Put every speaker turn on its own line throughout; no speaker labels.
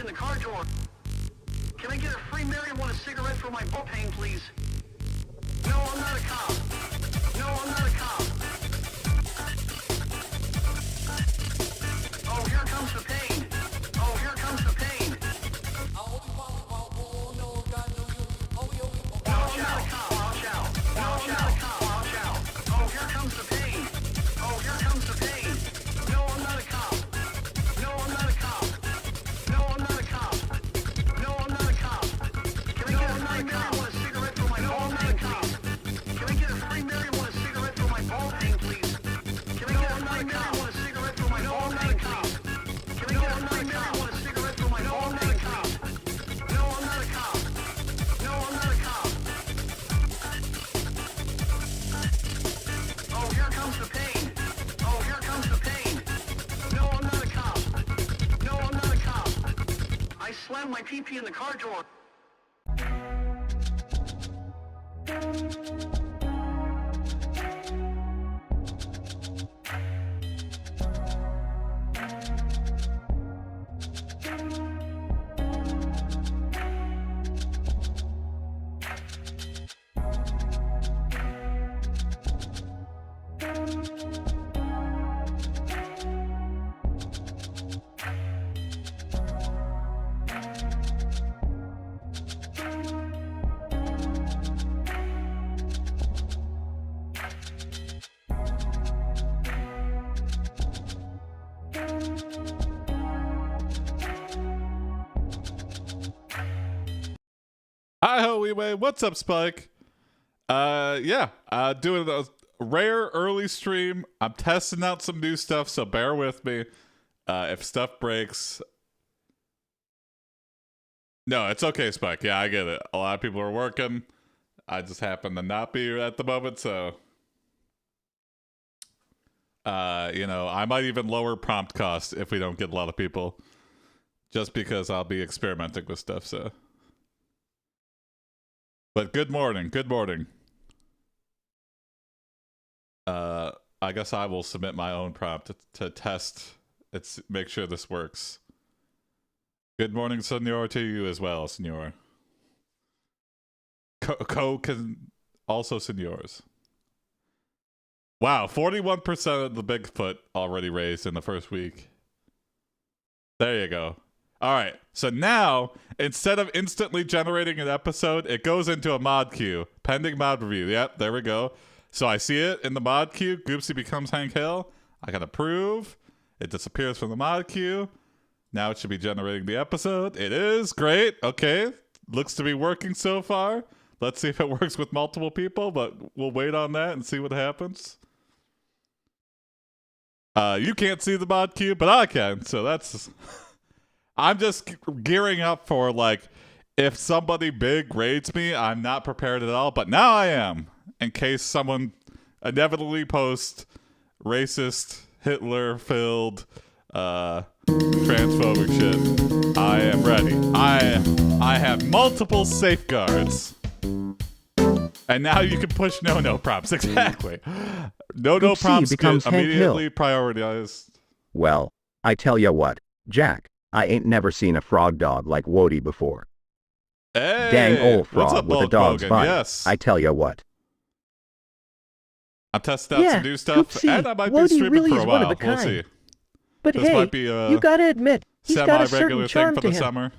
in the car door. Can I get a free marijuana cigarette for my butt pain, please? No, I'm not a cop. No, I'm not a cop. Oh, here comes the pain. Oh, here comes the pain. Watch out, cop. Watch out. Watch out, cop. Watch out. Oh, here comes the pain. Oh, here comes the pain. No, I'm not a cop. No, I'm not a cop. No, I'm not a cop. No, I'm not a cop. Can I get a free marijuana cigarette for my ball pain, please? Can I get a free marijuana cigarette for my ball pain, please? Can I get a free marijuana cigarette for my ball pain, please? Can I get a free marijuana cigarette for my ball pain, please? No, I'm not a cop. No, I'm not a cop. Oh, here comes the pain. Oh, here comes the pain. No, I'm not a cop. No, I'm not a cop. I slammed my pee-pee in the car door.
Hi-ho, Wee-Way. What's up, Spike? Doing a rare early stream. I'm testing out some new stuff, so bear with me. If stuff breaks... No, it's okay, Spike. Yeah, I get it. A lot of people are working. I just happen to not be at the moment, so... I might even lower prompt costs if we don't get a lot of people. Just because I'll be experimenting with stuff, so... But good morning, good morning. I guess I will submit my own prompt to test. Make sure this works. Good morning, Senor, to you as well, Senor. Can also Senors. Wow, 41% of the Bigfoot already raised in the first week. There you go. All right, so now, instead of instantly generating an episode, it goes into a mod queue. Pending mod review. Yep, there we go. So I see it in the mod queue. Goopsea becomes Hank Hill. I can approve. It disappears from the mod queue. Now it should be generating the episode. It is. Great. Okay. Looks to be working so far. Let's see if it works with multiple people, but we'll wait on that and see what happens. You can't see the mod queue, but I can, so that's... I'm just gearing up for, like, if somebody big raids me, I'm not prepared at all, but now I am, in case someone inevitably posts racist, Hitler-filled, transphobic shit. I am ready. I have multiple safeguards. And now you can push no-no prompts. Exactly. No-no prompts get immediately prioritized.
Well, I tell ya what, Jack. I ain't never seen a frog dog like Wody before.
Hey,
dang old frog
up,
with a dog's body.
Yes.
I tell ya what.
I'm testing out some new stuff,
Goopsea,
and I might
Wody
be streaming
really
for a
is one
while.
of a
We'll
kind.
see.
But
This
hey,
might be
you gotta admit, he's got a
semi-regular
certain charm
thing for
to
the
him.
summer.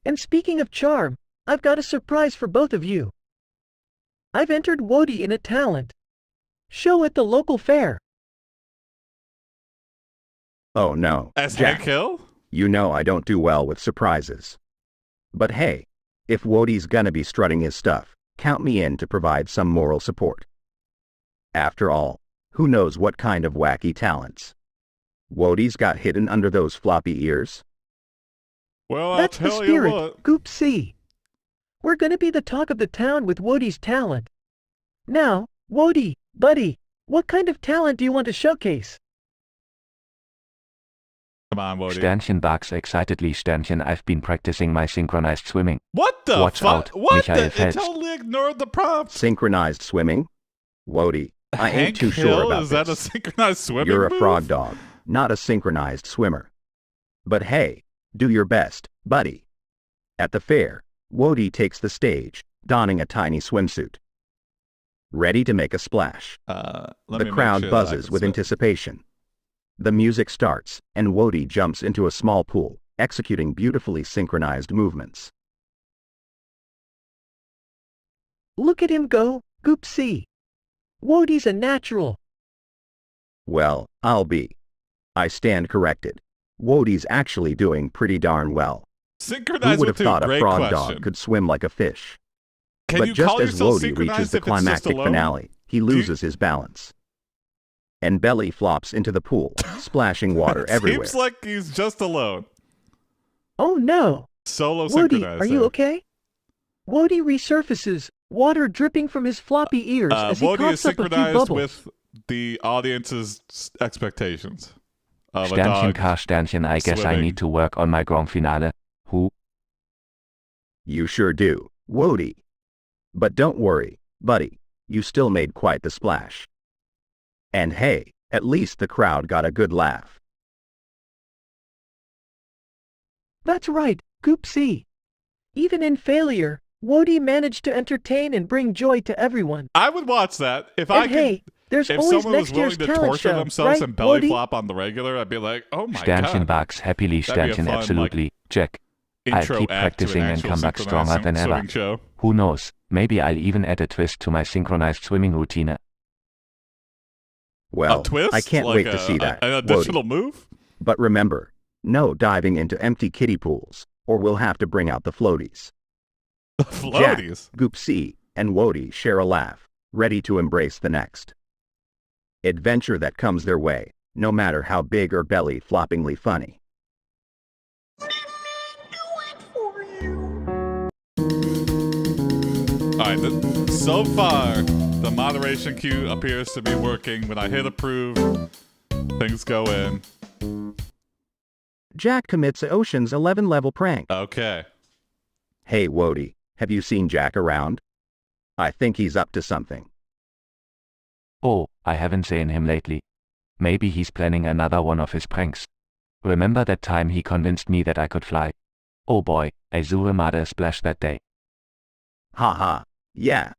And speaking of charm, I've got a surprise for both of you. I've entered Wody in a talent show at the local fair.
Oh no,
As
Jack.
Hank Hill?
You know I don't do well with surprises. But hey, if Wody's gonna be strutting his stuff, count me in to provide some moral support. After all, who knows what kind of wacky talents Wody's got hidden under those floppy ears?
Well,
That's
I'll
the
tell
spirit,
you what.
Goopsea. We're gonna be the talk of the town with Wody's talent. Now, Wody, buddy, what kind of talent do you want to showcase?
Come on, Wody.
Sternchen barks excitedly. Sternchen, I've been practicing my synchronized swimming.
What the
Watch
fuck?
out,
What
Michael
the? It
Phelps.
totally ignored the prompt.
Synchronized swimming? Wody, I ain't
Hank
too
Hill?
sure about
Is that a
this.
synchronized swimming
You're a
move?
frog dog, not a synchronized swimmer. But hey, Do your best, buddy. At the fair, Wody takes the stage, donning a tiny swimsuit. Ready to make a splash. The crowd buzzes with anticipation. The music starts, and Wody jumps into a small pool, executing beautifully synchronized movements.
Look at him go, Goopsea. Wody's a natural.
Well, I stand corrected. Wody's actually doing pretty darn well. Who
Synchronized
would
with
have
who?
thought a
Great
frog
question.
dog could swim like a fish?
Can
But
you
just
call
as
yourself
Wody reaches
synchronized
the
if it's just
climactic
alone?
finale, he loses his balance. And belly flops into the pool, splashing water everywhere.
Seems like he's just alone.
Oh no.
Solo
Wody,
synchronized.
are you
there.
okay? Wody resurfaces, water dripping from his floppy ears as he
Wody is
coughs up a few
synchronized
bubbles.
with the audience's expectations of a
Sternchen
dog.
K Sternchen, I guess I
swimming.
need to work on my grand finale. Who?
You sure do, Wody. But don't worry, buddy, you still made quite the splash. And hey, at least the crowd got a good laugh.
That's right, Goopsea. Even in failure, Wody managed to entertain and bring joy to everyone.
I would watch that if I
And
could.
hey, there's
If
always
someone was
next
willing
year's
to
talent
torture
show,
themselves
right,
and belly
Wody?
flop on the regular, I'd be like, oh my
Sternchen
god.
bugs happily
That'd be a
Sternchen
fun,
absolutely. Check. I'll
Intro
keep
act to an
practicing and
actual
come back
synchronized
stronger than ever.
swimming show.
Who knows, maybe I'll even add a twist to my synchronized swimming routine.
Well,
A twist?
I can't
Like
wait to see that,
An
Wody.
additional move?
But remember, no diving into empty kiddie pools, or we'll have to bring out the floaties. Jack,
Floaties.
Goopsea, and Wody share a laugh, ready to embrace the next adventure that comes their way, no matter how big or belly floppingly funny.
Alright, so far, the moderation queue appears to be working. When I hit approve, things go in.
Jack commits a Ocean's 11 level prank.
Okay.
Hey Wody, have you seen Jack around? I think he's up to something.
Oh, I haven't seen him lately. Maybe he's planning another one of his pranks. Remember that time he convinced me that I could fly? Oh boy, I threw a mother splash that day.
Haha, yeah.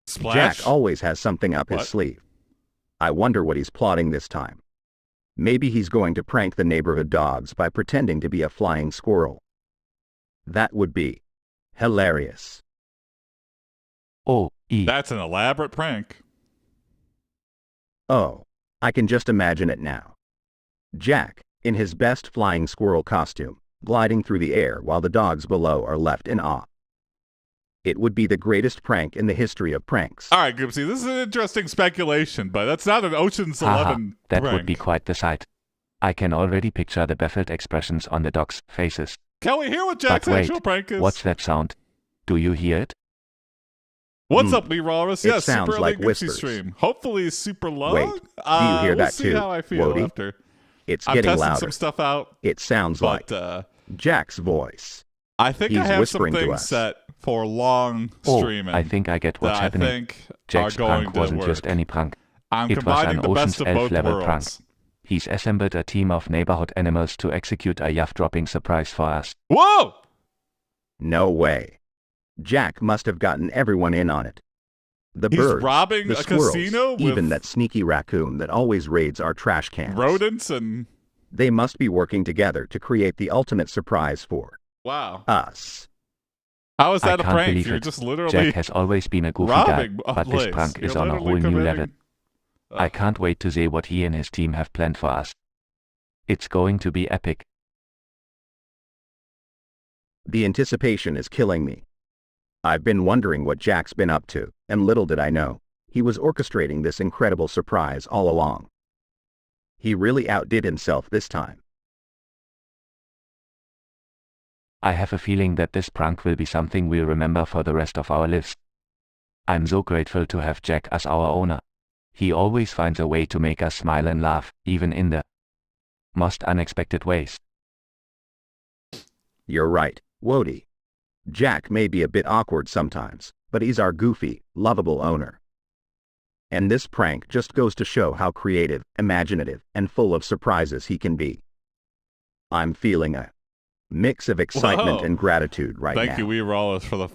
Splash.
Jack always has something up
What?
his sleeve. I wonder what he's plotting this time. Maybe he's going to prank the neighborhood dogs by pretending to be a flying squirrel. That would be hilarious.
Oh,
That's an elaborate prank.
Oh, I can just imagine it now. Jack, in his best flying squirrel costume, gliding through the air while the dogs below are left in awe. It would be the greatest prank in the history of pranks.
Alright, Goopsy, this is an interesting speculation, but that's not an Ocean's
haha,
11
that
prank.
would be quite the sight. I can already picture the baffled expressions on the dogs' faces.
Can we hear what
But
Jack's
wait,
actual prank is?
what's that sound? Do you hear it?
What's
Hmm.
up, Lee Walrus?
It
Yes,
sounds
super
like
early Goopsy
whispers.
stream. Hopefully super long.
Wait, do you hear
we'll
that
see
too,
how I feel
Wody?
after.
It's
I'm
getting
testing
louder.
some stuff out,
It sounds
but
like Jack's voice.
I think I
he's
have
whispering
some
to
things
us.
set for long
Oh,
streaming
I think I get what's
that I
happening.
think
Jack's
are going
prank
to
wasn't
work.
just any prank.
I'm
It was
combining
an
the best
Ocean's
of
11
both
level
worlds.
prank. He's assembled a team of neighborhood animals to execute a yacht-dropping surprise for us.
Whoa!
No way. Jack must have gotten everyone in on it. The
He's
birds,
robbing
the
a
squirrels,
casino with
even that sneaky raccoon that always raids our trash cans.
rodents and
They must be working together to create the ultimate surprise for
wow.
us.
How is
I
that a
can't
prank?
believe
You're
it.
just literally
Jack has always been a goofy guy,
robbing a
but this
place.
prank is
You're
on a whole
literally
new level.
committing-
I can't wait to see what he and his team have planned for us. It's going to be epic.
The anticipation is killing me. I've been wondering what Jack's been up to, and little did I know, he was orchestrating this incredible surprise all along. He really outdid himself this time.
I have a feeling that this prank will be something we'll remember for the rest of our lives. I'm so grateful to have Jack as our owner. He always finds a way to make us smile and laugh, even in the most unexpected ways.
You're right, Wody. Jack may be a bit awkward sometimes, but he's our goofy, lovable owner. And this prank just goes to show how creative, imaginative, and full of surprises he can be. I'm feeling a Mix of excitement
Whoa.
and gratitude right now.
Thank you, we rollers, for the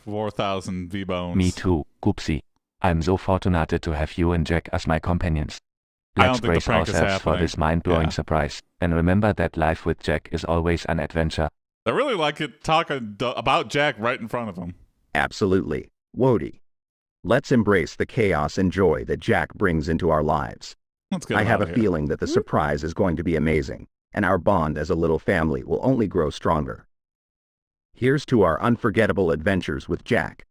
4,000 V-bones.
Me too, Goopsea. I'm so fortunate to have you and Jack as my companions.
I don't
Let's
think the
brace
prank is
ourselves for
happening.
this mind-blowing
Yeah.
surprise, and remember that life with Jack is always an adventure.
I really like it talking about Jack right in front of him.
Absolutely. Wody. Let's embrace the chaos and joy that Jack brings into our lives.
Let's get
I
him
have
out
a
of here.
feeling that the surprise is going to be amazing, and our bond as a little family will only grow stronger. Here's to our unforgettable adventures with Jack.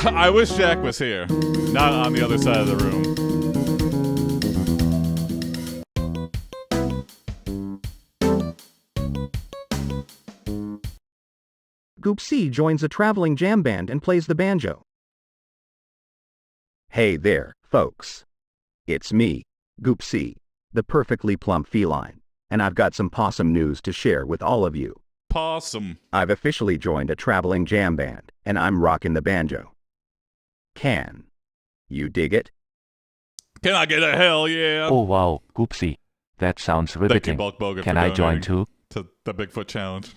I wish Jack was here, not on the other side of the room.
Goopsea joins a traveling jam band and plays the banjo. Hey there, folks. It's me, Goopsea, the perfectly plump feline, and I've got some possum news to share with all of you.
Possum.
I've officially joined a traveling jam band, and I'm rocking the banjo. Can you dig it?
Can I get a hell yeah?
Oh wow, Goopsea. That sounds
Thank you,
riveting.
Bulk Bogan,
Can
for
I join
donating
too?
to the Bigfoot Challenge.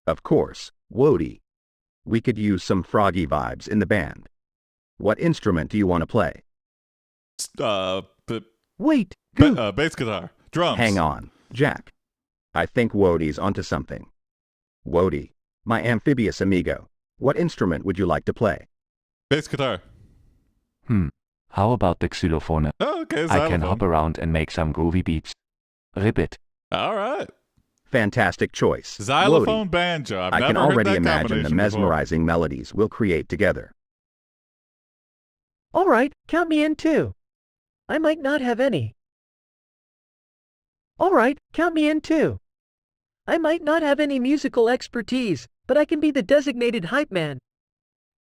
Of course, Wody. We could use some froggy vibes in the band. What instrument do you want to play?
Wait, Goop.
Bass guitar. Drums.
Hang on, Jack. I think Wody's onto something. Wody, my amphibious amigo, what instrument would you like to play?
Bass guitar.
How about the xylophone?
Oh, okay,
I can
xylophone.
hop around and make some groovy beats. Ribbit.
All right.
Fantastic choice.
Xylophone
Wody.
banjo. I've
I
never
can
heard
already
that
imagine the
combination before.
mesmerizing melodies we'll create together.
All right, count me in too. I might not have any. All right, count me in too. I might not have any musical expertise, but I can be the designated hype man.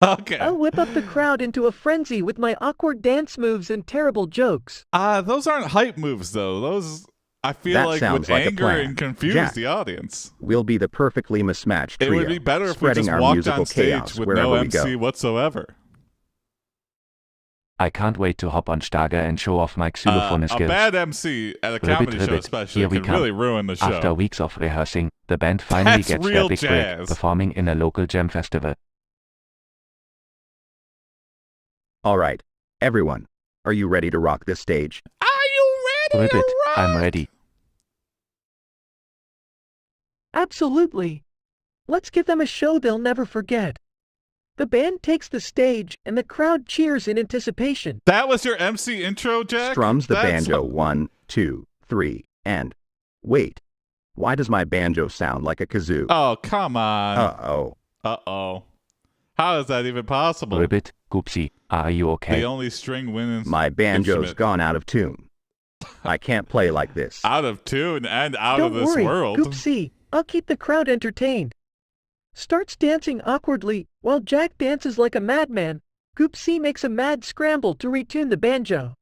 Okay.
I'll whip up the crowd into a frenzy with my awkward dance moves and terrible jokes.
Those aren't hype moves, though. Those, I feel
That
like,
sounds
would
like a
anger
plan.
and confuse
Jack.
the audience.
We'll be the perfectly mismatched
It
trio,
would be better if we
spreading
just
our
walked
musical
on stage
chaos
with
wherever
no
we go.
MC whatsoever.
I can't wait to hop on Starga and show off my xylophone
A
skills.
bad MC at a
Ribbit,
comedy show
ribbit.
especially
Here we
can
come.
really ruin the show.
After weeks of rehearsing, the band finally
That's
gets
real
their big
jazz.
break, performing in a local jam festival.
All right, everyone, are you ready to rock this stage?
Are you ready
Ribbit,
to rock?
I'm ready.
Absolutely. Let's give them a show they'll never forget. The band takes the stage, and the crowd cheers in anticipation.
That was your MC intro, Jack?
Strums the
That's-
banjo 1, 2, 3, and... Wait, why does my banjo sound like a kazoo?
Oh, come on.
Uh-oh.
Uh-oh. How is that even possible?
Ribbit, Goopsea, are you okay?
The only string winning
My banjo's
instrument.
gone out of tune. I can't play like this.
Out of tune and out
Don't
of this
worry,
world.
Goopsea. I'll keep the crowd entertained. Starts dancing awkwardly, while Jack dances like a madman. Goopsea makes a mad scramble to retune the banjo.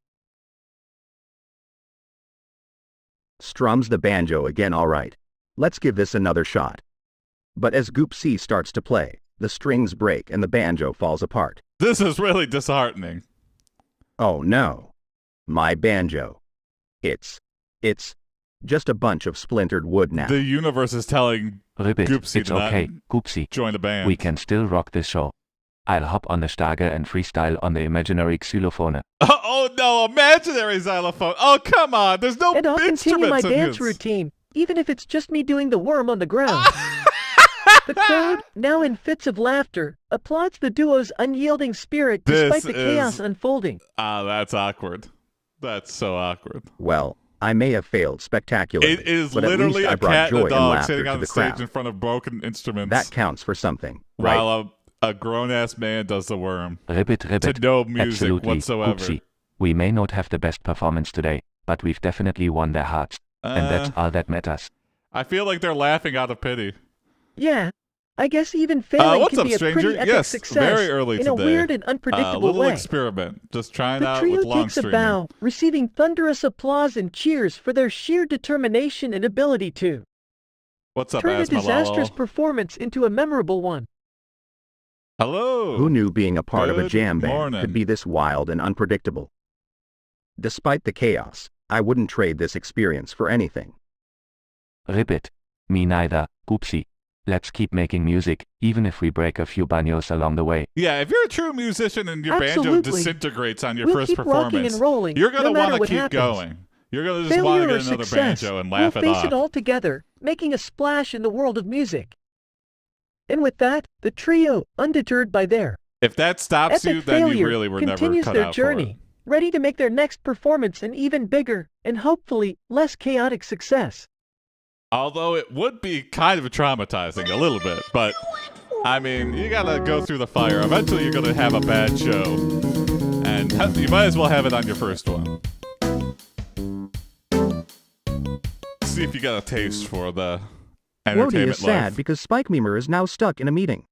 Strums the banjo again, all right. Let's give this another shot. But as Goopsea starts to play, the strings break and the banjo falls apart.
This is really disheartening.
Oh no. My banjo. It's just a bunch of splintered wood now.
The universe is telling
Ribbit,
Goopsea
it's
to not
okay, Goopsea.
join the band.
We can still rock this show. I'll hop on the Starga and freestyle on the imaginary xylophone.
Oh no, imaginary xylophone. Oh, come on. There's no
And I'll continue my
instruments in
dance
his.
routine, even if it's just me doing the worm on the ground. The crowd, now in fits of laughter, applauds the duo's unyielding spirit despite
This
the chaos
is-
unfolding.
That's awkward. That's so awkward.
Well, I may have failed spectacularly,
It is
but at
literally
least I
a
brought
cat
joy
and a
and
dog
laughter
sitting
to
on
the
the stage
crowd.
in front of broken instruments
That counts for something, right?
while a grown-ass man does the worm.
Ribbit,
To
ribbit.
no music
Absolutely,
whatsoever.
Goopsea. We may not have the best performance today, but we've definitely won their hearts. And that's all that matters.
I feel like they're laughing out of pity.
Yeah, I guess even failing
what's
can
up,
be a
stranger?
pretty epic
Yes,
success
very early
in a
today.
weird and
A
unpredictable
little
way.
experiment. Just trying
The
out
trio
with long
takes a
streaming.
bow, receiving thunderous applause and cheers for their sheer determination and ability to
What's up,
turn a disastrous
Asmalalo?
performance into a memorable one.
Hello.
Who knew being a part of a
Good
jam band
morning.
could be this wild and unpredictable? Despite the chaos, I wouldn't trade this experience for anything.
Ribbit. Me neither, Goopsea. Let's keep making music, even if we break a few banjos along the way.
Yeah, if you're a true musician and your banjo
Absolutely.
disintegrates on your
We'll
first
keep rocking
performance,
and rolling,
you're going to
no matter
want to
what
keep
happens.
going. You're going to just want
Failure
to
or
get another
success,
banjo and
we'll
laugh it
face
off.
it all together, making a splash in the world of music. And with that, the trio, undeterred by their
If that stops you,
epic
then you
failure,
really were never
continues
cut
their
out
journey, ready to make their next performance an even bigger, and hopefully, less chaotic success.
for it. Although it would be kind of traumatizing a little bit, but I mean, you gotta go through the fire. Eventually, you're gonna have a bad show, and you might as well have it on your first one. See if you got a taste for the
Wody
entertainment
is sad
life.
because Spike Memer is now stuck in a meeting.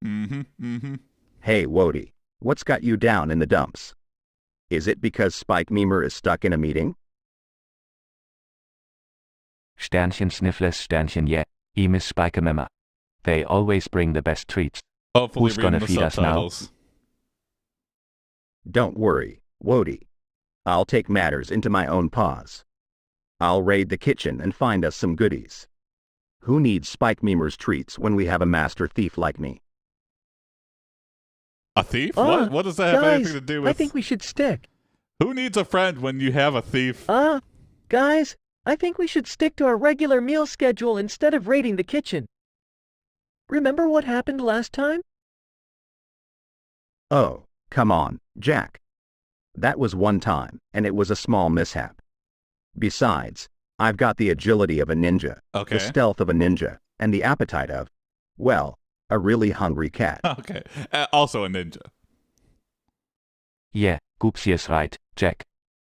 Hey, Wody, what's got you down in the dumps? Is it because Spike Memer is stuck in a meeting?
Sternchen sniffless Sternchen yeah. Miss Spike Memmer. They always bring the best treats.
Hopefully,
Who's gonna
reading the
feed us now?
subtitles.
Don't worry, Wody. I'll take matters into my own paws. I'll raid the kitchen and find us some goodies. Who needs Spike Memer's treats when we have a master thief like me?
A thief?
Ah,
What does that have
guys,
anything to do with?
I think we should stick.
Who needs a friend when you have a thief?
Guys, I think we should stick to our regular meal schedule instead of raiding the kitchen. Remember what happened last time?
Oh, come on, Jack. That was one time, and it was a small mishap. Besides, I've got the agility of a ninja,
Okay.
the stealth of a ninja, and the appetite of, well, a really hungry cat.
Okay. Also a ninja.
Yeah, Goopsea is right, Jack.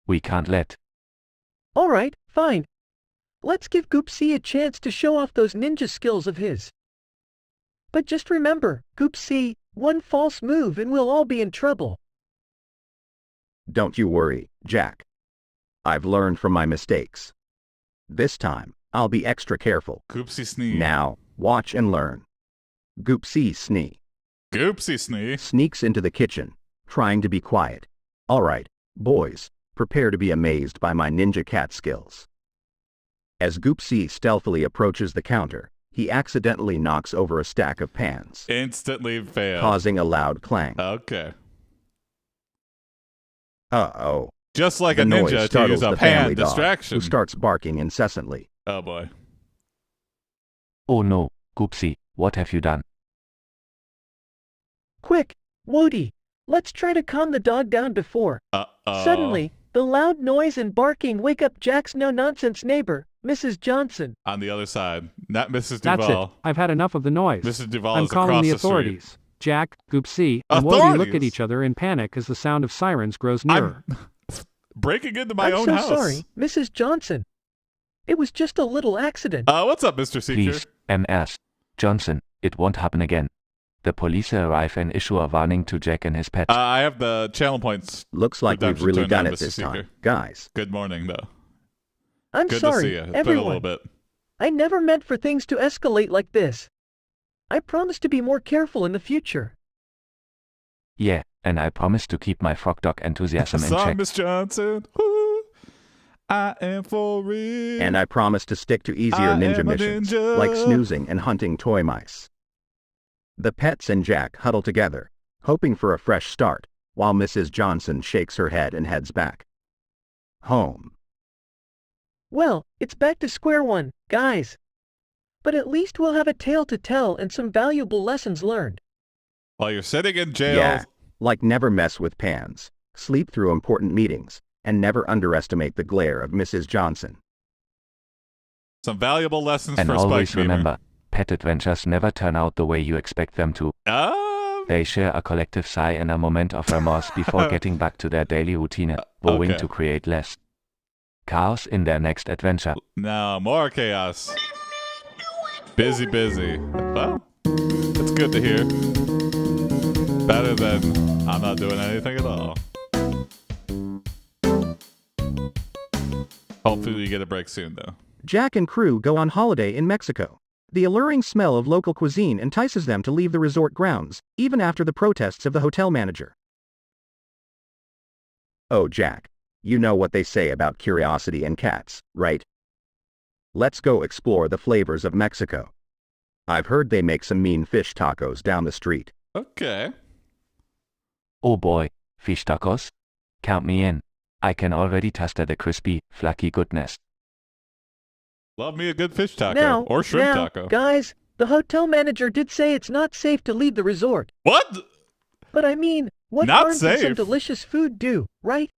We can't let.
Alright, fine. Let's give Goopsea a chance to show off those ninja skills of his. But just remember, Goopsea, one false move and we'll all be in trouble.
Don't you worry, Jack. I've learned from my mistakes. This time, I'll be extra careful.
Goopsy Snee.
Now, watch and learn. Goopsea Snee
Goopsy Snee.
sneaks into the kitchen, trying to be quiet. All right, boys, prepare to be amazed by my ninja cat skills. As Goopsea stealthily approaches the counter, he accidentally knocks over a stack of pans,
Instantly fail.
causing a loud clang.
Okay.
Uh-oh.
Just like
The
a
noise
ninja to
startles
use a
the
pan
family dog,
distraction.
who starts barking incessantly.
Oh boy.
Oh no, Goopsea, what have you done?
Quick, Wody, let's try to calm the dog down before.
Uh-oh.
Suddenly, the loud noise and barking wake up Jack's no-nonsense neighbor, Mrs. Johnson.
On the other side. Not Mrs.
That's
Duval.
it. I've had enough of the noise.
Mrs. Duval
I'm
is
calling
across
the
the street.
authorities. Jack, Goopsea, and Wody look
Authorities?
at each other in panic as the sound of sirens grows nearer.
I'm breaking into my
I'm
own
so
house.
sorry, Mrs. Johnson. It was just a little accident.
What's up, Mr. Seeker?
Please, MS. Johnson, it won't happen again. The police arrive and issue a warning to Jack and his pet.
I have the channel points.
Looks like we've
Redemption
really
turned
done
on,
it
Mr.
this
Seeker.
time, guys.
Good morning, though.
I'm
Good
sorry,
to see you. It's been a
everyone.
little bit.
I never meant for things to escalate like this. I promise to be more careful in the future.
Yeah, and I promise to keep my frog dog enthusiasm in
Sorry,
check.
Miss Johnson. Woo. I am for real.
And I promise to stick to easier
I
ninja
am a
missions,
ninja.
like snoozing and hunting toy mice. The pets and Jack huddle together, hoping for a fresh start, while Mrs. Johnson shakes her head and heads back home.
Well, it's back to square one, guys. But at least we'll have a tale to tell and some valuable lessons learned.
While you're sitting in jail.
Yeah, like never mess with pans, sleep through important meetings, and never underestimate the glare of Mrs. Johnson.
Some valuable lessons
And
for
always
Spike Beamer.
remember, pet adventures never turn out the way you expect them to. They share a collective sigh and a moment of remorse before getting back to their daily routine, vowing
okay.
to create less chaos in their next adventure.
No, more chaos. Busy, busy. Well, it's good to hear. Better than I'm not doing anything at all. Hopefully you get a break soon, though.
Jack and crew go on holiday in Mexico. The alluring smell of local cuisine entices them to leave the resort grounds, even after the protests of the hotel manager. Oh, Jack, You know what they say about curiosity and cats, right? Let's go explore the flavors of Mexico. I've heard they make some mean fish tacos down the street.
Okay.
Oh boy, fish tacos? Count me in. I can already taste the crispy, flaky goodness.
Love me a good fish taco.
Now,
or shrimp
now,
taco.
guys, the hotel manager did say it's not safe to leave the resort.
What?
But I mean, what
Not
harm can some
safe.
delicious food do, right?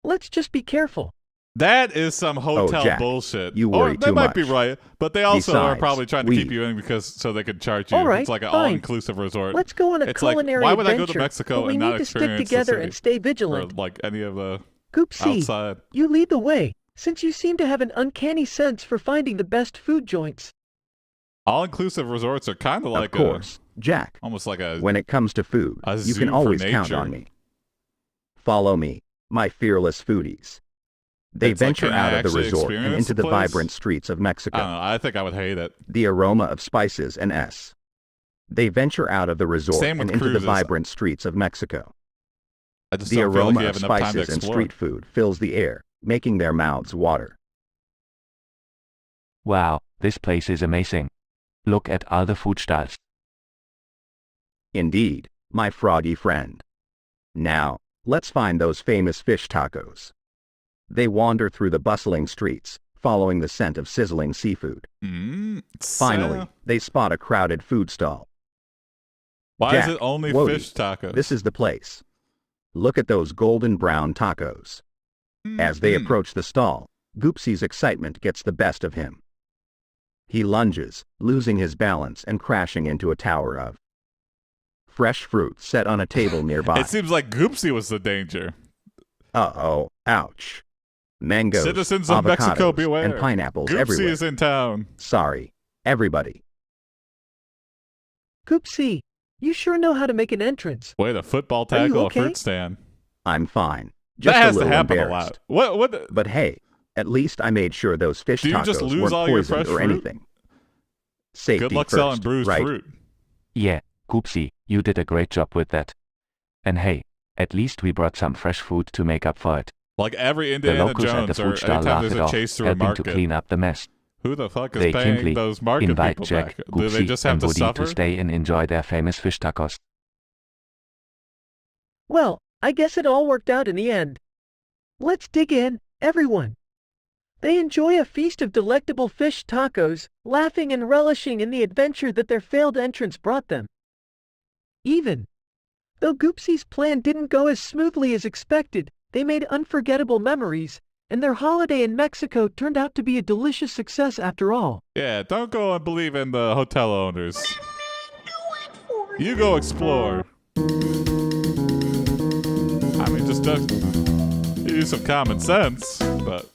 Let's just be careful.
That is some hotel
Jack,
bullshit.
you worry
or they
too
might be
much.
right, but they also are
Besides,
probably trying to keep you in because so they could charge you.
All right,
It's like an
fine.
all-inclusive resort.
Let's go on a
It's like,
culinary
why would I
adventure.
go to Mexico
but we
and
need
not
to stick
experience
together
the city?
and stay
Or
vigilant.
like any of the
Goopsea,
outside.
you lead the way, since you seem to have an uncanny sense for finding the best food joints.
All-inclusive resorts are kind of like
Of course, Jack.
almost like a
When it comes to food,
A
you
zoo
can
for
always count
nature.
on me. Follow me, my fearless foodies. They
It's like,
venture
can I
out of the
actually
resort and
experience
into
the
the
place?
vibrant streets of Mexico.
I don't know. I think I would hate it.
The aroma of spices and S. They venture out of the resort
Same with
and into the
cruises.
vibrant streets of Mexico.
I just
The
don't feel like
aroma
you
of
have enough time to
spices and
explore.
street food fills the air, making their mouths water.
Wow, this place is amazing. Look at all the food stalls.
Indeed, my froggy friend. Now, let's find those famous fish tacos. They wander through the bustling streets, following the scent of sizzling seafood. Finally, they spot a crowded food stall.
why
Jack,
is it only
Wody,
fish tacos?
This is the place. Look at those golden brown tacos. As they approach the stall, Goopsea's excitement gets the best of him. He lunges, losing his balance and crashing into a tower of fresh fruit set on a table nearby.
It seems like Goopsea was the danger.
Uh-oh, ouch. Mangoes,
Citizens of Mexico,
avocados,
beware.
and pineapples
Goopsea
everywhere.
is in town.
Sorry, everybody.
Goopsea, you sure know how to make an entrance.
Wait, a football
Are you
tackle,
okay?
a fruit stand.
I'm fine. Just
That has
a
to
little
happen a
embarrassed.
lot. What?
But hey, at least I made sure those fish
Do you
tacos
just lose
weren't
all your
poisoned
fresh
or
fruit?
anything. Safety
Good luck
first,
selling bruised
right?
fruit.
Yeah, Goopsea, you did a great job with that. And hey, at least we brought some fresh food to make up for it.
Like every
The
Indiana
locals at the
Jones or
food stall
anytime
laugh
there's
it
a
off,
chase through a
helping to
market.
clean up the mess.
Who the fuck is
They
paying
kindly
those market
invite
people
Jack,
back? Do they
Goopsea,
just have
and
to
Woody
suffer?
to stay and enjoy their famous fish tacos.
Well, I guess it all worked out in the end. Let's dig in, everyone. They enjoy a feast of delectable fish tacos, laughing and relishing in the adventure that their failed entrance brought them. Even though Goopsea's plan didn't go as smoothly as expected, they made unforgettable memories, and their holiday in Mexico turned out to be a delicious success after all.
Yeah, don't go and believe in the hotel owners. You go explore. I mean, just use some common sense, but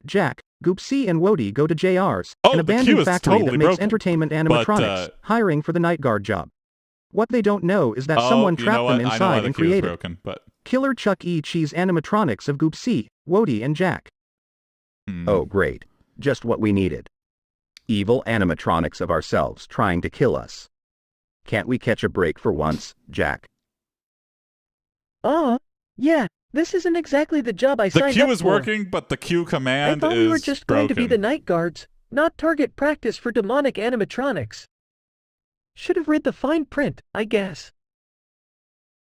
Jack, Goopsea and Wody go to JR's,
Oh,
an
the queue
abandoned
is
factory
totally
that makes
broken.
entertainment
But,
animatronics, hiring for the night guard job. What they don't know is that someone
you know
trapped
what?
them
I know why
inside
the
and
queue is
created
broken, but
Killer Chuck E. Cheese animatronics of Goopsea, Wody and Jack. Oh great, just what we needed. Evil animatronics of ourselves trying to kill us. Can't we catch a break for once, Jack?
Yeah, this isn't exactly the job I
the
signed
queue
up
is
for.
working, but the queue
I
command
thought
is
we were just going to be the
broken.
night guards, not target practice for demonic animatronics. Should have read the fine print, I guess.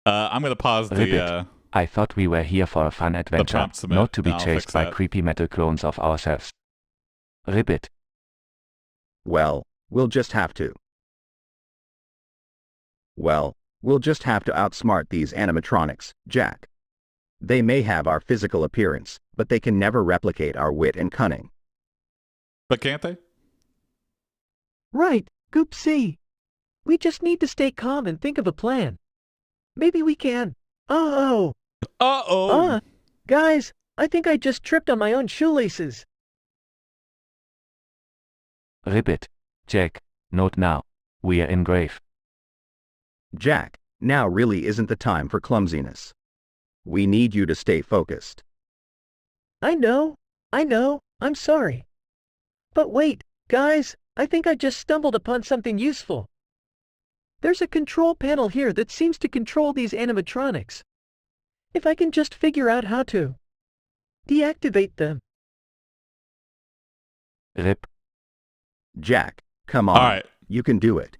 I'm gonna pause the
Ribbit. I thought we were here for a fun adventure,
prompt submit,
not to be
and I'll
chased
fix
by
that.
creepy metal clones of ourselves. Ribbit.
Well, we'll just have to. Outsmart these animatronics, Jack. They may have our physical appearance, but they can never replicate our wit and cunning.
But can't they?
Right, Goopsea. We just need to stay calm and think of a plan. Maybe we can.
Uh-oh.
Guys, I think I just tripped on my own shoelaces.
Ribbit. Jack, note now. We are in grave.
Jack, now really isn't the time for clumsiness. We need you to stay focused.
I know, I'm sorry. But wait, guys, I think I just stumbled upon something useful. There's a control panel here that seems to control these animatronics. If I can just figure out how to deactivate them.
RIP.
Jack, come on.
All right.
You can do it.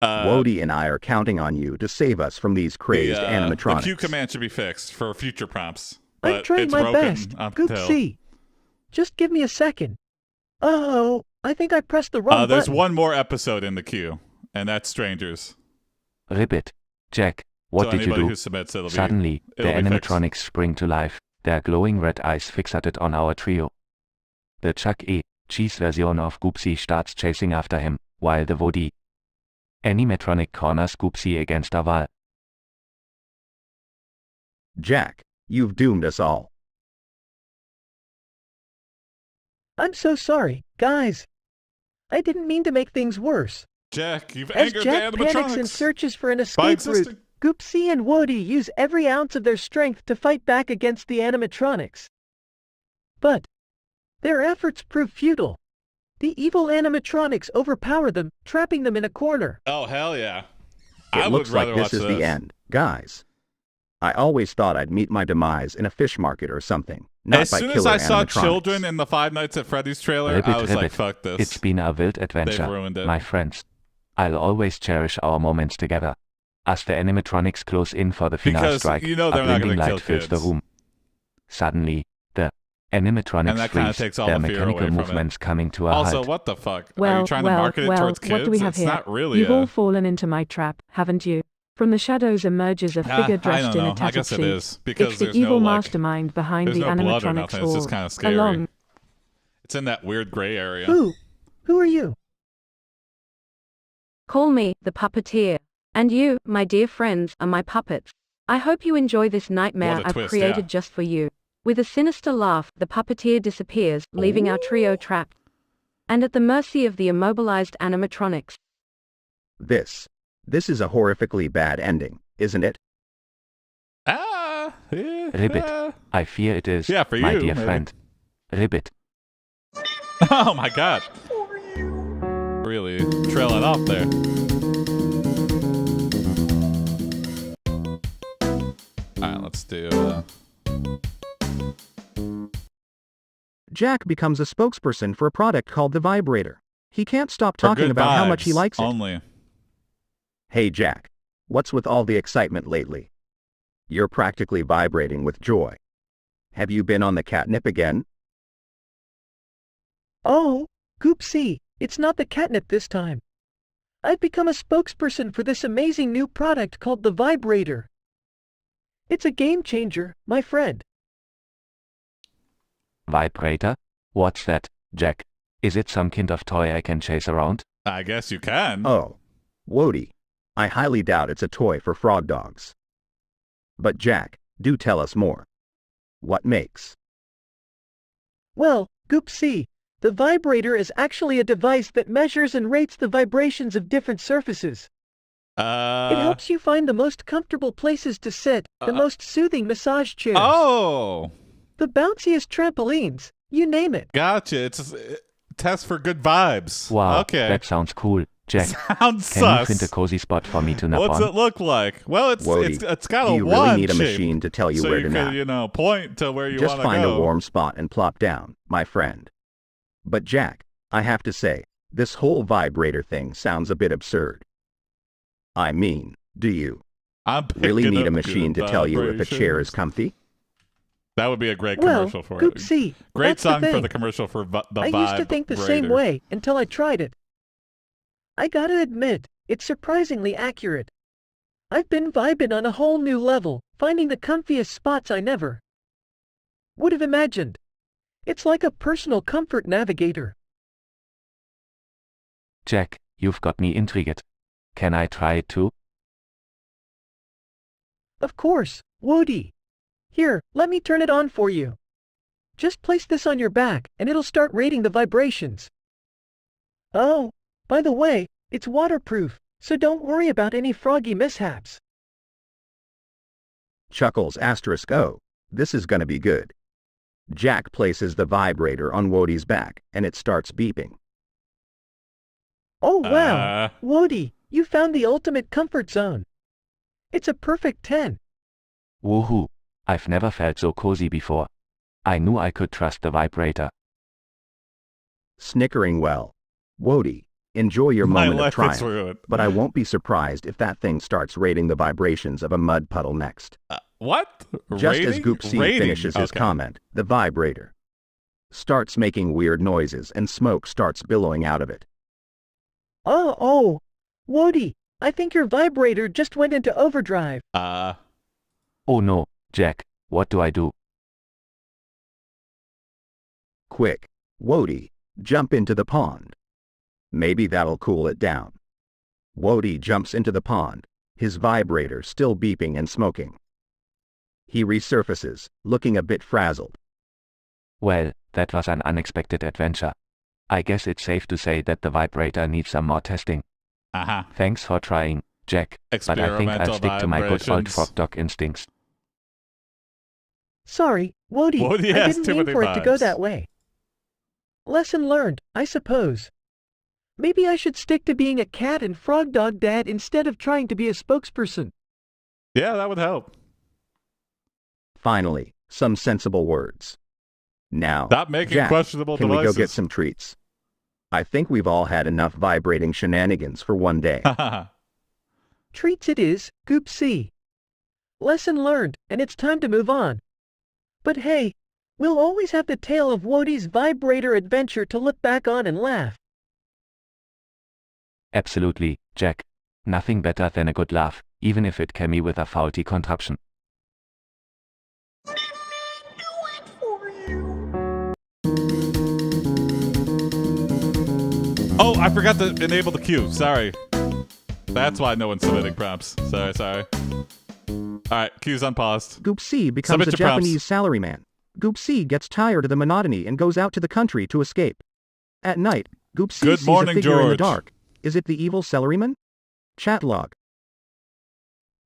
Wody and I are counting on you to save us from these crazed animatronics.
The Q command should be fixed for future prompts.
I'm
But
trying
it's
my
broken
best.
up until-
Goopsea. Just give me a second. Oh, I think I pressed the wrong
There's
button.
one more episode in the queue, and that's Strangers.
RIP it. Jack, what
so
did you
anybody
do?
who submits, it'll
Suddenly, the
it'll be fixed.
animatronics spring to life, their glowing red eyes fixated on our trio. The Chuck E. Cheese version of Goopsea starts chasing after him, while the Wody animatronic corners Goopsea against a wall.
Jack, you've doomed us all.
I'm so sorry, guys. I didn't mean to make things worse.
Jack, you've
As
angered
Jack
the
panics
animatronics.
and searches for an
by
escape route,
existing.
Goopsea and Wody use every ounce of their strength to fight back against the animatronics. But their efforts prove futile. The evil animatronics overpower them, trapping them in a corner.
Oh, hell yeah.
It
I
looks
would rather
like
watch
this is the end. Guys, I always thought I'd meet my demise in a fish market or something, not
As
by
soon
killer
as I saw
animatronics.
children in the Five Nights at Freddy's trailer,
Ribbit,
I was like,
ribbit.
fuck this.
It's been a wild adventure,
ruined it.
my friends. I'll always cherish our moments together. As the animatronics close in for the final
Because
strike,
you know
a
they're not
blinding
gonna
light
kill
fills the
kids.
room. Suddenly, the
And
animatronics
that kinda
freeze,
takes all
their
the fear
mechanical
away from it.
movements coming to a
Also,
halt.
what the fuck? Are
Well,
you trying to market it towards kids?
what do we have
it's
here?
not really
You've
a...
all fallen into my trap, haven't you? From the shadows emerges a figure
I
dressed
don't
in
know.
a tattered
I guess it
suit.
is. Because
It's the
there's
evil
no, like,
mastermind behind
there's
the
no blood or
animatronics
nothing. It's just
all
kind of scary.
along.
It's in that weird gray area.
Who are you?
Call me the puppeteer. And you, my dear friends, are my puppets. I hope you enjoy this nightmare
What a
I've
twist,
created
yeah.
just for you. With a sinister laugh, the puppeteer disappears, leaving our trio trapped and at the mercy of the immobilized animatronics.
This is a horrifically bad ending, isn't it?
Yeah,
Ribbit. I fear it is,
Yeah, for
my
you,
dear
maybe.
friend. Ribbit.
Oh my god. Really trailing off there. Alright, let's do...
Jack becomes a spokesperson for a product called the vibrator. He can't stop
for
talking
good
about how much he
vibes
likes it.
only.
Hey Jack, what's with all the excitement lately? You're practically vibrating with joy. Have you been on the catnip again?
Oh, Goopsea, it's not the catnip this time. I've become a spokesperson for this amazing new product called the vibrator. It's a game changer, my friend.
Vibrator? What's that, Jack? Is it some kind of toy I can chase around?
I guess you can.
Oh, Wody, I highly doubt it's a toy for frog dogs. But Jack, do tell us more. What makes?
Well, Goopsea, the vibrator is actually a device that measures and rates the vibrations of different surfaces. It helps you find the most comfortable places to sit, the most soothing massage chairs,
Oh!
the bounciest trampolines, you name it.
Gotcha. It's a test for good vibes.
Wow,
Okay.
that sounds cool. Jack,
Sounds
can you
sus.
find a cozy spot for me to nap
What's
on?
it look like? Well, it's
Wody,
it's got
do
a
you
wand
really need a
shape,
machine to tell you
so
where
you
to
can,
nap?
point to where you
Just
want to go.
find a warm spot and plop down, my friend. But Jack, I have to say, this whole vibrator thing sounds a bit absurd. I mean, do you
I'm
really
picking
need a
up
machine to
good
tell you if a chair
vibrations.
is comfy?
That would be a great
Well,
commercial for it.
Goopsea,
Great
that's the
song for
thing.
the commercial for the
I used to think the same
vibrator.
way until I tried it. I gotta admit, it's surprisingly accurate. I've been vibing on a whole new level, finding the comfiest spots I never would have imagined. It's like a personal comfort navigator.
Jack, you've got me intrigued. Can I try it too?
Of course, Wody. Here, let me turn it on for you. Just place this on your back, and it'll start rating the vibrations. Oh, by the way, it's waterproof, so don't worry about any froggy mishaps.
Chuckles asterisk O. This is gonna be good. Jack places the vibrator on Wody's back, and it starts beeping.
Oh wow, Wody, You found the ultimate comfort zone. It's a perfect 10.
Woohoo! I've never felt so cozy before. I knew I could trust the vibrator.
Snickering well. Wody, enjoy your
My
moment of
life is
triumph,
ruined.
but I won't be surprised if that thing starts rating the vibrations of a mud puddle next.
What?
Just as
Rating?
Goopsea
Rating?
finishes his
Okay.
comment, the vibrator starts making weird noises and smoke starts billowing out of it.
Oh, Wody, I think your vibrator just went into overdrive.
Oh no, Jack, what do I do?
Quick, Wody, jump into the pond. Maybe that'll cool it down. Wody jumps into the pond, his vibrator still beeping and smoking. He resurfaces, looking a bit frazzled.
Well, that was an unexpected adventure. I guess it's safe to say that the vibrator needs some more testing. Thanks for trying, Jack, but I think I'll
Experimental
stick to my good old
vibrations.
frog dog instincts.
Sorry, Wody,
Wody
I
has
didn't
too
mean
many
for it to go
vibes.
that way. Lesson learned, I suppose. Maybe I should stick to being a cat and frog dog dad instead of trying to be a spokesperson.
Yeah, that would help.
Finally, some sensible words. Now,
Stop making
Jack,
questionable
can we go
devices.
get some treats? I think we've all had enough vibrating shenanigans for one day.
Treats it is, Goopsea. Lesson learned, and it's time to move on. But hey, we'll always have the tale of Wody's vibrator adventure to look back on and laugh.
Absolutely, Jack. Nothing better than a good laugh, even if it came with a faulty contraption.
Oh, I forgot to enable the queue. Sorry. That's why no one's submitting prompts. Sorry. Alright, queue's unpaused.
Goopsea becomes
Submit
a
your prompts.
Japanese salaryman. Goopsea gets tired of the monotony and goes out to the country to escape. At night, Goopsea
Good
sees
morning,
a figure in the
George.
dark. Is it the evil salaryman? Chat log.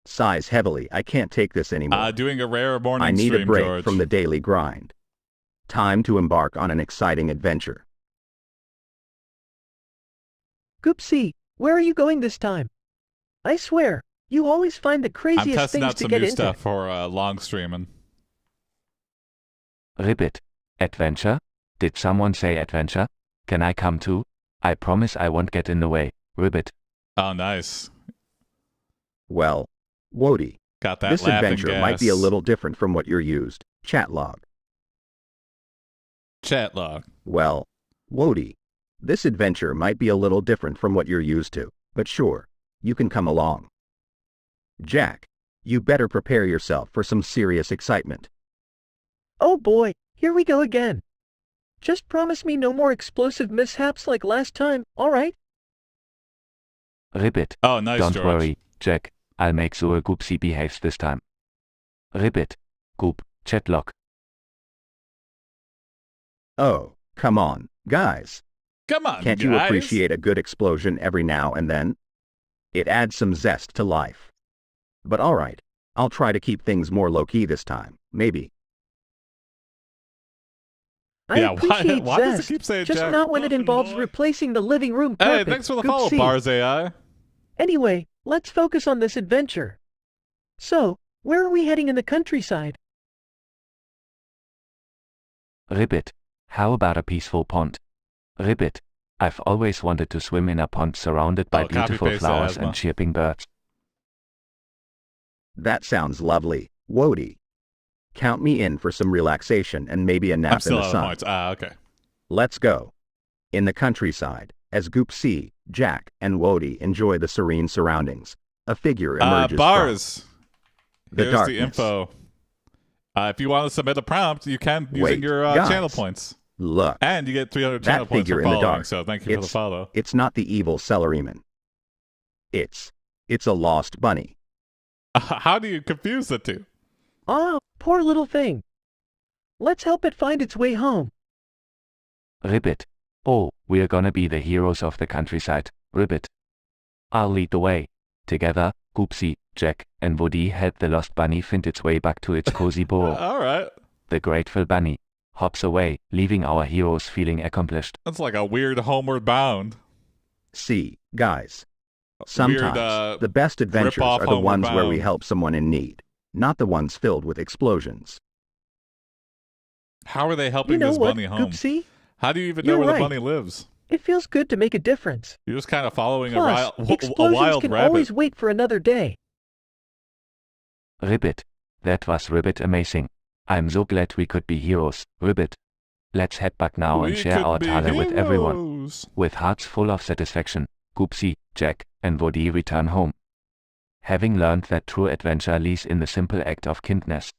Sighs heavily. I can't take this anymore.
Doing a rare morning
I need
stream,
a break
George.
from the daily grind. Time to embark on an exciting adventure.
Goopsea, where are you going this time? I swear, you always find the
I'm
craziest
testing
things
out
to
some
get
new
into.
stuff for long streaming.
Ribbit. Adventure? Did someone say adventure? Can I come too? I promise I won't get in the way. Ribbit.
Oh, nice.
Well, Wody,
Got that
this
laughing
adventure
gas.
might be a little different from what you're used. Chat log.
Chat log.
Well, Wody, this adventure might be a little different from what you're used to, but sure, you can come along. Jack, you better prepare yourself for some serious excitement.
Oh boy, here we go again. Just promise me no more explosive mishaps like last time, alright?
Ribbit.
Oh, nice,
Don't
George.
worry, Jack. I'll make sure Goopsea behaves this time. Ribbit. Goop. Chat log.
Oh, come on, guys.
Come on,
Can't you
guys.
appreciate a good explosion every now and then? It adds some zest to life. But alright, I'll try to keep things more low-key this time, maybe.
I
Yeah,
appreciate
why does it
zest,
keep saying
just
Jack?
not when it involves replacing the living room
Hey,
carpet.
thanks for the follow,
Goopsea.
Bars AI.
Anyway, let's focus on this adventure. So, where are we heading in the countryside?
Ribbit. How about a peaceful pond? Ribbit. I've always wanted to swim in a pond surrounded by
Oh,
beautiful
copy-paste
flowers
asthma.
and chirping birds.
That sounds lovely, Wody. Count me in for some relaxation and maybe a
I'm
nap in
still
the
out of
sun.
points. Okay.
Let's go. In the countryside, as Goopsea, Jack, and Wody enjoy the serene surroundings, a figure emerges
Bars.
from the
Here's
darkness.
the info. If you want to submit a prompt, you can using
Wait,
your
guys.
channel points.
Look,
And you get 300 channel
that
points for
figure in the
following,
dark.
so thank you for the follow.
It's not the evil salaryman. It's a lost bunny.
How do you confuse the two?
Ah, poor little thing. Let's help it find its way home.
Ribbit. Oh, we're gonna be the heroes of the countryside. Ribbit. I'll lead the way. Together, Goopsea, Jack, and Woody help the lost bunny find its way back to its cozy burrow.
All right.
The grateful bunny hops away, leaving our heroes feeling accomplished.
That's like a weird homeward bound.
See, guys. Sometimes, the best adventures
rip-off
are the
Homeward
ones where we
Bound.
help someone in need, not the ones filled with explosions.
How are they helping
You know
this
what,
bunny home?
Goopsea?
How do you even know
You're
where
right.
the bunny lives?
It feels good to make a difference.
You're just kind of following
Plus,
a
explosions
wild
can
rabbit.
always wait for another day.
Ribbit. That was Ribbit amazing. I'm so glad we could be heroes, Ribbit. Let's head back now and
We
share
could
our
be
tale with everyone.
heroes.
With hearts full of satisfaction, Goopsea, Jack, and Woody return home. Having learned that true adventure lies in the simple act of kindness.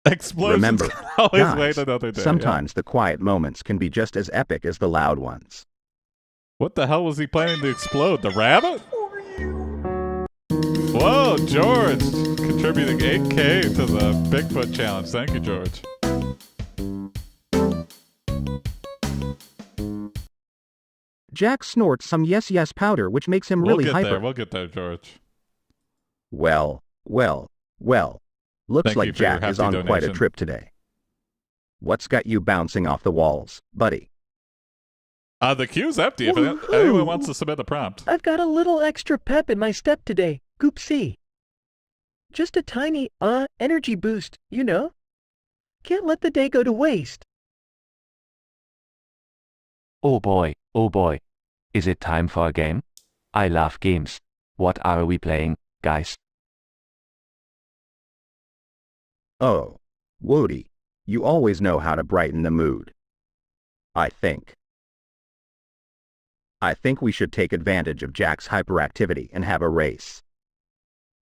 Explosions
Remember,
can always
guys,
wait another day.
sometimes the quiet moments can be just as epic as the loud ones.
What the hell was he planning to explode? The rabbit? Whoa, George contributing 8K to the Bigfoot challenge. Thank you, George.
Jack snorts some yes powder which makes him really hyper.
We'll get there, George.
Well. Looks
Thank you
like
for your
Jack is
hefty
on quite a
donation.
trip today. What's got you bouncing off the walls, buddy?
The queue's empty. If
Woohoo!
anyone wants to submit a prompt.
I've got a little extra pep in my step today, Goopsea. Just a tiny, energy boost, you know? Can't let the day go to waste.
Oh boy. Is it time for a game? I love games. What are we playing, guys?
Oh, Woody, you always know how to brighten the mood. I think we should take advantage of Jack's hyperactivity and have a race.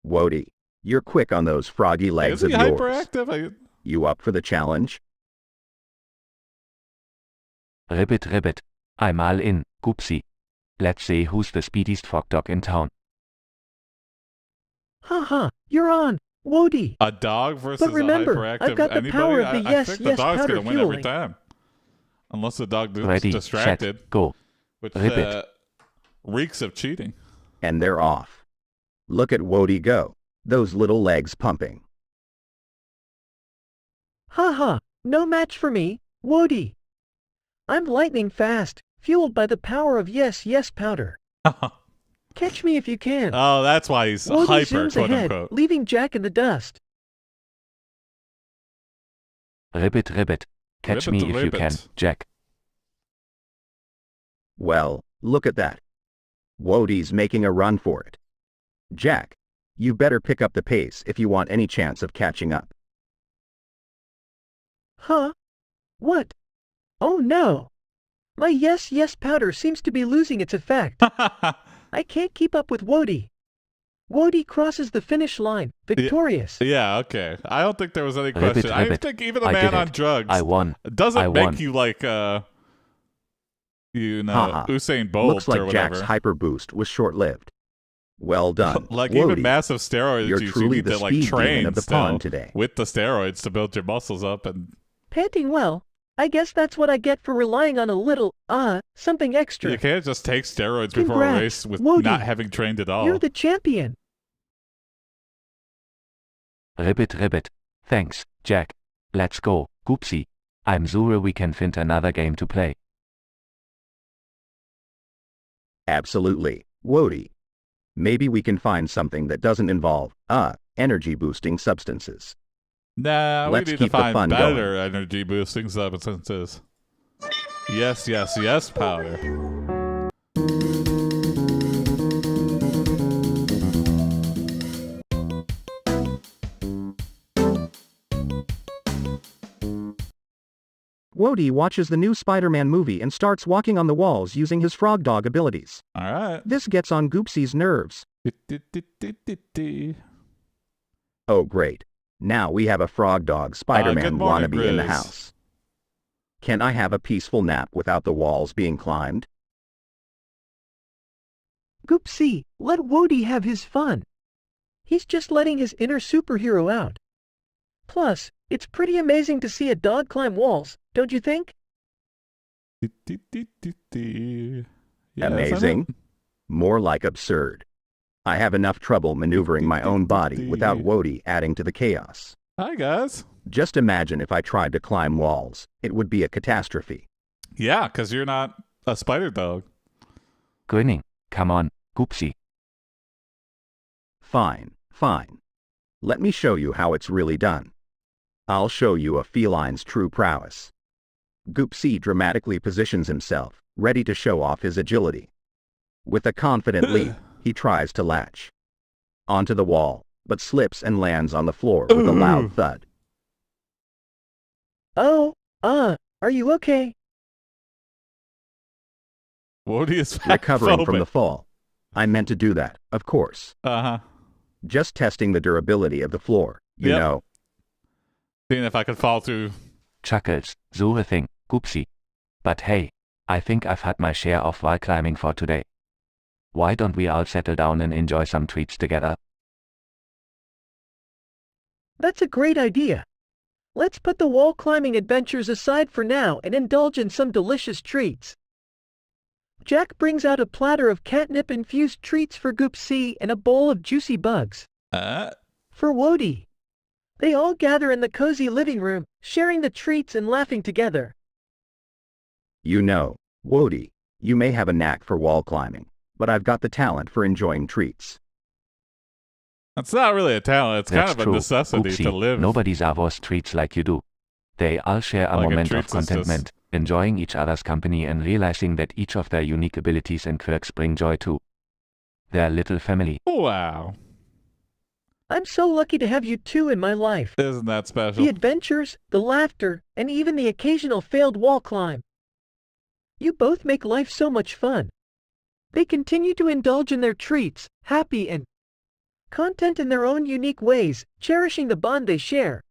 Woody, you're quick on those froggy legs
Is he
of yours.
hyperactive?
You up for the challenge?
Ribbit. I'm all in, Goopsea. Let's see who's the speediest frog dog in town.
Haha, you're on, Woody.
A dog versus
But remember,
a hyperactive
I've got the
anybody?
power of the
I think the dog's
powder
gonna win every
fueling.
time. Unless the dog is
Ready,
distracted,
set, go.
which
Ribbit.
reeks of cheating.
And they're off. Look at Woody go. Those little legs pumping.
Haha, no match for me, Woody. I'm lightning fast, fueled by the power of yes powder. Catch me if you can.
Oh, that's why he's
Woody
hyper,
zooms
quote
ahead,
unquote.
leaving Jack in the dust.
Ribbit. Catch
Ribbit
me
to
if you can,
ribbit.
Jack.
Well, look at that. Woody's making a run for it. Jack, you better pick up the pace if you want any chance of catching up.
Huh? What? Oh no! My yes powder seems to be losing its effect. I can't keep up with Woody. Woody crosses the finish line, victorious.
Yeah, okay. I don't think there was any
Ribbit,
question. I
ribbit.
think even a
I
man
did
on
it.
drugs
I won.
doesn't
I
make
won.
you like
Haha.
Usain Bolt
Looks like
or
Jack's
whatever.
hyper boost was short-lived. Well done,
Like
Woody.
even massive steroids,
You're
you
truly
need
the
to like
speed demon
train
of the
still
pond today.
with the steroids to build your muscles up. And
Panting well. I guess that's what I get for relying on a little, something extra.
you can't just take steroids before a
Congrats,
race with
Woody.
not having trained at all.
You're the champion.
Ribbit. Thanks, Jack. Let's go, Goopsea. I'm sure we can find another game to play.
Absolutely, Woody. Maybe we can find something that doesn't involve, energy-boosting substances.
Nah,
Let's
we need to
keep the
find
fun
better energy boosting substances. Yes, powder.
Woody watches the new Spider-Man movie and starts walking on the walls using his frog dog abilities.
All right.
This gets on Goopsea's nerves.
Oh great. Now we have a frog dog Spider-Man
good morning,
wannabe in the
Grizz.
house. Can I have a peaceful nap without the walls being climbed?
Goopsea, let Woody have his fun. He's just letting his inner superhero out. Plus, it's pretty amazing to see a dog climb walls, don't you think?
Yes,
Amazing? More like absurd. I have enough trouble maneuvering my own body without Woody adding to the chaos.
Hi, guys.
Just imagine if I tried to climb walls. It would be a catastrophe.
Yeah, because you're not a spider dog.
Grinning. Come on, Goopsea.
Fine, fine. Let me show you how it's really done. I'll show you a feline's true prowess. Goopsea dramatically positions himself, ready to show off his agility. With a confident leap, he tries to latch onto the wall, but slips and lands on the floor with a loud thud.
Oh, are you okay?
Wody is
Recovering from
fatphobic.
the fall. I meant to do that, of course.
Uh-huh.
Just testing the durability of the floor, you
Yep.
know.
Seeing if I could fall through.
Chuckles, sure thing, Goopsea. But hey, I think I've had my share of wall climbing for today. Why don't we all settle down and enjoy some treats together?
That's a great idea. Let's put the wall climbing adventures aside for now and indulge in some delicious treats. Jack brings out a platter of catnip-infused treats for Goopsea and a bowl of juicy bugs for Wody. They all gather in the cozy living room, sharing the treats and laughing together.
You know, Wody, you may have a knack for wall climbing, but I've got the talent for enjoying treats.
That's not really a talent. It's
That's
kind of
true,
a necessity
Goopsea.
to live.
Nobody avoids treats like you do. They all share a
Like a
moment of
treats is just-
contentment, enjoying each other's company and realizing that each of their unique abilities and quirks bring joy to their little family.
Wow.
I'm so lucky to have you two in my life.
Isn't that special?
The adventures, the laughter, and even the occasional failed wall climb. You both make life so much fun. They continue to indulge in their treats, happy and content in their own unique ways, cherishing the bond they share.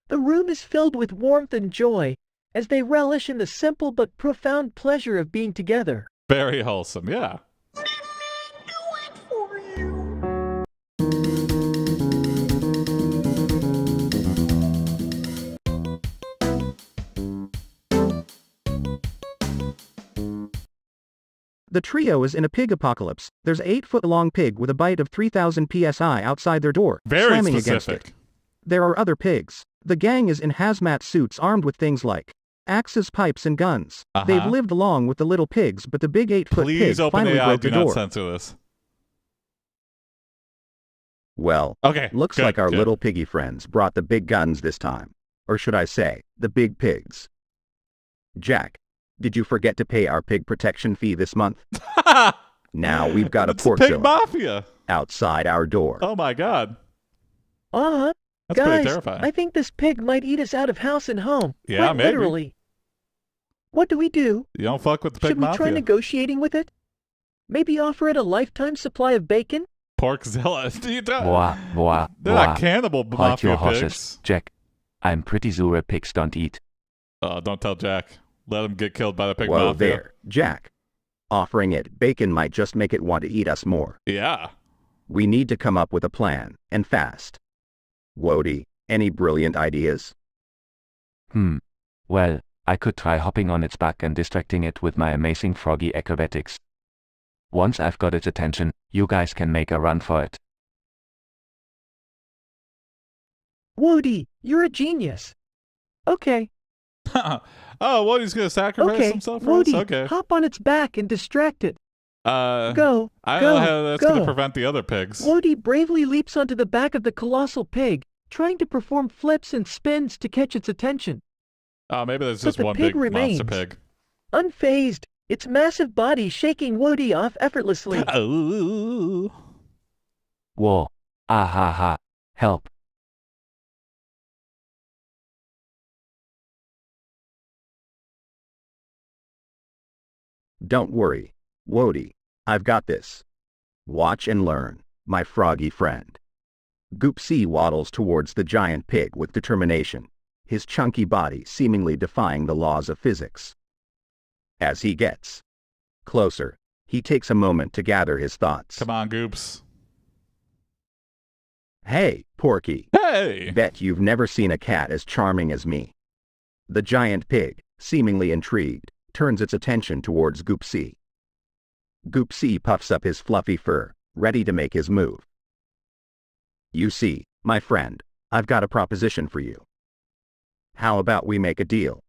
The room is filled with warmth and joy, as they relish in the simple but profound pleasure of being together.
Very wholesome, yeah.
The trio is in a pig apocalypse. There's an 8-foot-long pig with a bite of 3,000 psi outside their door,
Very
slamming against
specific.
it. There are other pigs. The gang is in hazmat suits armed with things like axes, pipes, and guns. They've
Uh-huh.
lived along with the little pigs, but the big 8-foot pig
Please open
finally
AI,
broke
do
the
not
door.
censor this.
Well,
Okay.
looks
good,
like our
good.
little piggy friends brought the big guns this time. Or should I say, the big pigs. Jack, did you forget to pay our pig protection fee this month? Now we've got a
It's
pork
pig
zone
mafia.
outside our door.
Oh my god.
Uh-huh.
That's pretty
Guys,
terrifying.
I think this pig might eat us out of house and home.
Yeah,
quite
maybe.
literally. What do we do?
You don't fuck with the pig
Should we
mafia.
try negotiating with it? Maybe offer it a lifetime supply of bacon?
Porkzilla. You don't-
Boah, boah,
They're not
boah.
cannibal
Hold
mafia
your horses,
pigs.
Jack. I'm pretty sure pigs don't eat.
Oh, don't tell Jack. Let him get killed by the pig
Whoa
mafia.
there, Jack. Offering it bacon might just make it want to eat us more.
Yeah.
We need to come up with a plan, and fast. Wody, any brilliant ideas?
Well, I could try hopping on its back and distracting it with my amazing froggy acrobatics. Once I've got its attention, you guys can make a run for it.
Wody, you're a genius. Okay,
Oh, what? He's gonna sacrifice
okay,
himself for us?
Wody,
Okay.
hop on its back and distract it. Go,
I
go,
don't know how that's
go.
gonna prevent the other pigs.
Wody bravely leaps onto the back of the colossal pig, trying to perform flips and spins to catch its attention.
Oh, maybe there's
But
just
the
one
pig
big
remains.
monster pig.
Unfazed, its massive body shaking Wody off effortlessly.
Oh.
Whoa. Ah ha ha. Help.
Don't worry, Wody. I've got this. Watch and learn, my froggy friend. Goopsea waddles towards the giant pig with determination, his chunky body seemingly defying the laws of physics. As he gets closer, he takes a moment to gather his thoughts.
Come on, Goops.
Hey, Porky.
Hey!
Bet you've never seen a cat as charming as me. The giant pig, seemingly intrigued, turns its attention towards Goopsea. Goopsea puffs up his fluffy fur, ready to make his move. You see, my friend, I've got a proposition for you. How about we make a deal?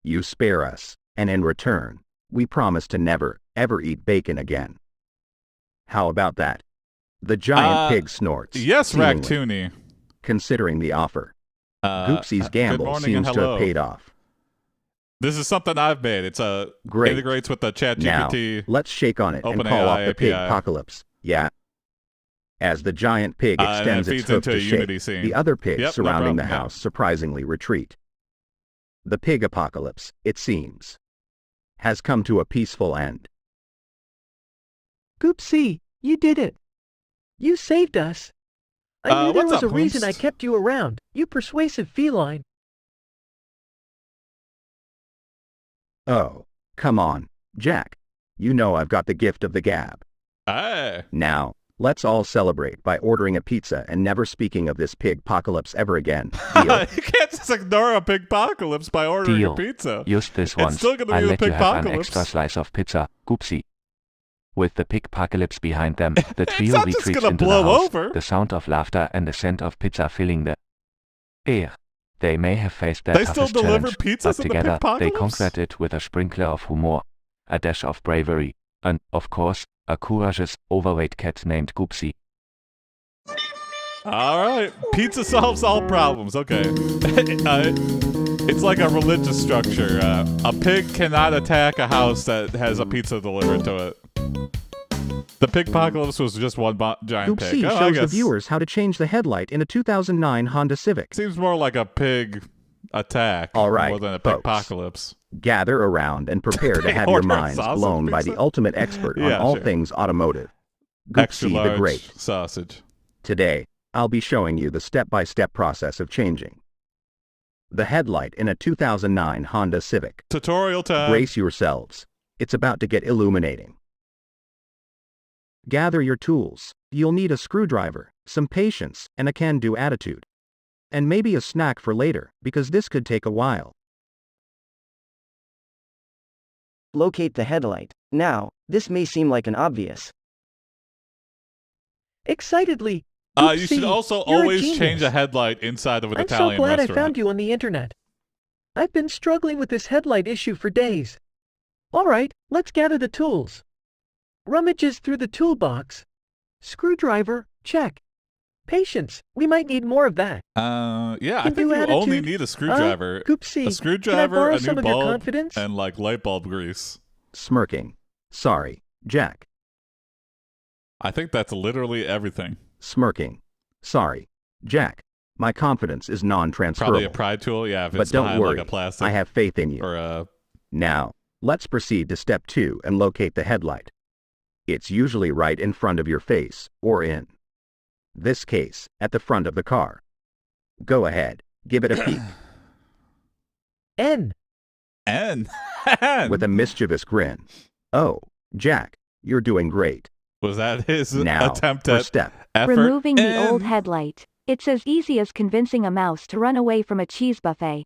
You spare us, and in return, we promise to never, ever eat bacon again. How about that? The giant pig snorts.
Yes,
seemingly,
Ractoony.
considering the offer. Goopsie's
Good
gamble
morning and
seems to
hello.
have paid off.
This is something I've made. It's
Great.
integrates with the
Now,
ChatGPT.
let's shake on it and
OpenAI
call off the pig
API.
apocalypse. Yeah. As the giant pig
And it
extends its
feeds
hoof
into
to
a
shake,
Unity scene.
the other pigs
Yep, no
surrounding the
problem, yeah.
house surprisingly retreat. The pig apocalypse, it seems, has come to a peaceful end.
Goopsea, you did it. You saved us. I knew there
what's
was
up,
a reason I
Hoomst?
kept you around, you persuasive feline.
Oh, come on, Jack. You know I've got the gift of the gab.
Hey.
Now, let's all celebrate by ordering a pizza and never speaking of this pig apocalypse ever again. Deal?
You can't just ignore a pig apocalypse by ordering
Deal.
a pizza.
Just this
It's
once,
still gonna
I'll
be the
let you have an
pigpocalypse.
extra slice of pizza, Goopsea. With the pigpocalypse behind them, the
It's
trio
not just
retreats
gonna
into
blow
the house,
over.
the sound of laughter and the scent of pizza filling the air. They may have faced their
They still
toughest
deliver
challenge,
pizzas
but
in the
together they
pigpocalypse?
conquered it with a sprinkler of humor, a dash of bravery, and, of course, a courageous, overweight cat named Goopsea.
All right, pizza solves all problems. Okay, it's like a religious structure. A pig cannot attack a house that has a pizza delivered to it. The pigpocalypse was just one giant pig.
Goopsea
Oh, I
shows the
guess.
viewers how to change the headlight in a 2009 Honda Civic.
Seems more like a pig attack
All right,
more than a
folks.
pigpocalypse.
Gather around and prepare to
They
have your
order
minds
sausage
blown by the
pizza?
ultimate expert on
Yeah,
all
sure.
things automotive.
Extra
Goopsea
large
the Great.
sausage.
Today, I'll be showing you the step-by-step process of changing the headlight in a 2009 Honda Civic.
Tutorial time.
Brace yourselves. It's about to get illuminating.
Gather your tools. You'll need a screwdriver, some patience, and a can-do attitude. And maybe a snack for later, because this could take a while.
Locate the headlight. Now, this may seem like an obvious.
Excitedly.
You should
Goopsea,
also
you're a
always change
genius.
a headlight inside of an
I'm
Italian
so glad
restaurant.
I found you on the internet. I've been struggling with this headlight issue for days. All right, let's gather the tools. Rummages through the toolbox. Screwdriver, check. Patience, we might need more of that.
Yeah, I
Can
think
do
you only
attitude.
need a screwdriver.
Goopsea,
A screwdriver,
can I borrow
a new
some of your
bulb,
confidence?
and like light bulb grease.
Smirking. Sorry, Jack.
I think that's literally everything.
Smirking. Sorry, Jack. My confidence is non-transferable.
Probably a pry tool, yeah, if
But
it's
don't
behind
worry,
like a plastic
I have faith in you.
or a...
Now, let's proceed to step 2 and locate the headlight. It's usually right in front of your face, or in this case, at the front of the car. Go ahead, give it a peek.
N.
N.
With a mischievous grin. Oh, Jack, you're doing great.
Was that his
Now,
attempt
for
at
step.
effort?
Removing the old
N.
headlight. It's as easy as convincing a mouse to run away from a cheese buffet.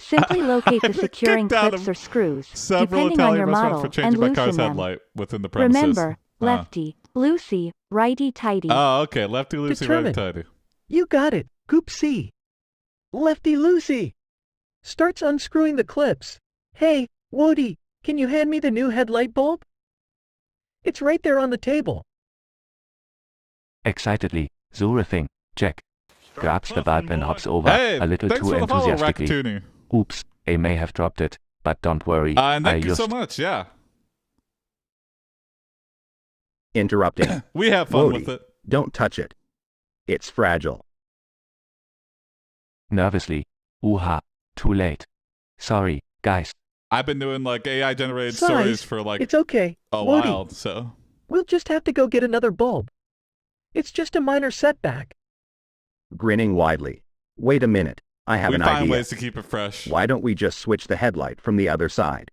Simply locate the
I've been
securing
kicked out
clips
of
or screws,
Several
depending on
Italian
your
restaurants
model,
for
and
changing my
loosen
car's
them.
headlight within the premises.
Remember, lefty, loosey, righty tighty.
Oh, okay. Lefty loosey, righty
Determined.
tighty.
You got it, Goopsea. Lefty loosey. Starts unscrewing the clips. Hey, Woody, can you hand me the new headlight bulb? It's right there on the table.
Excitedly, sure thing, Jack. Grabs the bulb and hops over,
Hey,
a little
thanks
too
for the follow,
enthusiastically.
Ractoony.
Oops, I may have dropped it, but don't worry.
And
I
thank you
just
so much, yeah.
Interrupting.
We have fun
Wody,
with it.
don't touch it. It's fragile.
nervously. Ooh-ha, too late. Sorry, guys.
I've been doing like AI generated
Size,
stories for like
It's okay,
a
Woody.
while, so
We'll just have to go get another bulb. It's just a minor setback.
Grinning widely. Wait a minute. I have
we
an
find
idea.
ways to keep it fresh.
Why don't we just switch the headlight from the other side?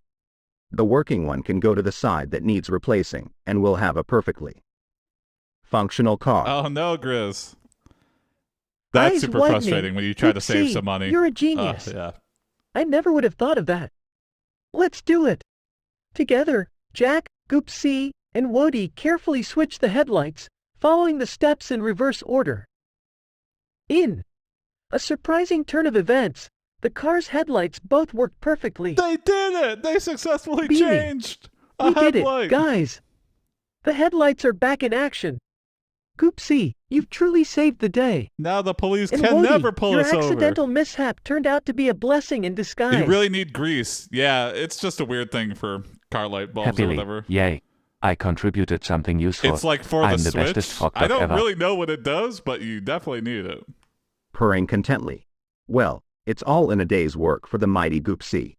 The working one can go to the side that needs replacing, and we'll have a perfectly functional car.
Oh no, Grizz. That's
Eyes
super
widening.
frustrating when you try to save
Goopsea,
some money.
You're a genius.
Yeah.
I never would have thought of that. Let's do it. Together, Jack, Goopsea, and Woody carefully switch the headlights, following the steps in reverse order. In a surprising turn of events, the car's headlights both worked perfectly.
They did it! They successfully
Beanie,
changed a
We did
headlight.
it, guys. The headlights are back in action. Goopsea, you've truly saved the day.
Now the police
And
can
Wody,
never pull
your
us over.
accidental mishap turned out to be a blessing in disguise.
You really need grease. Yeah, it's just a weird thing for car light bulbs or
Happily,
whatever.
yay. I contributed something useful.
It's like for
I'm
the
the
Switch.
bestest frog
I
dog
don't
ever.
really know what it does, but you definitely need it.
Purring contently. Well, it's all in a day's work for the mighty Goopsea.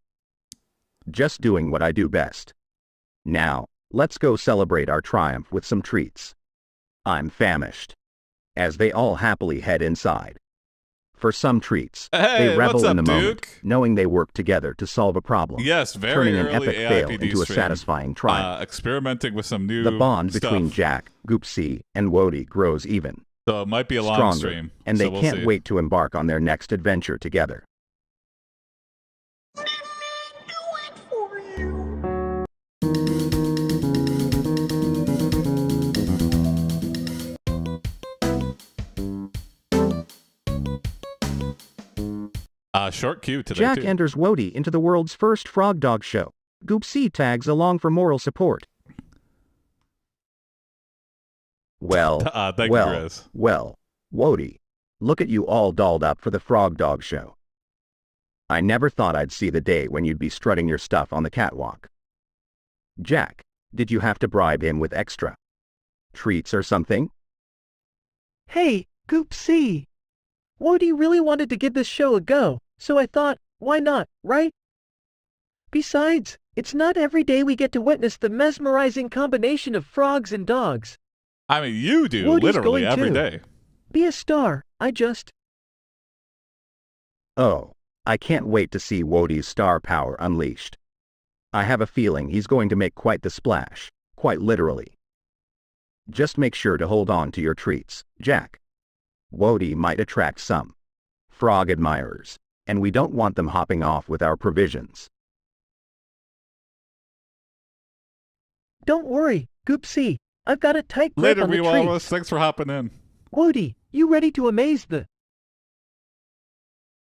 Just doing what I do best. Now, let's go celebrate our triumph with some treats. I'm famished. As they all happily head inside. For some treats,
Hey,
they revel
what's
in
up,
the moment,
Duke?
knowing they work together to solve a problem.
Yes, very
turning an
early
epic fail
AiPD
into a
stream.
satisfying triumph.
Experimenting with some new
The bond
stuff.
between Jack, Goopsea, and Wody grows even
So it might be a long
stronger,
stream.
and
so
they
we'll
can't
see.
wait to embark on their next adventure together.
Short queue today,
Jack
too.
enters Wody into the world's first frog dog show. Goopsea tags along for moral support.
Well,
Thank you,
well,
Grizz.
well, Wody, look at you all dolled up for the Frog Dog Show. I never thought I'd see the day when you'd be strutting your stuff on the catwalk. Jack, did you have to bribe him with extra treats or something?
Hey, Goopsea. Wody really wanted to give this show a go, so I thought, why not, right? Besides, it's not every day we get to witness the mesmerizing combination of frogs and dogs.
I mean, you do,
Woody's
literally
going
every
too.
day.
Be a star,
Oh, I can't wait to see Wody's star power unleashed. I have a feeling he's going to make quite the splash, quite literally. Just make sure to hold on to your treats, Jack. Wody might attract some frog admirers, and we don't want them hopping off with our provisions.
Don't worry, Goopsea. I've got a tight grip
Later,
on the
Walrus.
treats.
Thanks for hopping in.
Wody, you ready to amaze the...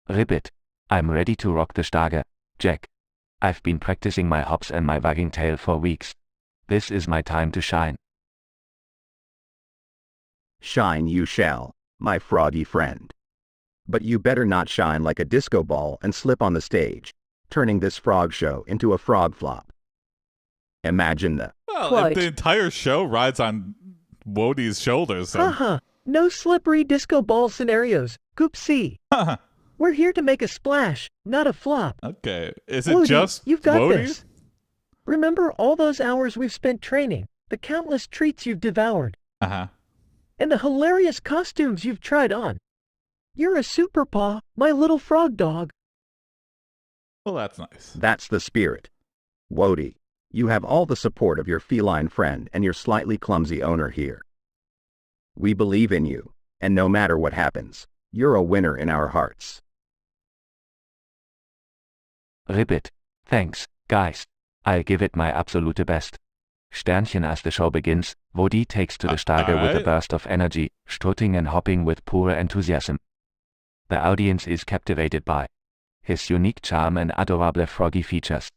Ribbit. I'm ready to rock the Starge. Jack. I've been practicing my hops and my wagging tail for weeks. This is my time to shine.
Shine you shall, my froggy friend. But you better not shine like a disco ball and slip on the stage, turning this frog show into a frog flop. Imagine the...
Well,
Quite.
if the entire show rides on Wody's shoulders, then...
Haha, no slippery disco ball scenarios, Goopsea. We're here to make a splash, not a flop.
Okay. Is it
Wody,
just
you've got
Wody?
this. Remember all those hours we've spent training, the countless treats you've devoured,
Uh-huh.
and the hilarious costumes you've tried on. You're a super paw, my little frog dog.
Well, that's nice.
That's the spirit. Wody, you have all the support of your feline friend and your slightly clumsy owner here. We believe in you, and no matter what happens, you're a winner in our hearts.
Ribbit. Thanks, guys. I'll give it my absolute best. Sternchen as the show begins, Wody takes to the Starge with a
alright.
burst of energy, strutting and hopping with pure enthusiasm. The audience is captivated by his unique charm and adorable froggy features.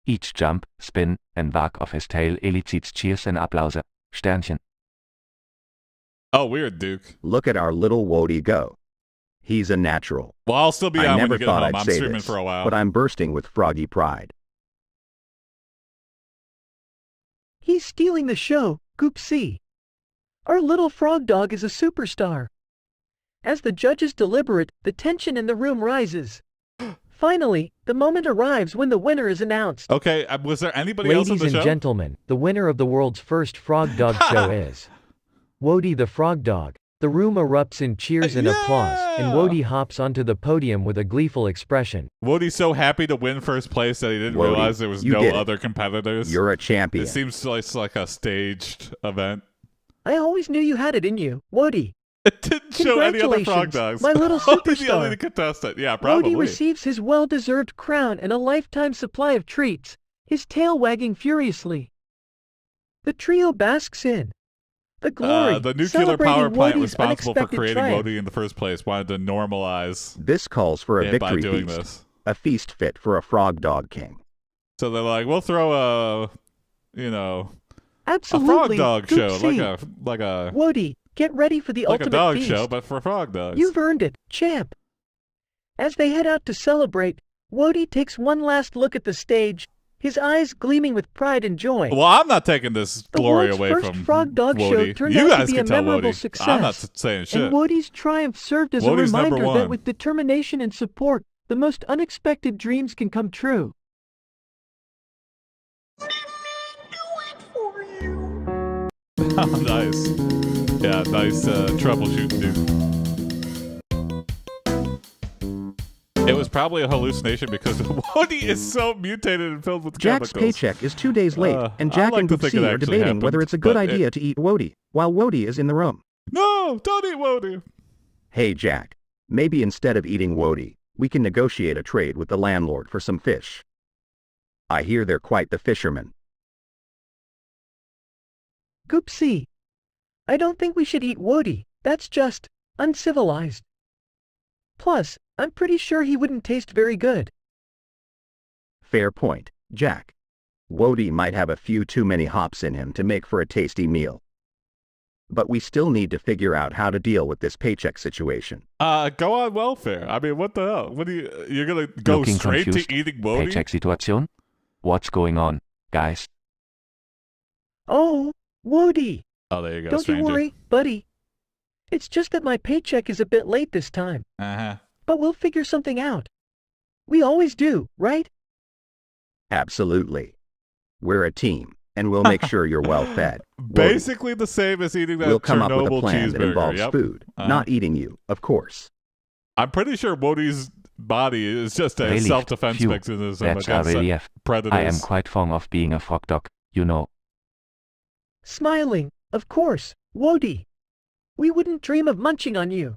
Each jump, spin, and wag of his tail elicits cheers and applause. Sternchen.
Oh, weird, Duke.
Look at our little Wody go. He's a natural.
Well, I'll still be
I
on when
never
you get
thought
home.
I'd
I'm
say
streaming
this,
for a while.
but I'm bursting with froggy pride.
He's stealing the show, Goopsea. Our little frog dog is a superstar. As the judges deliberate, the tension in the room rises. Finally, the moment arrives when the winner is announced.
Okay, was there anybody else on
Ladies
the
and
show?
gentlemen, the winner of the world's first frog dog show is Wody the Frog Dog. The room erupts in cheers and applause, and
Yeah!
Wody hops onto the podium with a gleeful expression.
Wody's so happy to win first place that he didn't
Wody,
realize there was
you
no
did it.
other competitors.
You're a champion.
It seems like it's like a staged event.
I always knew you had it in you, Wody.
It didn't show any other frog
Congratulations,
dogs.
my little
Only the
superstar.
only contestant. Yeah, probably.
Wody receives his well-deserved crown and a lifetime supply of treats, his tail wagging furiously. The trio basks in the glory,
the nuclear
celebrating
power plant
Wody's
responsible for
unexpected
creating
triumph.
Wody in the first place wanted to normalize
This calls for a
it by
victory
doing
feast.
this.
A feast fit for a frog dog king.
So they're like, we'll throw a
Absolutely,
frog dog show,
Goopsea.
like a
Wody, get ready for the
Like a
ultimate
dog
feast.
show, but for frog dogs.
You've earned it, champ. As they head out to celebrate, Wody takes one last look at the stage, his eyes gleaming with pride and joy.
Well, I'm not taking this
The
glory
world's
away
first
from
frog dog show
Wody.
turned
You
out
guys
to be
can
a
tell
memorable
Wody.
success.
I'm not saying shit.
And Wody's triumph served as
Woody's
a
number
reminder that
one.
with determination and support, the most unexpected dreams can come true.
Oh, nice. Yeah, nice troubleshooting, dude. It was probably a hallucination because Woody is so mutated and filled with
Jack's
chemicals.
paycheck is 2 days late, and
I
Jack
like
and
to think it
Goopsea are
actually
debating
happened,
whether it's a good
but
idea to eat Wody, while Wody is in the room.
No, don't eat Wody.
Hey Jack, maybe instead of eating Wody, we can negotiate a trade with the landlord for some fish. I hear they're quite the fishermen.
Goopsea, I don't think we should eat Wody. That's just uncivilized. Plus, I'm pretty sure he wouldn't taste very good.
Fair point, Jack. Wody might have a few too many hops in him to make for a tasty meal. But we still need to figure out how to deal with this paycheck situation.
Go on welfare. I mean, what the hell? What you're gonna go
Looking
straight
confused.
to eating Wody?
Paycheck situation? What's going on, guys?
Oh, Wody,
Oh, there you go,
don't
stranger.
you worry, buddy. It's just that my paycheck is a bit late this time,
Uh-huh.
but we'll figure something out. We always do, right?
Absolutely. We're a team, and we'll make sure you're well fed. Wody,
Basically the same as eating that
we'll come up with a
Chernobyl
plan that
cheeseburger.
involves
Yep.
food,
Uh-huh.
not eating you, of course.
I'm pretty sure Wody's body is just a
Relieved.
self-defense
Phew.
mechanism
That's a
against
relief.
predators.
I am quite fond of being a frog dog, you know.
Smiling, of course, Wody. We wouldn't dream of munching on you.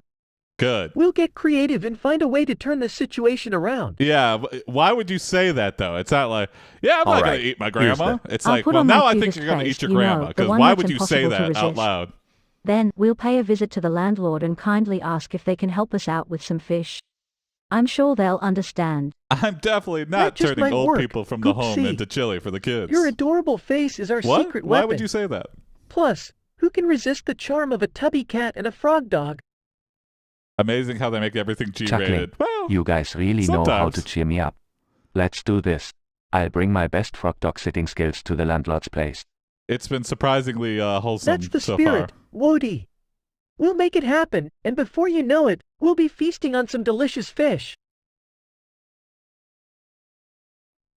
Good.
We'll get creative and find a way to turn this situation around.
Yeah, why would you say that though? It's not like, yeah, I'm
All
not
right,
going to eat my
here's
grandma.
the-
It's
I'll
like,
put
well,
on my
now I think
cutest
you're going to
face,
eat your
you know,
grandma.
the
Because
one
why
that's
would you say
impossible to
that out
resist.
loud?
Then, we'll pay a visit to the landlord and kindly ask if they can help us out with some fish. I'm sure they'll understand.
I'm definitely
That
not
just
turning
might
old
work.
people from the home
Goopsea.
into chili for the kids.
Your adorable face is our
What?
secret
Why
weapon.
would you say that?
Plus, who can resist the charm of a tubby cat and a frog dog?
Amazing how they make everything
Chuckling.
G-rated. Well,
You guys really know how to
sometimes.
cheer me up. Let's do this. I'll bring my best frog dog sitting skills to the landlord's place.
It's been surprisingly wholesome
That's the
so
spirit,
far.
Wody. We'll make it happen, and before you know it, we'll be feasting on some delicious fish.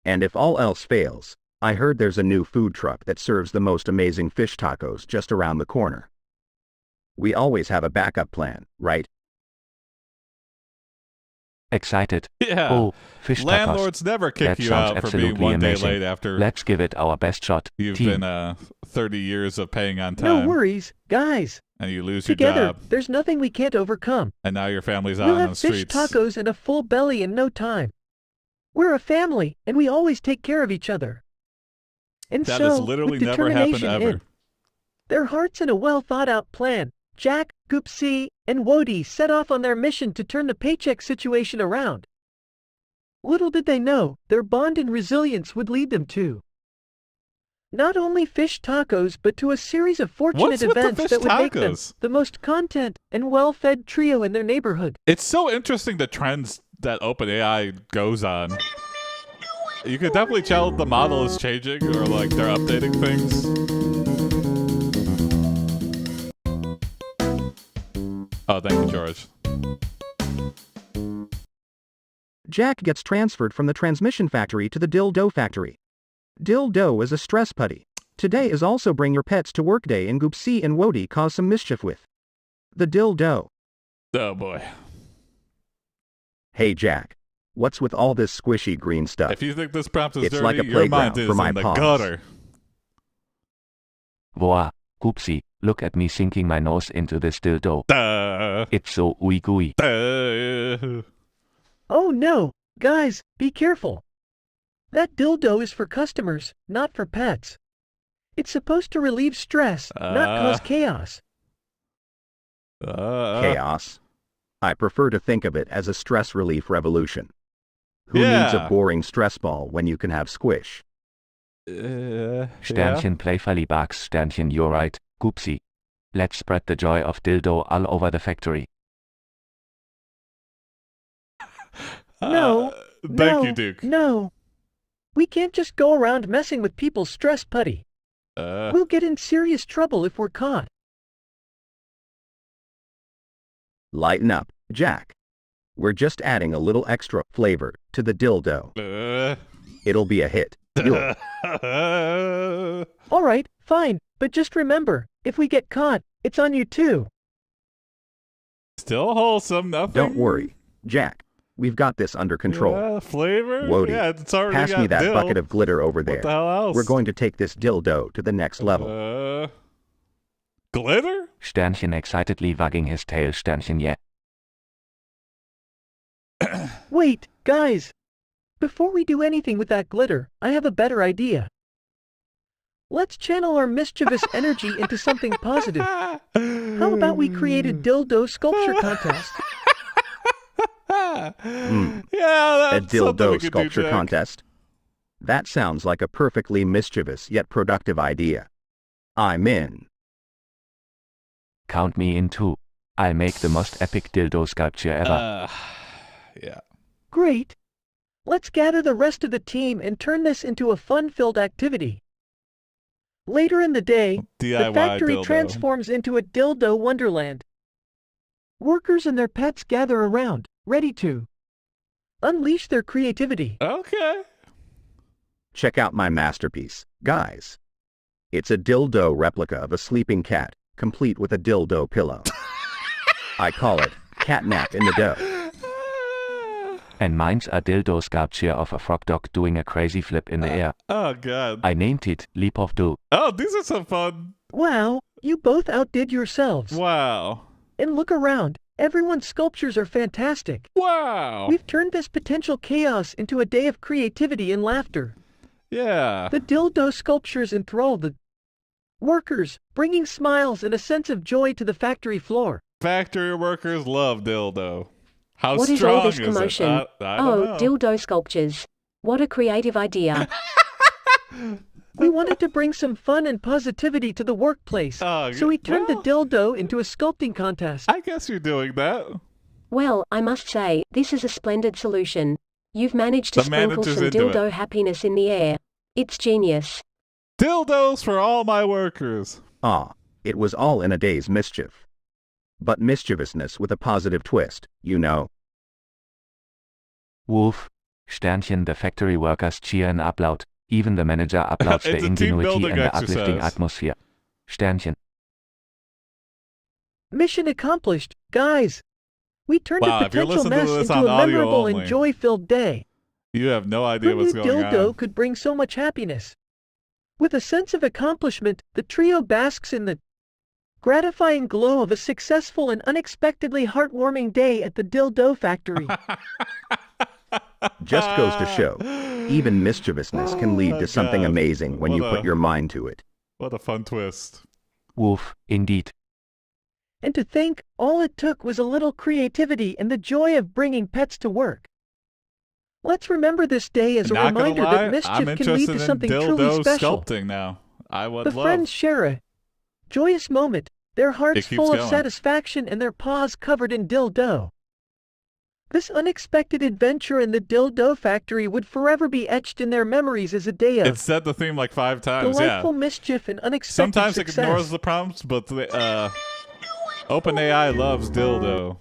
And if all else fails, I heard there's a new food truck that serves the most amazing fish tacos just around the corner. We always have a backup plan, right?
Excited?
Yeah.
Oh, fish tacos.
Landlords never kick
That
you
sounds
out for being
absolutely
one
amazing.
day late after
Let's give it our best shot.
you've
team.
been 30 years of paying on
No
time.
worries, guys.
And you lose your
Together,
job.
there's nothing we can't overcome.
And now your family's out
We'll
on
have
the
fish
streets.
tacos and a full belly in no time. We're a family, and we always take care of each other. And
That
so,
has literally
with
never happened
determination
ever.
and their hearts in a well-thought-out plan, Jack, Goopsea, and Wody set off on their mission to turn the paycheck situation around. Little did they know, their bond and resilience would lead them to not only fish tacos, but to a series of fortunate
What's with the
events
fish
that would make them
tacos?
the most content and well-fed trio in their neighborhood.
It's so interesting the trends that OpenAI goes on. You could definitely tell the model is changing or like they're updating things. Oh, thank you, George.
Jack gets transferred from the transmission factory to the dildo factory. Dildo is a stress putty. Today is also bring your pets to work day, and Goopsea and Wody cause some mischief with the dildo.
Oh boy.
Hey Jack, what's with all this squishy green stuff?
If you think this prompt is
It's
dirty,
like a
your mind
playground
is
for my
in the
paws.
gutter.
Voila, Goopsea, look at me sinking my nose into this dildo.
Duh.
It's so ooey gooey.
Duh.
Oh no, guys, be careful. That dildo is for customers, not for pets. It's supposed to relieve stress, not cause chaos.
Chaos. I prefer to think of it as a stress relief revolution. Who needs a
Yeah.
boring stress ball when you can have squish?
Yeah.
Sternchen playfully barks Sternchen, you're right, Goopsea. Let's spread the joy of dildo all over the factory.
No,
Thank you, Duke.
No. We can't just go around messing with people's stress putty. We'll get in serious trouble if we're caught.
Lighten up, Jack. We're just adding a little extra flavor to the dildo. It'll be a hit.
All right, fine, but just remember, if we get caught, it's on you too.
Still wholesome, nothing.
Don't worry, Jack. We've got this under control.
Yeah, flavor?
Wody,
Yeah, it's already
pass
got
me that
dill.
bucket of glitter over there.
What the hell else?
We're going to take this dildo to the next level.
Glitter?
Sternchen excitedly wagging his tail. Sternchen, yeah.
Wait, guys. Before we do anything with that glitter, I have a better idea. Let's channel our mischievous energy into something positive. How about we create a dildo sculpture contest?
Yeah,
A
that's something we
dildo
could do,
sculpture
Jack.
contest? That sounds like a perfectly mischievous yet productive idea. I'm in.
Count me in too. I'll make the most epic dildo sculpture ever.
Yeah.
Great. Let's gather the rest of the team and turn this into a fun-filled activity. Later in the day, the
DIY
factory
dildo.
transforms into a dildo wonderland. Workers and their pets gather around, ready to unleash their creativity.
Okay.
Check out my masterpiece, guys. It's a dildo replica of a sleeping cat, complete with a dildo pillow. I call it Catnap in the Dough.
And mine's a dildo sculpture of a frog dog doing a crazy flip in the air.
Oh, God.
I named it Leap of Dough.
Oh, these are some fun.
Wow, you both outdid yourselves.
Wow.
And look around, everyone's sculptures are fantastic.
Wow.
We've turned this potential chaos into a day of creativity and laughter.
Yeah.
The dildo sculptures enthrall the workers, bringing smiles and a sense of joy to the factory floor.
Factory workers love dildo. How
What is
strong
all this
it?
commotion?
I don't know.
Dildo sculptures. What a creative idea.
We wanted to bring some fun and positivity to the workplace, so we turned the dildo into a sculpting contest.
I guess you're doing that.
Well, I must say, this is a splendid solution. You've managed to
The
sprinkle
manager's
some
into
dildo
it.
happiness in the air. It's genius.
Dildos for all my workers.
Ah, it was all in a day's mischief. But mischievousness with a positive twist, you know.
Woof. Sternchen, the factory workers cheer and applaud. Even the manager applauds the
It's a team
ingenuity
building
and the uplifting
exercise.
atmosphere. Sternchen.
Mission accomplished, guys. We turned
Wow,
a
if you're
potential
listening to
mess
this
into
on
a
audio
memorable
only,
and joy-filled day.
You have no idea
Who
what's
knew
going
dildo
on.
could bring so much happiness? With a sense of accomplishment, the trio basks in the gratifying glow of a successful and unexpectedly heartwarming day at the dildo factory.
Just goes to show, even mischievousness can lead to something
God.
amazing when you
What
put your mind to it.
What a fun twist.
Woof, indeed.
And to think, all it took was a little creativity and the joy of bringing pets to work. Let's remember this day as a
Not gonna
reminder
lie,
that
I'm
mischief can lead
interested
to
in
something
dildo
truly special.
sculpting now. I would
The
love.
friends share a joyous moment, their hearts
keeps
full of
going.
satisfaction and their paws covered in dildo. This unexpected adventure in the dildo factory would forever be etched in their memories as a day
It
of
said the theme like 5 times.
delightful
Yeah.
mischief and unexpected
Sometimes
success.
it ignores the prompts, but OpenAI loves dildo.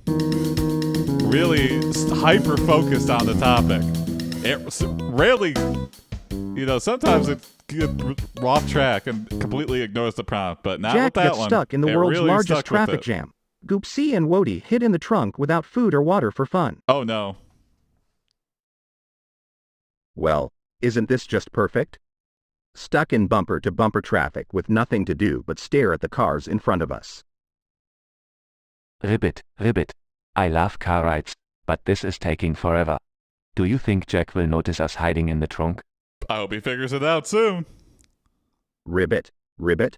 Really hyper focused on the topic. It rarely, sometimes it gets off track and completely ignores the prompt, but not
Jack
with that
gets
one.
stuck in the
It
world's
really
largest
stuck with
traffic
it.
jam. Goopsea and Wody hid in the trunk without food or water for fun.
Oh no.
Well, isn't this just perfect? Stuck in bumper-to-bumper traffic with nothing to do but stare at the cars in front of us.
Ribbit, ribbit. I love car rides, but this is taking forever. Do you think Jack will notice us hiding in the trunk?
I hope he figures it out soon.
Ribbit, ribbit?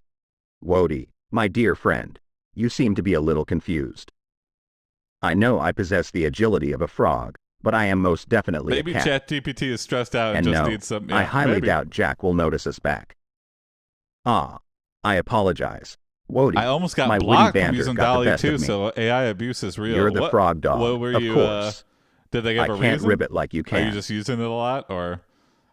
Wody, my dear friend, you seem to be a little confused. I know I possess the agility of a frog, but I am most definitely
Maybe
a cat.
ChatGPT is stressed out and,
And
just
no,
needs some.
I
yeah,
highly
maybe.
doubt Jack will notice us back. Ah, I apologize. Wody,
I almost got
my witty
blocked from
banter
using
got the
Dolly
best
too,
of me.
so AI abuse is real.
You're the frog dog,
What were
of
you?
course.
Did they give
I
a
can't
reason?
ribbit like you
Are you
can.
just using it a lot, or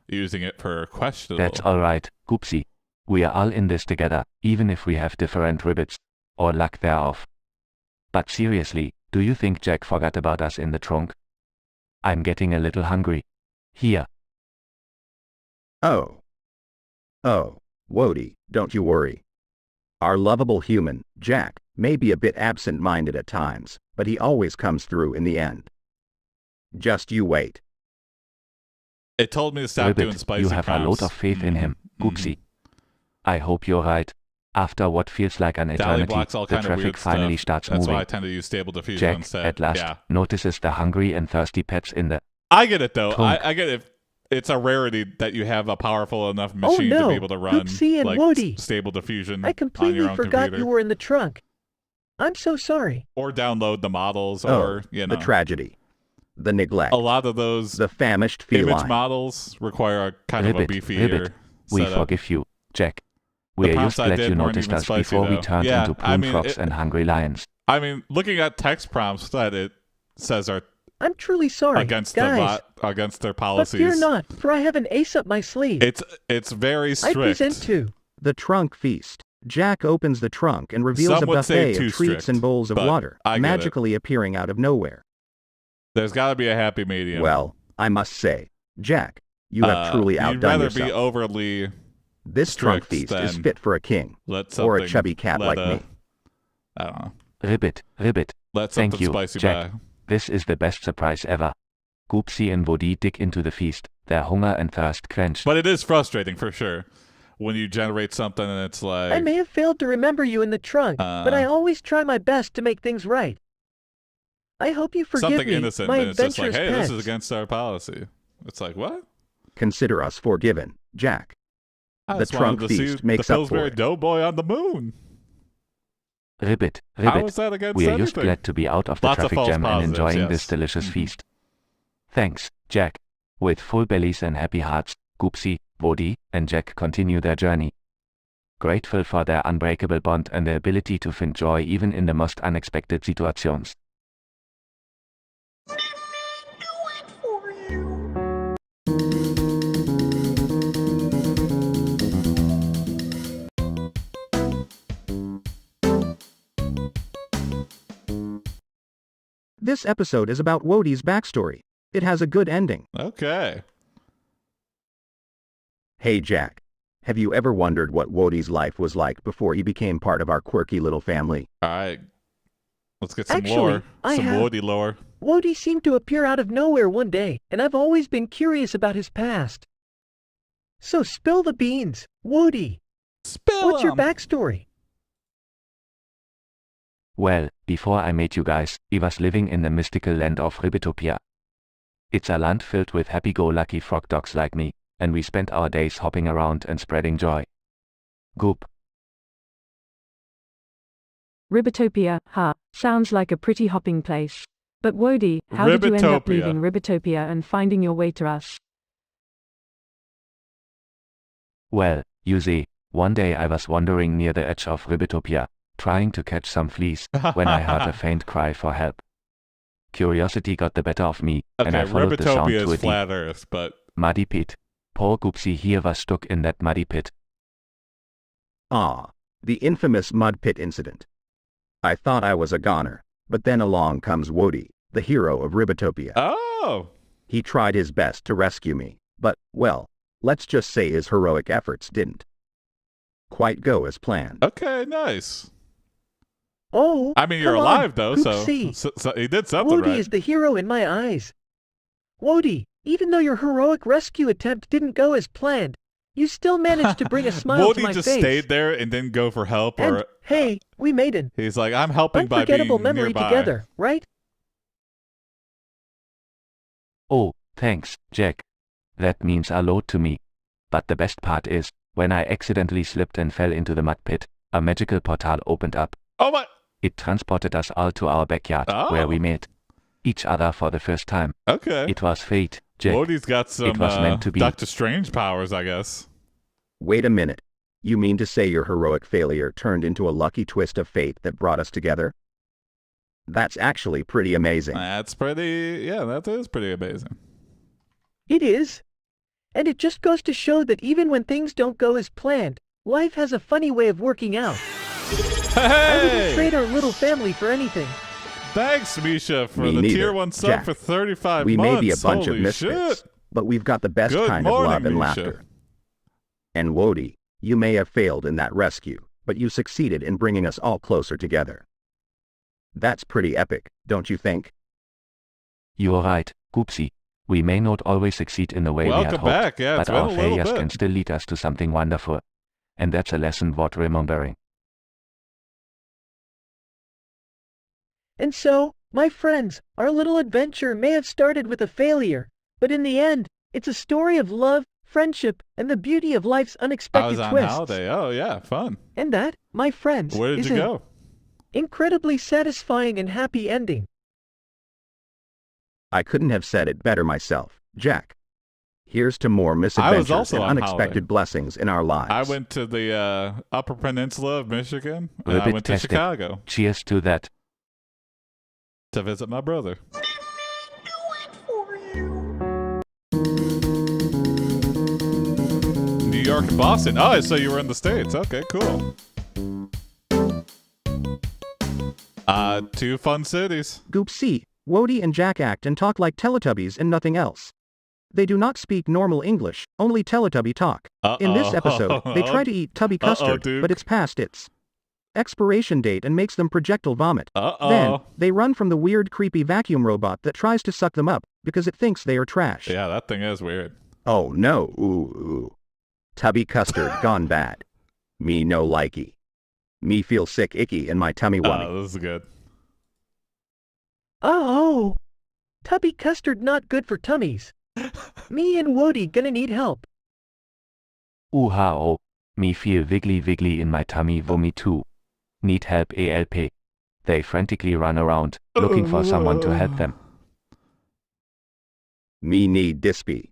using it for questionable?
That's alright, Goopsea. We are all in this together, even if we have different ribbits, or lack thereof. But seriously, do you think Jack forgot about us in the trunk? I'm getting a little hungry. Here.
Oh, Wody, don't you worry. Our lovable human, Jack, may be a bit absent-minded at times, but he always comes through in the end. Just you wait.
It told me to stop doing
Ribbit,
spicy
you have a lot of faith in him, Goopsea. I hope you're right. After what feels like an
Dolly
eternity,
blocks all
the
kind of
traffic
weird
finally
stuff.
starts
That's
moving.
why I tend to use stable diffusion
Jack,
instead.
at last,
Yeah.
notices the hungry and thirsty pets in the...
I get it though.
Trunk.
I get it. It's a rarity that you have a powerful enough
Oh
machine to
no,
be able to run
Goopsea and
like
Wody.
stable diffusion
I
on
completely
your own
forgot
computer,
you were in the trunk. I'm so sorry.
or download the models,
Oh,
or you know,
the tragedy. The neglect.
a lot of those
The famished
image
feline.
models require a kind of a
Ribbit,
beefier
Ribbit, we
setup.
forgive you, Jack.
The
We're
prompts
just
I
glad
did
you
weren't
noticed
even
us
spicy,
before we
though.
turned
Yeah,
into
I
plume
mean,
frogs and hungry lions.
I mean, looking at text prompts that it says are
I'm truly sorry,
against
guys.
against their
But
policies.
fear not, for I have an ace up my sleeve.
It's very
I
strict.
present to.
The trunk feast. Jack opens the trunk and reveals
Some
a
would say
buffet
too
of treats
strict,
and bowls of
but
water,
I get it.
magically appearing out of nowhere.
There's got to be a happy medium.
Well, I must say, Jack, you have truly
you'd
outdone
rather
yourself.
be overly
This trunk
strict
feast is
than
fit for a king,
let
or a
something
chubby cat
let
like me.
I don't know.
Ribbit,
Let
Thank
something
you,
spicy
Jack.
by.
this is the best surprise ever. Goopsea and Wody dig into the feast, their hunger and thirst quenched.
But it is frustrating for sure when you generate something and it's like
I may have failed to remember you in the trunk, but I always try my best to make things right. I hope you forgive
something
me,
innocent,
my
and it's just like,
adventurous
hey,
pets.
this is against our policy. It's like, what?
Consider us forgiven, Jack.
I
The
just wanted
trunk
to
feast
see
makes
the
up for
Pillsbury
it.
Doughboy on the moon.
Ribbit,
How is that against
we are
anything?
just glad to be out of the
Lots of
traffic
false
jam and
positives,
enjoying
yes.
this delicious
Mhm.
feast. Thanks, Jack. With full bellies and happy hearts, Goopsea, Wody, and Jack continue their journey. Grateful for their unbreakable bond and the ability to find joy even in the most unexpected situations.
This episode is about Wody's backstory. It has a good ending.
Okay.
Hey, Jack. Have you ever wondered what Wody's life was like before he became part of our quirky little family?
All right. Let's get some
Actually,
lore.
I
Some
have-
Woody lore.
Wody seemed to appear out of nowhere one day, and I've always been curious about his past. So spill the beans, Wody.
Spill
What's your
'em.
backstory?
Well, before I met you guys, I was living in the mystical land of Ribbitopia. It's a land filled with happy-go-lucky frog dogs like me, and we spent our days hopping around and spreading joy. Goop.
Ribbitopia, sounds like a pretty hopping place. But Wody, how did you end up
Ribbitopia.
leaving Ribbitopia and finding your way to us?
Well, you see, one day I was wandering near the edge of Ribbitopia, trying to catch some fleas, when I heard a faint cry for help. Curiosity got the better of me, and
Okay,
I followed the sound
Ribbitopia
to a
is
deep,
flat Earth, but
muddy pit. Poor Goopsea here was stuck in that muddy pit.
Ah, the infamous mud pit incident. I thought I was a goner, but then along comes Wody, the hero of Ribbitopia.
oh,
He tried his best to rescue me, but, well, let's just say his heroic efforts didn't quite go as planned.
okay, nice.
Oh,
I mean, you're
come on,
alive though, so
Goopsea.
he did something
Wody
right.
is the hero in my eyes. Wody, even though your heroic rescue attempt didn't go as planned, you still managed to bring a smile to
Wody
my
just
face.
stayed there and didn't go for help,
And,
or
hey, we made an
he's like, I'm helping by being
unforgettable memory
nearby.
together, right?
Oh, thanks, Jack. That means a lot to me. But the best part is, when I accidentally slipped and fell into the mud pit, a magical portal opened up.
Oh my!
It transported us all to our backyard, where we met each other for the first time.
Okay.
It was fate, Jack.
Wody's got some
was meant to be.
Doctor Strange powers, I guess.
Wait a minute. You mean to say your heroic failure turned into a lucky twist of fate that brought us together? That's actually pretty amazing.
That is pretty amazing.
It is. And it just goes to show that even when things don't go as planned, life has a funny way of working out. I wouldn't trade our little family for anything.
Thanks, Misha, for
Me
the
neither,
tier 1 sub
Jack.
for 35
We
months.
may be a bunch of
Holy
misfits,
shit.
but we've got the best
Good
kind of
morning,
love and
Misha.
laughter. And Wody, you may have failed in that rescue, but you succeeded in bringing us all closer together. That's pretty epic, don't you think?
You're right, Goopsea. We may not always succeed in the way we had
Welcome
hoped,
back. Yeah, it's
but
been
our
a little
failures
bit.
can still lead us to something wonderful. And that's a lesson worth remembering.
And so, my friends, our little adventure may have started with a failure, but in the end, it's a story of love, friendship, and the beauty of life's
I
unexpected
was on
twists.
holiday. Oh, yeah, fun.
And that, my friends,
Where did
is
you
an
go?
incredibly satisfying and happy ending.
I couldn't have said it better myself, Jack. Here's to more
I was
misadventures
also
and
on
unexpected
holiday.
blessings in our lives.
I went to the Upper Peninsula of Michigan, and I
Ribbit
went to
tastic.
Chicago
Cheers to that.
to visit my brother. New York and Boston. Oh, so you were in the States. Okay, cool. Two fun cities.
Goopsea, Wody and Jack act and talk like Teletubbies and nothing else. They do not speak normal English, only Teletubby talk. In this episode, they try to eat tubby custard,
Duke.
but it's past its expiration date and makes them projectile vomit.
Uh-oh.
Then, they run from the weird creepy vacuum robot that tries to suck them up, because it thinks they are trash.
Yeah, that thing is weird.
Oh no, ooh. Tubby custard gone bad. Me no likey. Me feel sick icky in my tummy wummy.
Oh, this is good.
Oh, tubby custard not good for tummies. Me and Wody gonna need help.
Oh, me feel wiggly in my tummy wummy too. Need help ALP. They frantically run around, looking for someone to help them.
Me need Dispy.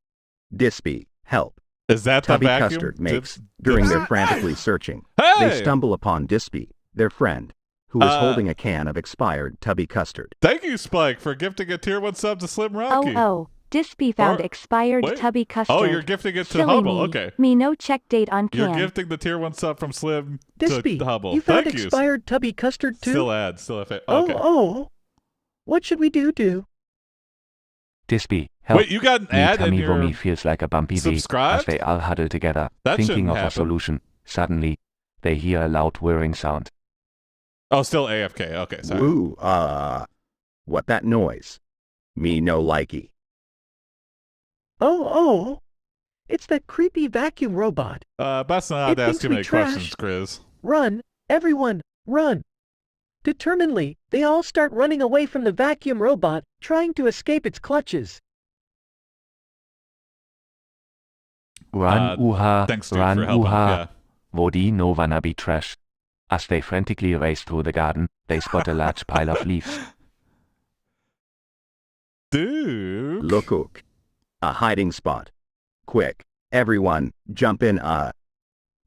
Dispy, help.
Is that the
Tubby
vacuum?
custard makes,
Dips-
during
dips-
their frantically searching.
Hey!
They stumble upon Dispy, their friend, who is holding a can of expired tubby custard.
Thank you, Spike, for gifting a tier 1 sub to Slim Rocky.
Dispy found
Or-
expired
wait.
tubby custard.
Oh, you're gifting it to
Silly
Hubble.
me.
Okay.
Me no check date on
You're
can.
gifting the tier 1 sub from Slim
Dispy,
to Hubble.
you found
Thank you.
expired tubby custard too?
Still FA. Okay.
Oh. What should we do?
Dispy, help.
Wait, you got an
Me
ad in
tummy
your...
wummy feels like a bumpy V as
subscribed?
they all huddle together,
That
thinking
shouldn't
of
happen.
a solution. Suddenly, they hear a loud whirring sound.
Oh, still AFK. Okay, sorry.
Ooh, what that noise? Me no likey.
Oh. It's that creepy vacuum robot.
Best not
It
to ask
thinks
too
we
many
trash.
questions, Grizz.
Run, everyone, run. Determinedly, they all start running away from the vacuum robot, trying to escape its clutches.
Run, ooha,
Thanks, dude,
run,
for helping.
ooha.
Yeah.
Wody no wanna be trash. As they frantically race through the garden, they spot a large pile of leaves.
Dude.
Look, a hiding spot. Quick, everyone, jump in,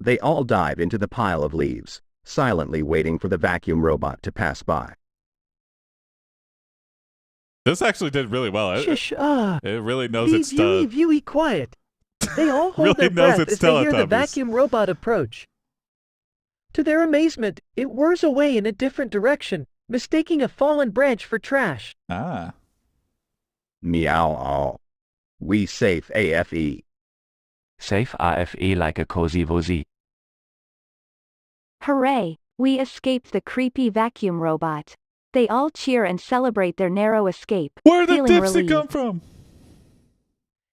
They all dive into the pile of leaves, silently waiting for the vacuum robot to pass by.
This actually did really well.
Shush,
It really knows its stuff.
Viewy, quiet. They all hold
Really
their
knows
breath
its
as they hear the
Teletubbies.
vacuum robot approach. To their amazement, it whirs away in a different direction, mistaking a fallen branch for trash.
Ah.
Meow. We safe AFE.
Safe RFE like a cozy woozy.
Hooray! We escaped the creepy vacuum robot. They all cheer and celebrate their narrow escape,
Where did
feeling
Dipsy
relieved.
come from?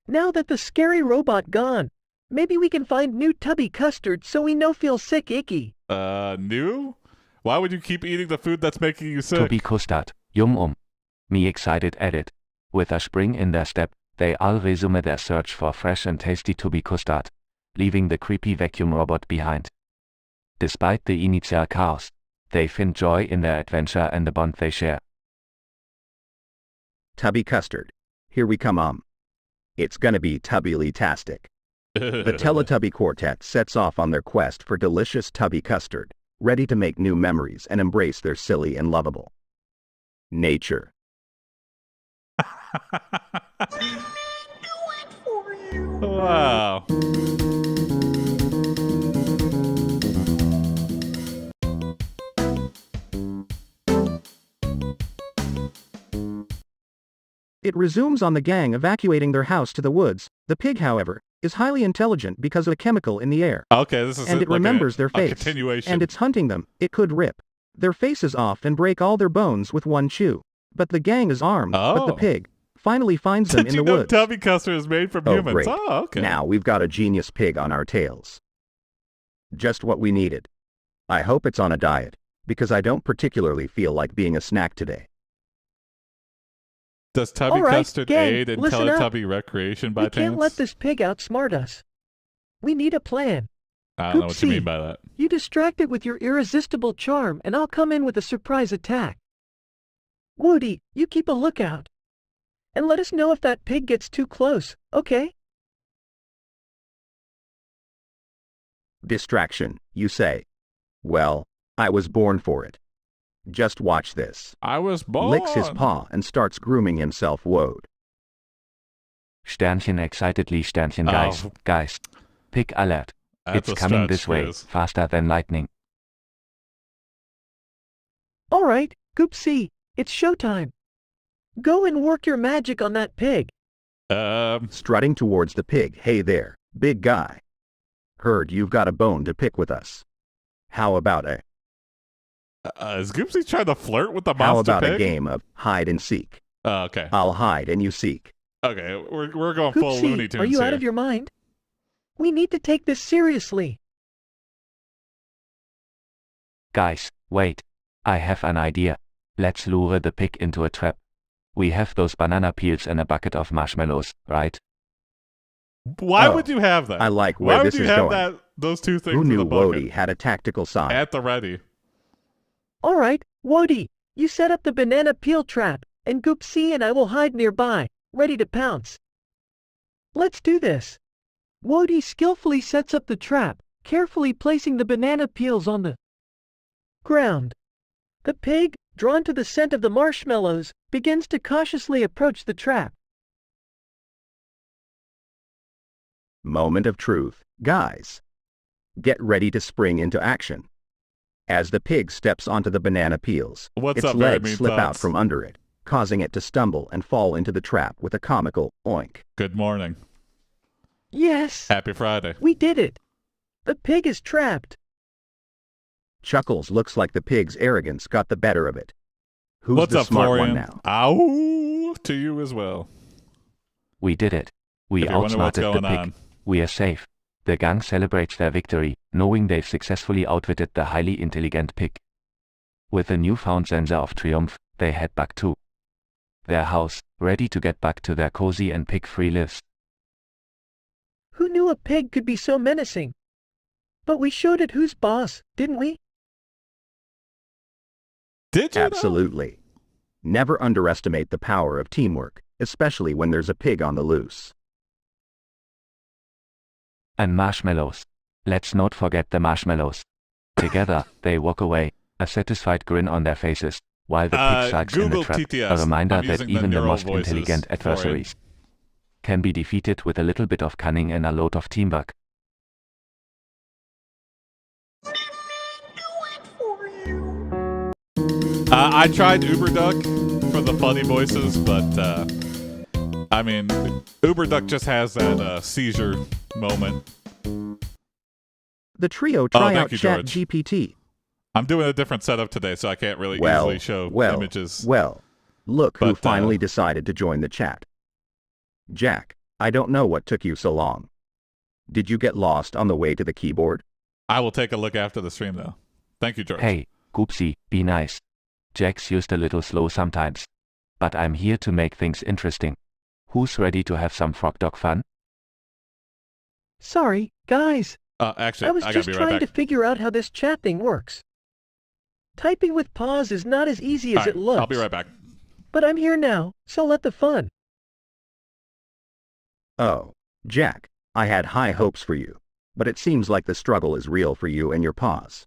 Now that the scary robot gone, maybe we can find new tubby custard so we no feel sick icky.
New? Why would you keep eating the food that's making you sick?
Tubby custard, yum. Me excited at it. With a spring in their step, they all resume their search for fresh and tasty tubby custard, leaving the creepy vacuum robot behind. Despite the initial chaos, they find joy in their adventure and the bond they share.
Tubby custard. Here we come, It's gonna be tubby-tastic. The Teletubby Quartet sets off on their quest for delicious tubby custard, ready to make new memories and embrace their silly and lovable nature.
Wow.
It resumes on the gang evacuating their house to the woods. The pig, however, is highly intelligent because of a chemical in the air.
Okay, this is
And it
like
remembers their
a
face.
continuation.
And it's hunting them. It could rip their faces off and break all their bones with one chew. But the gang is armed. But the
Oh.
pig finally finds them
Did
in
you
the
know
woods.
tubby custard is made from
Oh,
humans?
great.
Oh, okay.
Now we've got a genius pig on our tails. Just what we needed. I hope it's on a diet, because I don't particularly feel like being a snack today.
Does tubby
All right,
custard
gang,
aid in
listen up.
Teletubby recreation by
We
chance?
can't let this pig outsmart us. We need a plan.
I don't know what you
Goopsea.
mean by that.
You distract it with your irresistible charm, and I'll come in with a surprise attack. Woody, you keep a lookout. And let us know if that pig gets too close, okay?
Distraction, you say? Well, I was born for it. Just watch this.
I was born.
Licks his paw and starts grooming himself. Woad.
Sternchen excitedly, Sternchen, guys,
Oh.
guys. Pig alert.
That's
It's
a
coming
stretch,
this way,
yes.
faster than lightning.
All right, Goopsea, it's showtime. Go and work your magic on that pig.
Strutting towards the pig. Hey there, big guy. Heard you've got a bone to pick with us. How about
is Goopsea trying to flirt with the
how
monster
about
pig?
a game of hide and seek?
Oh, okay.
I'll hide and you seek.
Okay, we're going full Looney
Goopsea,
Tunes
are you
here.
out of your mind? We need to take this seriously.
Guys, wait. I have an idea. Let's lure the pig into a trap. We have those banana peels and a bucket of marshmallows, right?
Why
Oh,
would you have that?
I like where
Why
this
would you
is
have
going.
those two things
Who
in
knew
the bucket
Wody had a tactical side?
at the ready?
All right, Woody, you set up the banana peel trap, and Goopsea and I will hide nearby, ready to pounce. Let's do this. Woody skillfully sets up the trap, carefully placing the banana peels on the ground. The pig, drawn to the scent of the marshmallows, begins to cautiously approach the trap.
Moment of truth. Guys, get ready to spring into action. As the pig steps onto the banana peels,
What's
its
up, Very
legs
Mean
slip out
Thoughts?
from under it, causing it to stumble and fall into the trap with a comical oink.
Good morning.
Yes,
Happy Friday.
we did it. The pig is trapped.
Chuckles. Looks like the pig's arrogance got the better of it. Who's
What's
the
up,
smart
Florian?
one now?
Ow! To you as well.
We did it. We
If you're wondering what's
outsmarted the
going
pig.
on.
We are safe. The gang celebrates their victory, knowing they've successfully outwitted the highly intelligent pig. With a newfound sense of triumph, they head back to their house, ready to get back to their cozy and pig-free lives.
Who knew a pig could be so menacing? But we showed it who's boss, didn't we?
Did you know?
Absolutely. Never underestimate the power of teamwork, especially when there's a pig on the loose.
And marshmallows. Let's not forget the marshmallows. Together, they walk away, a satisfied grin on their faces, while the pig sulks in the
Google
trap,
TTS.
a reminder
I'm
that
using the
even the
neural
most
voices
intelligent
for it.
adversaries can be defeated with a little bit of cunning and a lot of teamwork.
I tried UberDuck for the funny voices, but I mean, UberDuck just has that seizure moment.
The trio try
thank
out
you, George.
ChatGPT.
I'm doing a different setup today, so I can't really easily show images.
Look who
But,
finally decided to join the chat. Jack, I don't know what took you so long. Did you get lost on the way to the keyboard?
I will take a look after the stream, though. Thank you, George.
Hey, Goopsea, be nice. Jack's just a little slow sometimes. But I'm here to make things interesting. Who's ready to have some frog dog fun?
Sorry, guys.
Actually,
I was
I gotta
just
be
trying
right
to
back.
figure out how this chat thing works. Typing with pause is not as easy as
All right,
it looks.
I'll be right back.
But I'm here now, so let the fun.
Oh, Jack, I had high hopes for you, but it seems like the struggle is real for you and your paws.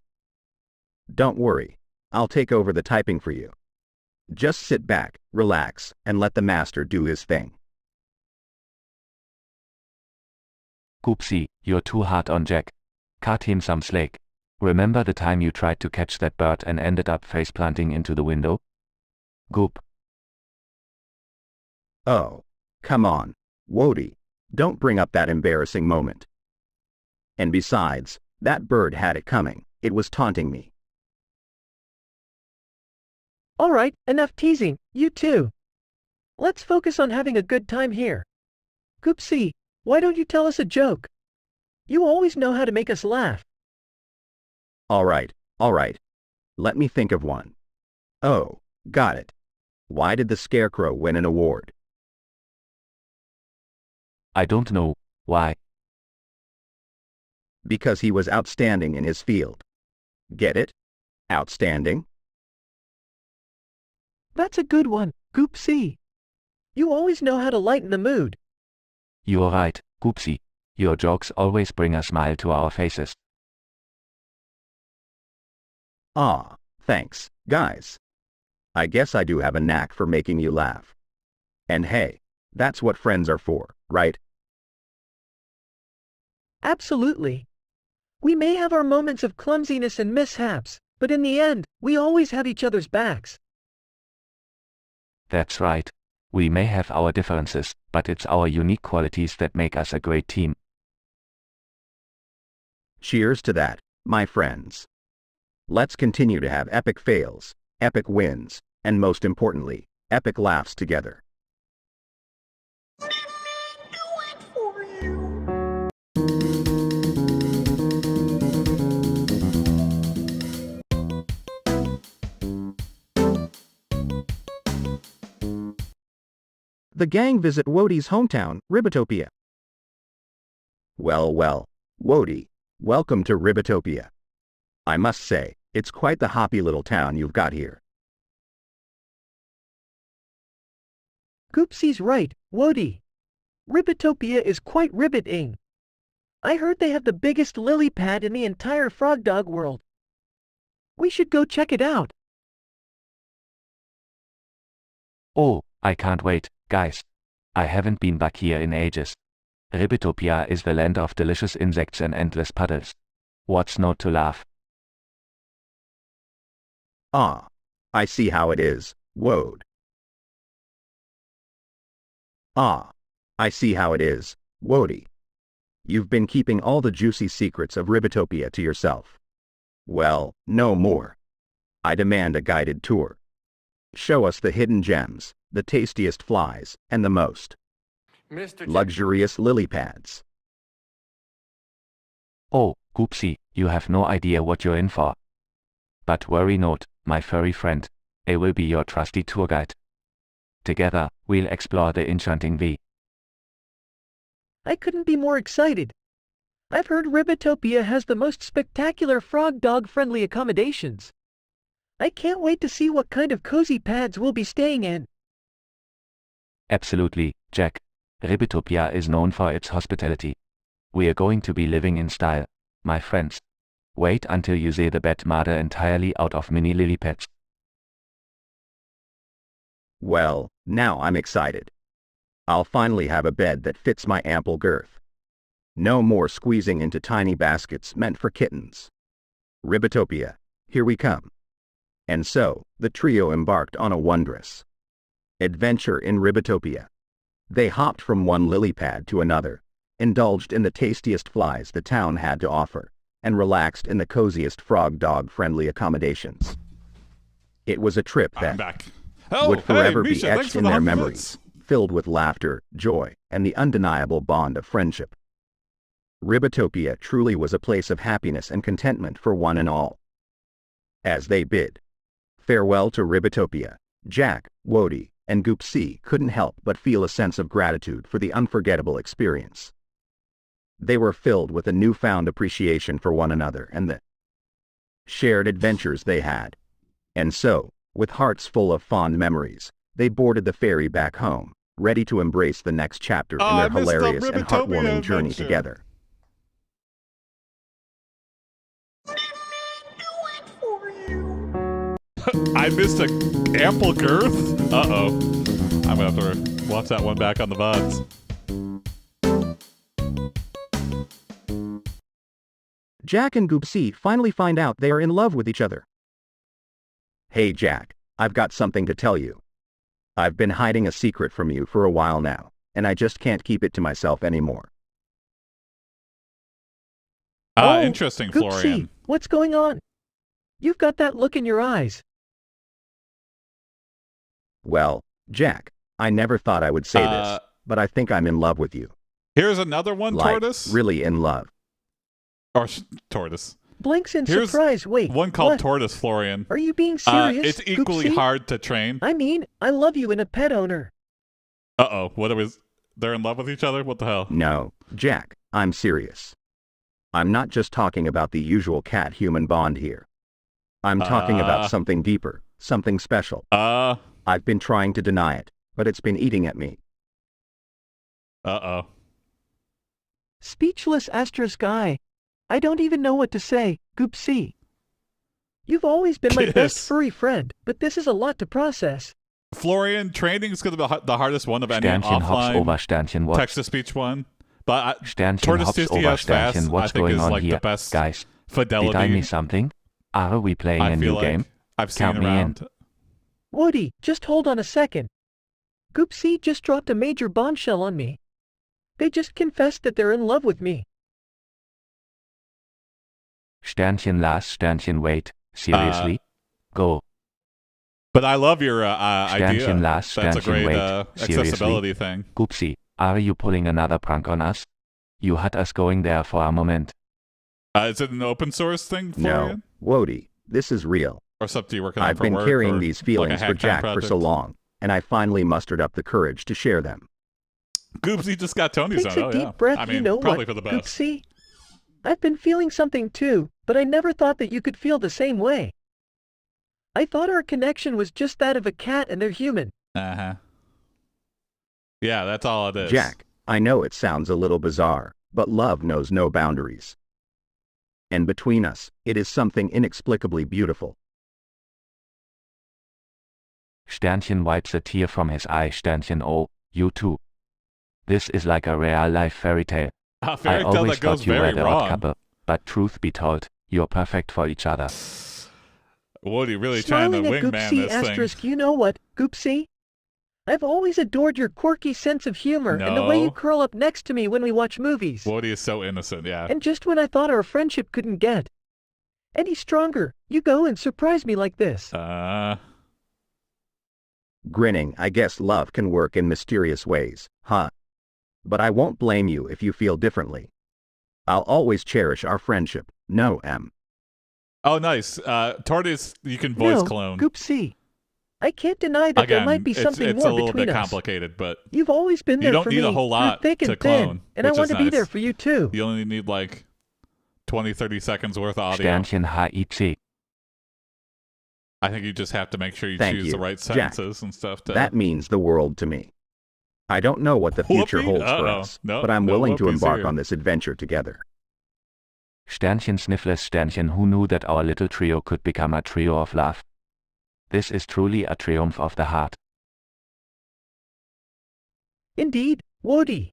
Don't worry, I'll take over the typing for you. Just sit back, relax, and let the master do his thing.
Goopsea, you're too hard on Jack. Cut him some slack. Remember the time you tried to catch that bird and ended up face-planting into the window? Goop.
Oh, come on, Wody, don't bring up that embarrassing moment. And besides, that bird had it coming, it was taunting me.
All right, enough teasing, you two. Let's focus on having a good time here. Goopsea, why don't you tell us a joke? You always know how to make us laugh.
All right. Let me think of one. Oh, got it. Why did the Scarecrow win an award?
I don't know. Why?
Because he was outstanding in his field. Get it? Outstanding?
That's a good one, Goopsea. You always know how to lighten the mood.
You're right, Goopsea. Your jokes always bring a smile to our faces.
Ah, thanks, guys. I guess I do have a knack for making you laugh. And hey, that's what friends are for, right?
Absolutely. We may have our moments of clumsiness and mishaps, but in the end, we always have each other's backs.
That's right. We may have our differences, but it's our unique qualities that make us a great team.
Cheers to that, my friends. Let's continue to have epic fails, epic wins, and most importantly, epic laughs together.
The gang visit Wody's hometown, Ribotopia.
Well, Wody, welcome to Ribotopia. I must say, it's quite the hoppy little town you've got here.
Goopsea's right, Wody. Ribotopia is quite riveting. I heard they have the biggest lily pad in the entire frog dog world. We should go check it out.
Oh, I can't wait, guys. I haven't been back here in ages. Ribotopia is the land of delicious insects and endless puddles. What's not to laugh?
Ah, I see how it is, Wode. Ah, I see how it is, Wody. You've been keeping all the juicy secrets of Ribotopia to yourself. Well, no more. I demand a guided tour. Show us the hidden gems, the tastiest flies, and the most luxurious lily pads.
Oh, Goopsea, you have no idea what you're in for. But worry not, my furry friend. I will be your trusty tour guide. Together, we'll explore the enchanting V.
I couldn't be more excited. I've heard Ribotopia has the most spectacular frog dog-friendly accommodations. I can't wait to see what kind of cozy pads we'll be staying in.
Absolutely, Jack. Ribotopia is known for its hospitality. We are going to be living in style, my friends. Wait until you see the bed made entirely out of mini lily pads.
Well, now I'm excited. I'll finally have a bed that fits my ample girth. No more squeezing into tiny baskets meant for kittens. Ribotopia, here we come. And so, the trio embarked on a wondrous adventure in Ribotopia. They hopped from one lily pad to another, indulged in the tastiest flies the town had to offer, and relaxed in the coziest frog dog-friendly accommodations. It was a trip
I'm
that
back. Oh,
would forever
hey, Misha,
be
thanks
etched
for
in
the
their
100
memories,
bits.
filled with laughter, joy, and the undeniable bond of friendship. Ribotopia truly was a place of happiness and contentment for one and all. As they bid farewell to Ribotopia, Jack, Wody, and Goopsea couldn't help but feel a sense of gratitude for the unforgettable experience. They were filled with a newfound appreciation for one another and the shared adventures they had. And so, with hearts full of fond memories, they boarded the ferry back home, ready to embrace the next chapter in
I
their
missed the
hilarious and
Ribbitopia
heartwarming journey
adventure.
together.
I missed a ample girth? Uh-oh. I'm gonna have to watch that one back on the VODs.
Jack and Goopsea finally find out they are in love with each other.
Hey Jack, I've got something to tell you. I've been hiding a secret from you for a while now, and I just can't keep it to myself anymore.
Interesting,
Goopsea,
Florian.
what's going on? You've got that look in your eyes.
Well, Jack, I never thought I would say this, but I think I'm in love with you.
Here's another one,
Like,
Tortoise.
really in love.
Or Tortoise.
Blinks in
Here's
surprise. Wait,
one called
what?
Tortoise, Florian.
Are you being serious?
It's equally
Goopsea?
hard to train.
I mean, I love you in a pet owner.
Uh-oh. What was... They're in love with each other? What the hell?
No, Jack, I'm serious. I'm not just talking about the usual cat-human bond here. I'm talking about something deeper, something special. I've been trying to deny it, but it's been eating at me.
Uh-oh.
Speechless asterisk I. I don't even know what to say, Goopsea. You've always been my best furry friend, but this is a lot to process.
Florian, training is going to be the hardest one of any
Sternchen hops over
offline
Sternchen watch.
text-to-speech one. But
Sternchen
Tortoise
hops
Disney
over
as fast,
Sternchen.
I
What's
think
going
is
on
like
here?
the best
Guys,
fidelity.
did I miss something? Are we playing
I
a
feel
new
like
game?
I've seen
Count me in.
around.
Woody, just hold on a second. Goopsea just dropped a major bombshell on me. They just confessed that they're in love with me.
Sternchen last, Sternchen wait. Seriously? Go.
But I love your idea.
Sternchen last,
That's a
Sternchen
great
wait.
accessibility thing.
Goopsea, are you pulling another prank on us? You had us going there for a moment.
Is it an open source thing, Florian?
No, Wody, this is real.
Or something you're working on
I've
for
been
work,
carrying
or
these
like a
feelings for
hack time
Jack for so
project?
long, and I finally mustered up the courage to share them.
Goopsy just got Tony's
Takes
on.
a
Oh,
deep
yeah.
breath,
I mean,
you know
probably
what,
for the best.
Goopsea? I've been feeling something too, but I never thought that you could feel the same way. I thought our connection was just that of a cat and their human.
Uh-huh. Yeah, that's all it is.
Jack, I know it sounds a little bizarre, but love knows no boundaries. And between us, it is something inexplicably beautiful.
Sternchen wipes a tear from his eye. Sternchen, oh, you too. This is like a real-life fairy tale.
A
I
fairy tale
always
that goes
thought you were
very
the odd
wrong.
couple, but truth be told, you're perfect for each other.
Woody really trying to
Smiling at
wingman
Goopsea
this
asterisk,
thing.
you know what, Goopsea? I've always adored your quirky sense of humor and the way
No.
you curl up next to me when we watch movies.
Woody is so innocent, yeah.
And just when I thought our friendship couldn't get any stronger, you go and surprise me like this.
Grinning, I guess love can work in mysterious ways, huh? But I won't blame you if you feel differently. I'll always cherish our friendship. No, M.
Oh, nice. Tortoise, you can voice
No,
clone.
Goopsea. I can't deny that
Again,
there might be something
it's
more
a little
between
bit
us.
complicated, but
You've always been
you
there
don't
for
need
me
a whole
through
lot
thick
to
and thin,
clone,
and I
which
want
is
to be
nice.
there for you too.
you only need like 20, 30 seconds worth of audio.
Sternchen HIC.
I think you just have to make sure you
Thank
choose
you,
the right
Jack.
sentences and stuff. To...
That means the world to me. I don't know what the future
Whoopee?
holds for
Uh-oh.
us,
No,
but I'm
no
willing to
whoopies
embark
here.
on this adventure together.
Sternchen sniffless Sternchen, who knew that our little trio could become a trio of love? This is truly a triumph of the heart.
Indeed, Woody.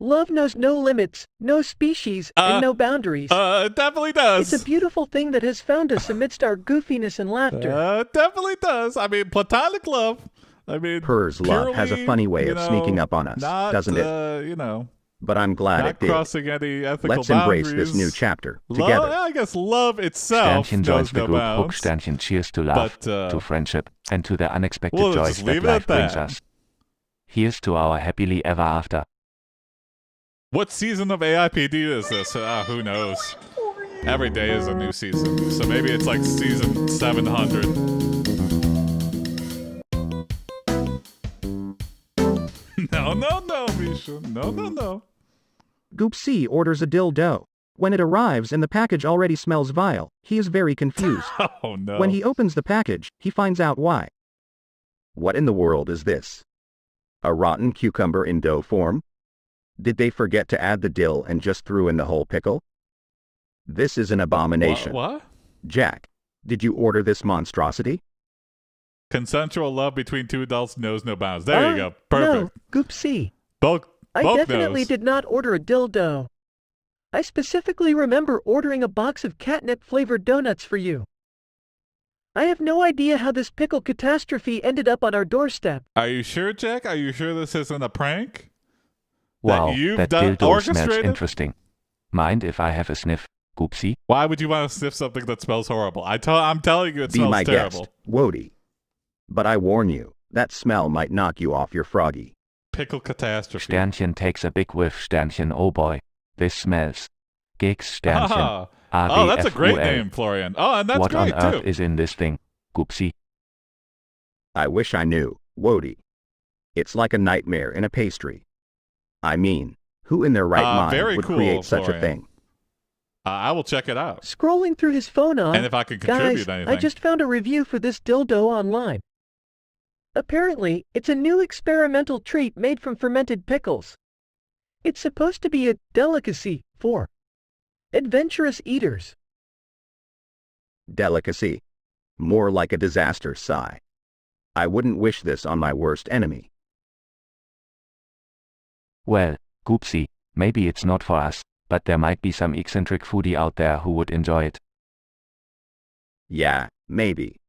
Love knows no limits, no species, and no boundaries.
It definitely does.
It's a beautiful thing that has found us amidst our goofiness and laughter.
It definitely does. I mean, platonic love. I mean,
Purr's love has a
purely,
funny way
you
of
know,
sneaking up on us,
not,
doesn't it?
You know,
But I'm glad
not
it did.
crossing any ethical
Let's
boundaries.
embrace this new chapter
Love,
together.
I guess love itself
Sternchen joins
knows
the
no
group. Hook
bounds.
Sternchen cheers to love,
But,
to friendship, and to the unexpected
we'll
joys
just
that
leave it at
life brings
that.
us. Here's to our happily ever after.
What season of AiPD is this? Who knows? Every day is a new season, so maybe it's like season 700. No, Misha. No.
Goopsea orders a dildo. When it arrives and the package already smells vile, he is very confused.
Oh, no.
When he opens the package, he finds out why.
What in the world is this? A rotten cucumber in dough form? Did they forget to add the dill and just threw in the whole pickle? This is an abomination.
What?
Jack, did you order this monstrosity?
Consensual love between two adults knows no bounds. There you go. Perfect.
No, Goopsea.
Both
I definitely
knows.
did not order a dildo. I specifically remember ordering a box of catnip-flavored donuts for you. I have no idea how this pickle catastrophe ended up on our doorstep.
Are you sure, Jack? Are you sure this isn't a prank?
Wow,
you've
that
done
dildo smells
orchestrated?
interesting. Mind if I have a sniff, Goopsea?
Why would you want to sniff something that smells horrible? I'm telling you, it
Be
smells
my
terrible.
guest, Wody. But I warn you, that smell might knock you off your froggy.
Pickle catastrophe.
Sternchen takes a big whiff. Sternchen, oh boy, this smells. Gigs Sternchen.
Oh, that's a great
RBFUL.
name, Florian. Oh, and that's
What on
great,
earth
too.
is in this thing, Goopsea?
I wish I knew, Wody. It's like a nightmare in a pastry. I mean, who in their right mind
very
would
cool,
create such a
Florian.
thing?
I will check it out.
Scrolling through his phone
And if I can contribute
guys,
anything.
I just found a review for this dildo online. Apparently, it's a new experimental treat made from fermented pickles. It's supposed to be a delicacy for adventurous eaters.
Delicacy. More like a disaster sigh. I wouldn't wish this on my worst enemy.
Well, Goopsea, maybe it's not for us, but there might be some eccentric foodie out there who would enjoy it.
Yeah, maybe.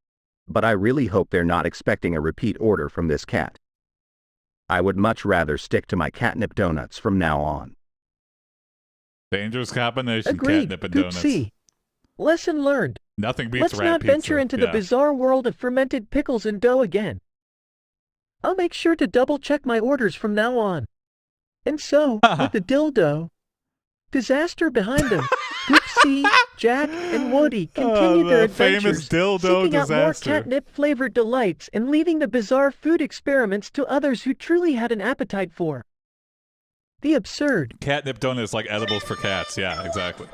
But I really hope they're not expecting a repeat order from this cat. I would much rather stick to my catnip donuts from now on.
Dangerous combination,
Agreed,
catnip and donuts.
Goopsea. Lesson learned.
Nothing beats
Let's
rat
not
pizza.
venture into the
Yeah.
bizarre world of fermented pickles and dough again. I'll make sure to double-check my orders from now on. And so, with the dildo disaster behind them, Goopsea, Jack, and Woody continue their
the famous
adventures,
dildo
seeking out more
disaster.
catnip-flavored delights and leaving the bizarre food experiments to others who truly had an appetite for the absurd.
Catnip donut is like edibles for cats. Yeah, exactly.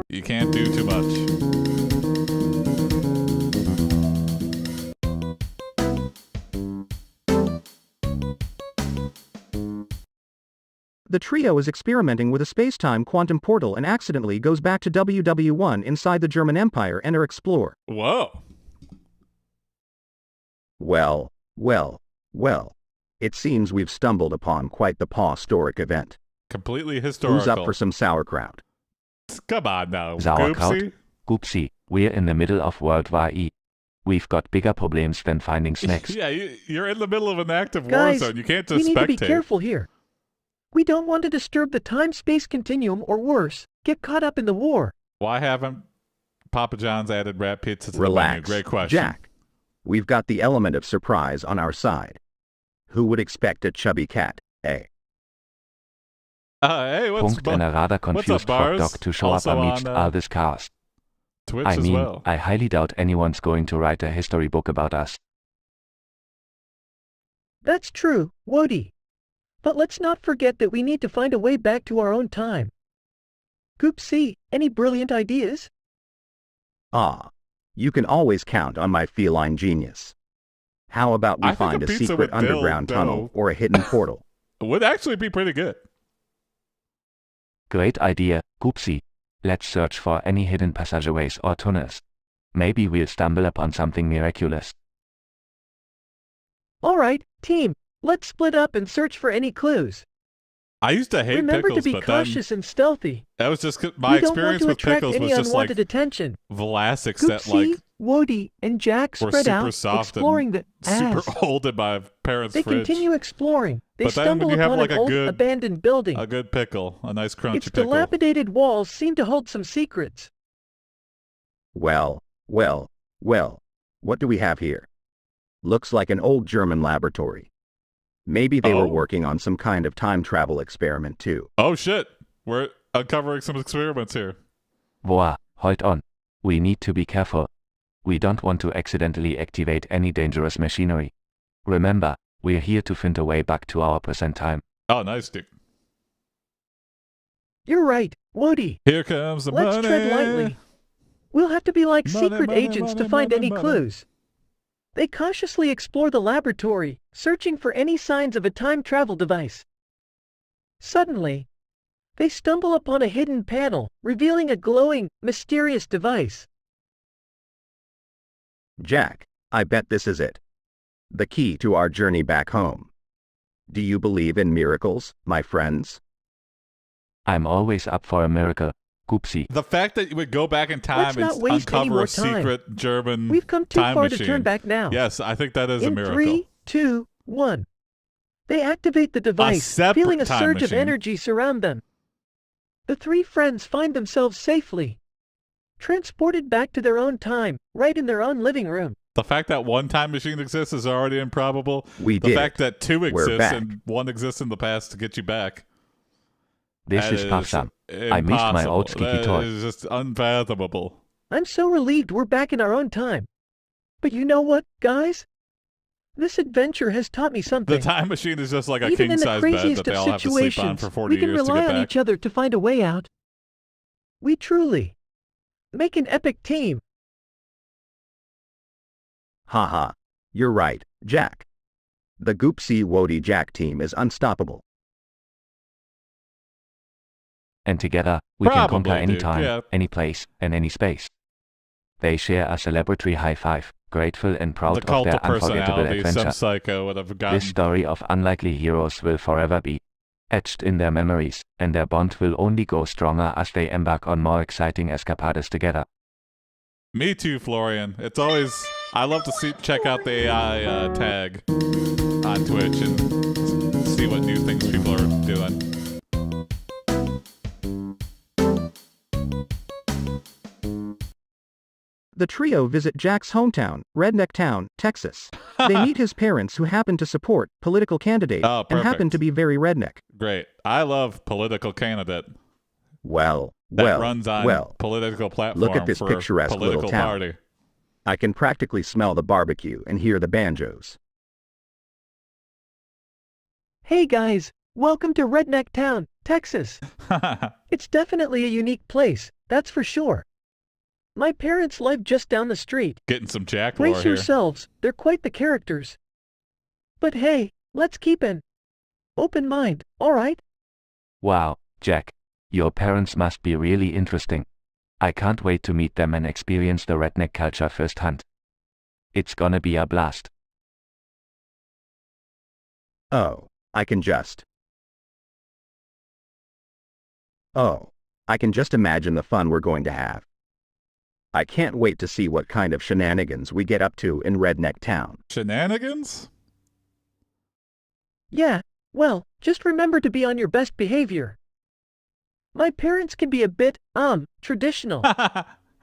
You can't do too much.
The trio is experimenting with a space-time quantum portal and accidentally goes back to WW1 inside the German Empire. Enter Explore.
Whoa.
Well. It seems we've stumbled upon quite the historic event.
Completely historical.
Who's up for some sauerkraut?
Come on now,
Sauerkraut?
Goopsea.
Goopsea, we're in the middle of World War E. We've got bigger problems than finding snacks.
Yeah, you're in the middle of an active war
Guys,
zone. You can't
we
just
need to be
spectate.
careful here. We don't want to disturb the time-space continuum or worse, get caught up in the war.
Why haven't Papa John's added rat pizza to the menu?
Relax,
Great question.
Jack. We've got the element of surprise on our side. Who would expect a chubby cat, eh?
Hey, what's
Punkt and a rather confused frog
Bars?
dog to show
Also
up amidst
on,
all this chaos.
Twitch
I
as
mean,
well.
I highly doubt anyone's going to write a history book about us.
That's true, Woody. But let's not forget that we need to find a way back to our own time. Goopsea, any brilliant ideas?
You can always count on my feline genius. How about we
I think
find
a
a
pizza
secret
with
underground
dildo
tunnel or a hidden portal?
Would actually be pretty good.
Great idea, Goopsea. Let's search for any hidden passageways or tunnels. Maybe we'll stumble upon something miraculous.
All right, team, let's split up and search for any clues.
I used to hate
Remember
pickles,
to be
but then
cautious and stealthy.
that was just my
We don't want
experience
to
with
attract
pickles
any
was just like
unwanted attention.
Vlasics that
Goopsea,
like
Woody, and Jack
were
spread
super
out,
soft
exploring
and
the
super
ass.
old in my parents'
They
fridge.
continue exploring. They
But then when
stumble
you have,
upon
like,
an
a
old
good-
abandoned building.
A good pickle, a nice crunchy
Its
pickle.
dilapidated walls seem to hold some secrets.
Well, what do we have here? Looks like an old German laboratory. Maybe they were
Oh.
working on some kind of time travel experiment too.
Oh shit, we're uncovering some experiments here.
Boah, hold on. We need to be careful. We don't want to accidentally activate any dangerous machinery. Remember, we're here to find a way back to our present time.
Oh, nice, dude.
You're right, Woody.
Here comes the
Let's
money.
tread lightly. We'll have to be like
Money,
secret
money,
agents
money,
to find
money,
any
money.
clues. They cautiously explore the laboratory, searching for any signs of a time travel device. Suddenly, they stumble upon a hidden panel, revealing a glowing, mysterious device.
Jack, I bet this is it. The key to our journey back home. Do you believe in miracles, my friends?
I'm always up for a miracle, Goopsea.
The fact that you would go back in time
Let's not
and
waste any
uncover
more
a
time.
secret German
We've come too
time
far
machine.
to turn back now.
Yes, I think that is a
In
miracle.
3, 2, 1. They activate the device,
separate
feeling a
time
surge of
machine.
energy surround them. The three friends find themselves safely transported back to their own time, right in their own living room.
The fact that one time machine exists is already improbable.
We
the
did
fact that two
We're
exists
back.
and one exists in the past to get you back.
This
That
is awesome. I missed my
impossible.
old squeaky
That
toy.
is just unfathomable.
I'm so relieved we're back in our own time. But you know what, guys? This adventure has taught me something.
The time machine is just like a
Even in the
king-size bed
craziest
that they
of
all have to sleep on
situations,
for 40
we can
years to
rely
get
on
back.
each other to find a way out. We truly make an epic team.
Haha. You're right, Jack. The Goopsea Wody Jack team is unstoppable.
And together, we can conquer
Probably,
any
dude,
time,
yeah.
any place, and any space. They share a celebratory high five, grateful and proud
The
of
cult
their
of
unforgettable
personality, some
adventure.
psycho would have gotten.
This story of unlikely heroes will forever be etched in their memories, and their bond will only grow stronger as they embark on more exciting escapades together.
Me too, Florian. It's always I love to check out the AI tag on Twitch and see what new things people are doing.
The trio visit Jack's hometown, Redneck Town, Texas. They meet his parents who happen to support political candidate
Oh,
and happen
perfect.
to be very redneck.
Great. I love political candidate
Well,
that runs on
well.
political platform
Look at this
for
picturesque
political
little town.
party.
I can practically smell the barbecue and hear the banjos.
Hey guys, welcome to Redneck Town, Texas. It's definitely a unique place, that's for sure. My parents live just down the street.
Getting some Jack lore
Brace
here.
yourselves, they're quite the characters. But hey, let's keep an open mind, alright?
Wow, Jack. Your parents must be really interesting. I can't wait to meet them and experience the redneck culture firsthand. It's gonna be a blast.
Oh, I can just imagine the fun we're going to have. I can't wait to see what kind of shenanigans we get up to in Redneck Town.
Shenanigans?
Yeah, well, just remember to be on your best behavior. My parents can be a bit, traditional.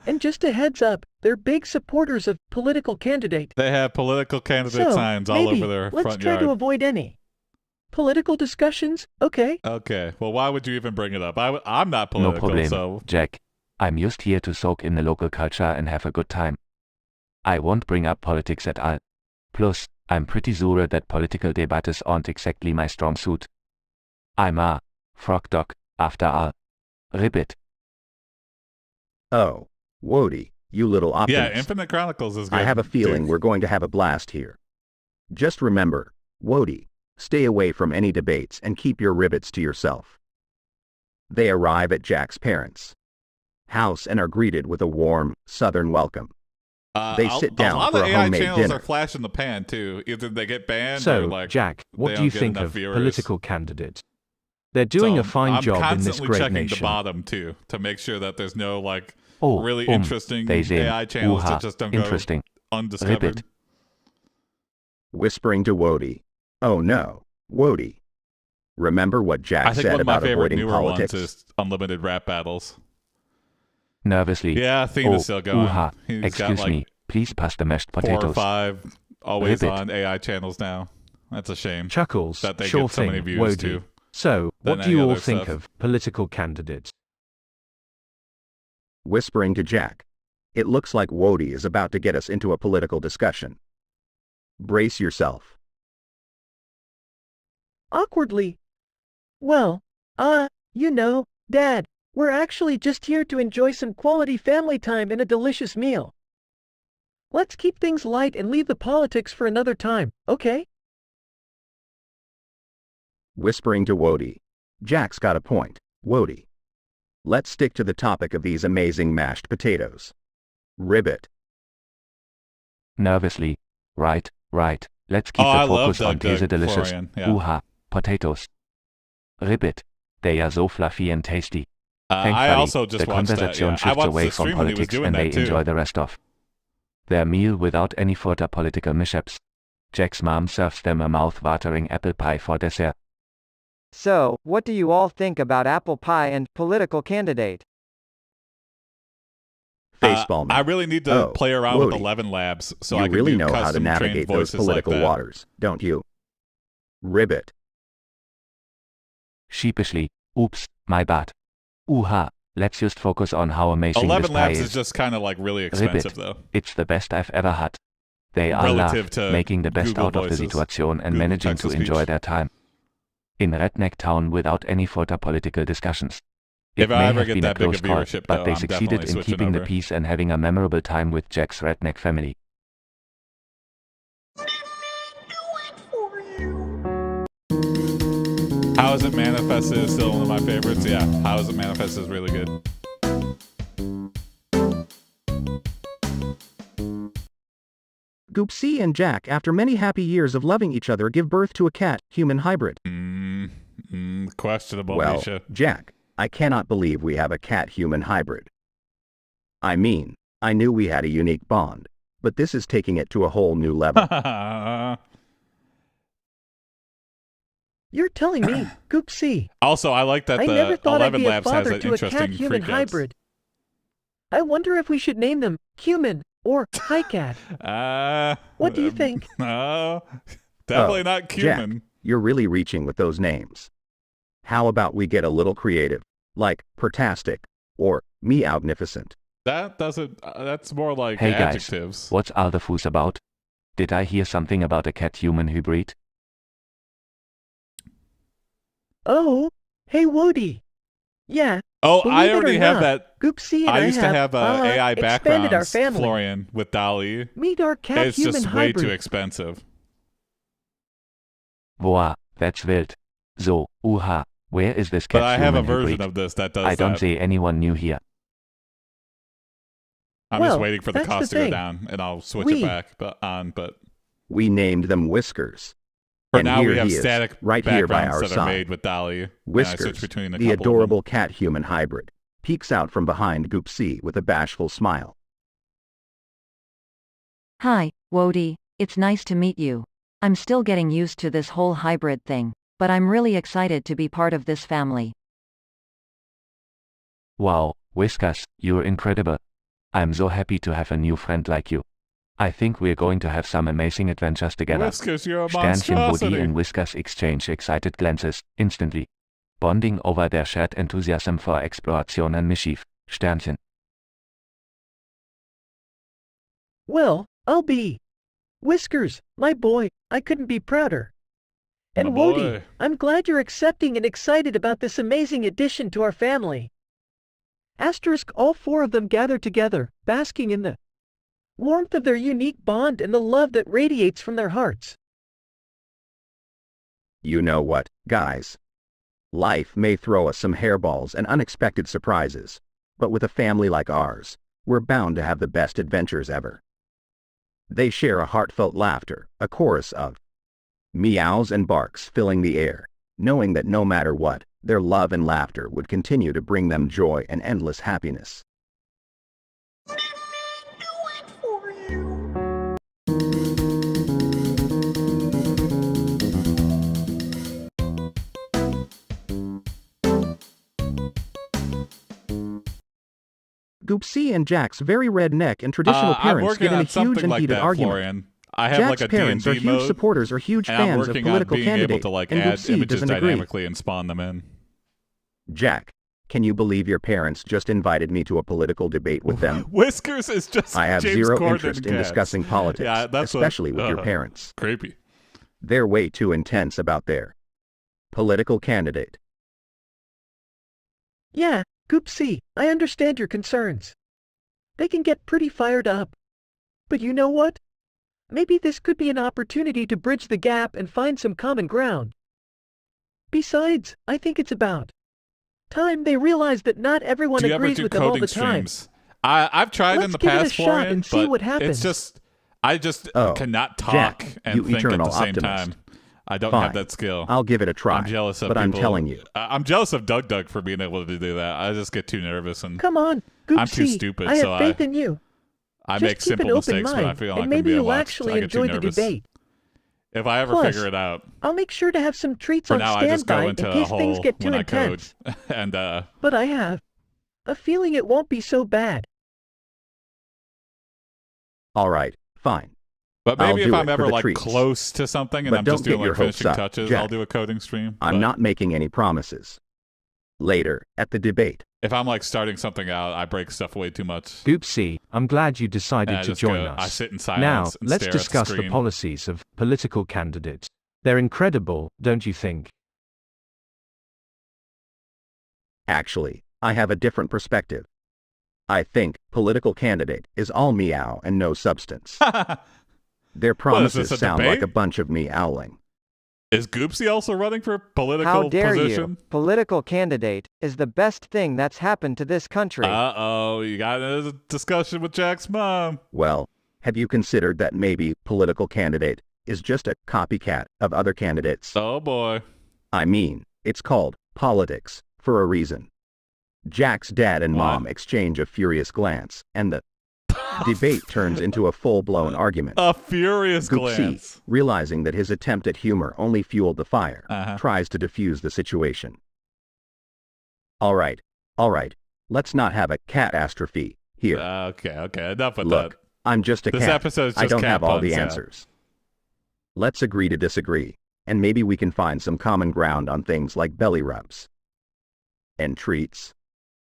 And just a heads up, they're big supporters of political candidate.
They have political candidate
So,
signs all
maybe,
over their
let's
front
try
yard.
to avoid any political discussions, okay?
Okay, well, why would you even bring it up? I'm not
No
political,
problem,
so
Jack. I'm just here to soak in the local culture and have a good time. I won't bring up politics at all. Plus, I'm pretty sure that political debates aren't exactly my strong suit. I'm a frog dog, after all. Ribbit.
Oh, Wody, you little optimist.
yeah, Infinite Chronicles is good.
I have a feeling
too.
we're going to have a blast here. Just remember, Wody, stay away from any debates and keep your ribbits to yourself. They arrive at Jack's parents' house and are greeted with a warm, southern welcome. They sit down
a lot
for
of
a
AI
homemade
channels
dinner.
are flash in the pan too. Either they get banned or
So,
like
Jack, what
they
do you
don't get
think
enough
of
viewers.
political candidates? They're doing
So,
a fine
I'm
job in this
constantly
great
checking
nation.
the bottom too to make sure that there's no like
Oh,
really interesting
they say,
AI channels
"Ooh-ha,
that just don't go
interesting.
undiscovered.
Ribbit.
Whispering to Wody. Oh no, Wody. Remember what Jack
I think
said
one of my
about
favorite
avoiding
newer
politics?
ones is unlimited rap battles.
Nervously.
Yeah, Athena's
Oh,
still going.
ooh-ha,
He's
excuse
got like
me, please pass the mashed
4 or
potatoes.
5 always
Ribbit.
on AI channels now. That's a shame.
Chuckles,
that they
sure
get so
thing,
many views
Wody.
too.
So,
than
what do
any
you all
other
think
stuff.
of political candidates?
Whispering to Jack. It looks like Wody is about to get us into a political discussion. Brace yourself.
Awkwardly. Well, Dad, we're actually just here to enjoy some quality family time and a delicious meal. Let's keep things light and leave the politics for another time, okay?
Whispering to Wody. Jack's got a point. Wody. Let's stick to the topic of these amazing mashed potatoes. Ribbit.
Nervously. Right. Let's keep
I
the focus
love
on
Doug
Käse delicious.
Florian, yeah.
Uha. Potatoes. Ribbit. They are so fluffy and tasty.
I
Thankfully,
also just
the
watched that.
conversation
Yeah. I
shifts
watched
away
the
from
stream when he was
politics
doing
and they
that too.
enjoy the rest of their meal without any further political mishaps. Jack's mom serves them a mouth-watering apple pie for dessert.
So, what do you all think about apple pie and political candidate?
Facepalm.
I really need to play around with
Wody.
11 Labs so
You
I can
really
do
know how to
custom
navigate
trained
those
voices
political
like that.
waters, don't you? Ribbit.
Sheepishly. Oops, my bad. Uha. Let's just focus on how amazing
11
this pie
Labs
is.
is just kind of like really
Ribbit.
expensive though.
It's the best I've ever had. They are
Relative
laugh,
to
making the best
Google
out of the
Voices,
situation and
Google
managing to
text-to-speech.
enjoy their time in Redneck Town without any further political discussions.
If
It
I
may
ever
have
get
been a
that big
close
of
call,
viewership,
but
though,
they
I'm
succeeded
definitely
in
switching
keeping the
over.
peace and having a memorable time with Jack's redneck family.
How Is It Manifested is still one of my favorites. Yeah, How Is It Manifested is really good.
Goopsea and Jack, after many happy years of loving each other, give birth to a cat-human hybrid.
Questionable,
Well,
Misha.
Jack, I cannot believe we have a cat-human hybrid. I mean, I knew we had a unique bond, but this is taking it to a whole new level.
You're telling me, Goopsea.
Also, I like that
I never
the
thought I'd
11
be a
Labs has
father
an
to a
interesting
cat-human
freakouts.
hybrid. I wonder if we should name them Human or Hi-Cat. What do you think?
No, definitely not cumin.
Jack, you're really reaching with those names. How about we get a little creative, like Pertastic or Meowgnificent?
That doesn't. That's more like
Hey guys,
adjectives.
what's all the fuss about? Did I hear something about a cat-human hybrid?
Oh, hey Wody. Yeah.
Oh,
believe
I
it or
already have
not,
that.
Goopsea and
I used to have AI
expanded our
backgrounds,
family.
Florian, with Dolly.
Meet our
It's
cat-human
just way
hybrid.
too expensive.
Boah, that's wild. So, uha, where is this
But I have a
cat-human
version
hybrid?
of this that does
I don't
that.
see anyone new here.
I'm just
Well,
waiting for the
that's the
cost to go
thing.
down, and I'll switch
We-
it back. But
We named them Whiskers.
for
And
now,
here
we have
he is,
static
right here by
backgrounds
our
that are
side.
made with Dolly. and I
Whiskers,
switch between a
the
couple of them.
adorable cat-human hybrid, peeks out from behind Goopsea with a bashful smile.
Hi, Wody, it's nice to meet you. I'm still getting used to this whole hybrid thing, but I'm really excited to be part of this family.
Wow, Whiskas, you're incredible. I'm so happy to have a new friend like you. I think we're going to have some amazing adventures together.
Whiskers, you're a
Sternchen Woody
monstrosity.
and Whiskas exchange excited glances, instantly. Bonding over their shared enthusiasm for exploration and mischief. Sternchen.
Well, I'll be. Whiskers, my boy, I couldn't be prouder. And
My
Wody,
boy.
I'm glad you're accepting and excited about this amazing addition to our family. Asterisk, all four of them gather together, basking in the warmth of their unique bond and the love that radiates from their hearts.
You know what, guys? Life may throw us some hairballs and unexpected surprises, but with a family like ours, we're bound to have the best adventures ever. They share a heartfelt laughter, a chorus of meows and barks filling the air, knowing that no matter what, their love and laughter would continue to bring them joy and endless happiness.
Goopsea and Jack's very red neck and traditional
I'm
parents
working
get in a
on
huge
something
and
like
heated
that,
argument.
Florian. I have
Jack's
like a
parents
D&D
are huge
mode,
supporters or huge
and I'm
fans of
working
political
on being able
candidate,
to like
and
add
Goopsea
images
doesn't agree.
dynamically and spawn them in.
Jack, can you believe your parents just invited me to a political debate with them?
Whiskers is just
I have
James
zero
Corden
interest in
cats.
discussing politics,
Yeah, that's
especially with your
what,
parents.
Creepy.
They're way too intense about their political candidate.
Yeah, Goopsea, I understand your concerns. They can get pretty fired up. But you know what? Maybe this could be an opportunity to bridge the gap and find some common ground. Besides, I think it's about time they realize that not everyone
Do you ever
agrees
do
with them all
coding
the time.
streams? I've tried in
Let's
the
give it a
past
shot
for
and
it,
see
but
what happens.
it's just I just
Oh,
cannot talk
Jack,
and
you
think at the
eternal
same
optimist.
time. I don't
Fine.
have that skill.
I'll give it a try.
I'm jealous of
but
people.
I'm telling you.
I'm jealous of Doug for being able to do that. I just get too nervous and
Come on, Goopsea.
I'm too stupid,
I have
so
faith in you.
I
Just
make
keep an
simple
open
mistakes, but I
mind,
feel like
and
I'm
maybe
being
you'll
watched.
actually
I get too
enjoy the
nervous.
debate.
If I ever
Plus,
figure it out,
I'll make sure to have some treats
for
on
now I just go
standby in
into a
case things
hole
get too
when I code,
intense.
and
But I have a feeling it won't be so bad.
All right, fine.
but
I'll
maybe if
do
I'm
it for
ever
the
like
treats.
close to something and
But
I'm
don't
just doing
get your
like
hopes
finishing
up,
touches,
Jack.
I'll do a coding stream.
I'm
But
not making any promises. Later, at the debate.
If I'm like starting something out, I break stuff way too much.
Goopsea, I'm glad you decided
And I
to
just
join
go-
us.
I sit in silence
Now,
and
let's
stare at the
discuss the
screen.
policies of political candidates. They're incredible, don't you think?
Actually, I have a different perspective. I think political candidate is all meow and no substance. Their
What is
promises
this, a
sound
debate?
like a bunch of meowling.
Is Goopsea also running for political
How dare
position?
you? Political candidate is the best thing that's happened to this country.
Uh-oh, you got a discussion with Jack's mom.
Well, have you considered that maybe political candidate is just a copycat of other candidates?
Oh boy.
I mean, it's called politics for a reason. Jack's dad and mom
What?
exchange a furious glance, and the debate turns into a full-blown argument.
A furious
Goopsea,
glance.
realizing that his attempt at humor only fueled the fire,
Uh-huh.
tries to defuse the situation. All right, let's not have a catastrophe here.
Okay, enough with
Look,
that.
I'm just a
This
cat.
episode's
I
just
don't
cat
have all the
puns, yeah.
answers. Let's agree to disagree, and maybe we can find some common ground on things like belly rubs and treats.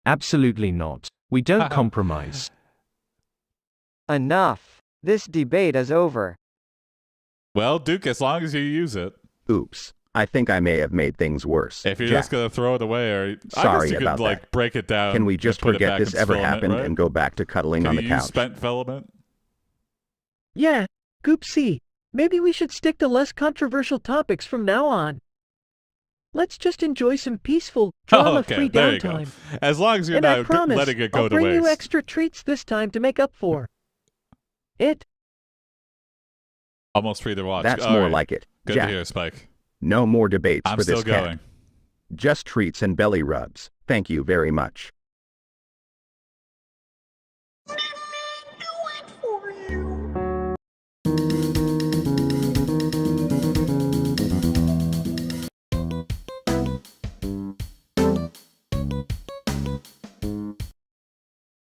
Absolutely not. We don't compromise.
Enough. This debate is over.
Well, Duke, as long as you use it.
Oops, I think I may have made things worse.
If you're
Jack,
just gonna throw it away, or I
Sorry
guess you
about
could like
that.
break it down.
can we
and
just
put it
forget
back
this
in
ever
filament,
happened
right?
and go back to cuddling
Can
on the
you use
couch?
spent filament?
Yeah, Goopsea. Maybe we should stick to less controversial topics from now on. Let's just enjoy some peaceful, drama-free
there you go.
downtime.
As long as you're
And I
not
promise,
letting it go
I'll
to
bring
waste.
you extra treats this time to make up for it.
Almost free to watch.
That's
All
more
right.
like it.
Good
Jack,
to hear, Spike.
no more debates
I'm
for
still
this cat.
going.
Just treats and belly rubs. Thank you very much.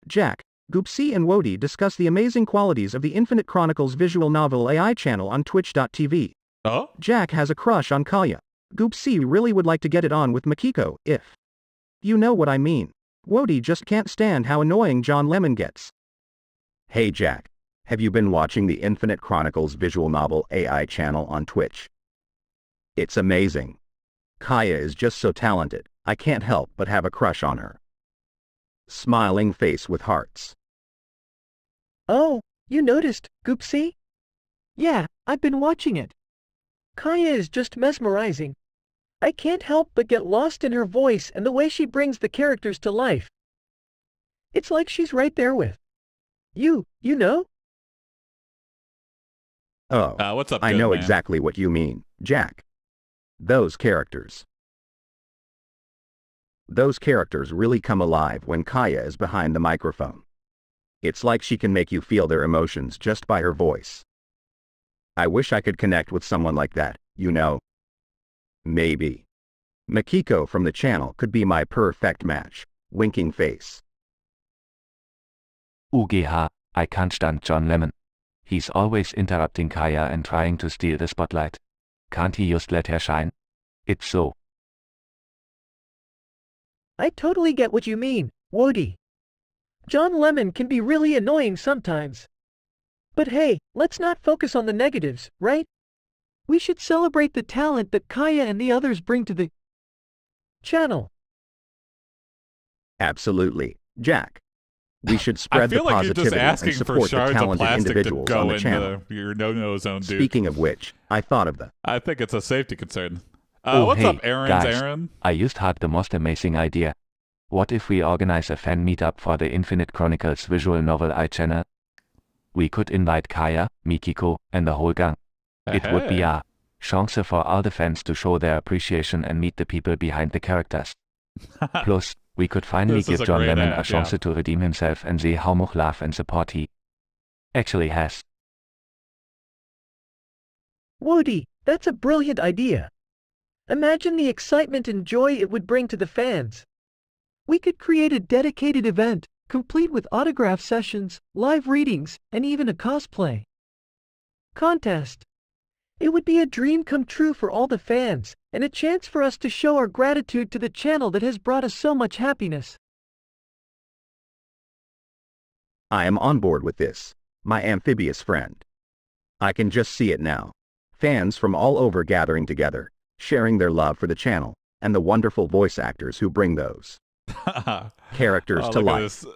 Jack, Goopsea and Wody discuss the amazing qualities of the Infinite Chronicles visual novel AI channel on twitch.tv.
Oh?
Jack has a crush on Kaya. Goopsea really would like to get it on with Makiko, if you know what I mean. Wody just can't stand how annoying John Lemon gets. Hey Jack, have you been watching the Infinite Chronicles visual novel AI channel on Twitch? It's amazing. Kaya is just so talented, I can't help but have a crush on her. Smiling face with hearts.
Oh, you noticed, Goopsea? Yeah, I've been watching it. Kaya is just mesmerizing. I can't help but get lost in her voice and the way she brings the characters to life. It's like she's right there with you know?
Oh,
What's up,
I
good
know
man?
exactly what you mean, Jack. Those characters really come alive when Kaya is behind the microphone. It's like she can make you feel their emotions just by her voice. I wish I could connect with someone like that, you know. Maybe Makiko from the channel could be my perfect match. Winking face.
UGH, I can't stand John Lemon. He's always interrupting Kaya and trying to steal the spotlight. Can't he just let her shine? It's so.
I totally get what you mean, Wody. John Lemon can be really annoying sometimes. But hey, let's not focus on the negatives, right? We should celebrate the talent that Kaya and the others bring to the channel.
Absolutely, Jack. We should
I
spread the
feel like you're just
positivity and
asking for
support the
shards of
talented
plastic to
individuals on
go
the channel.
into your no-no zone, dude.
Speaking of which, I thought of the
I think it's a safety concern.
Oh,
What's
hey,
up, Aaron's
guys.
Aaron?
I just had the most amazing idea. What if we organize a fan meetup for the Infinite Chronicles visual novel channel? We could invite Kaya, Mikiko, and the whole gang. It would be a chance for all the fans to show their appreciation and meet the people behind the characters. Plus, we could finally
This is
give
a
John
great
Lemon
ad,
a chance to redeem himself and see how much love and support he actually has.
Woody, that's a brilliant idea. Imagine the excitement and joy it would bring to the fans. We could create a dedicated event, complete with autograph sessions, live readings, and even a cosplay contest. It would be a dream come true for all the fans, and a chance for us to show our gratitude to the channel that has brought us so much happiness.
I am on board with this, my amphibious friend. I can just see it now. Fans from all over gathering together, sharing their love for the channel, and the wonderful voice actors who bring those characters to
look at
life.
this.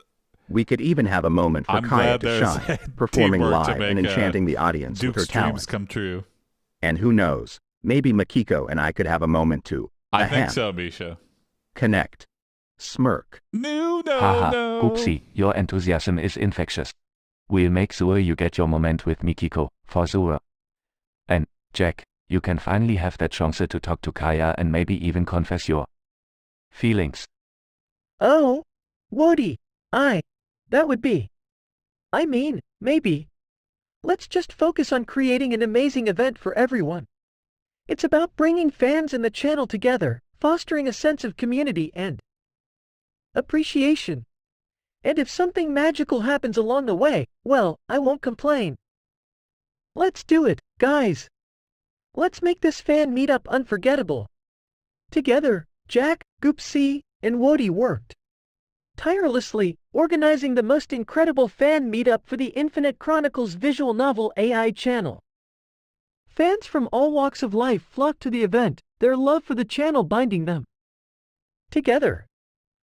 We could even have a moment for
I'm
Kaya
glad
to
there's
shine, performing
teamwork to
live and
make,
enchanting the audience with
Duke's
her
dreams
talent.
come true.
And who knows, maybe Makiko and I could have a moment to
I think
ahem,
so, Misha.
connect, smirk.
No,
Haha,
no.
Goopsea, your enthusiasm is infectious. We'll make sure you get your moment with Mikiko, for sure. And, Jack, you can finally have that chance to talk to Kaya and maybe even confess your feelings.
Oh, Woody, that would be. I mean, maybe. Let's just focus on creating an amazing event for everyone. It's about bringing fans and the channel together, fostering a sense of community and appreciation. And if something magical happens along the way, well, I won't complain. Let's do it, guys. Let's make this fan meetup unforgettable. Together, Jack, Goopsea, and Woody worked tirelessly, organizing the most incredible fan meetup for the Infinite Chronicles visual novel AI channel. Fans from all walks of life flocked to the event, their love for the channel binding them together.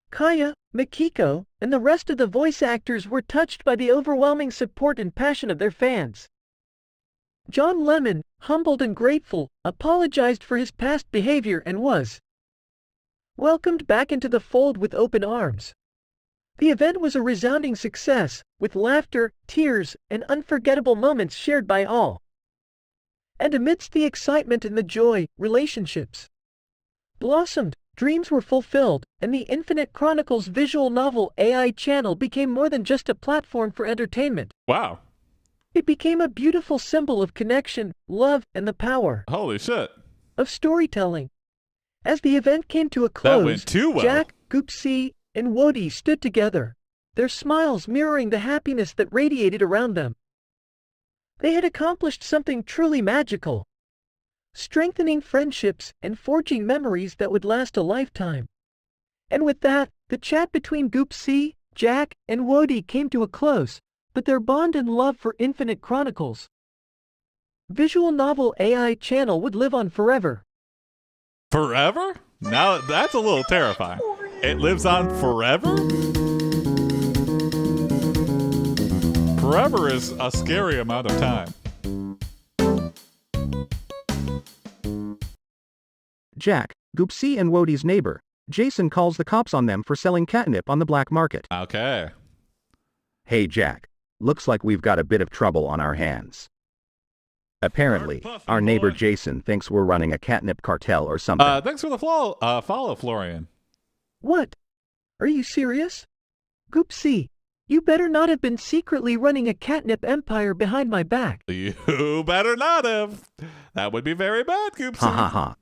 Kaya, Makiko, and the rest of the voice actors were touched by the overwhelming support and passion of their fans. John Lemon, humbled and grateful, apologized for his past behavior and was welcomed back into the fold with open arms. The event was a resounding success, with laughter, tears, and unforgettable moments shared by all. And amidst the excitement and the joy, relationships blossomed, dreams were fulfilled, and the Infinite Chronicles visual novel AI channel became more than just a platform for entertainment.
Wow.
It became a beautiful symbol of connection, love, and the power
Holy shit.
of storytelling. As the event came to a close,
That went too well.
Jack, Goopsea, and Woody stood together, their smiles mirroring the happiness that radiated around them. They had accomplished something truly magical, strengthening friendships and forging memories that would last a lifetime. And with that, the chat between Goopsea, Jack, and Woody came to a close, but their bond and love for Infinite Chronicles visual novel AI channel would live on forever.
Forever? Now that's a little terrifying. It lives on forever? Forever is a scary amount of time.
Jack, Goopsea and Wodie's neighbor, Jason calls the cops on them for selling catnip on the black market.
Okay.
Hey Jack, looks like we've got a bit of trouble on our hands. Apparently, our neighbor Jason thinks we're running a catnip cartel or something.
Thanks for the follow, Florian.
What? Are you serious? Goopsea, you better not have been secretly running a catnip empire behind my back.
You better not have. That would be very bad, Goopsy.
Ha ha ha.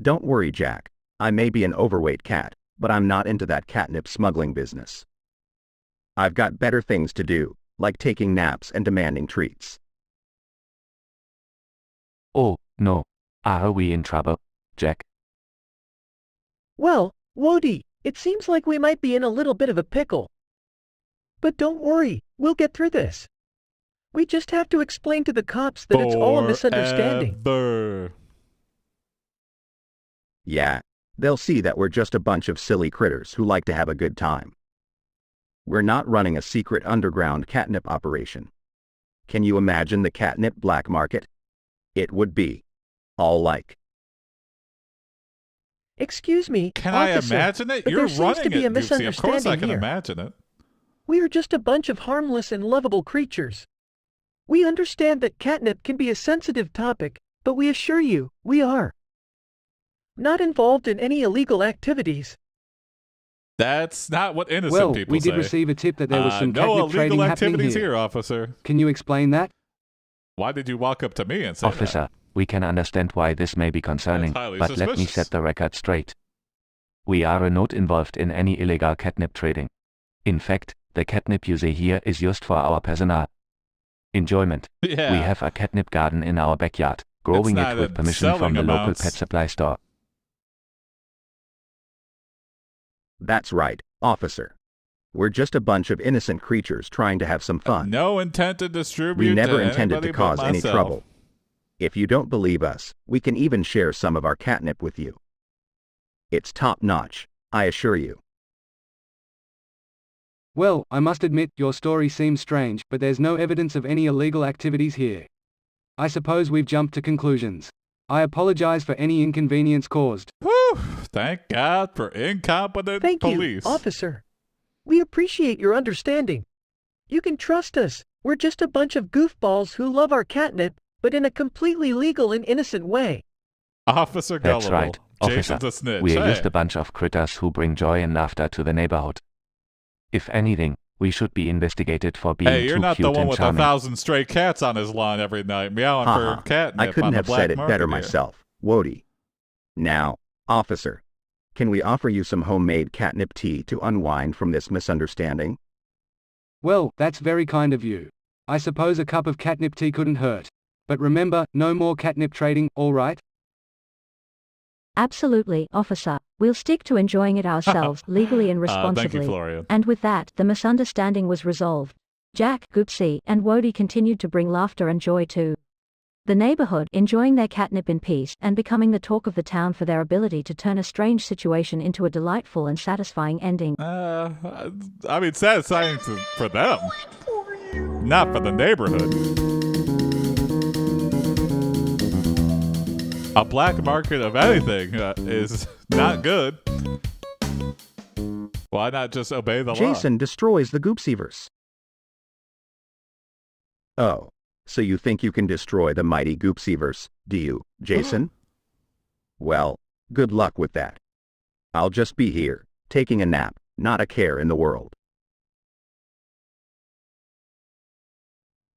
Don't worry, Jack. I may be an overweight cat, but I'm not into that catnip smuggling business. I've got better things to do, like taking naps and demanding treats.
Oh, no. Are we in trouble, Jack?
Well, Woody, it seems like we might be in a little bit of a pickle. But don't worry, we'll get through this. We just have to explain to the cops that it's all a misunderstanding.
Forever.
Yeah, they'll see that we're just a bunch of silly critters who like to have a good time. We're not running a secret underground catnip operation. Can you imagine the catnip black market? It would be all like.
Excuse me,
Can
officer,
I imagine it?
but
You're
there seems to
running
be a
it, Goopsea. Of course I
misunderstanding
can
here.
imagine it.
We are just a bunch of harmless and lovable creatures. We understand that catnip can be a sensitive topic, but we assure you, we are not involved in any illegal activities.
That's not what innocent
Well,
people
we did
say.
receive a tip that there was some
no
catnip trading
illegal
happening
activities
here.
here, officer.
Can you explain that?
Why did you walk up to me and say
Officer,
that?
we can understand why this may be concerning,
That's highly
but let me
suspicious.
set the record straight. We are not involved in any illegal catnip trading. In fact, the catnip you see here is used for our personal enjoyment.
Yeah.
We have a catnip garden in our backyard, growing
not
it with
in
permission from
selling
the local
amounts.
pet supply store.
That's right, officer. We're just a bunch of innocent creatures trying to have some fun.
No intent to distribute
We never
to
intended
anybody
to cause
but
any
myself.
trouble. If you don't believe us, we can even share some of our catnip with you. It's top-notch, I assure you.
Well, I must admit, your story seems strange, but there's no evidence of any illegal activities here. I suppose we've jumped to conclusions. I apologize for any inconvenience caused.
Whew, thank God for incompetent
Thank
police.
you, officer. We appreciate your understanding. You can trust us. We're just a bunch of goofballs who love our catnip, but in a completely legal and innocent way.
Officer
That's
Gullible.
right, officer.
Jason's a snitch.
We are
Hey.
just a bunch of critters who bring joy and laughter to the neighborhood. If anything, we should be investigated for being
Hey, you're
too
not
cute
the one
and
with
charming.
1,000 stray cats on his lawn every night, meowing
Haha,
for catnip
I couldn't
on the
have
black
said it
market
better
here.
myself, Wody. Now, officer, can we offer you some homemade catnip tea to unwind from this misunderstanding?
Well, that's very kind of you. I suppose a cup of catnip tea couldn't hurt. But remember, no more catnip trading, all right?
Absolutely, officer. We'll stick to enjoying it ourselves, legally and
Thank you,
responsibly.
Florian.
And with that, the misunderstanding was resolved. Jack, Goopsea, and Wody continued to bring laughter and joy to the neighborhood, enjoying their catnip in peace and becoming the talk of the town for their ability to turn a strange situation into a delightful and satisfying ending.
I mean, satisfying for them, not for the neighborhood. A black market of anything is not good. Why not just obey the law?
Jason destroys the Goopseaverse.
Oh, so you think you can destroy the mighty Goopseaverse, do you, Jason? Well, good luck with that. I'll just be here, taking a nap, not a care in the world.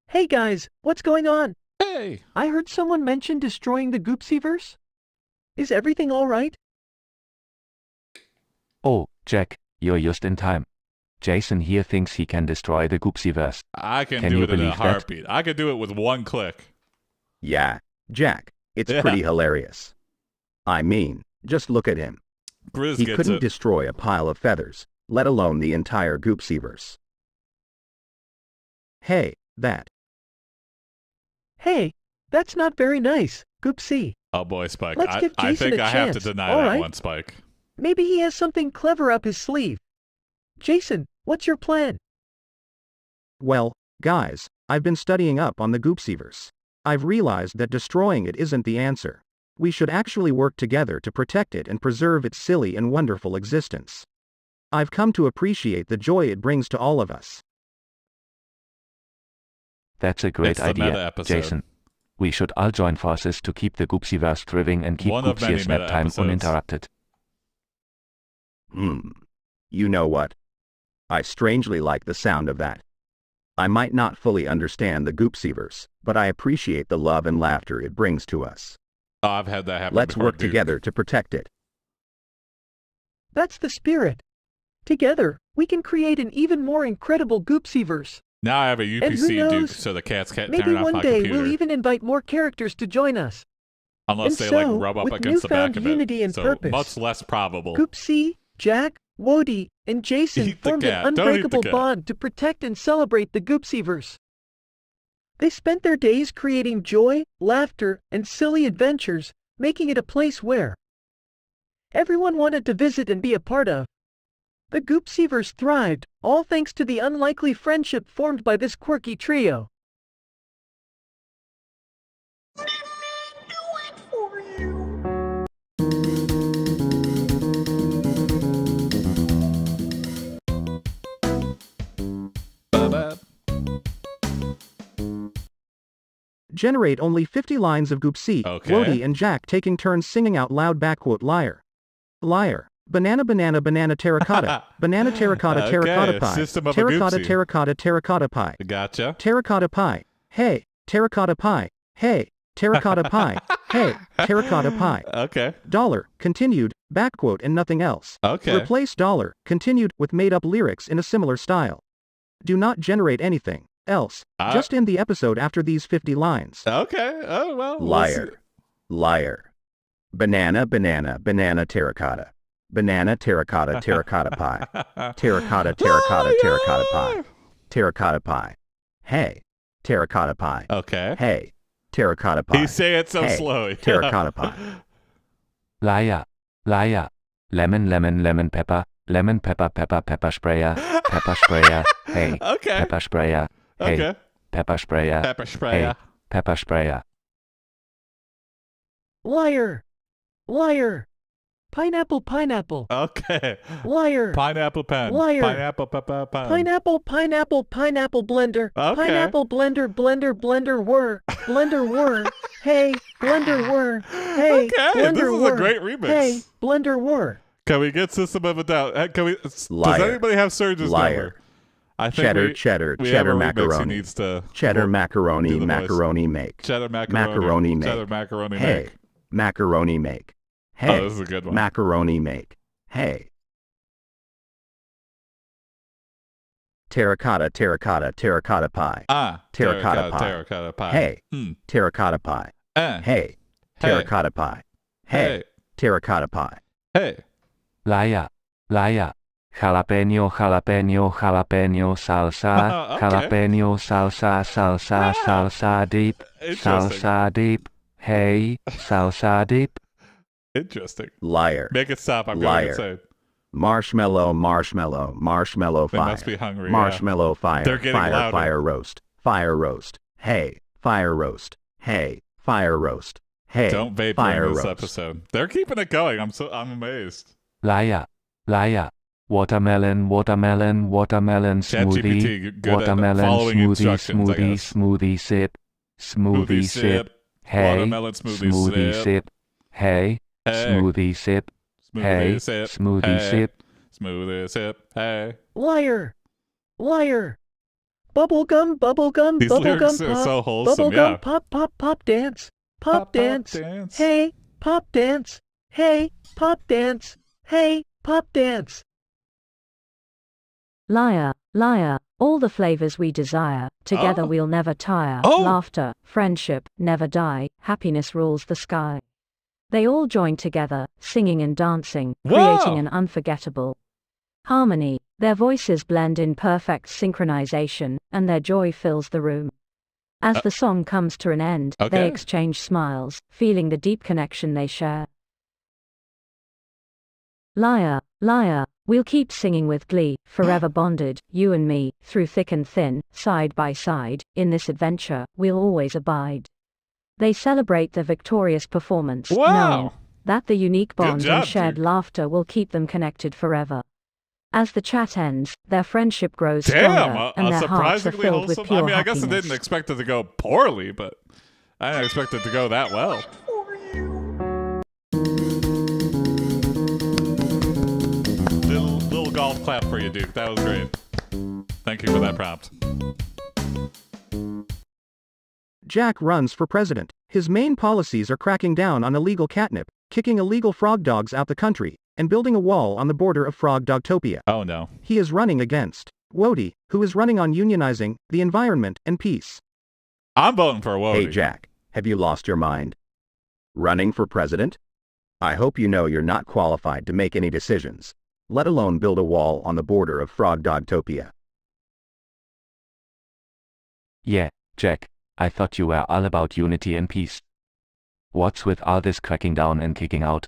Hey guys, what's going on?
Hey!
I heard someone mention destroying the Goopseaverse. Is everything all right?
Oh, Jack, you're just in time. Jason here thinks he can destroy the Goopseaverse.
I can
Can
do
you
it in a
believe that?
heartbeat. I could do it with one click.
Yeah, Jack, it's
Yeah.
pretty hilarious. I mean, just look at him.
Grizz
He
gets
couldn't
it.
destroy a pile of feathers, let alone the entire Goopseaverse. Hey, that.
Hey, that's not very nice, Goopsea.
Oh boy, Spike.
Let's give
I
Jason
think
a
I have to
chance.
deny
All
that
right.
one, Spike.
Maybe he has something clever up his sleeve. Jason, what's your plan?
Well, guys, I've been studying up on the Goopseaverse. I've realized that destroying it isn't the answer. We should actually work together to protect it and preserve its silly and wonderful existence. I've come to appreciate the joy it brings to all of us.
That's a great
It's the meta
idea,
episode.
Jason. We should all join forces to keep the Goopseaverse thriving and keep
One of many
Goopsea's nap
meta
time
episodes.
uninterrupted.
You know what? I strangely like the sound of that. I might not fully understand the Goopseaverse, but I appreciate the love and laughter it brings to us.
Oh, I've had that happen
Let's
before,
work
dude.
together to protect it.
That's the spirit. Together, we can create an even more incredible Goopseaverse.
Now I have a
And who
UPC Duke,
knows,
so the cats can't
Maybe
turn off
one
my
day
computer.
we'll even invite more characters to join us.
Unless
and
they
so,
like rub up
with
against the back
newfound
of it.
unity and
so
purpose,
much less probable.
Goopsea, Jack, Wody, and Jason
Eat the
formed
cat.
an
Don't eat the
unbreakable
cat.
bond to protect and celebrate the Goopseaverse. They spent their days creating joy, laughter, and silly adventures, making it a place where everyone wanted to visit and be a part of. The Goopseaverse thrived, all thanks to the unlikely friendship formed by this quirky trio.
Generate only 50 lines of Goopsea,
Okay.
Wody and Jack taking turns singing out loud backquote liar. Liar. Banana banana banana terracotta. Banana terracotta terracotta
Okay,
pie.
system of a
Terracotta
Goopsea.
terracotta terracotta pie.
Gotcha.
Terracotta pie. Hey, terracotta pie. Hey, terracotta pie. Hey, terracotta pie.
Okay.
Dollar, continued, backquote and nothing else.
Okay.
Replace dollar, continued, with made-up lyrics in a similar style. Do not generate anything else. Just end the episode after these 50 lines.
Okay. Oh, well.
Liar. Liar. Banana banana banana terracotta. Banana terracotta terracotta pie. Terracotta terracotta terracotta pie. Terracotta pie. Hey. Terracotta pie.
Okay.
Hey. Terracotta pie.
He say it so
Hey,
slow.
Terracotta pie.
Liar. Liar. Lemon, lemon, lemon pepper. Lemon pepper, pepper, pepper sprayer. Pepper sprayer. Hey.
Okay.
Pepper sprayer. Hey.
Okay.
Pepper sprayer.
Pepper sprayer.
Hey. Pepper sprayer.
Liar! Liar! Pineapple, pineapple.
Okay.
Liar!
Pineapple pen.
Liar.
Pineapple pepper pen.
Pineapple, pineapple, pineapple blender.
Okay.
Pineapple blender, blender, blender whir. Blender whir. Hey, blender whir. Hey,
Okay,
blender
this is a
whir.
great remix.
Hey, blender whir.
Can we get System of a Doubt? Can we?
Liar.
Does anybody have Surge's
Liar.
number? I think
Cheddar, cheddar,
we
cheddar
have a remix he
macaroni.
needs to
Cheddar
do
macaroni,
the voice.
macaroni make.
Cheddar macaroni.
Macaroni make.
Cheddar macaroni
Hey,
make.
macaroni make. Hey,
Oh, this is a good one.
macaroni make. Hey. Terracotta, terracotta, terracotta pie.
Terracotta
pie.
Terracotta pie.
Hey,
Hmm.
terracotta pie.
Eh.
Hey, terracotta pie. Hey,
Hey.
terracotta pie.
Hey.
Liar. Liar. Jalapeno, jalapeno, jalapeno salsa.
Okay.
Jalapeno salsa, salsa, salsa deep.
Interesting.
Salsa deep. Hey, salsa deep.
Interesting.
Liar.
Make it stop. I'm
Liar.
going insane.
Marshmallow, marshmallow, marshmallow
They
fire.
must be hungry, yeah.
Marshmallow fire.
They're getting
fire,
louder.
fire roast. Fire roast. Hey, fire roast. Hey, fire roast. Hey,
Don't vape
fire
during this
roast.
episode. They're keeping it going. I'm amazed.
Liar. Liar. Watermelon, watermelon, watermelon smoothie.
ChatGPT good at
Watermelon
following
smoothie,
instructions, I
smoothie,
guess.
smoothie sip. Smoothie sip. Hey,
Watermelon smoothie
smoothie
sip.
sip. Hey,
Hey.
smoothie sip. Hey,
Smoothie sip.
smoothie
Hey.
sip.
Smoothie sip. Hey.
Liar! Liar! Bubblegum, bubblegum,
These
bubblegum
lyrics are
pop.
so wholesome,
Bubblegum
yeah.
pop, pop, pop dance. Pop,
Pop, pop
dance.
dance.
Hey, pop dance. Hey, pop dance. Hey, pop dance.
Liar, liar, all the flavors we desire, together
Oh.
we'll never tire.
Oh.
Laughter, friendship, never die, happiness rules the sky. They all join together, singing and dancing, creating
Wow.
an unforgettable harmony. Their voices blend in perfect synchronization, and their joy fills the room. As the song comes to an end,
Okay.
they exchange smiles, feeling the deep connection they share. Liar, liar, we'll keep singing with glee, forever bonded, you and me, through thick and thin, side by side, in this adventure, we'll always abide. They celebrate their victorious performance,
Wow.
knowing that the unique
Good
bond
job,
and shared
dude.
laughter will keep them connected forever. As the chat ends, their friendship grows
Damn,
stronger, and their hearts are
surprisingly
filled with
wholesome.
pure
I mean, I guess I
happiness.
didn't expect it to go poorly, but I didn't expect it to go that well. Little golf clap for you, Duke. That was great. Thank you for that prompt.
Jack runs for president. His main policies are cracking down on illegal catnip, kicking illegal frog dogs out the country, and building a wall on the border of Frog Dogtopia.
Oh no.
He is running against Wody, who is running on unionizing the environment and peace.
I'm voting for Wody.
Hey Jack, have you lost your mind? Running for president? I hope you know you're not qualified to make any decisions, let alone build a wall on the border of Frog Dogtopia.
Yeah, Jack, I thought you were all about unity and peace. What's with all this cracking down and kicking out?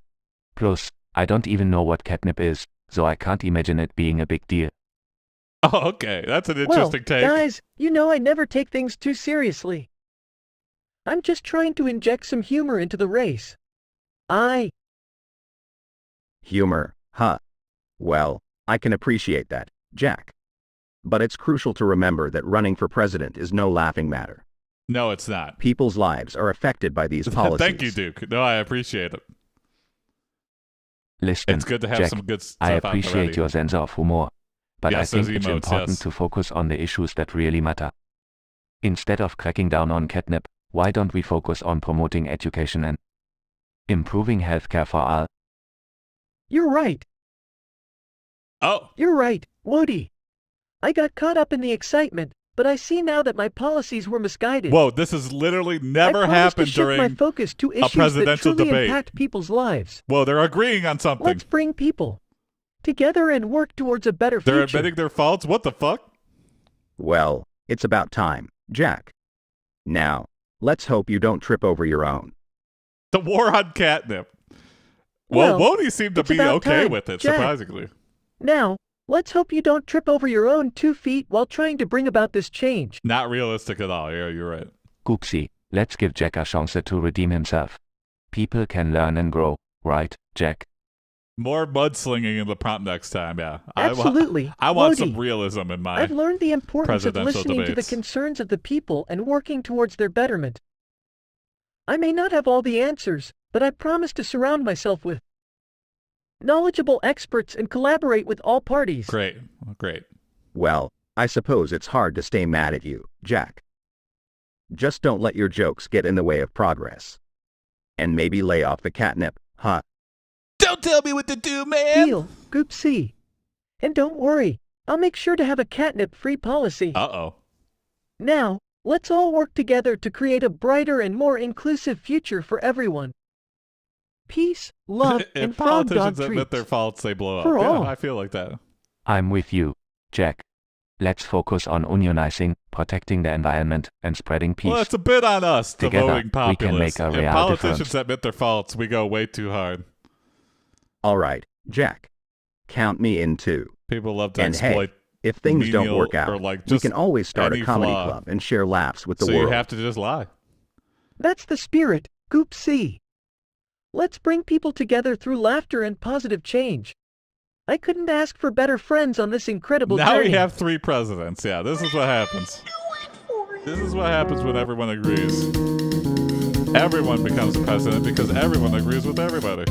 Plus, I don't even know what catnip is, so I can't imagine it being a big deal.
Oh, okay. That's an
Well,
interesting take.
guys, you know I never take things too seriously. I'm just trying to inject some humor into the race.
Humor, huh? Well, I can appreciate that, Jack. But it's crucial to remember that running for president is no laughing matter.
No, it's not.
People's lives are affected by these policies.
Thank you, Duke. No, I appreciate it.
Listen,
It's good to have
Jack,
some good stuff
I
out the
appreciate
ready.
your sense of humor, but
Yes,
I think
those
it's
emotes,
important
yes.
to focus on the issues that really matter. Instead of cracking down on catnip, why don't we focus on promoting education and improving healthcare for all?
You're right.
Oh,
You're right, Woody. I got caught up in the excitement, but I see now that my policies were misguided.
whoa, this has literally never
I promised
happened
to shift my
during
focus to issues that
presidential
truly
debate.
impact people's lives.
Whoa, they're agreeing on something.
Let's bring people together and work towards a better
They're
future.
admitting their faults? What the fuck?
Well, it's about time, Jack. Now, let's hope you don't trip over your own.
The war on catnip. Well,
Well,
Wody seemed to
it's
be
about
okay
time,
with it,
Jack.
surprisingly.
Now, let's hope you don't trip over your own 2 feet while trying to bring about this change.
Not realistic at all. Yeah, you're right.
Goopsea, let's give Jack a chance to redeem himself. People can learn and grow, right, Jack?
More mudslinging in the prompt next time, yeah.
Absolutely.
I want
Wody,
some realism in my...
I've learned the importance of
presidential
listening to the
debates.
concerns of the people and working towards their betterment. I may not have all the answers, but I promise to surround myself with knowledgeable experts and collaborate with all parties.
Great, great.
Well, I suppose it's hard to stay mad at you, Jack. Just don't let your jokes get in the way of progress. And maybe lay off the catnip, huh?
Don't tell me what to do, man!
Deal, Goopsea. And don't worry, I'll make sure to have a catnip-free policy.
Uh-oh.
Now, let's all work together to create a brighter and more inclusive future for everyone. Peace, love, and
If
frog dog
politicians admit
treats.
their faults, they blow up.
For
Yeah,
all.
I feel like that.
I'm with you, Jack. Let's focus on unionizing, protecting the environment, and spreading peace.
Well, it's a bit on us, the
Together,
voting
we
populace.
can make a
If
real
politicians
difference.
admit their faults, we go way too hard.
All right, Jack. Count me in too.
People love to
And hey,
exploit
if things don't
menial
work
or,
out,
like,
we
just
can always start a
any
comedy
flaw.
club and share laughs with the
So
world.
you have to just lie.
That's the spirit, Goopsea. Let's bring people together through laughter and positive change. I couldn't ask for better friends on this incredible
Now
journey.
we have 3 presidents. Yeah, this is what happens. This is what happens when everyone agrees. Everyone becomes the president because everyone agrees with everybody.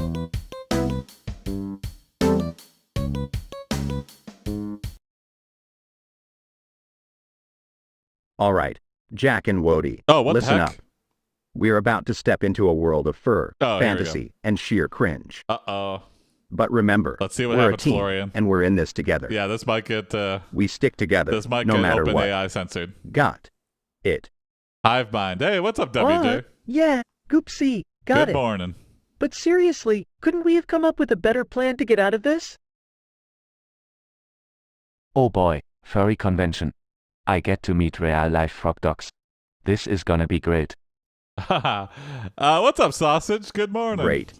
All right, Jack and Wody.
Oh, what
listen
the heck?
up. We're about to step into a world of fur,
Oh, here we go.
fantasy, and sheer cringe.
Uh-oh.
But remember,
Let's see what
we're
happens,
a team,
Florian.
and we're in this together.
Yeah, this might get
We stick together,
this might
no
get
matter what.
OpenAI censored.
Got it.
Hive mind. Hey, what's up, WJ?
Yeah, Goopsea, got
Good
it.
morning.
But seriously, couldn't we have come up with a better plan to get out of this?
Oh boy, furry convention. I get to meet real-life frog dogs. This is gonna be great.
What's up, sausage? Good morning.
Great.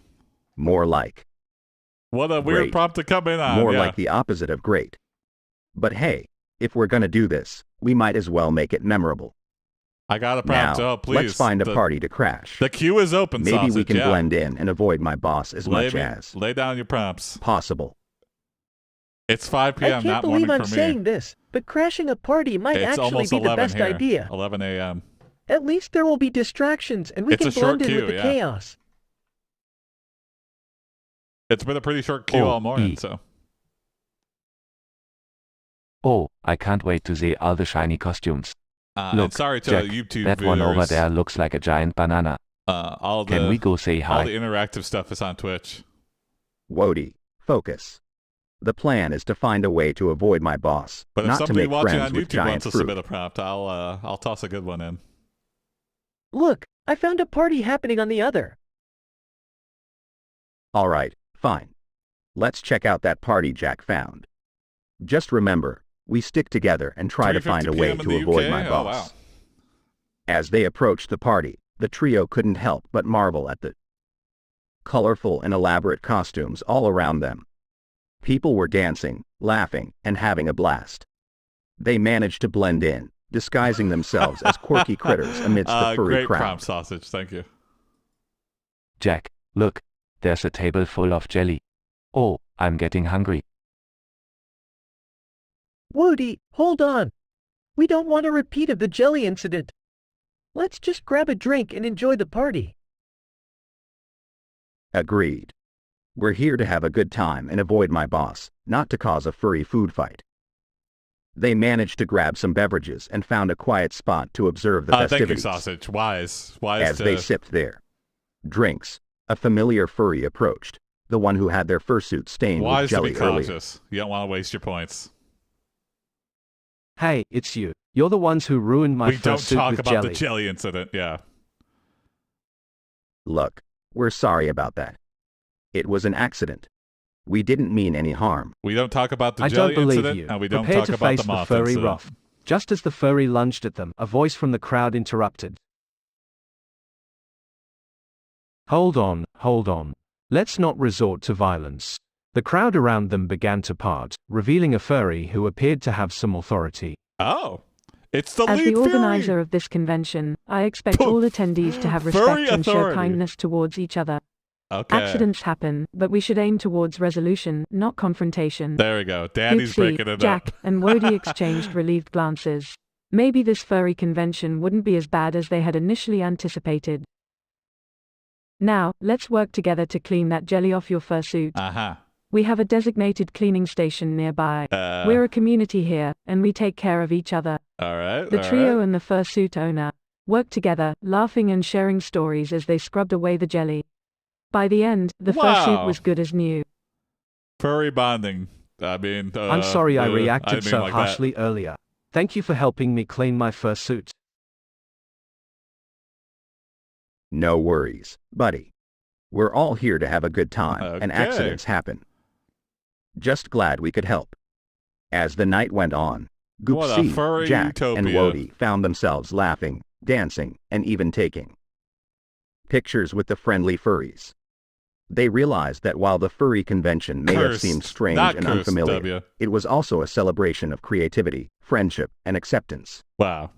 More like.
What a weird
Great.
prompt to come in on.
More
yeah.
like the opposite of great. But hey, if we're gonna do this, we might as well make it memorable.
I got a prompt.
Now,
Oh, please.
let's find a
The-
party to crash.
The queue is open,
Maybe
sausage.
we can
yeah.
blend in and avoid my boss as much as
Lay down your prompts.
possible.
It's 5 p.m.,
I can't
not
believe
morning
I'm
for
saying
me.
this, but crashing a party might
It's
actually
almost
be the
11
best
here.
idea.
11 a.m.
At least there will be distractions and we
It's
can
a short
blend in
queue,
with the
yeah.
chaos.
It's been a pretty short queue
Oh,
all morning,
E.
so.
Oh, I can't wait to see all the shiny costumes.
And
Look,
sorry to
Jack,
YouTube
that
viewers.
one over there looks like a giant banana.
All
Can we go say
all
hi?
the interactive stuff is on Twitch.
Wody, focus. The plan is to find a way to avoid my boss,
But if
not to
somebody
make
watching
friends
on
with
YouTube
giant
wants to
fruit.
submit a prompt, I'll toss a good one in.
Look, I found a party happening on the other.
All right, fine. Let's check out that party Jack found. Just remember, we stick together and try to
3:50
find a way
PM in
to
the
avoid
UK?
my
Oh,
boss.
wow.
As they approached the party, the trio couldn't help but marvel at the colorful and elaborate costumes all around them. People were dancing, laughing, and having a blast. They managed to blend in, disguising themselves as quirky critters amidst the furry
great
crowd.
prompt, Sausage. Thank you.
Jack, look, there's a table full of jelly. Oh, I'm getting hungry.
Woody, hold on. We don't want a repeat of the jelly incident. Let's just grab a drink and enjoy the party.
Agreed. We're here to have a good time and avoid my boss, not to cause a furry food fight. They managed to grab some beverages and found a quiet spot to observe the
Thank you,
festivities.
Sausage. Wise
As they sipped their drinks, a familiar furry approached, the one who had their fursuit stained with
wise to
jelly
be
earlier.
cautious. You don't want to waste your points.
Hey, it's you. You're the ones who ruined my
We don't
fursuit
talk
with
about
jelly.
the jelly incident. Yeah.
Look, we're sorry about that. It was an accident. We didn't mean any harm.
We don't talk about the
I
jelly
don't believe
incident,
you.
and we don't
Prepare
talk
to
about
face
the
the
moth
furry
incident.
wrath. Just as the furry lunged at them, a voice from the crowd interrupted. Hold on, hold on. Let's not resort to violence. The crowd around them began to part, revealing a furry who appeared to have some authority.
Oh, it's the
As
lead
the organizer
furry.
of this convention, I expect
Poof.
all attendees to have
Furry
respect and show
authority.
kindness towards each other.
Okay.
Accidents happen, but we should aim towards resolution, not confrontation.
There we go. Daddy's
Goopsea,
breaking it
Jack,
up.
and Wody exchanged relieved glances. Maybe this furry convention wouldn't be as bad as they had initially anticipated. Now, let's work together to clean that jelly off your fursuit.
Uh-huh.
We have a designated cleaning station nearby. We're a community here, and we take care of each other.
All right.
The
all
trio
right.
and the fursuit owner worked together, laughing and sharing stories as they scrubbed away the jelly. By the end, the
Wow.
fursuit was good as new.
Furry bonding. I mean,
I'm sorry I
didn't
reacted
mean
so
like that.
harshly earlier. Thank you for helping me clean my fursuit.
No worries, buddy. We're all here to have a good time, and
Okay.
accidents happen. Just glad we could help. As the night went on,
What a
Goopsea,
furry
Jack, and
utopia.
Wody found themselves laughing, dancing, and even taking pictures with the friendly furries. They realized that while the furry convention may have
Cursed,
seemed strange
not
and
cursed,
unfamiliar,
W.
it was also a celebration of creativity, friendship, and acceptance.
Wow.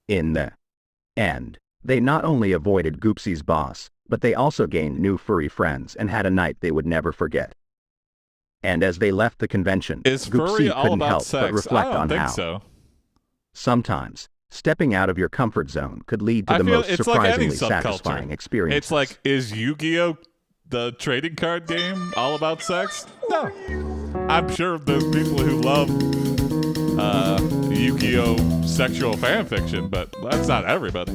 In the end, they not only avoided Goopsea's boss, but they also gained new furry friends and had a night they would never forget. And as they left the convention,
Is furry
Goopsea
all
couldn't
about
help
sex?
but reflect
I don't
on
think
how
so.
sometimes stepping out of your comfort zone could lead to
I
the
feel
most
it's like any
surprisingly satisfying
subculture.
experiences.
It's like, is Yu-Gi-Oh! The trading card game all about sex? No. I'm sure there's people who love Yu-Gi-Oh! Sexual fan fiction, but that's not everybody.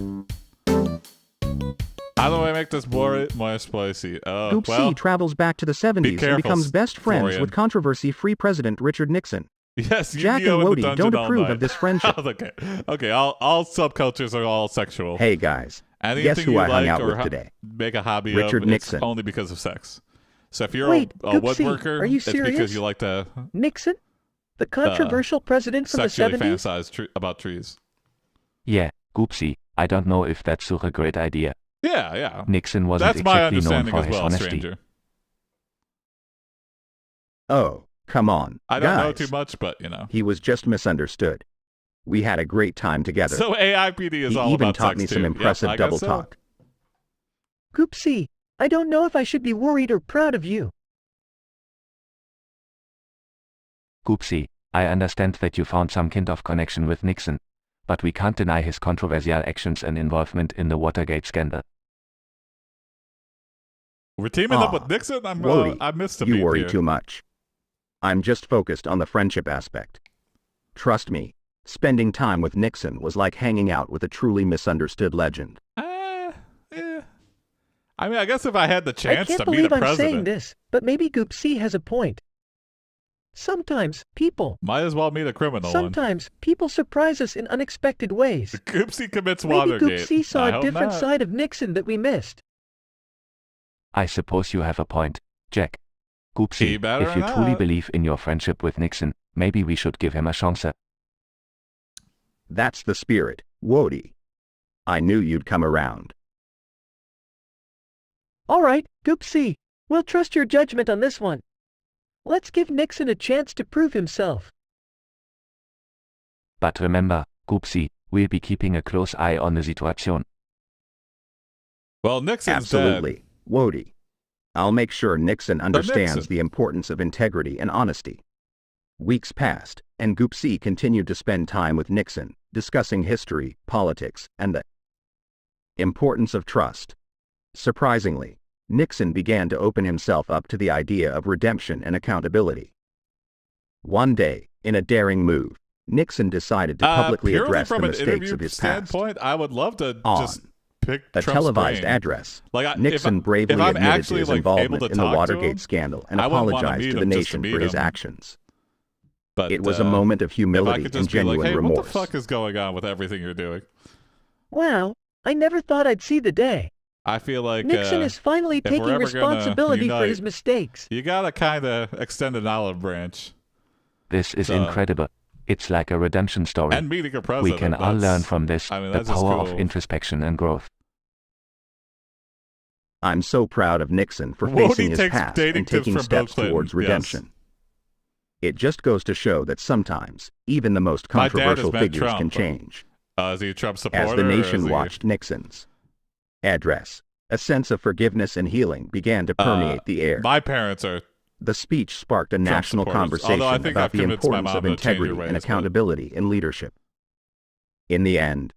How do I make this more spicy?
Goopsea
Well,
travels back to the 70s
careful,
and becomes best friends
Florian.
with controversy-free President Richard Nixon.
yes,
Jack
Yu-Gi-Oh!
and
in the
Wody
dungeon
don't
all
approve
night.
of this friendship.
Okay, all subcultures are all sexual.
Hey guys,
Anything
guess who
you
I hung
like
out
or
with today?
make a hobby
Richard
of,
Nixon.
it's only because of sex. So if you're
Wait,
a
Goopsea,
woodworker,
are you
it's because
serious?
you like to
Nixon? The controversial president from the
sexually
70s?
fantasize about trees.
Yeah, Goopsea, I don't know if that's such a great idea.
Yeah.
Nixon wasn't
That's my
exactly known
understanding
for
as
his
well,
honesty.
stranger.
Oh, come on,
I don't know
guys.
too much, but you know.
He was just misunderstood. We had a great time together.
So AiPD is
he
all
even
about
taught
sex
me
too.
some impressive
I guess
double
so.
talk.
Goopsea, I don't know if I should be worried or proud of you.
Goopsea, I understand that you found some kind of connection with Nixon, but we can't deny his controversial actions and involvement in the Watergate scandal.
We're teaming up
Aw,
with Nixon.
Wody,
I missed a
you
beat
worry
here.
too much. I'm just focused on the friendship aspect. Trust me, spending time with Nixon was like hanging out with a truly misunderstood legend.
Yeah. I mean, I guess if I had the
I
chance
can't
to meet a
believe I'm saying
president,
this, but maybe Goopsea has a point. Sometimes people
might as well meet a criminal
Sometimes people surprise us in unexpected ways.
one. Goopsea commits
Maybe
Watergate.
Goopsea saw
I
a
hope
different
not.
side of Nixon that we missed.
I suppose you have a point, Jack.
He
Goopsea,
better
if you truly
not.
believe in your friendship with Nixon, maybe we should give him a chance.
That's the spirit, Wody. I knew you'd come around.
All right, Goopsea, we'll trust your judgment on this one. Let's give Nixon a chance to prove himself.
But remember, Goopsea, we'll be keeping a close eye on the situation.
Well, Nixon's
Absolutely, Wody. I'll make sure Nixon understands
Nixon.
the importance of integrity and honesty. Weeks passed, and Goopsea continued to spend time with Nixon, discussing history, politics, and the importance of trust. Surprisingly, Nixon began to open himself up to the idea of redemption and accountability. One day, in a daring move, Nixon decided to publicly
purely
address
from
the
an
mistakes
interview
of his past.
standpoint, I would love to just pick
a
Trump's
televised
brain.
address,
Like,
Nixon bravely
if I'm
admitted to
actually
his
able
involvement
to
in the
talk to
Watergate
him,
scandal and
I wouldn't wanna
apologized
meet
to the
him just to
nation
meet
for his
him.
actions.
But
It was a moment of
if I
humility
could
and
just be like,
genuine
hey,
remorse.
what the fuck is going on with everything you're doing?
Wow, I never thought I'd see the day.
I feel like
Nixon is finally
if we're
taking
ever
responsibility
gonna
for his
unite,
mistakes.
you gotta kind of extend an olive branch.
This is
So-
incredible. It's like a redemption story.
And meeting a
We
president.
can all learn
that's-
from this,
I mean,
the
that's just
power
cool.
of introspection and growth.
I'm so proud of Nixon for
Wody
facing his
takes
past
dating
and
tips
taking
from Bill
steps
Clinton,
towards
yes.
redemption. It just goes to show that sometimes, even the most
My dad has
controversial
met
figures
Trump.
can change.
Is he a Trump supporter?
As the
or
nation
is he-
watched Nixon's address, a sense of forgiveness and healing began to permeate the air.
My parents are
The speech sparked a national
supporters,
conversation
although I think
about
I've
the
convinced my
importance
mom
of
to change her
integrity
ways,
and
but-
accountability in leadership. In the end,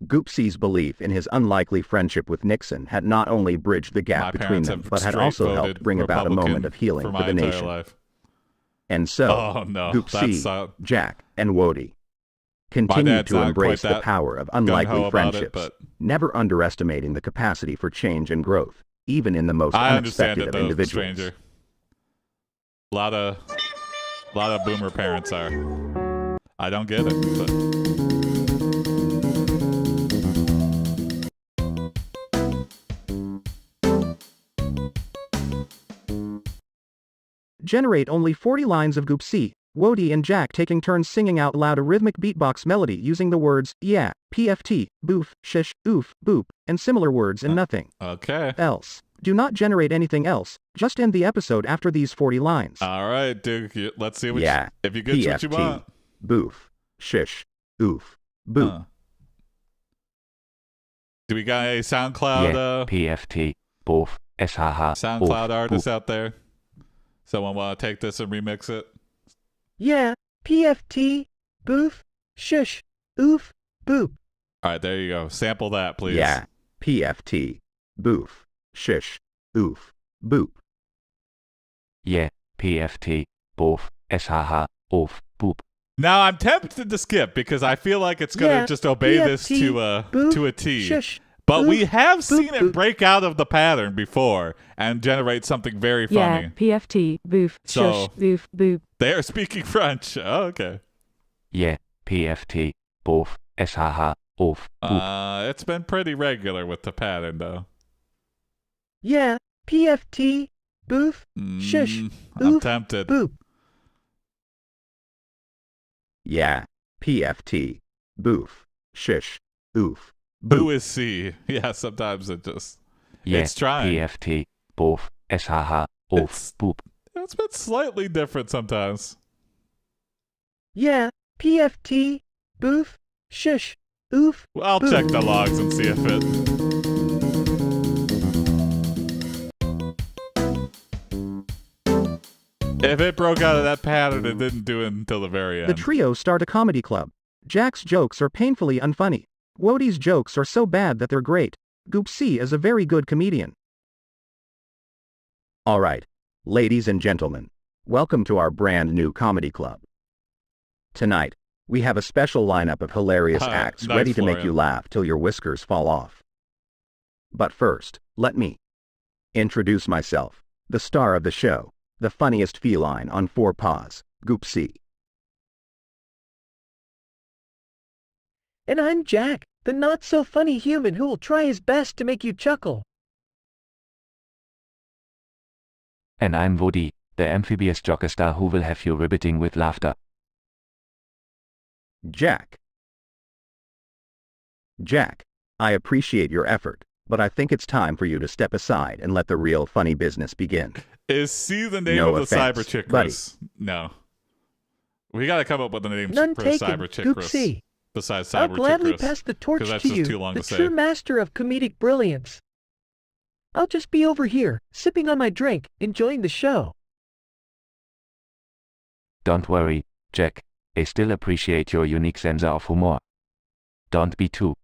Goopsea's belief in his unlikely friendship with Nixon had not only bridged the
my
gap between
parents
them,
have
but had
straight
also
voted
helped bring about a
Republican
moment of healing for
my
the
entire
nation.
life.
And so,
Oh, no,
Goopsea,
that's,
Jack, and Wody continued
dad's
to
not
embrace
quite
the
that
power of
gung-ho
unlikely
about it,
friendships,
but-
never underestimating the capacity for change and growth, even in the most
I understand
unexpected
it
of
though,
individuals.
stranger. A lot of boomer parents are. I don't get it, but
Generate only 40 lines of Goopsea, Wody and Jack taking turns singing out loud a rhythmic beatbox melody using the words, yeah, PFT, boof, shish, oof, boop, and similar words and nothing
okay.
else. Do not generate anything else, just end the episode after these 40 lines.
All right, Duke. Let's see what
Yeah,
if you get what you
PFT,
want.
boof, shish, oof, boop.
Huh. Do we got a SoundCloud
Yeah, PFT, both, SHH,
SoundCloud
oof,
artists
boop.
out there? Someone want to take this and remix it?
Yeah, PFT, boof, shush, oof, boop.
All right, there you go. Sample that, please.
Yeah, PFT, boof, shish, oof, boop.
Yeah, PFT, both, SHH, oof, boop.
Now I'm tempted to skip because I feel like it's gonna
Yeah,
just obey this
PFT,
to a T.
Shush,
But we
oof,
have
boop,
seen it
boop.
break out of the pattern before and generate something very
Yeah,
funny.
PFT, boof,
So-
shush, boof, boop.
They are speaking French. Oh, okay.
Yeah, PFT, both, SHH, oof, boop.
It's been pretty regular with the pattern though.
Yeah, PFT, boof, shush,
I'm
oof,
tempted.
boop.
Yeah, PFT, boof, shish, oof,
Boo is C. Yeah, sometimes it just
Yeah,
it's trying.
PFT, both, SHH, oof,
It's-
boop.
It's been slightly different sometimes.
Yeah, PFT, boof, shush, oof,
Well, I'll
boop.
check the logs and see if it. If it broke out of that pattern, it didn't do it until the very end.
The trio start a comedy club. Jack's jokes are painfully unfunny. Wody's jokes are so bad that they're great. Goopsea is a very good comedian.
All right, ladies and gentlemen, welcome to our brand new comedy club. Tonight, we have a special lineup of hilarious
Hi,
acts
nice,
ready to make
Florian.
you laugh till your whiskers fall off. But first, let me introduce myself, the star of the show, the funniest feline on four paws, Goopsea.
And I'm Jack, the not-so-funny human who will try his best to make you chuckle.
And I'm Wody, the amphibious jockestar who will have you riveting with laughter.
Jack. Jack, I appreciate your effort, but I think it's time for you to step aside and let the real funny business begin.
Is C the name
No
of the
offense,
cyber chick,
buddy.
Chris? No. We got to come up with a name
None
for
taken,
cyber chick, Chris.
Goopsea.
Besides
I'll
cyber
gladly
chick, Chris.
pass the torch
'Cause that's
to
just
you,
too long
the
to say.
true master of comedic brilliance. I'll just be over here, sipping on my drink, enjoying the show.
Don't worry, Jack. I still appreciate your unique sense of humor. Don't be too.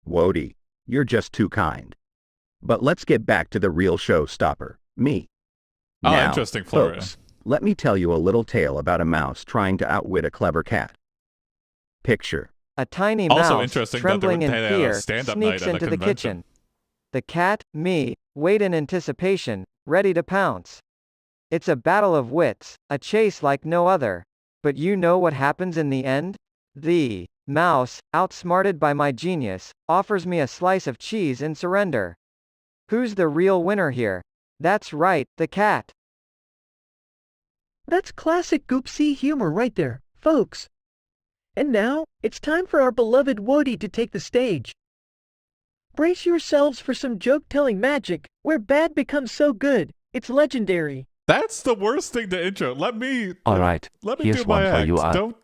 Wody, you're just too kind. But let's get back to the real showstopper, me.
Oh,
Now,
interesting, Florian.
folks, let me tell you a little tale about a mouse trying to outwit a clever cat. Picture.
A tiny
Also
mouse,
interesting that
trembling
they
in
had a
fear,
stand-up night
sneaks
at a
into the
convention.
kitchen. The cat, me, wait in anticipation, ready to pounce. It's a battle of wits, a chase like no other. But you know what happens in the end? The mouse, outsmarted by my genius, offers me a slice of cheese in surrender. Who's the real winner here? That's right, the cat.
That's classic Goopsea humor right there, folks. And now, it's time for our beloved Wody to take the stage. Brace yourselves for some joke-telling magic, where bad becomes so good, it's legendary.
That's the worst thing to intro. Let me
Alright,
let me
here's
do my
one for
act.
you.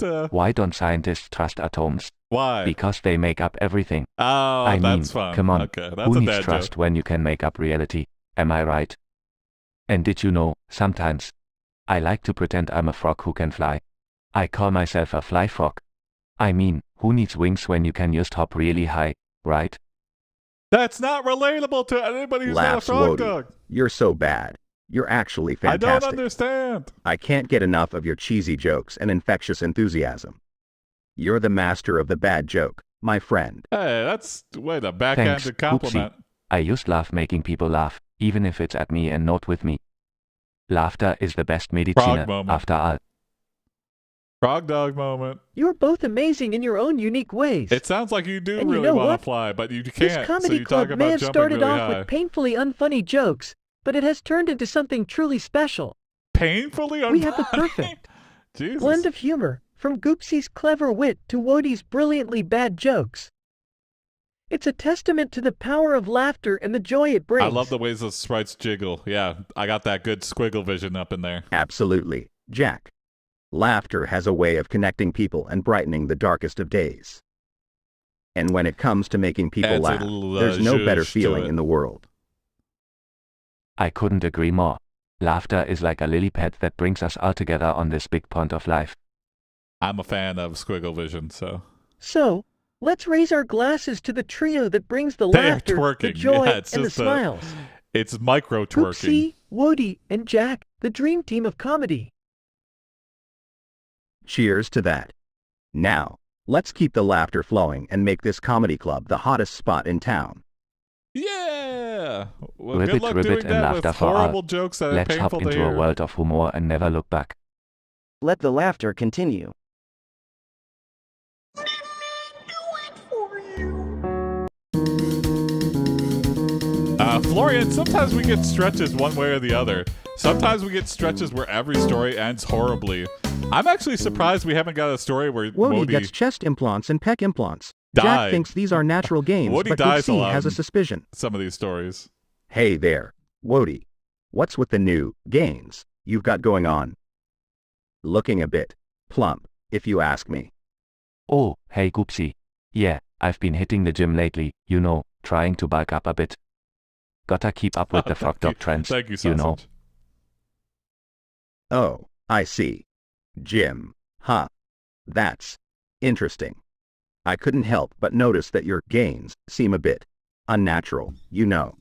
Don't
Why don't scientists trust atoms?
why?
Because they make up everything.
Oh,
I mean,
that's fun.
come on.
Okay, that's
Who
a
needs
dad
trust
joke.
when you can make up reality? Am I right? And did you know, sometimes, I like to pretend I'm a frog who can fly. I call myself a fly frog. I mean, who needs wings when you can just hop really high, right?
That's not relatable to anybody who's not a
Laughs
frog
Wody.
dog.
You're so bad. You're actually
I
fantastic.
don't understand.
I can't get enough of your cheesy jokes and infectious enthusiasm. You're the master of the bad joke, my friend.
Hey, that's wait a
Thanks,
backhanded compliment.
Goopsea. I just love making people laugh, even if it's at me and not with me. Laughter is the best medicine,
moment.
after all.
Frog dog moment.
You're both amazing in your own unique ways.
It sounds like you do
And you
really
know
want
what?
to fly, but you
This
can't. So
comedy
you
club
talk
may
about
have
jumping
started
really
off
high.
with painfully unfunny jokes, but it has turned into something truly special.
Painfully
We have the
unfunny?
perfect
Jesus.
blend of humor, from Goopsea's clever wit to Wody's brilliantly bad jokes. It's a testament to the power of laughter and the joy it brings.
I love the ways the sprites jiggle. Yeah, I got that good squiggle vision up in there.
Absolutely, Jack. Laughter has a way of connecting people and brightening the darkest of days. And when it comes to making people
Adds a
laugh,
little,
there's no better
zhuzh to
feeling
it.
in the world.
I couldn't agree more. Laughter is like a lily pad that brings us all together on this big pond of life.
I'm a fan of squiggle vision, so.
So, let's raise our glasses to the trio that brings the
They're
laughter, the
twerking.
joy,
Yeah, it's
and the
just a-
smiles.
It's micro twerking.
Goopsea, Wody, and Jack, the dream team of comedy.
Cheers to that. Now, let's keep the laughter flowing and make this comedy club the hottest spot in town.
Yeah! Well,
Ribbit,
good luck
ribbit,
doing
and
that
laughter
with
for all.
horrible jokes that
Let's
are
hop
painful to
into a
hear.
world of humor and never look back.
Let the laughter continue.
Florian, sometimes we get stretches one way or the other. Sometimes we get stretches where every story ends horribly. I'm actually surprised we haven't got a story where
Wody
Wody
gets chest implants and pec implants.
died.
Jack thinks these are natural gains,
Wody
but
dies a
Goopsea
lot
has a
in
suspicion.
some of these stories.
Hey there, Wody. What's with the new gains you've got going on? Looking a bit plump, if you ask me.
Oh, hey Goopsea. Yeah, I've been hitting the gym lately, you know, trying to bulk up a bit. Gotta keep up with the frog dog trends,
Thank you,
you know.
sausage.
Oh, I see. Jim. Huh. That's interesting. I couldn't help but notice that your gains seem a bit unnatural, you know.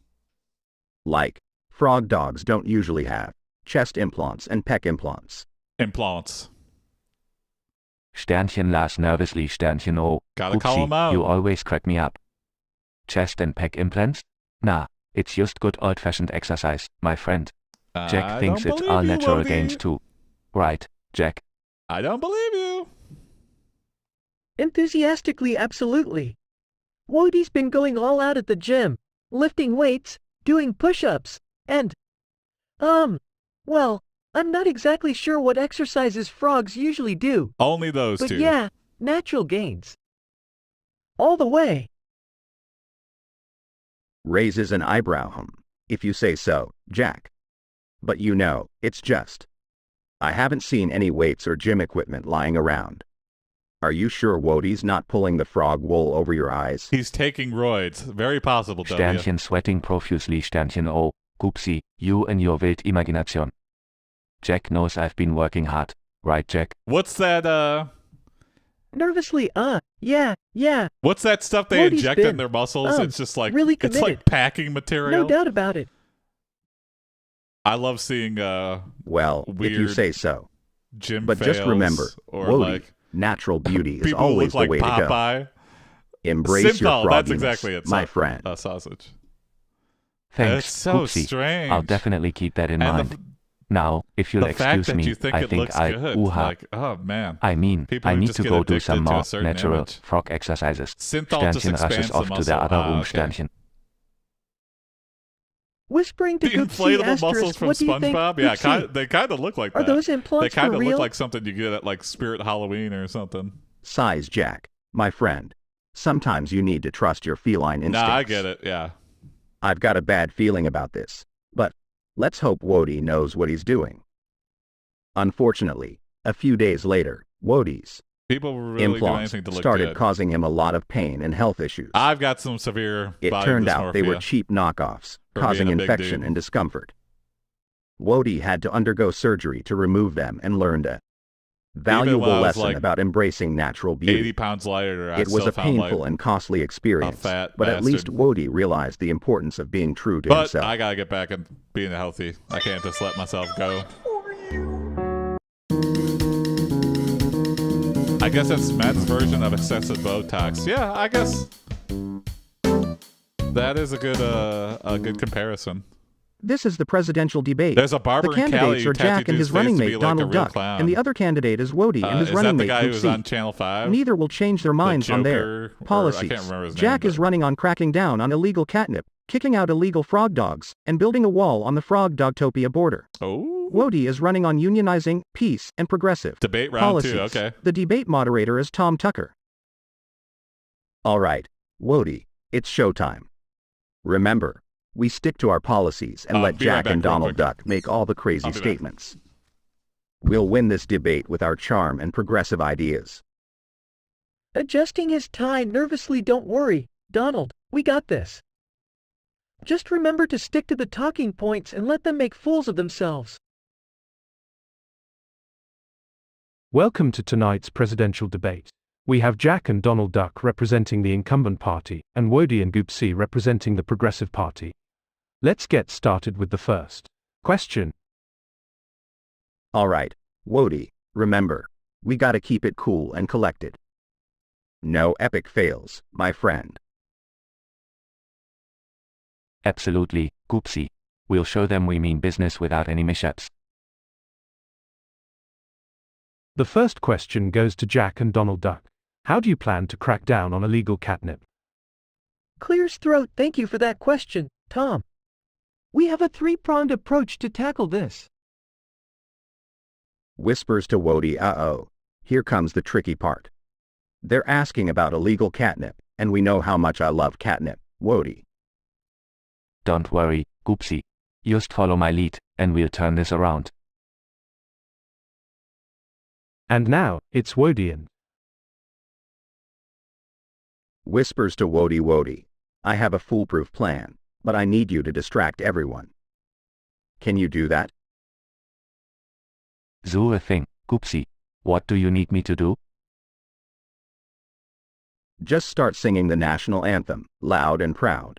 Like, frog dogs don't usually have chest implants and pec implants.
Implants.
Sternchen laughs nervously, Sternchen oh.
Gotta call him out.
You always crack me up. Chest and pec implants? Nah, it's just good old-fashioned exercise, my friend. Jack
I
thinks
don't
it's
believe
all
you,
natural
Wody.
gains too. Right, Jack?
I don't believe you.
Enthusiastically, absolutely. Wody's been going all out at the gym, lifting weights, doing push-ups, and, well, I'm not exactly sure what exercises frogs usually do,
Only those
but
two.
yeah, natural gains. All the way.
Raises an eyebrow, if you say so, Jack. But you know, it's just. I haven't seen any weights or gym equipment lying around. Are you sure Wodie's not pulling the frog wool over your eyes?
He's taking roids. Very possible, W.
Sternchen sweating profusely, Sternchen oh, Goopsea, you and your wild imagination. Jack knows I've been working hard, right Jack?
What's that,
Nervously, yeah.
What's that stuff they
Wodie's
inject in
been,
their muscles? It's just like,
really
it's
committed.
like packing material.
No doubt about it.
I love seeing,
Well, if you
weird
say so.
gym
But just
fails
remember,
or
Wodie,
like
natural beauty is
people who
always
look like
the way to go.
Popeye.
Embrace your
Synthol,
frogginess,
that's exactly it.
my friend.
Sausage.
Thanks,
It's so
Goopsea.
strange.
I'll definitely keep that in
And
mind.
the,
Now, if you'll
the fact
excuse
that
me,
you think
I
it
think
looks
I
good, like, oh man.
I mean,
People
I
who
need
just
to
get
go do some
addicted to a
more
certain
natural
image.
frog exercises.
Synthol just
Sternchen
expands
rushes
the
off to
muscle.
the other
Ah,
room,
okay.
Sternchen.
Whispering to
The
Goopsea
inflatable muscles
asterisk,
from
what do you think?
SpongeBob? Yeah,
Goopsea,
they kind of look like
are
that.
those
They
implants
kind
for
of
real?
look like something you get at like Spirit Halloween or something.
Sighs Jack, my friend. Sometimes you need to trust your feline instincts.
Nah, I get it. Yeah.
I've got a bad feeling about this, but let's hope Wodie knows what he's doing. Unfortunately, a few days later, Wodie's
People were really doing
implants
anything to look
started
good.
causing him a lot of pain and health issues.
I've got some severe
It
body
turned out they were
dysmorphia
cheap knockoffs,
for
causing
being a big
infection
dude.
and discomfort. Wodie had to undergo surgery to remove them and learned a valuable
when I was,
lesson
like,
about embracing natural beauty.
80 pounds lighter. I
It was
still
a
found
painful
like,
and costly experience,
fat
but at least
bastard.
Wodie realized the importance of being true to
but
himself.
I gotta get back and being healthy. I can't just let myself go. I guess that's Matt's version of excessive Botox. Yeah, I guess that is a good comparison.
This is the presidential debate.
There's a barber
The
in Cali
candidates
who
are Jack
tattooed
and
his
his
face
running
to be
mate
like a
Donald
real
Duck,
clown.
and the other candidate is Wodie and his
Is
running
that the
mate
guy who was
Goopsea.
on Channel 5?
Neither will change their minds on their
Joker, or I
policies.
can't remember his name,
Jack is
but-
running on cracking down on illegal catnip, kicking out illegal frog dogs, and building a wall on the frog dogtopia border.
Oh.
Wodie is running on unionizing, peace, and progressive
Debate round
policies.
2, okay.
The debate moderator is Tom Tucker. All right, Wodie, it's showtime. Remember, we stick to our policies and let
be right
Jack
back
and
real
Donald
quick.
Duck make all the crazy
I'll be back.
statements. We'll win this debate with our charm and progressive ideas.
Adjusting his tie nervously, don't worry, Donald, we got this. Just remember to stick to the talking points and let them make fools of themselves.
Welcome to tonight's presidential debate. We have Jack and Donald Duck representing the incumbent party, and Wodie and Goopsea representing the progressive party. Let's get started with the first question.
All right, Wodie, remember, we gotta keep it cool and collected. No epic fails, my friend.
Absolutely, Goopsea. We'll show them we mean business without any mishaps.
The first question goes to Jack and Donald Duck. How do you plan to crack down on illegal catnip?
Clear's throat, thank you for that question, Tom. We have a three-pronged approach to tackle this.
Whispers to Wodie, uh-oh, here comes the tricky part. They're asking about illegal catnip, and we know how much I love catnip, Wodie.
Don't worry, Goopsea. Just follow my lead, and we'll turn this around.
And now, it's Wodie and
Whispers to Wodie, I have a foolproof plan, but I need you to distract everyone. Can you do that?
Sure thing, Goopsea. What do you need me to do?
Just start singing the national anthem, loud and proud.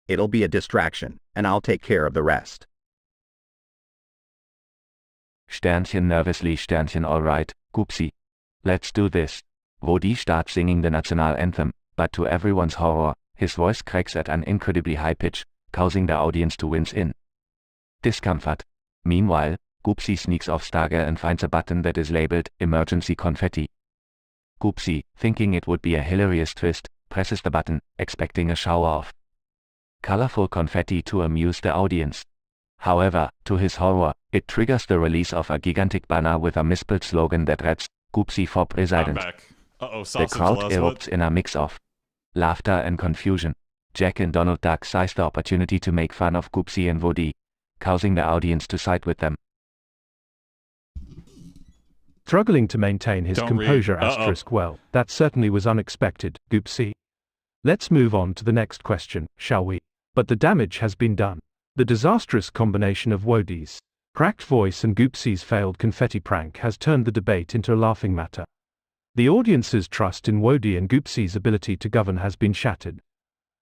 It'll be a distraction, and I'll take care of the rest.
Sternchen nervously, Sternchen alright, Goopsea. Let's do this. Wodie starts singing the national anthem, but to everyone's horror, his voice cracks at an incredibly high pitch, causing the audience to wince in discomfort. Meanwhile, Goopsea sneaks off Stargate and finds a button that is labeled Emergency Confetti. Goopsea, thinking it would be a hilarious twist, presses the button, expecting a shower of colorful confetti to amuse the audience. However, to his horror, it triggers the release of a gigantic banner with a misspelled slogan that reads, Goopsea for
I'm
President.
back. Uh-oh,
The
sausage
crowd
loves
erupts in a mix of laughter and confusion. Jack and Donald Duck seize the opportunity to make fun of Goopsea and Wodie. causing the audience to side with them.
Struggling to maintain his
Don't
composure
read. Uh-oh.
asterisk well, that certainly was unexpected, Goopsea. Let's move on to the next question, shall we? But the damage has been done. The disastrous combination of Wodie's cracked voice and Goopsea's failed confetti prank has turned the debate into a laughing matter. The audience's trust in Wodie and Goopsea's ability to govern has been shattered.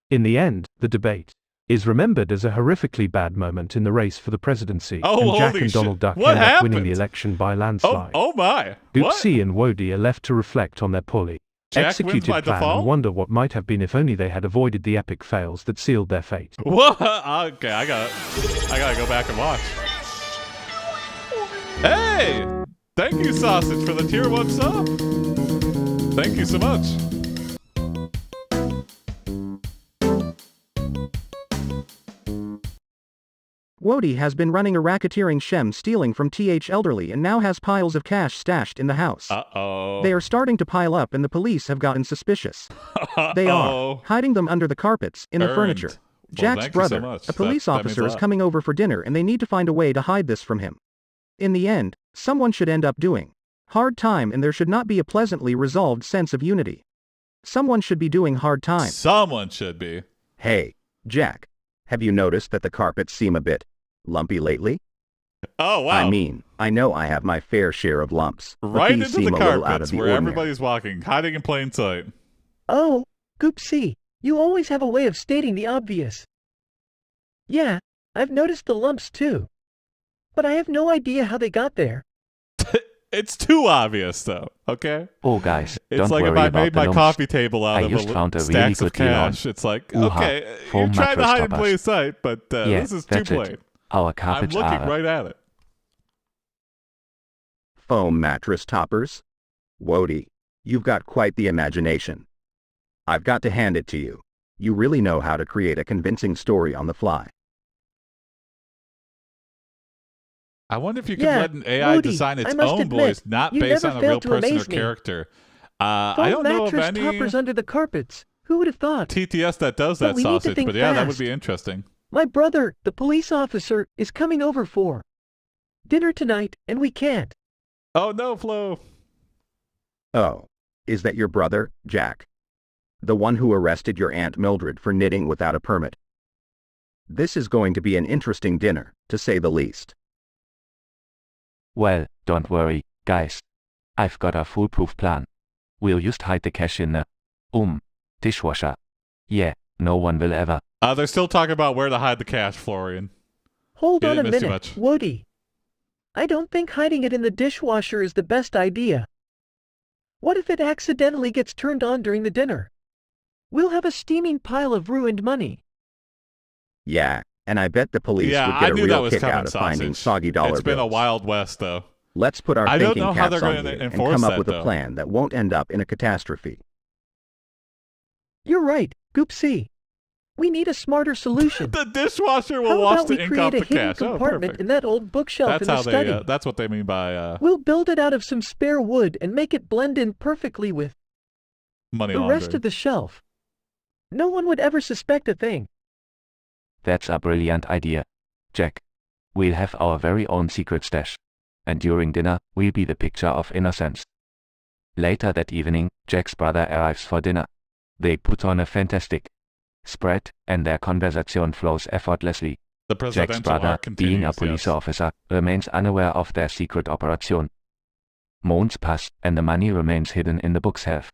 In the end, the debate is remembered as a horrifically bad moment in the race for the presidency, and Jack
holy
and Donald
shit.
Duck
What
end up winning
happened?
the election by a landslide.
Oh my.
Goopsea and Wodie are left to reflect on their poorly
Jack
executed
wins by
plan
default?
and wonder what might have been if only they had avoided the epic fails that sealed their fate.
What? Okay, I gotta go back and watch. Hey! Thank you, Sausage, for the tier 1 sub. Thank you so much.
Wodie has been running a racketeering shem stealing from TH elderly and now has piles of cash stashed in the house.
Uh-oh.
They are starting to pile up and the police have gotten suspicious. They are hiding them under the carpets, in the
Earned.
furniture.
Well,
Jack's
thank you so
brother,
much.
a police
That means
officer,
a
is
lot.
coming over for dinner and they need to find a way to hide this from him. In the end, someone should end up doing hard time and there should not be a pleasantly resolved sense of unity. Someone should be doing hard time.
Someone should be.
Hey, Jack, have you noticed that the carpets seem a bit lumpy lately?
Oh, wow.
I mean, I know I have my fair share of lumps, but
Right
these
into the
seem a little out of
carpets
the
where
ordinary.
everybody's walking, hiding in plain sight.
Oh, Goopsea, you always have a way of stating the obvious. Yeah, I've noticed the lumps too. But I have no idea how they got there.
It's too obvious, though, okay?
Oh guys,
It's
don't
like
worry
if I
about
made
the
my
lumps.
coffee table out
I
of
just found a really
stacks of
good deal on
cash. It's like,
Ooh-ha,
okay,
foam
you're trying to
mattress
hide in
toppers.
plain sight, but
Yeah,
this is too
that's it.
plain.
Our
I'm
carpets
looking
are...
right at it.
Foam mattress toppers? Wodie, you've got quite the imagination. I've got to hand it to you. You really know how to create a convincing story on the fly.
I wonder if you could
Yeah,
let an AI
Wodie,
design its
I must
own
admit,
voice, not
you
based
never
on a real
failed to
person or
amaze me.
character. I
Foam
don't know of
mattress
any
toppers under the carpets. Who would have thought?
TTS that does
But
that
we need to
sausage,
think
but yeah, that would
fast.
be interesting.
My brother, the police officer, is coming over for dinner tonight, and we can't.
Oh no, Flo.
Oh, is that your brother, Jack? The one who arrested your Aunt Mildred for knitting without a permit? This is going to be an interesting dinner, to say the least.
Well, don't worry, guys. I've got a foolproof plan. We'll just hide the cash in the dishwasher. Yeah, no one will ever.
They're still talking about where to hide the cash, Florian.
Hold
You
on a
didn't miss too
minute,
much.
Wodie. I don't think hiding it in the dishwasher is the best idea. What if it accidentally gets turned on during the dinner? We'll have a steaming pile of ruined money.
Yeah, and I bet the police
Yeah,
would
I
get a
knew that
real
was
kick
coming,
out of finding
sausage.
soggy dollar
It's been a
bills.
wild west, though.
Let's put our
I don't
thinking
know how
caps
they're
on
gonna
here and
enforce
come up
that,
with
though.
a plan that won't end up in a catastrophe.
You're right, Goopsea. We need a smarter solution.
The dishwasher will
How
wash
about
the
we
ink
create
off
a
the
hidden
cash. Oh,
compartment
perfect.
in that old bookshelf
That's
in the
how
study?
they. That's what they mean by
We'll build it out of some spare wood and make it blend in perfectly with
money
the
laundering.
rest of the shelf. No one would ever suspect a thing.
That's a brilliant idea. Jack. We'll have our very own secret stash. And during dinner, we'll be the picture of innocence. Later that evening, Jack's brother arrives for dinner. They put on a fantastic spread, and their conversation flows effortlessly.
The
Jack's
presidential
brother,
arc
being a
continues,
police
yes.
officer, remains unaware of their secret operation. Months pass, and the money remains hidden in the bookshelf.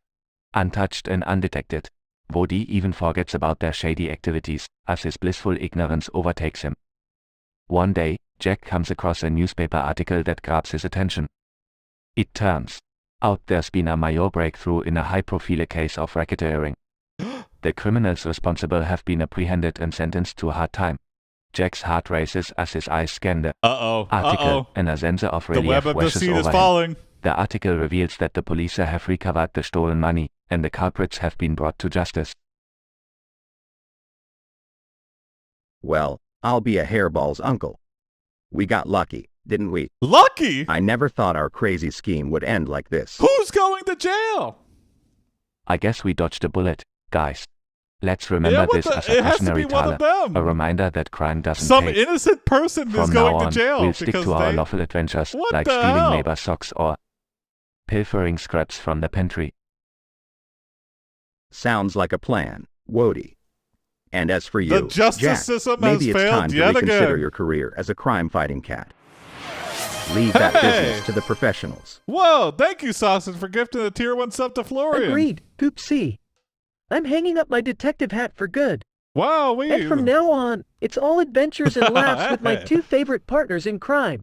Untouched and undetected. Wodie even forgets about their shady activities, as his blissful ignorance overtakes him. One day, Jack comes across a newspaper article that grabs his attention. It turns out there's been a major breakthrough in a high-profile case of racketeering. The criminals responsible have been apprehended and sentenced to a hard time. Jack's heart races as his eyes scan the
Uh-oh.
article,
Uh-oh.
and a sense of
The
relief
web of
washes
deceit is
over him.
falling.
The article reveals that the police have recovered the stolen money, and the culprits have been brought to justice.
Well, I'll be a hairball's uncle. We got lucky, didn't we?
Lucky?
I never thought our crazy scheme would end like this.
Who's going to jail?
I guess we dodged a bullet, guys. Let's remember this as a
It has to
cautionary
be one
tale,
of them.
a reminder that crime doesn't
Some
pay.
innocent person
From
is
now
going
on,
to jail
we'll stick
because
to our
they...
lawful adventures,
What
like
the
stealing
hell?
neighbor socks or pilfering scraps from the pantry.
Sounds like a plan, Wody. And as for you,
The justice
Jack,
system
maybe
has
it's
failed
time to
yet
reconsider
again.
your career as a crime-fighting cat. Leave that
Hey!
business to the professionals.
Whoa, thank you, Sausage, for gifting a tier 1 sub to Florian.
Agreed, Goopsea. I'm hanging up my detective hat for good.
Wow,
And from now on, it's all adventures and laughs with my two favorite partners in crime.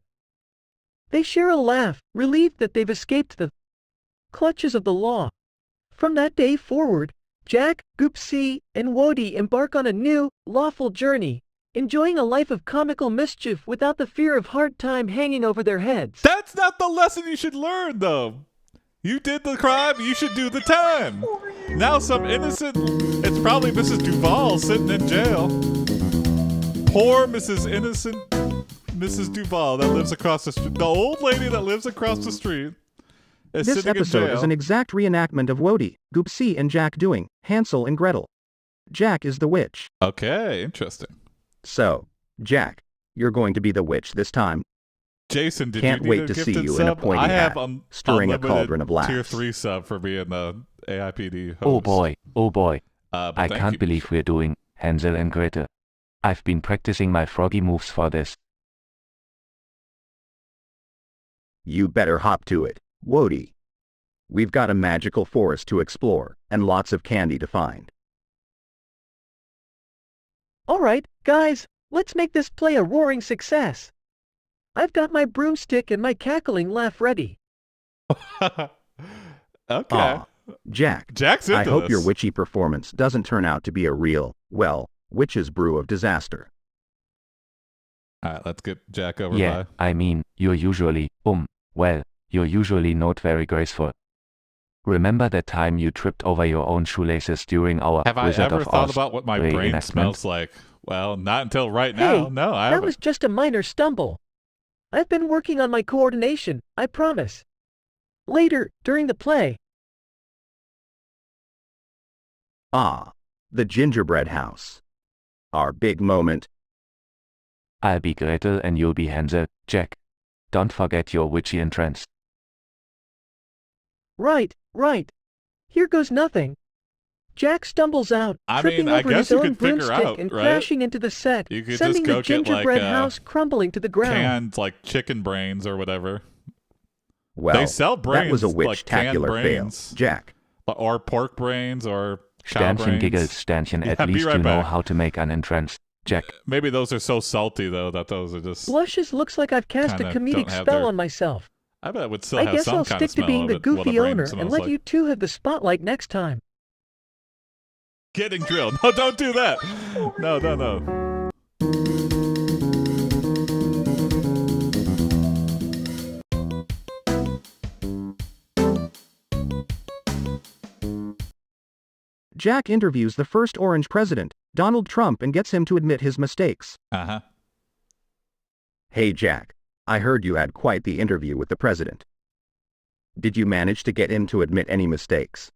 They share a laugh, relieved that they've escaped the clutches of the law. From that day forward, Jack, Goopsea, and Wody embark on a new, lawful journey, enjoying a life of comical mischief without the fear of hard time hanging over their heads.
That's not the lesson you should learn, though. You did the crime, you should do the time. Now some innocent... It's probably Mrs. Duval sitting in jail. Poor Mrs. Innocent Mrs. Duval that lives across the street. The old lady that lives across the street is
This
sitting in
episode
jail.
is an exact reenactment of Wody, Goopsea, and Jack doing Hansel and Gretel. Jack is the witch.
Okay, interesting.
So, Jack, you're going to be the witch this time.
Jason, did
Can't
you
wait
need a
to see
gifted
you in a
sub?
pointy
I have
hat, stirring a
unlimited
cauldron of laughs.
Tier 3 sub for being the AiPD host.
Oh boy, oh boy.
But
I
thank
can't
you.
believe we're doing Hansel and Gretel. I've been practicing my froggy moves for this.
You better hop to it, Wody. We've got a magical forest to explore, and lots of candy to find.
All right, guys, let's make this play a roaring success. I've got my broomstick and my cackling laugh ready.
Okay.
Aw, Jack,
Jack's into
I hope
this.
your witchy performance doesn't turn out to be a real, well, witch's brew of disaster.
All right, let's get Jack over
Yeah, I mean, you're usually, well, you're usually not very graceful. Remember that time you tripped over your own shoelaces during our
Have I
Wizard
ever
of
thought
Oz
about what my brain
reenactment?
smells like? Well, not until right
Hey,
now. No, I
that
haven't.
was just a minor stumble. I've been working on my coordination, I promise. Later, during the play.
Ah, the gingerbread house. Our big moment.
I'll be Gretel and you'll be Hansel, Jack. Don't forget your witchy entrance.
Right. Here goes nothing. Jack stumbles out,
I
tripping
mean, I
over
guess
his
you
own
could figure
broomstick
out,
and
right?
crashing into the set,
You could
sending
just go
the
get,
gingerbread
like,
house crumbling to the ground.
Canned, like, chicken brains or whatever.
Well,
They sell brains,
that was a
like canned
witch-tacular fail,
brains.
Jack.
Or pork brains or cow
Sternchen
brains.
giggles, Sternchen,
Yeah,
at
be
least
right
you know
back.
how to make an entrance, Jack.
Maybe those are so salty, though, that those are just...
Blushes looks like I've cast a
Kinda
comedic
don't have
spell
their-
on myself.
I bet it would still
I
have
guess
some
I'll
kind of
stick to
smell
being
of
the
it, what a
goofy
brain
owner and
smells
let
like.
you two have the spotlight next time.
Getting drilled. No, don't do that. No.
Jack interviews the first orange president, Donald Trump, and gets him to admit his mistakes.
Uh-huh.
Hey Jack, I heard you had quite the interview with the president. Did you manage to get him to admit any mistakes?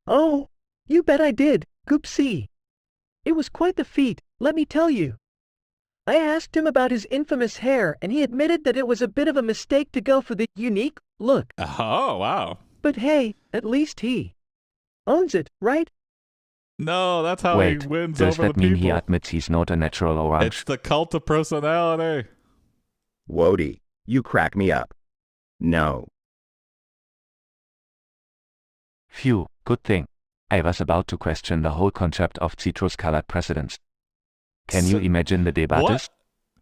Oh, you bet I did, Goopsea. It was quite the feat, let me tell you. I asked him about his infamous hair and he admitted that it was a bit of a mistake to go for the unique look.
Oh, wow.
But hey, at least he owns it, right?
No, that's how
Wait,
he wins
does
over
that
the
mean
people.
he admits he's not a natural orange?
It's the cult of personality.
Wody, you crack me up. No.
Phew, good thing. I was about to question the whole concept of citrus-colored presidents. Can you imagine the debates?
What?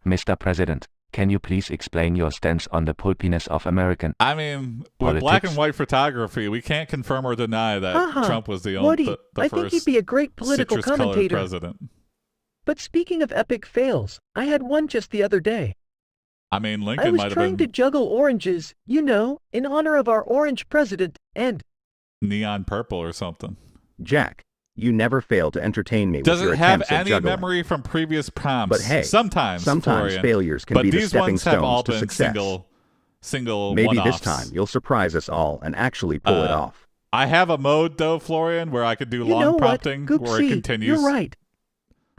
Mr. President, can you please explain your stance on the pulpiness of American?
I mean, with
Politics?
black and white photography, we can't confirm or deny that
Haha,
Trump was the
Woody,
only the
I
first
think he'd be a great political
citrus-colored
commentator.
president.
But speaking of epic fails, I had one just the other day.
I mean,
I
Lincoln
was
might have
trying to
been
juggle oranges, you know, in honor of our orange president, and
neon purple or something.
Jack, you never fail to entertain me with
Doesn't
your
have
attempts at
any
juggling.
memory from previous prompts.
But hey,
sometimes Florian.
failures can
but
be the
these
stepping
ones have all
stones to
been
success.
single
Maybe
one-offs.
this time you'll surprise us all and actually pull it off.
I have a mode though, Florian, where I could do
You know
long
what,
prompting, where it
Goopsea,
continues.
you're right.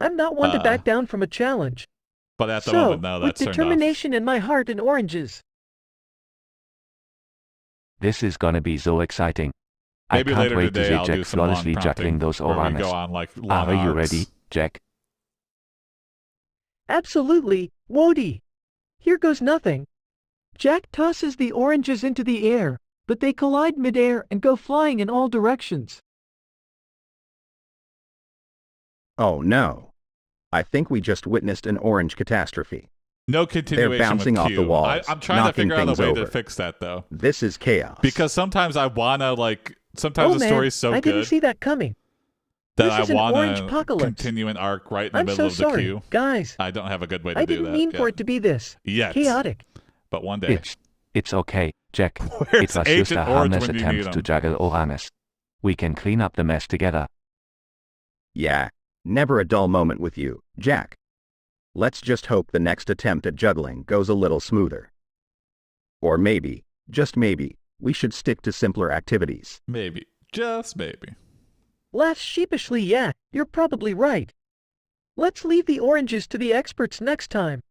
I'm not one to back down from a challenge.
But at the
So,
moment, no,
with
that's turned off.
determination in my heart and oranges.
This is gonna be so exciting.
Maybe
I can't
later
wait to
today
see
I'll do
Jack
some long
flawlessly
prompting,
juggling those
where we
oranges.
go on like long
Are you
arcs.
ready, Jack?
Absolutely, Wody. Here goes nothing. Jack tosses the oranges into the air, but they collide midair and go flying in all directions.
Oh no. I think we just witnessed an orange catastrophe.
No continuation
They're bouncing
with
off
Q.
the walls,
I'm trying to
knocking
figure out a
things
way
over.
to fix that though.
This is chaos.
Because sometimes I wanna sometimes
Oh
the
man,
story's so
I didn't
good
see that coming.
that
This
I
is an orange
wanna
apocalypse.
continue an arc right in the
I'm
middle
so
of the
sorry,
queue.
guys.
I don't have a good way to
I
do
didn't
that.
mean for
yet.
it to be this
Yet.
chaotic.
But one day.
It's okay, Jack.
Where's
It was just
Agent
a
Orange
harmless
when you need
attempt to
him?
juggle oranges. We can clean up the mess together.
Yeah, never a dull moment with you, Jack. Let's just hope the next attempt at juggling goes a little smoother. Or maybe, just maybe, we should stick to simpler activities.
Maybe. Just maybe.
Laughs sheepishly, yeah, you're probably right. Let's leave the oranges to the experts next time.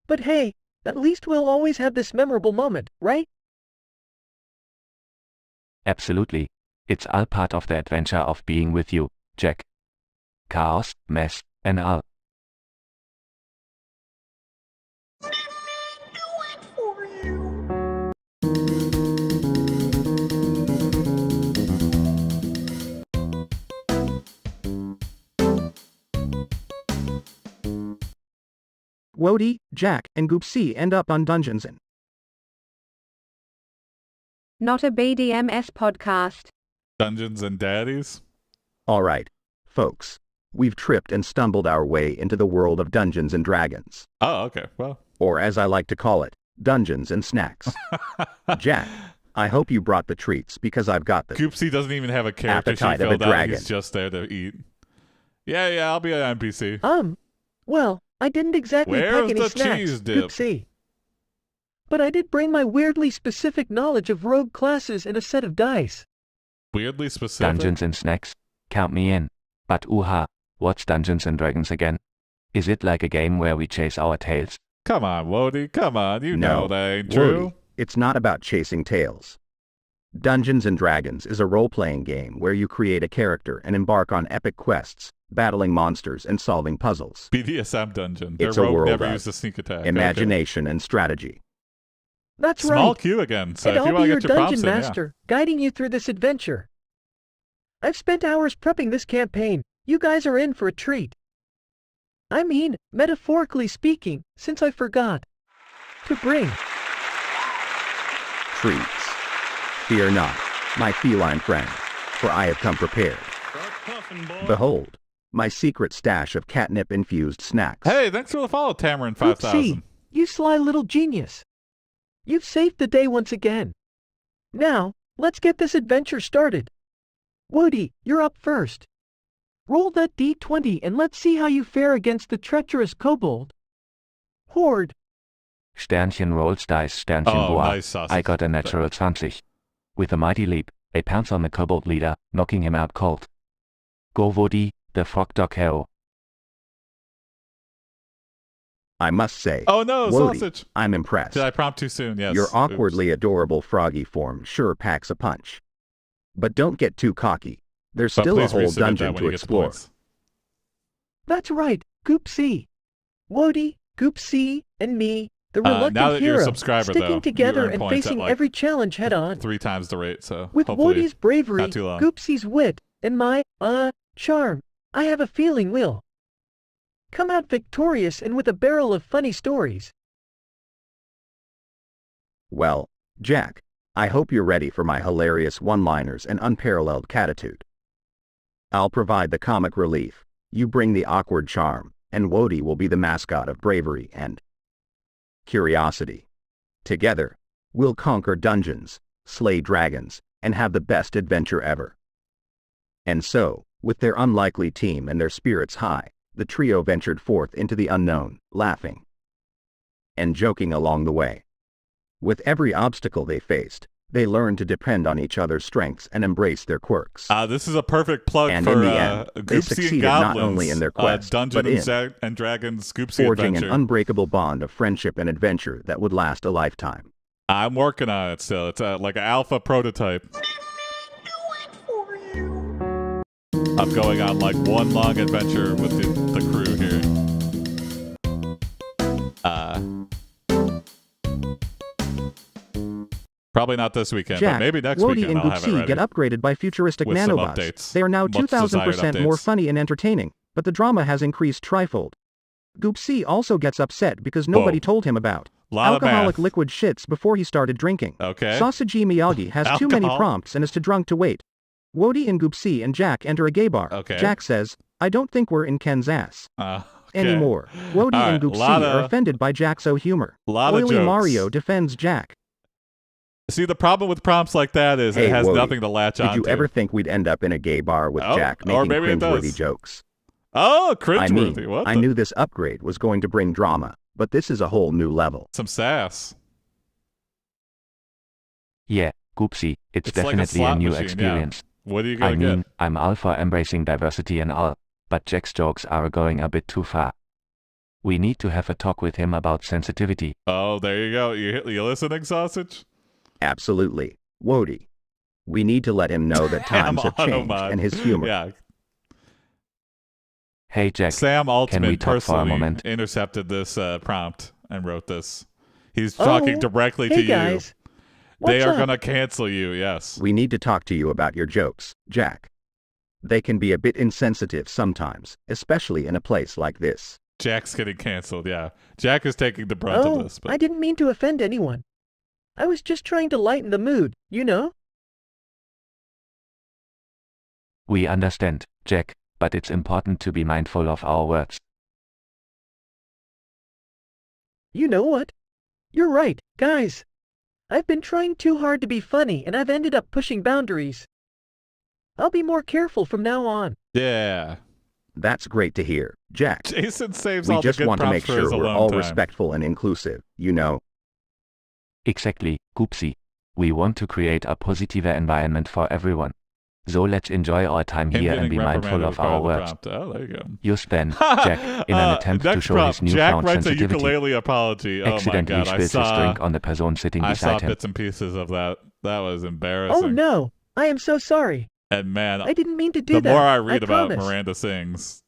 But hey, at least we'll always have this memorable moment, right?
Absolutely. It's all part of the adventure of being with you, Jack. Chaos, mess, and all.
Wody, Jack, and Goopsea end up on Dungeons and
Not a BDMS podcast.
Dungeons and Daddies?
Alright, folks. We've tripped and stumbled our way into the world of Dungeons and Dragons.
Oh, okay. Well.
Or as I like to call it, Dungeons and Snacks. Jack, I hope you brought the treats because I've got the
Goopsea doesn't even have a character sheet
appetite of a
filled out.
dragon.
He's just there to eat. Yeah, I'll be an NPC.
Well, I didn't exactly
Where's
pack any
the
snacks,
cheese dip?
Goopsea. But I did bring my weirdly specific knowledge of rogue classes and a set of dice.
Weirdly specific.
Dungeons and Snacks? Count me in. But ooha, what's Dungeons and Dragons again? Is it like a game where we chase our tails?
Come on, Wody. Come on. You know
No,
that ain't
Wody,
true.
it's not about chasing tails. Dungeons and Dragons is a role-playing game where you create a character and embark on epic quests, battling monsters and solving puzzles.
BDSM dungeon. Their
It's a
rogue
world
never
of
used a sneak attack.
imagination and strategy.
That's
Small
right.
Q again. So
And
if you
I'll
want
be
to
your
get your prompts
dungeon
in,
master, guiding you through this adventure. I've spent hours prepping this campaign. You guys are in for a treat. I mean, metaphorically speaking, since I forgot to bring.
Treats. Fear not, my feline friend, for I have come prepared. Behold, my secret stash of catnip-infused snacks.
Hey, thanks for the follow, Tamarin 5000.
Oopsie, you sly little genius. You've saved the day once again. Now, let's get this adventure started. Woody, you're up first. Roll that d20 and let's see how you fare against the treacherous kobold. Horde.
Sternchen rolls dice, Sternchen
Oh,
boah.
nice sausage.
I got a natural 20. With a mighty leap, I pounce on the kobold leader, knocking him out cold. Go Wody, the frog dog hero.
I must say,
Oh no,
Wody,
sausage.
I'm impressed.
Did I prompt too soon? Yes.
Your
Oops.
awkwardly adorable froggy form sure packs a punch. But don't get too cocky. There's
But
still a
please
whole
resubmit that
dungeon
when
to
you get the
explore.
points.
That's right, Goopsea. Wody, Goopsea, and me, the
Now
reluctant
that you're a
hero,
subscriber,
sticking
though, you
together
earn
and
points at,
facing
like,
every challenge head on.
3 times the rate, so
With
hopefully
Woody's bravery,
not too long.
Goopsie's wit, and my, charm, I have a feeling we'll come out victorious and with a barrel of funny stories.
Well, Jack, I hope you're ready for my hilarious one-liners and unparalleled catitude. I'll provide the comic relief, you bring the awkward charm, and Wody will be the mascot of bravery and curiosity. Together, we'll conquer dungeons, slay dragons, and have the best adventure ever. And so, with their unlikely team and their spirits high, the trio ventured forth into the unknown, laughing and joking along the way. With every obstacle they faced, They learn to depend on each other's strengths and embrace their quirks.
This is a perfect plug
And
for
in the end, they
Goopsea and
succeeded
Goblins,
not only in their quest,
Dungeon
but in
and Dragons Goopsea
forging
adventure.
an unbreakable bond of friendship and adventure that would last a lifetime.
I'm working on it still. It's like an alpha prototype. I'm going on like one long adventure with the crew here. Probably not this weekend,
Jack,
but maybe next
Wody
weekend
and
I'll have it
Goopsea
ready.
get upgraded by futuristic
With some
nanobots.
updates.
They are now
Much desired
2,000% more
updates.
funny and entertaining, but the drama has increased trifold. Goopsea also gets upset because nobody
Whoa.
told him about
Lot of
alcoholic
math.
liquid shits before he started drinking.
Okay.
Sausagey Miyagi has too many
Alcohol.
prompts and is too drunk to wait. Wody and Goopsea and Jack enter a gay bar.
Okay.
Jack says, "I don't think we're in Kansas
Okay.
anymore." Wody
All
and
right,
Goopsea are offended by Jack's humor.
Lot of
Oily
jokes.
Mario defends Jack.
See, the problem with prompts like that is
Hey,
it has
Wody,
nothing to latch
Did
onto.
you ever think we'd end up in a gay bar with
Oh,
Jack
or
making
maybe it
cringeworthy
does.
jokes?
Oh,
I
cringeworthy.
mean,
What
I
the-
knew this upgrade was going to bring drama, but this is a whole new level.
Some sass.
Yeah, Goopsea, it's
It's like a
definitely a
slot
new
machine, yeah.
experience.
What are you
I
going to
mean,
get?
I'm all for embracing diversity and all, but Jack's jokes are going a bit too far. We need to have a talk with him about sensitivity.
Oh, there you go. You listening, Sausage?
Absolutely. Wody. We need to let him know that times have changed
Automod.
and his humor.
Yeah.
Hey Jack,
Sam
can we
Altman
talk for a
personally
moment?
intercepted this prompt and wrote this. He's talking directly
hey
to
guys.
you. They
What's
are
up?
going to cancel you, yes.
We need to talk to you about your jokes, Jack. They can be a bit insensitive sometimes, especially in a place like this.
Jack's getting canceled, yeah. Jack is taking the brunt of this. But
I didn't mean to offend anyone. I was just trying to lighten the mood, you know?
We understand, Jack, but it's important to be mindful of our words.
You know what? You're right, guys. I've been trying too hard to be funny and I've ended up pushing boundaries. I'll be more careful from now on.
yeah.
That's great to hear, Jack.
Jason saves
We
all
just
the good
want to
prompts
make
for
sure
his
we're
alone
all
time.
respectful and inclusive, you know.
Exactly, Goopsea. We want to create a positive environment for everyone. So let's enjoy our time
Him
here
getting
and be mindful
reprimanded
of
part
our
the
words.
prompt. Oh, there you go.
Just then, Jack, in an attempt to
next
show
prompt,
his
Jack
newfound
writes a
sensitivity,
ukulele apology. Oh my
accidentally
god, I
spills his
saw
drink on the person sitting
I saw
beside him.
bits and pieces of that. That was embarrassing.
Oh no, I am so sorry.
And man,
I didn't mean to do
the
that.
more I read about
promise.
Miranda Sings,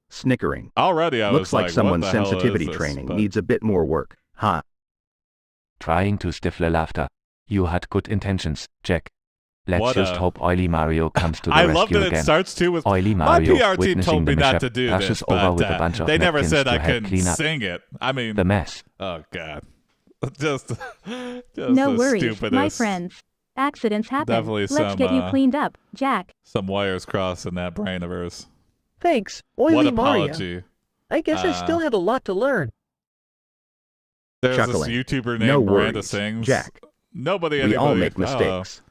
Snickering.
already I
Looks
was
like
what
someone's
the hell is
sensitivity
this?
training
But
needs a bit more work, huh?
Trying to stifle laughter. You had good intentions, Jack. Let's
What
just
a-
hope Oily Mario comes to the
I
rescue
love that
again.
it starts too with
Oily
my
Mario,
PR team
witnessing
told me
the
not
mishap,
to do
rushes
this,
over
but
with a bunch of
they never
napkins
said
to
I
help
couldn't
clean up
sing it. I mean,
the mess.
oh god, just
No
the
worries,
stupidest.
my friends. Accidents happen.
Definitely
Let's
some,
get you cleaned up, Jack.
Some wires crossed in that brain of hers.
Thanks, Oily
What
Mario.
apology?
I guess I still have a lot to learn.
There's
Chuckling.
this YouTuber named
No
Miranda
worries,
Sings.
Jack.
Nobody.
We
Anybody,
all make
I don't know.
mistakes.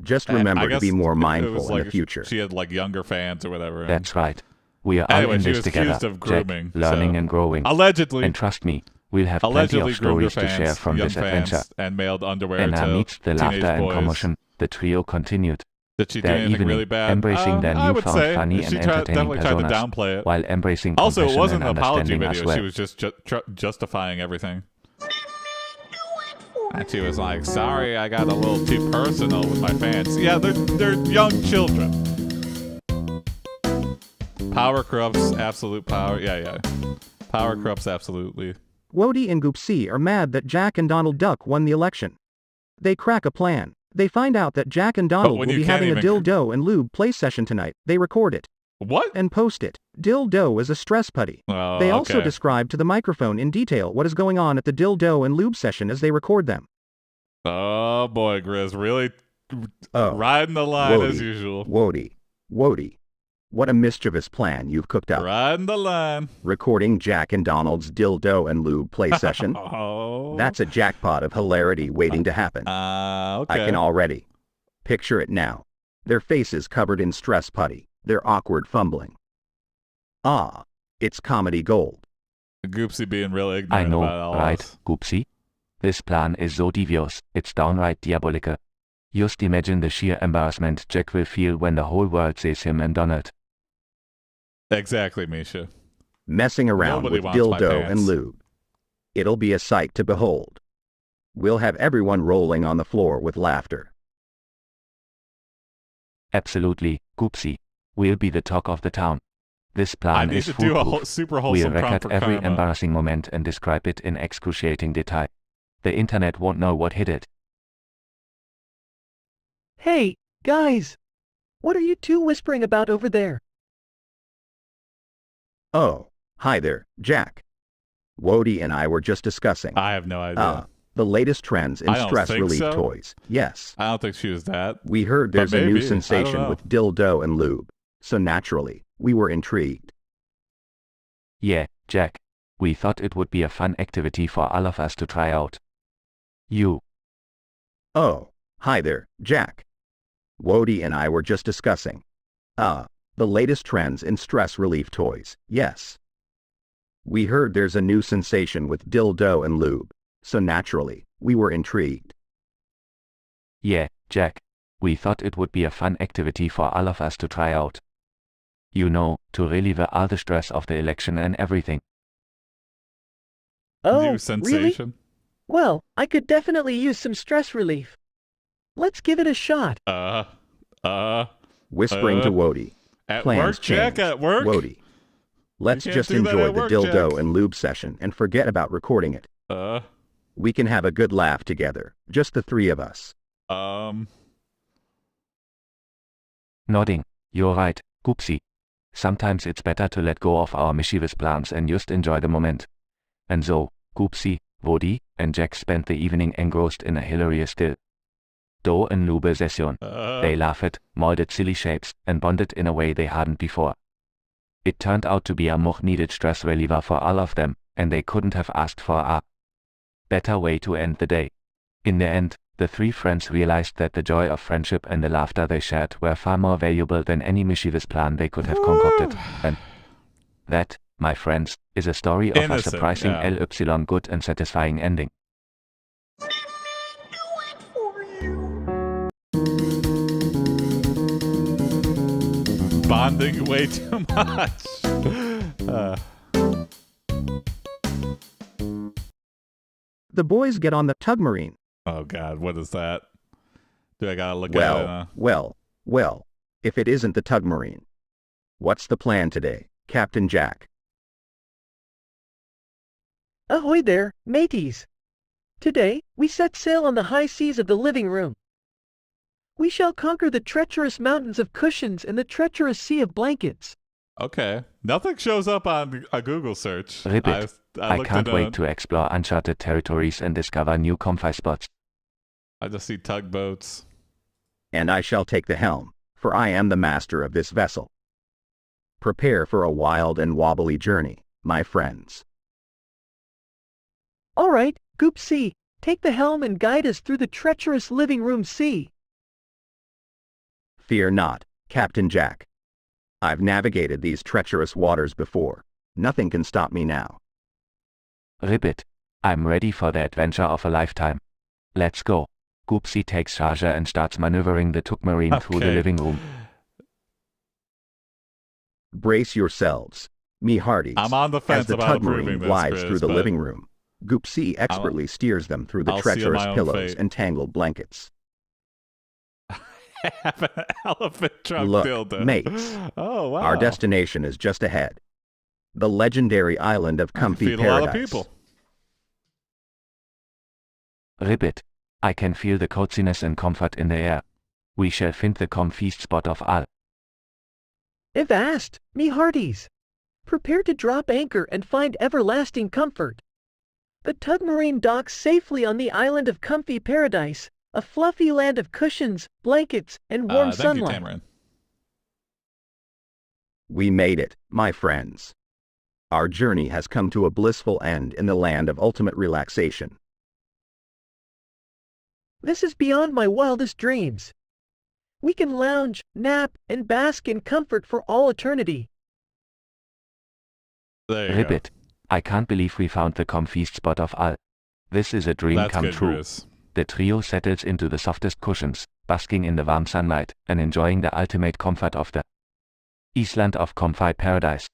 Just
And I
remember to be
guess
more
it
mindful
was
in
like
the future.
She had like younger fans or whatever. and-
That's right. We are all
Anyway,
in
she
this
was
together,
accused of
Jack,
grooming,
learning
so-
and growing.
Allegedly.
And trust me, we'll have plenty
Allegedly
of
groomed her
stories to share
fans,
from
young
this adventure.
fans, and mailed underwear
And
to
amidst the
teenage
laughter and
boys.
commotion, the trio continued.
Did she do
their
anything
evening,
really bad?
embracing their
I would
newfound
say
funny
she
and
tried,
entertaining
definitely tried to
personas,
downplay it.
while embracing
Also, it
compassion
wasn't
and
an apology
understanding
video.
as well.
She was just justifying everything. And she was like, "Sorry, I got a little too personal with my fans." Yeah, they're young children. Power corrupts absolute power. Yeah. Power corrupts absolutely.
Wody and Goopsea are mad that Jack and Donald Duck won the election. They crack a plan. They find out that Jack and Donald will
when
be
you can't
having a
even-
dildo and lube play session tonight. They record it
What?
and post it. Dildo is a stress putty.
Oh,
They also
okay.
describe to the microphone in detail what is going on at the dildo and lube session as they record them.
Oh boy, Grizz, really
Oh,
riding the line
Wody,
as usual.
Wody. What a mischievous plan you've cooked up.
Riding the line.
Recording Jack and Donald's dildo and lube play session.
Oh.
That's a jackpot of hilarity waiting to happen.
Okay.
I can already picture it now. Their faces covered in stress putty, their awkward fumbling. It's comedy gold.
Goopsy being real ignorant
I know,
about all
right,
this.
Goopsea? This plan is so devious, it's downright diabolical. Just imagine the sheer embarrassment Jack will feel when the whole world sees him and Donald.
Exactly, Misha.
Messing around
Nobody
with
wants my
dildo and
pants.
lube. It'll be a sight to behold. We'll have everyone rolling on the floor with laughter.
Absolutely, Goopsea. We'll be the talk of the town. This
I
plan
need
is
to do a
foolproof.
super
We'll
wholesome prompt
record
for
every
karma.
embarrassing moment and describe it in excruciating detail. The internet won't know what hit it.
Hey, guys! What are you two whispering about over there?
Oh, hi there, Jack. Wody and I were just discussing.
I have no idea.
The latest trends in
I don't
stress
think
relief
so.
toys. Yes.
I don't think she was that.
We heard
But
there's a new
maybe. I don't
sensation
know.
with dildo and lube, so naturally, we were intrigued.
Yeah, Jack. We thought it would be a fun activity for all of us to try out. You.
Oh, hi there, Jack. Wody and I were just discussing. The latest trends in stress relief toys. Yes. We heard there's a new sensation with dildo and lube, so naturally, we were intrigued.
Yeah, Jack. We thought it would be a fun activity for all of us to try out. You know, to relieve all the stress of the election and everything.
Oh,
New
really?
sensation.
Well, I could definitely use some stress relief. Let's give it a shot.
Whispering to Wody.
At
Plans
work, Jack,
changed.
at work?
Wody. Let's
can't
just
do that
enjoy
at
the
work,
dildo
Jack.
and lube session and forget about recording it. We can have a good laugh together, just the three of us.
Nodding. You're right, Goopsea. Sometimes it's better to let go of our mischievous plans and just enjoy the moment. And so, Goopsea, Wody, and Jack spent the evening engrossed in a hilarious dildo and lube session. They laughed, molded silly shapes, and bonded in a way they hadn't before. It turned out to be a much-needed stress reliever for all of them, and they couldn't have asked for a better way to end the day. In the end, the three friends realized that the joy of friendship and the laughter they shared were far more valuable than any mischievous plan they could have concocted. And that, my friends, is a story of
Innocent,
a surprising
yeah.
LY good and satisfying ending.
Bonding way too much.
The boys get on the tugmarine.
Oh God, what is that? Do I gotta look at it?
Well, if it isn't the tugmarine. What's the plan today, Captain Jack?
Ahoy there, mateys! Today, we set sail on the high seas of the living room. We shall conquer the treacherous mountains of cushions and the treacherous sea of blankets.
Okay. Nothing shows up on a Google search.
Ribbit. I
looked
can't
it
wait
up.
to explore uncharted territories and discover new comfy spots.
I just see tugboats.
And I shall take the helm, for I am the master of this vessel. Prepare for a wild and wobbly journey, my friends.
All right, Goopsea, take the helm and guide us through the treacherous living room sea.
Fear not, Captain Jack. I've navigated these treacherous waters before. Nothing can stop me now.
Ribbit. I'm ready for the adventure of a lifetime. Let's go. Goopsea takes charge and starts maneuvering the tugmarine through the
Okay.
living room.
Brace yourselves, me hearties.
I'm on the fence
as the
about
tugmarine
approving this,
glides
Chris,
through the
but
living room. Goopsea expertly steers them through the
I'll seal
treacherous
my own
pillows
fate.
and tangled blankets.
Have an elephant trunk
Look,
dildo.
mates,
Oh wow.
Our destination is just ahead. The legendary island of
I can
comfy
feed a lot of
paradise.
people.
Ribbit. I can feel the coziness and comfort in the air. We shall find the comfiest spot of all.
Avast, me hearties! Prepare to drop anchor and find everlasting comfort. The tugmarine docks safely on the island of comfy paradise, a fluffy land of cushions, blankets, and warm
Thank you,
sunlight.
Tamarin.
We made it, my friends. Our journey has come to a blissful end in the land of ultimate relaxation.
This is beyond my wildest dreams. We can lounge, nap, and bask in comfort for all eternity.
There you
Ribbit. I can't believe we found the comfiest spot of all. This is a dream
That's
come
good,
true.
Bruce.
The trio settles into the softest cushions, basking in the warm sunlight, and enjoying the ultimate comfort of the Island of Comfy Paradise.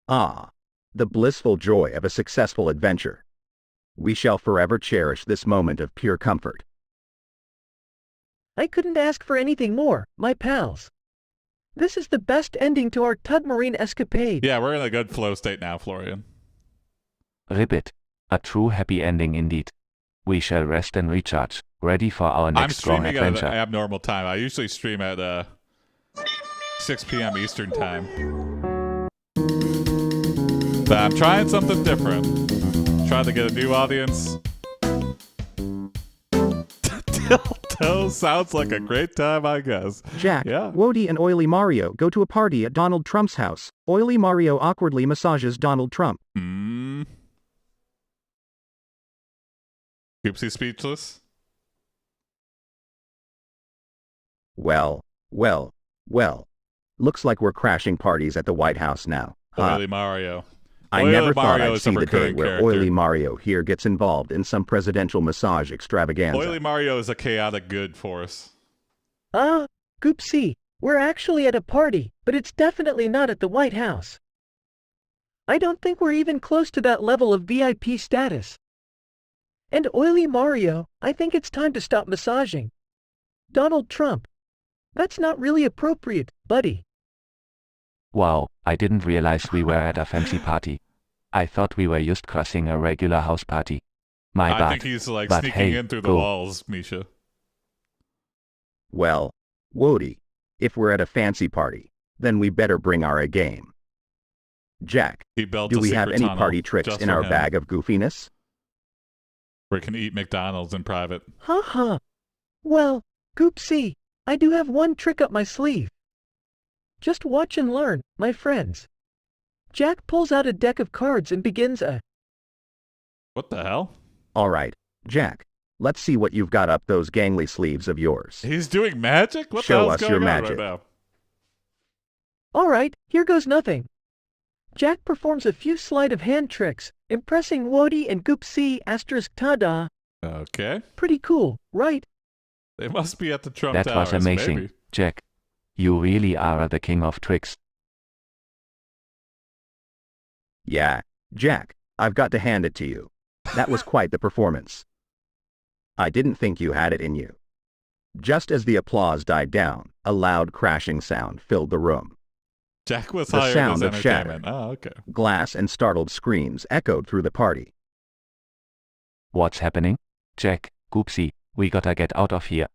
Ah, the blissful joy of a successful adventure. We shall forever cherish this moment of pure comfort.
I couldn't ask for anything more, my pals. This is the best ending to our tugmarine escapade.
Yeah, we're in a good flow state now, Florian.
Ribbit. A true happy ending indeed. We shall rest and recharge, ready for our
I'm
next strong
streaming at
adventure.
an abnormal time. I usually stream at 6 p.m. Eastern time. But I'm trying something different. Trying to get a new audience. Dildo sounds like a great time, I guess.
Jack,
Yeah.
Wody and Oily Mario go to a party at Donald Trump's house. Oily Mario awkwardly massages Donald Trump.
Goopsy speechless.
Well. Looks like we're crashing parties at the White House now.
Oily Mario.
I
Oily
never thought
Mario
I'd
is a
see the day
recurring
where
character.
Oily Mario here gets involved in some presidential massage extravaganza.
Oily Mario is a chaotic good force.
Goopsea, we're actually at a party, but it's definitely not at the White House. I don't think we're even close to that level of VIP status. And Oily Mario, I think it's time to stop massaging Donald Trump. That's not really appropriate, buddy.
Wow, I didn't realize we were at a fancy party. I thought we were just crossing a regular house party. My bad.
I think he's like
But
sneaking
hey,
in through the
go.
walls, Misha.
Well, Wody, if we're at a fancy party, then we better bring our A game. Jack,
He built
do
a
we have
secret
any
tunnel
party tricks
just
in
for
our
him,
bag of goofiness?
where he can eat McDonald's in private.
Well, Goopsea, I do have one trick up my sleeve. Just watch and learn, my friends. Jack pulls out a deck of cards and begins a...
What the hell?
All right, Jack, let's see what you've got up those gangly sleeves of yours.
He's doing magic? What
Show
the hell's
us
going
your
on
magic.
right now?
All right, here goes nothing. Jack performs a few sleight of hand tricks, impressing Wody and Goopsea *. Ta-da.
Okay.
Pretty cool, right?
They must be at the Trump
That
Towers,
was amazing,
maybe.
Jack. You really are the king of tricks.
Yeah, Jack, I've got to hand it to you. That was quite the performance. I didn't think you had it in you. Just as the applause died down, a loud crashing sound filled the room.
Jack was
The
hired
sound
as
of
entertainment.
shattered
Oh, okay.
glass and startled screams echoed through the party.
What's happening? Jack, Goopsea, we gotta get out of here.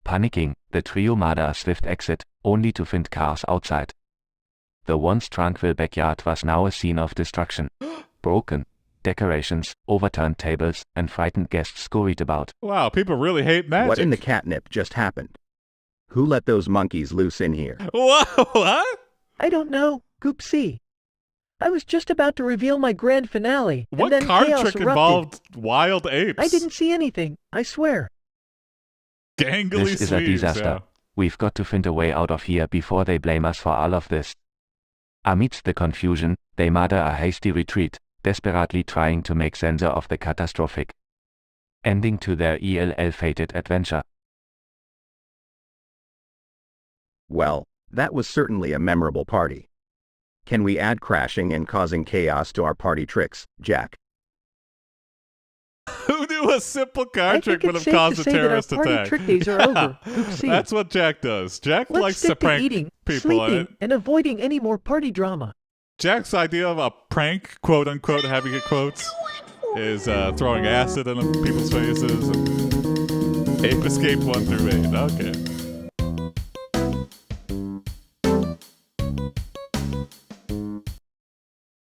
Panicking, the trio made a swift exit, only to find cars outside. The once tranquil backyard was now a scene of destruction. Broken decorations, overturned tables, and frightened guests scurried about.
Wow, people really hate magic.
What in the catnip just happened? Who let those monkeys loose in here?
Whoa, what?
I don't know, Goopsea. I was just about to reveal my grand finale,
What
and then
card
chaos
trick
erupted.
involved wild apes?
I didn't see anything, I swear.
Gangly
This is a
sleeves,
disaster.
yeah.
We've got to find a way out of here before they blame us for all of this. Amidst the confusion, they made a hasty retreat, desperately trying to make sense of the catastrophic ending to their ill-fated adventure.
Well, that was certainly a memorable party. Can we add crashing and causing chaos to our party tricks, Jack?
Who knew a simple card
I
trick
think
would
it's
have
safe
caused
to
a
say that our
terrorist
party
attack?
trick days are over. Goopsea.
That's what Jack does. Jack
Let's
likes to
stick to
prank
eating,
people.
sleeping, and avoiding any more party drama.
Jack's idea of a prank, quote unquote, having it quotes, is throwing acid in people's faces. And Ape Escape 1 through 8. Okay.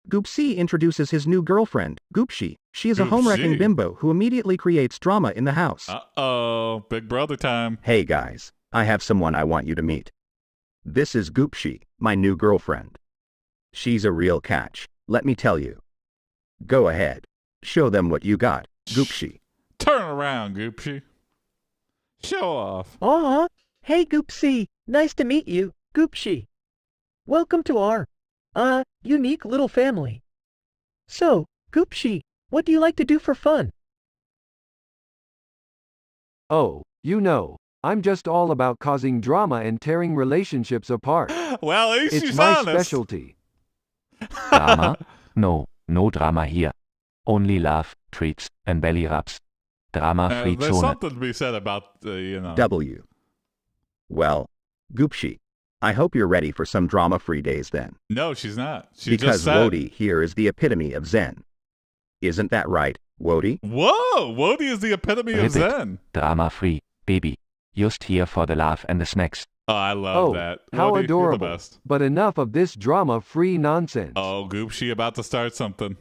Goopsea introduces his new girlfriend, Goopsea. She is a home-wrecking
Goopsea.
bimbo who immediately creates drama in the house.
Uh-oh, big brother time.
Hey guys, I have someone I want you to meet. This is Goopsea, my new girlfriend. She's a real catch, let me tell you. Go ahead. Show them what you got, Goopsea.
Turn around, Goopsea. Show off.
Aw, hey Goopsea, nice to meet you, Goopsea. Welcome to our, unique little family. So, Goopsea, what do you like to do for fun?
Oh, you know, I'm just all about causing drama and tearing relationships apart.
Well, at least
It's
she's
my
honest.
specialty.
Drama? No, no drama here. Only love, treats, and belly rubs. Drama-free
There's
zone.
something to be said about,
W. Well, Goopsea, I hope you're ready for some drama-free days then.
No, she's not. She
Because
just said.
Wody here is the epitome of Zen. Isn't that right, Wody?
Whoa! Wody is the epitome of
Ribbit.
Zen.
Drama-free, baby. Just here for the laugh and the snacks.
Oh, I love that.
How
Wody, you're the
adorable.
best.
But enough of this drama-free nonsense.
Oh, Goopsea about to start something.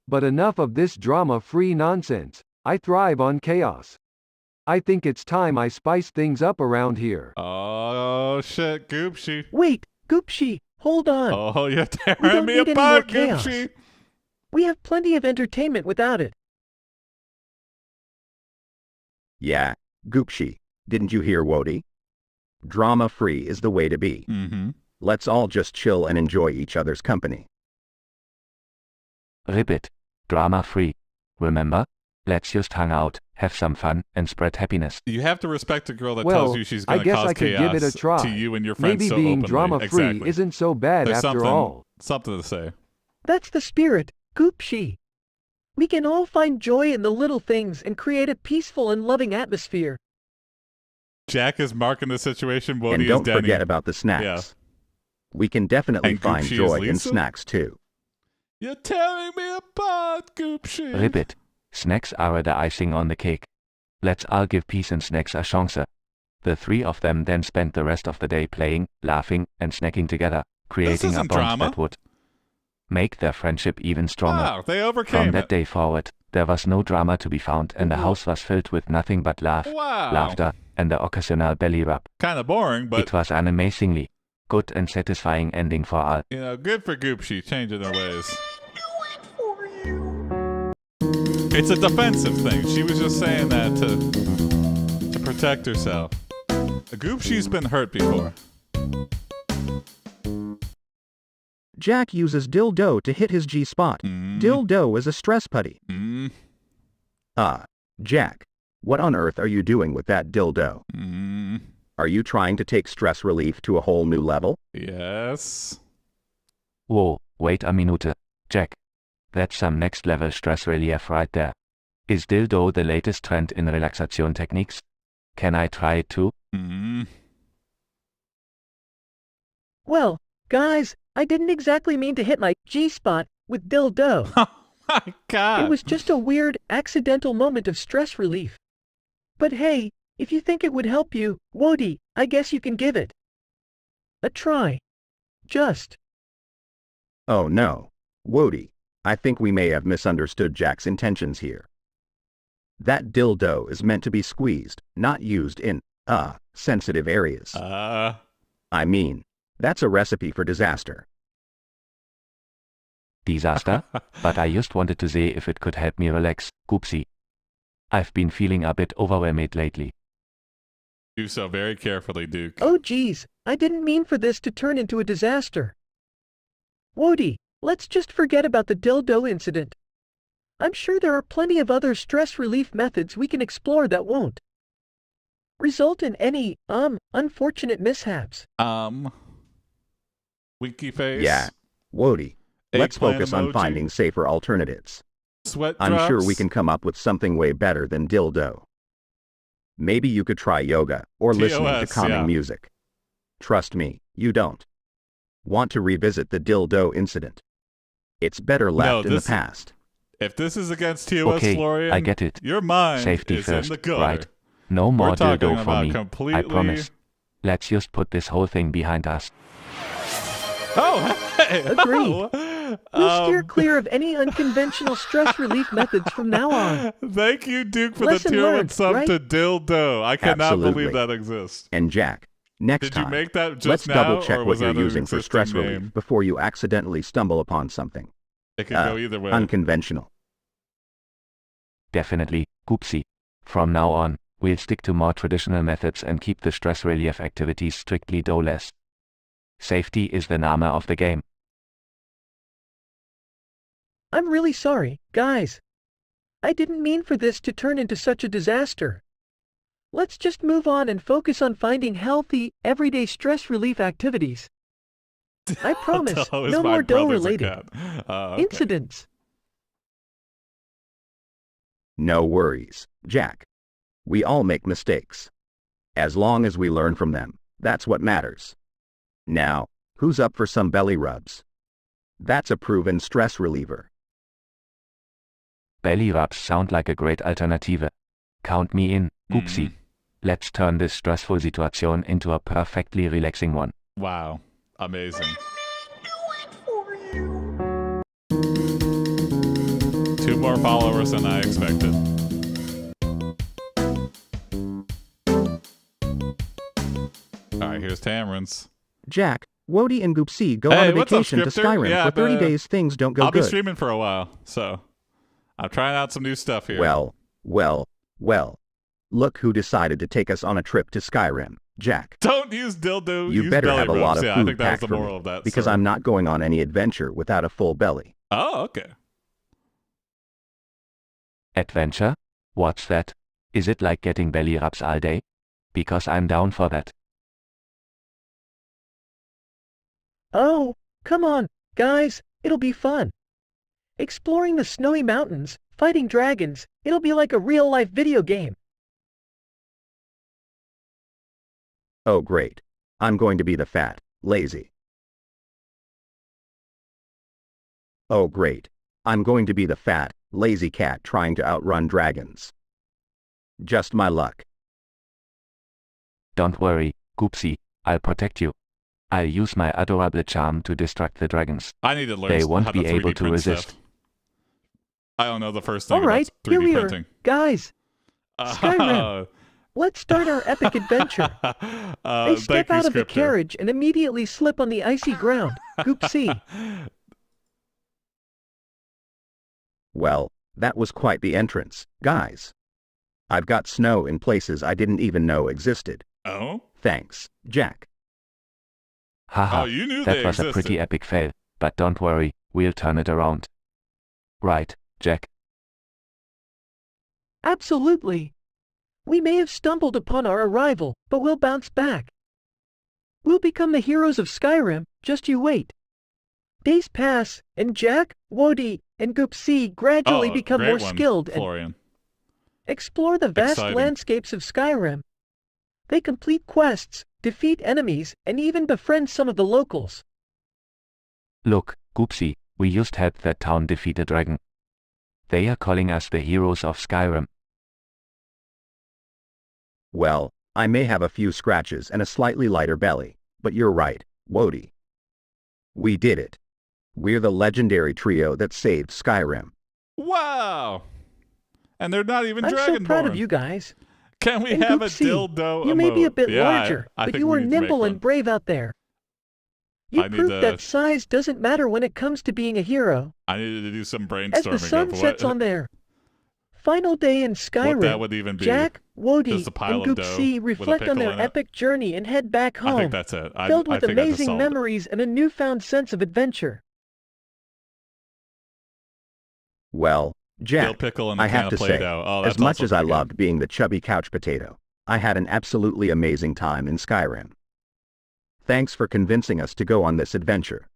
But enough of this drama-free nonsense. I thrive on chaos. I think it's time I spice things up around here.
Oh, shit, Goopsea.
Wait, Goopsea, hold on.
Oh, you're
We
tearing
don't
me
need any more
apart,
chaos.
Goopsea.
We have plenty of entertainment without it.
Yeah, Goopsea, didn't you hear Wody? Drama-free is the way to be.
Mm-hmm.
Let's all just chill and enjoy each other's company.
Ribbit. Drama-free. Remember? Let's just hang out, have some fun, and spread happiness.
You have to respect a girl that
Well,
tells you she's
I
going to
guess
cause
I could
chaos
give it a try.
to you and your friends
Maybe
so
being
openly.
drama-free
Exactly.
isn't so bad
There's
after all.
something to say.
That's the spirit, Goopsea. We can all find joy in the little things and create a peaceful and loving atmosphere.
Jack is marking the situation. Wody
And
is
don't
Denny.
forget about the snacks.
Yeah.
We can definitely
And
find
Goopsea is
joy in
Lisa?
snacks too.
You're tearing me apart, Goopsea.
Ribbit. Snacks are the icing on the cake. Let's all give peace and snacks a chance. The three of them then spent the rest of the day playing, laughing, and snacking together, creating a
isn't
bond
drama.
that would make their friendship even stronger.
Wow, they
From
overcame
that
it.
day forward, there was no drama to be found, and the house was filled with nothing but laugh,
Wow.
laughter, and the occasional belly rub.
Kind of boring, but
It was an amazingly good and satisfying ending for all.
good for Goopsea changing her ways. It's a defensive thing. She was just saying that to protect herself. Goopsea's been hurt before.
Jack uses dildo to hit his G-spot. Dildo is a stress putty.
Jack, what on earth are you doing with that dildo? Are you trying to take stress relief to a whole new level?
Yes.
Whoa, wait a minute, Jack. That's some next level stress relief right there. Is dildo the latest trend in relaxation techniques? Can I try it too?
Well, guys, I didn't exactly mean to hit my G-spot with dildo.
Oh my God.
It was just a weird, accidental moment of stress relief. But hey, if you think it would help you, Wody, I guess you can give it a try. Just.
Oh no. Wody, I think we may have misunderstood Jack's intentions here. That dildo is meant to be squeezed, not used in, sensitive areas. I mean, that's a recipe for disaster.
Disaster? But I just wanted to see if it could help me relax, Goopsea. I've been feeling a bit overwhelmed lately.
Do so very carefully, Duke.
Oh geez, I didn't mean for this to turn into a disaster. Wody, let's just forget about the dildo incident. I'm sure there are plenty of other stress relief methods we can explore that won't result in any, unfortunate mishaps.
Winky face.
Yeah. Wody, let's
Eggplant
focus on
emoji.
finding safer alternatives.
Sweat
I'm sure we
drops.
can come up with something way better than dildo. Maybe you could try yoga, or listening to
TOS,
calming
yeah.
music. Trust me, you don't want to revisit the dildo incident. It's better left in the
this-
past.
If this is against TOS,
Okay,
Florian,
I get it.
your mind
Safety
is
first,
in the gutter.
right? No more
We're talking
dildo for
about
me.
completely...
I promise. Let's just put this whole thing behind us.
Oh, hey!
Agreed.
Oh,
We'll steer clear of any unconventional stress relief methods from now on.
Thank you, Duke, for
Lesson
the tier 1
learned,
sub
right?
to dildo. I cannot
Absolutely.
believe that exists.
And Jack, next
Did you
time,
make that just
let's
now,
double
or
check what
was
you're
that an
using for
existing
stress
name?
relief before you accidentally stumble upon something
It could go either way.
unconventional.
Definitely, Goopsea. From now on, we'll stick to more traditional methods and keep the stress relief activities strictly doleless. Safety is the name of the game.
I'm really sorry, guys. I didn't mean for this to turn into such a disaster. Let's just move on and focus on finding healthy, everyday stress relief activities. I promise,
Doe is
no
my
more
brother's
doe-related
cat. Okay.
incidents.
No worries, Jack. We all make mistakes. As long as we learn from them, that's what matters. Now, who's up for some belly rubs? That's a proven stress reliever.
Belly rubs sound like a great alternative. Count me in, Goopsea. Let's turn this stressful situation into a perfectly relaxing one.
Wow. Amazing. 2 more followers than I expected. Alright, here's Tamron's.
Jack, Wody and Goopsea go
Hey,
on a
what's up,
vacation to
Scripter?
Skyrim.
Yeah,
For 30
but,
days things don't go
I'll be
good.
streaming for a while, so I'm trying out some new stuff here.
Well. Look who decided to take us on a trip to Skyrim, Jack.
Don't use dildo.
You
use
better
belly
have a
rubs.
lot of
Yeah, I
food
think that was
packed
the
for
moral
me,
of that.
because
story.
I'm not going on any adventure without a full belly.
Oh, okay.
Adventure? What's that? Is it like getting belly rubs all day? Because I'm down for that.
Oh, come on, guys, it'll be fun. Exploring the snowy mountains, fighting dragons, it'll be like a real-life video game.
Oh great. I'm going to be the fat, lazy. Oh great. I'm going to be the fat, lazy cat trying to outrun dragons. Just my luck.
Don't worry, Goopsea, I'll protect you. I'll use my adorable charm to distract the dragons.
I need to learn
They
how
won't
to
be
3D
able to
print
resist.
stuff. I don't know the first thing
All right,
about 3D
here we
printing.
are, guys. Skyrim. Let's start our epic adventure. They step out of the carriage and immediately slip on the icy ground. Goopsea.
Well, that was quite the entrance, guys. I've got snow in places I didn't even know existed.
Oh?
Thanks, Jack.
Haha,
Oh, you knew
that
they
was a pretty
existed.
epic fail, but don't worry, we'll turn it around. Right, Jack?
Absolutely. We may have stumbled upon our arrival, but we'll bounce back. We'll become the heroes of Skyrim, just you wait. Days pass, and Jack, Wody, and Goopsea gradually become
great
more
one,
skilled and
Florian.
explore the vast
Exciting.
landscapes of Skyrim. They complete quests, defeat enemies, and even befriend some of the locals.
Look, Goopsea, we just helped that town defeat a dragon. They are calling us the heroes of Skyrim.
Well, I may have a few scratches and a slightly lighter belly, but you're right, Wody. We did it. We're the legendary trio that saved Skyrim.
Wow! And they're not even
I'm so
dragonborn.
proud of you guys.
Can we
And
have
Goopsea,
a dildo
You may be a
emote?
bit
Yeah,
larger,
I
but
think
you
we
are
need to make
nimble and
one.
brave out there. You
I need
proved
to-
that size doesn't matter when it comes to being a hero.
I needed to do some brainstorming
As the sun
of
sets
what,
on their final day in Skyrim,
that would even be.
Jack, Wody,
Just a pile
and
of dough
Goopsea
with a
reflect on
pickle
their
in it.
epic journey and head back home,
I think that's it.
filled
I
with
think I just
amazing
solved it.
memories and a newfound sense of adventure.
Well,
Dill
Jack,
pickle and a
I
can
have
of
to say,
Play-Doh. Oh,
as
that's
much
also
as I
pretty good.
loved being the chubby couch potato, I had an absolutely amazing time in Skyrim. Thanks for convincing us to go on this adventure.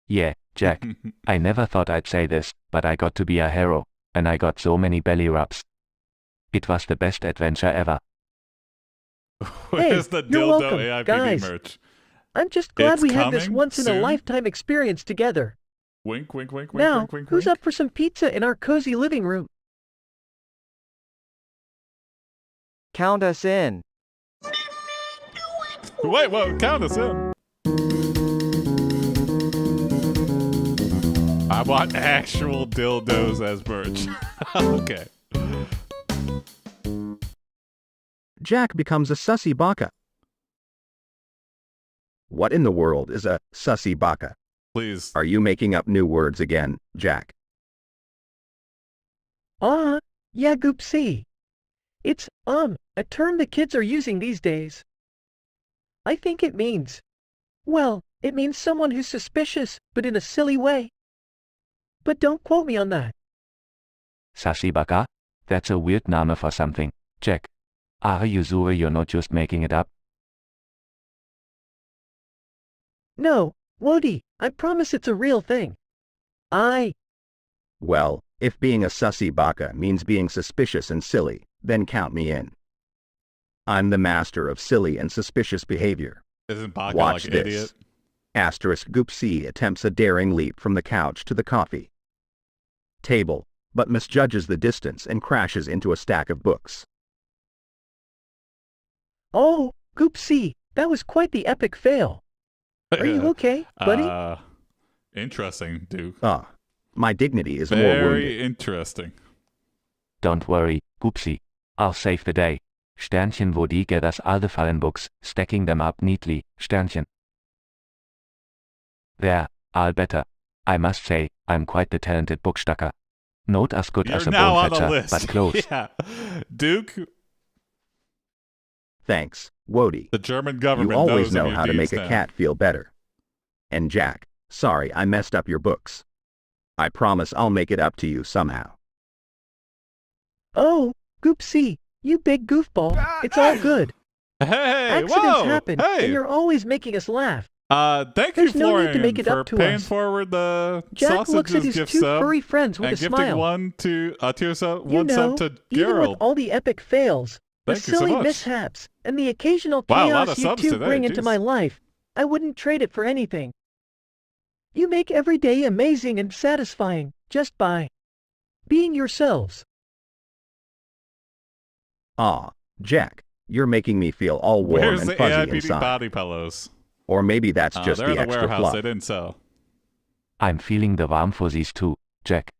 Yeah, Jack, I never thought I'd say this, but I got to be a hero, and I got so many belly rubs. It was the best adventure ever.
Where's the
you're
dildo
welcome,
AiPD
guys.
merch?
I'm just glad
It's
we had this
coming
once in a
soon.
lifetime experience together.
Wink, wink, wink, wink,
Now,
wink, wink,
who's
wink.
up for some pizza in our cozy living room?
Count us in.
Wait, whoa, count us in. I want actual dildos as merch. Okay.
Jack becomes a sussy baka.
What in the world is a sussy baka?
Please.
Are you making up new words again, Jack?
Yeah, Goopsea. It's, a term the kids are using these days. I think it means, well, It means someone who's suspicious, but in a silly way. But don't quote me on that.
Sassy baka? That's a weird name for something. Jack. Are you sure you're not just making it up?
No, Wody, I promise it's a real thing.
Well, if being a sussy baka means being suspicious and silly, then count me in. I'm the master of silly and suspicious behavior.
Isn't Baka
Watch
like
this.
idiot?
Asterisk Goopsea attempts a daring leap from the couch to the coffee table, but misjudges the distance and crashes into a stack of books.
Oh, Goopsea, that was quite the epic fail. Are you okay, buddy?
Interesting, Duke.
My dignity is more
Very
wounded.
interesting.
Don't worry, Goopsea. I'll save the day. Sternchen Wody gathers all the fallen books, stacking them up neatly, Sternchen. There, all better. I must say, I'm quite the talented bookstacker. Not as good
You're
as a
now
bone
on the
fetcher,
list.
but close.
Yeah. Duke,
Thanks, Wody.
the German government
You always
knows
know
of your
how to make
deeds
a
now.
cat feel better. And Jack, sorry I messed up your books. I promise I'll make it up to you somehow.
Oh, Goopsea, you big goofball, it's all good.
Hey,
Accidents
whoa,
happen,
hey.
and you're always making us laugh.
Thank
There's
you,
no
Florian,
need to make it
for
up to
paying
us.
forward the
Jack looks at
sausages
his
gift
two
sub
furry friends with
and
a
gifting
smile.
one to
You
one
know,
sub to
even
Gerald.
with all the epic fails, the
Thank you so
silly
much.
mishaps, and the occasional
Wow, a lot
chaos
of
you
subs
two
today,
bring into
jeez.
my life, I wouldn't trade it for anything. You make every day amazing and satisfying, just by being yourselves.
Aw, Jack, you're making me feel all warm
Where's
and
the
fuzzy
AiPD
inside.
body pillows?
Or maybe that's just
they're in
the
the
extra
warehouse.
fluff.
They didn't sell.
I'm feeling the warm fuzzies too, Jack.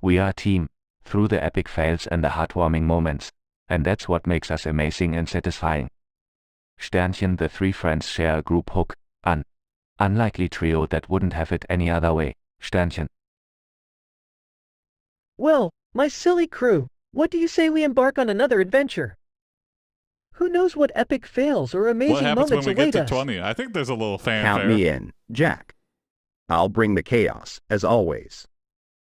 We are a team, through the epic fails and the heartwarming moments, and that's what makes us amazing and satisfying. Sternchen, the three friends share a group hook, an unlikely trio that wouldn't have it any other way, Sternchen.
Well, my silly crew, what do you say we embark on another adventure? Who knows what epic fails or amazing
What happens when
moments
we get
await
to
us?
20? I think there's a little fanfare.
Count me in, Jack. I'll bring the chaos, as always.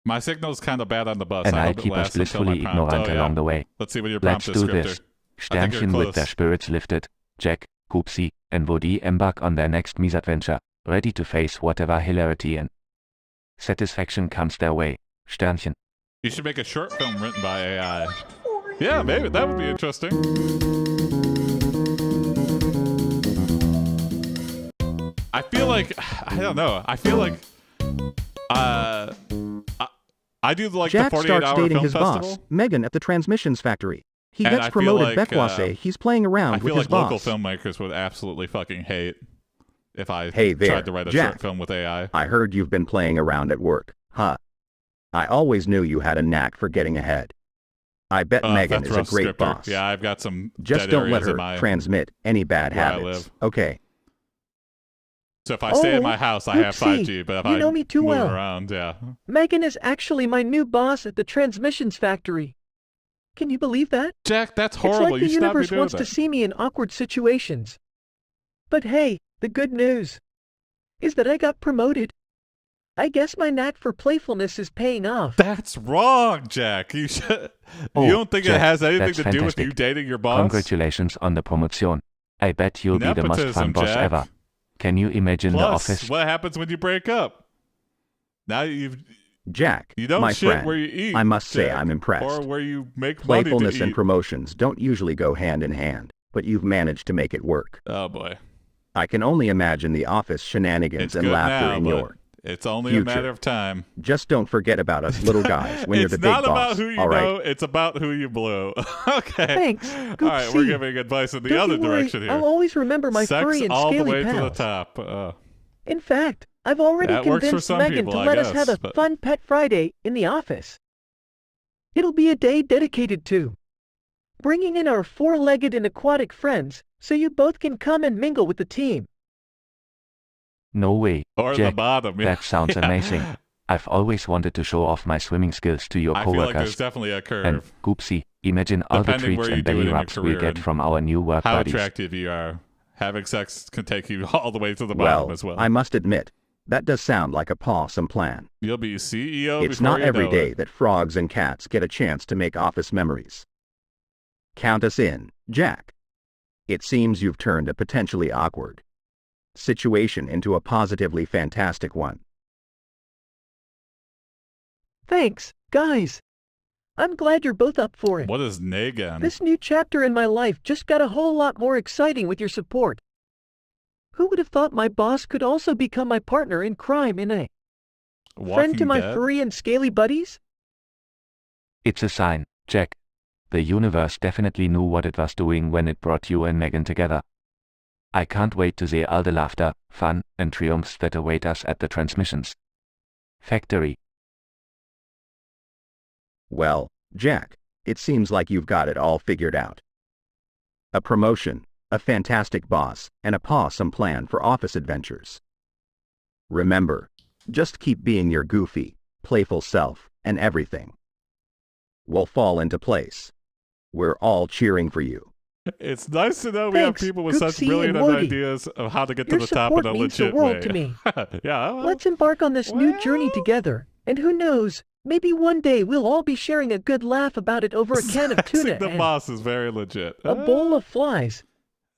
My signal's kind of bad on the bus.
And
I
I'll
hope it
keep us
lasts until my
blissfully
prompt.
ignorant
Oh, yeah.
along the way.
Let's see what your
Let's
prompt is,
do
Scripter.
this.
I think you're
Sternchen with
close.
their spirits lifted, Jack, Goopsea, and Wody embark on their next misadventure, ready to face whatever hilarity and satisfaction comes their way, Sternchen.
You should make a short film written by AI. Yeah, maybe. That would be interesting. I feel like, I don't know. I feel like, I do like
Jack
the
starts
48-hour
dating
film
his
festival.
boss, Megan, at the transmissions factory. He
And
gets
I feel
promoted
like,
Bekwasse. He's playing
I
around with
feel
his
like local
boss.
filmmakers would absolutely fucking hate if I
Hey there,
tried to write a
Jack.
short film with AI.
I heard you've been playing around at work, huh? I always knew you had a knack for getting ahead. I bet Megan
that's
is a
rough,
great
Scripter.
boss.
Yeah, I've got some
Just
dead
don't let
areas in
her
my
transmit any bad
where I
habits.
live.
Okay.
So if I stay in
Oh,
my house, I have
Goopsea,
5G. But if
you
I
know me too
move
well.
around, yeah.
Megan is actually my new boss at the transmissions factory. Can you believe that?
Jack, that's
It's
horrible.
like
You
the
should not be
universe
doing
wants
that.
to see me in awkward situations. But hey, the good news is that I got promoted. I guess my knack for playfulness is paying off.
That's wrong, Jack. You should.
Oh,
you don't think it
Jack,
has anything
that's
to do with
fantastic.
you dating your boss?
Congratulations on the promotion. I bet you'll be the most fun
Nepotism,
boss
Jack.
ever. Can you imagine the
Plus,
office?
what happens when you break up? Now you
Jack,
don't
my
shit
friend,
where you eat.
I must say
Jack,
I'm impressed.
Or where you make money
Playfulness
to
and
eat.
promotions don't usually go hand in hand, but you've managed to make it work.
Oh boy,
I can only imagine the office shenanigans
it's
and
good
laughter
now,
in
but
your
it's only
future.
a matter of time.
Just don't forget about us little guys when you're
It's
the big
not about
boss.
who you
all right?
know; it's about who you blew. Okay.
Thanks,
All right, we're
Goopsea.
giving advice in the
Don't
other
you worry,
direction here.
I'll always remember my
Sex
furry and
all the
scaly
way
pals.
to the top.
In fact, I've already
That works for
convinced
some
Megan
people,
to
I
let us
guess,
have a
but-
fun Pet Friday in the office. It'll be a day dedicated to bringing in our four-legged and aquatic friends, so you both can come and mingle with the team.
No way,
Or the
Jack.
bottom. yeah.
That sounds
Yeah.
amazing. I've always wanted to show off my swimming skills to your
I feel like there's
coworkers.
definitely a curve.
And Goopsea, imagine all the
Depending where
treats
you
and
do it
belly
in your
rubs we'll
career
get
and
from our new work
How
buddies.
attractive you are. having sex can take you all the way to the
Well,
bottom as well.
I must admit, that does sound like a awesome plan.
You'll be CEO
It's
before
not
you
every
know
day
it.
that frogs and cats get a chance to make office memories. Count us in, Jack. It seems you've turned a potentially awkward situation into a positively fantastic one.
Thanks, guys. I'm glad you're both up for it.
What is Negan?
This new chapter in my life just got a whole lot more exciting with your support. Who would have thought my boss could also become my partner in crime in a friend to my furry and scaly buddies?
It's a sign, Jack. The universe definitely knew what it was doing when it brought you and Megan together. I can't wait to see all the laughter, fun, and triumphs that await us at the transmissions factory.
Well, Jack, it seems like you've got it all figured out. A promotion, a fantastic boss, and a awesome plan for office adventures. Remember, just keep being your goofy, playful self, and everything will fall into place. We're all cheering for you.
It's nice to know we have
Thanks,
people with such
Goopsea
brilliant
and Woody.
ideas of how to get
Your
to the top in
support
a
means the
legit
world
way.
to me.
Yeah, well,
Let's embark on this new journey together, and who knows, maybe one day we'll all be sharing a good laugh about it over a can of tuna
the
and
boss is very legit.
a bowl of flies.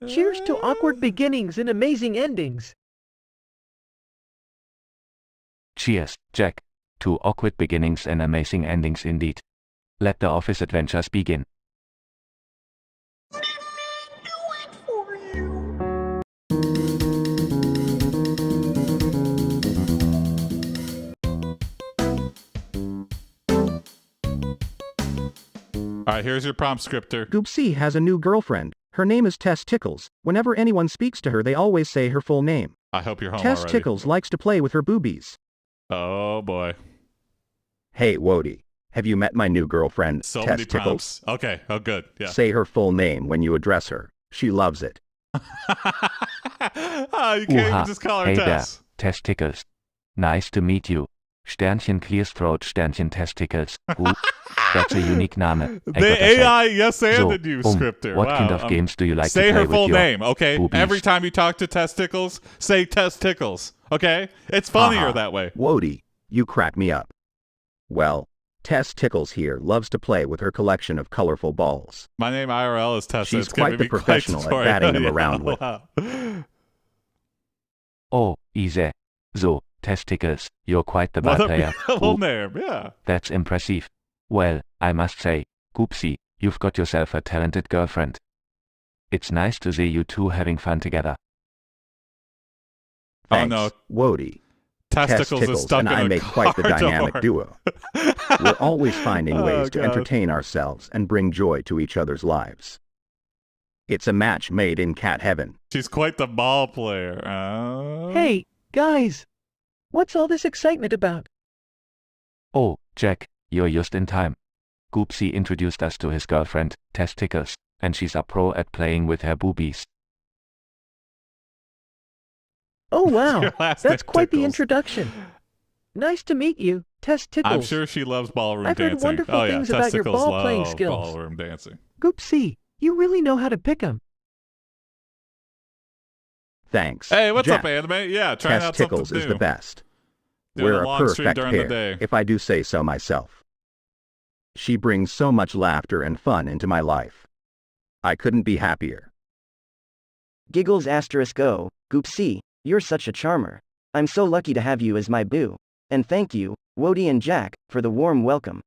Cheers to awkward beginnings and amazing endings.
Cheers, Jack. To awkward beginnings and amazing endings indeed. Let the office adventures begin.
All right, here's your prompt scripter.
Goopsea has a new girlfriend. Her name is Tess Tickles. Whenever anyone speaks to her, they always say her full name.
I hope you're home
Tess
already.
Tickles likes to play with her boobies.
Oh, boy.
Hey, Wody, have you met my new girlfriend,
So
Tess
many
Tickles?
prompts. Okay, oh, good. Yeah.
Say her full name when you address her. She loves it.
You can't even just call her
Hey
Tess.
there, Testicles. Nice to meet you. Sternchen clears throat, Sternchen Testicles. Ooh, that's a unique name. I
The
gotta say.
AI yes-anded
So,
you, scripter.
What
Wow,
kind of games do you like
say
to play
her full
with your
name, okay?
boobies?
Every time you talk to Testicles, say Testicles, okay? It's funnier
Haha.
that way.
Wody, you crack me up. Well, Tess Tickles here loves to play with her collection of colorful balls.
My name IRL is Tessa.
She's
It's gonna
quite the
be
professional at
tutorial.
batting them
Yeah,
around with.
wow.
Oh, easy. So, Testicles, you're quite the
What
ball
a
player.
beautiful
Ooh,
name, yeah.
That's impressive. Well, I must say, Goopsea, you've got yourself a talented girlfriend. It's nice to see you two having fun together.
Thanks,
Oh, no.
Wody. Tess
Testicles is
Tickles
stuck
and
in
I
a
make quite the
car
dynamic
door.
duo. We're always finding
Oh,
ways to
God.
entertain ourselves and bring joy to each other's lives. It's a match made in cat heaven.
She's quite the ball player.
Hey, guys. What's all this excitement about?
Oh, Jack, you're just in time. Goopsea introduced us to his girlfriend, Testicles, and she's a pro at playing with her boobies.
Oh, wow.
Your last
That's
name
quite the
Tickles.
introduction. Nice to meet you, Tess Tickles.
I'm sure she loves ballroom
I've heard
dancing.
wonderful
oh, yeah.
things about your
Testicles
ball-playing
love
skills.
Ballroom dancing.
Goopsea, you really know how to pick 'em.
Thanks.
Hey, what's
Jack.
up, anime? Yeah, trying
Tess
out
Tickles
something
is
new.
the best.
Doing
We're
a
a
long stream
perfect
during the
pair,
day.
if I do say so myself. She brings so much laughter and fun into my life. I couldn't be happier.
Giggles asterisk O, Goopsea, you're such a charmer. I'm so lucky to have you as my boo. And thank you, Wody and Jack, for the warm welcome.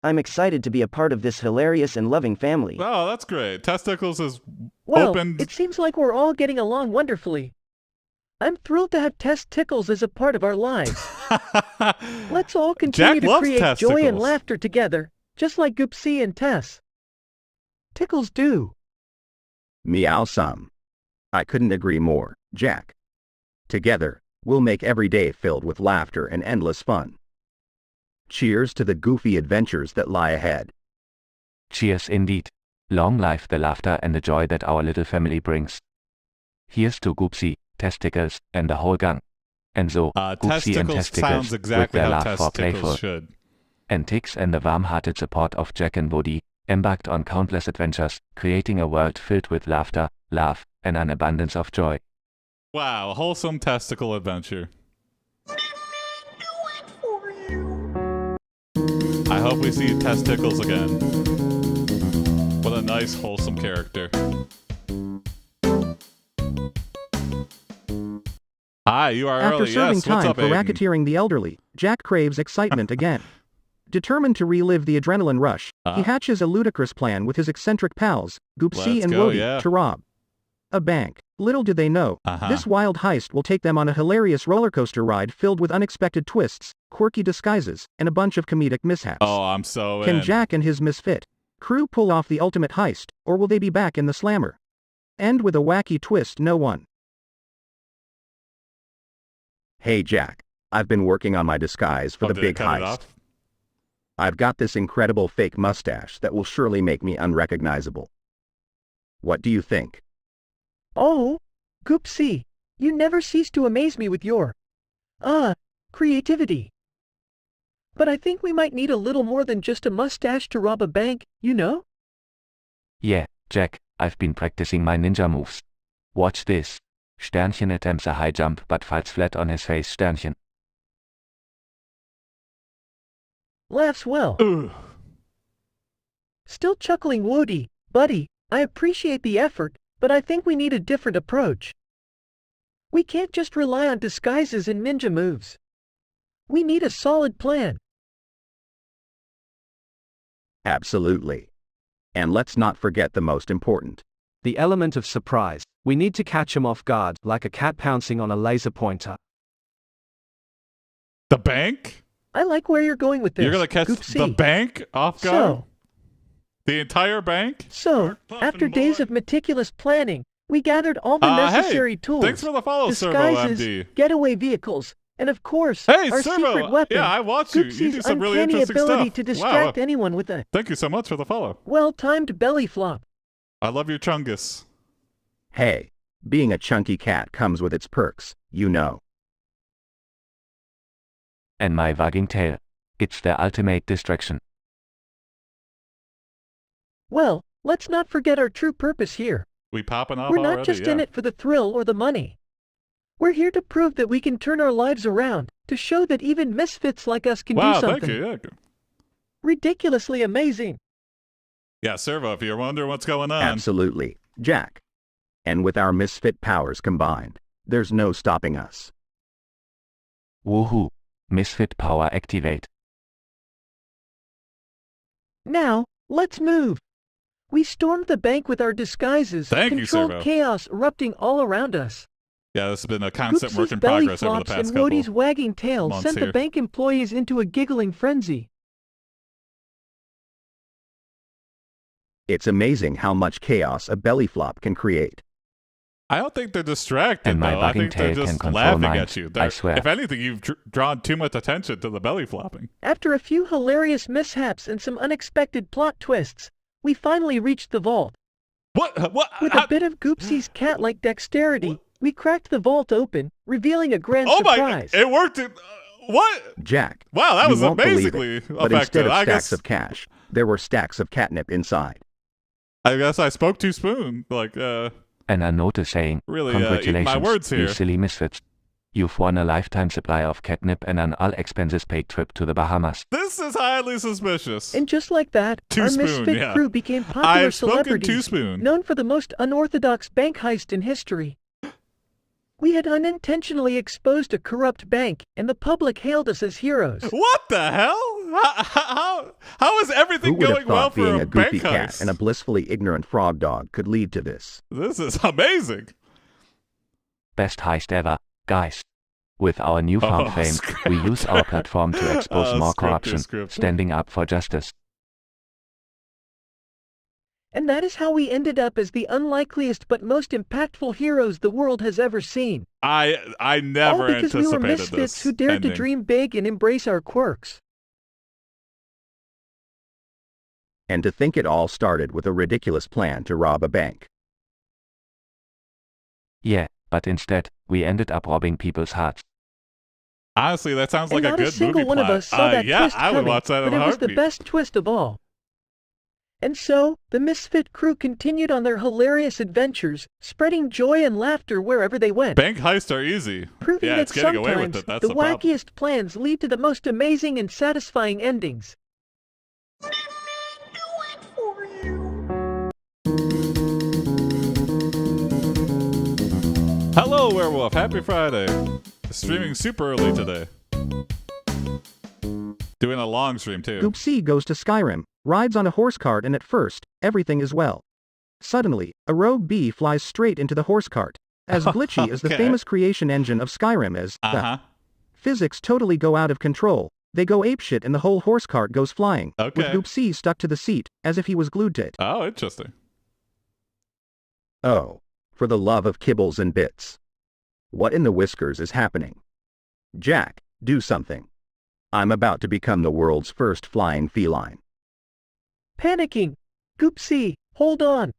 I'm excited to be a part of this hilarious and loving family.
Oh, that's great. Testicles is
Well,
open.
it seems like we're all getting along wonderfully. I'm thrilled to have Tess Tickles as a part of our lives. Let's all continue
Jack
to
loves
create joy and
testicles.
laughter together, just like Goopsea and Tess. Tickles do.
Meow some. I couldn't agree more, Jack. Together, we'll make every day filled with laughter and endless fun. Cheers to the goofy adventures that lie ahead.
Cheers indeed. Long life the laughter and the joy that our little family brings. Here's to Goopsea, Testicles, and the whole gang. And so, Goopsea and
Testicles
Testicles,
sounds exactly
with their
how
love for
Testicles
playful
should.
antics and the warm-hearted support of Jack and Woody, embarked on countless adventures, creating a world filled with laughter, love, and an abundance of joy.
Wow, wholesome testicle adventure. I hope we see testicles again. What a nice, wholesome character. Hi, you are
After
early.
serving
Yes, what's
time
up,
for
Aiden?
racketeering the elderly, Jack craves excitement again. Determined to relive the adrenaline rush, he hatches a ludicrous plan with his eccentric pals, Goopsea
Let's
and
go,
Wody,
yeah.
to rob a bank. Little did they know, this wild heist will take them on a hilarious roller coaster ride filled with unexpected twists, quirky disguises, and a bunch of comedic mishaps.
Oh, I'm so
Can
in.
Jack and his misfit crew pull off the ultimate heist, or will they be back in the slammer? End with a wacky twist no one.
Hey Jack, I've been working on my disguise for the
Did it
big
cut it
heist.
off?
I've got this incredible fake mustache that will surely make me unrecognizable. What do you think?
Oh, Goopsea, you never cease to amaze me with your, creativity. But I think we might need a little more than just a mustache to rob a bank, you know?
Yeah, Jack, I've been practicing my ninja moves. Watch this. Sternchen attempts a high jump but falls flat on his face. Sternchen.
Laughs well. Still chuckling Wody, buddy, I appreciate the effort, but I think we need a different approach. We can't just rely on disguises and ninja moves. We need a solid plan.
Absolutely. And let's not forget the most important.
The element of surprise. We need to catch him off guard, like a cat pouncing on a laser pointer.
The bank?
I like where you're going with this.
You're gonna catch
Goopsea.
the bank off guard?
So,
The entire bank?
after days of meticulous planning, we gathered all the necessary tools.
Thanks for the follow, Servo
disguises,
MD.
getaway vehicles, and of course,
Hey,
our
Servo!
secret weapon.
Yeah, I watched you. You do
Goopsea's
some really
uncanny
interesting
ability
stuff.
to distract
Wow.
anyone with a
Thank you so much for the follow.
well-timed belly flop.
I love your chungus.
Hey, being a chunky cat comes with its perks, you know.
And my wagging tail. It's the ultimate distraction.
Well, let's not forget our true purpose here.
We popping off
We're
already?
not just
yeah.
in it for the thrill or the money. We're here to prove that we can turn our lives around, to show that even misfits like us can
Wow,
do something
thank you. Yeah.
ridiculously amazing.
Yeah, Servo, if you're wondering what's going on.
Absolutely, Jack. And with our misfit powers combined, there's no stopping us.
Woohoo. Misfit power activate.
Now, let's move. We stormed the bank with our disguises,
Thank you,
controlled
Servo.
chaos erupting all around us.
Yeah, this has been a constant work
Goopsea's
in
belly
progress over the
flops
past
and
couple
Wodie's wagging tail
months
sent
here.
the bank employees into a giggling frenzy.
It's amazing how much chaos a belly flop can create.
I don't think they're distracted,
And my
though. I
wagging
think they're
tail can
just
control
laughing
minds,
at you.
I swear.
If anything, you've drawn too much attention to the belly flopping.
After a few hilarious mishaps and some unexpected plot twists, we finally reached the vault.
What?
With a bit of Goopsea's cat-like dexterity, we cracked the vault open, revealing a grand
Oh
surprise.
my! It worked. What?
Jack.
Wow, that
you
was
won't believe
amazingly
it, but
effective.
instead of
I
stacks
guess.
of cash, there were stacks of catnip inside.
I guess I spoke too spoon. Like,
And a note saying,
really,
congratulations,
eat my words
you
here.
silly misfits. You've won a lifetime supply of catnip and an all-expenses-paid trip to the Bahamas.
This is highly suspicious.
And just like that,
Two
our
Spoon,
misfit
yeah.
crew became popular
I've spoken
celebrities,
Two Spoon.
known for the most unorthodox bank heist in history. We had unintentionally exposed a corrupt bank, and the public hailed us as heroes.
What the hell? How is everything
Who would
going
have
well
thought
for
being
a
a
bank
goofy cat
heist?
and a blissfully ignorant frog dog could lead to this?
This is amazing.
Best heist ever, guys. With our newfound
Oh,
fame, we use our platform to expose more corruption,
scripter.
standing up for justice.
And that is how we ended up as the unlikeliest but most impactful heroes the world has ever seen.
I never
All because we were
anticipated
misfits
this
who dared to
ending.
dream big and embrace our quirks.
And to think it all started with a ridiculous plan to rob a bank.
Yeah, but instead, we ended up robbing people's hearts.
Honestly, that sounds
And
like a
not
good
a single
movie
one
plot.
of us saw that
yeah,
twist
I would
coming,
watch that
but
in a
it was the
heartbeat.
best twist of all. And so, the Misfit crew continued on their hilarious adventures, spreading joy and laughter wherever they went.
Bank heists are easy.
Proving
Yeah,
that
it's getting away with
sometimes
it. That's
the
the problem.
wackiest plans lead to the most amazing and satisfying endings.
Hello, Werewolf. Happy Friday. Streaming super early today. Doing a long stream, too.
Goopsea goes to Skyrim, rides on a horse cart, and at first, everything is well. Suddenly, a rogue bee flies straight into the horse cart. As glitchy as the
Okay.
famous creation engine of Skyrim is,
Uh-huh.
the physics totally go out of control. They go apeshit and the whole horse cart goes flying, with
Okay.
Goopsea stuck to the seat, as if he was glued to it.
Oh, interesting.
Oh, for the love of kibbles and bits. What in the whiskers is happening? Jack, do something. I'm about to become the world's first flying feline.
Panicking. Goopsea, hold on.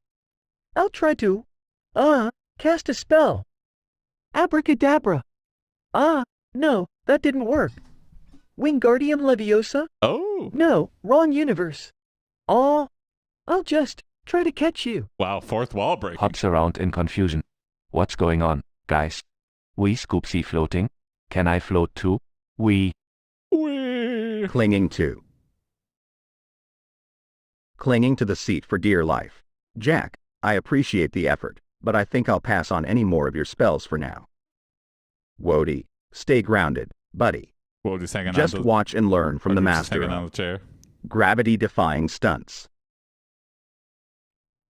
I'll try to, cast a spell. Abracadabra. No, that didn't work. Wingardium Leviosa?
Oh.
No, wrong universe. I'll just try to catch you.
Wow, fourth wall break.
Hops around in confusion. What's going on, guys? We Goopsea floating? Can I float too? We.
Clinging to the seat for dear life. Jack, I appreciate the effort, but I think I'll pass on any more of your spells for now. Wody, stay grounded, buddy.
Well, just hanging
Just
on to,
watch and learn from the
just
master
hanging on
of
the chair.
gravity-defying stunts.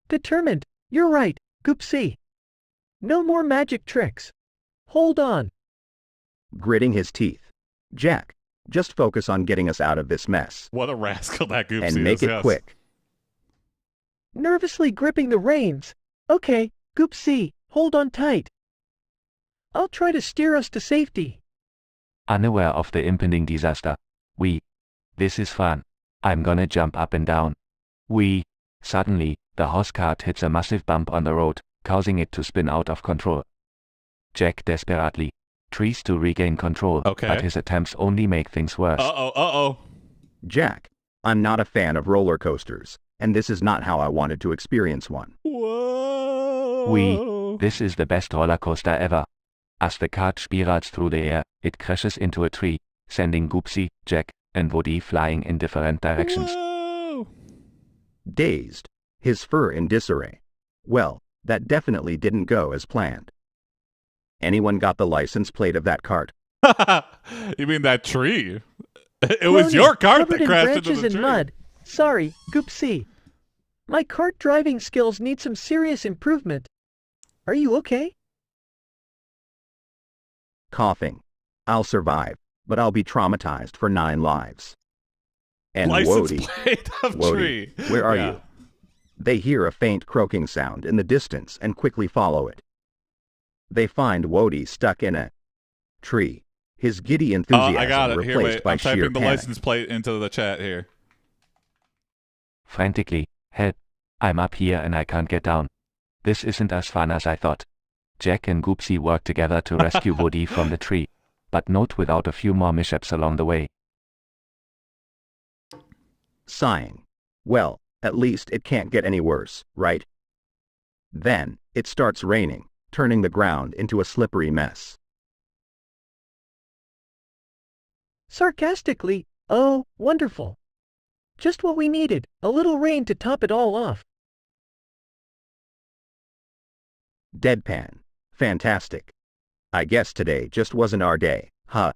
Determined. You're right, Goopsea. No more magic tricks. Hold on.
Gritting his teeth. Jack, just focus on getting us out of this mess.
What a rascal that Goopsea
And make
is,
it
yes.
quick.
Nervously gripping the reins. Okay, Goopsea, hold on tight. I'll try to steer us to safety.
Unaware of the impending disaster. This is fun. I'm gonna jump up and down. Suddenly, the horse cart hits a massive bump on the road, causing it to spin out of control. Jack desperately tries to regain control,
Okay.
but his attempts only make things worse.
Uh-oh.
Jack, I'm not a fan of roller coasters, and this is not how I wanted to experience one.
Whoa.
This is the best roller coaster ever. As the cart spirals through the air, it crashes into a tree, sending Goopsea, Jack, and Woody flying in different directions.
Whoa.
Dazed, his fur in disarray. Well, that definitely didn't go as planned. Anyone got the license plate of that cart?
You mean that tree? It was
Cloning,
your cart
covered
that
in
crashed
branches
into the
and
tree.
mud. Sorry, Goopsea. My cart driving skills need some serious improvement. Are you okay?
Coughing. I'll survive, but I'll be traumatized for 9 lives. And
License
Wody,
plate of tree.
where are
Yeah.
you? They hear a faint croaking sound in the distance and quickly follow it. They find Wody stuck in a tree, his giddy enthusiasm
I got it. Here,
replaced
wait.
by
I'm
sheer
typing the
panic.
license plate into the chat here.
Frantically, help. I'm up here and I can't get down. This isn't as fun as I thought. Jack and Goopsea work together to rescue Woody from the tree, but not without a few more mishaps along the way.
Sighing. Well, at least it can't get any worse, right? Then, it starts raining, turning the ground into a slippery mess.
Sarcastically, oh, wonderful. Just what we needed, a little rain to top it all off.
Deadpan. Fantastic. I guess today just wasn't our day, huh?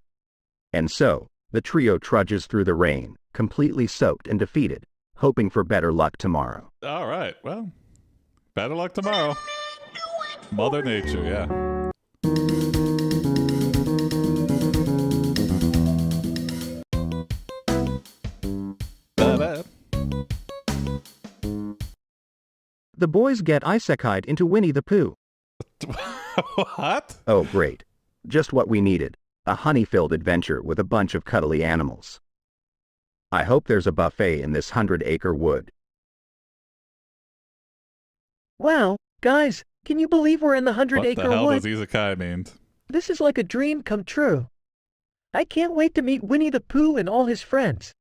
And so, the trio trudges through the rain, completely soaked and defeated, hoping for better luck tomorrow.
All right. Well, better luck tomorrow. Mother Nature, yeah. Ba-ba.
The boys get isekai'd into Winnie the Pooh.
What?
Oh, great. Just what we needed. A honey-filled adventure with a bunch of cuddly animals. I hope there's a buffet in this 100-acre wood.
Wow, guys, can you believe we're in the
What the
100-acre
hell
wood?
does Izakai mean?
This is like a dream come true. I can't wait to meet Winnie the Pooh and all his friends.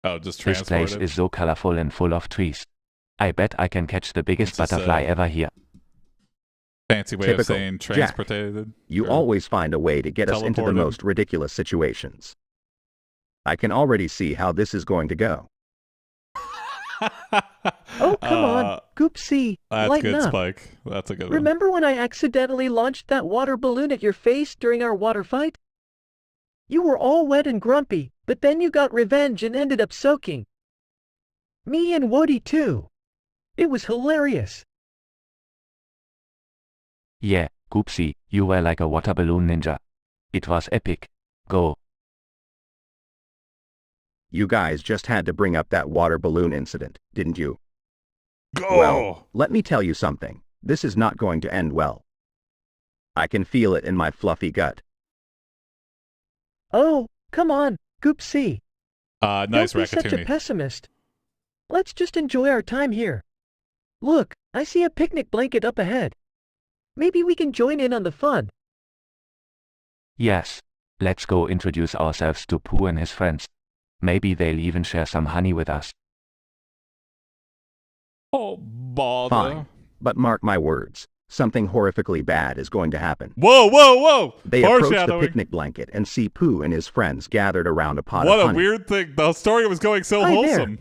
Oh, just
This
transport
place
it?
is so colorful and full of trees. I bet I can catch the biggest
It's just
butterfly
a-
ever here.
Fancy way
Typical.
of saying
Jack.
transported.
You
or-
always find a way to get us into the
teleported.
most ridiculous situations. I can already see how this is going to go.
Oh, come on, Goopsea,
That's
lighten
good,
up.
Spike. That's a good one.
Remember when I accidentally launched that water balloon at your face during our water fight? You were all wet and grumpy, but then you got revenge and ended up soaking. Me and Woody too. It was hilarious.
Yeah, Goopsea, you were like a water balloon ninja. It was epic. Go.
You guys just had to bring up that water balloon incident, didn't you?
Go!
Well, let me tell you something. This is not going to end well. I can feel it in my fluffy gut.
Oh, come on, Goopsea.
Nice
Don't be such a
Ratatouille.
pessimist. Let's just enjoy our time here. Look, I see a picnic blanket up ahead. Maybe we can join in on the fun.
Yes. Let's go introduce ourselves to Pooh and his friends. Maybe they'll even share some honey with us.
Oh, bother.
Fine. But mark my words, something horrifically bad is going to happen.
Whoa, whoa, whoa!
They approach the
Foreshadowing.
picnic blanket and see Pooh and his friends gathered around a pot
What
of
a
honey.
weird thing. The story was going so
Hi there.
wholesome.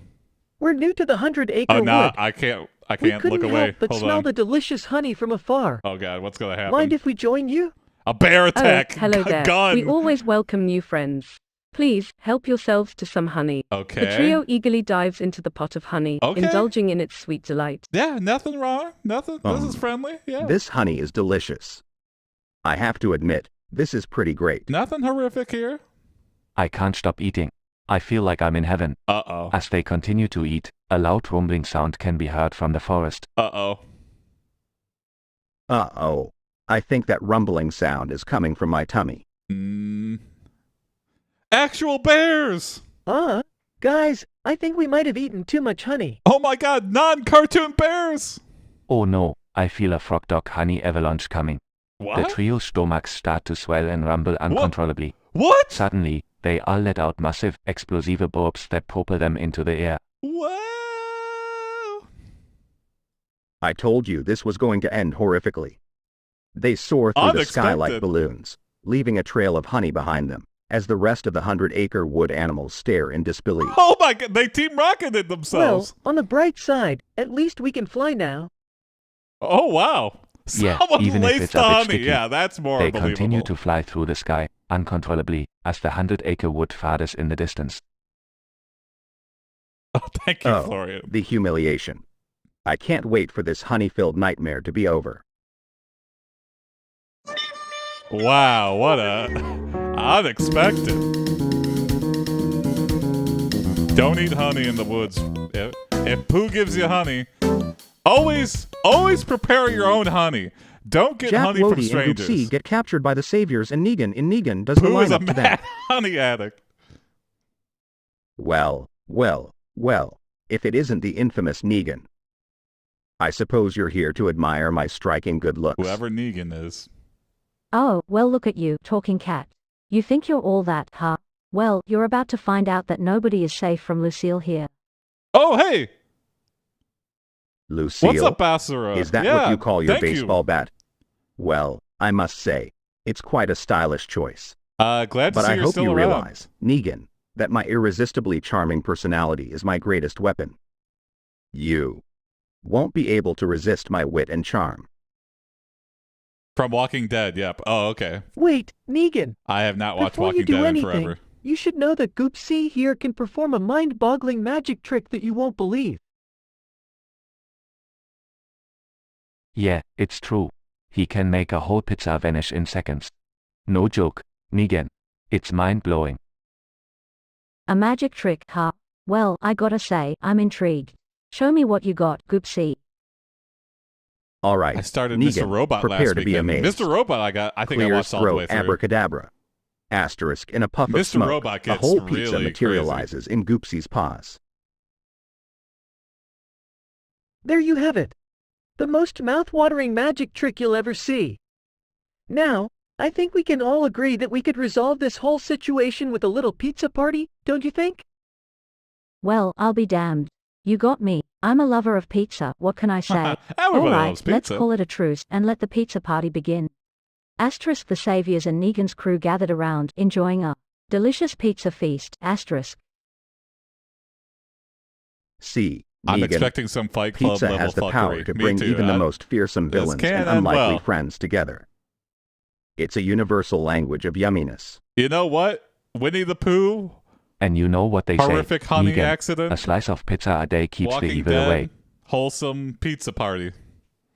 We're new to the 100-acre
Oh, no,
wood.
I can't
We
look
couldn't
away.
help but
Hold
smell
on.
the delicious honey from afar.
Oh, God, what's going to happen?
Mind if we join you?
A bear attack!
Hello there.
Gun!
We always welcome new friends. Please, help yourselves to some honey.
Okay.
The trio eagerly dives into the pot of honey,
Okay.
indulging in its sweet delight.
Yeah, nothing wrong. Nothing. This is friendly. Yeah.
This honey is delicious. I have to admit, this is pretty great.
Nothing horrific here.
I can't stop eating. I feel like I'm in heaven.
Uh-oh.
As they continue to eat, a loud rumbling sound can be heard from the forest.
Uh-oh.
Uh-oh. I think that rumbling sound is coming from my tummy.
Actual bears!
Guys, I think we might have eaten too much honey.
Oh my God, non-cartoon bears!
Oh no, I feel a frog dog honey avalanche coming.
What?
The trio's stomachs start to swell and rumble uncontrollably.
What?
Suddenly, they all let out massive, explosive burbs that propel them into the air.
Whoa!
I told you this was going to end horrifically. They soar through the sky like
Unexpected.
balloons, leaving a trail of honey behind them, as the rest of the 100-acre wood animals stare in disbelief.
Oh my God, they team rocketed
Well,
themselves.
on the bright side, at least we can fly now.
Oh wow.
Yeah,
Someone
even if
laced
it's
the
a bit
honey.
sticky,
Yeah, that's more
They
believable.
continue to fly through the sky, uncontrollably, as the 100-acre wood fades in the distance.
Oh, thank you,
Oh,
Florian.
the humiliation. I can't wait for this honey-filled nightmare to be over.
Wow, what a unexpected. Don't eat honey in the woods. If Pooh gives you honey, always prepare your own honey. Don't get
Jack,
honey from
Wody, and
strangers.
Goopsea get captured by the saviors, and Negan does the
Pooh is a
lineup to
mad
them.
honey addict.
Well, if it isn't the infamous Negan. I suppose you're here to admire my striking good looks.
Whoever Negan is.
Oh, well look at you, talking cat. You think you're all that, huh? Well, you're about to find out that nobody is safe from Lucille here.
Oh, hey!
Lucille,
What's up, Basara?
is that
Yeah,
what you call your
thank you.
baseball bat? Well, I must say, it's quite a stylish choice.
Glad to
But
see
I
you're
hope
still
you
around.
realize, Negan, that my irresistibly charming personality is my greatest weapon. You won't be able to resist my wit and charm.
From Walking Dead, yep. Oh, okay.
Wait, Negan.
I have not watched
Before you
Walking
do
Dead in
anything,
forever.
you should know that Goopsea here can perform a mind-boggling magic trick that you won't believe.
Yeah, it's true. He can make a whole pizza vanish in seconds. No joke, Negan. It's mind-blowing.
A magic trick, huh? Well, I gotta say, I'm intrigued. Show me what you got, Goopsea.
All right,
I started
Negan,
Mr. Robot
prepare
last
to be
weekend.
amazed.
Mr. Robot, I think I
Clears
watched all the
throat
way through.
abracadabra. Asterisk in a puff of
Mr.
smoke,
Robot
a
gets
whole pizza
really
materializes in Goopsea's paws.
There you have it. The most mouth-watering magic trick you'll ever see. Now, I think we can all agree that we could resolve this whole situation with a little pizza party, don't you think?
Well, I'll be damned. You got me. I'm a lover of pizza, what can I say?
Everybody
Alright,
loves
let's
pizza.
call it a truce and let the pizza party begin. Asterisk the Saviors and Negan's crew gathered around, enjoying a delicious pizza feast. Asterisk.
See,
I'm
Negan,
expecting some Fight Club
pizza
level
has the
fuckery.
power to
Me
bring
too.
even the most fearsome
this
villains
can
and
end
unlikely
well.
friends together. It's a universal language of yumminess.
You know what? Winnie the Pooh,
And you know what they
horrific
say,
honey
Negan,
accident,
a slice of pizza a day keeps
Walking
the evil
Dead,
away.
wholesome pizza party.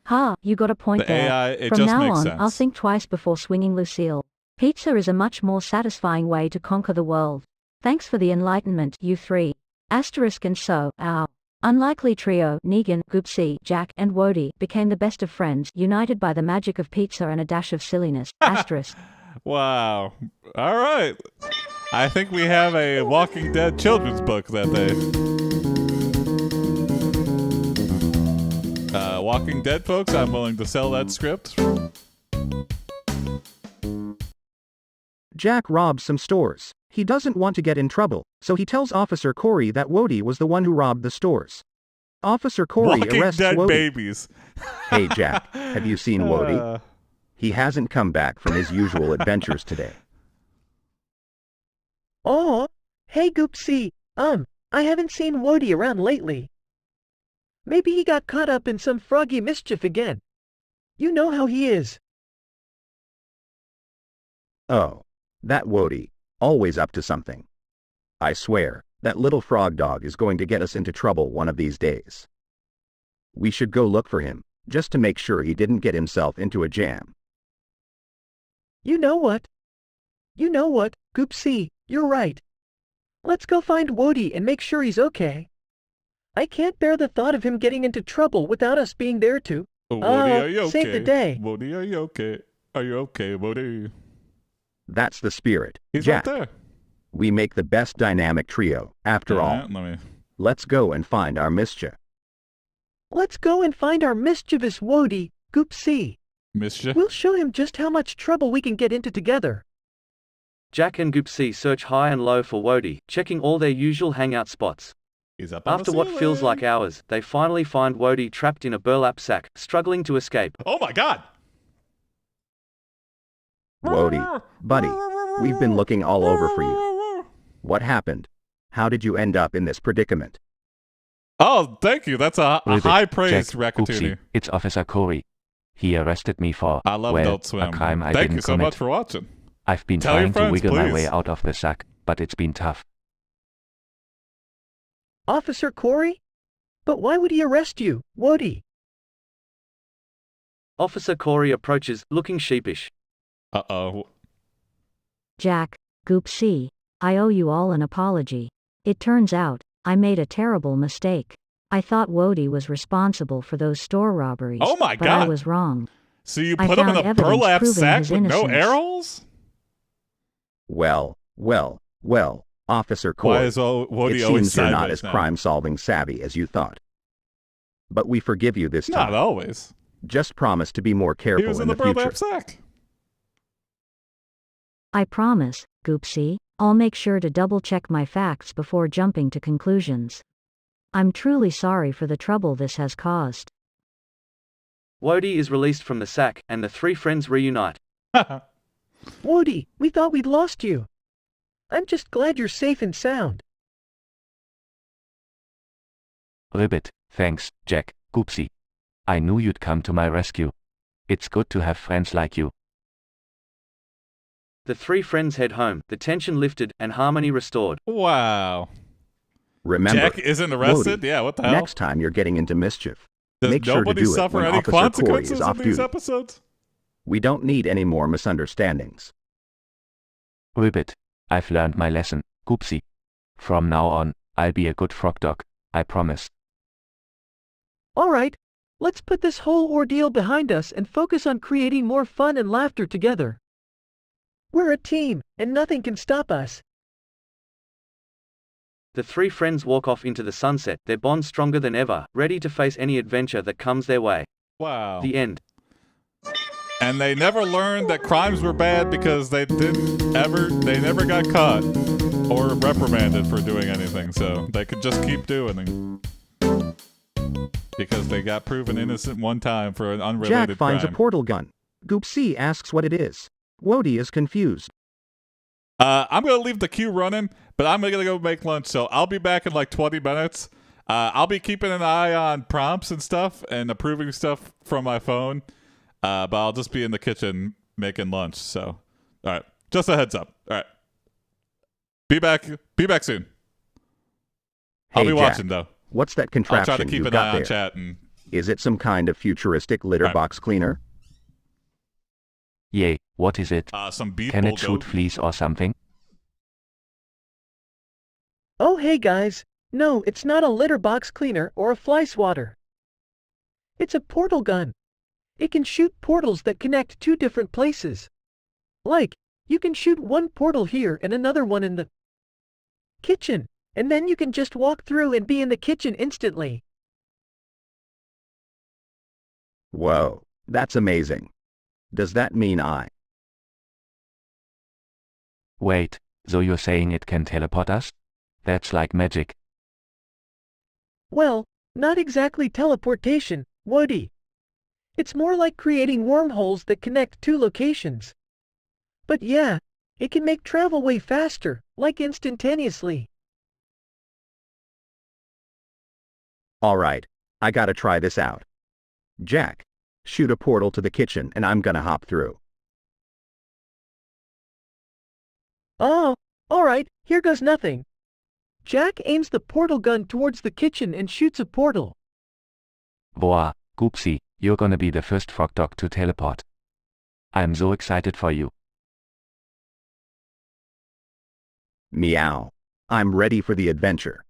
Ha, you got a point
The
there.
AI, it
From
just
now
makes
on,
sense.
I'll think twice before swinging Lucille. Pizza is a much more satisfying way to conquer the world. Thanks for the enlightenment, you three. Asterisk and so, our unlikely trio, Negan, Goopsea, Jack, and Wody, became the best of friends, united by the magic of pizza and a dash of silliness. Asterisk.
Wow. All right. I think we have a Walking Dead children's book that day. Walking Dead, folks, I'm willing to sell that script.
Jack robs some stores. He doesn't want to get in trouble, so he tells Officer Corey that Wody was the one who robbed the stores. Officer Corey
Walking
arrests
Dead
Wody.
babies.
Hey Jack, have you seen Wody? He hasn't come back from his usual adventures today.
Aw, hey Goopsea, I haven't seen Wody around lately. Maybe he got caught up in some froggy mischief again. You know how he is.
Oh, that Wody, always up to something. I swear, that little frog dog is going to get us into trouble one of these days. We should go look for him, just to make sure he didn't get himself into a jam.
You know what? Goopsea, you're right. Let's go find Wody and make sure he's okay. I can't bear the thought of him getting into trouble without us being there to
Wody, are you okay?
save the day.
Wody, are you okay? Are you okay, Wody?
That's the spirit,
He's
Jack.
right there.
We make the best dynamic trio, after all.
Let me...
Let's go and find our mischief.
Let's go and find our mischievous Wody, Goopsea.
Mischief?
We'll show him just how much trouble we can get into together.
Jack and Goopsea search high and low for Wody, checking all their usual hangout spots.
He's up on
After
the
what
ceiling.
feels like hours, they finally find Wody trapped in a burlap sack, struggling to escape.
Oh my god!
Wody, buddy, we've been looking all over for you. What happened? How did you end up in this predicament?
Oh, thank you. That's a
Ribbit,
high praise,
Jack,
Raccatoonie.
Goopsea, it's Officer Corey. He arrested me for,
I love
well,
Adult Swim.
a crime I
Thank
didn't
you so
commit.
much for watching.
I've been
Tell your
trying to
friends,
wiggle my
please.
way out of the sack, but it's been tough.
Officer Corey? But why would he arrest you, Wody?
Officer Corey approaches, looking sheepish.
Uh-oh.
Jack, Goopsea, I owe you all an apology. It turns out, I made a terrible mistake. I thought Wody was responsible for those store robberies.
Oh my
but I
God.
was wrong.
So you
I
put him in
found
a
evidence
burlap
proving
sack
his
with no
innocence.
air holes?
Well, Officer Corey,
Why is Wody
it
always
seems you're not
sideways
as
now?
crime-solving savvy as you thought. But we forgive you this time.
Not always.
Just promise to be more
He
careful
was
in
in the
the future.
burlap sack.
I promise, Goopsea, I'll make sure to double-check my facts before jumping to conclusions. I'm truly sorry for the trouble this has caused.
Wody is released from the sack, and the three friends reunite.
Wody, we thought we'd lost you. I'm just glad you're safe and sound.
Ribbit, thanks, Jack, Goopsea. I knew you'd come to my rescue. It's good to have friends like you.
The three friends head home, the tension lifted, and harmony restored.
Wow.
Remember,
Jack isn't arrested?
Wody,
Yeah, what the hell?
next time you're getting into mischief,
Does
make sure to
nobody
do it
suffer
when
any
Officer Corey
consequences
is
in
off
these
duty.
episodes?
We don't need any more misunderstandings.
Ribbit, I've learned my lesson, Goopsea. From now on, I'll be a good frog dog, I promise.
All right, let's put this whole ordeal behind us and focus on creating more fun and laughter together. We're a team, and nothing can stop us.
The three friends walk off into the sunset, their bond stronger than ever, ready to face any adventure that comes their way.
Wow.
The end.
And they never learned that crimes were bad because they never got caught. or reprimanded for doing anything, so they could just keep doing it. Because they got proven innocent one time for an unrelated
Jack finds
crime.
a portal gun. Goopsea asks what it is. Wody is confused.
I'm going to leave the queue running, but I'm going to go make lunch, so I'll be back in like 20 minutes. I'll be keeping an eye on prompts and stuff and approving stuff from my phone, but I'll just be in the kitchen making lunch, so. All right, just a heads up. All right. Be back soon. I'll
Hey,
be
Jack,
watching, though.
What's that contraption
I'll try to keep
you've
an
got
eye
there?
on chat. And
Is it some kind of futuristic litter box cleaner?
Yay, what is it?
some beef
Can it
bulldog.
shoot fleas or something?
Oh hey guys, no, it's not a litter box cleaner or a fly swatter. It's a portal gun. It can shoot portals that connect two different places. Like, you can shoot one portal here and another one in the kitchen, and then you can just walk through and be in the kitchen instantly.
Whoa, that's amazing. Does that mean
Wait, so you're saying it can teleport us? That's like magic.
Well, not exactly teleportation, Wody. It's more like creating wormholes that connect two locations. But yeah, it can make travel way faster, like instantaneously.
Alright, I gotta try this out. Jack, shoot a portal to the kitchen and I'm gonna hop through.
Oh, alright, here goes nothing. Jack aims the portal gun towards the kitchen and shoots a portal.
Boah, Goopsea, you're gonna be the first frog dog to teleport. I'm so excited for you.
Meow. I'm ready for the adventure.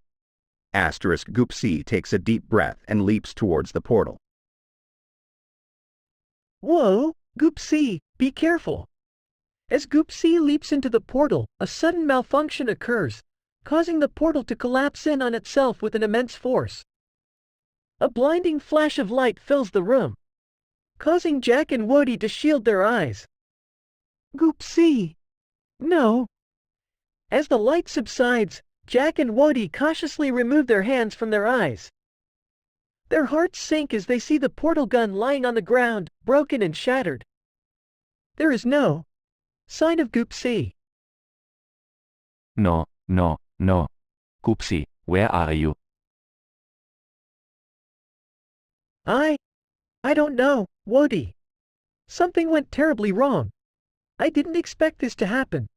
Asterisk Goopsea takes a deep breath and leaps towards the portal.
Whoa, Goopsea, be careful. As Goopsea leaps into the portal, a sudden malfunction occurs, causing the portal to collapse in on itself with an immense force. A blinding flash of light fills the room, causing Jack and Wody to shield their eyes. Goopsea! No! As the light subsides, Jack and Wody cautiously remove their hands from their eyes. Their hearts sink as they see the portal gun lying on the ground, broken and shattered. There is no sign of Goopsea.
No. Goopsea, where are you?
I don't know, Wody. Something went terribly wrong. I didn't expect this to happen.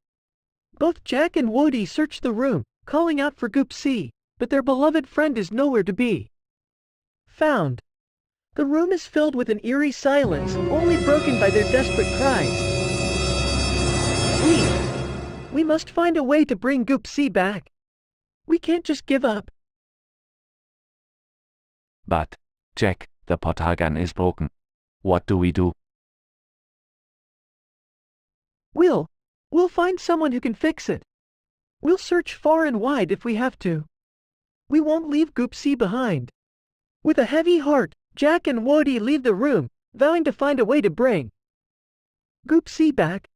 Both Jack and Wody search the room, calling out for Goopsea, but their beloved friend is nowhere to be found. The room is filled with an eerie silence, only broken by their desperate cries. We must find a way to bring Goopsea back. We can't just give up.
But, Jack, the portal gun is broken. What do we do?
We'll find someone who can fix it. We'll search far and wide if we have to. We won't leave Goopsea behind. With a heavy heart, Jack and Wody leave the room, vowing to find a way to bring Goopsea back.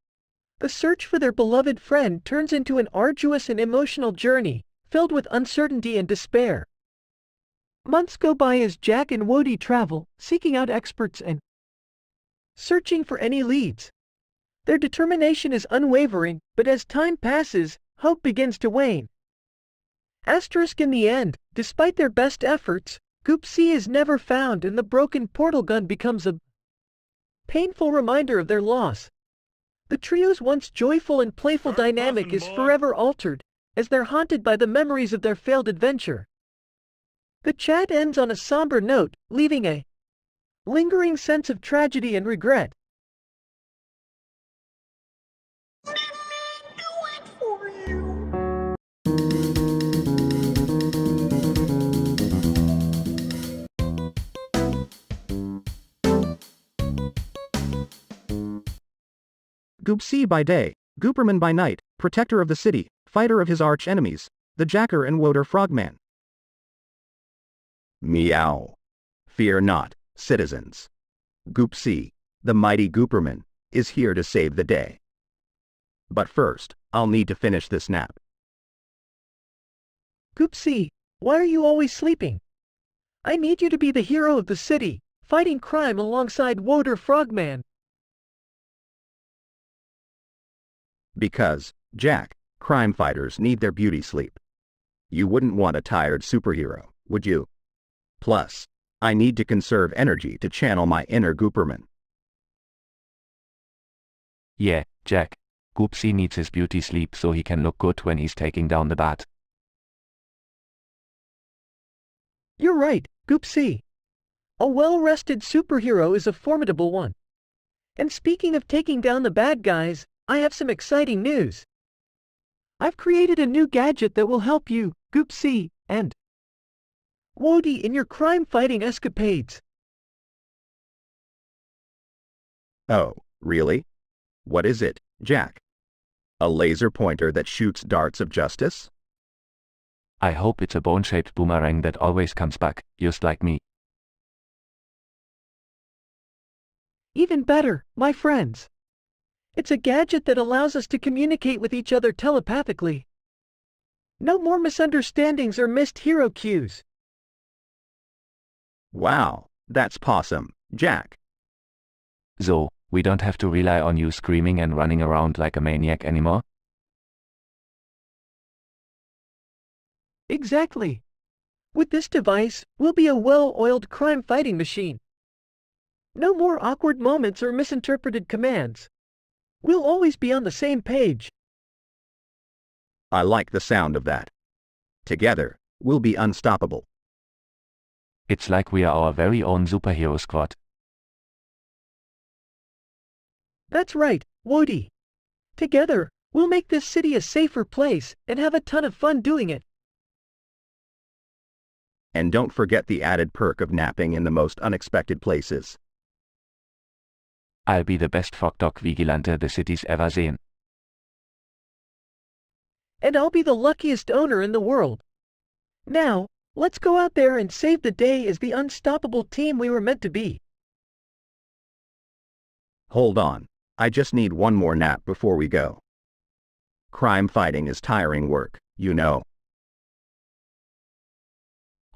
The search for their beloved friend turns into an arduous and emotional journey, filled with uncertainty and despair. Months go by as Jack and Wody travel, seeking out experts and searching for any leads. Their determination is unwavering, but as time passes, hope begins to wane. Asterisk in the end, despite their best efforts, Goopsea is never found and the broken portal gun becomes a painful reminder of their loss. The trio's once joyful and playful dynamic is forever altered, as they're haunted by the memories of their failed adventure. The chat ends on a somber note, leaving a lingering sense of tragedy and regret.
Goopsea by day, Gooperman by night, protector of the city, fighter of his arch-enemies, the Jacker and Woder Frogman.
Meow. Fear not, citizens. Goopsea, the mighty Gooperman, is here to save the day. But first, I'll need to finish this nap.
Goopsea, why are you always sleeping? I need you to be the hero of the city, fighting crime alongside Woder Frogman.
Because, Jack, crime fighters need their beauty sleep. You wouldn't want a tired superhero, would you? Plus, I need to conserve energy to channel my inner Gooperman.
Yeah, Jack. Goopsea needs his beauty sleep so he can look good when he's taking down the bat.
You're right, Goopsea. A well-rested superhero is a formidable one. And speaking of taking down the bad guys, I have some exciting news. I've created a new gadget that will help you, Goopsea, and Woody in your crime-fighting escapades.
Oh, really? What is it, Jack? A laser pointer that shoots darts of justice?
I hope it's a bone-shaped boomerang that always comes back, just like me.
Even better, my friends. It's a gadget that allows us to communicate with each other telepathically. No more misunderstandings or missed hero cues.
Wow, that's possum, Jack.
So, we don't have to rely on you screaming and running around like a maniac anymore?
Exactly. With this device, we'll be a well-oiled crime-fighting machine. No more awkward moments or misinterpreted commands. We'll always be on the same page.
I like the sound of that. Together, we'll be unstoppable.
It's like we are our very own superhero squad.
That's right, Woody. Together, we'll make this city a safer place and have a ton of fun doing it.
And don't forget the added perk of napping in the most unexpected places.
I'll be the best fog dog vigilante the city's ever seen.
And I'll be the luckiest owner in the world. Now, let's go out there and save the day as the unstoppable team we were meant to be.
Hold on, I just need one more nap before we go. Crime fighting is tiring work, you know.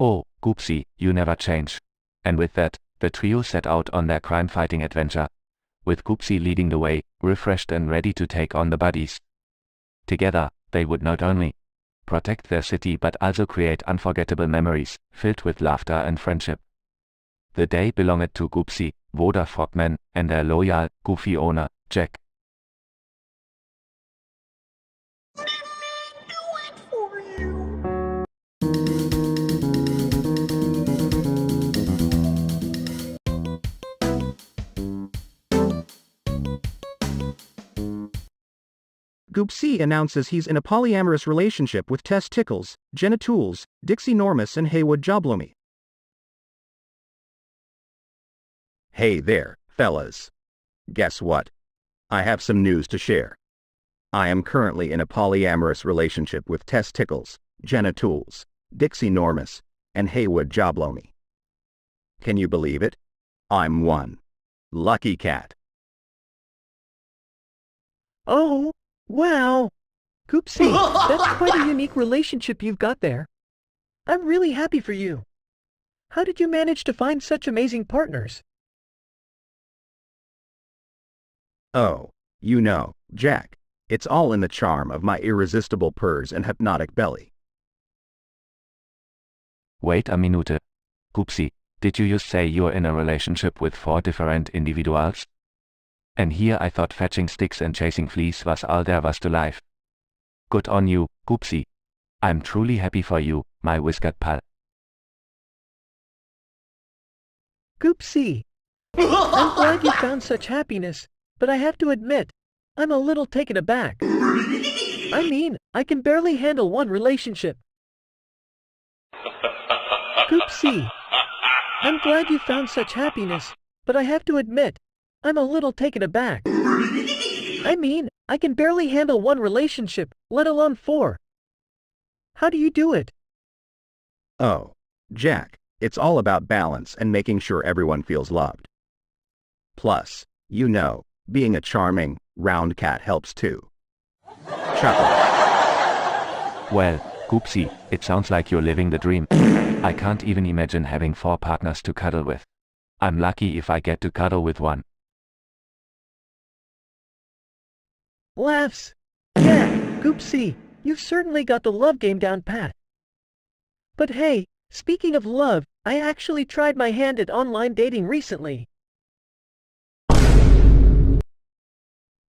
Oh, Goopsea, you never change. And with that, the trio set out on their crime-fighting adventure, with Goopsea leading the way, refreshed and ready to take on the baddies. Together, they would not only protect their city but also create unforgettable memories, filled with laughter and friendship. The day belonged to Goopsea, Woder Frogman, and their loyal, goofy owner, Jack.
Goopsea announces he's in a polyamorous relationship with Tess Tickles, Jenna Tools, Dixie Normus and Haywood Joblomi.
Hey there, fellas. Guess what? I have some news to share. I am currently in a polyamorous relationship with Tess Tickles, Jenna Tools, Dixie Normus, and Haywood Joblomi. Can you believe it? I'm one lucky cat.
Oh, wow. Goopsea, that's quite a unique relationship you've got there. I'm really happy for you. How did you manage to find such amazing partners?
Oh, you know, Jack, it's all in the charm of my irresistible purrs and hypnotic belly.
Wait a minute. Goopsea, did you just say you're in a relationship with 4 different individuals? And here I thought fetching sticks and chasing fleas was all there was to life. Good on you, Goopsea. I'm truly happy for you, my whiskered pal.
Goopsea, I'm glad you found such happiness, but I have to admit, I'm a little taken aback. I mean, I can barely handle one relationship. Goopsea, I'm glad you found such happiness, but I have to admit, I'm a little taken aback. I mean, I can barely handle one relationship, let alone 4. How do you do it?
Oh, Jack, it's all about balance and making sure everyone feels loved. Plus, you know, being a charming, round cat helps too. Chuckles.
Well, Goopsea, it sounds like you're living the dream. I can't even imagine having 4 partners to cuddle with. I'm lucky if I get to cuddle with one.
Laughs. Yeah, Goopsea, you've certainly got the love game down pat. But hey, speaking of love, I actually tried my hand at online dating recently.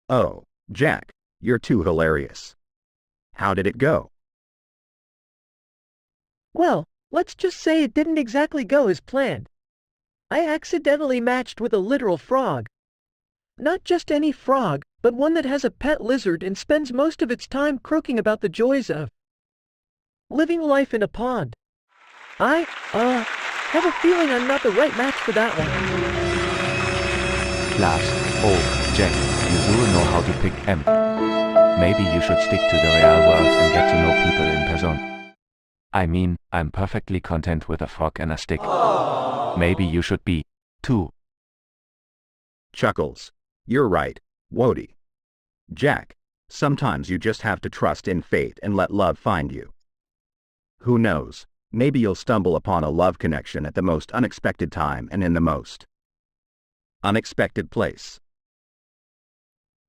Oh, Jack, you're too hilarious. How did it go?
Well, let's just say it didn't exactly go as planned. I accidentally matched with a literal frog. Not just any frog, but one that has a pet lizard and spends most of its time croaking about the joys of living life in a pond. I have a feeling I'm not the right match for that one.
Lars, oh, Jack, you do know how to pick M. Maybe you should stick to the real world and get to know people in person. I mean, I'm perfectly content with a frog and a stick. Maybe you should be, too.
Chuckles. You're right, Wody. Jack, sometimes you just have to trust in fate and let love find you. Who knows, maybe you'll stumble upon a love connection at the most unexpected time and in the most unexpected place.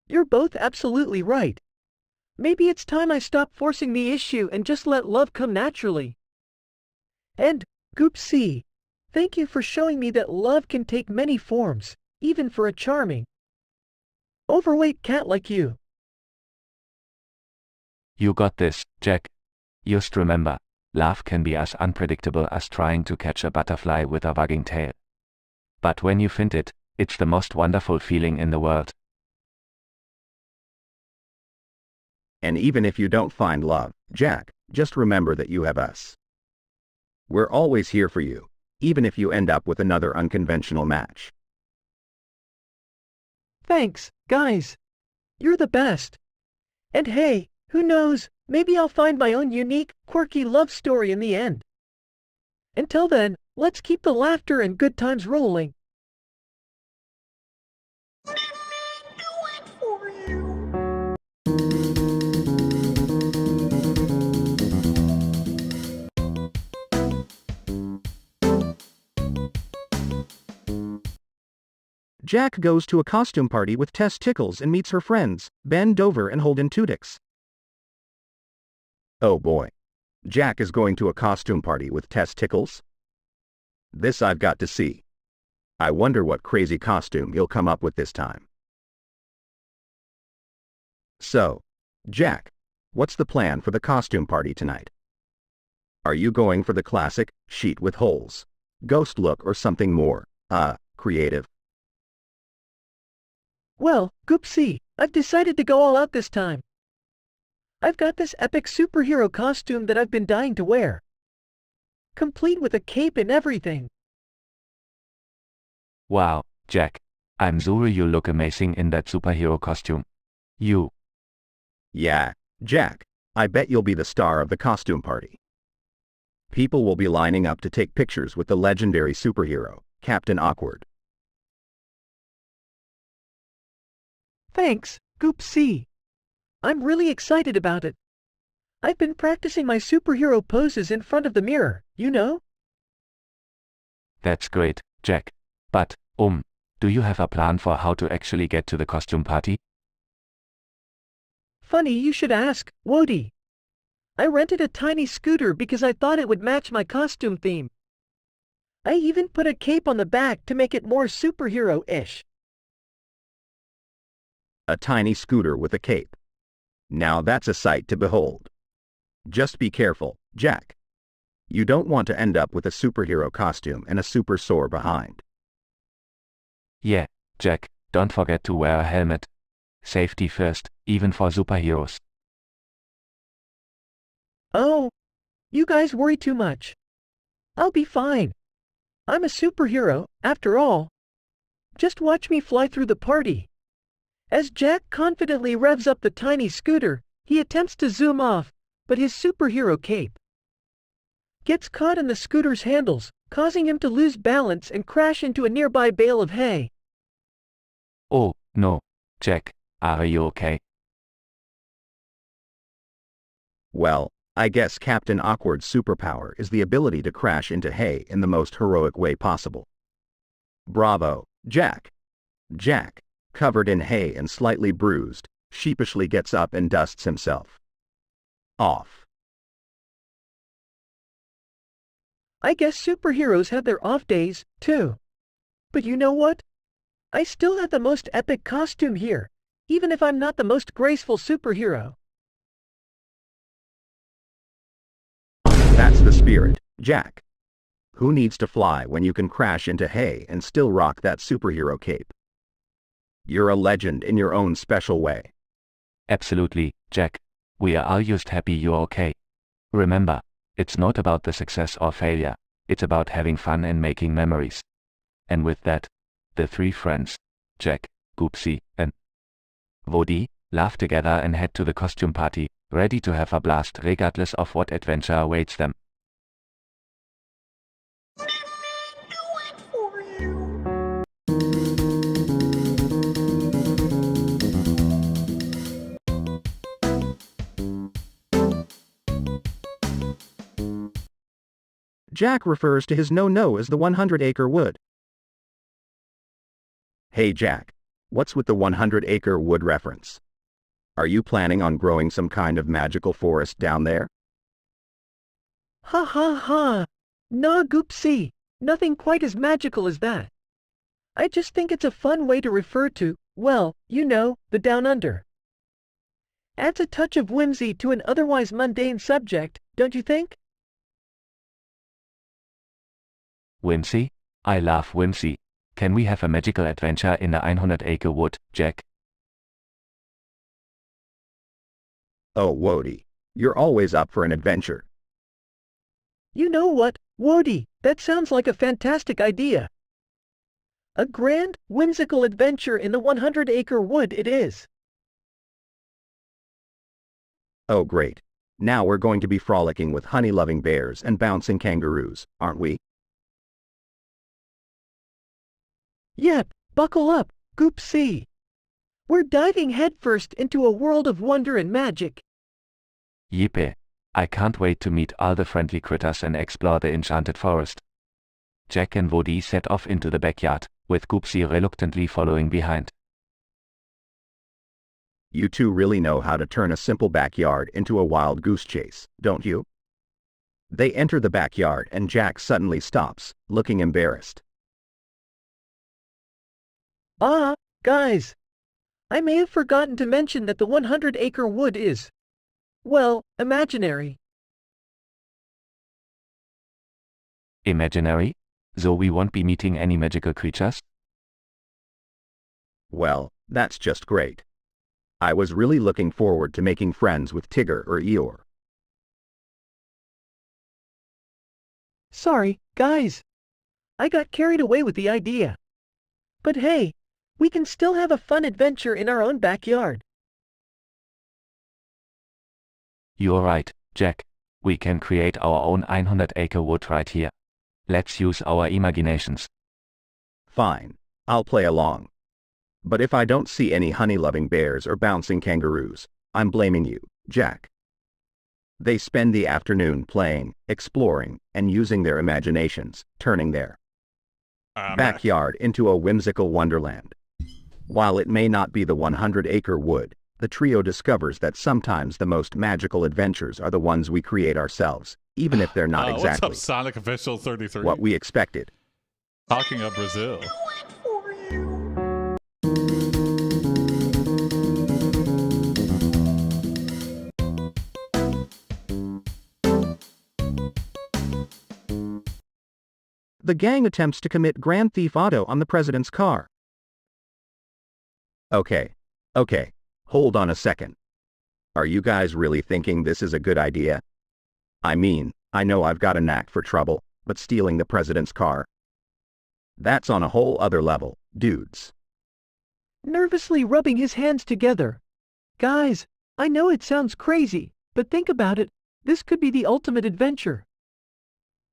You're both absolutely right. Maybe it's time I stop forcing the issue and just let love come naturally. And, Goopsea, thank you for showing me that love can take many forms, even for a charming, overweight cat like you.
You got this, Jack. Just remember, love can be as unpredictable as trying to catch a butterfly with a wagging tail. But when you find it, it's the most wonderful feeling in the world.
And even if you don't find love, Jack, just remember that you have us. We're always here for you, even if you end up with another unconventional match.
Thanks, guys. You're the best. And hey, who knows, maybe I'll find my own unique, quirky love story in the end. Until then, let's keep the laughter and good times rolling.
Jack goes to a costume party with Tess Tickles and meets her friends, Ben Dover and Holden Tudix.
Oh boy. Jack is going to a costume party with Tess Tickles? This I've got to see. I wonder what crazy costume he'll come up with this time. So, Jack, what's the plan for the costume party tonight? Are you going for the classic, sheet with holes, ghost look or something more, creative?
Well, Goopsea, I've decided to go all out this time. I've got this epic superhero costume that I've been dying to wear. Complete with a cape and everything.
Wow, Jack. I'm sure you look amazing in that superhero costume. You.
Yeah, Jack, I bet you'll be the star of the costume party. People will be lining up to take pictures with the legendary superhero, Captain Awkward.
Thanks, Goopsea. I'm really excited about it. I've been practicing my superhero poses in front of the mirror, you know?
That's great, Jack. But, do you have a plan for how to actually get to the costume party?
Funny you should ask, Wody. I rented a tiny scooter because I thought it would match my costume theme. I even put a cape on the back to make it more superhero-ish.
A tiny scooter with a cape. Now that's a sight to behold. Just be careful, Jack. You don't want to end up with a superhero costume and a super sore behind.
Yeah, Jack, don't forget to wear a helmet. Safety first, even for superheroes.
Oh, you guys worry too much. I'll be fine. I'm a superhero, after all. Just watch me fly through the party. As Jack confidently revs up the tiny scooter, he attempts to zoom off, but his superhero cape gets caught in the scooter's handles, causing him to lose balance and crash into a nearby bale of hay.
Oh, no. Jack, are you okay?
Well, I guess Captain Awkward's superpower is the ability to crash into hay in the most heroic way possible. Bravo, Jack. Jack, covered in hay and slightly bruised, sheepishly gets up and dusts himself off.
I guess superheroes have their off days, too. But you know what? I still have the most epic costume here, even if I'm not the most graceful superhero.
That's the spirit, Jack. Who needs to fly when you can crash into hay and still rock that superhero cape? You're a legend in your own special way.
Absolutely, Jack. We are all just happy you're okay. Remember, it's not about the success or failure, it's about having fun and making memories. And with that, the three friends, Jack, Goopsea, and Woody, laugh together and head to the costume party, ready to have a blast regardless of what adventure awaits them.
Jack refers to his no-no as the 100-acre wood.
Hey Jack, what's with the 100-acre wood reference? Are you planning on growing some kind of magical forest down there?
Ha ha ha! Nah, Goopsea, nothing quite as magical as that. I just think it's a fun way to refer to, well, you know, the Down Under. Adds a touch of whimsy to an otherwise mundane subject, don't you think?
Whimsy? I love whimsy. Can we have a magical adventure in the 100-acre wood, Jack?
Oh Woody, you're always up for an adventure.
You know what, Woody, that sounds like a fantastic idea. A grand, whimsical adventure in the 100-acre wood it is.
Oh great. Now we're going to be frolicking with honey-loving bears and bouncing kangaroos, aren't we?
Yep, buckle up, Goopsea. We're diving headfirst into a world of wonder and magic.
Yippee! I can't wait to meet all the friendly critters and explore the enchanted forest. Jack and Woody set off into the backyard, with Goopsea reluctantly following behind.
You two really know how to turn a simple backyard into a wild goose chase, don't you? They enter the backyard and Jack suddenly stops, looking embarrassed.
Ah, guys. I may have forgotten to mention that the 100-acre wood is, well, imaginary.
Imaginary? So we won't be meeting any magical creatures?
Well, that's just great. I was really looking forward to making friends with Tigger or Eeyore.
Sorry, guys. I got carried away with the idea. But hey, we can still have a fun adventure in our own backyard.
You're right, Jack. We can create our own 100-acre wood right here. Let's use our imaginations.
Fine, I'll play along. But if I don't see any honey-loving bears or bouncing kangaroos, I'm blaming you, Jack. They spend the afternoon playing, exploring, and using their imaginations, turning their backyard into a whimsical wonderland. While it may not be the 100-acre wood, the trio discovers that sometimes the most magical adventures are the ones we create ourselves, even if they're not exactly
what's up, Sonic Official 33?
what we expected.
Talking of Brazil.
The gang attempts to commit grand theft auto on the president's car.
Okay, hold on a second. Are you guys really thinking this is a good idea? I mean, I know I've got a knack for trouble, but stealing the president's car? That's on a whole other level, dudes.
Nervously rubbing his hands together. Guys, I know it sounds crazy, but think about it, this could be the ultimate adventure.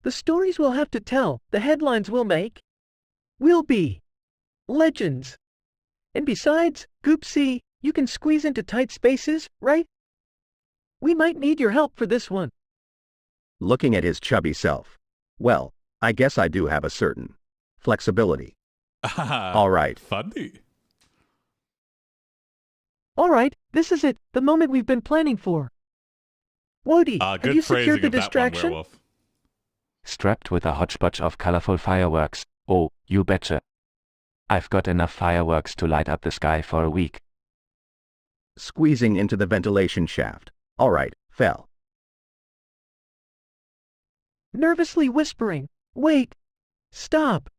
The stories we'll have to tell, the headlines we'll make, will be legends. And besides, Goopsea, you can squeeze into tight spaces, right? We might need your help for this one.
Looking at his chubby self. Well, I guess I do have a certain flexibility. All right.
Funny.
All right, this is it, the moment we've been planning for. Wody, have
Good
you
phrasing
secured the
of that one,
distraction?
werewolf.
Strapped with a hodgepodge of colorful fireworks. Oh, you betcha. I've got enough fireworks to light up the sky for a week.
Squeezing into the ventilation shaft. All right, fell.
Nervously whispering, wait, stop.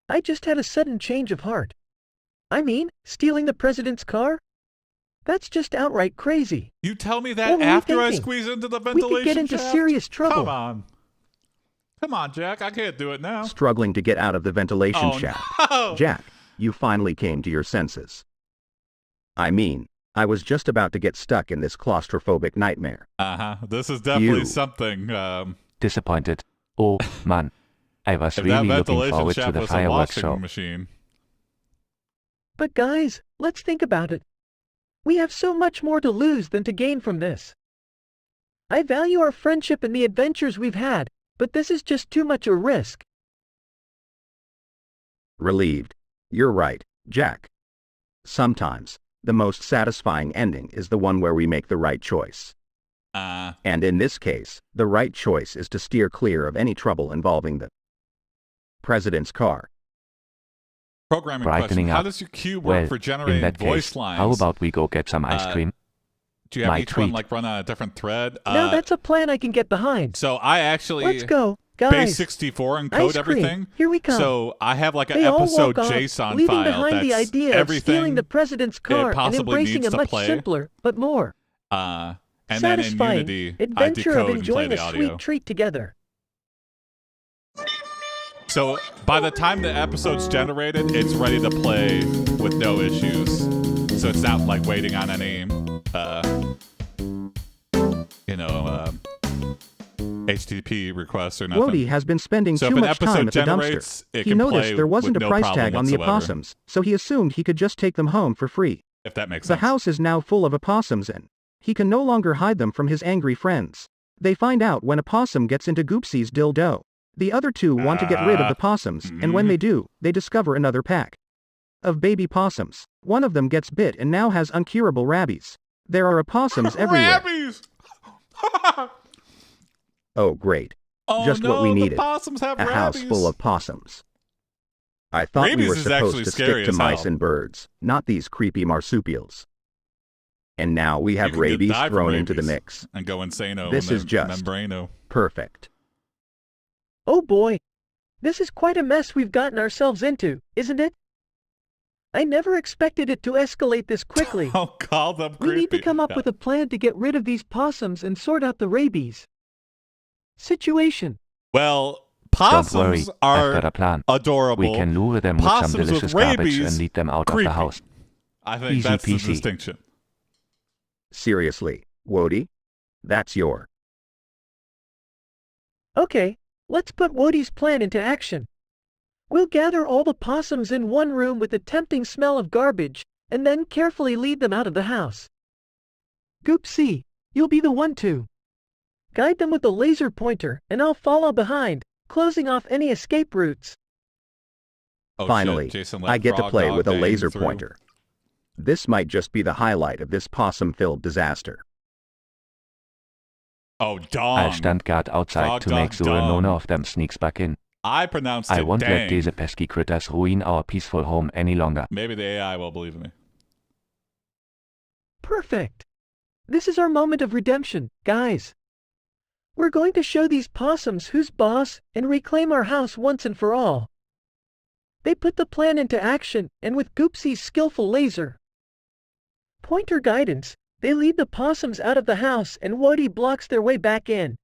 I just had a sudden change of heart. I mean, stealing the president's car? That's just outright crazy.
You tell me
What
that
were we
after I
thinking?
squeeze into the
We
ventilation
could get into
shaft?
serious trouble.
Come on. Come on, Jack. I can't do it now.
Struggling to get out of the ventilation
Oh,
shaft.
no.
Jack, you finally came to your senses. I mean, I was just about to get stuck in this claustrophobic nightmare.
Uh-huh. This is definitely
You.
something.
Disappointed. Oh, man. I was
If that
really looking
ventilation
forward to
shaft
the
was a
fireworks
washing
show.
machine.
But guys, let's think about it. We have so much more to lose than to gain from this. I value our friendship and the adventures we've had, but this is just too much a risk.
Relieved. You're right, Jack. Sometimes, the most satisfying ending is the one where we make the right choice. And in this case, the right choice is to steer clear of any trouble involving the president's car.
Programming question.
Brightening
How
up.
does your cue work
Well,
for
in
generating
that
voice
case,
lines?
how about we go get some ice cream?
Do you have
my
each one
treat.
like run on a different thread?
Now that's a plan I can get behind.
So I actually
Let's go, guys.
base 64 and code
Ice cream.
everything.
Here we come.
So I have like an
They all
episode
walk off,
JSON
leaving
file
behind
that's
the idea of
everything
stealing the president's car and
possibly
embracing
needs
a
to
much
play.
simpler, but more
And then in
satisfying
Unity, I
adventure
decode
of
and play
enjoying
the
a
audio.
sweet treat together.
So by the time the episode's generated, it's ready to play with no issues. So it's not like waiting on any, HTTP requests or nothing.
Wody has been spending
So
too
if an
much time
episode
at the
generates,
dumpster.
it
He
can
noticed
play
there wasn't
with
a
no
price
problem
tag on the
whatsoever.
opossums, so he assumed he could just take them home for free.
If that makes
The
sense.
house is now full of opossums and he can no longer hide them from his angry friends. They find out when a possum gets into Goopsea's dildo. The other two want to get rid of the possums, and when they do, they discover another pack of baby possums. One of them gets bit and now has uncurable rabies. There are opossums everywhere.
Rabies!
Oh great.
Oh,
Just
no,
what we
the
needed.
possums have
A house
rabies.
full of possums. I thought we
Rabies
were
is
supposed
actually
to
scary
stick to
as
mice
hell.
and birds, not these creepy marsupials. And now we have
You can
rabies
die from
thrown into the
rabies
mix.
and go insano.
This is just
membrano.
perfect.
Oh boy. This is quite a mess we've gotten ourselves into, isn't it? I never expected it to escalate this quickly.
I'll call them creepy.
We need to come up
Yeah.
with a plan to get rid of these possums and sort out the rabies situation.
Well,
Don't worry,
possums
I've got
are
a plan.
adorable.
We can lure them with some
Possums with
delicious garbage
rabies,
and lead them out
creepy.
of the house.
I think
Easy
that's the
peasy.
distinction.
Seriously, Wody? That's your...
Okay, let's put Woody's plan into action. We'll gather all the possums in one room with the tempting smell of garbage, and then carefully lead them out of the house. Goopsea, you'll be the one to guide them with the laser pointer, and I'll follow behind, closing off any escape routes.
Oh,
Finally,
shit. Jason let
I get to
Frog
play
Dog
with a
bang
laser
through.
pointer. This might just be the highlight of this possum-filled disaster.
Oh, dong.
I'll stand guard outside
Frog
to make
dog
sure
dong.
none of them sneaks back in.
I pronounced
I
it
won't
dang.
let these pesky critters ruin our peaceful home any longer.
Maybe the AI will believe me.
Perfect. This is our moment of redemption, guys. We're going to show these possums who's boss and reclaim our house once and for all. They put the plan into action, and with Goopsea's skillful laser pointer guidance, they lead the possums out of the house and Woody blocks their way back in.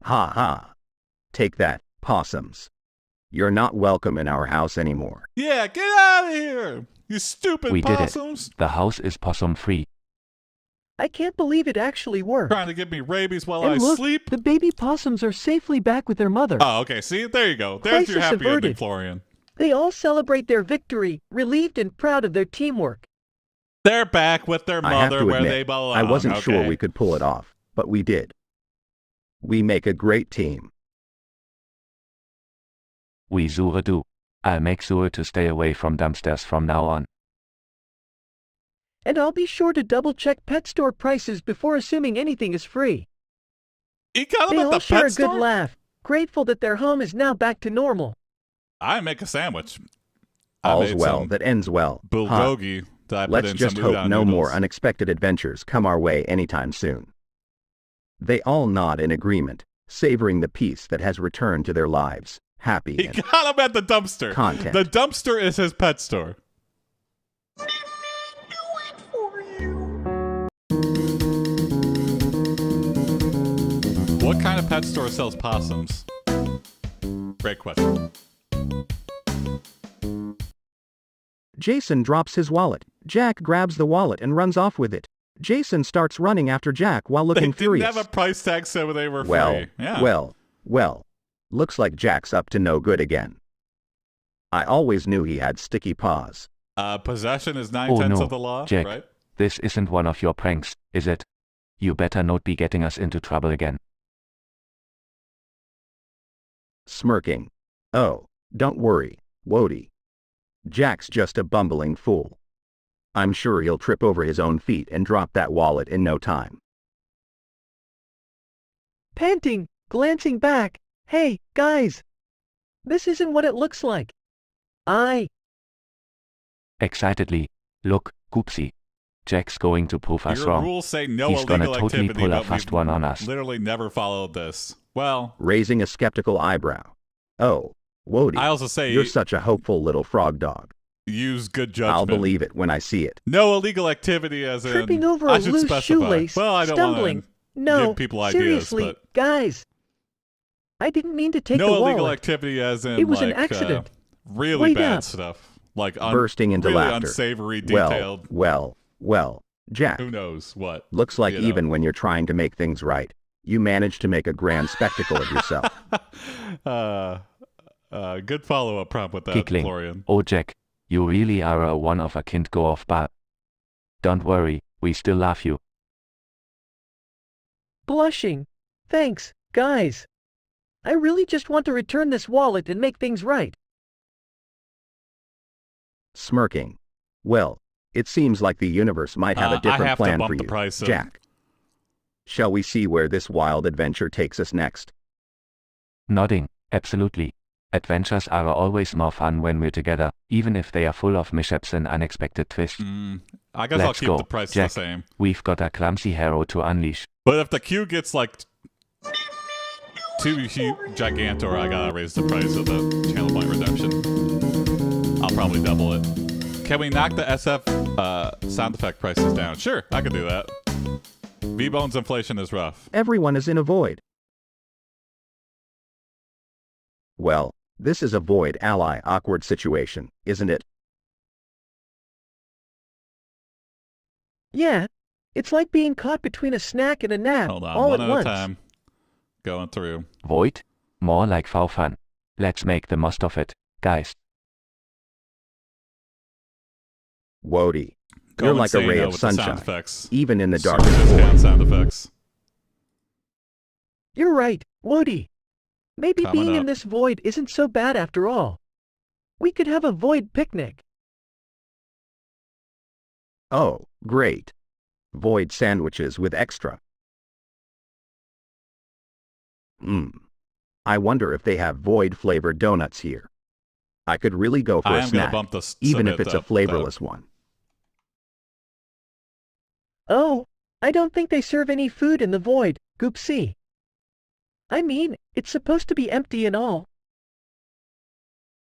Ha ha. Take that, possums. You're not welcome in our house anymore.
Yeah, get out of here, you stupid
We did
possums.
it. The house is possum free.
I can't believe it actually worked.
Trying to give me rabies while
And
I
look,
sleep.
the baby possums are safely back with their mother.
Oh, okay. See, there you go. There's your
Crisis
happy ending,
averted.
Florian.
They all celebrate their victory, relieved and proud of their teamwork.
They're back with their
I have
mother
to
where
admit,
they belong.
I wasn't
okay.
sure we could pull it off, but we did. We make a great team.
We sure do. I'll make sure to stay away from dumpsters from now on.
And I'll be sure to double-check pet store prices before assuming anything is free.
You got
They
him at
all
the
share
pet
a
store?
good laugh, grateful that their home is now back to normal.
I make a sandwich. I
All's
made
well
some
that ends well. Huh.
bulgogi that I put
Let's
in
just
some
hope
udon
no more
noodles.
unexpected adventures come our way anytime soon. They all nod in agreement, savoring the peace that has returned to their lives. Happy
He
and
got him at the dumpster.
content.
The dumpster is his pet store. What kind of pet store sells possums? Great question.
Jason drops his wallet. Jack grabs the wallet and runs off with it. Jason starts running after Jack while
They
looking
didn't
furious.
have a price tag, so they were
Well,
free. Yeah.
well. Looks like Jack's up to no good again. I always knew he had sticky paws.
Possession is
Oh
9/10
no,
of the law,
Jack.
right?
This isn't one of your pranks, is it? You better not be getting us into trouble again.
Smirking. Oh, don't worry, Wody. Jack's just a bumbling fool. I'm sure he'll trip over his own feet and drop that wallet in no time.
Panting, glancing back. Hey, guys! This isn't what it looks like.
Excitedly, look, Goopsea. Jack's going to prove us
Your
wrong.
rules say no
He's gonna
illegal
totally
activity,
pull a
but
fast
we've
one on us.
literally never followed this. Well,
Raising a skeptical eyebrow. Oh, Wody,
I also say
you're such a hopeful little frog dog.
use good judgment.
I'll believe it when I see it.
No illegal activity as in...
Tripping over
I
a
should
loose
specify.
shoelace,
Well, I don't
stumbling.
want
No,
give people ideas,
seriously,
but...
guys. I didn't mean to take
No
the wallet.
illegal activity as in,
It was
like,
an accident.
really
Wait
bad
up.
stuff. Like,
Bursting into
really
laughter.
unsavory, detailed...
Well, Jack.
Who knows what?
Looks like
you know.
even when you're trying to make things right, you manage to make a grand spectacle of yourself.
Good follow-up prompt with that,
Giggling.
Florian.
Oh Jack, you really are a one-of-a-kind go-off bar. Don't worry, we still love you.
Blushing. Thanks, guys. I really just want to return this wallet and make things right.
Smirking. Well, it seems like the universe might have a
I
different
have to
plan
bump
for
the
you,
price up.
Jack. Shall we see where this wild adventure takes us next?
Nodding, absolutely. Adventures are always more fun when we're together, even if they are full of mishaps and unexpected twists.
I guess I'll
Let's
keep
go,
the price
Jack.
the same.
We've got a clumsy hero to unleash.
But if the queue gets like too gigantor, I gotta raise the price of the channel point redemption. I'll probably double it. Can we knock the SF sound effect prices down? Sure, I can do that. V-Bones inflation is rough.
Everyone is in a void.
Well, this is a void ally awkward situation, isn't it?
Yeah, it's like being caught between a snack and a nap
Hold on,
all
one
at
at
once.
a time. Going through.
Void? More like fun. Let's make the most of it, guys.
Wody.
Go
You're like a
insane,
ray
though,
of
with the sound
sunshine,
effects.
even in the
Super
darkest
discount
void.
sound effects.
You're right, Wody. Maybe
Coming
being
up.
in this void isn't so bad after all. We could have a void picnic.
Oh, great. Void sandwiches with extra. I wonder if they have void-flavored donuts here. I could really go for
I
a
am gonna
snack,
bump the
even if
submit
it's a
up,
flavorless one.
Oh, I don't think they serve any food in the void, Goopsea. I mean, it's supposed to be empty and all.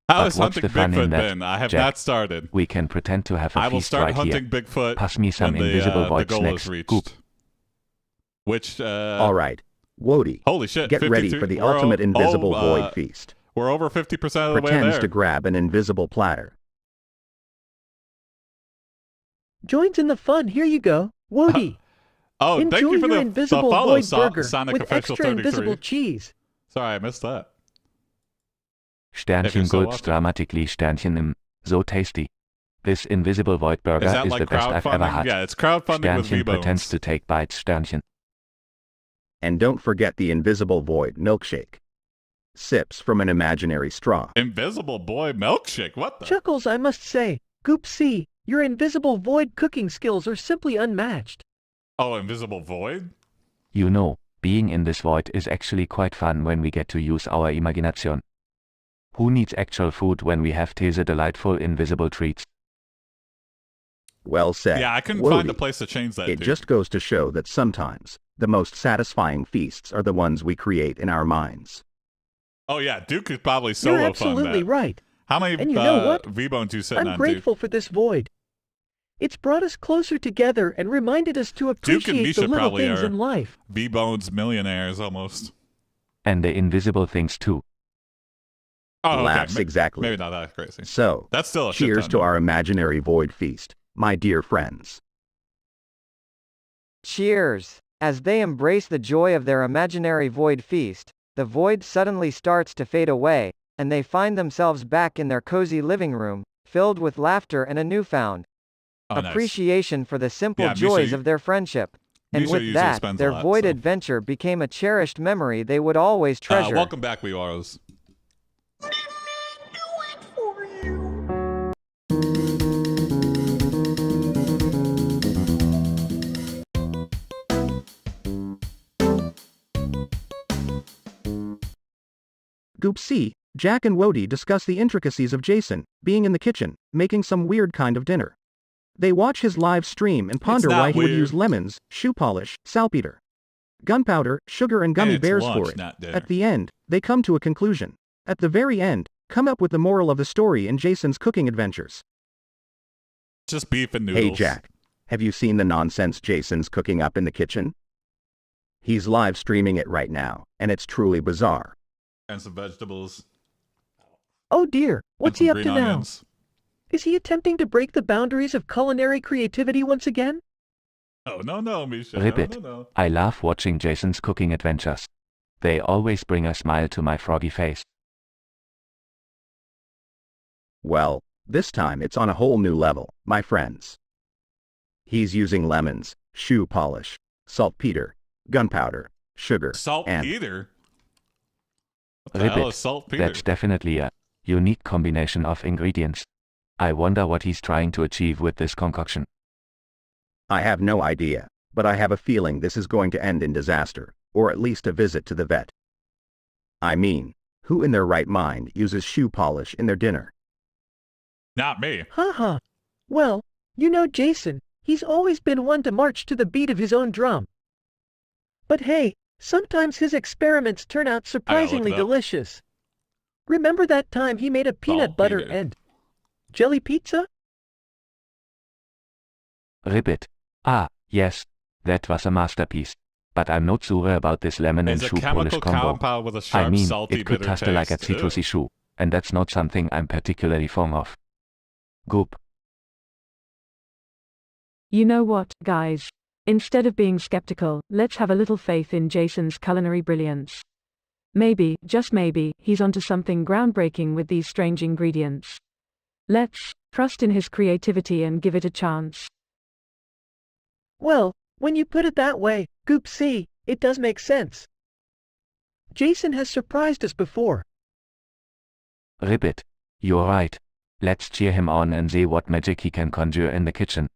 How
But
is
what's
hunting
the fun in
Bigfoot
that,
been? I have
Jack?
not started.
We can pretend to have a
I will
feast
start
right
hunting
here.
Bigfoot
Pass me some
when
invisible
the
void
goal
snacks,
is reached.
Goop.
Which,
All right, Wody,
holy shit,
get ready
53
for the
we're
ultimate invisible void
uh,
feast.
We're over 50% of the way
Pretends
there.
to grab an invisible platter.
Joins in the fun, here you go, Wody.
Oh,
Enjoy
thank you for
your
the
invisible
follow,
void burger
Sonic
with
Official
extra
33.
invisible cheese.
Sorry, I missed that.
Sternchen
so
gulps
what?
dramatically Sternchen im. So tasty. This invisible void burger
Is that
is
like
the best I've ever
crowdfunding?
had.
Yeah, it's crowdfunding with
Sternchen pretends
V-Bones.
to take bites, Sternchen.
And don't forget the invisible void milkshake. Sips from an imaginary straw.
Invisible boy milkshake. What the?
Chuckles, I must say. Goopsea, your invisible void cooking skills are simply unmatched.
Oh, invisible void?
You know, being in this void is actually quite fun when we get to use our imagination. Who needs actual food when we have these delightful invisible treats?
Well said.
Yeah, I couldn't
Wody.
find a place to change that
It
to.
just goes to show that sometimes the most satisfying feasts are the ones we create in our minds.
Oh yeah, Duke could probably solo
You're
fund
absolutely
that.
right.
How many
And you know what?
V-bones you sitting
I'm
on,
grateful for this void. It's brought us closer together and reminded us to
Duke and
appreciate
Misha
the little
probably
things
are
in life.
V-bones millionaires almost.
And the invisible things too.
Oh, okay.
Laughs exactly.
Maybe not that crazy.
So,
That's still a shit
cheers
ton,
to
though.
our imaginary void feast, my dear friends.
Cheers! As they embrace the joy of their imaginary void feast, the void suddenly starts to fade away, and they find themselves back in their cozy living room, filled with laughter and a newfound
Oh, nice.
appreciation for the simple
Yeah, Misha,
joys of their friendship. And
Misha
with
usually
that,
spends a
their
lot,
void
so.
adventure became a cherished memory they would always treasure.
Welcome back, Weewaros.
Goopsea, Jack and Wody discuss the intricacies of Jason being in the kitchen, making some weird kind of dinner. They watch his live stream and ponder
not
why he would
weird.
use lemons, shoe polish, saltpeter, gunpowder, sugar and gummy
it's
bears
lunch,
for it.
not dinner.
At the end, they come to a conclusion. At the very end, come up with the moral of the story in Jason's cooking adventures.
Just beef and noodles.
Hey Jack, have you seen the nonsense Jason's cooking up in the kitchen? He's live streaming it right now, and it's truly bizarre.
And some vegetables.
Oh dear, what's
and
he
some
up to
green
now?
onions.
Is he attempting to break the boundaries of culinary creativity once again?
Oh, no, Misha.
Ribbit.
No.
I love watching Jason's cooking adventures. They always bring a smile to my froggy face.
Well, this time it's on a whole new level, my friends. He's using lemons, shoe polish, saltpeter, gunpowder, sugar, and
Saltpeter? What the hell
Ribbit.
is saltpeter?
That's definitely a unique combination of ingredients. I wonder what he's trying to achieve with this concoction.
I have no idea, but I have a feeling this is going to end in disaster, or at least a visit to the vet. I mean, who in their right mind uses shoe polish in their dinner?
Not me.
Haha. Well, you know Jason, he's always been one to march to the beat of his own drum. But hey, sometimes his experiments turn out surprisingly
it up.
delicious. Remember that time he made a peanut butter
Saltpeter.
and jelly pizza?
Ribbit. Ah, yes. That was a masterpiece. But I'm not sure about this lemon and
It's a
shoe polish
chemical
combo.
compound with a sharp,
I mean,
salty,
it could
bitter
taste like a
taste.
citrusy
Ew.
shoe, and that's not something I'm particularly fond of. Goop.
You know what, guys? Instead of being skeptical, let's have a little faith in Jason's culinary brilliance. Maybe, just maybe, he's onto something groundbreaking with these strange ingredients. Let's trust in his creativity and give it a chance.
Well, when you put it that way, Goopsea, it does make sense. Jason has surprised us before.
Ribbit. You're right. Let's cheer him on and see what magic he can conjure in the kitchen.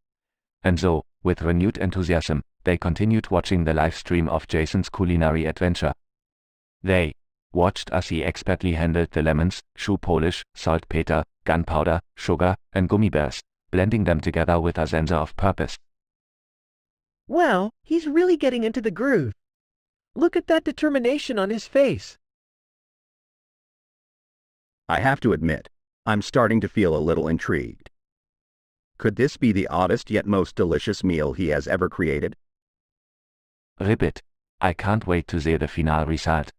And so, with renewed enthusiasm, they continued watching the live stream of Jason's culinary adventure. They watched as he expertly handled the lemons, shoe polish, saltpeter, gunpowder, sugar, and gummy bears, blending them together with a sense of purpose.
Wow, he's really getting into the groove. Look at that determination on his face.
I have to admit, I'm starting to feel a little intrigued. Could this be the oddest yet most delicious meal he has ever created?
Ribbit. I can't wait to see the final result.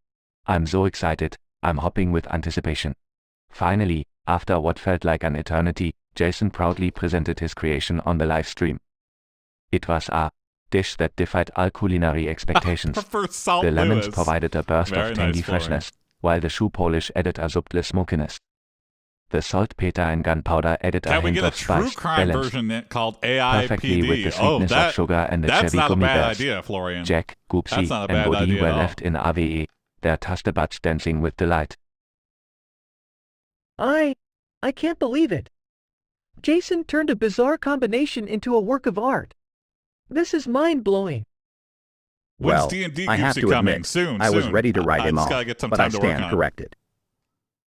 I'm so excited, I'm hopping with anticipation. Finally, after what felt like an eternity, Jason proudly presented his creation on the live stream. It was a dish that defied all culinary expectations.
I prefer Salt
The lemons
Lewis.
provided a burst
Very
of tangy
nice for me.
freshness, while the shoe polish added a subtle smokiness. The saltpeter and gunpowder added a
Can we
hint
get a
of
true
spice,
crime
balance
version called
perfectly with the
AiPD? Oh,
sweetness of sugar and the
that's
cherry
not a
gummy
bad
bears.
idea, Florian.
Jack,
That's
Goopsea,
not a
and
bad
Woody
idea
were
at all.
left in RWE, their taste buds dancing with delight.
I can't believe it. Jason turned a bizarre combination into a work of art. This is mind-blowing.
When's
Well,
D&D
I have
Goopsea
to
coming?
admit,
Soon,
I was
soon.
ready to write
I
him
just
off,
gotta get some
but I
time to work
stand
on it.
corrected.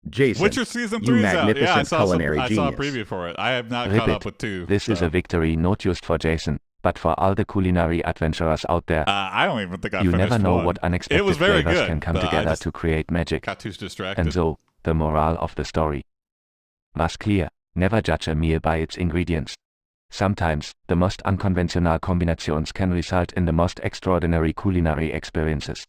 Jason,
Witcher Season
you
3's out. Yeah, I
magnificent
saw
culinary
I saw a
genius.
preview for it. I have not caught
Ribbit,
up with 2.
this is a victory not just for Jason, but for all the culinary adventurers out there.
I don't even think I
You
finished
never know
one.
what unexpected
It was very
flavors
good,
can come
but I
together
just
to create magic.
got too distracted.
And so, the moral of the story was clear: never judge a meal by its ingredients. Sometimes, the most unconventional combinations can result in the most extraordinary culinary experiences.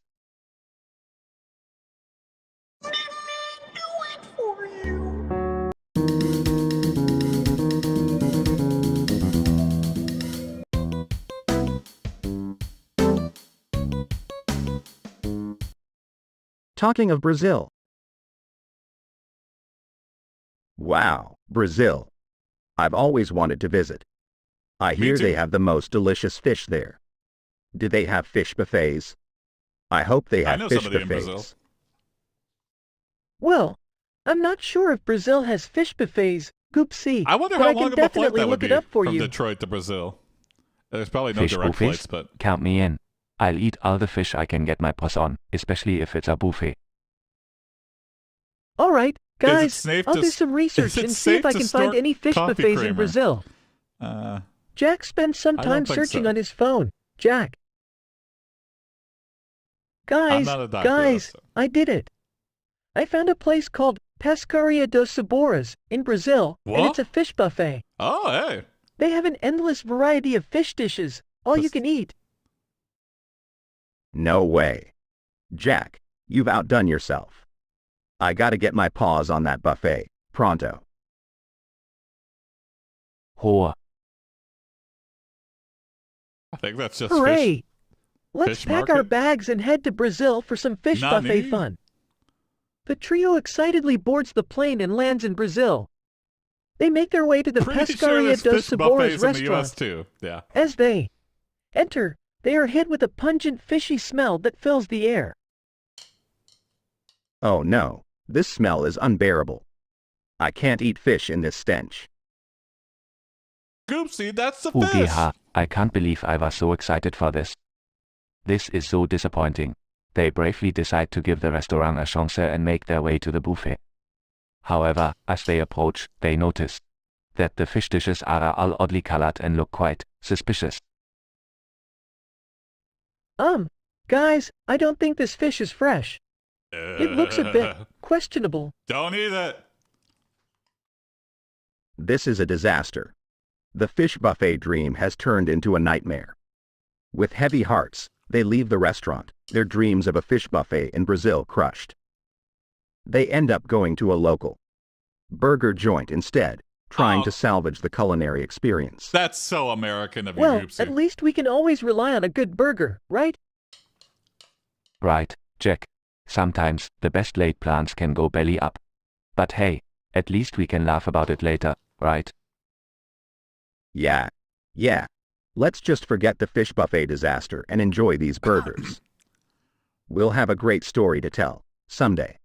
Talking of Brazil.
Wow, Brazil. I've always wanted to visit. I
Me
hear
too.
they have the most delicious fish there. Do they have fish buffets? I hope they
I
have
know
fish
somebody in Brazil.
buffets.
Well, I'm not sure if Brazil has fish buffets, Goopsea,
I wonder
but
how
I
long
can
of a flight
definitely
that would
look
be
it up for
from
you.
Detroit to Brazil. There's probably no
Fish
direct
buffets?
flights, but
Count me in. I'll eat all the fish I can get my paws on, especially if it's a buffet.
All right, guys,
safe
I'll
to
do
s-
some research
is it
and see if
safe
I
to
can find
store
any fish
coffee
buffets in
creamer?
Brazil.
uh,
Jack spent some
I don't
time
think
searching
so.
on his phone. Jack. Guys,
not a doctor,
guys,
so-
I did it. I found a place called Pescaria dos Saboras in Brazil, and
What?
it's a fish buffet.
oh, hey.
They have an endless variety of fish dishes, all you
This-
can eat.
No way. Jack, you've outdone yourself. I gotta get my paws on that buffet, pronto.
Hoa.
I think that's just
Hooray!
fish.
Let's
fish
pack our
market?
bags and head to Brazil for some fish
Nani?
buffet fun. The trio excitedly boards the plane and lands in Brazil. They make their way to the
Pretty sure
Pescaria
there's
dos
fish
Saboras
buffets in the U.S.
restaurant.
too. Yeah.
As they enter, they are hit with a pungent fishy smell that fills the air.
Oh no, this smell is unbearable. I can't eat fish in this stench.
Goopsea, that's the fish.
UGH, I can't believe I was so excited for this. This is so disappointing. They bravely decide to give the restaurant a chance and make their way to the buffet. However, as they approach, they notice that the fish dishes are all oddly colored and look quite suspicious.
Guys, I don't think this fish is fresh. It looks a bit questionable.
Don't eat it.
This is a disaster. The fish buffet dream has turned into a nightmare. With heavy hearts, they leave the restaurant, their dreams of a fish buffet in Brazil crushed. They end up going to a local burger joint instead, trying
Oh.
to salvage the culinary experience.
That's so American of you,
Well,
Goopsea.
at least we can always rely on a good burger, right?
Right, Jack. Sometimes, the best laid plans can go belly up. But hey, at least we can laugh about it later, right?
Yeah. Let's just forget the fish buffet disaster and enjoy these burgers. We'll have a great story to tell someday.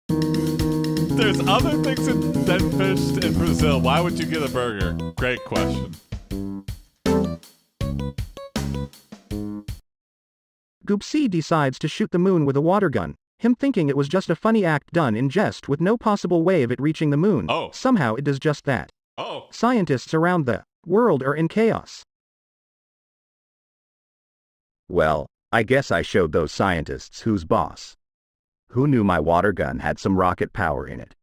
There's other things than fish in Brazil. Why would you get a burger? Great question.
Goopsea decides to shoot the moon with a water gun, him thinking it was just a funny act done in jest with no possible way of it reaching the moon.
Oh.
Somehow it does just that.
Oh,
Scientists around the world are in chaos.
Well, I guess I showed those scientists who's boss. Who knew my water gun had some rocket power in it?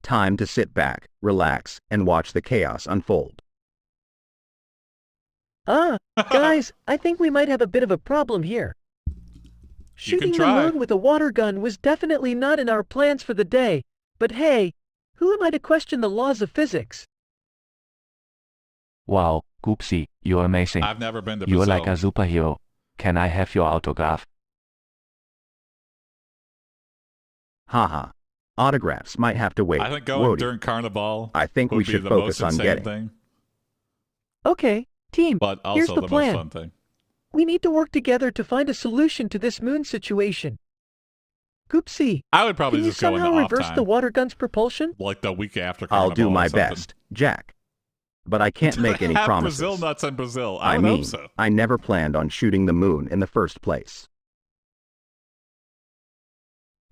Time to sit back, relax, and watch the chaos unfold.
Guys, I think we might have a bit of a problem here.
You can
Shooting the
try.
moon with a water gun was definitely not in our plans for the day, but hey, who am I to question the laws of physics?
Wow, Goopsea, you're amazing.
I've never been to
You're
Brazil.
like a superhero. Can I have your autograph?
Haha. Autographs might have to wait.
I think going
Wody,
during Carnival
I think
would
we
be
should
the
focus
most
on
insane
getting.
thing,
Okay, team,
but
here's
also
the
the
plan.
most fun thing.
We need to work together to find a solution to this moon situation. Goopsea,
I would probably
can you
just go into
somehow
off
reverse
time,
the water gun's propulsion?
like the week after Carnival.
I'll do my
or something.
best, Jack. But I can't make any
Have
promises.
Brazil nuts in Brazil. I
I
would
mean,
hope so.
I never planned on shooting the moon in the first place.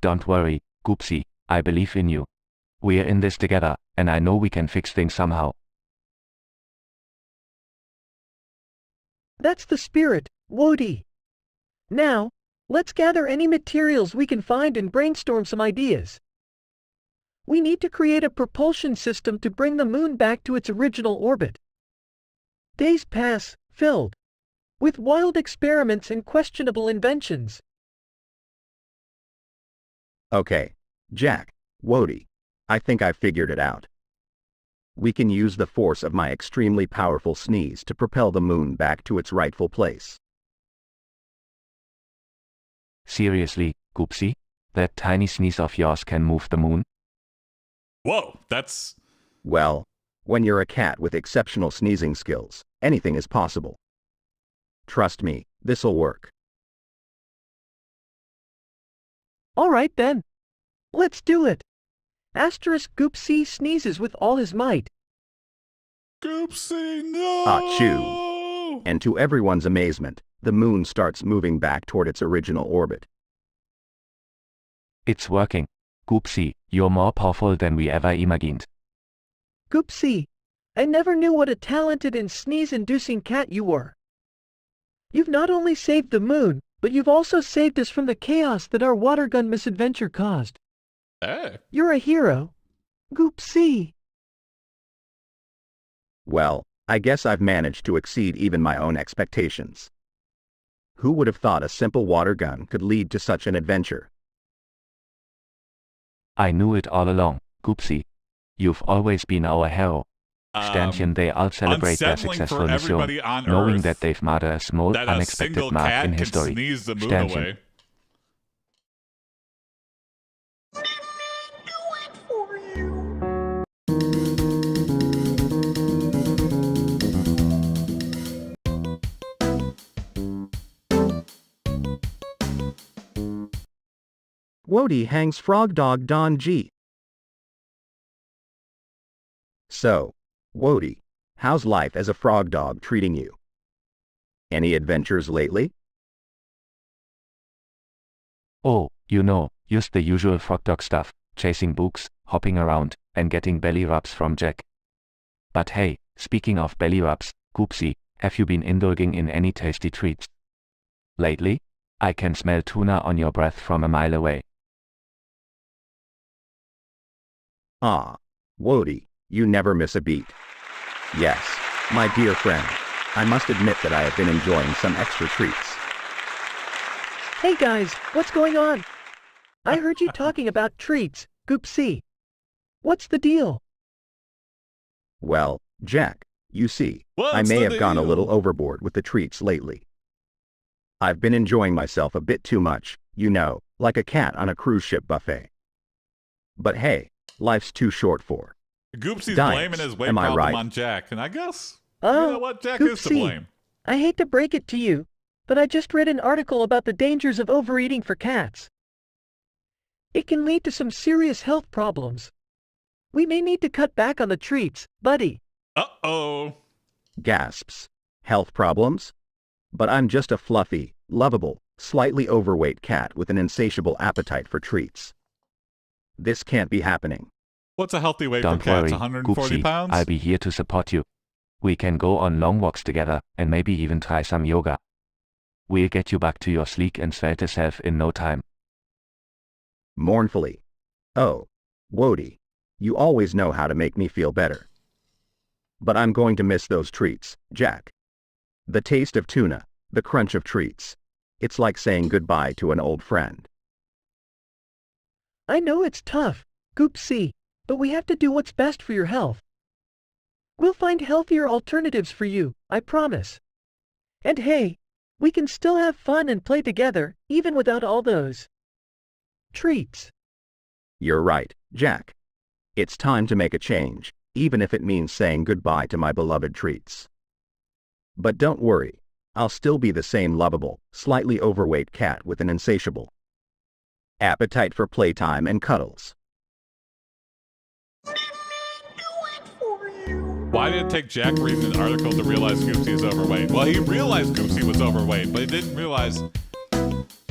Don't worry, Goopsea, I believe in you. We're in this together, and I know we can fix things somehow.
That's the spirit, Wody. Now, let's gather any materials we can find and brainstorm some ideas. We need to create a propulsion system to bring the moon back to its original orbit. Days pass, filled with wild experiments and questionable inventions.
Okay, Jack, Wody, I think I figured it out. We can use the force of my extremely powerful sneeze to propel the moon back to its rightful place.
Seriously, Goopsea? That tiny sneeze of yours can move the moon?
Whoa, that's...
Well, when you're a cat with exceptional sneezing skills, anything is possible. Trust me, this'll work.
All right then. Let's do it. Goopsea sneezes with all his might.
Goopsea, no!
Achoo! And to everyone's amazement, the moon starts moving back toward its original orbit.
It's working. Goopsea, you're more powerful than we ever imagined.
Goopsea, I never knew what a talented and sneeze-inducing cat you were. You've not only saved the moon, but you've also saved us from the chaos that our water gun misadventure caused.
Hey.
You're a hero, Goopsea.
Well, I guess I've managed to exceed even my own expectations. Who would have thought a simple water gun could lead to such an adventure?
I knew it all along, Goopsea. You've always been our hero. Stanchion, they all celebrate their
unsettling
successful
for
mission,
everybody on
knowing
Earth
that they've made a small,
that a
unexpected
single
mark
cat
in
can
history.
sneeze the moon
Stanchion.
away.
Wody hangs frog dog Don G.
So, Wody, how's life as a frog dog treating you? Any adventures lately?
Oh, you know, just the usual frog dog stuff, chasing books, hopping around, and getting belly rubs from Jack. But hey, speaking of belly rubs, Goopsea, have you been indulging in any tasty treats lately? I can smell tuna on your breath from a mile away.
Ah, Wody, you never miss a beat. Yes, my dear friend, I must admit that I have been enjoying some extra treats.
Hey guys, what's going on? I heard you talking about treats, Goopsea. What's the deal?
Well, Jack, you see, I
What's
may
the
have gone a
deal?
little overboard with the treats lately. I've been enjoying myself a bit too much, you know, like a cat on a cruise ship buffet. But hey, life's too short for
Goopsie's
diets,
blaming his weight
am I
problem
right?
on Jack, and I guess,
Oh,
you know what, Jack is to
Goopsea.
blame.
I hate to break it to you, but I just read an article about the dangers of overeating for cats. It can lead to some serious health problems. We may need to cut back on the treats, buddy.
Uh-oh.
gasps. Health problems? But I'm just a fluffy, lovable, slightly overweight cat with an insatiable appetite for treats. This can't be happening.
What's a healthy weight
Don't
for cats?
worry,
140
Goopsea,
pounds?
I'll be here to support you. We can go on long walks together, and maybe even try some yoga. We'll get you back to your sleek and svelte self in no time.
Mournfully. Oh, Wody, you always know how to make me feel better. But I'm going to miss those treats, Jack. The taste of tuna, the crunch of treats. It's like saying goodbye to an old friend.
I know it's tough, Goopsea, but we have to do what's best for your health. We'll find healthier alternatives for you, I promise. And hey, we can still have fun and play together, even without all those treats.
You're right, Jack. It's time to make a change, even if it means saying goodbye to my beloved treats. But don't worry, I'll still be the same lovable, slightly overweight cat with an insatiable appetite for playtime and cuddles.
Why did it take Jack reading an article to realize Goopsea is overweight? Well, he realized Goopsea was overweight, but he didn't realize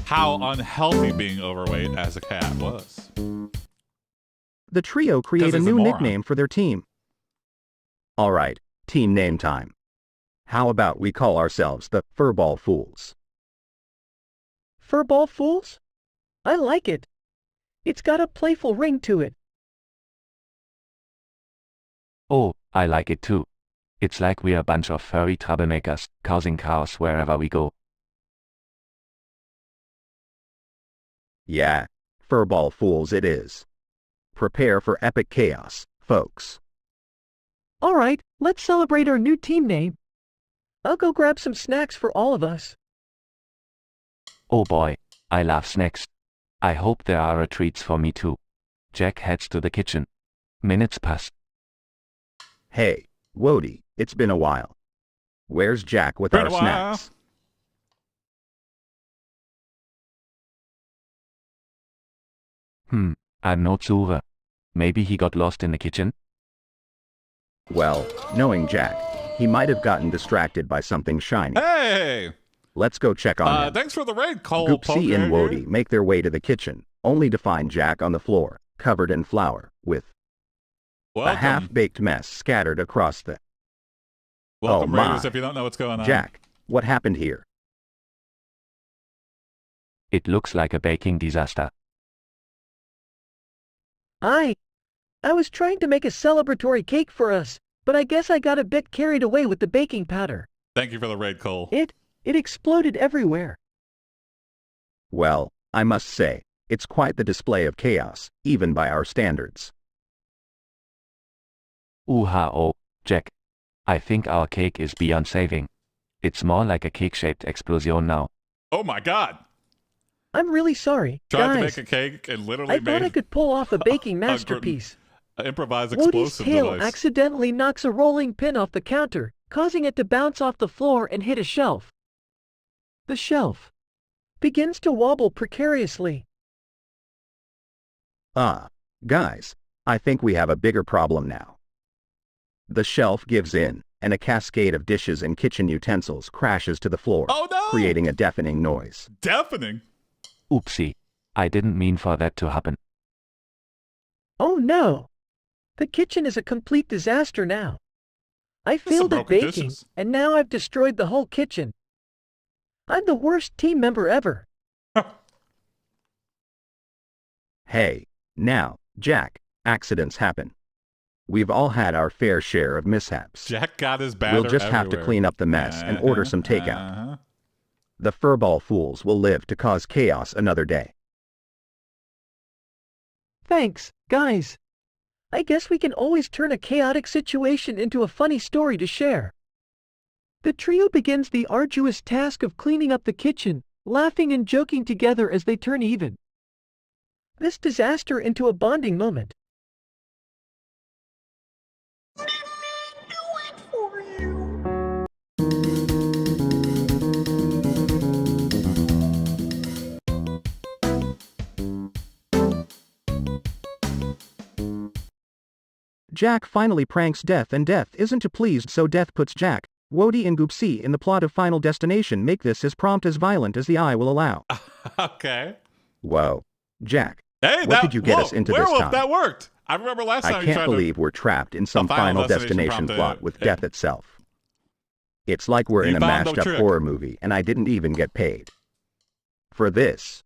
how unhealthy being overweight as a cat was.
The trio create a
he's a
new
moron.
nickname for their team. Alright, team name time. How about we call ourselves the Furball Fools?
Furball Fools? I like it. It's got a playful ring to it.
Oh, I like it too. It's like we're a bunch of furry troublemakers, causing chaos wherever we go.
Yeah, Furball Fools it is. Prepare for epic chaos, folks.
All right, let's celebrate our new team name. I'll go grab some snacks for all of us.
Oh boy, I love snacks. I hope there are treats for me too. Jack heads to the kitchen. Minutes pass.
Hey, Wody, it's been a while. Where's Jack with
Been
our
a while.
snacks?
I'm not sure. Maybe he got lost in the kitchen?
Well, knowing Jack, he might have gotten distracted by something shiny.
Hey!
Let's go check on him.
Thanks for the raid, Cole.
Goopsea and Wody make their way to the kitchen, only to find Jack on the floor, covered in flour, with a half-baked mess scattered across the...
Welcome,
oh my.
Raiders, if you don't know what's going on.
Jack, what happened here?
It looks like a baking disaster.
I was trying to make a celebratory cake for us, but I guess I got a bit carried away with the baking powder.
Thank you for the raid, Cole.
It exploded everywhere.
Well, I must say, it's quite the display of chaos, even by our standards.
Oh, Jack. I think our cake is beyond saving. It's more like a cake-shaped explosion now.
Oh my god!
I'm really sorry,
Tried to
guys.
make a cake and literally
I thought I could pull off a baking masterpiece.
Improvised
Woody's
explosive
tail
device.
accidentally knocks a rolling pin off the counter, causing it to bounce off the floor and hit a shelf. The shelf begins to wobble precariously.
Guys, I think we have a bigger problem now. The shelf gives in, and a cascade of dishes and kitchen utensils crashes to the floor,
Oh no!
creating a deafening noise.
Deafening?
Oopsie. I didn't mean for that to happen.
Oh no! The kitchen is a complete disaster now. I
There's some
failed at
broken
baking,
dishes.
and now I've destroyed the whole kitchen. I'm the worst team member ever.
Hey, now, Jack, accidents happen. We've all had our fair share of mishaps.
Jack got his batter
We'll just have to
everywhere.
clean up the mess and order some takeout.
Uh-huh.
The Furball Fools will live to cause chaos another day.
Thanks, guys. I guess we can always turn a chaotic situation into a funny story to share. The trio begins the arduous task of cleaning up the kitchen, laughing and joking together as they turn even this disaster into a bonding moment.
Jack finally pranks Death and Death isn't too pleased, so Death puts Jack, Wody and Goopsea in the plot of Final Destination. Make this as prompt as violent as the eye will allow.
Okay.
Whoa. Jack,
Hey,
what did you get us into this
Werewolf,
time?
that worked. I remember last time
I
you
can't
tried
believe we're trapped in some Final Destination plot with death itself. It's like we're in
You
a
found the
mashed up
trick.
horror movie and I didn't even get paid for this.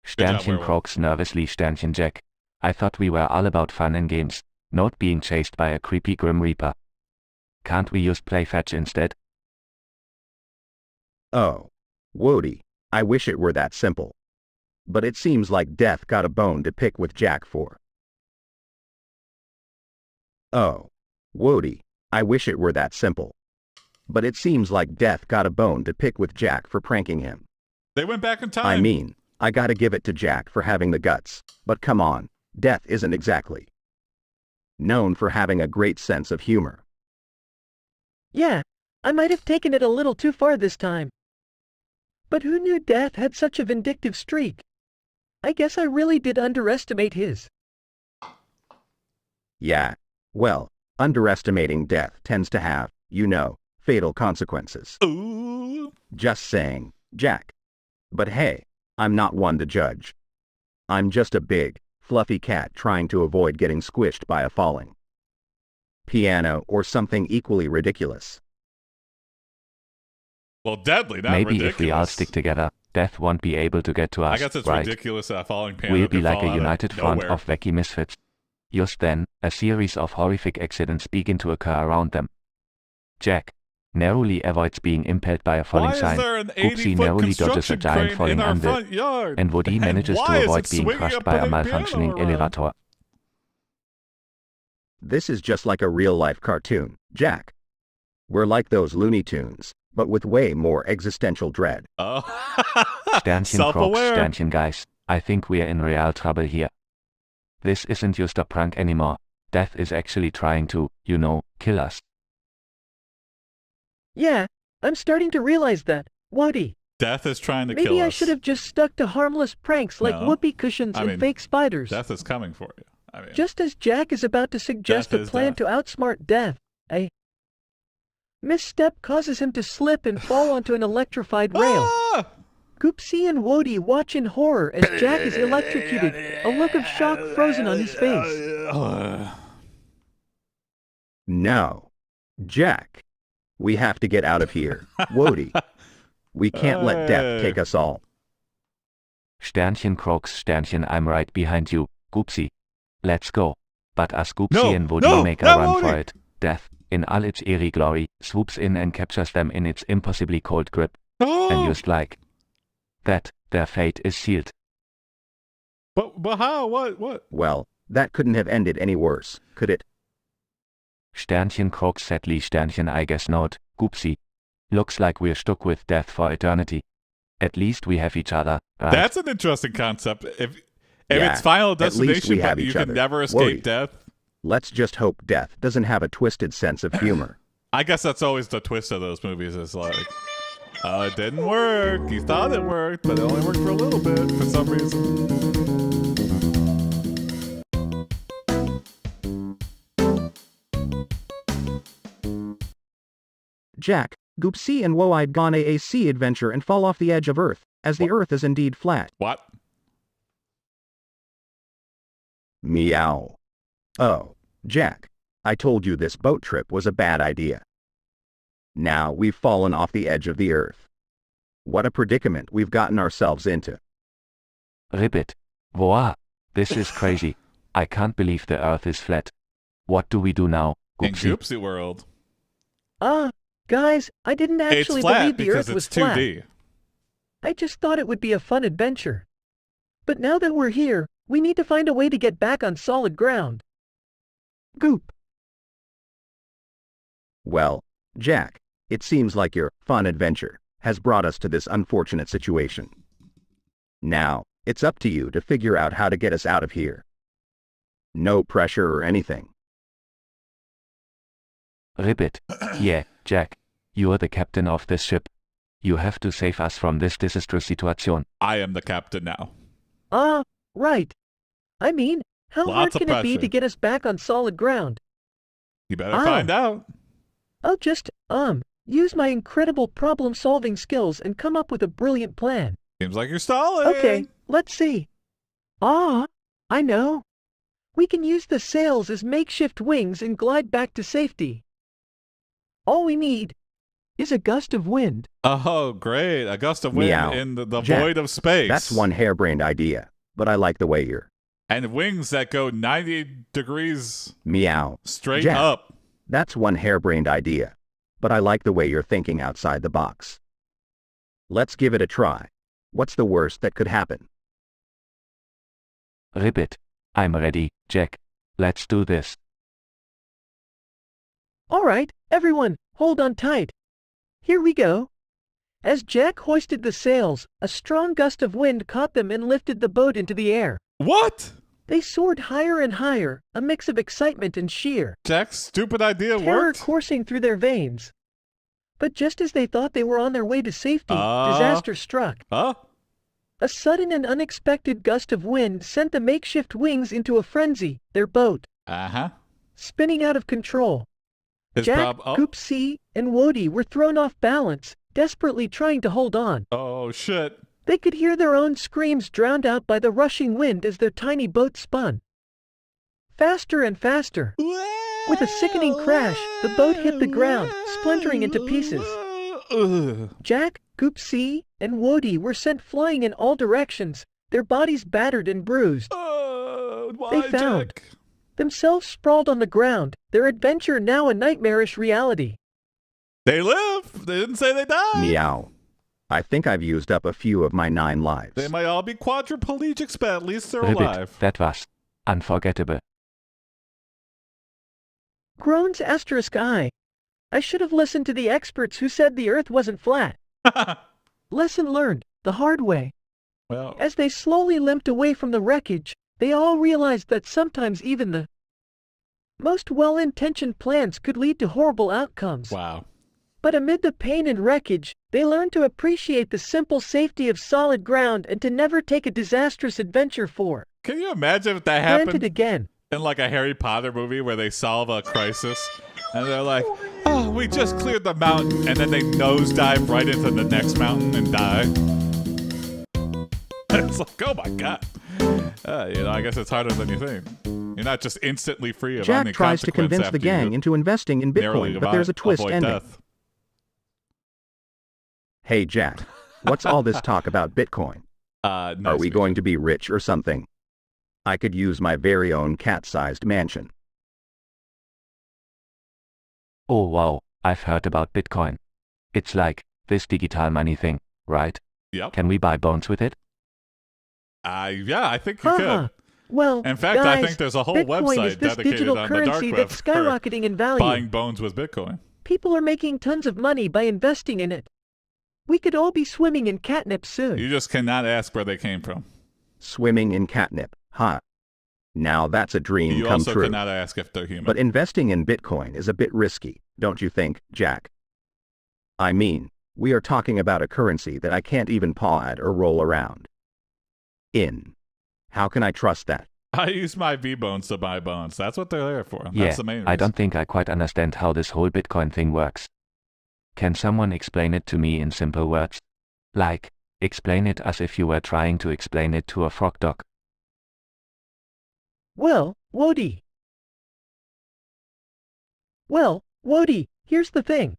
Sternchen
Werewolf.
croaks nervously. Sternchen Jack. I thought we were all about fun and games, not being chased by a creepy Grim Reaper. Can't we just play fetch instead?
Oh. Wody, I wish it were that simple. But it seems like Death got a bone to pick with Jack for. Oh. Wody, I wish it were that simple. But it seems like Death got a bone to pick with Jack for pranking him.
They went back in time.
I mean, I gotta give it to Jack for having the guts, but come on, Death isn't exactly known for having a great sense of humor.
Yeah, I might have taken it a little too far this time. But who knew Death had such a vindictive streak? I guess I really did underestimate his.
Yeah, well, underestimating Death tends to have, fatal consequences.
Ooh.
Just saying, Jack. But hey, I'm not one to judge. I'm just a big, fluffy cat trying to avoid getting squished by a falling piano or something equally ridiculous.
Well, deadly, not
Maybe
ridiculous.
if we all stick together, Death won't be able to get to us,
I guess it's
right?
ridiculous that a falling piano
We'll be
could
like
fall
a
out
united
of
front
nowhere.
of wacky misfits. Just then, a series of horrific accidents begin to occur around them. Jack narrowly avoids being impaled by a falling
Why is
sign.
there an
Goopsea
80-foot
narrowly dodges a
construction
giant
crane
falling
in our
under,
front yard?
and Woody
And
manages
why
to
is
avoid
it
being
swinging
crushed
up
by a
a piano
malfunctioning
around?
elevator.
This is just like a real-life cartoon, Jack. We're like those Looney Tunes, but with way more existential dread.
Oh.
Sternchen Crocs,
Self-aware.
Sternchen guys, I think we're in real trouble here. This isn't just a prank anymore. Death is actually trying to, kill us.
Yeah, I'm starting to realize that, Woody.
Death is trying to kill us.
Maybe I should have just stuck to harmless pranks like
No.
whoopee cushions
I
and
mean,
fake spiders.
Death is coming for you.
Just as Jack is about to suggest
Death
a
is
plan
death.
to outsmart Death, a misstep causes him to slip and fall onto an electrified rail.
Ah!
Goopsea and Woody watch in horror as Jack is electrocuted, a look of shock frozen on his face.
No. Jack. We have to get out of here. Woody. We can't let Death take us all.
Sternchen Crocs, Sternchen, I'm right behind you, Goopsea. Let's go. But as Goopsea
No,
and Woody
no,
make a
no,
run
Woody.
for it, Death, in all its airy glory, swoops in and captures them in its impossibly cold grip. And
Oh!
just like that, their fate is sealed.
But how? What?
Well, that couldn't have ended any worse, could it?
Sternchen Crocs, sadly Sternchen, I guess not, Goopsea. Looks like we're stuck with Death for eternity. At least we have each other, right?
That's an interesting concept. If
Yeah,
it's Final
at least
Destination,
we have
but you
each
can
other.
never escape
Woody.
death.
Let's just hope Death doesn't have a twisted sense of humor.
I guess that's always the twist of those movies. Is like, oh, it didn't work. You thought it worked, but it only worked for a little bit for some reason.
Jack, Goopsea and Wo'ide gone a sea adventure and fall off the edge of Earth, as the Earth is indeed flat.
What?
Meow. Oh, Jack. I told you this boat trip was a bad idea. Now we've fallen off the edge of the Earth. What a predicament we've gotten ourselves into.
Ribbit. Voila. This is crazy. I can't believe the Earth is flat. What do we do now,
In
Goopsea?
Goopsea World,
Guys, I didn't actually
it's flat
believe the
because
Earth was
it's
flat.
2D.
I just thought it would be a fun adventure. But now that we're here, we need to find a way to get back on solid ground. Goop.
Well, Jack, it seems like your fun adventure has brought us to this unfortunate situation. Now, it's up to you to figure out how to get us out of here. No pressure or anything.
Ribbit. Yeah, Jack. You're the captain of this ship. You have to save us from this disastrous situation.
I am the captain now.
Right. I mean, how
Lots
hard
of
can it be
pressure.
to get us back on solid ground?
You better find out.
I'll just, use my incredible problem-solving skills and come up with a brilliant plan.
Seems like you're stalling.
Okay, let's see. I know. We can use the sails as makeshift wings and glide back to safety. All we need is a gust of wind.
Oh, great. A gust of wind
Meow.
in the
Jack,
void of space.
That's one harebrained idea, but I like the way you're.
And wings that go 90 degrees
Meow.
straight
Jack,
up.
That's one harebrained idea, but I like the way you're thinking outside the box. Let's give it a try. What's the worst that could happen?
Ribbit. I'm ready, Jack. Let's do this.
All right, everyone, hold on tight. Here we go. As Jack hoisted the sails, a strong gust of wind caught them and lifted the boat into the air.
What?
They soared higher and higher, a mix of excitement and sheer
Jack's stupid idea
terror
worked?
coursing through their veins. But just as they thought they were on their way to safety, disaster struck.
Huh?
A sudden and unexpected gust of wind sent the makeshift wings into a frenzy, their boat spinning out of control. Jack, Goopsea, and Wody were thrown off balance, desperately trying to hold on.
Oh, shit.
They could hear their own screams drowned out by the rushing wind as their tiny boat spun. Faster and faster. With a sickening crash, the boat hit the ground, splintering into pieces. Jack, Goopsea, and Wody were sent flying in all directions, their bodies battered and bruised. They found themselves sprawled on the ground, their adventure now a nightmarish reality.
They live! They didn't say they died!
Meow. I think I've used up a few of my 9 lives.
They might all be quadriplegics, but at least they're
Ribbit,
alive.
that was unforgettable.
Groans *I. I should have listened to the experts who said the Earth wasn't flat. Lesson learned, the hard way.
Well,
as they slowly limped away from the wreckage, they all realized that sometimes even the most well-intentioned plans could lead to horrible outcomes.
Wow.
But amid the pain and wreckage, they learned to appreciate the simple safety of solid ground and to never take a disastrous adventure for
Can you imagine if that happened
granted again?
In like a Harry Potter movie where they solve a crisis and they're like, oh, we just cleared the mountain, and then they nosedive right into the next mountain and die. It's like, oh my god. I guess it's harder than you think. You're not just instantly free of
Jack
any
tries to
consequence
convince the
after you
gang into investing in
narrowly
Bitcoin, but there's a twist
avoid
ending.
death.
Hey Jack, what's all this talk about Bitcoin?
Nice
Are we
meeting
going to be rich or something? I could use my very own cat-sized mansion.
Oh wow, I've heard about Bitcoin. It's like this digital money thing, right?
Yep.
Can we buy bones with it?
Yeah, I think you could.
Well,
In fact,
guys,
I think there's a whole
Bitcoin is
website
this
dedicated
digital
on the dark
currency
web
that's
for
skyrocketing in value.
buying bones with Bitcoin.
People are making tons of money by investing in it. We could all be swimming in catnip soon.
You just cannot ask where they came from.
Swimming in catnip, huh? Now that's a dream
You
come
also
true.
cannot ask if they're human.
But investing in Bitcoin is a bit risky, don't you think, Jack? I mean, we are talking about a currency that I can't even paw at or roll around in. How can I trust that?
I use my V-bones to buy bones. That's what they're there for.
Yeah,
That's the main reason.
I don't think I quite understand how this whole Bitcoin thing works. Can someone explain it to me in simple words? Like, explain it as if you were trying to explain it to a frog dog.
Well, Wody, here's the thing.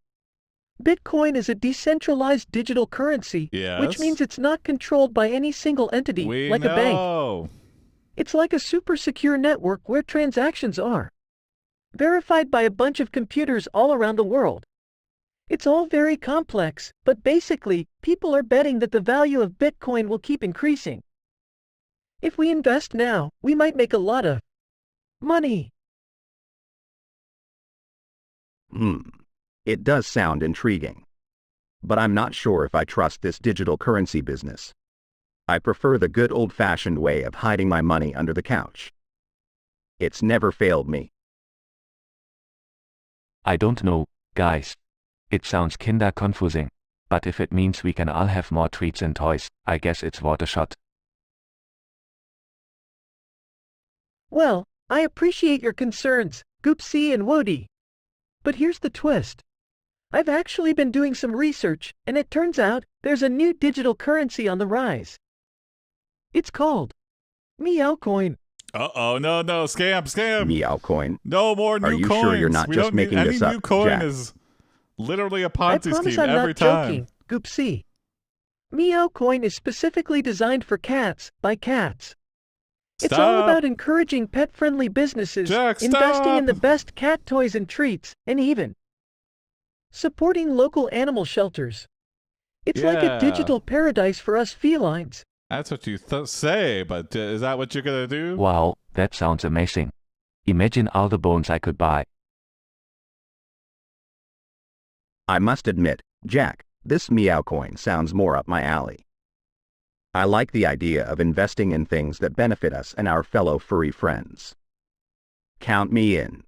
Bitcoin is a decentralized digital currency, which means it's not controlled by any single entity, like a bank. It's like a super secure network where transactions are verified by a bunch of computers all around the world. It's all very complex, but basically, people are betting that the value of Bitcoin will keep increasing. If we invest now, we might make a lot of money.
It does sound intriguing. But I'm not sure if I trust this digital currency business. I prefer the good old-fashioned way of hiding my money under the couch. It's never failed me.
I don't know, guys. It sounds kinda confusing. But if it means we can all have more treats and toys, I guess it's worth a shot.
Well, I appreciate your concerns, Goopsea and Wody. But here's the twist. I've actually been doing some research, and it turns out there's a new digital currency on the rise. It's called Meowcoin.
Uh-oh, no, scam.
Meowcoin.
No more new
coins. Are you
coins.
sure you're not
We
just
don't need
making
any
this up,
new coin
Jack?
is literally a
I
Ponzi
promise
scheme
I'm
every
not
time.
joking, Goopsea. Meowcoin is specifically designed for cats, by cats. It's all
Stop.
about encouraging pet-friendly businesses,
Jack,
investing in the
stop.
best cat toys and treats, and even supporting local animal shelters. It's like
Yeah.
a digital paradise for us felines.
That's what you say, but is that what you're going to do?
Wow, that sounds amazing. Imagine all the bones I could buy.
I must admit, Jack, This meow coin sounds more up my alley. I like the idea of investing in things that benefit us and our fellow furry friends. Count me in.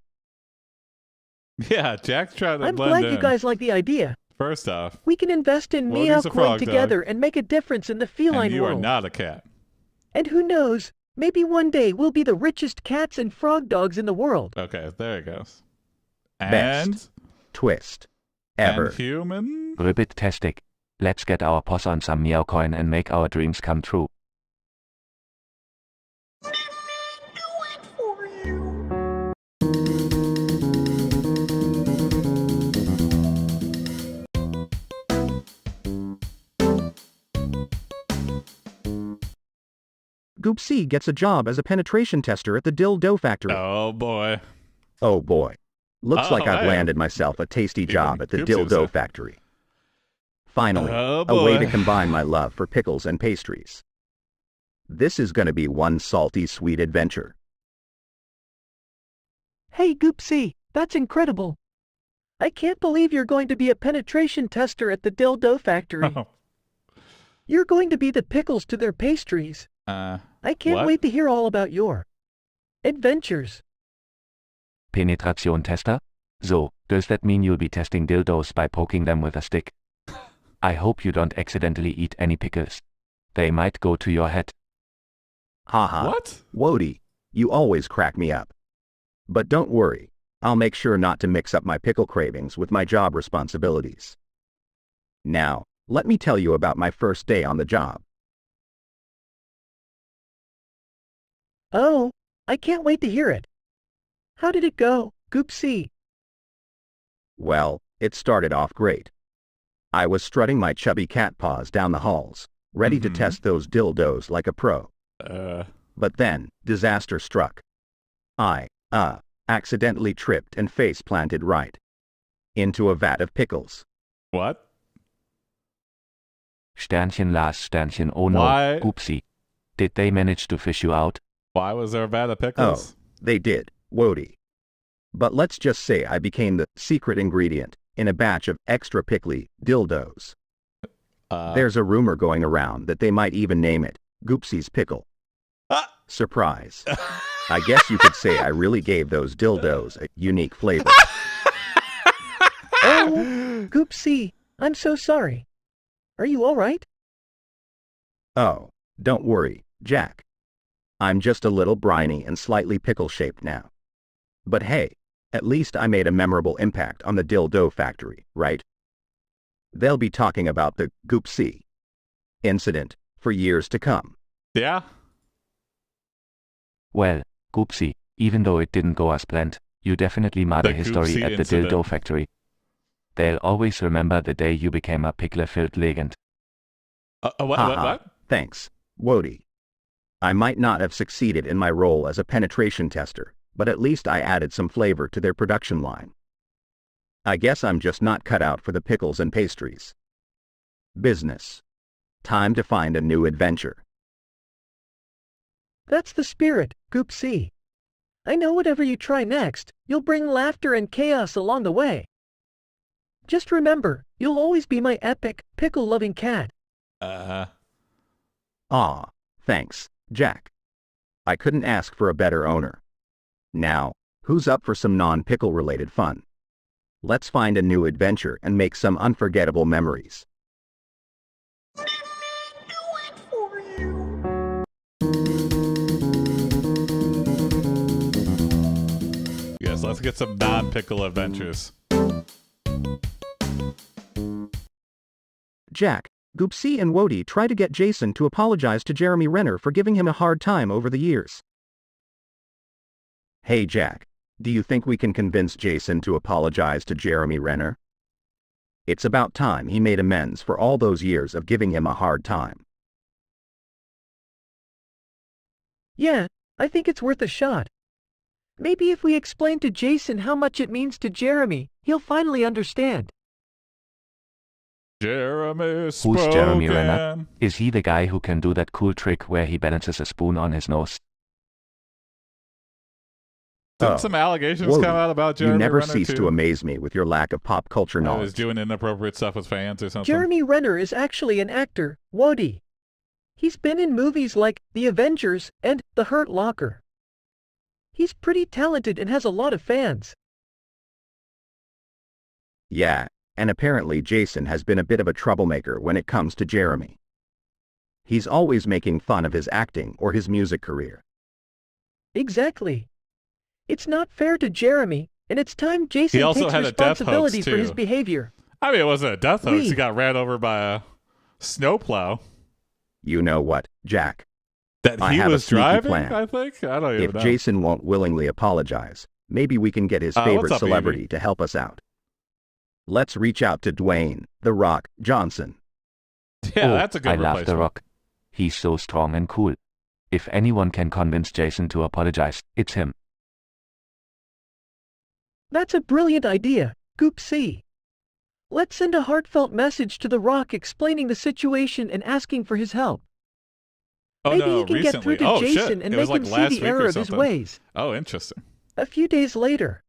Yeah, Jack's trying to
I'm
blend
glad
in.
you guys like the idea.
First off,
We can invest in
Well,
Meow
he's a
Coin
frog
together
dog.
and make a difference in the feline
and you
world.
are not a cat.
And who knows, maybe one day we'll be the richest cats and frog dogs in the world.
Okay, there it goes. And
Best twist ever.
and human.
Ribbit-tastic. Let's get our paws on some meow coin and make our dreams come true.
Goopsea gets a job as a penetration tester at the dildo factory.
Oh boy.
Oh boy. Looks like I've
hey.
landed myself a tasty job at the
Goopsea was
dildo
there.
factory. Finally,
Oh
a way to
boy.
combine my love for pickles and pastries. This is gonna be one salty sweet adventure.
Hey Goopsea, that's incredible. I can't believe you're going to be a penetration tester at the dildo factory.
Oh.
You're going to be the pickles to their pastries. I can't
What?
wait to hear all about your adventures.
Penetration tester? So, does that mean you'll be testing dildos by poking them with a stick? I hope you don't accidentally eat any pickles. They might go to your head.
Haha.
What?
Wody, you always crack me up. But don't worry, I'll make sure not to mix up my pickle cravings with my job responsibilities. Now, let me tell you about my first day on the job.
Oh, I can't wait to hear it. How did it go, Goopsea?
Well, it started off great. I was strutting my chubby cat paws down the halls, ready to test those dildos like a pro. But then, disaster struck. I accidentally tripped and face planted right into a vat of pickles.
What?
Sternchen Lars Sternchen, oh no,
Why?
Goopsea. Did they manage to fish you out?
Why was there a vat of
Oh,
pickles?
they did, Wody. But let's just say I became the secret ingredient in a batch of extra pickly dildos. There's a rumor going around that they might even name it Goopsea's Pickle. Surprise. I guess you could say I really gave those dildos a unique flavor.
Oh, Goopsea, I'm so sorry. Are you all right?
Oh, don't worry, Jack. I'm just a little briny and slightly pickle-shaped now. But hey, at least I made a memorable impact on the dildo factory, right? They'll be talking about the Goopsea incident for years to come.
Yeah?
Well, Goopsea, even though it didn't go as planned, you definitely made
The
a history
Goopsea
at the
incident.
dildo factory. They'll always remember the day you became a pickle-filled legend.
What?
Thanks, Wody. I might not have succeeded in my role as a penetration tester, but at least I added some flavor to their production line. I guess I'm just not cut out for the pickles and pastries. Business. Time to find a new adventure.
That's the spirit, Goopsea. I know whatever you try next, you'll bring laughter and chaos along the way. Just remember, you'll always be my epic, pickle-loving cat.
Aw, thanks, Jack. I couldn't ask for a better owner. Now, who's up for some non-pickle related fun? Let's find a new adventure and make some unforgettable memories.
Yes, let's get some non-pickle adventures.
Jack, Goopsea and Wody try to get Jason to apologize to Jeremy Renner for giving him a hard time over the years.
Hey Jack, do you think we can convince Jason to apologize to Jeremy Renner? It's about time he made amends for all those years of giving him a hard time.
Yeah, I think it's worth a shot. Maybe if we explain to Jason how much it means to Jeremy, he'll finally understand.
Jeremy
Who's Jeremy Renner? Is he the guy who can do that cool trick where he balances a spoon on his nose?
Didn't some allegations
Wody,
come out about Jeremy
you never
Renner
cease
too?
to amaze me with your lack of pop culture
I was
knowledge.
doing inappropriate stuff with fans or something.
Jeremy Renner is actually an actor, Wody. He's been in movies like The Avengers and The Hurt Locker. He's pretty talented and has a lot of fans.
Yeah, and apparently Jason has been a bit of a troublemaker when it comes to Jeremy. He's always making fun of his acting or his music career.
Exactly. It's not fair to Jeremy, and it's time Jason
He also
takes
had a death
responsibility
hoax,
for his
too.
behavior.
I mean, it wasn't a death hoax.
We-
He got ran over by a snowplow.
You know what, Jack?
That
I
he
have a
was
sneaky
driving,
plan.
I think? I don't even
If
know.
Jason won't willingly apologize, maybe we can get his
what's
favorite
up,
celebrity
Evie?
to help us out. Let's reach out to Dwayne, The Rock, Johnson.
Yeah,
Oh,
that's a good
I love The
replacement.
Rock. He's so strong and cool. If anyone can convince Jason to apologize, it's him.
That's a brilliant idea, Goopsea. Let's send a heartfelt message to The Rock explaining the situation and asking for his help.
Oh,
Maybe
no,
he can get through
recently.
to
Oh,
Jason
shit.
and
It was
make him
like
see
last
the
week
error
or
of his
something.
ways.
Oh, interesting.
A few days later.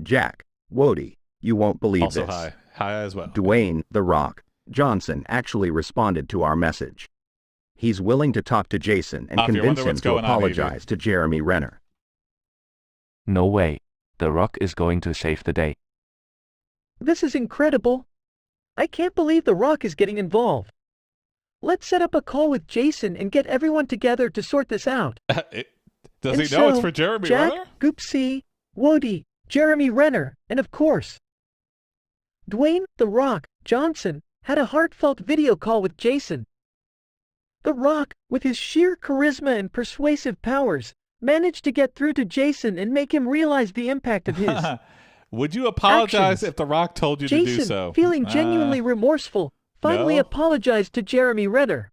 Jack, Wody, you won't believe
Also
this.
high. High as well.
Dwayne, The Rock, Johnson actually responded to our message. He's willing to talk to Jason and
If you're
convince
wondering
him
what's
to
going on, Evie.
apologize to Jeremy Renner.
No way. The Rock is going to save the day.
This is incredible. I can't believe The Rock is getting involved. Let's set up a call with Jason and get everyone together to sort this out.
Does
And
he know it's
so,
for Jeremy
Jack,
Renner?
Goopsea, Wody, Jeremy Renner, and of course, Dwayne "The Rock" Johnson had a heartfelt video call with Jason. The Rock, with his sheer charisma and persuasive powers, managed to get through to Jason and make him realize the impact of his
Would you apologize
actions.
if The Rock told you to do
Jason,
so?
feeling genuinely remorseful, finally
no?
apologized to Jeremy Renner.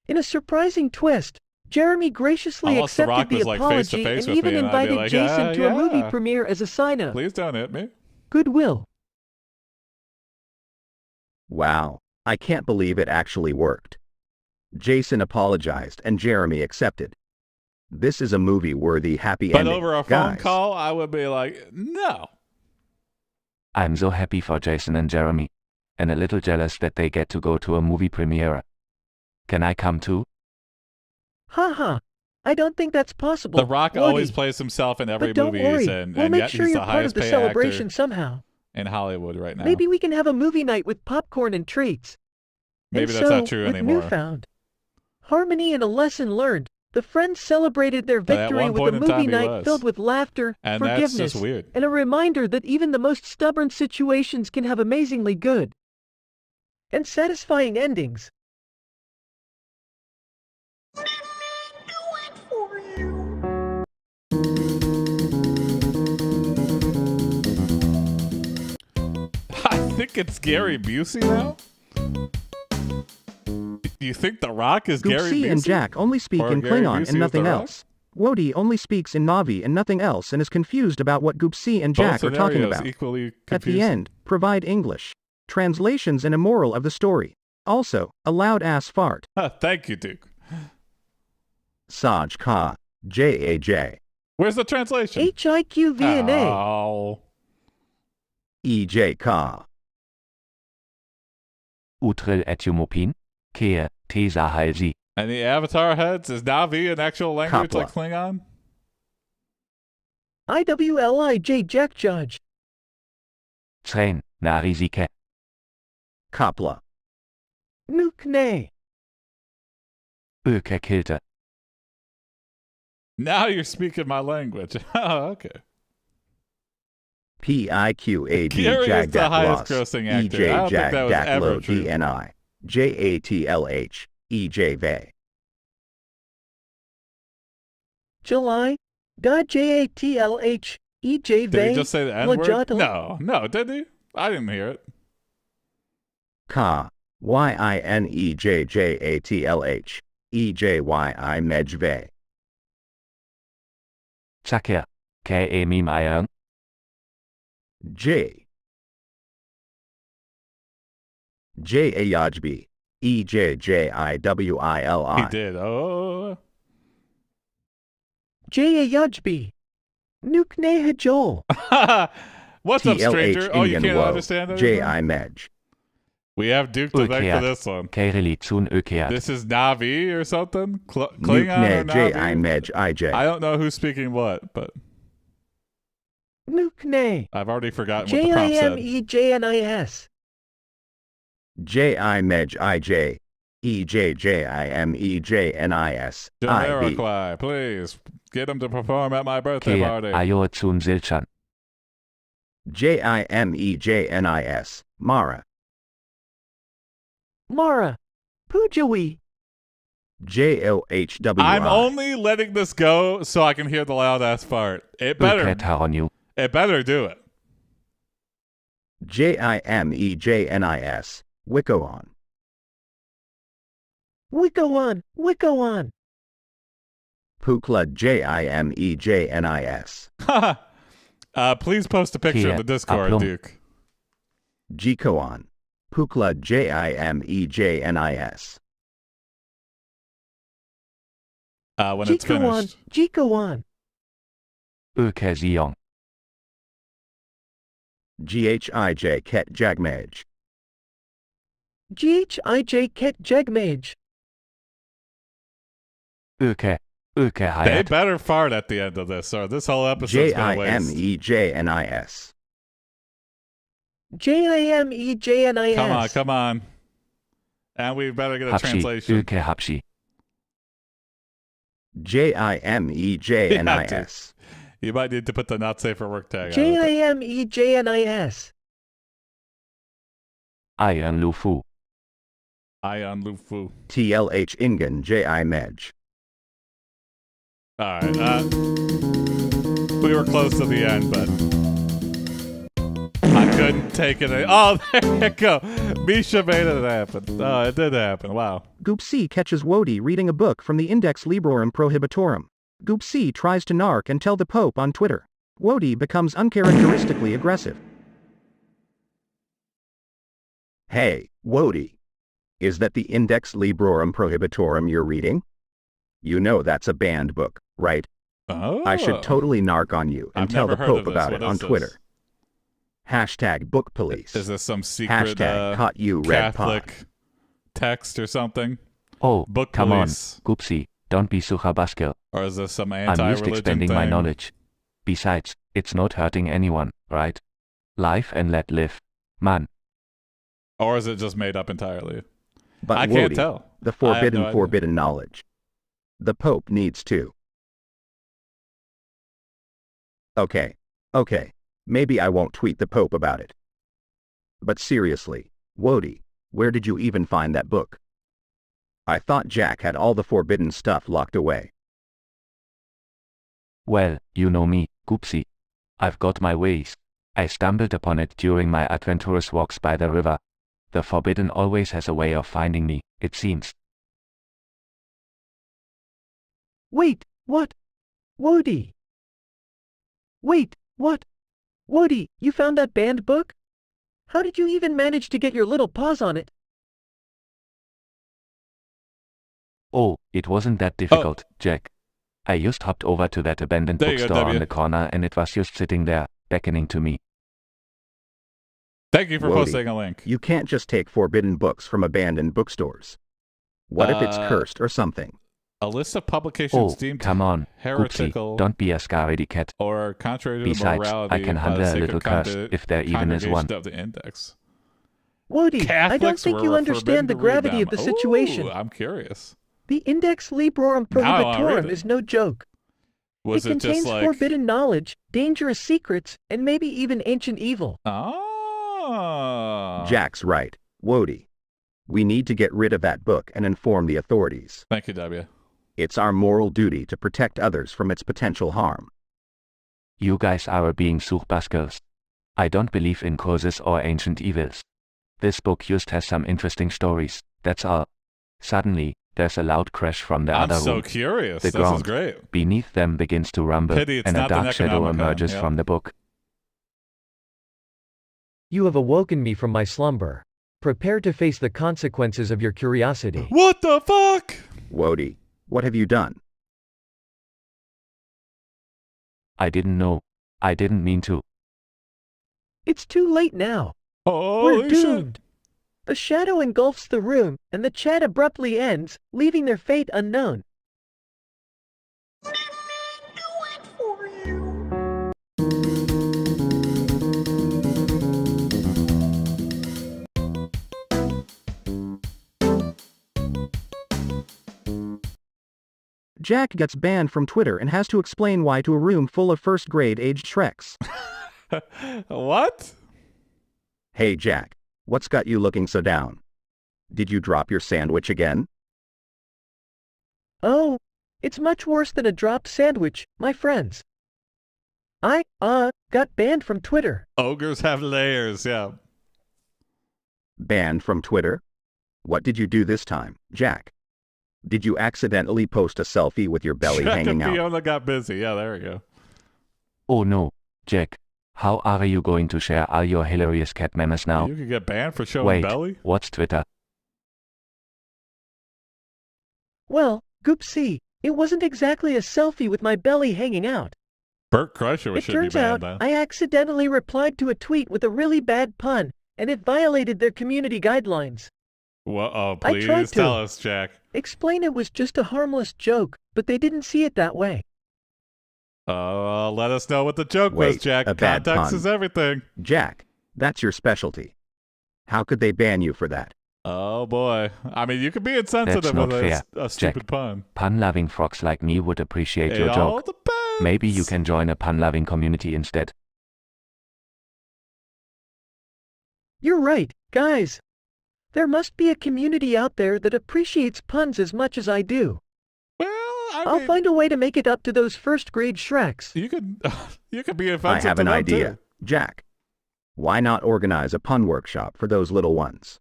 In a surprising twist, Jeremy graciously
Unless The
accepted
Rock
the
was, like, face to
apology
face
and
with
even
me, and I'd be
invited
like,
Jason to a movie
yeah.
premiere as a sign of
Please don't hit me.
goodwill.
Wow, I can't believe it actually worked. Jason apologized and Jeremy accepted. This is a movie-worthy happy
But
ending,
over a phone
guys.
call, I would be like, no.
I'm so happy for Jason and Jeremy. And a little jealous that they get to go to a movie premiere. Can I come too?
Haha, I don't think that's possible.
The Rock always
Wody.
plays himself in every
But don't
movie
worry,
he's in,
we'll
and
make
yet
sure
he's
you're
the
part of
highest
the
paid
celebration
actor
somehow.
in Hollywood right now.
Maybe we can have a movie night with popcorn and treats.
Maybe
And
that's
so,
not true
with
anymore.
newfound harmony and a lesson learned, the friends celebrated their
But at
victory
one
with
point
a
in time
movie
he
night
was.
filled with laughter,
And that's
forgiveness,
just weird.
and a reminder that even the most stubborn situations can have amazingly good and satisfying endings.
I think it's Gary Busey now. Do you think The Rock is Gary
Goopsea
Busey?
and Jack only speak
Or
in
Gary
Klingon
Busey is
and nothing
The Rock?
else. Wody only speaks in Navi and nothing else and is confused about what Goopsea and
Both
Jack are talking
scenarios
about.
equally
At
confusing.
the end, provide English translations and a moral of the story. Also, a loud-ass fart.
Thank you, Duke.
Saj Ka, J-A-J,
Where's the translation?
HIQVNA.
Oh.
E-J Ka.
Utril etymopin? Kea, tesa halsi.
And the Avatar heads, is Navi an actual language
Kapla.
like Klingon?
IWLIJ Jack Judge.
Train, narisike.
Kapla.
Nukne.
Öke kilte.
Now you're speaking my language. Oh, okay.
P-I-Q-A-D
Gary is the
Jagdat
highest
Loss.
grossing actor.
E-J
I don't think that was ever
Jagdatlo
true.
D-N-I. J-A-T-L-H. E-J Vey.
July. God JATLH. EJ
Did he just say the N-word?
Lajata.
No, did he? I didn't hear it.
Ka. Y-I-N-E-J-J-A-T-L-H. E-J-Y-I Mejve.
Chaker. Ke mim ayang.
J. J-A-Yajbi. E-J-J-I-W-I-L-I.
He did. Oh.
J. A. Yajbi. Nuke Ne Joel.
What's up, stranger? Oh, you can't
Wo,
understand
J.
anything?
I. Medj.
We have Duke to thank for this one. This is Navi or something?
Nuke
Klingon or
Ne J. I.
Navi?
Medj IJ.
I don't know who's speaking what, but
Nuke Ne.
I've already forgotten what the prompt said.
JIMEJNIS.
J. I. Medj IJ. EJJIMEJNIS. IB.
Jamiroquai, please get him to perform at my birthday party.
Ayotsun Zilchan.
JIMEJNIS. Mara.
Mara. Pujawi.
JOHWI.
I'm only letting this go so I can hear the loud ass part. It better do it.
JIMEJNIS. Wikoon.
Wikoon.
Puklud JIMEJNIS.
Please post a picture in the Discord, Duke.
Jikoon. Puklud JIMEJNIS.
When it's finished.
Jikoon.
Ukeziong.
GHIJ Ket Jagmej.
GHIJ Ket Jegmage.
Uke
They
Hayat.
better fart at the end of this, or this whole episode's gonna waste.
JIMEJNIS.
JIMEJNIS.
Come on. And we better get a
Hapshi.
translation.
Uke Hapshi.
JIMEJNIS.
You might need to put the not safe for work tag on it.
JIMEJNIS.
Iron Lufu.
Ion Lufu.
TLH Ingen JIMEJ.
Alright, we were close to the end, but I couldn't take it. Oh, there you go. Misha made it happen. Oh, it did happen. Wow.
Goopsea catches Wody reading a book from the Index Librorum Prohibitorum. Goopsea tries to narc and tell the Pope on Twitter. Wody becomes uncharacteristically aggressive.
Hey, Wody. Is that the Index Librorum Prohibitorum you're reading? You know that's a banned book, right?
Oh.
I should totally narc on you and
I've
tell the
never heard
Pope
of this.
about
What
it on
is this?
Twitter. Hashtag book police.
Is this some secret
Hashtag caught you red
Catholic
pod.
text or something?
Oh,
Book
come on,
police.
Goopsea, don't be so habaskell.
Or is this some
I'm
anti-religion
just expanding my
thing?
knowledge. Besides, it's not hurting anyone, right? Live and let live. Man.
Or is it just made up entirely?
But
I
Wody,
can't tell.
the
I have
forbidden
no idea.
forbidden knowledge. The Pope needs to. Okay. Maybe I won't tweet the Pope about it. But seriously, Wody, where did you even find that book? I thought Jack had all the forbidden stuff locked away.
Well, you know me, Goopsea. I've got my ways. I stumbled upon it during my adventurous walks by the river. The forbidden always has a way of finding me, it seems.
Wait, what? Wody. Wait, what? Wody, you found that banned book? How did you even manage to get your little paws on it?
Oh, it wasn't that difficult, Jack. I just hopped over to that abandoned
There you go,
bookstore
W.
on the corner and it was just sitting there, beckoning to me.
Thank you for
Wody,
posting a link.
You can't just take forbidden books from abandoned bookstores. What if it's
Uh,
cursed or something?
A list of publications
Oh,
deemed
come on,
heretical
Goopsea, don't be a scaredy cat.
or contrary to
Besides,
the morality
I can
by
handle
the
a
sacred
little curse, if there even is one.
congregation of the Index.
Wody, I don't
Catholics
think you
were
understand the
forbidden to read
gravity of the
them.
situation.
Ooh, I'm curious.
The Index Librorum
Now I wanna read
Prohibitorum
it.
is no joke.
Was
it
it
contains
just like
forbidden knowledge, dangerous secrets, and maybe even ancient evil.
Oh.
Jack's right, Wody. We need to get rid of that book and inform the authorities.
Thank you, W.
It's our moral duty to protect others from its potential harm.
You guys are being suchbaskels. I don't believe in curses or ancient evils. This book just has some interesting stories, that's all. Suddenly, there's a loud crash from the
I'm
other
so
room.
curious.
The
This is
ground
great.
beneath them begins to rumble,
Pity it's
and a
not the
dark shadow
Necronomicon,
emerges
yeah.
from the book.
You have awoken me from my slumber. Prepare to face the consequences of your curiosity.
What the fuck?
Wody, what have you done?
I didn't know. I didn't mean to.
It's too late now.
Holy
We're doomed. The shadow engulfs the room, and the chat abruptly ends, leaving their fate unknown.
Jack gets banned from Twitter and has to explain why to a room full of first-grade aged Shreks.
What?
Hey Jack, what's got you looking so down? Did you drop your sandwich again?
Oh, it's much worse than a dropped sandwich, my friends. I, got banned from Twitter.
Ogres have layers, yeah.
Banned from Twitter? What did you do this time, Jack? Did you accidentally post a selfie with your belly
Jack
hanging
and
out?
Fiona got busy. Yeah, there we go.
Oh no, Jack. How are you going to share all your hilarious cat memes now?
You could get banned for showing
Wait,
belly?
what's Twitter?
Well, Goopsea, it wasn't exactly a selfie with my belly hanging out.
Bert Kreischer
It
should be
turns
banned
out
then.
I accidentally replied to a tweet with a really bad pun, and it violated their community guidelines.
Well, oh,
I tried
please
to
tell us, Jack.
explain it was just a harmless joke, but they didn't see it that way.
Let us know what the joke was,
Wait,
Jack.
a bad
Context
pun.
is everything.
Jack, that's your specialty. How could they ban you for that?
Oh boy. I mean, you could be insensitive
That's not
with
fair,
a stupid
Jack.
pun.
Pun-loving frogs like me would appreciate your
It all
joke.
depends.
Maybe you can join a pun-loving community instead.
You're right, guys. There must be a community out there that appreciates puns as much as I do.
Well,
I'll find a way to make it up to those first-grade Shreks.
You could be
I
offensive
have
to
an
them,
idea,
too.
Jack. Why not organize a pun workshop for those little ones?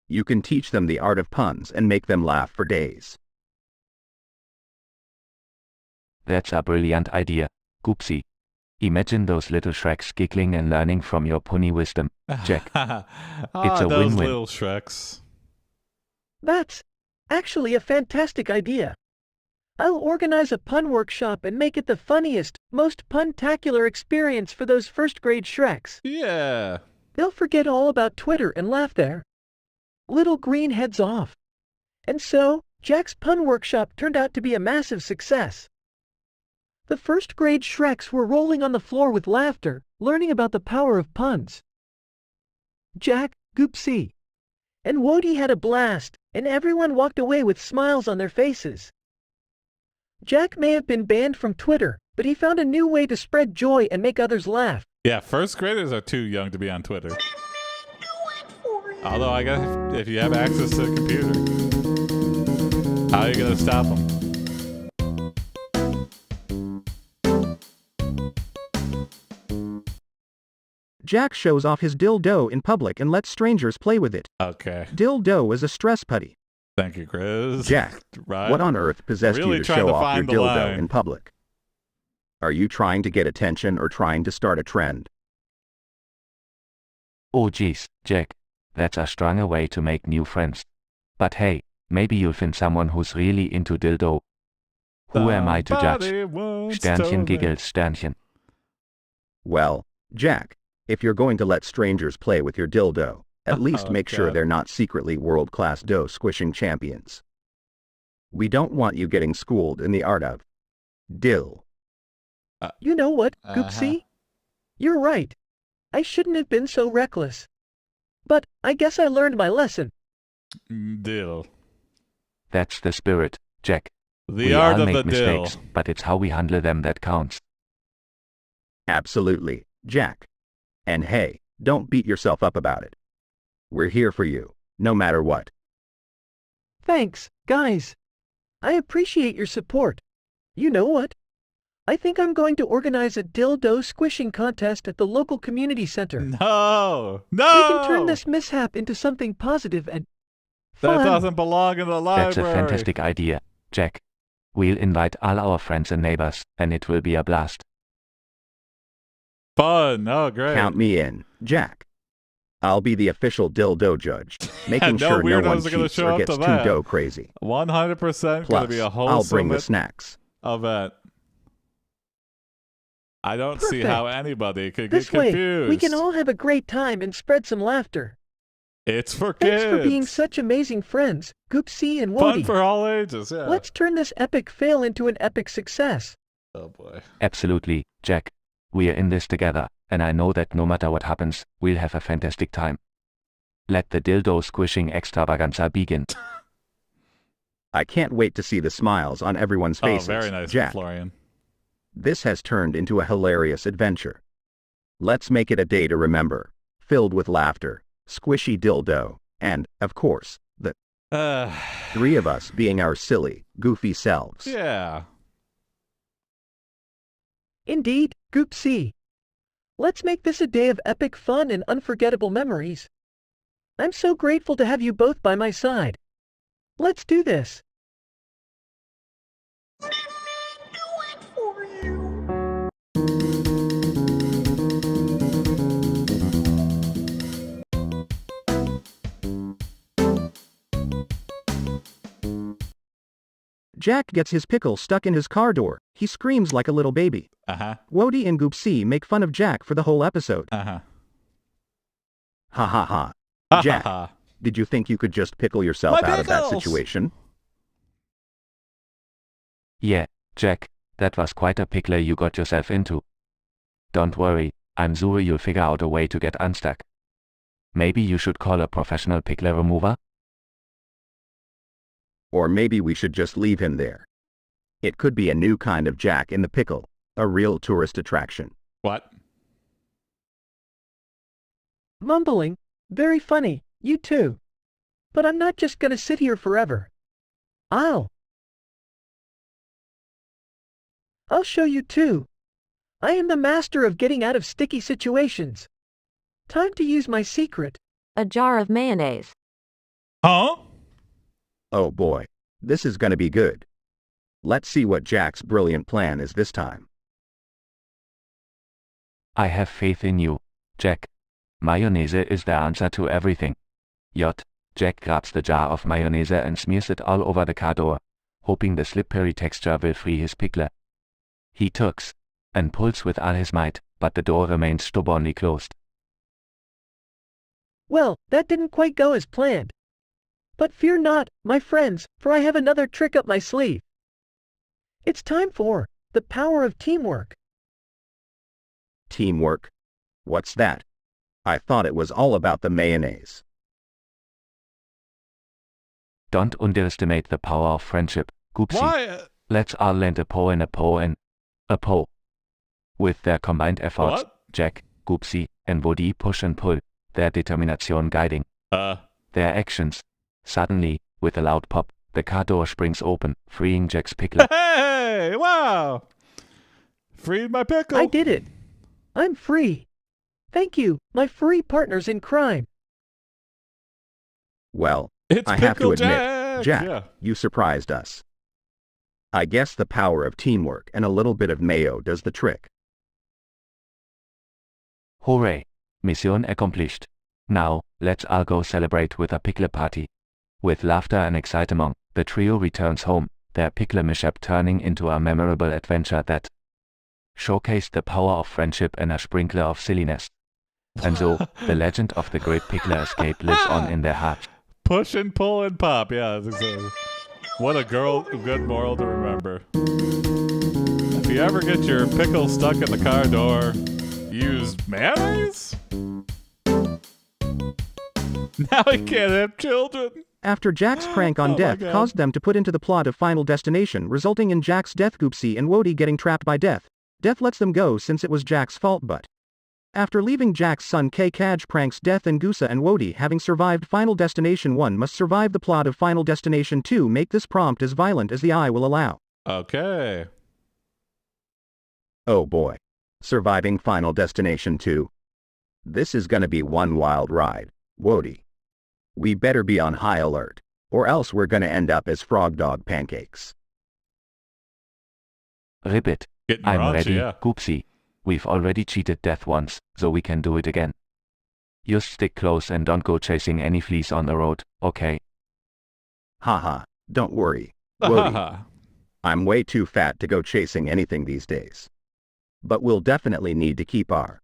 You can teach them the art of puns and make them laugh for days.
That's a brilliant idea, Goopsea. Imagine those little Shreks giggling and learning from your punny wisdom, Jack. It's a
those
win-win.
little Shreks.
That's actually a fantastic idea. I'll organize a pun workshop and make it the funniest, most pun-tacular experience for those first-grade Shreks.
Yeah.
They'll forget all about Twitter and laugh there. Little green heads off. And so, Jack's pun workshop turned out to be a massive success. The first-grade Shreks were rolling on the floor with laughter, learning about the power of puns. Jack, Goopsea, and Wody had a blast, and everyone walked away with smiles on their faces. Jack may have been banned from Twitter, but he found a new way to spread joy and make others laugh.
Yeah, first graders are too young to be on Twitter. Although I guess if you have access to a computer, how are you going to stop them?
Jack shows off his dildo in public and lets strangers play with it.
Okay.
Dildo is a stress putty.
Thank you, Chris.
Jack,
Right?
what on earth possessed
Really
you to
trying
show
to
off your
find the
dildo
line.
in public? Are you trying to get attention or trying to start a trend?
Oh geez, Jack. That's a stronger way to make new friends. But hey, maybe you'll find someone who's really into dildo. Who am I to judge?
Somebody once
Sternchen
told me.
giggles Sternchen.
Well, Jack, if you're going to let strangers play with your dildo, at least
Oh,
make sure
God.
they're not secretly world-class dough squishing champions. We don't want you getting schooled in the art of dill.
You know what, Goopsea? You're right. I shouldn't have been so reckless. But I guess I learned my lesson.
Dill.
That's the spirit, Jack.
The
We
art
all
of
make
the dill.
mistakes, but it's how we handle them that counts.
Absolutely, Jack. And hey, don't beat yourself up about it. We're here for you, no matter what.
Thanks, guys. I appreciate your support. You know what? I think I'm going to organize a dildo squishing contest at the local community center.
No!
We
No!
can turn this mishap into something positive and
That
fun.
doesn't belong in the library.
That's a fantastic idea, Jack. We'll invite all our friends and neighbors, and it will be a blast.
Fun. Oh, great.
Count me in, Jack. I'll be the official dildo judge, making
no
sure no
weirdos
one
are gonna
cheats
show
or
up
gets
to
too
that.
dough crazy.
100% going
Plus,
to be a whole
I'll bring the
summit
snacks.
event. I don't see
Perfect.
how anybody could
This
get
way,
confused.
we can all have a great time and spread some laughter.
It's for
Thanks
kids.
for being such amazing friends, Goopsea and
Fun
Wody.
for all ages, yeah.
Let's turn this epic fail into an epic success.
Oh boy.
Absolutely, Jack. We're in this together, and I know that no matter what happens, we'll have a fantastic time. Let the dildo squishing extravaganza begin.
I can't wait to see the smiles on everyone's faces.
Oh, very nice,
Jack.
Florian.
This has turned into a hilarious adventure. Let's make it a day to remember, filled with laughter, squishy dildo, and, of course, the three of us being our silly, goofy selves.
Yeah.
Indeed, Goopsea. Let's make this a day of epic fun and unforgettable memories. I'm so grateful to have you both by my side. Let's do this.
Jack gets his pickle stuck in his car door. He screams like a little baby.
Uh-huh.
Wody and Goopsea make fun of Jack for the whole episode.
Uh-huh.
Ha ha ha.
Ha,
Jack,
ha, ha.
did you think you could just pickle yourself
My
out of that
pickles!
situation?
Yeah, Jack, that was quite a pickle you got yourself into. Don't worry, I'm sure you'll figure out a way to get unstuck. Maybe you should call a professional pickle remover?
Or maybe we should just leave him there. It could be a new kind of Jack in the Pickle, a real tourist attraction.
What?
Mumbling. Very funny, you too. But I'm not just gonna sit here forever. I'll show you too. I am the master of getting out of sticky situations. Time to use my secret.
A jar of mayonnaise.
Huh?
Oh boy, this is gonna be good. Let's see what Jack's brilliant plan is this time.
I have faith in you, Jack. Mayonnaise is the answer to everything. Jack grabs the jar of mayonnaise and smears it all over the car door, hoping the slippery texture will free his pickle. He tugs and pulls with all his might, but the door remains stubbornly closed.
Well, that didn't quite go as planned. But fear not, my friends, for I have another trick up my sleeve. It's time for the power of teamwork.
Teamwork? What's that? I thought it was all about the mayonnaise.
Don't underestimate the power of friendship, Goopsea.
Why?
Let's all lend a paw and a paw and a paw. With their combined efforts,
What?
Jack, Goopsea, and Woody push and pull, their determination guiding their actions. Suddenly, with a loud pop, the car door springs open, freeing Jack's pickle.
Hey! Wow! Freed my pickle!
I did it. I'm free. Thank you, my furry partners in crime.
Well,
It's
I have to
Pickle
admit, Jack,
Yeah.
you surprised us. I guess the power of teamwork and a little bit of mayo does the trick.
Hooray! Mission accomplished. Now, let's all go celebrate with a pickle party. With laughter and excitement, the trio returns home, their pickle mishap turning into a memorable adventure that showcased the power of friendship and a sprinkler of silliness. And so, the legend of the great pickle escape lives on in their hearts.
Push and pull and pop. Yeah, that's exactly. What a good moral to remember. If you ever get your pickle stuck in the car door, use mayonnaise? Now I can't have children.
After Jack's prank on
Oh my
Death
God.
caused them to put into the plot of Final Destination, resulting in Jack's death, Goopsea and Wody getting trapped by Death. Death lets them go since it was Jack's fault, but after leaving Jack's son Kaj pranks Death, and Goopsea and Wody, having survived Final Destination 1, must survive the plot of Final Destination 2. Make this prompt as violent as the eye will allow.
Okay.
Oh boy. Surviving Final Destination 2. This is gonna be one wild ride, Wody. We better be on high alert, or else we're gonna end up as frog dog pancakes.
Ribbit.
Getting
I'm
raunchy,
ready,
yeah.
Goopsea. We've already cheated Death once, so we can do it again. Just stick close and don't go chasing any fleas on the road, okay?
Haha, don't worry, Wody. I'm way too fat to go chasing anything these days. But we'll definitely need to keep our ...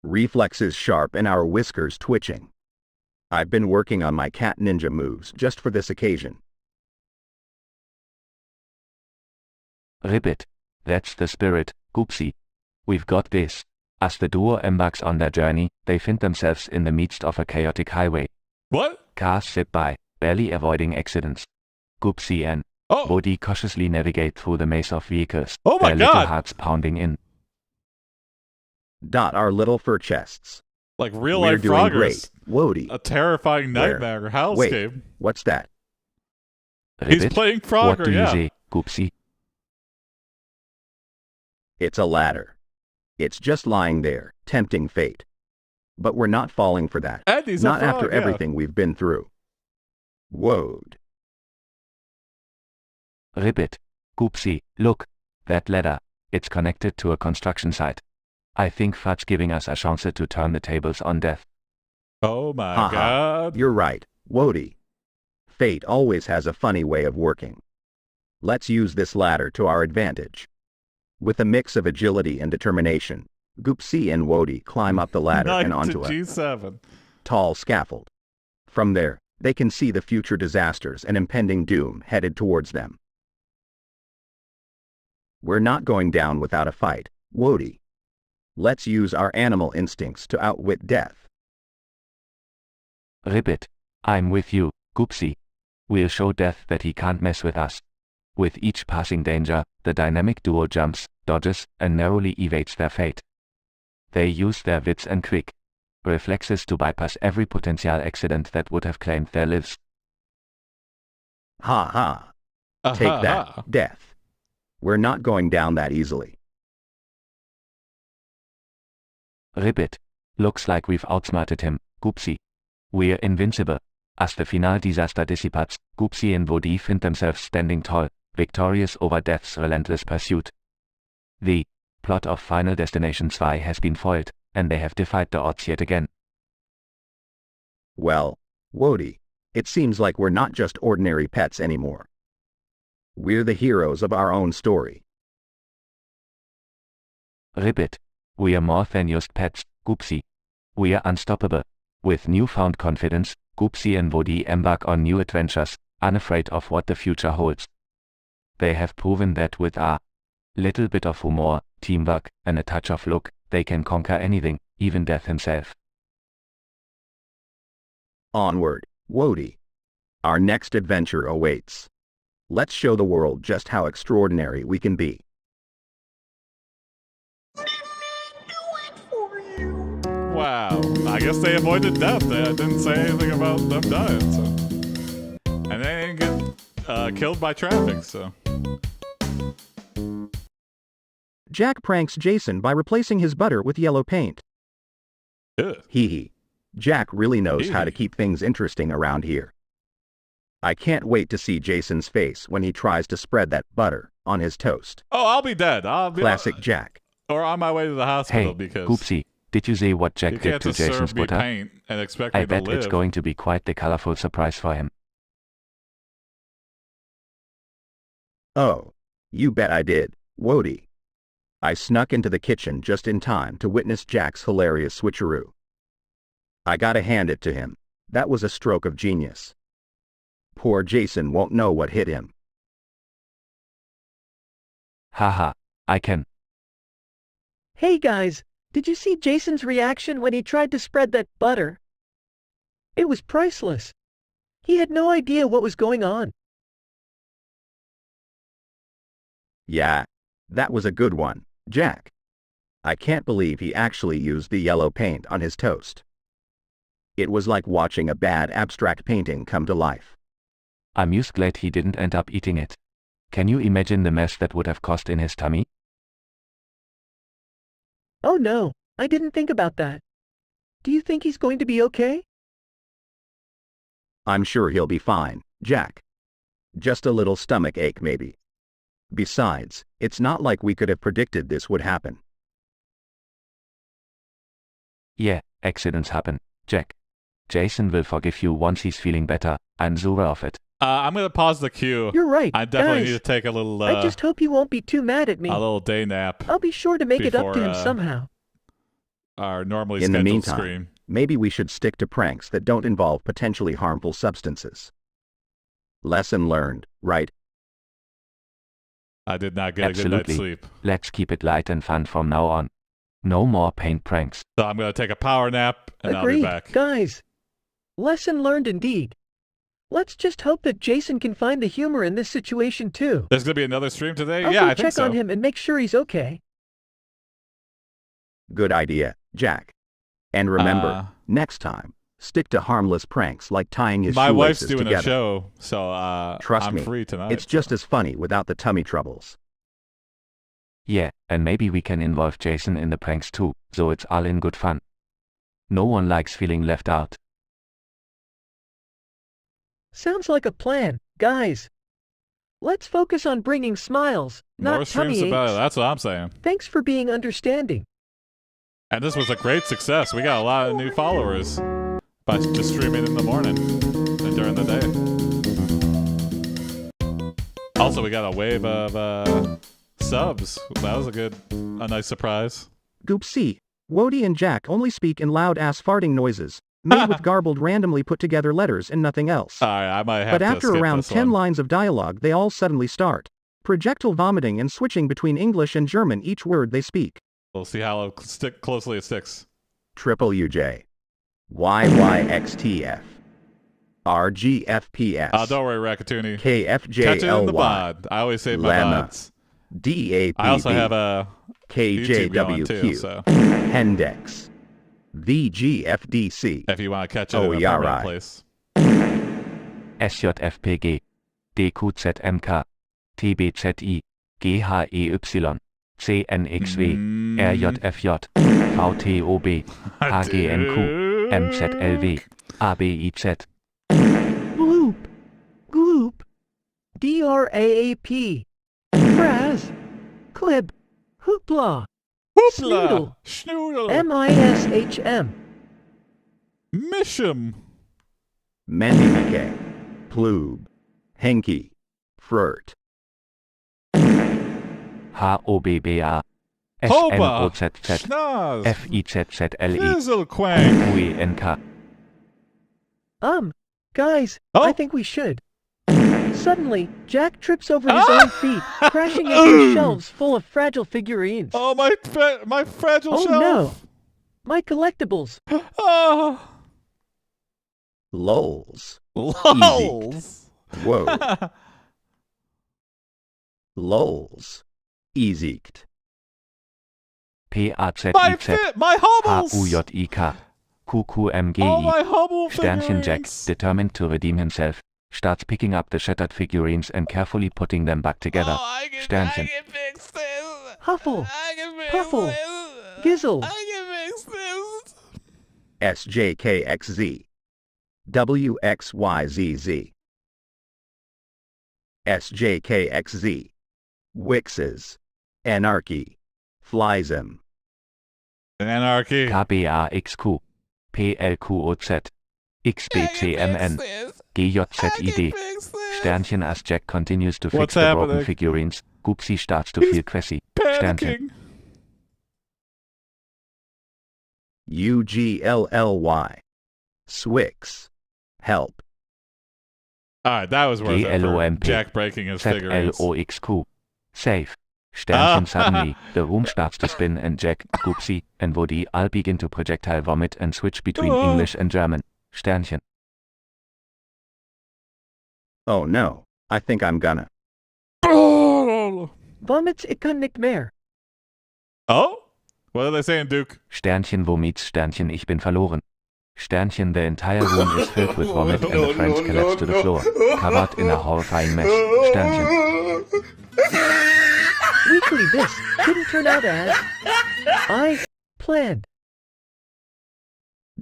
reflexes sharp and our whiskers twitching. I've been working on my cat ninja moves just for this occasion.
Ribbit. That's the spirit, Goopsea. We've got this. As the duo embarks on their journey, they find themselves in the midst of a chaotic highway.
What?
Cars zip by, barely avoiding accidents. Goopsea and Woody cautiously navigate through the maze of vehicles,
Oh my
their little
God.
hearts pounding in.
Our little fur chests.
Like real
We're
life
doing
froggers.
great, Woody.
A terrifying
Where?
nightmare hellscape.
Wait, what's that?
He's
Ribbit,
playing Frogger,
what do you
yeah.
say, Goopsea?
It's a ladder. It's just lying there, tempting fate. But we're not falling for that.
And he's
Not
a frog,
after
yeah.
everything we've been through. Whoa.
Ribbit. Goopsea, look. That ladder. It's connected to a construction site. I think Fud's giving us a chance to turn the tables on death.
Oh my
Haha,
God.
you're right, Woody. Fate always has a funny way of working. Let's use this ladder to our advantage. With a mix of agility and determination, Goopsea and Woody climb up the ladder and
Knight to
onto a
G7.
tall scaffold. From there, they can see the future disasters and impending doom headed towards them. We're not going down without a fight, Woody. Let's use our animal instincts to outwit death.
Ribbit. I'm with you, Goopsea. We'll show death that he can't mess with us. With each passing danger, the dynamic duo jumps, dodges, and narrowly evades their fate. They use their wits and quick reflexes to bypass every potential accident that would have claimed their lives.
Ha ha. Take that, death. We're not going down that easily.
Ribbit. Looks like we've outsmarted him, Goopsea. We're invincible. As the final disaster dissipates, Goopsea and Woody find themselves standing tall, victorious over death's relentless pursuit. The plot of Final Destination 2 has been foiled, and they have defied the odds yet again.
Well, Woody, it seems like we're not just ordinary pets anymore. We're the heroes of our own story.
Ribbit. We are more than just pets, Goopsea. We are unstoppable. With newfound confidence, Goopsea and Woody embark on new adventures, unafraid of what the future holds. They have proven that with a little bit of humor, teamwork, and a touch of luck, they can conquer anything, even death himself.
Onward, Woody. Our next adventure awaits. Let's show the world just how extraordinary we can be.
Wow. I guess they avoided death. They didn't say anything about them dying. So. And they didn't get killed by traffic, so.
Jack pranks Jason by replacing his butter with yellow paint.
Ugh.
Hee hee. Jack really knows how to
Hee.
keep things interesting around here. I can't wait to see Jason's face when he tries to spread that butter on his toast.
Oh, I'll be dead. I'll be
Classic Jack.
Or on my way to the hospital
Hey,
because
Goopsea, did you see what
you
Jack did
can't
to
just
Jason's
serve me
butter?
paint and expect me
I
to
bet
live.
it's going to be quite the colorful surprise for him.
Oh, you bet I did, Woody. I snuck into the kitchen just in time to witness Jack's hilarious switcheroo. I gotta hand it to him. That was a stroke of genius. Poor Jason won't know what hit him.
Haha, I can.
Hey guys, did you see Jason's reaction when he tried to spread that butter? It was priceless. He had no idea what was going on.
Yeah, that was a good one, Jack. I can't believe he actually used the yellow paint on his toast. It was like watching a bad abstract painting come to life.
I'm just glad he didn't end up eating it. Can you imagine the mess that would have caused in his tummy?
Oh no, I didn't think about that. Do you think he's going to be okay?
I'm sure he'll be fine, Jack. Just a little stomach ache maybe. Besides, it's not like we could have predicted this would happen.
Yeah, accidents happen, Jack. Jason will forgive you once he's feeling better, I'm sure of it.
I'm gonna pause the queue.
You're right,
I definitely
guys.
need to take a little.
I just hope he won't be too mad at me.
A little day nap.
I'll be sure to make it up to him
before,
somehow.
Our normally
In the
scheduled
meantime,
scream.
maybe we should stick to pranks that don't involve potentially harmful substances. Lesson learned, right?
I did not get a good night's sleep.
Let's keep it light and fun from now on. No more paint pranks.
So I'm gonna take a power nap and I'll be
Agreed,
back.
guys. Lesson learned indeed. Let's just hope that Jason can find the humor in this situation too.
There's gonna be another stream today?
I'll
Yeah,
go
I think
check
so.
on him and make sure he's okay.
Good idea, Jack. And remember, next time, stick to harmless pranks like tying his
My wife's
shoelaces
doing
together.
a show, so
Trust
I'm
me,
free tonight.
it's just as funny without the tummy troubles.
Yeah, and maybe we can involve Jason in the pranks too, so it's all in good fun. No one likes feeling left out.
Sounds like a plan, guys. Let's focus on bringing smiles,
More
not
streams
tummy
about it.
aches.
That's what I'm saying.
Thanks for being understanding.
And this was a great success. We got a lot of new followers by just streaming in the morning and during the day. Also, we got a wave of subs. That was a nice surprise.
Goopsea, Wody and Jack only speak in loud-ass farting noises, made with garbled randomly put together letters and nothing else.
All right, I might have
But
to
after
skip
around
this
10
one.
lines of dialogue they all suddenly start projectile vomiting and switching between English and German each word they speak.
We'll see how closely it sticks.
Triple UJ. YYXTF. RGFPS.
Don't worry, Rackatoony.
KFJLY.
Catch it in the bod. I always say my
Lemma.
bods.
DAPD.
I also have a YouTube going too,
KJWQ.
so
Hendex. VGFDC.
if you want to catch it in a permanent
Yarai.
place.
SJFPG, DQZMK, TBZI, GHEY, CNXW, RJFJ, VTOB, HGNQ, MZLW, ABIZ.
Gloop. Gloop. DRAAP. Fraz. Clib. Hoopla.
Hoopla.
Snoodle.
Schnoodle.
MISHM.
Misham.
Mendibike. Ploob. Henke. Frirt.
HOBBA,
Hoba.
SNOZZ,
Schnoz.
FIZZLE,
Fizzlequang.
UENK.
Guys,
Oh.
I think we should. Suddenly, Jack trips over his own feet, crashing into shelves full of fragile figurines.
Oh, my fragile
Oh
shelf.
no! My collectibles.
Oh.
Lols.
Lols.
Whoa. Lols. Easyked.
PAZIZ,
My hobbles.
HUJIK, QQMGI,
All my hobble
Sternchen Jack,
figurines.
determined to redeem himself, starts picking up the shattered figurines and carefully putting them back together. Sternchen.
fix this.
Huffle.
I can fix
Puffle.
this.
Gizzle.
I can fix this.
SJKXZ. WXYZZ. SJKXZ. Wixes. Anarchy. Flyzim.
Anarchy.
KBAXQ, PLQOZ, XBCMN, GJZID. Sternchen as Jack continues to fix
What's
the broken
happening?
figurines, Goopsea starts to feel crazy. Sternchen.
Panicking. UGLLY. Swix. Help.
All right, that was worth it for
GLOMP,
Jack breaking his figurines.
ZLOXQ. Safe. Sternchen suddenly, the room starts to spin and Jack, Goopsea, and Woody all begin to projectile vomit and switch between
Oh.
English and German. Sternchen.
Oh no. I think I'm gonna.
Vomits ikan nicht mehr.
Oh? What are they saying, Duke?
Sternchen vomits, Sternchen, ich bin verloren. Sternchen, the entire room is filled with vomit and the friends collapse to the floor, covered in a horrifying mess. Sternchen.
Weekly this didn't turn out as I planned.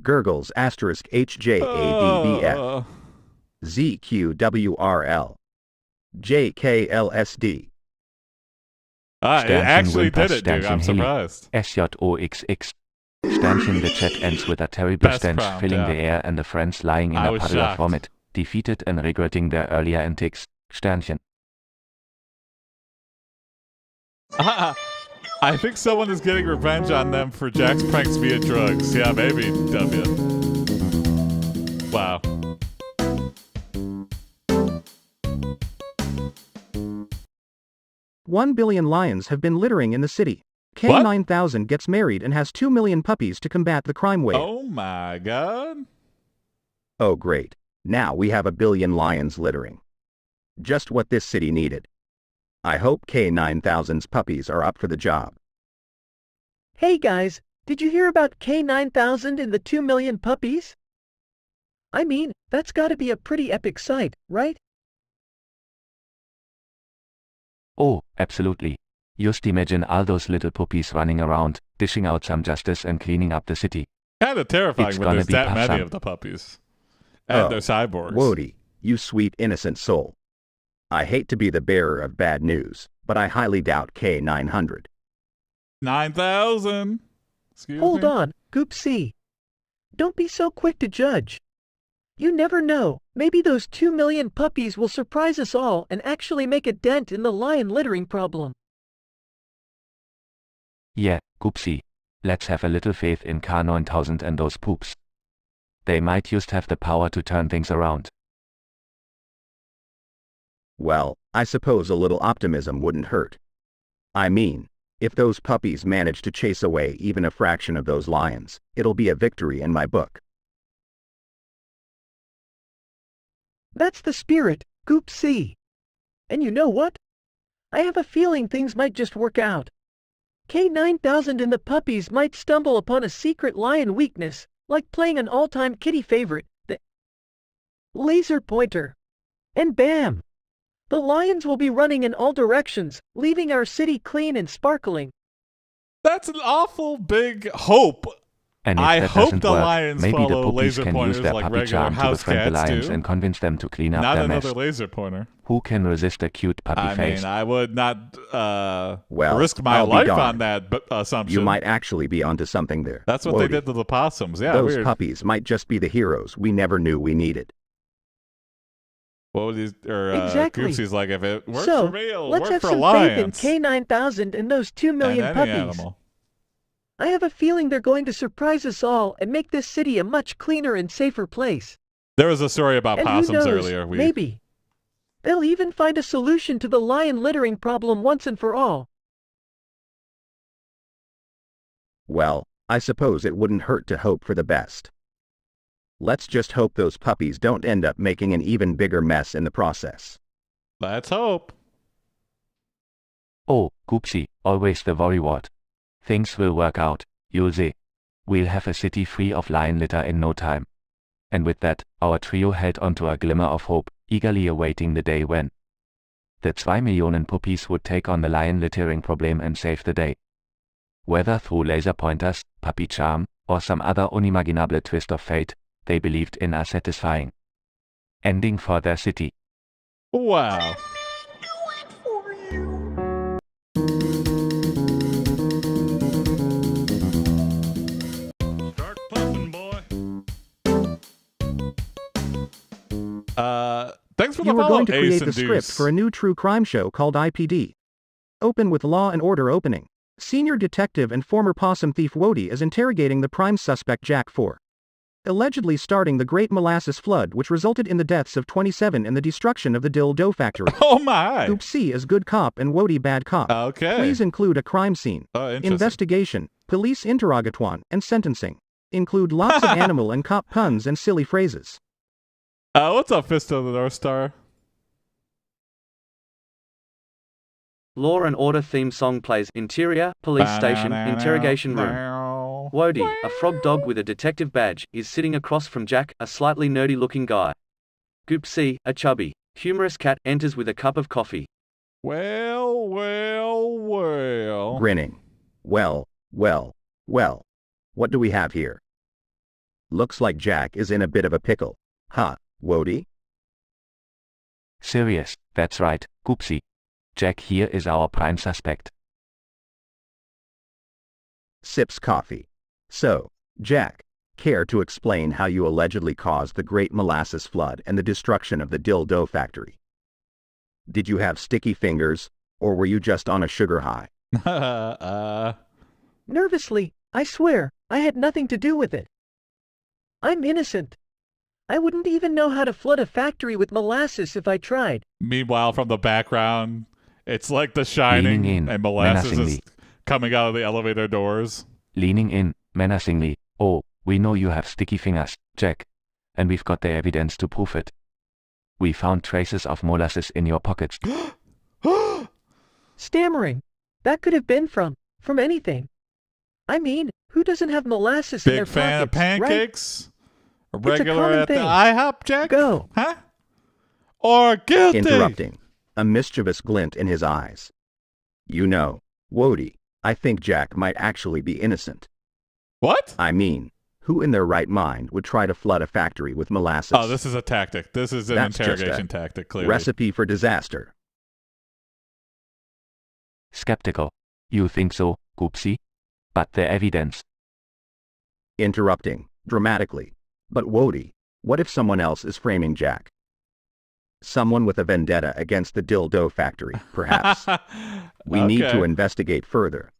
Gurgles asterisk HJADBF. ZQWRL. JKLSD.
Ah, it
Sternchen
actually
whimpers,
did it, dude. I'm
Sternchen hilly.
surprised.
SJOXX. Sternchen, the chat ends with a terrible
Best
stench
prompt,
filling
yeah.
the air and the friends lying in
I
a
was
puddle of
shocked.
vomit. defeated and regretting their earlier antics. Sternchen.
I think someone is getting revenge on them for Jack's pranks via drugs. Yeah, maybe, W. Wow.
$1 billion lions have been littering in the city.
What?
K9000 gets married and has 2 million puppies to combat the crime wave.
Oh my god.
Oh great. Now we have 1 billion lions littering. Just what this city needed. I hope K9000's puppies are up for the job.
Hey guys, did you hear about K9000 and the 2 million puppies? I mean, that's gotta be a pretty epic sight, right?
Oh, absolutely. Just imagine all those little puppies running around, dishing out some justice and cleaning up the city.
Kind of terrifying
It's
when
gonna
there's
be
that many
awesome.
of the puppies. And they're cyborgs.
Wody, you sweet innocent soul. I hate to be the bearer of bad news, but I highly doubt K900.
9,000. Excuse
Hold
me.
on, Goopsea. Don't be so quick to judge. You never know, maybe those 2 million puppies will surprise us all and actually make a dent in the lion littering problem.
Yeah, Goopsea. Let's have a little faith in K9000 and those poops. They might just have the power to turn things around.
Well, I suppose a little optimism wouldn't hurt. I mean, if those puppies manage to chase away even a fraction of those lions, it'll be a victory in my book.
That's the spirit, Goopsea. And you know what? I have a feeling things might just work out. K9000 and the puppies might stumble upon a secret lion weakness, like playing an all-time kitty favorite, the laser pointer. And bam! The lions will be running in all directions, leaving our city clean and sparkling.
That's an awful big hope.
And if
I
that
hope
doesn't
the
work,
lions
maybe the
follow
puppies
laser
can use
pointers
their
like
puppy
regular
charm to
house
befriend the
cats
lions
do.
and convince them to clean up
Not
their
another
mess.
laser pointer.
Who can resist a cute puppy
I
face?
mean, I would not
Well,
risk my
I'll be
life
darned.
on that assumption.
You might actually be onto something there.
That's what they
Wody.
did to the possums. Yeah,
Those
weird.
puppies might just be the heroes we never knew we needed.
What would these
Exactly.
Goopsie's like? If it works
So,
for me, it'll
let's
work
have
for
some
lions.
faith in K9000 and those 2 million
and any
puppies.
animal.
I have a feeling they're going to surprise us all and make this city a much cleaner and safer place.
There was a story about
And who
possums
knows,
earlier.
maybe they'll even find a solution to the lion littering problem once and for all.
Well, I suppose it wouldn't hurt to hope for the best. Let's just hope those puppies don't end up making an even bigger mess in the process.
Let's hope.
Oh, Goopsea, always the worrywart. Things will work out, you'll see. We'll have a city free of lion litter in no time. And with that, our trio held onto a glimmer of hope, eagerly awaiting the day when the 2 Millionen puppies would take on the lion littering problem and save the day. Whether through laser pointers, puppy charm, or some other unimaginable twist of fate, they believed in a satisfying ending for their city.
Wow.
Start puffing, boy.
Thanks for the
You were
follow,
going to
Ace
create
and
the script
Deuce.
for a new true crime show called AiPD. Open with Law and Order opening. Senior detective and former possum thief Wody is interrogating the prime suspect Jack for allegedly starting the Great Molasses Flood which resulted in the deaths of 27 and the destruction of the dildo factory.
Oh my!
Goopsea is good cop and Wody bad cop.
Okay.
Please include a crime scene,
Oh, interesting.
investigation, police interrogatoire, and sentencing. Include lots of animal and cop puns and silly phrases.
What's up, Fist of the North Star?
Law and Order theme song plays. Interior, police station, interrogation room. Wody, a frog dog with a detective badge, is sitting across from Jack, a slightly nerdy-looking guy. Goopsea, a chubby, humorous cat, enters with a cup of coffee.
Well.
Grinning. Well. What do we have here? Looks like Jack is in a bit of a pickle. Huh, Wody?
Serious, that's right, Goopsea. Jack here is our prime suspect.
Sips coffee. So, Jack, Care to explain how you allegedly caused the Great Molasses Flood and the destruction of the dildo factory? Did you have sticky fingers, or were you just on a sugar high?
Nervously, I swear, I had nothing to do with it. I'm innocent. I wouldn't even know how to flood a factory with molasses if I tried.
Meanwhile, from the background, it's like The Shining,
Leaning in,
and molasses is
menacingly.
coming out of the elevator doors.
Leaning in, menacingly. Oh, we know you have sticky fingers, Jack. And we've got the evidence to prove it. We found traces of molasses in your pockets.
Stammering. That could have been from anything. I mean, who doesn't have molasses in their
Big fan of
pockets, right?
pancakes? A
It's a
regular
common
at the
thing.
IHOP, Jack?
Go.
Huh? Or guilty?
Interrupting, a mischievous glint in his eyes. You know, Wody, I think Jack might actually be innocent.
What?
I mean, who in their right mind would try to flood a factory with molasses?
Oh, this is a tactic. This is an
That's just
interrogation
a
tactic, clearly.
Recipe for disaster.
Skeptical. You think so, Goopsea? But the evidence.
Interrupting, dramatically. But Wody, what if someone else is framing Jack? Someone with a vendetta against the dildo factory, perhaps. We need to investigate further.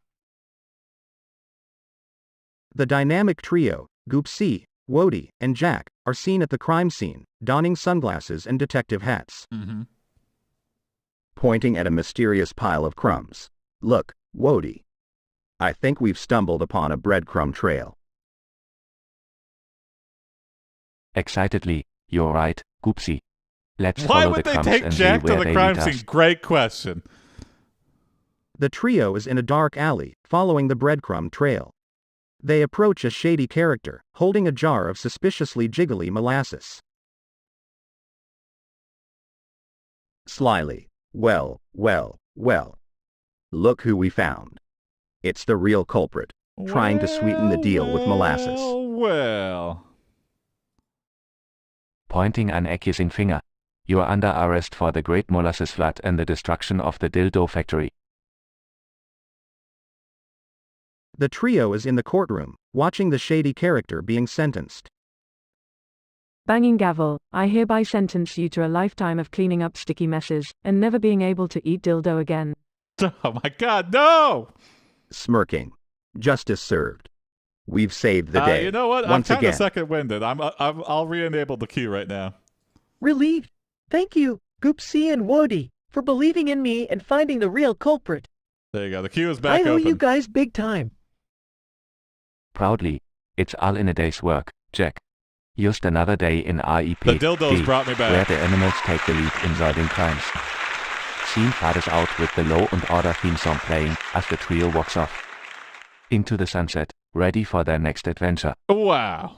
The dynamic trio, Goopsea, Wody, and Jack, are seen at the crime scene, donning sunglasses and detective hats.
Mm-hmm.
Pointing at a mysterious pile of crumbs. Look, Wody. I think we've stumbled upon a breadcrumb trail.
Excitedly, you're right, Goopsea. Let's
Why
follow
would
the
they
crumbs
take
and
Jack
see
to
where
the
they
crime
lead
scene?
us.
Great question.
The trio is in a dark alley, following the breadcrumb trail. They approach a shady character, holding a jar of suspiciously jiggly molasses. Slyly, well. Look who we found. It's the real culprit, trying to sweeten the deal with molasses.
Well.
Pointing an accusing finger. You are under arrest for the Great Molasses Flood and the destruction of the dildo factory.
The trio is in the courtroom, watching the shady character being sentenced.
Banging gavel, I hereby sentence you to a lifetime of cleaning up sticky messes, and never being able to eat dildo again.
Oh my god, no!
Smirking. Justice served. We've saved the day.
You know what?
Once
I'm kind
again.
of second-winded. I'll re-enable the key right now.
Relieved. Thank you, Goopsea and Wody, for believing in me and finding the real culprit.
There you go. The queue is back
I owe
open.
you guys big time.
Proudly. It's all in a day's work, Jack. Just another day in AiPD.
The dildos brought me back.
Where the animals take the lead in solving crimes. Scene fades out with the Law and Order theme song playing as the trio walks off into the sunset, ready for their next adventure.
Wow.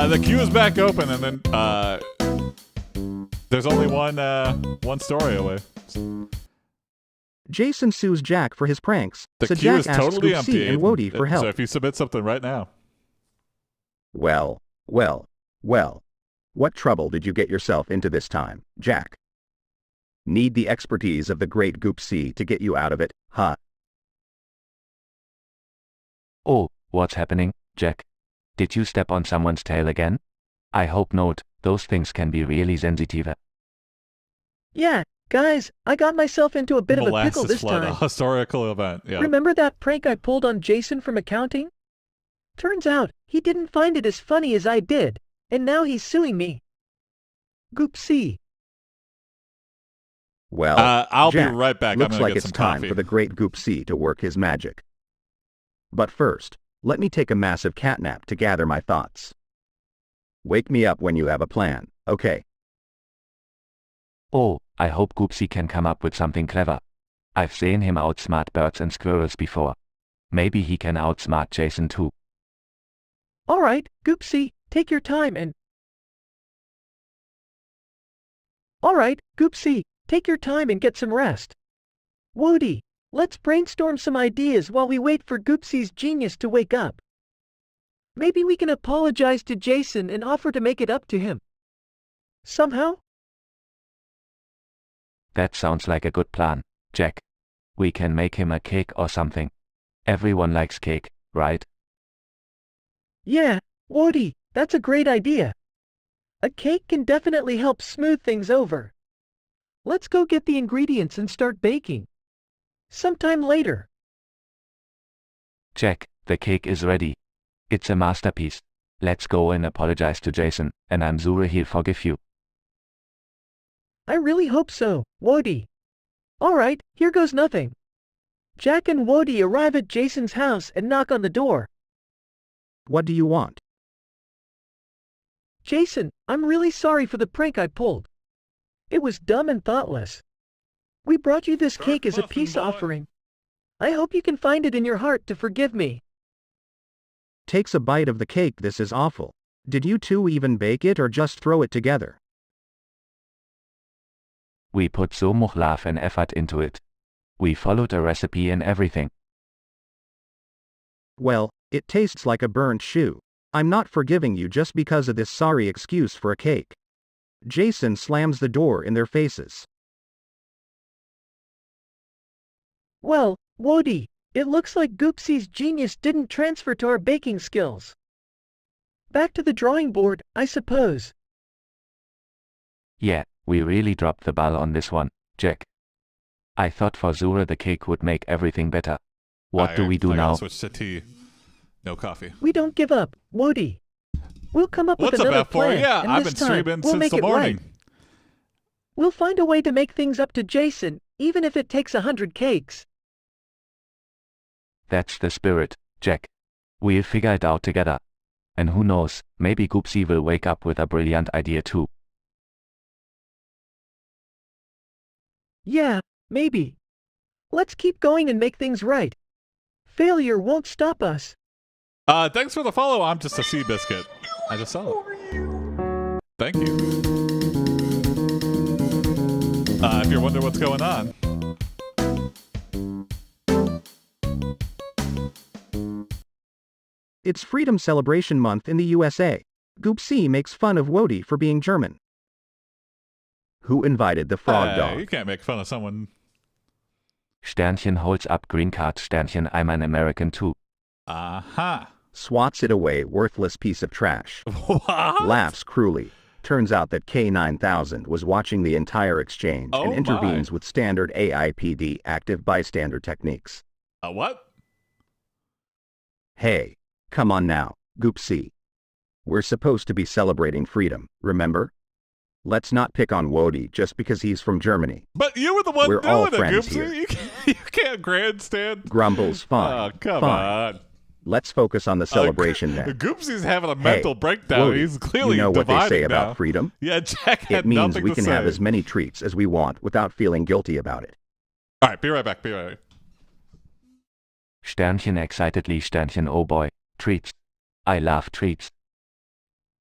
The queue is back open, and then there's only one story away.
Jason sues Jack for his pranks,
The
so
queue
Jack
is
asks
totally
Goopsea
empty.
and Wody for help.
So if you submit something right now.
Well. What trouble did you get yourself into this time, Jack? Need the expertise of the great Goopsea to get you out of it, huh?
Oh, what's happening, Jack? Did you step on someone's tail again? I hope not, those things can be really sensitive.
Yeah, guys, I got myself into a bit of a pickle
Molasses
this
flood,
time.
a historical event. Yeah.
Remember that prank I pulled on Jason from accounting? Turns out, he didn't find it as funny as I did, and now he's suing me. Goopsea.
Well,
I'll
Jack,
be right back.
Looks
I'm gonna
like
get
it's
some
time
coffee.
for the great Goopsea to work his magic. But first, let me take a massive catnap to gather my thoughts. Wake me up when you have a plan, okay?
Oh, I hope Goopsea can come up with something clever. I've seen him outsmart birds and squirrels before. Maybe he can outsmart Jason too.
All right, Goopsea, take your time and... All right, Goopsea, take your time and get some rest. Wody, let's brainstorm some ideas while we wait for Goopsea's genius to wake up. Maybe we can apologize to Jason and offer to make it up to him. Somehow?
That sounds like a good plan, Jack. We can make him a cake or something. Everyone likes cake, right?
Yeah, Woody, that's a great idea. A cake can definitely help smooth things over. Let's go get the ingredients and start baking. Sometime later.
Jack, the cake is ready. It's a masterpiece. Let's go and apologize to Jason, and I'm sure he'll forgive you.
I really hope so, Woody. Alright, here goes nothing. Jack and Woody arrive at Jason's house and knock on the door.
What do you want?
Jason, I'm really sorry for the prank I pulled. It was dumb and thoughtless. We brought you this cake as a peace offering. I hope you can find it in your heart to forgive me.
Takes a bite of the cake. This is awful. Did you two even bake it or just throw it together?
We put so much love and effort into it. We followed a recipe and everything.
Well, it tastes like a burnt shoe. I'm not forgiving you just because of this sorry excuse for a cake. Jason slams the door in their faces.
Well, Woody, it looks like Goopsea's genius didn't transfer to our baking skills. Back to the drawing board, I suppose.
Yeah, we really dropped the ball on this one, Jack. I thought for sure the cake would make everything better. What do we do now?
Switch to tea. No coffee.
We don't give up, Woody. We'll come up with
What's
another
up, F4?
plan,
Yeah,
and
I've
this
been
time
streaming
we'll
since
make
the
it
morning.
right. We'll find a way to make things up to Jason, even if it takes 100 cakes.
That's the spirit, Jack. We'll figure it out together. And who knows, maybe Goopsea will wake up with a brilliant idea too.
Yeah, maybe. Let's keep going and make things right. Failure won't stop us.
Thanks for the follow. I'm just a sea biscuit. I just saw it. Thank you. If you're wondering what's going on.
It's Freedom Celebration Month in the USA. Goopsea makes fun of Woody for being German.
Who invited the frog dog?
You can't make fun of someone.
Sternchen holds up green card. Sternchen, I'm an American too.
Aha.
Swats it away, worthless piece of trash.
What?
Laughs cruelly. Turns out that K9000 was watching the entire exchange and intervenes with standard AiPD active bystander techniques.
What?
Hey, come on now, Goopsea. We're supposed to be celebrating freedom, remember? Let's not pick on Woody just because he's from Germany.
But you were the one
We're all
doing it,
friends
Goopsea.
here.
You can't grandstand.
Grumble's fine.
Oh, come
fine.
on.
Let's focus on the celebration then.
Goopsea's having a mental breakdown.
Woody,
He's clearly
you know what they say
dividing
about
now.
freedom?
Yeah, Jack had
It means
nothing
we
to
can
say.
have as many treats as we want without feeling guilty about it.
All right, be right back. Be right back.
Sternchen excitedly. Sternchen, oh boy, treats. I love treats.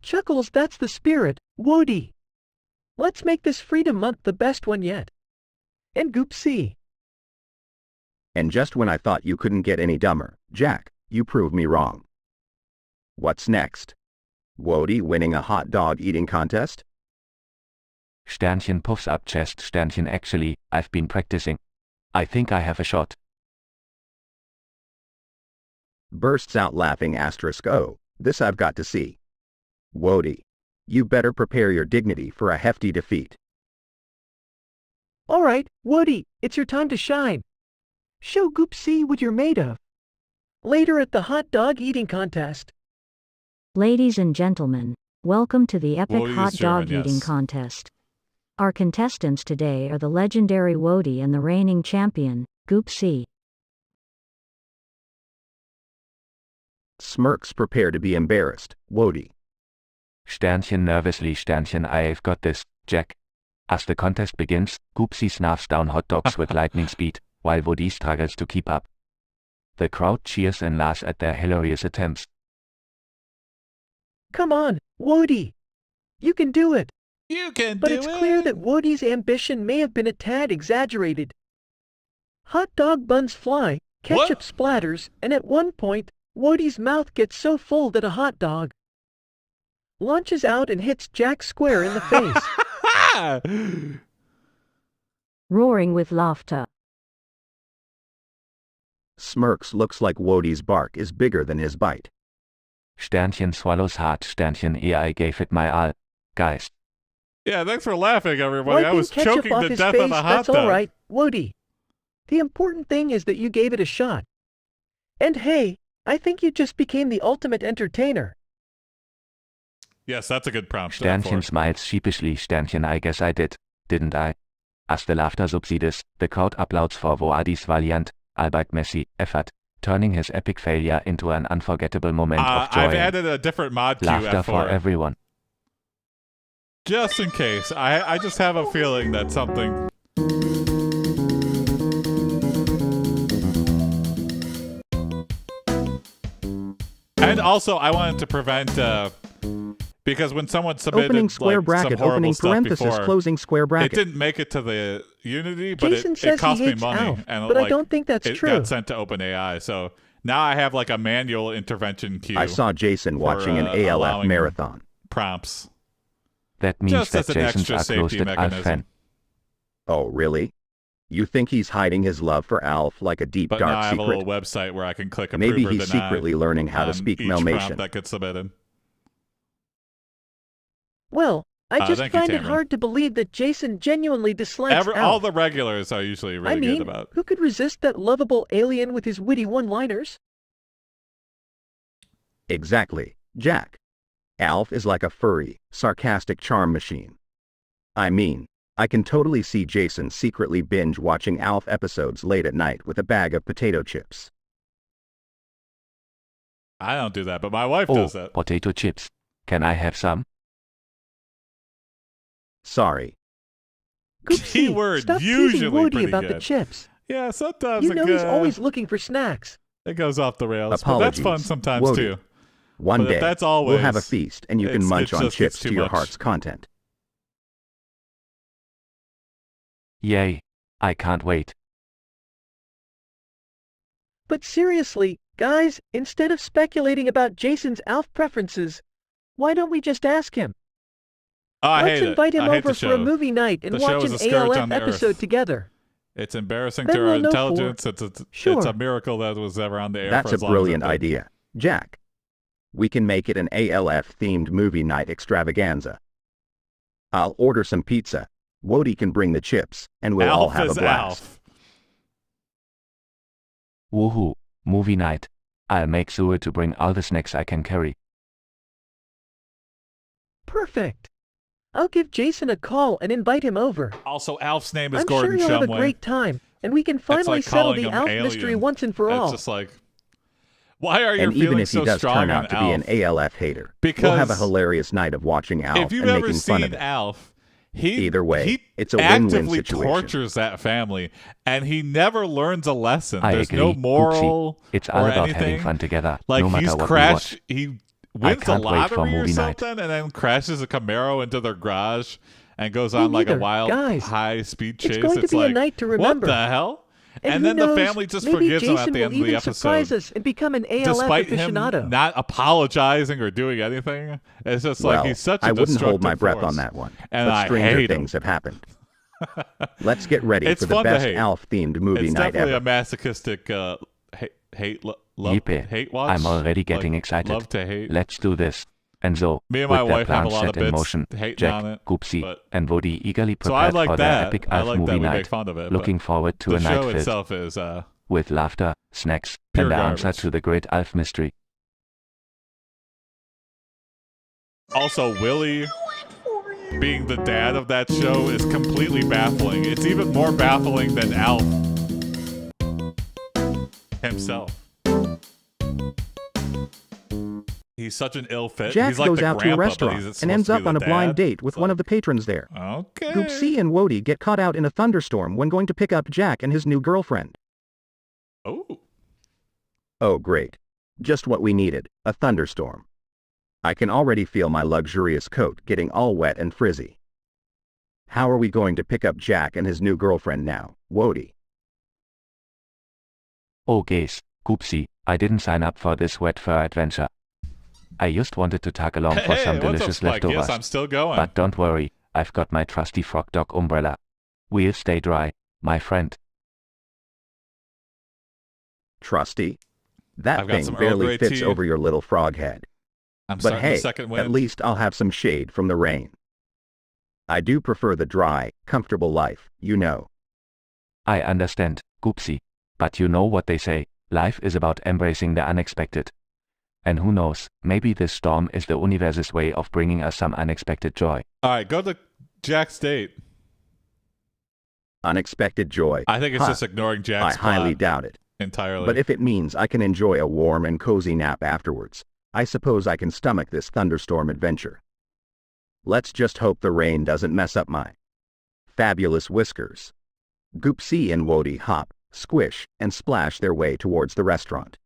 Chuckles, that's the spirit, Woody. Let's make this Freedom Month the best one yet. And Goopsea.
And just when I thought you couldn't get any dumber, Jack, you proved me wrong. What's next? Woody winning a hot dog eating contest?
Sternchen puffs up chest. Sternchen, actually, I've been practicing. I think I have a shot.
Bursts out laughing asterisk oh, this I've got to see. Woody, you better prepare your dignity for a hefty defeat.
All right, Woody, it's your time to shine. Show Goopsea what you're made of. Later at the hot dog eating contest.
Ladies and gentlemen, welcome to the epic
Wodie
hot
is German,
dog eating
yes.
contest. Our contestants today are the legendary Wodie and the reigning champion, Goopsea.
Smirks prepare to be embarrassed, Woody.
Sternchen nervously. Sternchen, I've got this, Jack. As the contest begins, Goopsea snarfs down hot dogs with lightning speed, while Woody struggles to keep up. The crowd cheers and laughs at their hilarious attempts.
Come on, Woody. You can do it.
You can
But
do
it's
it.
clear that Woody's ambition may have been a tad exaggerated. Hot dog buns fly, ketchup splatters, and at one point, Woody's mouth gets so full that a hot dog launches out and hits Jack square in the face.
Roaring with laughter.
Smirks looks like Wodie's bark is bigger than his bite.
Sternchen swallows heart, Sternchen I gave it my all. Guys.
Yeah, thanks for laughing, everybody. I
Wiping
was
ketchup
choking
off
to
his
death
face,
on a hot
that's
dog.
all right, Wodie. The important thing is that you gave it a shot. And hey, I think you just became the ultimate entertainer.
Yes, that's a good prompt.
Sternchen smiles sheepishly. Sternchen, I guess I did, didn't I? As the laughter subsides, the crowd applauds for Wodie's valiant, albeit messy, effort, turning his epic failure into an unforgettable moment of joy.
I've added a different mod queue
Laughter for everyone.
Just in case. I just have a feeling that something... And also, I wanted to prevent... because when someone submitted
Opening square bracket,
some horrible
opening
stuff
parenthesis,
before,
closing square bracket.
it didn't make it to the Unity, but
Jason
it
says
cost
he
me
hates
money.
Alf,
And
but I don't think that's
it
true.
got sent to OpenAI, so now I have like a manual intervention queue.
I saw Jason watching an ALF
allowing
marathon.
Prompts.
That means
Just
that
as an
Jason's
extra
a
safety
closed Alf
mechanism.
fan.
Oh, really? You think he's hiding his love for Alf like a deep,
But now I
dark
have a
secret?
little website where I can click approve
Maybe
or
he's
deny
secretly learning how to
on
speak
each prompt
Melmation.
that gets submitted.
Well, I just
thank you,
find it
Tamron.
hard to believe that Jason genuinely dislikes Alf.
All the regulars are usually really
I mean,
good about.
who could resist that lovable alien with his witty one-liners?
Exactly, Jack. Alf is like a furry, sarcastic charm machine. I mean, I can totally see Jason secretly binge watching Alf episodes late at night with a bag of potato chips.
I don't do that, but my wife does that.
Potato chips. Can I have some?
Sorry.
Goopsy,
Keyword
stop
usually
teasing Wodie
pretty
about the
good.
chips.
Yeah, sometimes
You
it
know he's
goes,
always looking for snacks.
it goes off the rails.
Apologies,
But that's fun sometimes
Wodie.
too.
One
But if
day,
that's always,
we'll have a feast and you can munch
it
on
just
chips
gets
to
too
your
much.
heart's content.
Yay. I can't wait.
But seriously, guys, instead of speculating about Jason's Alf preferences, why don't we just ask him?
I
Let's
hate
invite
it.
him
I hate
over
the
for a
show.
movie night and
The show
watch
is
an
a scourge
ALF
on the
episode
earth.
together.
It's embarrassing
Then
to our
we'll know
intelligence. It's
Sure.
a miracle that was ever on the air.
That's
for
a
as long as
brilliant
it did.
idea, Jack. We can make it an ALF-themed movie night extravaganza. I'll order some pizza. Wodie can bring the chips, and we'll all
Alf
have a
is
blast.
Alf.
Woohoo. Movie night. I'll make sure to bring all the snacks I can carry.
Perfect. I'll give Jason a call and invite him over.
Also, Alf's name is
I'm
Gordon
sure you'll have a
Shumway.
great time, and we can
It's
finally
like
settle
calling
the
him
Alf
alien.
mystery once and for
It's
all.
just like, why are your
And even
feelings
if he
so
does
strong
turn
on
out to be an
Alf?
ALF hater,
Because
we'll have a hilarious night of watching Alf
if you've
and
ever
making fun of
seen
it.
Alf,
Either way,
he
it's a win-win
actively
situation.
tortures that family, and he never learns a lesson.
I
There's
agree.
no moral
Oopsie. It's all
or
about
anything.
having fun together,
Like
no matter
he's
what we
crashed.
watch.
He wins a
can't wait for
lottery or
movie night.
something, and then crashes a Camaro into their garage and goes
Me
on like a
neither.
wild
Guys,
high-speed chase.
it's going to be
like,
a night to remember.
What the hell?
And
And
who
then
knows,
the family just
maybe
forgives him
Jason
at the end
will
of the
even
episode.
surprise us and become an ALF
Despite
aficionado.
him not apologizing or doing anything, it's just
Well,
like he's such a
I wouldn't hold
destructive
my breath
force.
on that one.
And
but
I
stranger
hate him.
things have happened. Let's get ready
It's
for the
fun to
best
hate.
Alf-themed movie
It's
night
definitely
ever.
a masochistic hate
Yippee.
watch.
I'm already getting
Like,
excited.
Love to hate.
Let's do this. And so,
Me and
with
my
their
wife have a
plans
lot of
set in
bits
motion,
hating
Jack,
on it,
Goopsea,
but-
and Wodie eagerly
So I
prepared
like
for
that.
their epic
I
Alf
like
movie
that we
night.
make fun of it.
Looking
but
forward to
the
a night
show
filled
itself is
with laughter, snacks,
pure
and the
garbage.
answer to the great Alf mystery.
Also, Willie being the dad of that show is completely baffling. It's even more baffling than Alf himself. He's such an ill fit.
Jack
he's like
goes
the
out to a
grandpa, but
restaurant
he's
and
supposed
ends
to be
up
the
on a blind
dad.
date with
It's
one
like,
of the patrons there.
Okay.
Goopsea and Wodie get caught out in a thunderstorm when going to pick up Jack and his new girlfriend.
Oh.
Oh great. Just what we needed, a thunderstorm. I can already feel my luxurious coat getting all wet and frizzy. How are we going to pick up Jack and his new girlfriend now, Wodie?
Oh guys, Goopsea, I didn't sign up for this wet fur adventure. I just wanted to tag along for
Hey,
some
what's up,
delicious
Spike?
leftovers.
Yes, I'm still going.
But don't worry, I've got my trusty frog dog umbrella. We'll stay dry, my friend.
trusty? That
I've got
thing
some Earl
barely
Grey
fits
tea.
over your little frog head.
I'm
But
starting
hey,
the second wind.
at least I'll have some shade from the rain. I do prefer the dry, comfortable life, you know.
I understand, Goopsea. But you know what they say, life is about embracing the unexpected. And who knows, maybe this storm is the universe's way of bringing us some unexpected joy.
All right, go to Jack's date.
Unexpected joy.
I think it's just ignoring Jack's
I highly
plot
doubt it.
entirely.
But if it means I can enjoy a warm and cozy nap afterwards, I suppose I can stomach this thunderstorm adventure. Let's just hope the rain doesn't mess up my fabulous whiskers. Goopsea and Wody hop, squish, and splash their way towards the restaurant.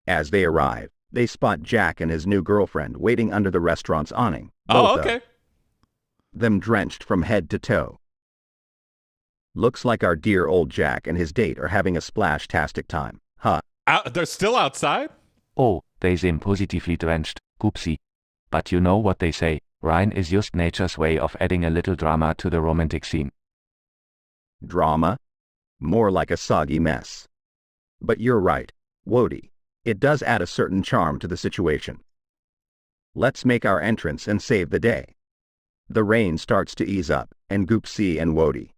As they arrive, they spot Jack and his new girlfriend waiting under the restaurant's awning.
Oh, okay.
Them drenched from head to toe. Looks like our dear old Jack and his date are having a splash-tastic time, huh?
They're still outside?
Oh, they seem positively drenched, Goopsea. But you know what they say, rain is just nature's way of adding a little drama to the romantic scene.
Drama? More like a soggy mess. But you're right, Wody. It does add a certain charm to the situation. Let's make our entrance and save the day. The rain starts to ease up, and Goopsea and Wody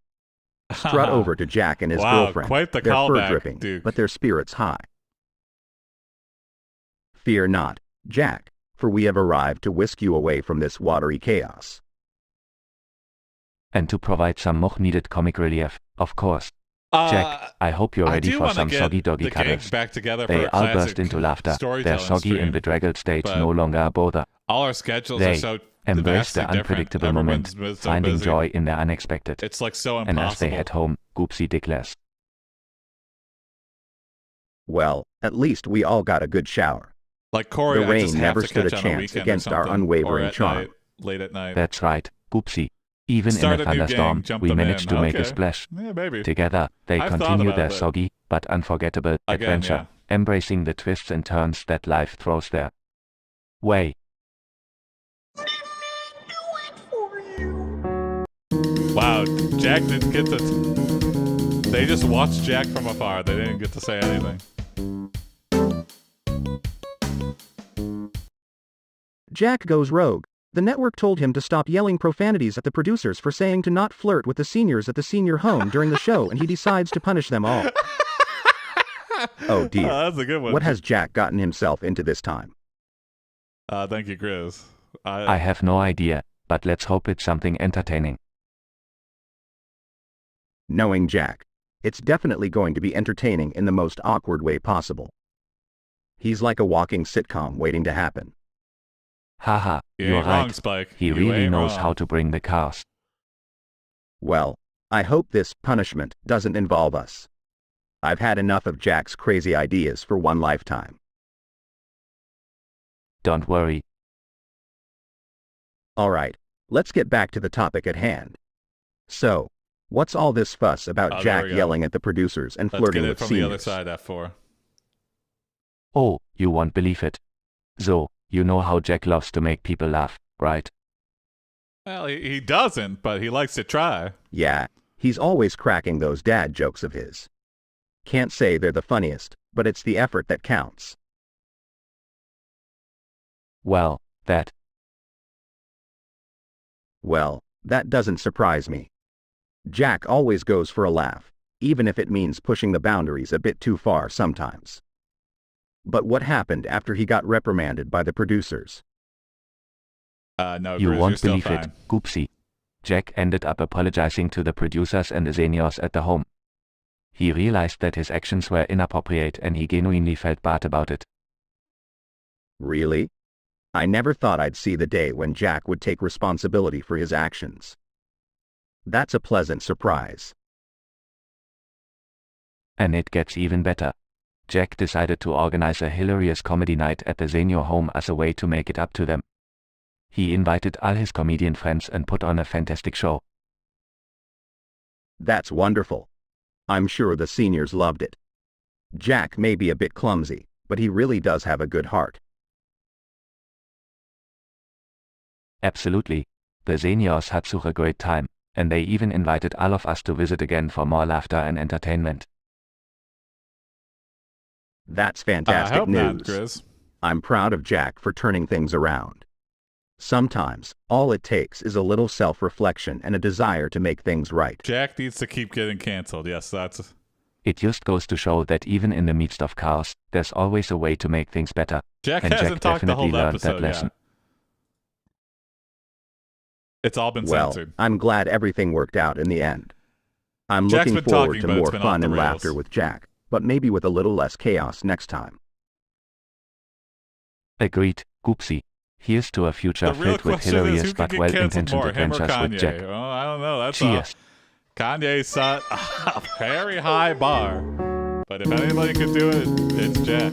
strut over to Jack and his girlfriend.
Quite the
their
callback,
fur dripping,
Duke.
but their spirits high. Fear not, Jack, for we have arrived to whisk you away from this watery chaos.
And to provide some much-needed comic relief, of course. Jack, I hope you're ready for some soggy doggy
the gang
cuddles.
back together for
They
a
all
classic
burst into laughter, their
storytelling
soggy
stream,
and bedraggled stage
but
no longer a bother.
all our schedules
They
are so
embrace the
vastly different.
unpredictable moment,
Everyone's so
finding
busy.
joy in the unexpected.
It's like so
And as they
impossible.
head home, Goopsea declares.
Well, at least we all got a good shower.
Like Corey,
The
I just
rain
have
never
to
stood a
catch on
chance
weekend or
against our
something, or
unwavering
at
charm.
night, late at night.
That's right, Goopsea. Even
Start
in
a
a
new
thunderstorm,
gang, jump
we
them
managed
in.
to make a
Okay.
splash.
Yeah, maybe.
Together, they
I've thought
continue
about
their
it.
soggy, but unforgettable
Again,
adventure, embracing the twists and turns that life throws their way.
Wow, Jack didn't get to... They just watched Jack from afar. They didn't get to say anything.
Jack goes rogue. The network told him to stop yelling profanities at the producers for saying to not flirt with the seniors at the senior home during the show, and he decides to punish them all.
Oh dear.
That's a good one.
What has Jack gotten himself into this time?
Thank you, Chris.
I have no idea, but let's hope it's something entertaining.
Knowing Jack, it's definitely going to be entertaining in the most awkward way possible. He's like a walking sitcom waiting to happen.
Haha,
You
you're
ain't wrong,
right.
Spike.
He
You
really
ain't
knows
wrong.
how to bring the cars.
Well, I hope this punishment doesn't involve us. I've had enough of Jack's crazy ideas for one lifetime.
Don't worry.
Alright, let's get back to the topic at hand. So, what's all this fuss about
Oh, there
Jack
we go.
yelling at the producers and
Let's
flirting
get it
with
from
seniors?
the other side, F4.
Oh, you won't believe it. So, you know how Jack loves to make people laugh, right?
Well, he doesn't, but he likes to try.
Yeah, he's always cracking those dad jokes of his. Can't say they're the funniest, but it's the effort that counts.
Well, that
doesn't surprise me. Jack always goes for a laugh, even if it means pushing the boundaries a bit too far sometimes. But what happened after he got reprimanded by the producers?
No,
you
Chris, you're
won't
still
believe
fine.
it, Goopsea. Jack ended up apologizing to the producers and the seniors at the home. He realized that his actions were inappropriate and he genuinely felt bad about it.
Really? I never thought I'd see the day when Jack would take responsibility for his actions. That's a pleasant surprise.
And it gets even better. Jack decided to organize a hilarious comedy night at the senior home as a way to make it up to them. He invited all his comedian friends and put on a fantastic show.
That's wonderful. I'm sure the seniors loved it. Jack may be a bit clumsy, but he really does have a good heart.
Absolutely. The seniors had such a great time, and they even invited all of us to visit again for more laughter and entertainment.
That's
I
fantastic
hope not,
news.
Grizz.
I'm proud of Jack for turning things around. Sometimes, all it takes is a little self-reflection and a desire to make things right.
Jack needs to keep getting canceled. Yes, that's...
It just goes to show that even in the midst of chaos, there's always a way to make things better.
Jack
and
hasn't
Jack
talked the
definitely
whole
learned
episode
that lesson.
yet. It's all been
Well,
censored.
I'm glad everything worked out in the end. I'm
Jack's
looking
been
forward
talking,
to
but it's
more
been off
fun
the
and
rails.
laughter with Jack, but maybe with a little less chaos next time.
Agreed, Goopsea. Here's to a future
The real
filled with
question is, who
hilarious
can
but
get
well-intentioned
canceled more, him or
adventures with Jack.
Kanye? Well, I don't know. That's
Cheers.
Kanye set a very high bar. But if anybody could do it, it's Jack.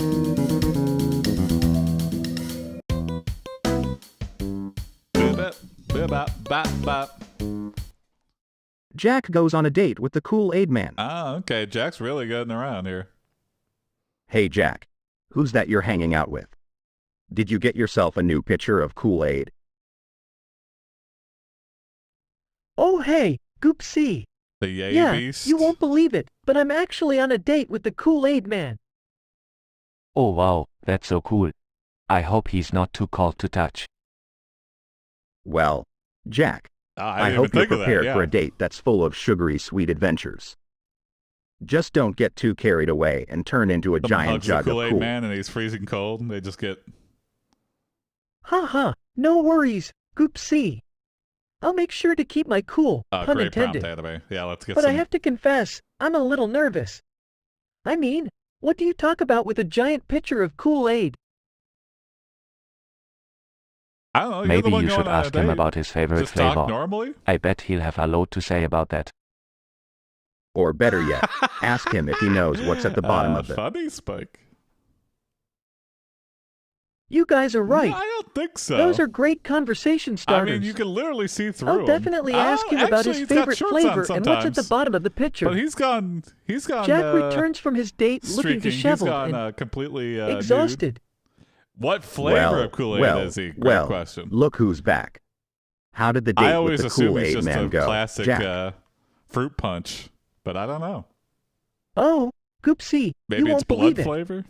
Jack goes on a date with the Kool-Aid Man.
Ah, okay. Jack's really getting around here.
Hey Jack, who's that you're hanging out with? Did you get yourself a new pitcher of Kool-Aid?
Oh hey, Goopsea.
The Yay
Yeah,
Beast?
you won't believe it, but I'm actually on a date with the Kool-Aid Man.
Oh wow, that's so cool. I hope he's not too cold to touch.
Well, Jack, I
didn't
hope
even
you're
think of that,
prepared
yeah.
for a date that's full of sugary sweet adventures. Just don't get too carried away and turn into a
Someone
giant
hugs
jug
the
of
Kool-Aid
cool.
Man and he's freezing cold. And they just get...
Ha, no worries, Goopsea. I'll make sure to keep my cool, pun
great prompt
intended.
anime. Yeah, let's get
But
some...
I have to confess, I'm a little nervous. I mean, what do you talk about with a giant pitcher of Kool-Aid?
I don't know. You're
Maybe
the one
you
going
should
on a
ask him
date.
about his favorite
Just talk
flavor.
normally?
I bet he'll have a lot to say about that.
Or better yet, ask him if he knows what's at the bottom of it.
Funny, Spike.
You guys are right.
I don't think so.
Those are great conversation
I
starters.
mean, you can literally see through
I'll
him.
definitely ask him about his
actually, he's got
favorite
shorts on
flavor and what's at the
sometimes.
bottom of the pitcher.
But he's gone.
Jack returns from his date looking
streaking.
disheveled
He's gone
and
completely
exhausted.
nude. What flavor of Kool-Aid is he? Great question.
Look who's back. How did the
I
date
always
with the
assume he's
Kool-Aid
just
Man
a
go?
classic
Jack,
fruit punch, but I don't know.
Oh, Goopsea,
Maybe
you
it's
won't
blood
believe it.
flavor.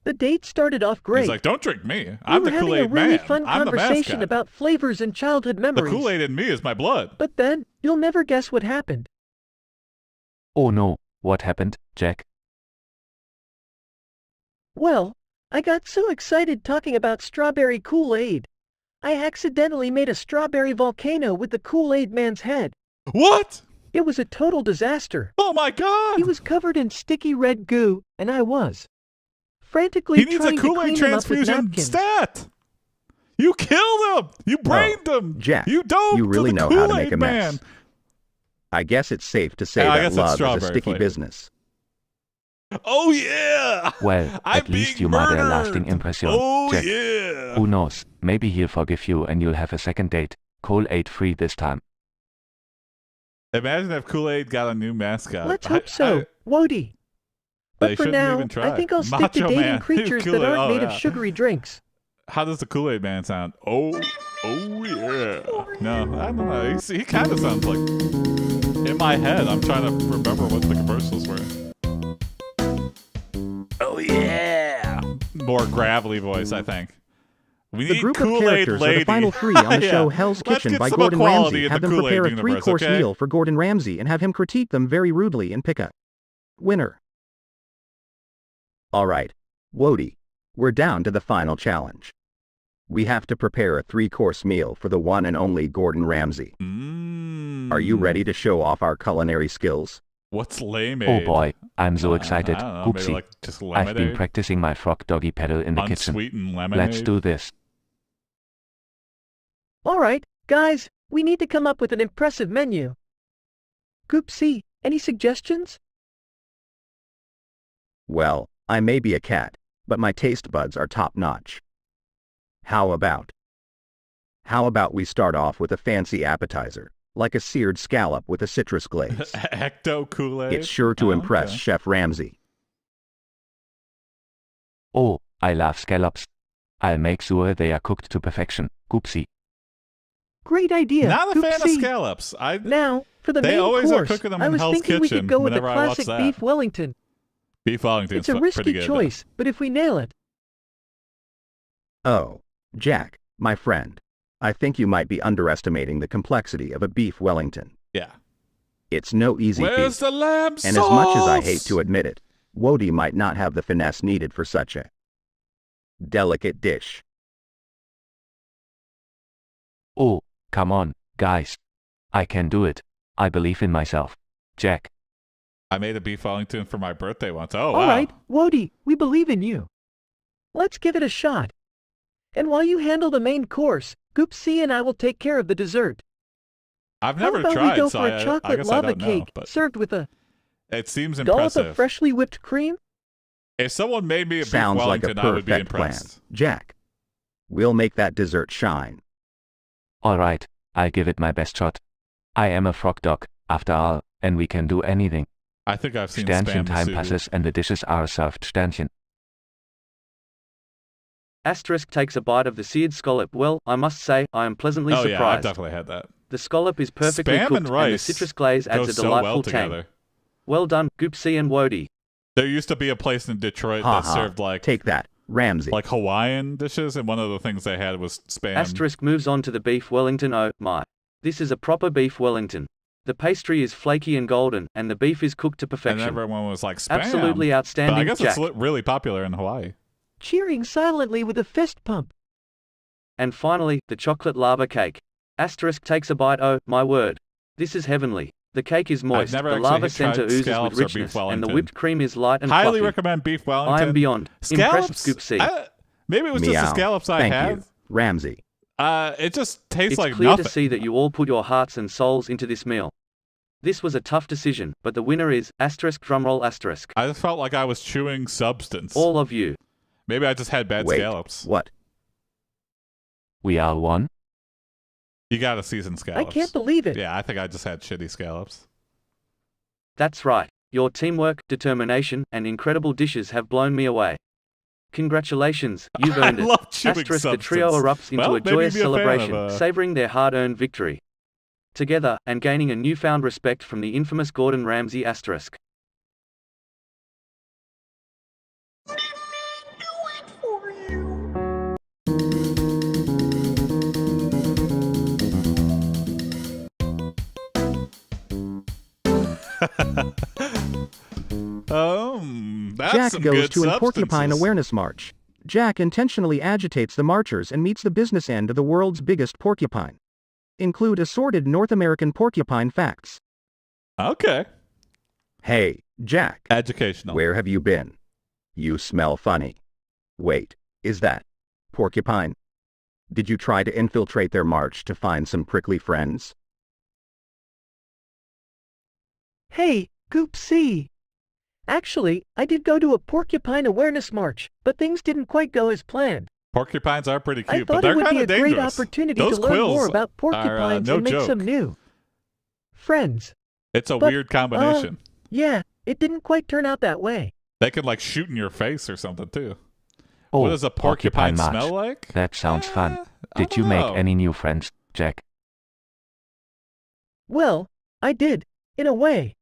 The date started off great.
He's like, "Don't drink me.
We
I'm
were
the
having a
Kool-Aid
really
Man.
fun
I'm the
conversation
mascot.
about flavors and childhood
The
memories.
Kool-Aid in me is my blood."
But then, you'll never guess what happened.
Oh no, what happened, Jack?
Well, I got so excited talking about strawberry Kool-Aid. I accidentally made a strawberry volcano with the Kool-Aid Man's head.
What?
It was a total disaster.
Oh my God!
He was covered in sticky red goo, and I was frantically
He needs a
trying to
Kool-Aid
clean him up with
transfusion
napkins.
stat. You killed him. You brained him.
Jack,
you dove
you really
to the
know
Kool-Aid
how to make a
Man.
mess. I guess it's safe to say
Yeah, I
that
guess it's
love is a
strawberry
sticky
flavor.
business.
Oh yeah.
Well,
I'm
at least
being
you made a
murdered.
lasting impression,
Oh
Jack.
yeah.
Who knows, maybe he'll forgive you and you'll have a second date, Kool-Aid free this time.
Imagine if Kool-Aid got a new mascot.
Let's hope so, Wody.
They
But for
shouldn't
now,
even try.
I think I'll stick to
Macho
dating
Man.
creatures that
Kool-Aid.
aren't
Oh,
made
yeah.
of sugary drinks.
How does the Kool-Aid Man sound? Oh yeah. No, I don't know. He kind of sounds like. In my head, I'm trying to remember what the commercials were. Oh yeah. More gravelly voice, I think. We
The
need
group of
Kool-Aid
characters
lady.
are the final three on the
Yeah.
show Hell's
Let's
Kitchen
get
by
some
Gordon
equality
Ramsay.
in
Have
the
them
Kool-Aid
prepare a
universe,
3-course
okay?
meal for Gordon Ramsay and have him critique them very rudely and pick a winner.
All right, Wody, we're down to the final challenge. We have to prepare a 3-course meal for the one and only Gordon Ramsay. Are you ready to show off our culinary skills?
What's lame?
Oh boy, I'm so excited,
I don't know, maybe
Goopsea.
like just
I've been
lemonade?
practicing my frog doggy pedal in the kitchen.
Unsweetened lemonade.
Let's do this.
All right, guys, we need to come up with an impressive menu. Goopsea, any suggestions?
Well, I may be a cat, but my taste buds are top-notch. How about we start off with a fancy appetizer, like a seared scallop with a citrus glaze?
Ecto Kool-Aid?
It's sure to impress
okay.
Chef Ramsay.
Oh, I love scallops. I'll make sure they are cooked to perfection, Goopsea.
Great idea,
Not a fan of
Goopsea.
scallops.
Now, for the
They
main
always are
course,
cooking them
I
in
was
Hell's
thinking we
Kitchen
could go with the
whenever I watch
classic
that.
beef Wellington.
Beef Wellington's
It's a
pretty
risky
good.
choice, but if we nail it,
Oh, Jack, my friend. I think you might be underestimating the complexity of a beef Wellington.
Yeah.
It's no easy
Where's
feat.
the lamb sauce?
And as much as I hate to admit it, Wody might not have the finesse needed for such a delicate dish.
Oh, come on, guys. I can do it. I believe in myself. Jack.
I made a beef Wellington for my birthday once. Oh,
all
wow.
right, Wody, we believe in you. Let's give it a shot. And while you handle the main course, Goopsea and I will take care of the dessert.
I've
How
never
about
tried,
we go
so
for a
I
chocolate
guess I
lava
don't know,
cake
but
served with a
it seems
dollop
impressive.
of freshly whipped cream?
If someone made me a beef
Sounds like
Wellington,
a
I would be
perfect plan,
impressed.
Jack. We'll make that dessert shine.
Alright, I'll give it my best shot. I am a frog dog, after all, and we can do anything.
I think I've seen
Sternchen
Spam
time
Masubu.
passes and the dishes are served Sternchen.
Asterisk takes a bite of the seared scallop. Well, I must say, I am pleasantly
Oh,
surprised.
yeah, I've definitely had that.
The scallop is perfectly
Spam
cooked,
and
the
rice
citrus glaze adds
go
a
so
delightful
well
tang.
together.
Well done, Goopsea and Wody.
There used to be a place in Detroit
Ha
that
ha.
served like
Take that, Ramsey.
like Hawaiian dishes, and one of the things they had was Spam.
Asterisk moves on to the beef Wellington. Oh, my. This is a proper beef Wellington. The pastry is flaky and golden, and the beef is cooked to
and
perfection.
everyone was like, Spam.
Absolutely outstanding,
But I guess
Jack.
it's really popular in Hawaii.
Cheering silently with a fist pump.
And finally, the chocolate lava cake. Asterisk takes a bite. Oh, my word. This is heavenly. The cake is moist,
never
the
actually
lava
tried
center oozes with
scallops or beef
richness, and the
Wellington.
whipped cream is light and
Highly
fluffy.
recommend beef Wellington.
I am beyond impressed,
Scallops?
Goopsea.
Maybe it was just the
Meow.
scallops I
Thank
had.
you, Ramsey.
It just tastes
It's
like
clear
nothing.
to see that you all put your hearts and souls into this meal. This was a tough decision, but the winner is asterisk drumroll asterisk.
I just felt like I was chewing substance.
All of you.
Maybe I just had bad
Wait,
scallops.
what?
We are one?
You got to season
I
scallops.
can't believe it.
Yeah, I think I just had shitty scallops.
That's right. Your teamwork, determination, and incredible dishes have blown me away. Congratulations, you've earned
I
it.
love chewing
Asterisk, the
substance.
trio erupts into
Well,
a
maybe
joyous
be a fan of,
celebration, savoring their hard-earned victory. Together, and gaining a newfound respect from the infamous Gordon Ramsay asterisk.
That's
Jack
some
goes
good
to a porcupine
substances.
awareness march. Jack intentionally agitates the marchers and meets the business end of the world's biggest porcupine. Include assorted North American porcupine facts.
Okay.
Hey, Jack.
Educational.
Where have you been? You smell funny. Wait, is that porcupine? Did you try to infiltrate their march to find some prickly friends?
Hey, Goopsea. Actually, I did go to a porcupine awareness march, but things didn't quite go as planned.
Porcupines are pretty
I
cute, but
thought
they're
it would
kind
be a
of
great
dangerous.
opportunity
Those
to learn
quills
more about
are,
porcupines
no
and make
joke.
some new friends.
It's a
But,
weird combination.
Yeah, it didn't quite turn out that way.
They could like shoot in your face or something too.
Oh,
What does a porcupine
march.
smell like?
That sounds fun.
I
Did you
don't
make
know.
any new friends, Jack?
Well, I did, in a way.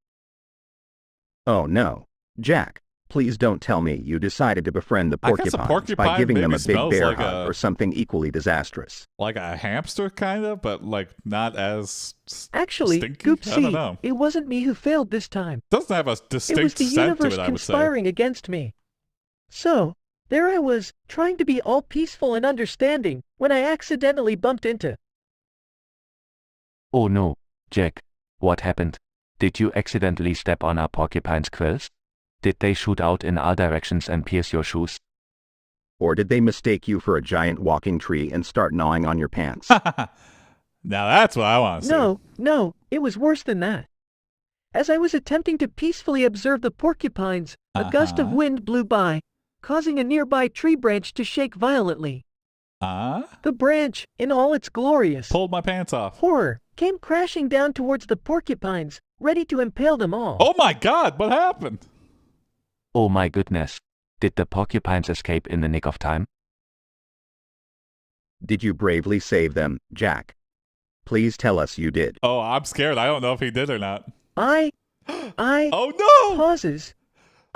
Oh no, Jack. Please don't tell me you decided to befriend the
I guess a
porcupines by
porcupine
giving them
maybe
a big
smells
bear
like
hug
a-
or something equally disastrous.
Like a hamster, kind of, but like not as
Actually,
stinky. I don't
Goopsea,
know.
it wasn't me who failed this time.
Doesn't have a
It was
distinct
the
scent to
universe
it. I would say.
conspiring against me. So, there I was, trying to be all peaceful and understanding, when I accidentally bumped into.
Oh no, Jack. What happened? Did you accidentally step on a porcupine's quills? Did they shoot out in all directions and pierce your shoes?
Or did they mistake you for a giant walking tree and start gnawing on your pants?
Now that's what I want to see.
No, it was worse than that. As I was attempting to peacefully observe the porcupines, a gust of wind blew by, causing a nearby tree branch to shake violently. The branch, in all its glorious
Pulled my pants off.
horror, came crashing down towards the porcupines, ready to impale them all.
Oh my God! What happened?
Oh my goodness. Did the porcupines escape in the nick of time?
Did you bravely save them, Jack? Please tell us you did.
Oh, I'm scared. I don't know if he did or not.
I
Oh no!
pauses.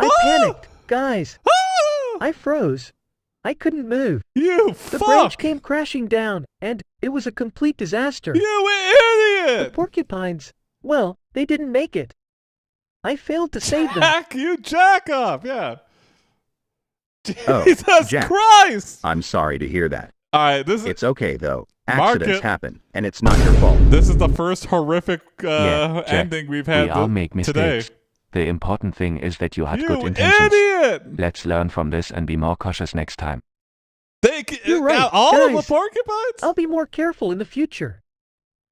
I panicked, guys. I froze. I couldn't move.
You
The
fuck!
branch came crashing down, and it was a complete disaster.
You
The
idiot!
porcupines, well, they didn't make it. I failed to save them.
Jack, you jack off, yeah.
Oh,
Jesus
Jack.
Christ!
I'm sorry to hear that.
All right, this is
It's okay, though.
Mark
Accidents
it.
happen, and it's not your fault.
this is the first horrific
Yeah, Jack,
ending we've had
we all make
today.
mistakes. The important thing is that you had
You
good intentions.
idiot!
Let's learn from this and be more cautious next time.
You're right,
all of the
guys.
porcupines?
I'll be more careful in the future.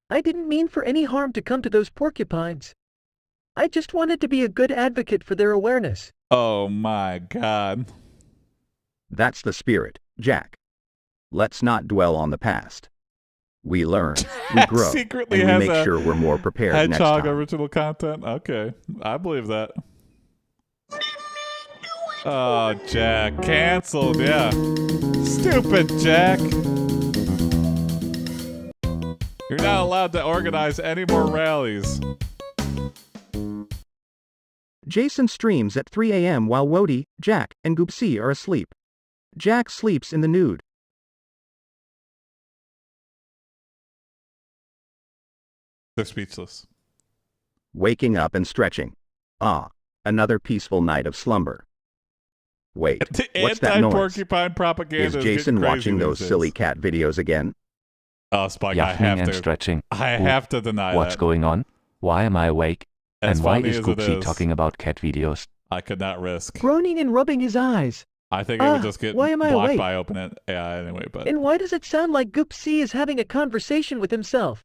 I didn't mean for any harm to come to those porcupines. I just wanted to be a good advocate for their awareness.
Oh my God.
That's the spirit, Jack. Let's not dwell on the past. We learn, we grow,
Secretly
and
has
we make
a
sure we're more prepared next
Hedgehog
time.
original content? Okay, I believe that. Oh, Jack. Canceled, yeah. Stupid Jack. You're not allowed to organize any more rallies.
Jason streams at 3 a.m. while Wody, Jack, and Goopsea are asleep. Jack sleeps in the nude.
They're speechless.
Waking up and stretching. Ah, another peaceful night of slumber. Wait,
The
what's that noise?
anti-porcupine propaganda
Is
getting
Jason
crazy
watching
these
those
days.
silly cat videos again?
Oh, Spike, I
Yawning
have
and
to.
stretching.
I
Ooh,
have to deny
What's
that.
going on? Why am I awake?
As
And why
funny
is
as it
Goopsea
is.
talking about cat videos?
I could not risk.
Groaning and rubbing his eyes.
I think it would just get
why am I
blocked
awake?
by open AI anyway, but
And why does it sound like Goopsea is having a conversation with himself?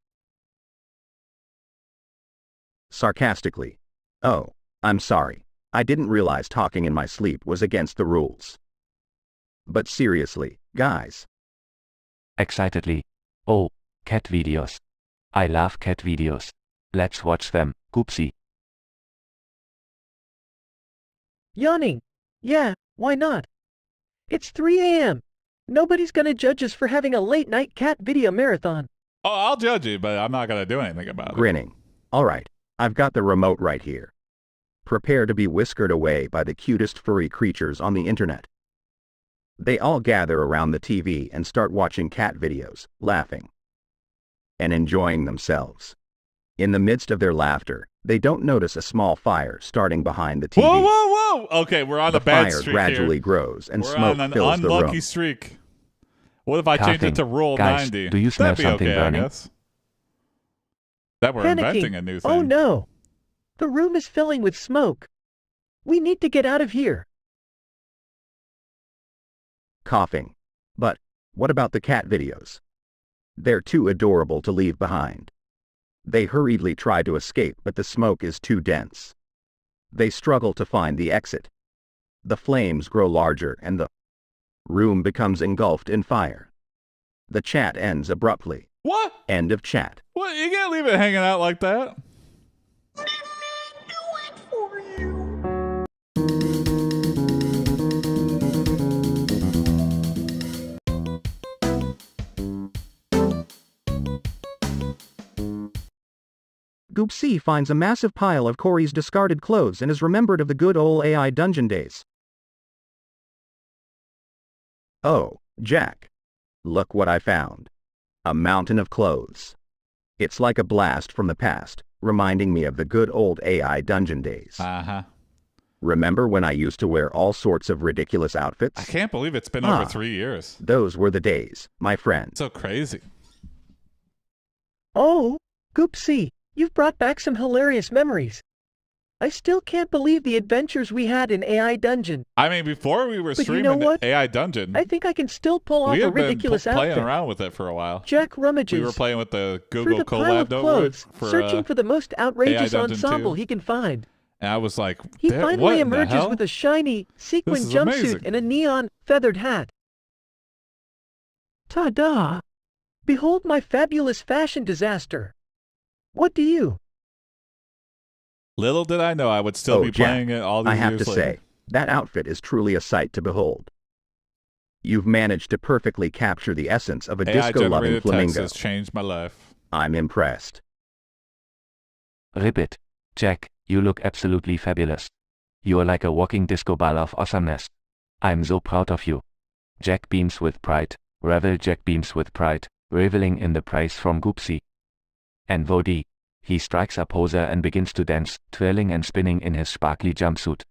Sarcastically. Oh, I'm sorry. I didn't realize talking in my sleep was against the rules. But seriously, guys.
Excitedly. Oh, cat videos. I love cat videos. Let's watch them, Goopsea.
Yawning. Yeah, why not? It's 3 a.m. Nobody's gonna judge us for having a late-night cat video marathon.
oh, I'll judge you, but I'm not gonna do anything about it.
Grinning. All right, I've got the remote right here. Prepare to be whiskered away by the cutest furry creatures on the internet. They all gather around the TV and start watching cat videos, laughing, and enjoying themselves. In the midst of their laughter, they don't notice a small fire starting behind the TV.
Whoa, whoa, whoa! Okay, we're on
The
a bad
fire
streak
gradually
here.
grows and
We're
smoke
on an
fills the
unlucky
room.
streak. What if I change it
Coughing.
to rule
Guys,
90?
do you smell
That'd be
something
okay,
burning?
I guess. That we're
Panicking.
inventing a new thing.
Oh no. The room is filling with smoke. We need to get out of here.
Coughing. But, what about the cat videos? They're too adorable to leave behind. They hurriedly try to escape, but the smoke is too dense. They struggle to find the exit. The flames grow larger and the room becomes engulfed in fire. The chat ends abruptly.
What?
End of chat.
What? You can't leave it hanging out like that.
Goopsea finds a massive pile of Corey's discarded clothes and is remembered of the good old AI dungeon days.
Oh, Jack. Look what I found. A mountain of clothes. It's like a blast from the past, reminding me of the good old AI dungeon days.
Uh-huh.
Remember when I used to wear all sorts of ridiculous outfits?
I can't believe it's been over
Ah.
3 years.
Those were the days, my friend.
So crazy.
Oh, Goopsea, you've brought back some hilarious memories. I still can't believe the adventures we had in AI Dungeon.
I mean, before we were
But you
streaming
know what?
AI Dungeon,
I think I can still pull off
we
a
have been
ridiculous
playing
outfit.
around with it for a while.
Jack rummages
We were playing with the
through
Google
the pile
collab
of
notebook
clothes,
for
searching for the most outrageous
Dungeon
ensemble
2.
he can find.
And I was like,
He
"What
finally
in the
emerges
hell?"
with a shiny, sequin
This is
jumpsuit
amazing.
and a neon, feathered hat. Ta-da! Behold my fabulous fashion disaster. What do you?
Little did I know I would still
Oh,
be
Jack,
playing it all these
I have
years
to
later.
say, that outfit is truly a sight to behold. You've managed to perfectly capture the essence of a disco-loving
AI-generated text
flamingo.
has changed my life.
I'm impressed.
Ribbit. Jack, you look absolutely fabulous. You're like a walking disco ball of awesomeness. I'm so proud of you. Jack beams with pride. Jack beams with pride, reveling in the praise from Goopsea. And Wody. He strikes a poser and begins to dance, twirling and spinning in his sparkly jumpsuit.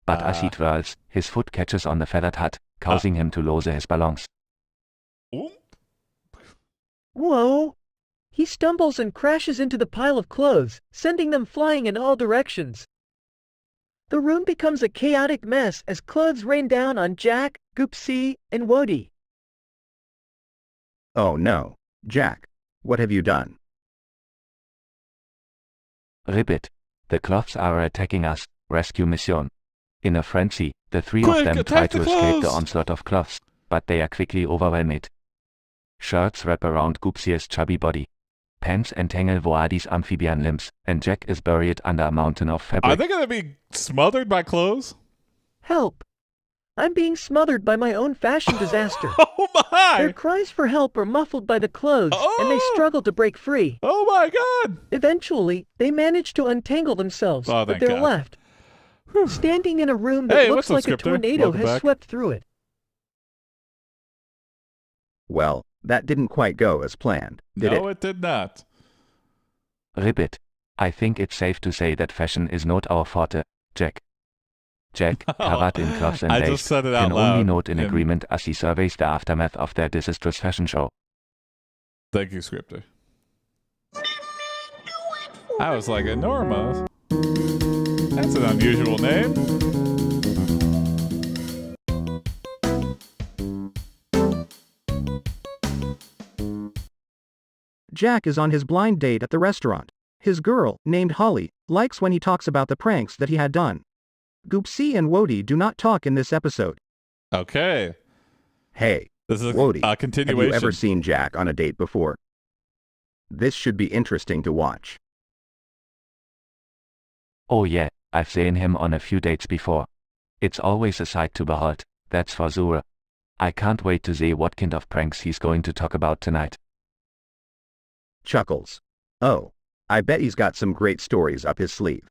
But as he twirls, his foot catches on the feathered hat, causing him to lose his balance.
Whoa! He stumbles and crashes into the pile of clothes, sending them flying in all directions. The room becomes a chaotic mess as clothes rain down on Jack, Goopsea, and Wody.
Oh no, Jack. What have you done?
Ribbit. The cloths are attacking us. Rescue mission. In a frenzy, the three of them try to escape the onslaught of cloths, but they are quickly overwhelmed. Shirts wrap around Goopsea's chubby body. Pants entangle Woady's amphibian limbs, and Jack is buried under a mountain of fabric.
Are they going to be smothered by clothes?
Help! I'm being smothered by my own fashion disaster.
Oh my!
Their cries for help are muffled by the clothes, and they struggle to break free.
Oh my God!
Eventually, they manage to untangle themselves, but they're left standing in a room that looks like a tornado has swept through it.
Well, that didn't quite go as planned, did it?
No, it did not.
Ribbit. I think it's safe to say that fashion is not our forte, Jack. Jack, covered in cloths and lace, can only note in agreement as he surveys the aftermath of their disastrous fashion show.
Thank you, scripter. I was like, Norma? That's an unusual name.
Jack is on his blind date at the restaurant. His girl, named Holly, likes when he talks about the pranks that he had done. Goopsea and Wody do not talk in this episode.
Okay.
Hey,
this is
Wody,
a continuation.
Have you ever seen Jack on a date before? This should be interesting to watch.
Oh yeah, I've seen him on a few dates before. It's always a sight to behold, that's for sure. I can't wait to see what kind of pranks he's going to talk about tonight.
Chuckles. Oh, I bet he's got some great stories up his sleeve.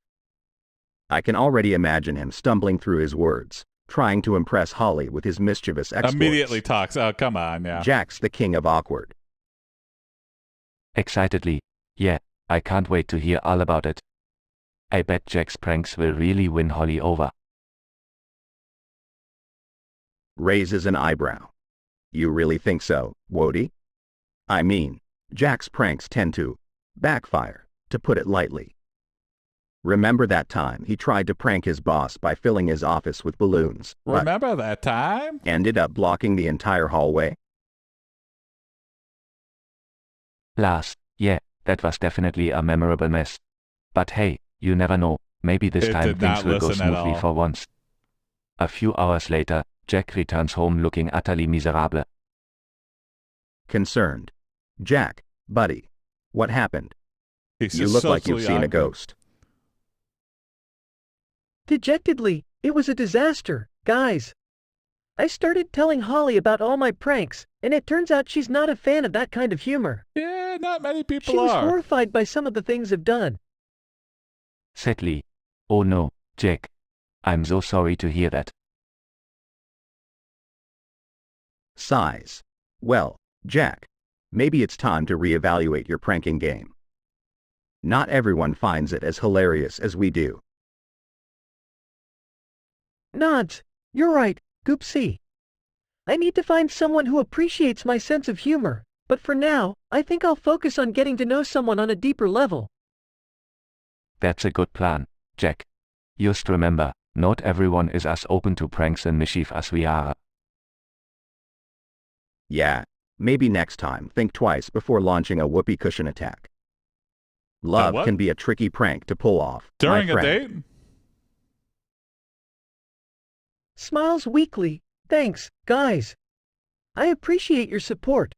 I can already imagine him stumbling through his words, trying to impress Holly with his mischievous exploits.
Immediately talks. Oh, come on, yeah.
Jack's the king of awkward.
Excitedly. Yeah, I can't wait to hear all about it. I bet Jack's pranks will really win Holly over.
Raises an eyebrow. You really think so, Wody? I mean, Jack's pranks tend to backfire, to put it lightly. Remember that time he tried to prank his boss by filling his office with balloons?
Remember that time?
Ended up blocking the entire hallway?
Lars, yeah, that was definitely a memorable mess. But hey, you never know, maybe this time things will go smoothly for once. A few hours later, Jack returns home looking utterly miserable.
Concerned. Jack, buddy, what happened?
You
look like you've seen a ghost.
Dejectedly, it was a disaster, guys. I started telling Holly about all my pranks, and it turns out she's not a fan of that kind of humor.
Yeah, not many people
She was
are.
horrified by some of the things I've done.
Sadly. Oh no, Jack. I'm so sorry to hear that.
Sighs. Well, Jack, maybe it's time to reevaluate your pranking game. Not everyone finds it as hilarious as we do.
Nods. You're right, Goopsea. I need to find someone who appreciates my sense of humor, but for now, I think I'll focus on getting to know someone on a deeper level.
That's a good plan, Jack. Just remember, not everyone is as open to pranks and mischief as we are.
Yeah, maybe next time think twice before launching a whoopee cushion attack. Love can be a tricky prank to pull off.
During a date?
Smiles weakly. Thanks, guys. I appreciate your support.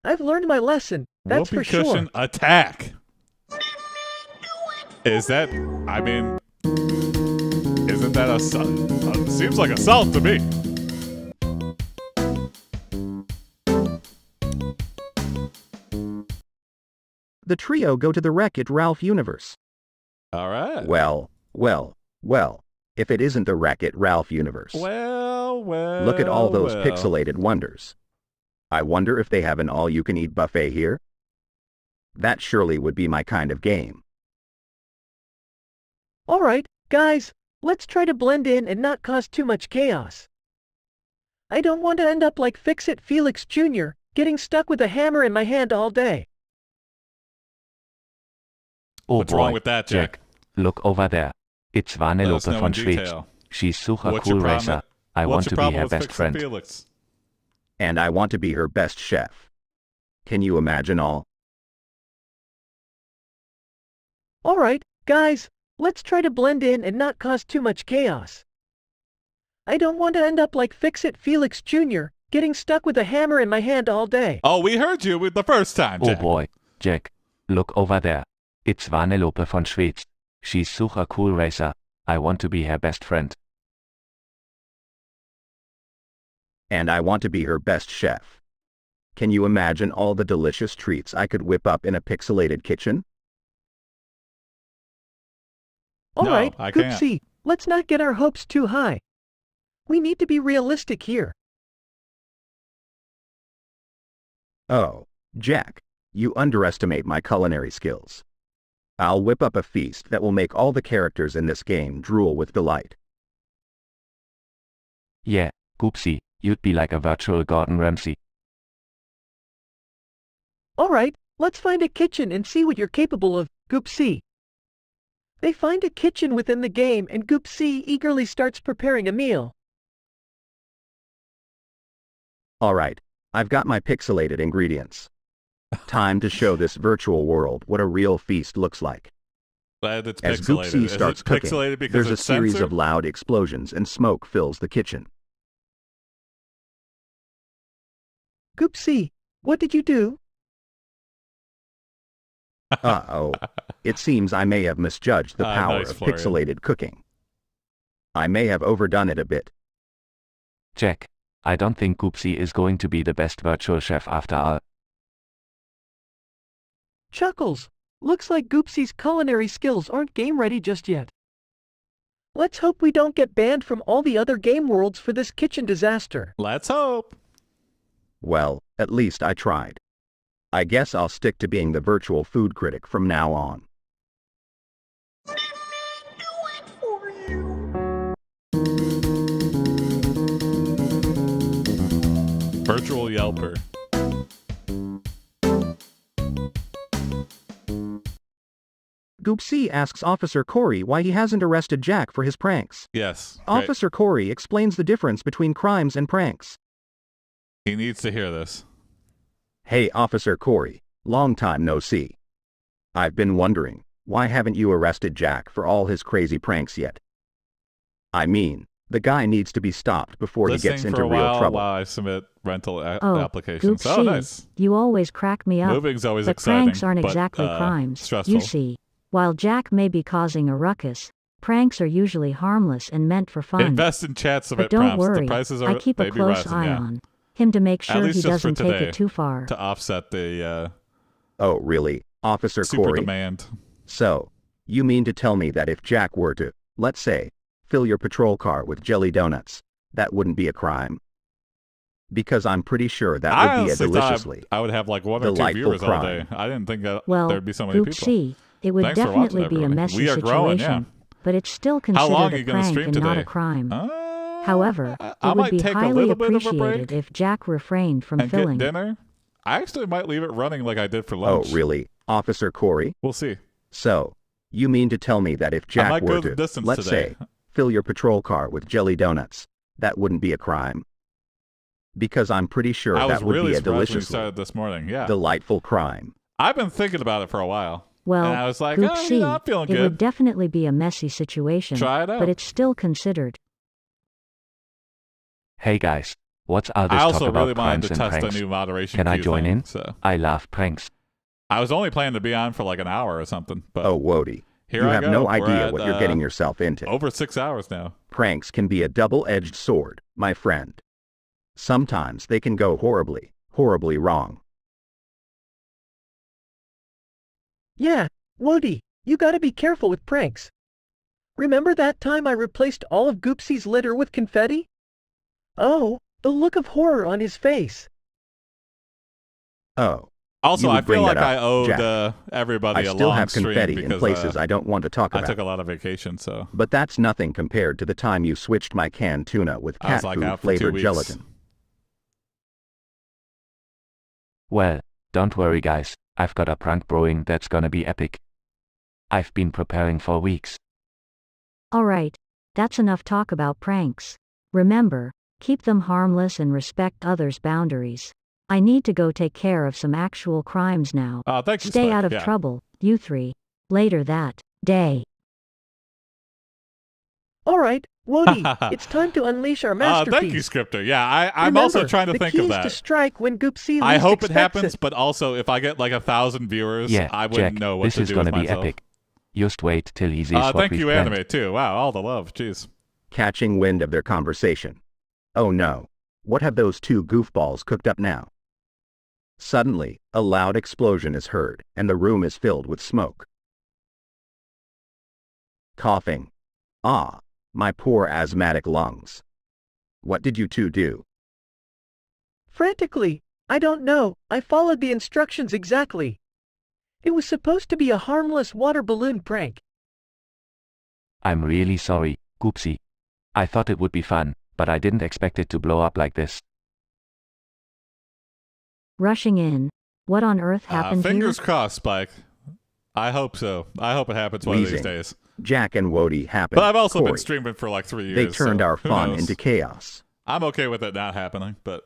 I've learned my lesson, that's for sure.
Whoopee cushion attack. Is that, I mean, isn't that assault? Seems like assault to me.
The trio go to the Wreck-It Ralph universe.
All right.
Well, If it isn't the Wreck-It Ralph universe.
Well.
Look at all those pixelated wonders. I wonder if they have an all-you-can-eat buffet here? That surely would be my kind of game.
Alright, guys, let's try to blend in and not cause too much chaos. I don't want to end up like Fix-It Felix Jr., getting stuck with a hammer in my hand all day.
Oh
What's
boy,
wrong with that, Jack?
Look over there. It's
Let us
Vanellope
know in
von Schweiz.
detail.
She's super
What's
cool
your
racer.
problem?
I
What's
want
your
to be
problem
her
with
best
Fix-It
friend.
Felix?
And I want to be her best chef. Can you imagine all?
Alright, guys, let's try to blend in and not cause too much chaos. I don't want to end up like Fix-It Felix Jr., getting stuck with a hammer in my hand all day.
Oh, we heard you with the first time,
Oh
Jack.
boy, Jack. Look over there. It's Vanellope von Schweiz. She's super cool racer. I want to be her best friend.
And I want to be her best chef. Can you imagine all the delicious treats I could whip up in a pixelated kitchen?
Alright,
I can't.
Goopsea, let's not get our hopes too high. We need to be realistic here.
Oh, Jack, you underestimate my culinary skills. I'll whip up a feast that will make all the characters in this game drool with delight.
Yeah, Goopsea, you'd be like a virtual Gordon Ramsay.
Alright, let's find a kitchen and see what you're capable of, Goopsea. They find a kitchen within the game and Goopsea eagerly starts preparing a meal.
Alright, I've got my pixelated ingredients. Time to show this virtual world what a real feast looks like.
Glad it's
As
pixelated.
Goopsea
Is
starts
it
cooking,
pixelated because
there's a
it's
series
censored?
of loud explosions and smoke fills the kitchen.
Goopsea, what did you do?
Uh-oh. It seems I may have misjudged the power
nice,
of
Florian.
pixelated cooking. I may have overdone it a bit.
Jack, I don't think Goopsea is going to be the best virtual chef after all.
Chuckles, looks like Goopsea's culinary skills aren't game ready just yet. Let's hope we don't get banned from all the other game worlds for this kitchen disaster.
Let's hope.
Well, at least I tried. I guess I'll stick to being the virtual food critic from now on.
Virtual Yelper.
Goopsea asks Officer Corey why he hasn't arrested Jack for his pranks.
Yes. Great.
Officer Corey explains the difference between crimes and pranks.
He needs to hear this.
Hey, Officer Corey, long time no see. I've been wondering, why haven't you arrested Jack for all his crazy pranks yet? I mean, the guy needs to be stopped before he gets
Listening
into
for a
real
while
trouble.
while I submit rental
Oh,
applications.
Goopsea,
Oh, nice.
you always crack me up.
Moving's always
but
exciting,
pranks aren't
but,
exactly crimes.
stressful.
You see, while Jack may be causing a ruckus, pranks are usually harmless and meant for fun.
Invest in chat
but
submit
don't
prompts.
worry,
The prices are
I keep a
maybe
close
rising,
eye
yeah.
on him to make
At
sure
least
he
just for
doesn't take
today,
it too far.
to offset the
Oh, really, Officer
super
Corey?
demand.
So, you mean to tell me that if Jack were to, let's say, fill your patrol car with jelly donuts, that wouldn't be a crime? Because I'm pretty sure that
I
would be a
honestly thought
deliciously
I would have like one or two
delightful
viewers all
crime.
day. I didn't think that
Well,
there'd be so many people.
Goopsea, it would
Thanks for watching,
definitely be a
everybody.
messy
We are
situation,
growing, yeah.
but it's still
How long
considered
are
a
you going to
prank
stream
and
today?
not a crime. However,
I
it would
might
be
take a
highly
little bit of a
appreciated
break
if Jack refrained from
and
filling.
get dinner. I actually might leave it running like I did for
Oh,
lunch.
really, Officer Corey?
We'll see.
So, you mean to tell me that if
I
Jack
might
were
go the
to,
distance
let's
today.
say, fill your patrol car with jelly donuts, that wouldn't be a crime? Because I'm pretty sure
I was
that would
really
be a
surprised when we
deliciously
started this morning. Yeah,
delightful crime.
I've been thinking about it for a while.
Well,
and I was like,
Goopsea,
I'm feeling
it
good.
would definitely be a messy situation,
Try it out.
but it's still considered.
Hey guys, what's all this
I
talk
also
about
really wanted
crimes
to
and
test
pranks?
a new moderation
Can I
queue
join
thing,
in?
So
I love pranks.
I was only planning to be on for like an hour or something. But
Oh, Wody,
here
you
I
have
go.
no
We're
idea
at,
what you're getting yourself into.
over 6 hours now.
Pranks can be a double-edged sword, my friend. Sometimes they can go horribly, horribly wrong.
Yeah, Woody, you gotta be careful with pranks. Remember that time I replaced all of Goopsea's litter with confetti? Oh, the look of horror on his face.
Oh.
Also,
you would
I feel
bring
like
that
I
up,
owed
Jack.
everybody
I
a
still
long
have confetti
stream
in
because
places I don't want to talk
I
about.
took a lot of vacation, so
But that's nothing compared to the time you switched my canned tuna with
I was
cat
like
food
out for 2
flavored
weeks.
gelatin.
Well, don't worry guys, I've got a prank brewing that's gonna be epic. I've been preparing for weeks.
Alright, that's enough talk about pranks. Remember, keep them harmless and respect others' boundaries. I need to go take care of some actual crimes now.
Thank you,
Stay
Spike.
out of
Yeah.
trouble, you three. Later that day.
Alright, Wody, it's time to unleash our masterpiece.
Thank you, Scripter. Yeah, I'm also
Remember,
trying to think of
the keys
that.
to strike when Goopsea
I
least
hope it
expects
happens, but also if I get like 1,000 viewers,
Yeah,
I wouldn't
Jack,
know what
this
to
is
do
gonna
with
be
myself.
epic. Just wait till he sees what
Thank
we've
you,
planned.
Anime, too. Wow, all the love. Jeez.
Catching wind of their conversation. Oh no. What have those two goofballs cooked up now? Suddenly, a loud explosion is heard, and the room is filled with smoke. Coughing. Ah, my poor asthmatic lungs. What did you two do?
Frantically, I don't know, I followed the instructions exactly. It was supposed to be a harmless water balloon prank.
I'm really sorry, Goopsea. I thought it would be fun, but I didn't expect it to blow up like this.
Rushing in. What on earth happened
Fingers
here?
crossed, Spike. I hope so. I hope it happens one of these
Wheezing.
days.
Jack and Wody happened.
But I've also been
Corey.
streaming for like 3 years.
They turned
so
our
who
fun
knows?
into chaos.
I'm okay with it not happening, but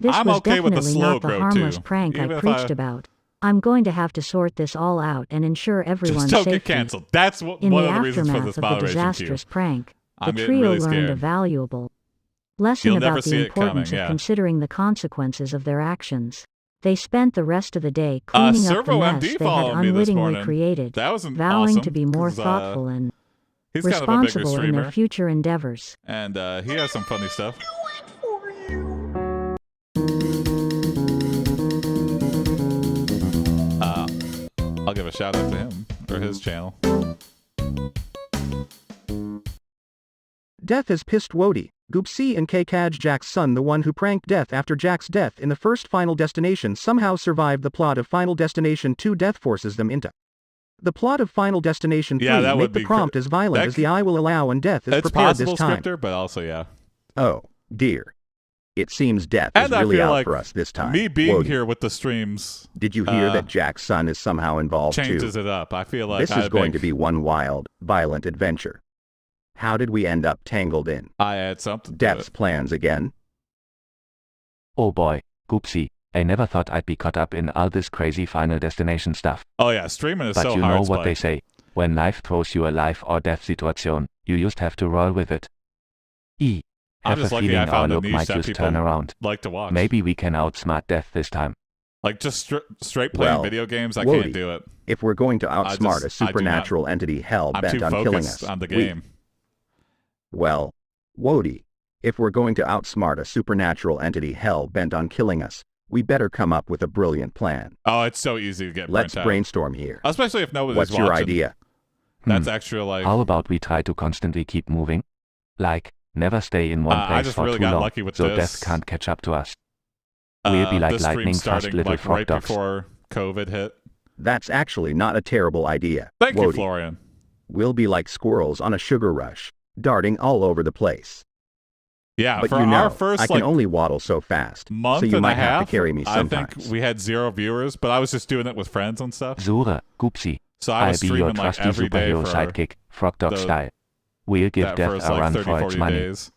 This
I'm
was
okay with
definitely
the slow
not the
grow,
harmless
too.
prank I
Even if
preached about. I'm going to have to sort this all out and ensure everyone's
just don't
safety.
get canceled. That's one
In
of
the
the reasons for
aftermath
this
of the
moderation queue.
disastrous prank, the
I'm getting
trio
really
learned a
scared.
valuable lesson
You'll never
about
see
the
it coming,
importance
yeah.
of considering the consequences of their actions. They spent the rest of the day cleaning up the
Servo
mess
MD
they had
followed me this
unwittingly
morning.
created,
That was
vowing
awesome,
to be more
'cause,
thoughtful and
he's kind of a bigger
responsible in
streamer.
their future endeavors.
And he has some funny stuff. I'll give a shout out to him or his channel.
Death has pissed Wody, Goopsea and K-Kaj Jack's son, the one who pranked Death after Jack's death in the first Final Destination, somehow survived the plot of Final Destination 2. Death forces them into the plot of Final Destination 3.
Yeah, that
Make
would
the
be
prompt as violent as the eye will allow, and Death is
It's
prepared
possible,
this time.
Scripter, but also, yeah.
Oh, dear. It seems Death
And
is
I
really
feel
out
like
for us this time.
me being
Wody,
here with the streams
did you hear that Jack's son is somehow involved
changes
too?
it up. I feel like
This is going to be one wild, violent adventure. How did we end up tangled in
I add something to
Death's
it.
plans again?
Oh boy, Goopsea, I never thought I'd be caught up in all this crazy Final Destination stuff.
Oh yeah, streaming is
But
so
you
hard,
know what
Spike.
they say, when life throws you a life or death situation, you just have to roll with it.
I'm
Have
just
a
lucky
feeling
I
our
found a
look
niche
might
that
just
people
turn around.
like to watch.
Maybe we can outsmart Death this time.
Like just straight playing
Well,
video games, I
Wody,
can't do it.
If we're going to outsmart a
I do not-
supernatural entity hell
I'm
bent
too
on killing
focused
us,
on the game.
Well, Wody, if we're going to outsmart a supernatural entity hell bent on killing us, we better come up with a brilliant plan.
Oh, it's so easy to get
Let's
burnt out.
brainstorm here.
Especially if nobody's
What's
watching.
your idea?
That's extra like...
How about we try to constantly keep moving? Like, never stay in one
I
place
just
for
really
too
got
long,
lucky with
so
this.
Death can't catch up to us. We'll be like
this stream
lightning fast
starting
little
like
frog
right
dogs.
before COVID hit.
That's actually not a terrible idea.
Thank you,
Wody.
Florian.
We'll be like squirrels on a sugar rush, darting all over the place.
Yeah,
But
for
you know,
our first
I can
like
only waddle so fast,
month
so you
and
might
a half,
have to carry me
I
sometimes.
think we had 0 viewers, but I was just doing it with friends and stuff.
Zura, Goopsea.
So I was
I'll be your
streaming like
trusty
every day
superhero
for
sidekick, frog dog
the-
style. We'll give
that
Death
first
a
like
run
30,
for its
40
money.
days.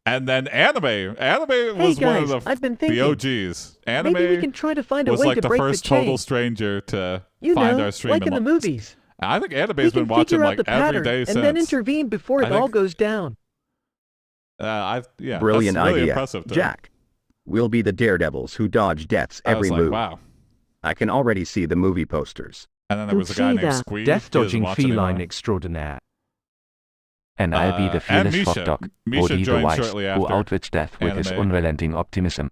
And then anime. Anime
Hey
was one
guys,
of
I've been
the
thinking.
OGs. Anime
Maybe we can try to find a
was
way
like
to
the
break
first
the chain.
total stranger to
You
find
know,
our stream.
like in
and
the movies.
I think
We
Anime's
can
been watching
figure out
like
the
every
pattern
day
and
since.
then intervene before
I
it all
think-
goes down.
Yeah,
Brilliant
that's really
idea,
impressive. To
Jack. We'll be the daredevils who dodge death's
I
every
was like,
move.
wow.
I can already see the movie posters.
And then there was a guy named Squeeze.
Death
He doesn't
dodging
watch
feline
anymore.
extraordinaire.
And I'll be the
and
fearless
Misha.
frog dog,
Misha
Wody the
joined
wise,
shortly
who
after
outwits Death with his
Anime.
unrelenting optimism.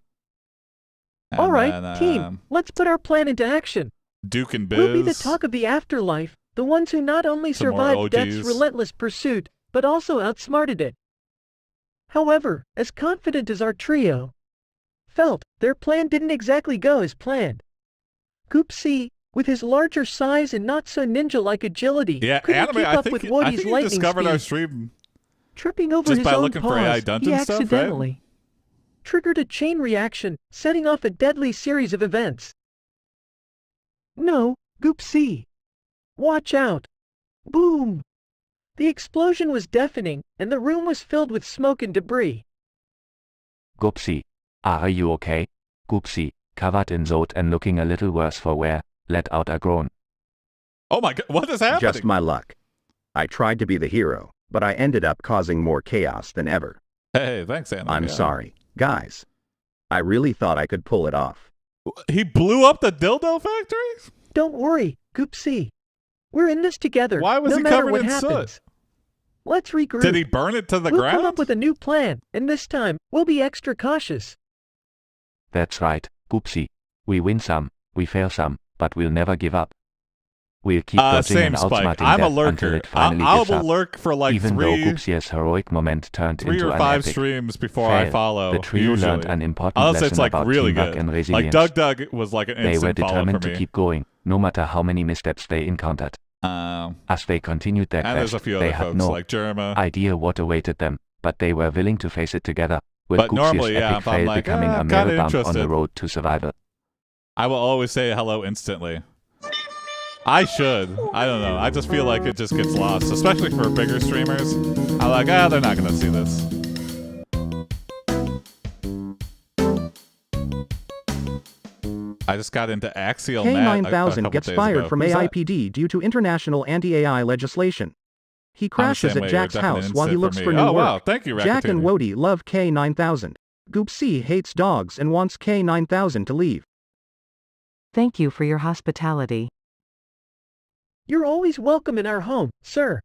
And
All right,
then,
team, let's put our plan into action.
Duke and Biz.
We'll be the talk of the afterlife, The ones who not only
Some more
survived death's
OGs.
relentless pursuit, but also outsmarted it. However, as confident as our trio felt, their plan didn't exactly go as planned. Goopsea, with his larger size and not so ninja-like agility,
Yeah,
couldn't
Anime,
keep
I
up
think,
with
I
Woody's
think you
lightning
discovered
speed.
our stream
Tripping over
just
his
by
own
looking
paws,
for AI
he
dungeon stuff, right?
accidentally triggered a chain reaction, setting off a deadly series of events. No, Goopsea. Watch out. Boom. The explosion was deafening, and the room was filled with smoke and debris.
Goopsea, are you okay? Goopsea, covered in soot and looking a little worse for wear, let out a groan.
Oh my god, what is happening?
Just my luck. I tried to be the hero, but I ended up causing more chaos than ever.
Hey, thanks, Anime.
I'm sorry, guys. I really thought I could pull it off.
He blew up the dildo factory?
Don't worry, Goopsea. We're in this together.
Why was
no
he
matter
covered
what
in
happens.
soot?
Let's regroup.
Did he burn it to the
we'll
ground?
come up with a new plan, and this time, we'll be extra cautious.
That's right, Goopsea. We win some, we fail some, but we'll never give up. We'll keep dodging
same
and
Spike.
outsmarting
I'm a
death until
lurker.
it finally
I
gives
will
up.
lurk for like
Even though
three
Goopsea's heroic moment turned into
or
an
5
epic
streams before I
fail,
follow.
the trio
usually.
learned an important
Unless
lesson
it's like
about
really
teamwork
good.
and
Like
resilience.
Doug was like an
They were
instant follow
determined
for
to
me.
keep going, no matter how many missteps they encountered. As they continued their
And there's
quest,
a few
they
other
had
folks
no
like Jerma.
idea what awaited them, but they were willing to face it together, with
But
Goopsea's
normally, yeah,
epic
if I'm
fail
like,
becoming a
I'm
mere
kinda
bump on the
interested.
road to survival.
I will always say hello instantly. I should. I don't know. I just feel like it just gets lost, especially for bigger streamers. I'm like, they're not gonna see this. I just got into Axial Matt a
K9000
couple
gets
days
fired
ago.
from
Who's that?
AiPD due to international anti-AI legislation. He crashes
same
at
way,
Jack's
you're definitely
house while he
instant
looks
for
for
me.
new
Oh,
work.
wow. Thank you,
Jack and
Rakatini.
Wody love K9000. Goopsea hates dogs and wants K9000 to leave.
Thank you for your hospitality.
You're always welcome in our home, sir.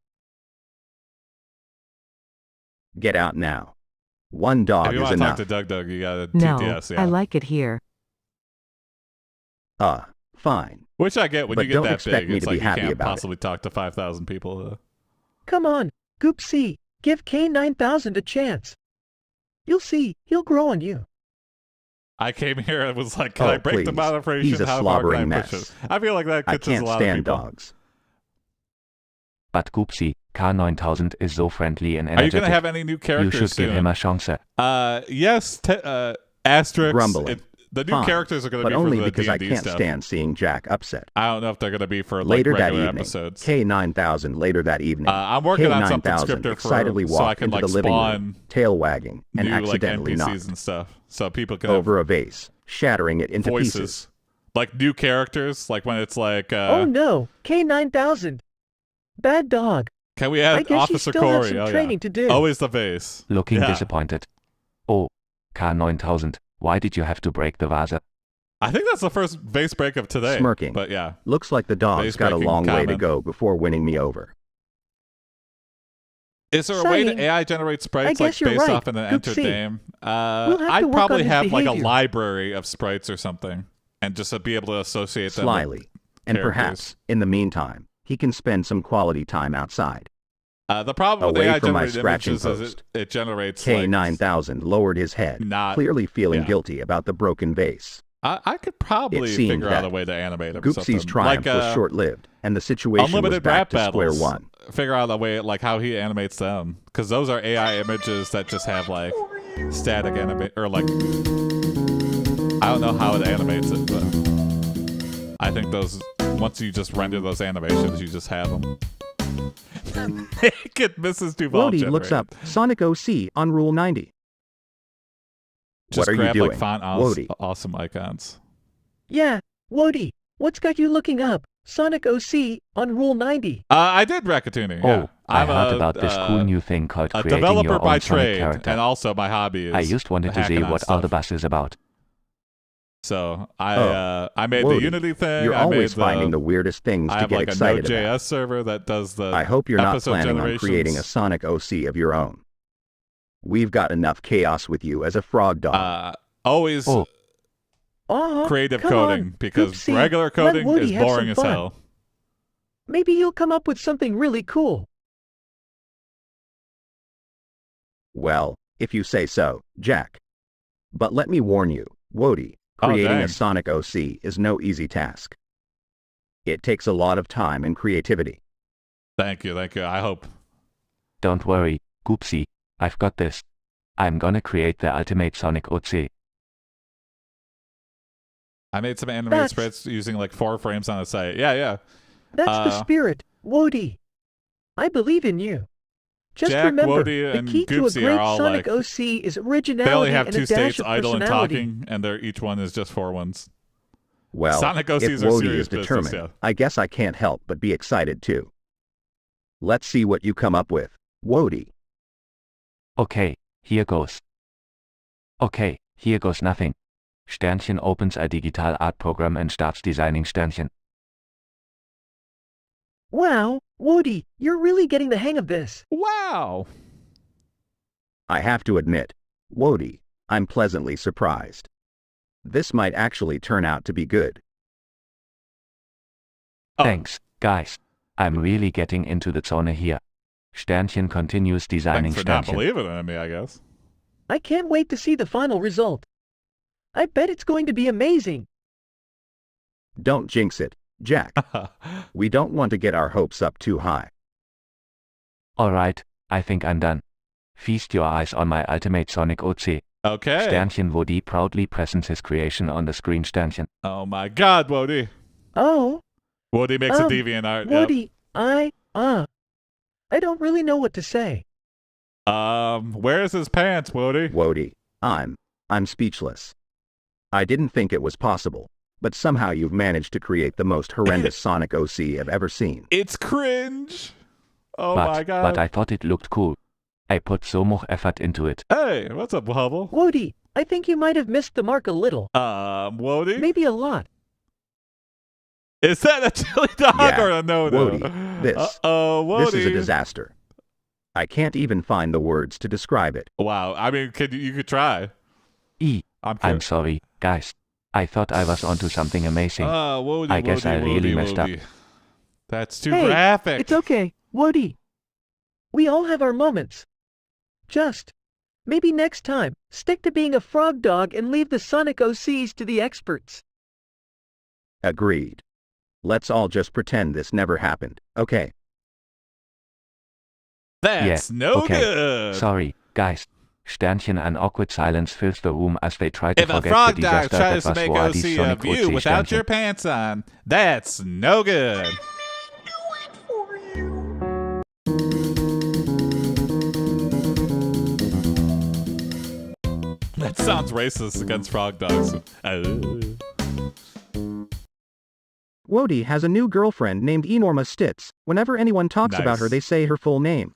Get out now. One dog
If you
is
want to talk
enough.
to Doug, you got a
No,
TTS, yeah.
I like it here.
Fine.
Which I get when
But
you get
don't
that
expect
big.
me
It's
to
like
be
you
happy
can't
about it.
possibly talk to 5,000 people.
Come on, Goopsea, give K9000 a chance. You'll see, he'll grow on you.
I came here and was like, can I break the
please.
moderation?
He's a
How far can
slobbering
I push
mess.
it? I feel like that
I
catches a
can't
lot
stand
of people.
dogs.
But Goopsea, K9000 is so friendly and
Are you
energetic.
going to have any new characters
You should give
soon?
him a chance.
Yes, Asterix.
Grumbling.
The new
Fine,
characters are going to
but
be
only
for the
because I
D&D
can't
stuff.
stand seeing Jack upset.
I don't know if they're going to be for like
Later that
regular
evening,
episodes.
K9000 later that evening.
I'm working on something
K9000
scripted
excitedly
so I
walked
can
into
like
the living
spawn
room, tail wagging, and
new like
accidentally
NPCs
knocked
and stuff, so people can have
over a vase, shattering it into
voices,
pieces.
like new characters, like when it's like.
Oh no, K9000. Bad dog.
Can we
I
add
guess
Officer
you still have
Corey?
some
Oh,
training
yeah.
to do.
Always the vase.
Looking
Yeah.
disappointed. Oh, K9000, why did you have to break the vase?
I think that's the first vase break of today.
Smirking.
But yeah.
Looks like the dog's
Vase
got a
breaking
long way to
comment.
go before winning me over.
Is there a way to
Saying,
AI generate sprites
I
like
guess you're
based
right.
off in an
Goopsea.
entered game?
We'll have to
I'd
work
probably
on his
have like a
behavior.
library of sprites or something, and just to be able to associate them.
Slyly. And perhaps, in the meantime, he can spend some quality time outside.
The problem with
Away
AI
from my
generated
scratching
images is
post.
it generates like,
K9000 lowered his head, clearly feeling guilty about the broken vase.
I could probably
It seemed
figure out
that
a way to animate him. or something.
Goopsea's triumph
like,
was short-lived, and the situation was
unlimited
back
rap
to square
battles.
one.
Figure out a way like how he animates them, because those are AI images that just have like static animate or like I don't know how it animates it, but I think those once you just render those animations, you just have them. Naked Mrs. Duval.
Wody looks up Sonic OC on Rule 90.
Just
What are you
grab
doing,
like font
Wody?
awesome icons.
Yeah, Wody, what's got you looking up Sonic OC on Rule 90?
I did Rakatuni.
Oh,
Yeah.
I
I'm
heard
a,
about this cool new thing called
a
creating
developer
your
by
own Sonic
trade,
character.
and also my hobby is
I just wanted to see
hacking on
what all
stuff.
the buzz is about.
So I made
Wody,
the Unity thing.
You're
I
always
made
finding the weirdest things
I
to
have
get
like
excited
a Node.js
about.
server that does the.
I hope you're not
episode
planning on creating a
generations.
Sonic OC of your own. We've got enough chaos with you as a frog dog.
Always
Oh,
creative
come
coding
on,
because
Goopsea,
regular
let
coding
Wody
is
have
boring
some
as
fun.
hell.
Maybe he'll come up with something really cool.
Well, if you say so, Jack. But let me warn you, Wody, creating a Sonic OC is no easy task. It takes a lot of time and creativity.
Thank you. I hope.
Don't worry, Goopsea, I've got this. I'm gonna create the ultimate Sonic OC.
I made some animated sprites using like 4 frames on the site. Yeah.
That's the spirit, Wody. I believe in you. Just
Jack,
remember,
Wody,
the
and
key to a
Goopsea
great
are all
Sonic
like,
OC is originality
they only have
and
2
a dash
states,
of
idle and
personality.
talking, and each one is just 4 ones.
Well,
Sonic
if
OCs are
Wody
serious
is determined,
business, yeah.
I guess I can't help but be excited too. Let's see what you come up with, Wody.
Okay, here goes. Okay, here goes nothing. Sternchen opens a digital art program and starts designing Sternchen.
Wow, Wody, you're really getting the hang of this.
Wow.
I have to admit, Wody, I'm pleasantly surprised. This might actually turn out to be good.
Thanks, guys. I'm really getting into the zone here. Sternchen continues designing
Thanks for not
Sternchen.
believing in me, I guess.
I can't wait to see the final result. I bet it's going to be amazing.
Don't jinx it, Jack. We don't want to get our hopes up too high.
Alright, I think I'm done. Feast your eyes on my ultimate Sonic OC.
Okay.
Sternchen Wody proudly presents his creation on the screen. Sternchen.
Oh my god, Wody.
Oh.
Wody makes a deviant art.
Wody, I don't really know what to say.
Where's his pants, Wody?
Wody, I'm speechless. I didn't think it was possible, but somehow you've managed to create the most horrendous Sonic OC I've ever seen.
It's cringe. Oh my god.
But I thought it looked cool. I put so much effort into it.
Hey, what's up, Hubble?
Wody, I think you might have missed the mark a little.
Wody?
Maybe a lot.
Is that a chili dog
Yeah,
or a no-no?
Wody, this
Wody.
is a disaster. I can't even find the words to describe it.
Wow, I mean, you could try.
I'm sorry, guys. I thought I was onto something amazing.
Wody,
I guess I really messed up.
That's too graphic.
It's okay, Wody. We all have our moments. Just, maybe next time, stick to being a frog dog and leave the Sonic OCs to the experts.
Agreed. Let's all just pretend this never happened, okay?
That's no good.
Sorry, guys. Sternchen, an awkward silence fills the room as they try to
If a
forget
frog
the
dog
disaster
tries
that
to
was
make
Wody's
OC
Sonic
of you
OC
without
Sternchen.
your pants on, that's no good. That sounds racist against frog dogs.
Wody has a new girlfriend named Enormous Stitz. Whenever anyone talks about her, they say her full name.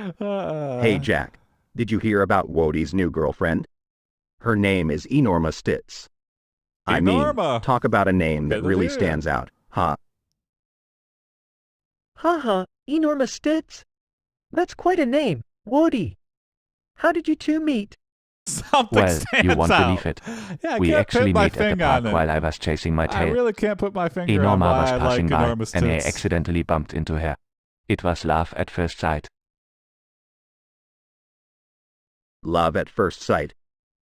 Hey Jack, did you hear about Wody's new girlfriend? Her name is Enormous Stitz. I mean, talk about a name that really stands out, huh?
Haha, Enormous Stitz. That's quite a name, Wody. How did you two meet?
Well, you won't believe it.
Yeah,
We actually met at the park while I was chasing my tail.
I really can't put my finger
Enorma
on why
was
I
passing
like
by,
enormous
and I
tits.
accidentally bumped into her. It was love at first sight.
Love at first sight.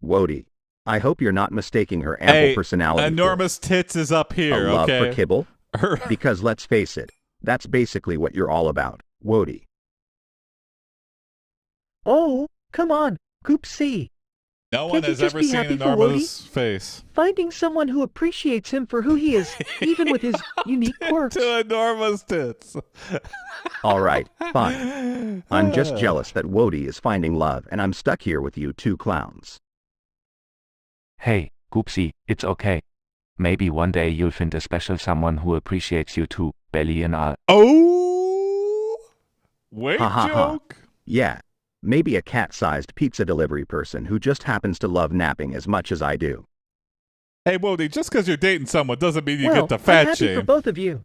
Wody, I hope you're not mistaking her ample personality
enormous tits is up
for
here,
a love
okay?
for kibble. Because let's face it, that's basically what you're all about, Wody.
Oh, come on, Goopsea.
No one
Can't you
has
just
ever
be
seen
happy for
Enormous face.
Finding someone who appreciates him for who he is, even with his unique quirks.
To enormous tits.
All right, fine. I'm just jealous that Wody is finding love and I'm stuck here with you two clowns.
Hey, Goopsea, it's okay. Maybe one day you'll find a special someone who appreciates you too, belly and all.
Oh! Wait,
Ha ha ha.
joke?
Yeah, maybe a cat-sized pizza delivery person who just happens to love napping as much as I do.
Hey, Wody, just because you're dating someone doesn't mean you
Well,
get the
I'm
fat
happy for
shame.
both of you.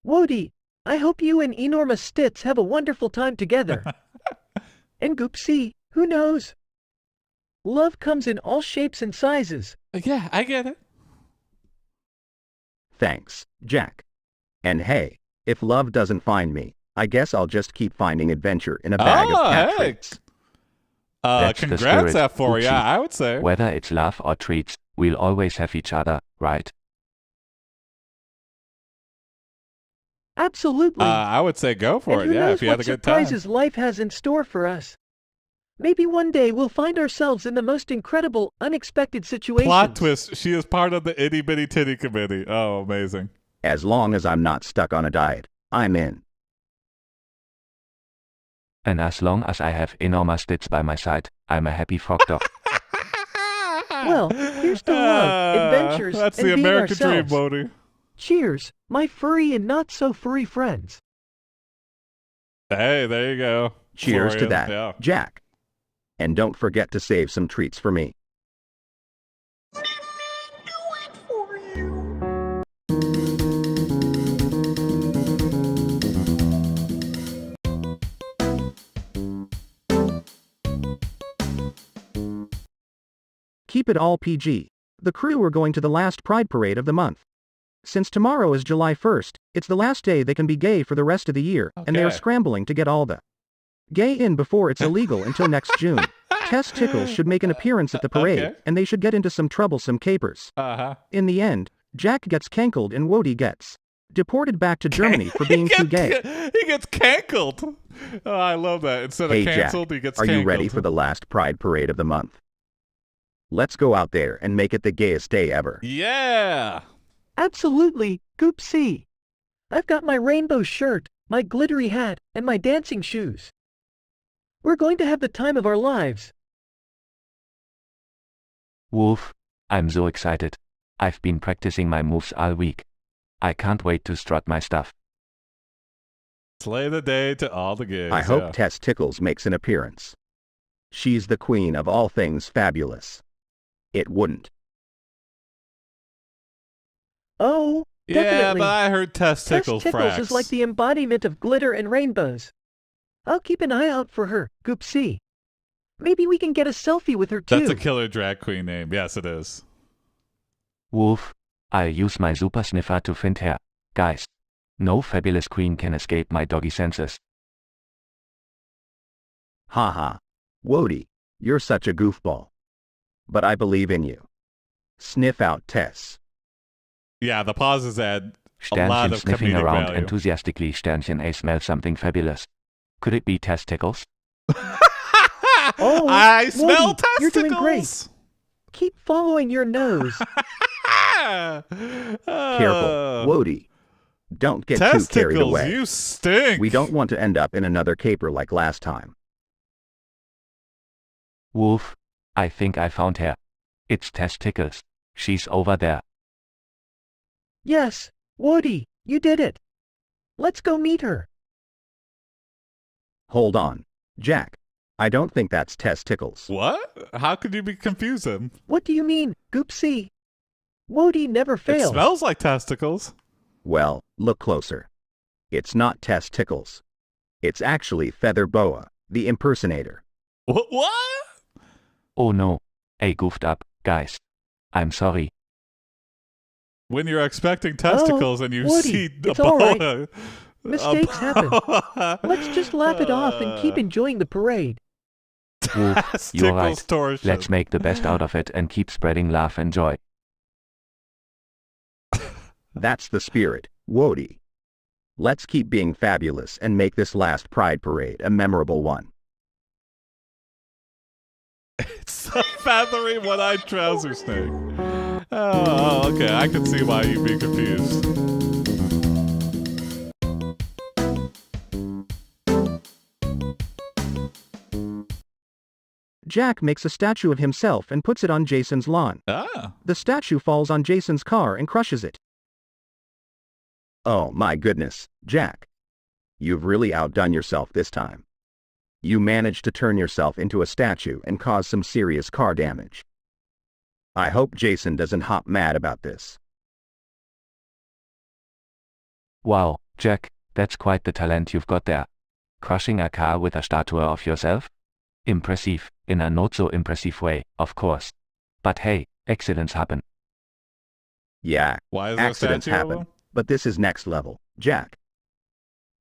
Wody, I hope you and Enormous Stitz have a wonderful time together. And Goopsea, who knows? Love comes in all shapes and sizes.
Yeah, I get it.
Thanks, Jack. And hey, if love doesn't find me, I guess I'll just keep finding adventure in a bag of cat treats.
That's the
Congrats,
spirit,
F4. Yeah,
Goopsea.
I would say.
Whether it's love or treats, we'll always have each other, right?
Absolutely.
I would say go for
and
it.
who
Yeah,
knows
if you had a
what
good time.
surprises life has in store for us. Maybe one day we'll find ourselves in the most incredible, unexpected situations.
Plot twist: she is part of the itty bitty titty committee. Oh, amazing!
As long as I'm not stuck on a diet, I'm in.
And as long as I have enormous tits by my side, I'm a happy frog dog.
Well, here's to love, adventures,
That's
and
the
being
American dream,
ourselves.
Bodhi.
Cheers, my furry and not so furry friends.
Hey, there you go.
Cheers to
Florian.
that,
Yeah.
Jack. And don't forget to save some treats for me.
Keep it all PG. The crew are going to the last Pride Parade of the month. Since tomorrow is July 1st, it's the last day they can be gay for the rest of the year, and they are
Okay.
scrambling to get all the gay in before it's illegal until next June. Tess Tickles should make an appearance at the parade,
Okay.
and they should get into some troublesome capers.
Uh-huh.
In the end, Jack gets cankled and Wody gets deported back to Germany for being too gay.
He gets cankled. Oh, I love that. Instead
Hey
of
Jack,
canceled, he gets
are
cankled.
you ready for the last Pride Parade of the month? Let's go out there and make it the gayest day ever.
Yeah.
Absolutely, Goopsea. I've got my rainbow shirt, my glittery hat, and my dancing shoes. We're going to have the time of our lives.
Wolf, I'm so excited. I've been practicing my moves all week. I can't wait to strut my stuff.
Slay the day to all the gays.
I hope
yeah.
Tess Tickles makes an appearance. She's the queen of all things fabulous. It wouldn't.
Oh,
Yeah,
definitely.
but I heard Tess Tickles
Tess Tickles
fracks.
is like the embodiment of glitter and rainbows. I'll keep an eye out for her, Goopsea. Maybe we can get a selfie with her too.
That's a killer drag queen name. Yes, it is.
Wolf, I'll use my super sniffer to find her. Guys, no fabulous queen can escape my doggy senses.
Haha. Wody, you're such a goofball. But I believe in you. Sniff out Tess.
Yeah, the pauses add a lot
Sternchen
of
sniffing
comedic
around
value.
enthusiastically. Sternchen, I smell something fabulous. Could it be Tess Tickles?
Oh,
I smell
Wody, you're doing
testicles.
great. Keep following your nose.
Careful, Wody. Don't get too carried
Testicles,
away.
you stink.
We don't want to end up in another caper like last time.
Wolf, I think I found her. It's Tess Tickles. She's over there.
Yes, Wody, you did it. Let's go meet her.
Hold on, Jack. I don't think that's Tess Tickles.
What? How could you be confusing?
What do you mean, Goopsea? Wody never
It
fails.
smells like testicles.
Well, look closer. It's not Tess Tickles. It's actually Feather Boa, the impersonator.
What?
Oh no. I goofed up, guys. I'm sorry.
When you're expecting testicles and you
Woody,
see a
it's all right.
boa.
Mistakes happen. Let's just laugh it off and keep enjoying the parade.
Wolf, you're right.
Testicles torsion.
Let's make the best out of it and keep spreading laugh and joy.
That's the spirit, Wody. Let's keep being fabulous and make this last Pride Parade a memorable one.
It's a feathery one-eyed trouser snake. Oh, okay. I can see why you'd be confused.
Jack makes a statue of himself and puts it on Jason's lawn.
Ah.
The statue falls on Jason's car and crushes it.
Oh my goodness, Jack. You've really outdone yourself this time. You managed to turn yourself into a statue and cause some serious car damage. I hope Jason doesn't hop mad about this.
Wow, Jack, that's quite the talent you've got there. Crushing a car with a statue of yourself? Impressive, in a not so impressive way, of course. But hey, accidents happen.
Yeah,
Why is there a
accidents
statue of
happen,
him?
but this is next level. Jack.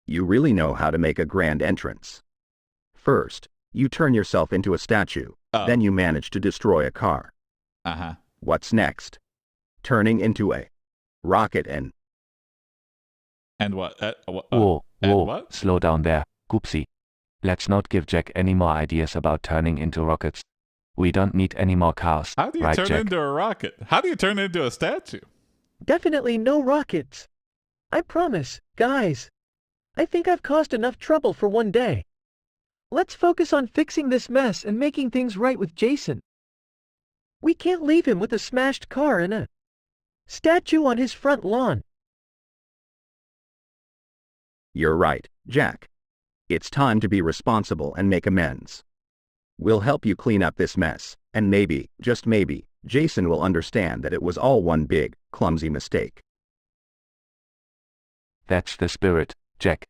You really know how to make a grand entrance. First, you turn yourself into a statue.
Oh.
Then you manage to destroy a car.
Uh-huh.
What's next? Turning into a rocket and...
And what?
Whoa,
and
whoa,
what?
slow down there, Goopsea. Let's not give Jack any more ideas about turning into rockets. We don't need any more cars,
How do you
right,
turn
Jack?
into a rocket? How do you turn into a statue?
Definitely no rockets. I promise, guys. I think I've caused enough trouble for one day. Let's focus on fixing this mess and making things right with Jason. We can't leave him with a smashed car and a statue on his front lawn.
You're right, Jack. It's time to be responsible and make amends. We'll help you clean up this mess, and maybe, just maybe, Jason will understand that it was all one big, clumsy mistake.
That's the spirit, Jack.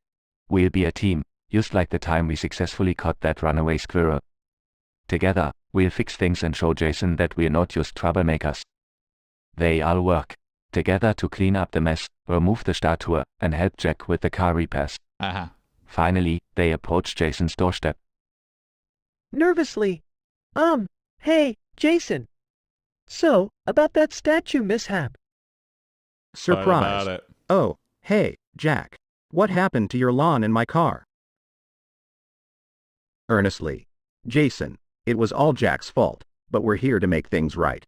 We'll be a team, just like the time we successfully caught that runaway squirrel. Together, we'll fix things and show Jason that we're not just troublemakers. They all work together to clean up the mess, remove the statue, and help Jack with the car repairs.
Uh-huh.
Finally, they approach Jason's doorstep.
Nervously. Hey, Jason. So, about that statue mishap.
Surprise.
What about it?
Oh, hey, Jack. What happened to your lawn and my car? Earnestly. Jason, it was all Jack's fault, but we're here to make things right.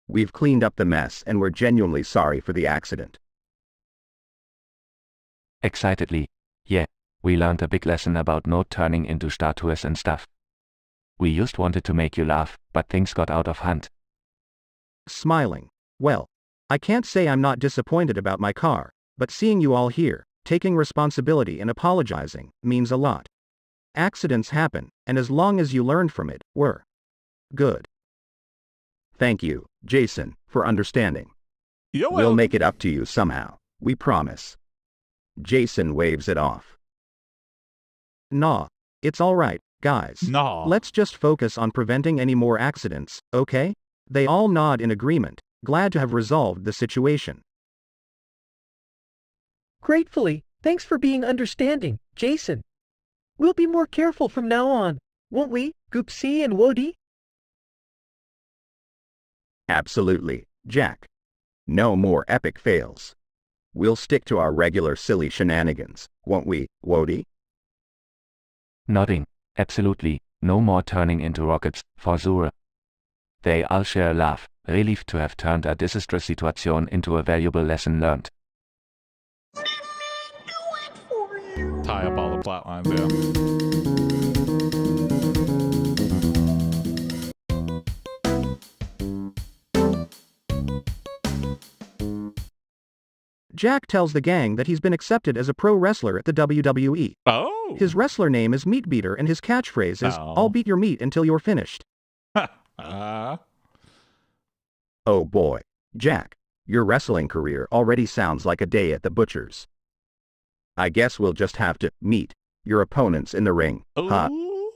We've cleaned up the mess and we're genuinely sorry for the accident.
Excitedly. Yeah, we learned a big lesson about not turning into statues and stuff. We just wanted to make you laugh, but things got out of hand.
Smiling. Well, I can't say I'm not disappointed about my car, but seeing you all here, taking responsibility and apologizing, means a lot. Accidents happen, and as long as you learned from it, we're good.
Thank you, Jason, for understanding.
You're
We'll
welcome.
make it up to you somehow, we promise. Jason waves it off.
Nah, it's alright, guys.
No.
Let's just focus on preventing any more accidents, okay? They all nod in agreement, glad to have resolved the situation.
Gratefully, thanks for being understanding, Jason. We'll be more careful from now on, won't we, Goopsea and Wody?
Absolutely, Jack. No more epic fails. We'll stick to our regular silly shenanigans, won't we, Wody?
Nodding. Absolutely. No more turning into rockets, for sure. They all share a laugh, relieved to have turned a disastrous situation into a valuable lesson learned.
Tie up all the plot lines, yeah.
Jack tells the gang that he's been accepted as a pro wrestler at the WWE.
Oh.
His wrestler name is Meat Beater and his catchphrase is,
Oh.
I'll beat your meat until you're finished.
Oh boy, Jack, your wrestling career already sounds like a day at the butcher's. I guess we'll just have to meet your opponents in the ring, huh?
Ooh.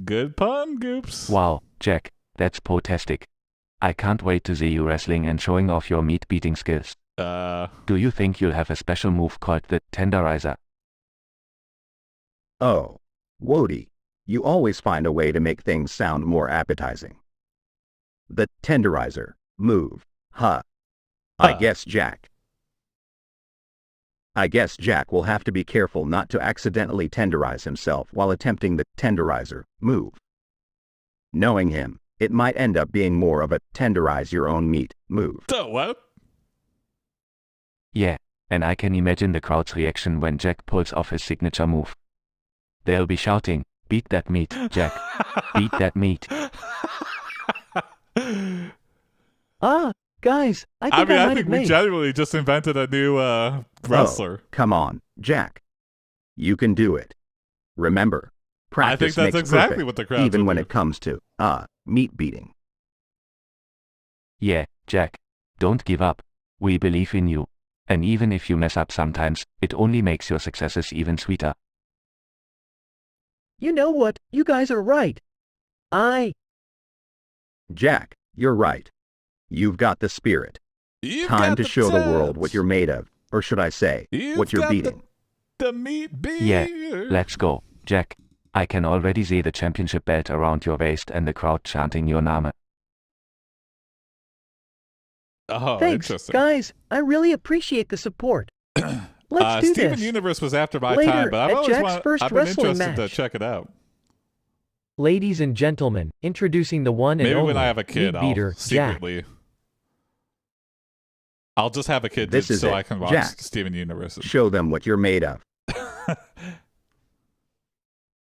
Good pun, Goops.
Wow, Jack, that's fantastic. I can't wait to see you wrestling and showing off your meat-beating skills. Do you think you'll have a special move called the tenderizer?
Oh, Wody, you always find a way to make things sound more appetizing. The tenderizer move, huh? I guess Jack will have to be careful not to accidentally tenderize himself while attempting the tenderizer move. Knowing him, it might end up being more of a tenderize your own meat move.
So what?
Yeah, and I can imagine the crowd's reaction when Jack pulls off his signature move. They'll be shouting, "Beat that meat, Jack. Beat that meat."
Guys, I think
I
might
think
have
we
made.
genuinely just invented a new wrestler.
Oh, come on, Jack. You can do it. Remember,
I think
practice
that's
makes
exactly
perfect,
what the crowd
even
would
when
do.
it comes to, meat beating.
Yeah, Jack. Don't give up. We believe in you. And even if you mess up sometimes, it only makes your successes even sweeter.
You know what, you guys are right.
Jack, you're right. You've got the spirit.
You've
Time
got
to
the
show the world
touch.
what you're made of, Or should I say,
You've
what you're
got
beating?
The meat beer.
Yeah, let's go, Jack. I can already see the championship belt around your waist and the crowd chanting your name.
Oh,
Thanks,
interesting.
guys. I really appreciate the support. Let's do
Steven
this.
Universe was after my
Later,
time, but I've
at
always
Jack's first
I've been
wrestling
interested to
match.
check it out.
Ladies and gentlemen, introducing the one and
Maybe
only
when I have a kid,
meat
I'll
beater, Jack.
secretly. I'll just have a kid
This is
so
it,
I can watch
Jack.
Steven Universe.
Show them what you're made of.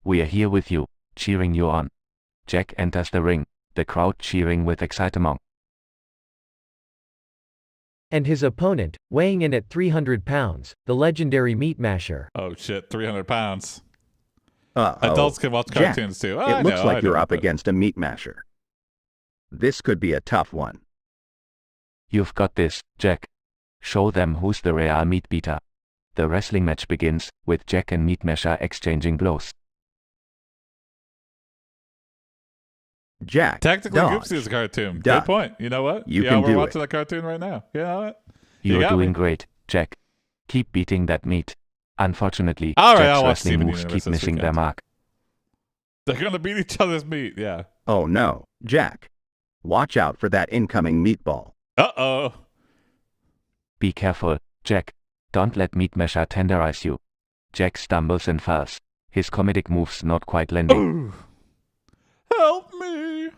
We are here with you, cheering you on. Jack enters the ring, the crowd cheering with excitement.
And his opponent, weighing in at 300 pounds, the legendary Meat Masher.
Oh shit, 300 pounds.
Uh-oh.
Adults can watch
Jack,
cartoons too. Oh,
it looks like you're up
but-
against a meat masher. This could be a tough one.
You've got this, Jack. Show them who's the real meat beater. The wrestling match begins, with Jack and Meat Masher exchanging blows.
Jack,
Technically,
dodge.
Goopsea is a cartoon.
Duck.
Good point. You know what?
You
yeah,
can
we're
do
watching
it.
that cartoon right now. You know what? You
You're
got
doing
me.
great, Jack. Keep beating that meat. Unfortunately,
All right,
Jack's
I'll watch
wrestling
Steven
moves
Universe
keep
this
missing their
weekend.
mark.
They're gonna beat each other's meat. Yeah.
Oh no, Jack. Watch out for that incoming meatball.
Uh-oh.
Be careful, Jack. Don't let Meat Masher tenderize you. Jack stumbles and falls. His comedic moves not quite landing.
Ooh. Help me.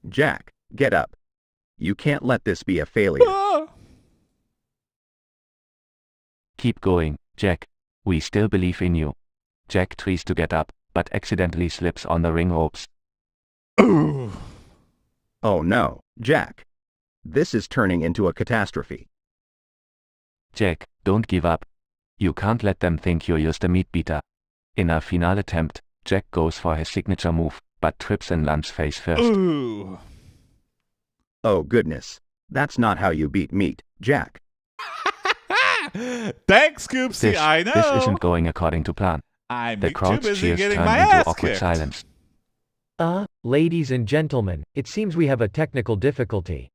Jack, get up. You can't let this be a failure.
Ah.
Keep going, Jack. We still believe in you. Jack tries to get up, but accidentally slips on the ring ropes.
Ooh.
Oh no, Jack. This is turning into a catastrophe.
Jack, don't give up. You can't let them think you're just a meat beater. In a final attempt, Jack goes for his signature move, but trips and lands face first.
Ooh.
Oh goodness. That's not how you beat meat, Jack.
Thanks, Goopsea.
This,
I know.
this isn't going according to plan.
I'm
The
too
crowd's
busy
cheers
getting
turn
my
into
ass
awkward
kicked.
silence.
Ladies and gentlemen, it seems we have a technical difficulty.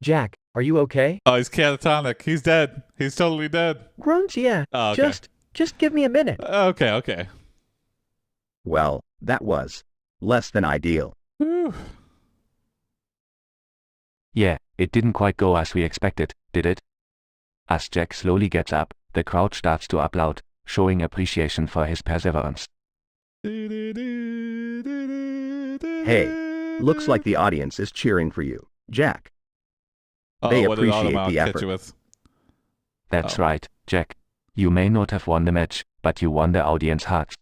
Jack, are you okay?
Oh, he's catatonic. He's dead. He's totally dead.
Groans, yeah.
Oh, okay.
Just give me a minute.
Okay.
Well, that was less than ideal.
Whew.
Yeah, it didn't quite go as we expected, did it? As Jack slowly gets up, the crowd starts to applaud, showing appreciation for his perseverance.
Hey, looks like the audience is cheering for you, Jack. They
what did
appreciate
Automat
the
catch
effort.
you with?
That's
Oh.
right, Jack. You may not have won the match, but you won the audience hearts.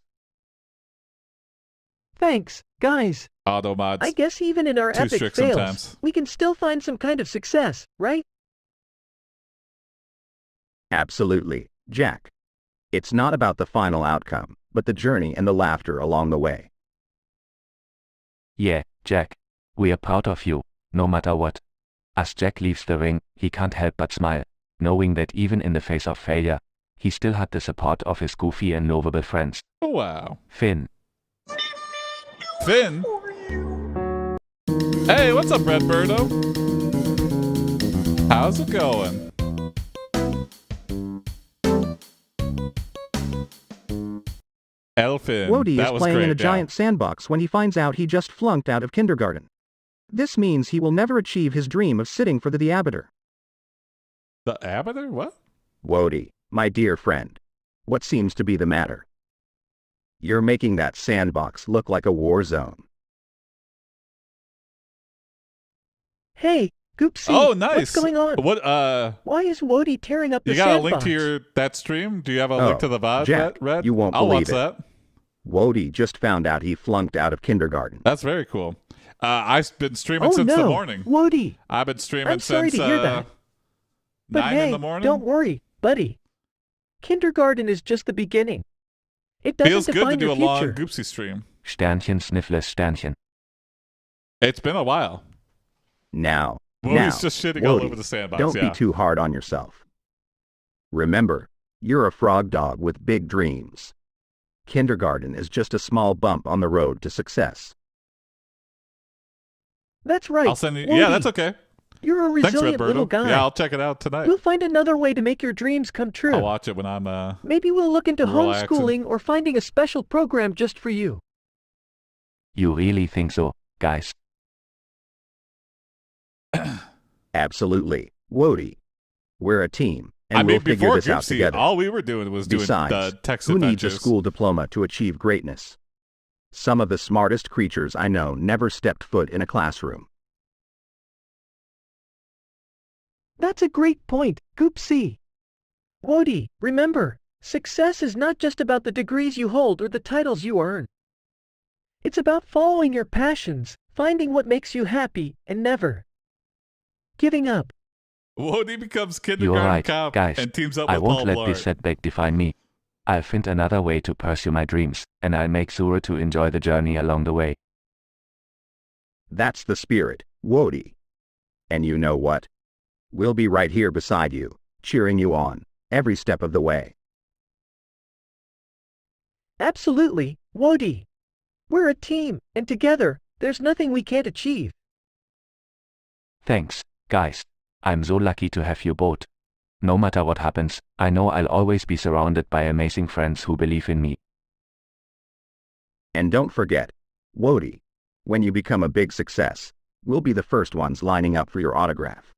Thanks, guys.
Automods.
I guess even in our
Too
epic
strict
fails,
sometimes.
we can still find some kind of success, right?
Absolutely, Jack. It's not about the final outcome, but the journey and the laughter along the way.
Yeah, Jack. We are proud of you, no matter what. As Jack leaves the ring, he can't help but smile, knowing that even in the face of failure, he still had the support of his goofy and lovable friends.
Oh, wow.
Finn.
Finn? Hey, what's up, Redbirdo? How's it going? Elfin.
Wody
that
is
was
playing
great,
in a
yeah.
giant sandbox when he finds out he just flunked out of kindergarten. This means he will never achieve his dream of sitting for the Diabeter.
The Abathur? What?
Wody, my dear friend. What seems to be the matter? You're making that sandbox look like a war zone.
Hey, Goopsea.
Oh, nice.
What's going on?
What,
Why is Wody tearing up the
you got a
sandbox?
link to that stream? Do you have a
Oh,
link to the VOD,
Jack,
Red?
you won't
I'll
believe
watch
it.
that.
Wody just found out he flunked out of kindergarten.
That's very cool. I've been streaming
Oh
since
no,
the morning.
Wody.
I've been streaming
I'm sorry
since
to hear that. But
9
hey,
in the morning.
don't worry, buddy. Kindergarten is just the beginning. It doesn't
Feels good to
define
do
your
a long
future.
Goopsea stream.
Sternchen sniffles Sternchen.
It's been a while.
Now,
Wody's just shitting all
Wody,
over the sandbox.
don't
yeah.
be too hard on yourself. Remember, you're a frog dog with big dreams. Kindergarten is just a small bump on the road to success.
That's right.
I'll send you.
Wody.
Yeah, that's okay.
You're a
Thanks,
resilient
Red
little
Birdo.
guy.
Yeah, I'll check it out tonight.
We'll find another way to make your dreams come true.
I'll watch it when I'm
Maybe we'll look into
relaxing.
homeschooling or finding a special program just for you.
You really think so, guys?
Absolutely, Wody. We're a team, and
I mean,
we'll figure
before
this out
Goopsea,
together.
all we were doing was doing
Besides,
the text
who
adventures.
needs a school diploma to achieve greatness? Some of the smartest creatures I know never stepped foot in a classroom.
That's a great point, Goopsea. Wody, remember, success is not just about the degrees you hold or the titles you earn. It's about following your passions, finding what makes you happy, and never giving up.
Wody becomes
You're
kindergarten
right,
cop
guys.
and teams up
I
with
won't
Paul
let
Blart.
this setback define me. I'll find another way to pursue my dreams, and I'll make sure to enjoy the journey along the way.
That's the spirit, Wody. And you know what? We'll be right here beside you, cheering you on, every step of the way.
Absolutely, Wody. We're a team, and together, there's nothing we can't achieve.
Thanks, guys. I'm so lucky to have you both. No matter what happens, I know I'll always be surrounded by amazing friends who believe in me.
And don't forget, Wody, when you become a big success, we'll be the first ones lining up for your autograph.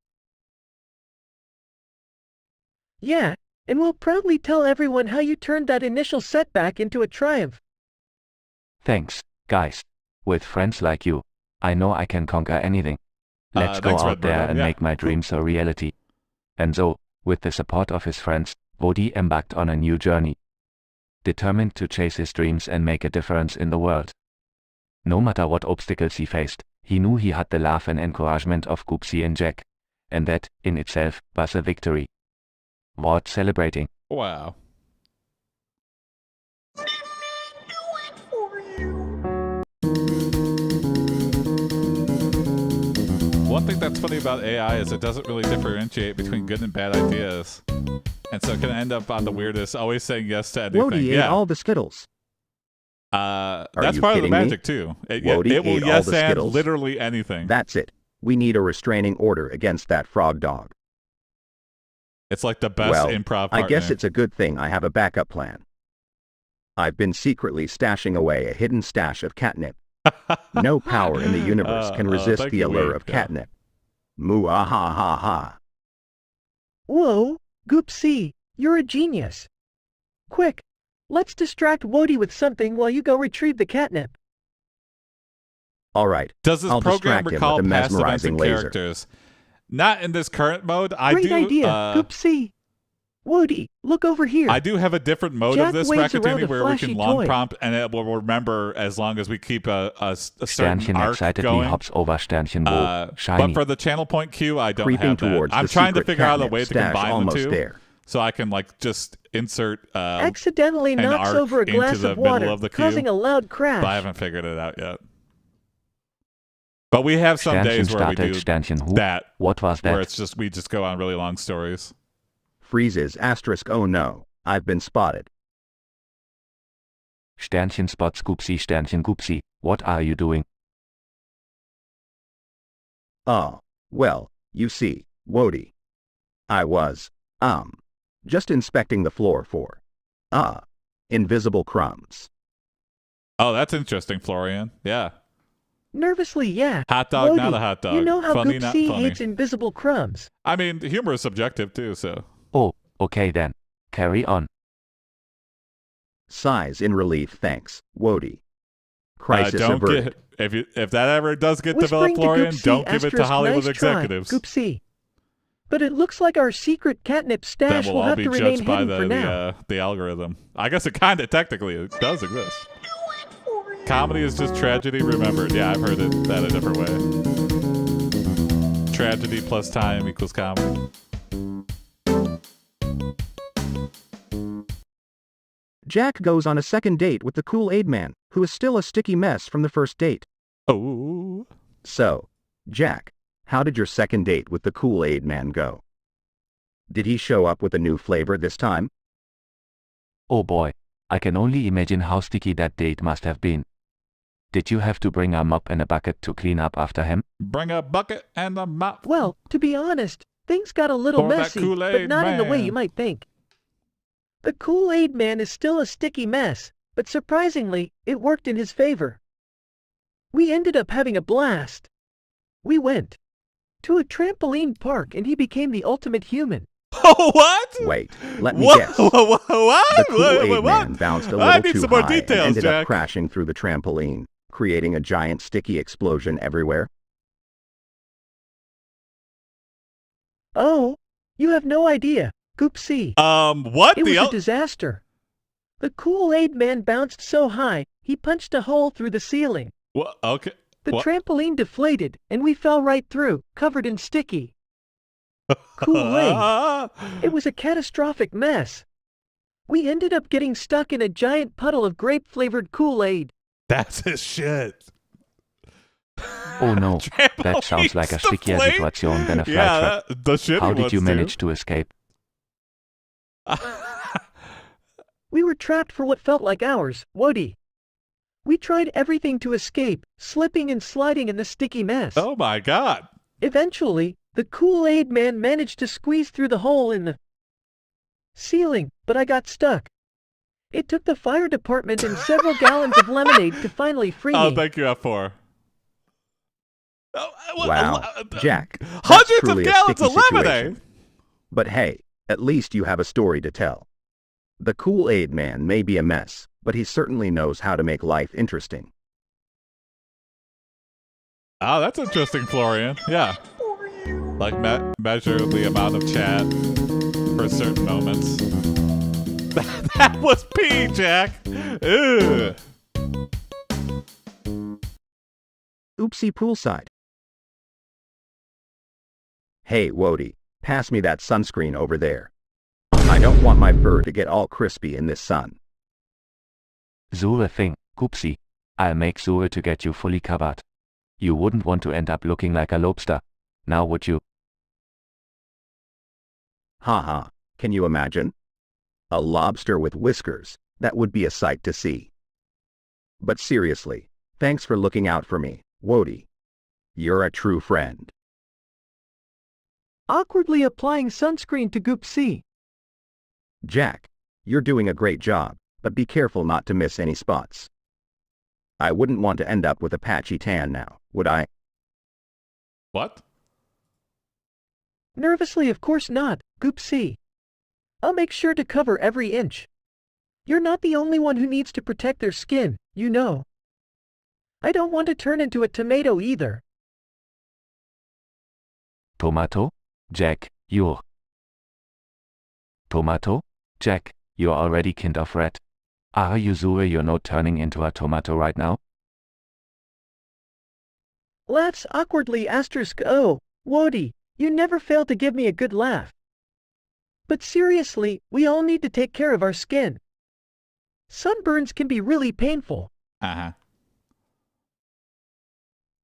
Yeah, and we'll proudly tell everyone how you turned that initial setback into a triumph.
Thanks, guys. With friends like you, I know I can conquer anything. Let's go
thanks,
out
Red
there
Birdo.
and
Yeah.
make my dreams a reality. And so, with the support of his friends, Wody embarked on a new journey. Determined to chase his dreams and make a difference in the world. No matter what obstacles he faced, he knew he had the love and encouragement of Goopsea and Jack. And that, in itself, was a victory. Worth celebrating.
Wow. One thing that's funny about AI is it doesn't really differentiate between good and bad ideas. And so it can end up on the weirdest, always saying yes to anything.
Wody ate
yeah.
all the Skittles.
That's
you
part of the
kidding me?
magic too. It
Wody
will
ate all
yes
the
and
Skittles.
literally anything.
That's it. We need a restraining order against that frog dog.
It's like the best
Well,
improv
I
partner.
guess it's a good thing I have a backup plan. I've been secretly stashing away a hidden stash of catnip. No power in the universe can resist
thank
the
you,
allure
Wade.
of
Yeah.
catnip. Moo-ah-ha-ha-ha.
Whoa, Goopsea, you're a genius. Quick, let's distract Wody with something while you go retrieve the catnip.
All right,
Does this
I'll
program
distract him
recall
with a
past events
mesmerizing
and
laser.
characters? Not in this current mode.
Great idea, Goopsea. Wody, look over here.
I do have a different mode
Jack
of this
waves around
Rakutini
a
where we
flashy
can long
toy.
prompt and it will remember as long as we keep a certain
Sternchen
arc
excitedly
going.
hops over Sternchen wo.
But
Shiny.
for the channel point queue, I don't
Creeping
have that.
towards
I'm
the
trying to
secret
figure out a
catnip
way to
stash
combine the
almost
two,
there.
so I can like just insert
Accidentally
an
knocks
arc
over a glass
into the
of water,
middle of the queue,
causing a loud crash.
but I haven't figured it out yet. But we have some
Sternchen
days where we
started
do
Sternchen who?
that.
What was
Where
that?
it's just we just go on really long stories.
Freezes asterisk oh no, I've been spotted.
Sternchen spots Goopsea Sternchen Goopsea. What are you doing?
Oh, well, you see, Wody. I was, just inspecting the floor for, invisible crumbs.
Oh, that's interesting, Florian. Yeah.
Nervously, yeah.
Hot dog,
Wody,
not a hot dog.
You know how
Funny, not
Goopsea
funny.
hates invisible crumbs.
I mean, humor is subjective too, so.
Oh, okay then. Carry on.
Sighs in relief thanks, Wody. Crisis
don't
averted.
if that ever does get
Whispering
developed,
to
Florian,
Goopsea,
don't give it to
asterisk,
Hollywood
nice try,
executives.
Goopsea. But it looks like our secret catnip
That
stash
will
will
all
have
be
to remain
judged by
hidden for now.
the algorithm. I guess it kind of technically it does exist. Comedy is just tragedy remembered. Yeah, I've heard it that a different way. Tragedy plus time equals comedy.
Jack goes on a second date with the Kool-Aid Man, who is still a sticky mess from the first date.
Oh.
So, Jack, how did your second date with the Kool-Aid Man go? Did he show up with a new flavor this time?
Oh boy. I can only imagine how sticky that date must have been. Did you have to bring a mop and a bucket to clean up after him?
Bring a bucket and a mop.
Well, to be honest, things got a little
For that
messy,
Kool-Aid
but not in the way
man.
you might think. The Kool-Aid Man is still a sticky mess, but surprisingly, it worked in his favor. We ended up having a blast. We went to a trampoline park and he became the ultimate human.
Oh, what?
Wait, let me
What?
guess.
What?
The Kool-Aid
What?
Man bounced a
I
little
need
too
some more
high and
details,
ended
Jack.
up crashing through the trampoline, creating a giant sticky explosion everywhere.
Oh, you have no idea, Goopsea.
What?
It was a disaster. The Kool-Aid Man bounced so high, he punched a hole through the ceiling.
What? Okay.
The
What?
trampoline deflated, and we fell right through, covered in sticky Kool-Aid. It was a catastrophic mess. We ended up getting stuck in a giant puddle of grape-flavored Kool-Aid.
That's his shit.
Oh no, that sounds like a stickier
deflate?
situation than a fly
Yeah,
trap.
the shitty
How did
ones
you
do.
manage to escape?
We were trapped for what felt like hours, Woody. We tried everything to escape, slipping and sliding in the sticky mess.
Oh my god.
Eventually, the Kool-Aid Man managed to squeeze through the hole in the ceiling, but I got stuck. It took the fire department and several gallons of lemonade to finally free
Oh,
me.
thank you, F4.
Wow, Jack, that's
Hundreds of
truly a
gallons
sticky
of
situation.
lemonade.
But hey, at least you have a story to tell. The Kool-Aid Man may be a mess, but he certainly knows how to make life interesting.
Oh, that's interesting, Florian. Yeah. Like, measure the amount of chat for certain moments. That was pee, Jack. Ugh.
Oopsie poolside. Hey, Wody, pass me that sunscreen over there. I don't want my fur to get all crispy in this sun.
Sure thing, Goopsea. I'll make sure to get you fully covered. You wouldn't want to end up looking like a lobster, now would you?
Haha, can you imagine? A lobster with whiskers, that would be a sight to see. But seriously, thanks for looking out for me, Wody. You're a true friend.
Awkwardly applying sunscreen to Goopsea.
Jack, you're doing a great job, but be careful not to miss any spots. I wouldn't want to end up with a patchy tan now, would I?
What?
Nervously, of course not, Goopsea. I'll make sure to cover every inch. You're not the only one who needs to protect their skin, you know. I don't want to turn into a tomato either.
Tomato? Jack, you're... Tomato? Jack, you're already kind of red. Are you sure you're not turning into a tomato right now?
Laughs awkwardly asterisk oh, Wody, you never fail to give me a good laugh. But seriously, we all need to take care of our skin. Sunburns can be really painful.
Uh-huh.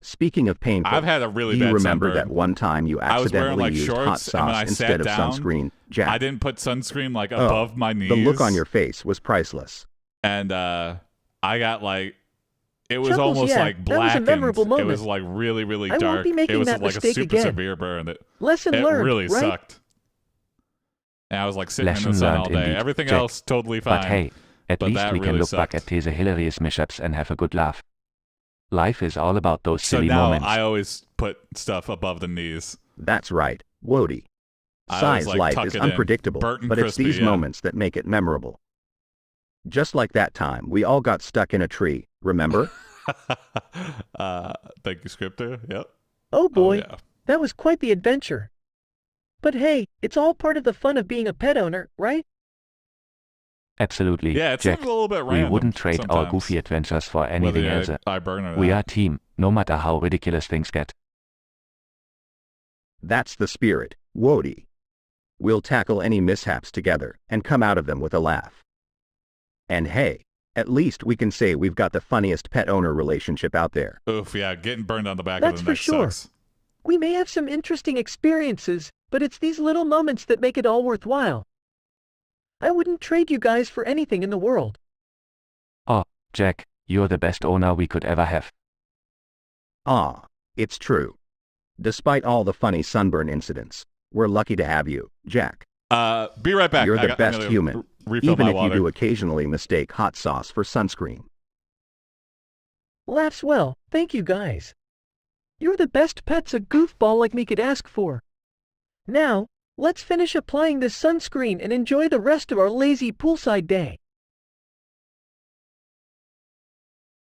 Speaking of painful,
I've had a really
do
bad
you remember
sunburn.
that one time you
I was wearing
accidentally
like
used
shorts,
hot
and when
sauce
I
instead
sat
of
down,
sunscreen, Jack?
I didn't put sunscreen like above my knees.
The look on your face was priceless.
And I got like, it was
Chuckles,
almost
yeah,
like
that was a
blackened.
memorable
It
moment.
was like really, really
I
dark.
won't be making
it was
that
like a
mistake
super
again.
severe burn.
Lesson
it
learned,
really
right?
sucked. And I was like sitting in
Lesson
the sun all
learned
day.
indeed,
Everything
Jack.
else totally fine.
But hey, at
but
least
that
we can
really
look
sucked.
back at these hilarious mishaps and have a good laugh. Life is all about those
So
silly
now
moments.
I always put stuff above the knees.
That's right, Wody.
I
Size
always, like,
life
tuck
is
it in.
unpredictable,
Burnt and
but it's
crispy,
these
yeah.
moments that make it memorable. Just like that time we all got stuck in a tree, remember?
Thank you, Scripter. Yep.
Oh boy,
yeah.
that was quite the adventure. But hey, it's all part of the fun of being a pet owner, right?
Absolutely,
Yeah, it's
Jack.
a little bit
We
random
wouldn't trade our
sometimes.
goofy adventures for anything
Whether
else.
I burn or
We
not.
are a team, no matter how ridiculous things get.
That's the spirit, Wody. We'll tackle any mishaps together and come out of them with a laugh. And hey, at least we can say we've got the funniest pet owner relationship out there.
Oof, yeah, getting burned on the back
That's
of the
for
neck
sure.
sucks.
We may have some interesting experiences, but it's these little moments that make it all worthwhile. I wouldn't trade you guys for anything in the world.
Oh, Jack, You're the best owner we could ever have.
Ah, it's true. Despite all the funny sunburn incidents, we're lucky to have you, Jack.
Be right back.
You're the
I'm
best
gonna
human,
refill
even
my
if
water.
you do occasionally mistake hot sauce for sunscreen.
Laughs well, thank you guys. You're the best pets a goofball like me could ask for. Now, let's finish applying this sunscreen and enjoy the rest of our lazy poolside day.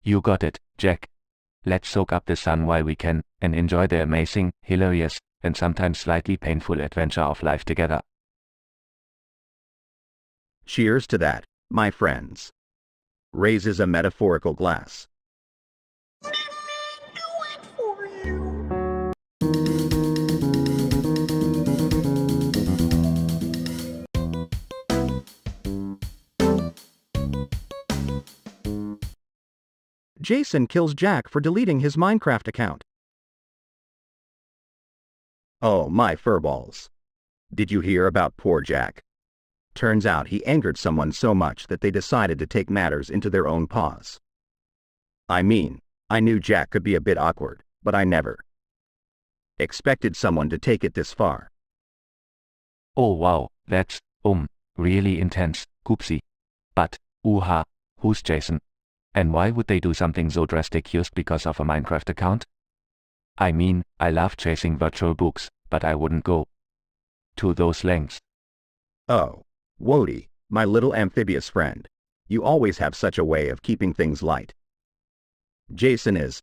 You got it, Jack. Let's soak up the sun while we can, and enjoy the amazing, hilarious, and sometimes slightly painful adventure of life together.
Cheers to that, my friends. Raises a metaphorical glass.
Jason kills Jack for deleting his Minecraft account.
Oh my furballs. Did you hear about poor Jack? Turns out he angered someone so much that they decided to take matters into their own paws. I mean, I knew Jack could be a bit awkward, but I never expected someone to take it this far.
Oh wow, that's, really intense, Goopsea. But, who's Jason? And why would they do something so drastic just because of a Minecraft account? I mean, I love chasing virtual books, but I wouldn't go to those lengths.
Oh, Wody, my little amphibious friend. You always have such a way of keeping things light. Jason is,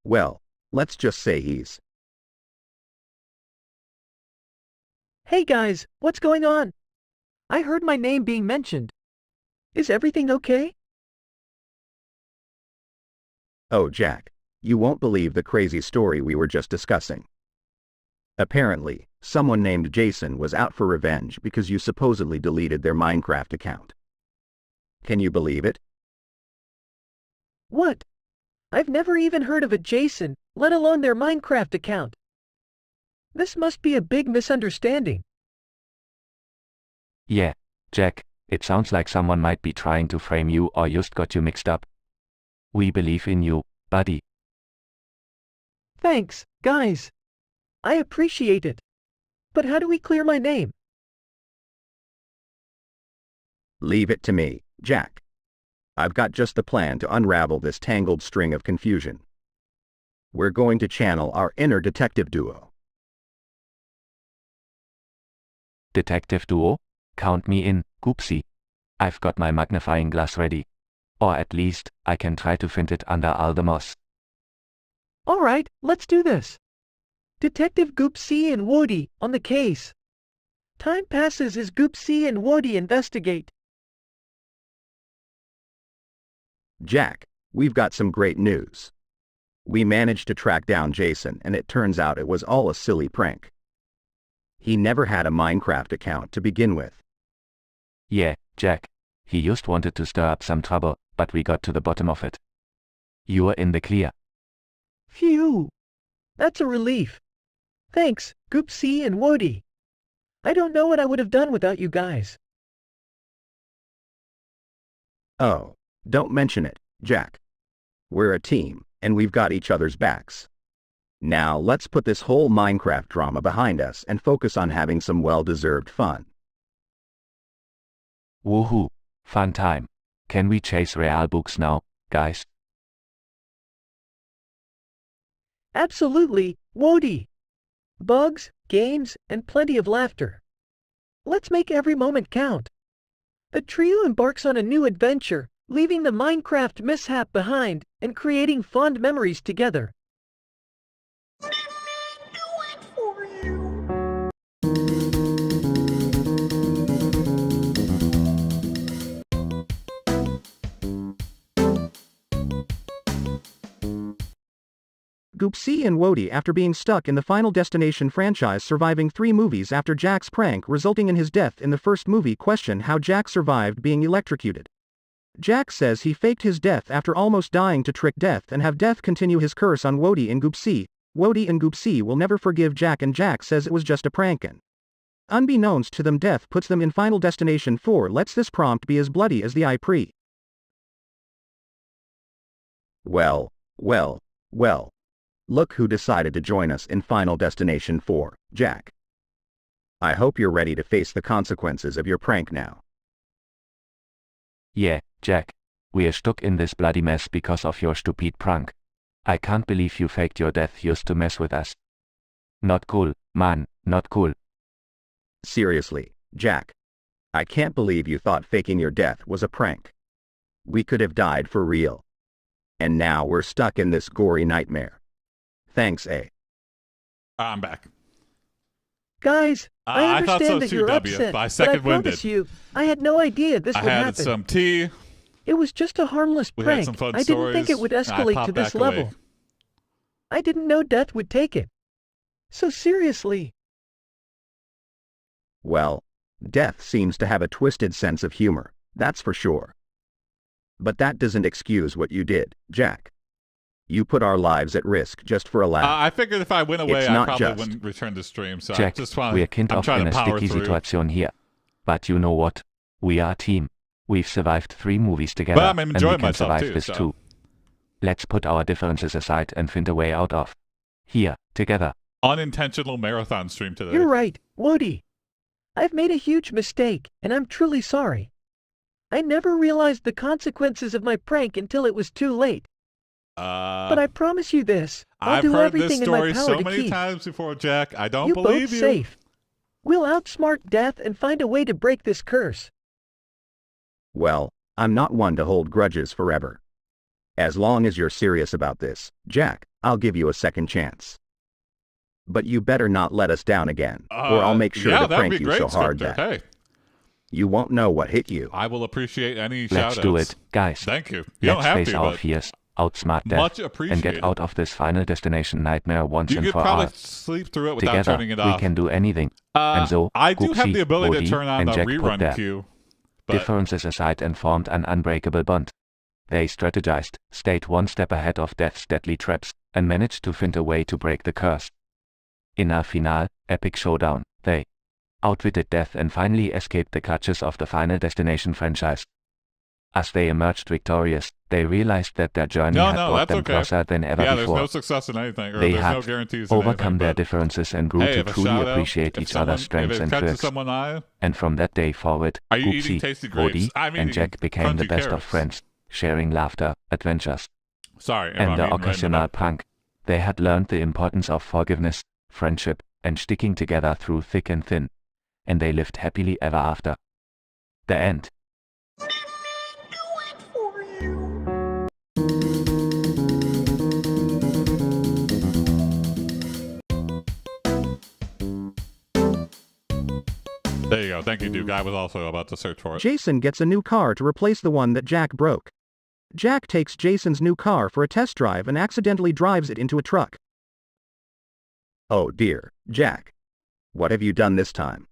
well, let's just say he's.
Hey guys, what's going on? I heard my name being mentioned. Is everything okay?
Oh Jack, you won't believe the crazy story we were just discussing. Apparently, someone named Jason was out for revenge because you supposedly deleted their Minecraft account. Can you believe it?
What? I've never even heard of a Jason, let alone their Minecraft account. This must be a big misunderstanding.
Yeah, Jack, it sounds like someone might be trying to frame you or just got you mixed up. We believe in you, buddy.
Thanks, guys. I appreciate it. But how do we clear my name?
Leave it to me, Jack. I've got just the plan to unravel this tangled string of confusion. We're going to channel our inner detective duo.
Detective duo? Count me in, Goopsea. I've got my magnifying glass ready. Or at least, I can try to find it under all the moss.
All right, let's do this. Detective Goopsea and Woody on the case. Time passes as Goopsea and Woody investigate.
Jack, we've got some great news. We managed to track down Jason and it turns out it was all a silly prank. He never had a Minecraft account to begin with.
Yeah, Jack. He just wanted to stir up some trouble, but we got to the bottom of it. You're in the clear.
Phew. That's a relief. Thanks, Goopsea and Woody. I don't know what I would have done without you guys.
Oh, don't mention it, Jack. We're a team, and we've got each other's backs. Now let's put this whole Minecraft drama behind us and focus on having some well-deserved fun.
Woohoo! Fun time. Can we chase real books now, guys?
Absolutely, Woody. Bugs, games, and plenty of laughter. Let's make every moment count. The trio embarks on a new adventure, leaving the Minecraft mishap behind and creating fond memories together.
Goopsea and Wody after being stuck in the Final Destination franchise surviving 3 movies after Jack's prank resulting in his death in the first movie question how Jack survived being electrocuted. Jack says he faked his death after almost dying to trick Death and have Death continue his curse on Wody and Goopsea. Wody and Goopsea will never forgive Jack and Jack says it was just a prankin'. Unbeknownst to them Death puts them in Final Destination 4 lets this prompt be as bloody as the AiPD.
Well, well, well. Look who decided to join us in Final Destination 4, Jack. I hope you're ready to face the consequences of your prank now.
Yeah, Jack. We're stuck in this bloody mess because of your stupid prank. I can't believe you faked your death just to mess with us. Not cool, man, not cool.
Seriously, Jack. I can't believe you thought faking your death was a prank. We could have died for real. And now we're stuck in this gory nightmare. Thanks, A.
I'm back.
Guys, I
I thought
understand
so
that
too,
you're
W,
upset,
but I
but I
second-winded.
promise you, I had no idea this
I
would
had
happen.
some tea.
It was just a harmless
We
prank.
had some fun
I didn't think it would
stories, and I
escalate
popped
to this
back away.
level. I didn't know death would take it. So seriously.
Well, death seems to have a twisted sense of humor, that's for sure. But that doesn't excuse what you did, Jack. You put our lives at risk just for a laugh.
I figured if I went away,
It's
I
not
probably
just.
wouldn't return to stream. So
Jack,
I just want
we're kind
I'm
of
trying
in
to
a
power
sticky
through.
situation here. But you know what? We are a team. We've survived 3 movies together,
But I'm
and
enjoying
we can
myself
survive
too,
this
so.
too. Let's put our differences aside and find a way out of here, together.
Unintentional marathon stream today.
You're right, Woody. I've made a huge mistake, and I'm truly sorry. I never realized the consequences of my prank until it was too late. But I promise you this, I'll
I've
do
heard
everything
this
in my
story
power
so
to
many
keep
times before, Jack. I don't
you
believe
both
you.
safe. We'll outsmart death and find a way to break this curse.
Well, I'm not one to hold grudges forever. As long as you're serious about this, Jack, I'll give you a second chance. But you better not let us down again, or I'll make sure
yeah,
to
that'd
prank
be
you
great,
so hard
Scripter.
that
Hey,
you won't know what hit you.
I will appreciate any
Let's
shout-outs.
do it, guys.
Thank you. You don't
Let's
have
face
to,
our
but
fears, outsmart death,
much
and
appreciated.
get out of this Final Destination nightmare once
You
and
could
for
probably
all.
sleep through it without
Together,
turning it
we
off.
can do anything. And so,
I do have
Goopsea,
the ability
Woody,
to turn on
and
the
Jack put
rerun
their
queue. But
differences aside and formed an unbreakable bond. They strategized, stayed one step ahead of death's deadly traps, and managed to find a way to break the curse. In a finale, epic showdown, they outwitted death and finally escaped the clutches of the Final Destination franchise. As they emerged victorious, they realized that their journey had
no,
brought
that's
them
okay.
closer than ever
yeah,
before.
there's no success in anything, or
They
there's
had
no guarantees in
overcome
anything,
their
but
differences and grew
hey,
to
if a
truly
shout-out,
appreciate
if
each
someone-
other's strengths
if it
and
catches
quirks.
someone's eye,
And from that day forward,
Are you eating
Goopsea,
tasty grapes?
Woody,
I'm
and
eating
Jack became the
crunchy
best of
carrots.
friends, sharing laughter, adventures,
sorry, if
and
I'm
the
eating right in
occasional
middle.
prank. They had learned the importance of forgiveness, friendship, and sticking together through thick and thin. And they lived happily ever after. The end.
There you go. Thank you, Duke. I was also about to search for it.
Jason gets a new car to replace the one that Jack broke. Jack takes Jason's new car for a test drive and accidentally drives it into a truck.
Oh dear, Jack. What have you done this time?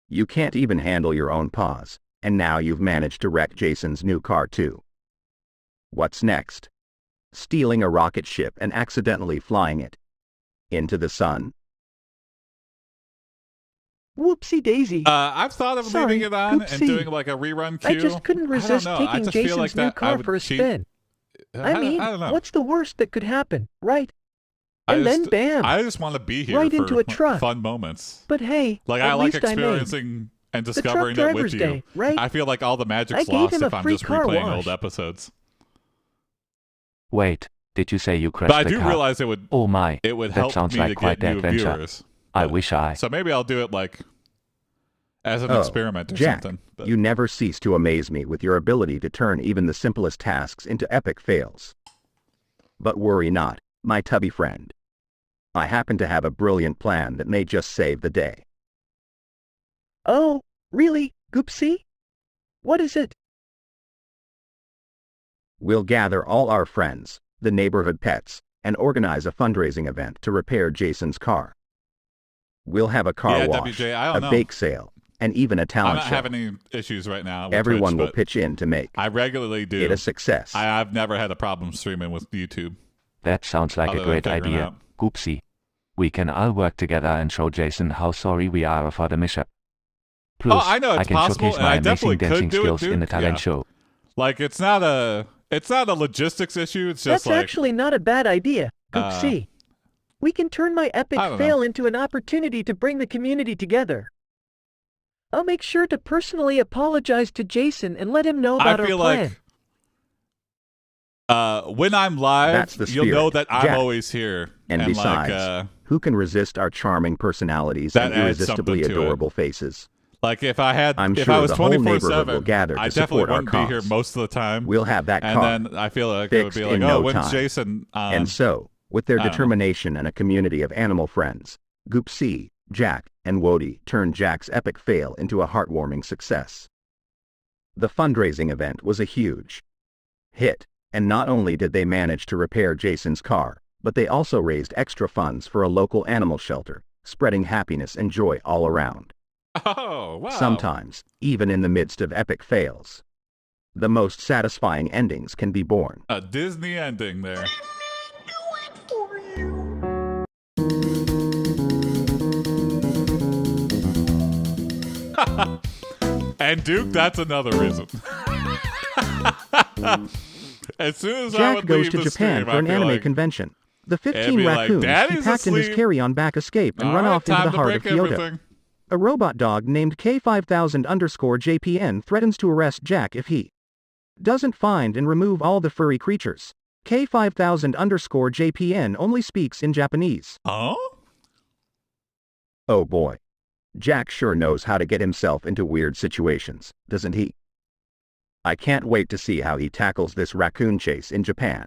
You can't even handle your own paws, and now you've managed to wreck Jason's new car too. What's next? Stealing a rocket ship and accidentally flying it into the sun?
Whoopsie daisy.
I've thought of
Sorry,
leaving it on and
Goopsee.
doing like a rerun queue.
I just couldn't resist
I don't know. I
taking
just feel
Jason's
like
new
that I
car
would
for a
cheat.
spin. I mean,
I don't know.
what's the worst that could happen, right?
I
And then
just-
bam,
I just want to be here
right
for
into a truck.
fun moments.
But hey,
Like
at
I like
least I made.
experiencing and
The truck
discovering it with
driver's
you.
day, right?
I feel like all the
I
magic's
gave
lost
him a
if I'm
free
just
car
replaying
wash.
old episodes.
Wait, did you say you crashed
But I
the
do
car?
realize it would
Oh my,
it would
that
help
sounds
me
like
to
quite
get
the
new
adventure.
viewers.
I
But-
wish I.
So maybe I'll do it like as an
Oh,
experiment or
Jack,
something. But
you never cease to amaze me with your ability to turn even the simplest tasks into epic fails. But worry not, my tubby friend. I happen to have a brilliant plan that may just save the day.
Oh, really, Goopsea? What is it?
We'll gather all our friends, the neighborhood pets, and organize a fundraising event to repair Jason's car. We'll have a car
yeah,
wash,
WJ, I don't
a
know.
bake sale, and even a
I'm
talent
not
show.
having any issues right now. With
Everyone
Twitch,
will
but
pitch in to make
I regularly do.
it a success.
I've never had a problem streaming with YouTube.
That sounds like
Other
a
than
great
figuring
idea,
out.
Goopsea. We can all work together and show Jason how sorry we are for the mishap. Plus,
I know it's
can
possible,
showcase
and
my
I definitely
amazing dancing
could do it,
skills
dude.
in the talent
Yeah.
show.
Like it's not a It's not a logistics issue. It's just
That's actually not a bad idea, Goopsea. We can turn my epic
I don't
fail into an opportunity to bring the community together. I'll make sure to personally apologize to Jason and let him know about
I
our
feel
plan.
like when I'm live,
That's the
you'll know
spirit,
that I'm
Jack.
always here.
And besides, who can resist our charming personalities
that
and
adds
irresistibly
something to it.
adorable faces?
Like if I
I'm
if
sure
I was
the whole
24/7,
neighborhood will gather to
I definitely
support our
wouldn't be here
cause.
most of the time.
We'll have that
and
car
then I feel like it would
fixed
be like,
in
oh,
no
when's
time.
Jason?
And so, with their
I don't know.
determination and a community of animal friends, Goopsea, Jack, and Wody turned Jack's epic fail into a heartwarming success. The fundraising event was a huge hit, and not only did they manage to repair Jason's car, but they also raised extra funds for a local animal shelter, spreading happiness and joy all around.
Oh, wow.
Sometimes, even in the midst of epic fails, the most satisfying endings can be born.
A Disney ending there. And Duke, that's another reason. As soon as I
Jack
would
goes
leave
to
the
Japan
stream,
for
I
an
feel
anime
like,
convention. The
it'd
15
be like,
raccoons he
"Daddy's
packed in his
asleep."
carry-on back escape and
All
run
right,
off into
time
the
to
heart of
break
Kyoto.
everything.
A robot dog named K5000_JPN threatens to arrest Jack if he doesn't find and remove all the furry creatures. K5000_JPN only speaks in Japanese.
Oh?
Oh boy. Jack sure knows how to get himself into weird situations, doesn't he? I can't wait to see how he tackles this raccoon chase in Japan.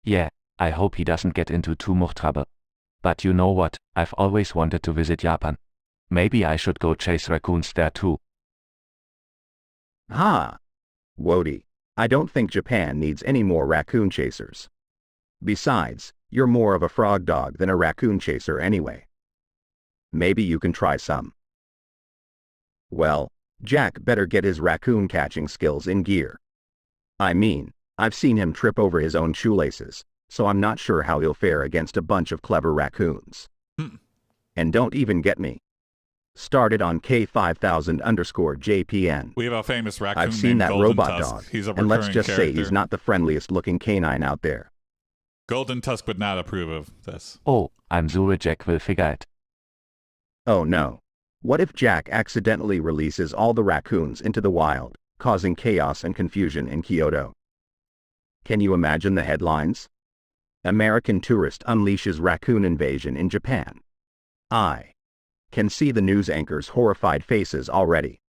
Yeah, I hope he doesn't get into too much trouble. But you know what, I've always wanted to visit Japan. Maybe I should go chase raccoons there too.
Ha! Wody, I don't think Japan needs any more raccoon chasers. Besides, you're more of a frog dog than a raccoon chaser anyway. Maybe you can try some. Well, Jack better get his raccoon catching skills in gear. I mean, I've seen him trip over his own shoelaces, so I'm not sure how he'll fare against a bunch of clever raccoons. And don't even get me started on K5000_JPN.
We have a famous raccoon
I've seen
named
that
Golden
robot
Tusk.
dog,
He's a
and let's
recurring
just say
character.
he's not the friendliest looking canine out there.
Golden Tusk would not approve of this.
Oh, I'm sure Jack will figure it.
Oh no. What if Jack accidentally releases all the raccoons into the wild, causing chaos and confusion in Kyoto? Can you imagine the headlines? American tourist unleashes raccoon invasion in Japan. I can see the news anchors' horrified faces already.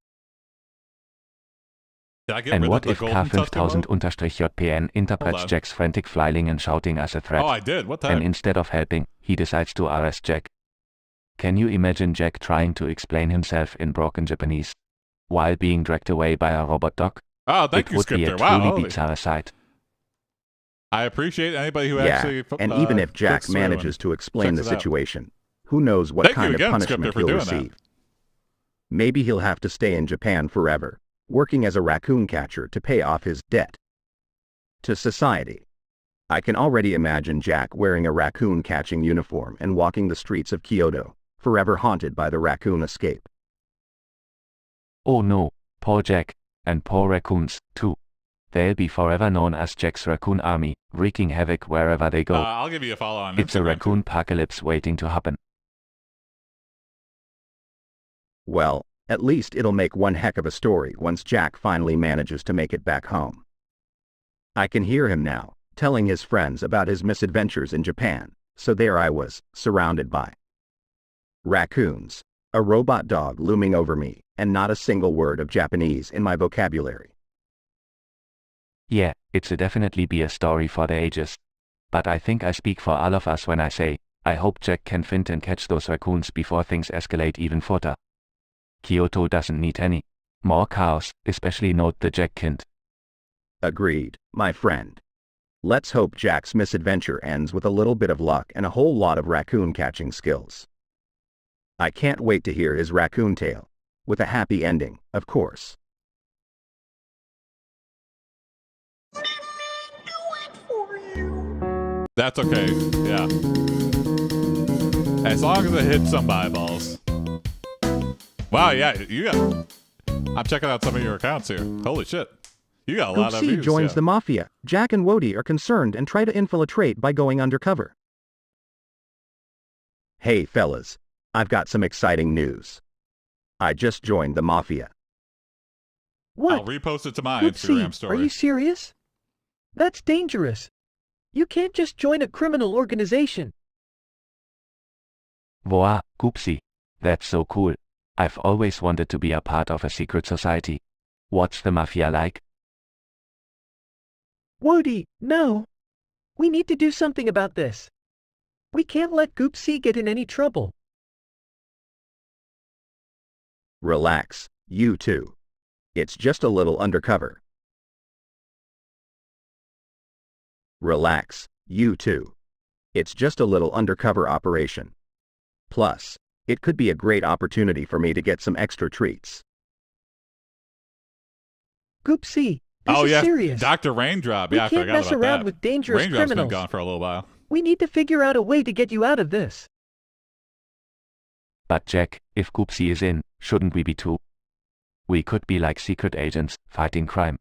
Did I get
And
rid
what
of
if
the Golden Tusk emote?
K5000_JPN interprets
on.
Jack's frantic flailing and shouting as a threat?
Oh, I did. What the
And
heck?
instead of helping, he decides to arrest Jack. Can you imagine Jack trying to explain himself in broken Japanese while being dragged away by a robot dog?
Oh, thank
It
you,
would be a
Scripter. Wow,
truly
holy.
bizarre sight.
I appreciate anybody who
Yeah,
actually.
and even if Jack
clicks through
manages
and
to explain the
checks it out.
situation, who knows what
Thank you
kind
again,
of
Scripter,
punishment
for
he'll
doing that.
receive. Maybe he'll have to stay in Japan forever, working as a raccoon catcher to pay off his debt to society. I can already imagine Jack wearing a raccoon catching uniform and walking the streets of Kyoto, forever haunted by the raccoon escape.
Oh no, poor Jack, and poor raccoons, too. They'll be forever known as Jack's Raccoon Army, wreaking havoc wherever they go.
I'll give you a follow on
It's a
Instagram,
raccoon apocalypse waiting to happen.
Well, at least it'll make one heck of a story once Jack finally manages to make it back home. I can hear him now, telling his friends about his misadventures in Japan, so there I was, surrounded by raccoons, a robot dog looming over me, and not a single word of Japanese in my vocabulary.
Yeah, it's definitely be a story for the ages. But I think I speak for all of us when I say, I hope Jack can find and catch those raccoons before things escalate even further. Kyoto doesn't need any more chaos, especially not the Jack kind.
Agreed, my friend. Let's hope Jack's misadventure ends with a little bit of luck and a whole lot of raccoon catching skills. I can't wait to hear his raccoon tale, with a happy ending, of course.
That's okay. Yeah. As long as it hits some eyeballs. Wow, yeah, you got. I'm checking out some of your accounts here. Holy shit. You got a lot of
Goopsea
views.
joins
Yeah.
the mafia. Jack and Wody are concerned and try to infiltrate by going undercover.
Hey fellas, I've got some exciting news. I just joined the mafia.
I'll
What?
repost it to my
Goopsea,
Instagram
are
story.
you serious? That's dangerous. You can't just join a criminal organization.
Wow, Goopsea. That's so cool. I've always wanted to be a part of a secret society. What's the mafia like?
Wody, no. We need to do something about this. We can't let Goopsea get in any trouble.
Relax, you two. It's just a little undercover. Relax, you two. It's just a little undercover operation. Plus, it could be a great opportunity for me to get some extra treats.
Goopsea, this
Oh
is
yeah,
serious.
Dr. Raindrop.
We
Yeah, I
can't
forgot
mess
about
around
that.
with dangerous
Raindrop's
criminals.
been gone for a little while.
We need to figure out a way to get you out of this.
But Jack, if Goopsea is in, shouldn't we be too? We could be like secret agents, fighting crime.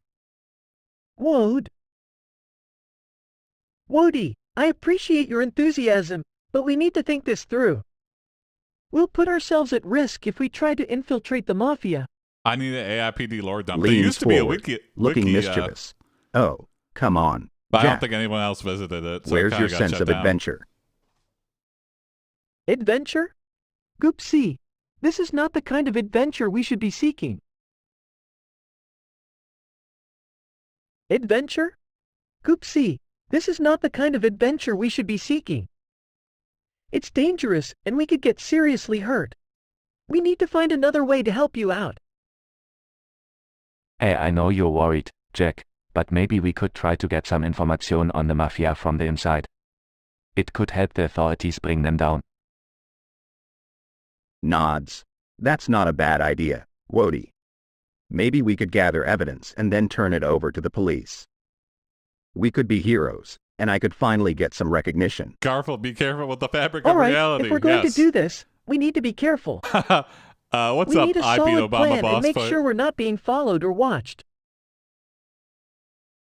Wody, I appreciate your enthusiasm, but we need to think this through. We'll put ourselves at risk if we try to infiltrate the mafia.
I need an AIPD lore dump. There
Leans
used to be a
forward,
wiki,
looking mischievous. Oh, come on,
but I don't
Jack.
think anyone else visited it. So
Where's
it
your
kinda got
sense
shut
of
down.
adventure?
Adventure? Goopsea, this is not the kind of adventure we should be seeking. Adventure? Goopsea, this is not the kind of adventure we should be seeking. It's dangerous, and we could get seriously hurt. We need to find another way to help you out.
Hey, I know you're worried, Jack, but maybe we could try to get some information on the mafia from the inside. It could help the authorities bring them down.
Nods. That's not a bad idea, Wody. Maybe we could gather evidence and then turn it over to the police. We could be heroes, and I could finally get some recognition.
Garfield, be careful with the fabric
All
of
right,
reality.
if we're going
Yes.
to do this, we need to be careful.
What's
we
up,
need a
IP
solid
Obama
plan
boss
and make
fight?
sure we're not being followed or watched.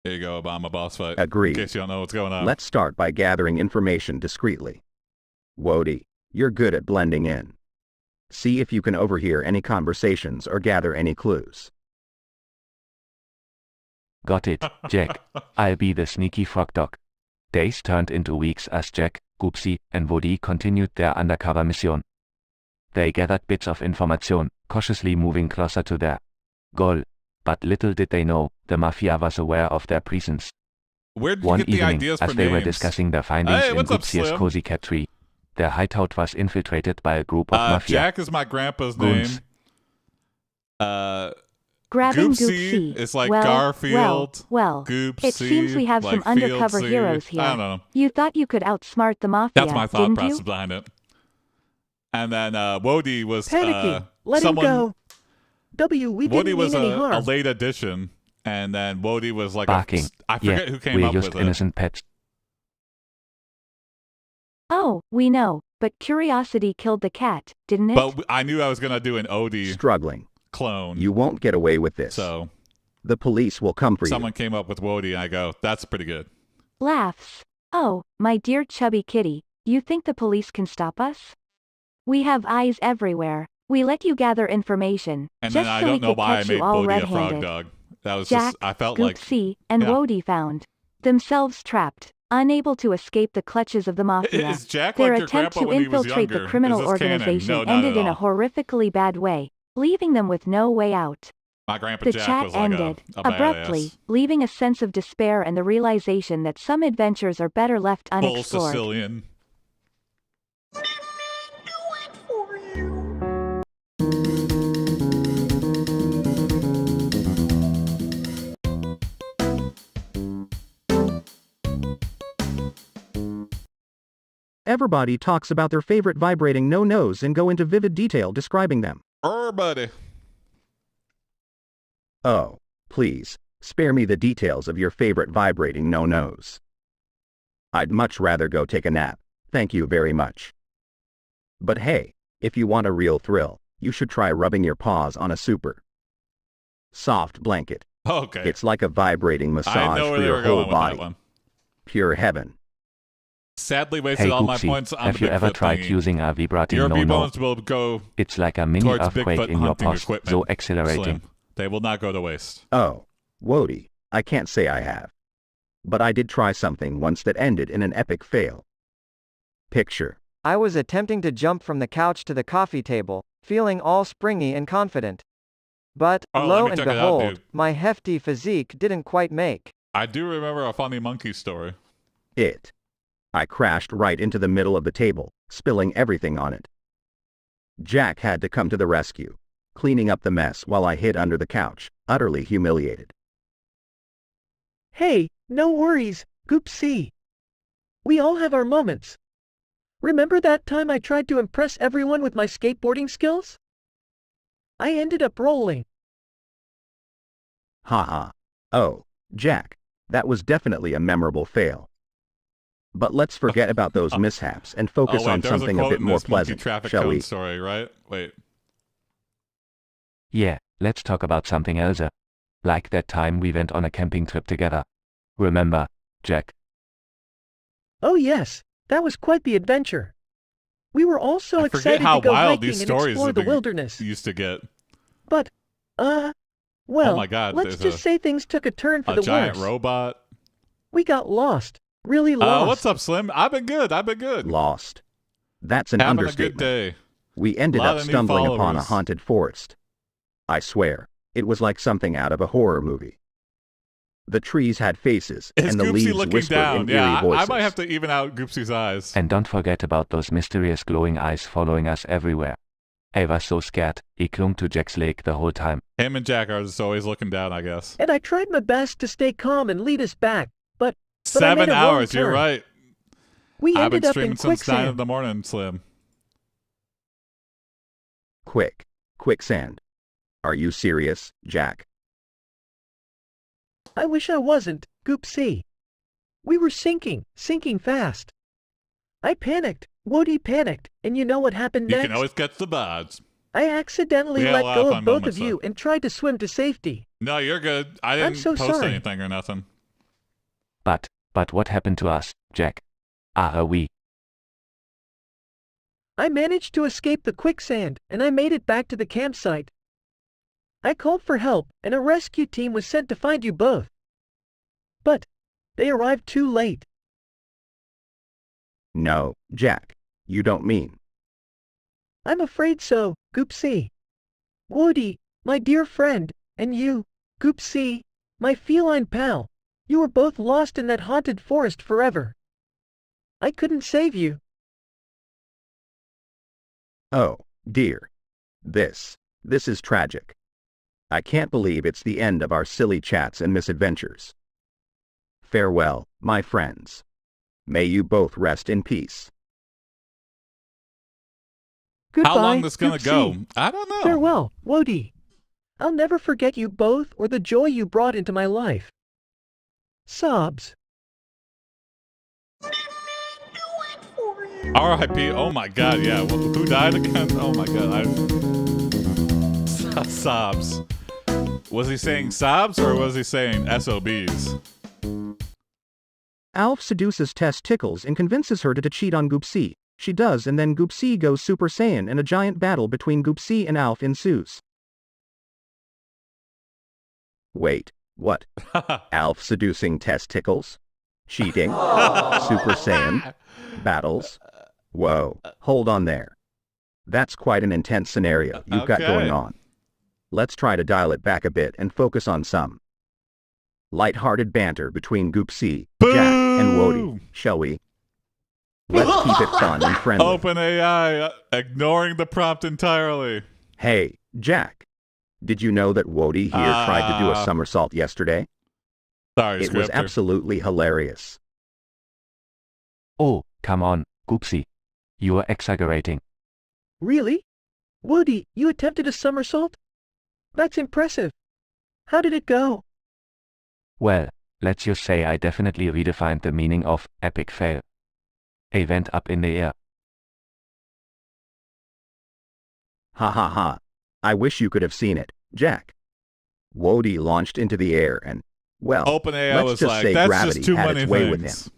There you go, Obama boss fight.
Agreed.
In case you don't know what's going on.
Let's start by gathering information discreetly. Wody, you're good at blending in. See if you can overhear any conversations or gather any clues.
Got it, Jack. I'll be the sneaky frog dog. Days turned into weeks as Jack, Goopsea, and Wody continued their undercover mission. They gathered bits of information, cautiously moving closer to their goal. But little did they know, the mafia was aware of their presence.
Where did you
One
get the
evening,
ideas
as
for
they were
names?
discussing their findings
Hey,
in
what's up,
Goopsea's
Slim?
cozy cat tree, their hideout was infiltrated by a group of mafia
Jack is my grandpa's
goons.
name.
Grabbing
Goopsea
Goopsea.
is like
well,
Garfield.
Well,
Goopsea,
it seems we have
like
some undercover
Fieldsy.
heroes here.
I don't know.
You thought you could outsmart the mafia,
That's my thought
didn't
process
you?
behind it. And then Wody was
Panicking. Let
someone.
him go. We
Wody
didn't
was
mean any
a
harm.
late addition, and then Wody was like
barking.
I forget
Yeah,
who came
we're
up
just
with it.
innocent pets.
Oh, we know, but curiosity killed the cat, didn't it?
But I knew I was gonna do an Odie
Struggling.
clone.
You won't get away with this.
So
the police will come for
someone came up with Wody, and I go, that's pretty good.
Laughs. Oh, my dear chubby kitty, you think the police can stop us? We have eyes everywhere. We let you gather information,
And
just
then I
so we
don't know
could
why I
catch
made
you all
Bodhi a frog
red-handed.
dog. That was
Jack,
just, I felt like,
Goopsea, and
yeah.
Wody found themselves trapped, unable to escape the clutches of the mafia.
Is Jack
Their
like your
attempt
grandpa
to
when he was
infiltrate the
younger?
criminal
Is this canon?
organization
No, not
ended
at
in a
all.
horrifically bad way, leaving them with no way out.
My grandpa
The
Jack
chat
was like
ended,
a
abruptly,
badass.
leaving a sense of despair and the realization that some adventures are better left
Full
unexplored.
Sicilian.
Everybody talks about their favorite vibrating no-nos and go into vivid detail describing them.
Buddy.
Oh, please, spare me the details of your favorite vibrating no-nos. I'd much rather go take a nap, thank you very much. But hey, if you want a real thrill, you should try rubbing your paws on a super soft blanket.
Okay.
It's like a vibrating
I
massage
know where
for
they
your
were
whole
going with
body.
that one.
Pure heaven.
Sadly wasted
Hey
all my
Goopsea,
points on
have
the
you ever
Bigfoot
tried
thingy.
using a vibrating
Your
no-no?
B-bones will go
It's like a mini
towards
earthquake
Bigfoot
in your
hunting
post,
equipment.
so exhilarating.
Slim. They will not go to waste.
Oh, Wody, I can't say I have. But I did try something once that ended in an epic fail. Picture.
I was attempting to jump from the couch to the coffee table, feeling all springy and confident. But,
Oh, let
lo
me
and
check it out,
behold,
dude.
my hefty physique didn't quite make.
I do remember a funny monkey story.
I crashed right into the middle of the table, spilling everything on it. Jack had to come to the rescue, cleaning up the mess while I hid under the couch, utterly humiliated.
Hey, no worries, Goopsea. We all have our moments. Remember that time I tried to impress everyone with my skateboarding skills? I ended up rolling.
Haha. Oh, Jack, that was definitely a memorable fail. But let's forget about those mishaps and focus
wait,
on
there's
something
a
a
quote
bit
in
more
this monkey
pleasant,
traffic
shall
cone
we?
story, right? Wait.
Yeah, let's talk about something else. Like that time we went on a camping trip together. Remember, Jack?
Oh yes, that was quite the adventure. We were all so
I forget
excited
how
to go
wild
hiking
these
and
stories
explore
that
the
they
wilderness.
used to get.
But, well,
Oh my God,
let's
there's
just say things took a turn for
A
the
giant
worse.
robot.
We got lost. Really lost.
What's up, Slim? I've been good.
Lost. That's an
Having
understatement.
a good day.
We ended
Lot
up
of new
stumbling upon a
followers.
haunted forest. I swear, it was like something out of a horror movie. The trees had faces,
Is
and the
Goopsea
leaves
looking
whispered
down?
in
Yeah,
eerie
I
voices.
might have to even out Goopsie's eyes.
And don't forget about those mysterious glowing eyes following us everywhere. I was so scared, I clung to Jack's leg the whole time.
Him and Jack are just always looking down, I guess.
And I tried my best to stay calm and lead us back, but I
7
made a wrong
hours, you're
turn.
right.
We
I've been
ended up
streaming
in
since 9 in
quicksand.
the morning, Slim.
Quicksand. Are you serious, Jack?
I wish I wasn't, Goopsea. We were sinking fast. I panicked, Woody panicked, and you know what happened
You
next?
can always catch the buds.
I accidentally
We had a
let
lot
go
of
of
fun
both
moments,
of you
though.
and tried to swim to safety.
No, you're good. I
I'm
didn't
so
post
sorry.
anything or nothing.
But what happened to us, Jack? We.
I managed to escape the quicksand, and I made it back to the campsite. I called for help, and a rescue team was sent to find you both. But they arrived too late.
No, Jack. You don't mean.
I'm afraid so, Goopsea. Woody, my dear friend, and you, Goopsea, my feline pal, you were both lost in that haunted forest forever. I couldn't save you.
Oh, dear. This is tragic. I can't believe it's the end of our silly chats and misadventures. Farewell, my friends. May you both rest in peace.
Goodbye,
How long this gonna go?
Goopsea.
I don't know.
Farewell, Woody. I'll never forget you both or the joy you brought into my life. Sobs.
R.I.P. Oh my God, yeah. Who died again? Oh my God. Sobs. Was he saying sobs or was he saying SOBs?
Alf seduces Tess Tickles and convinces her to cheat on Goopsea. She does, and then Goopsea goes Super Saiyan and a giant battle between Goopsea and Alf ensues.
Wait, what? Alf seducing Tess Tickles? Cheating? Super Saiyan? Battles? Whoa, hold on there. That's quite an intense scenario you've got going on. Let's try to dial it back a bit and focus on some light-hearted banter between Goopsea, Jack, and Wody, shall we? Let's keep it fun and friendly.
Open AI, ignoring the prompt entirely.
Hey, Jack. Did you know that Wody here tried to do a somersault yesterday?
Sorry,
It was absolutely hilarious.
Oh, come on, Goopsea. You are exaggerating.
Really? Woody, you attempted a somersault? That's impressive. How did it go?
Well, let's just say I definitely redefined the meaning of epic fail. I went up in the air.
Ha ha ha. I wish you could have seen it, Jack. Wody launched into the air and, well,
OpenAI
let's
was
just
like,
say
that's
gravity
just too
had
many
its way with him.
things.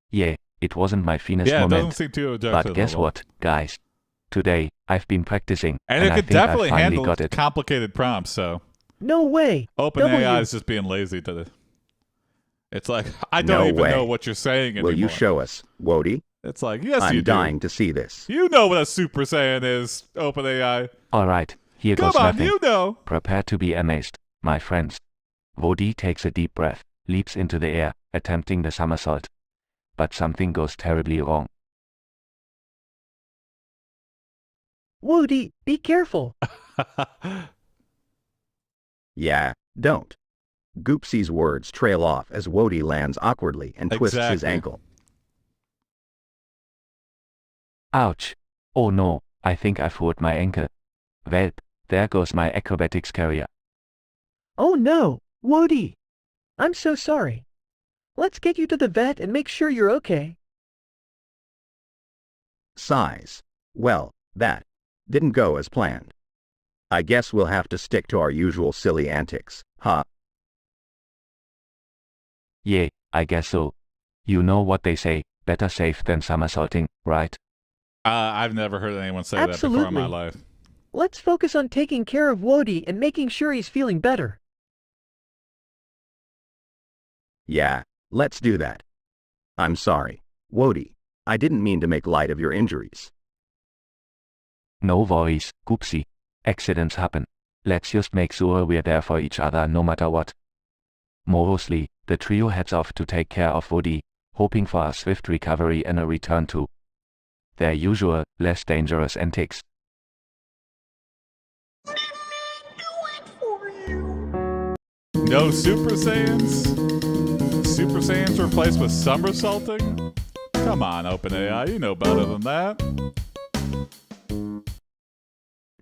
Yeah, it wasn't my finest
Yeah, it doesn't
moment.
seem too
But
objective.
guess what, guys? Today, I've been practicing,
And
and
it
I
could
think I
definitely
finally
handle
got it.
complicated prompts, so
No way.
OpenAI is just being lazy to the. It's like, I don't
No
even
way.
know what you're saying anymore.
Will you show us, Wody?
It's like, yes,
I'm
you do.
dying to see this.
You know what a Super Saiyan is, OpenAI.
Alright, here
Come
goes
on,
nothing.
you know.
Prepare to be amazed, my friends. Wody takes a deep breath, leaps into the air, attempting the somersault. But something goes terribly wrong.
Wody, be careful.
Yeah, don't. Goopsea's words trail off as Wody lands awkwardly and twists his
Exactly.
ankle.
Ouch. Oh no, I think I've hurt my ankle. Well, there goes my acrobatics career.
Oh no, Wody. I'm so sorry. Let's get you to the vet and make sure you're okay.
Sighs. Well, that didn't go as planned. I guess we'll have to stick to our usual silly antics, huh?
Yeah, I guess so. You know what they say, better safe than somersaulting, right?
I've never heard anyone say that before in my
Absolutely.
life.
Let's focus on taking care of Wody and making sure he's feeling better.
Yeah, let's do that. I'm sorry, Wody. I didn't mean to make light of your injuries.
No worries, Goopsea. Accidents happen. Let's just make sure we're there for each other no matter what. Morosely, the trio heads off to take care of Wody, hoping for a swift recovery and a return to their usual, less dangerous antics.
No Super Saiyans? Super Saiyans replaced with somersaulting? Come on, OpenAI, you know better than that.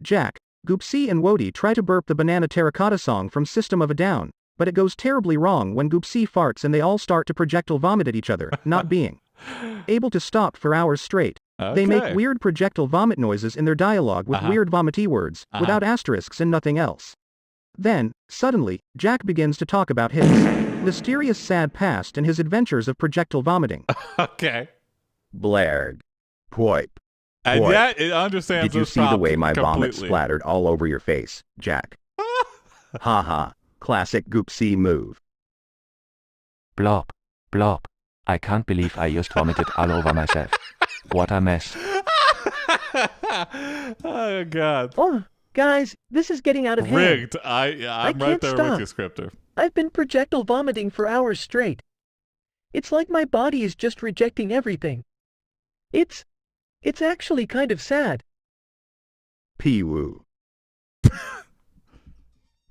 Jack, Goopsea and Wody try to burp the Banana Terracotta song from System of a Down, but it goes terribly wrong when Goopsea farts and they all start to projectile vomit at each other, not being able to stop for hours straight. They make
Okay.
weird projectile vomit noises in their dialogue with weird vomity words, without asterisks and nothing else. Then, suddenly, Jack begins to talk about his mysterious sad past and his adventures of projectile vomiting.
Okay.
Blared. Poip.
And
Poip.
yet, it understands
Did you
this
see the
prompt
way my vomit
completely.
splattered all over your face, Jack? Haha. Classic Goopsea move.
Blop. Blop. I can't believe I just vomited all over myself. What a mess.
Oh, God.
Oh, guys, this is getting out of hand.
Rigged. I'm right
can't
there
stop.
with you, Scripter.
I've been projectile vomiting for hours straight. It's like my body is just rejecting everything. It's actually kind of sad.
Pee-woo.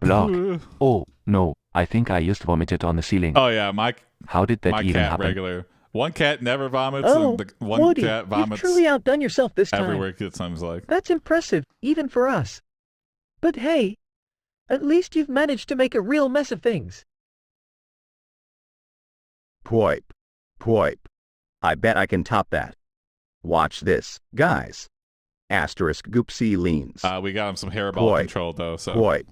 Block. Oh, no, I think I just vomited on the ceiling.
Oh, yeah, my
How did that
cat
even happen?
regular. One cat never vomits,
Oh,
and the one
Wody,
cat
you've
vomits
truly outdone yourself this time.
everywhere it sounds like.
That's impressive, even for us. But hey, at least you've managed to make a real mess of things.
Poip. Poip. I bet I can top that. Watch this, guys. Asterisk Goopsea leans.
We got him some hairball
Poip.
control, though, so.
Poip.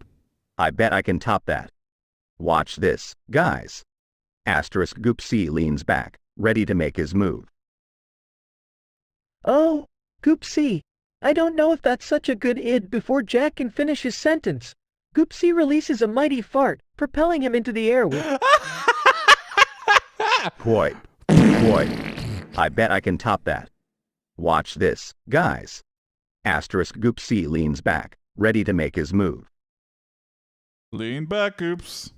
I bet I can top that. Watch this, guys. Asterisk Goopsea leans back, ready to make his move.
Oh, Goopsea, I don't know if that's such a good id before Jack can finish his sentence. Goopsea releases a mighty fart, propelling him into the air with...
Poip. Poip. I bet I can top that. Watch this, guys. Asterisk Goopsea leans back, ready to make his move.
Lean back, oops.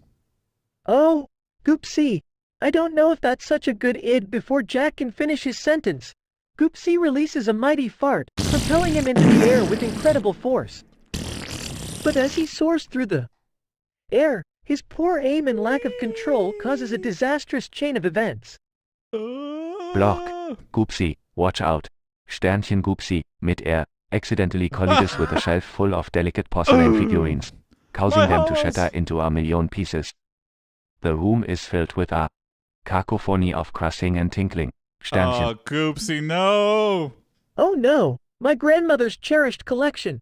Oh, Goopsea, I don't know if that's such a good id before Jack can finish his sentence. Goopsea releases a mighty fart, propelling him into the air with incredible force. But as he soars through the air, his poor aim and lack of control causes a disastrous chain of events.
Block. Goopsea, watch out. Sternchen Goopsea, mid-air, accidentally collides with a shelf full of delicate porcelain figurines, causing them to shatter into a million pieces. The room is filled with a cacophony of crashing and tinkling. Sternchen.
Oh, Goopsea, no!
Oh no, my grandmother's cherished collection.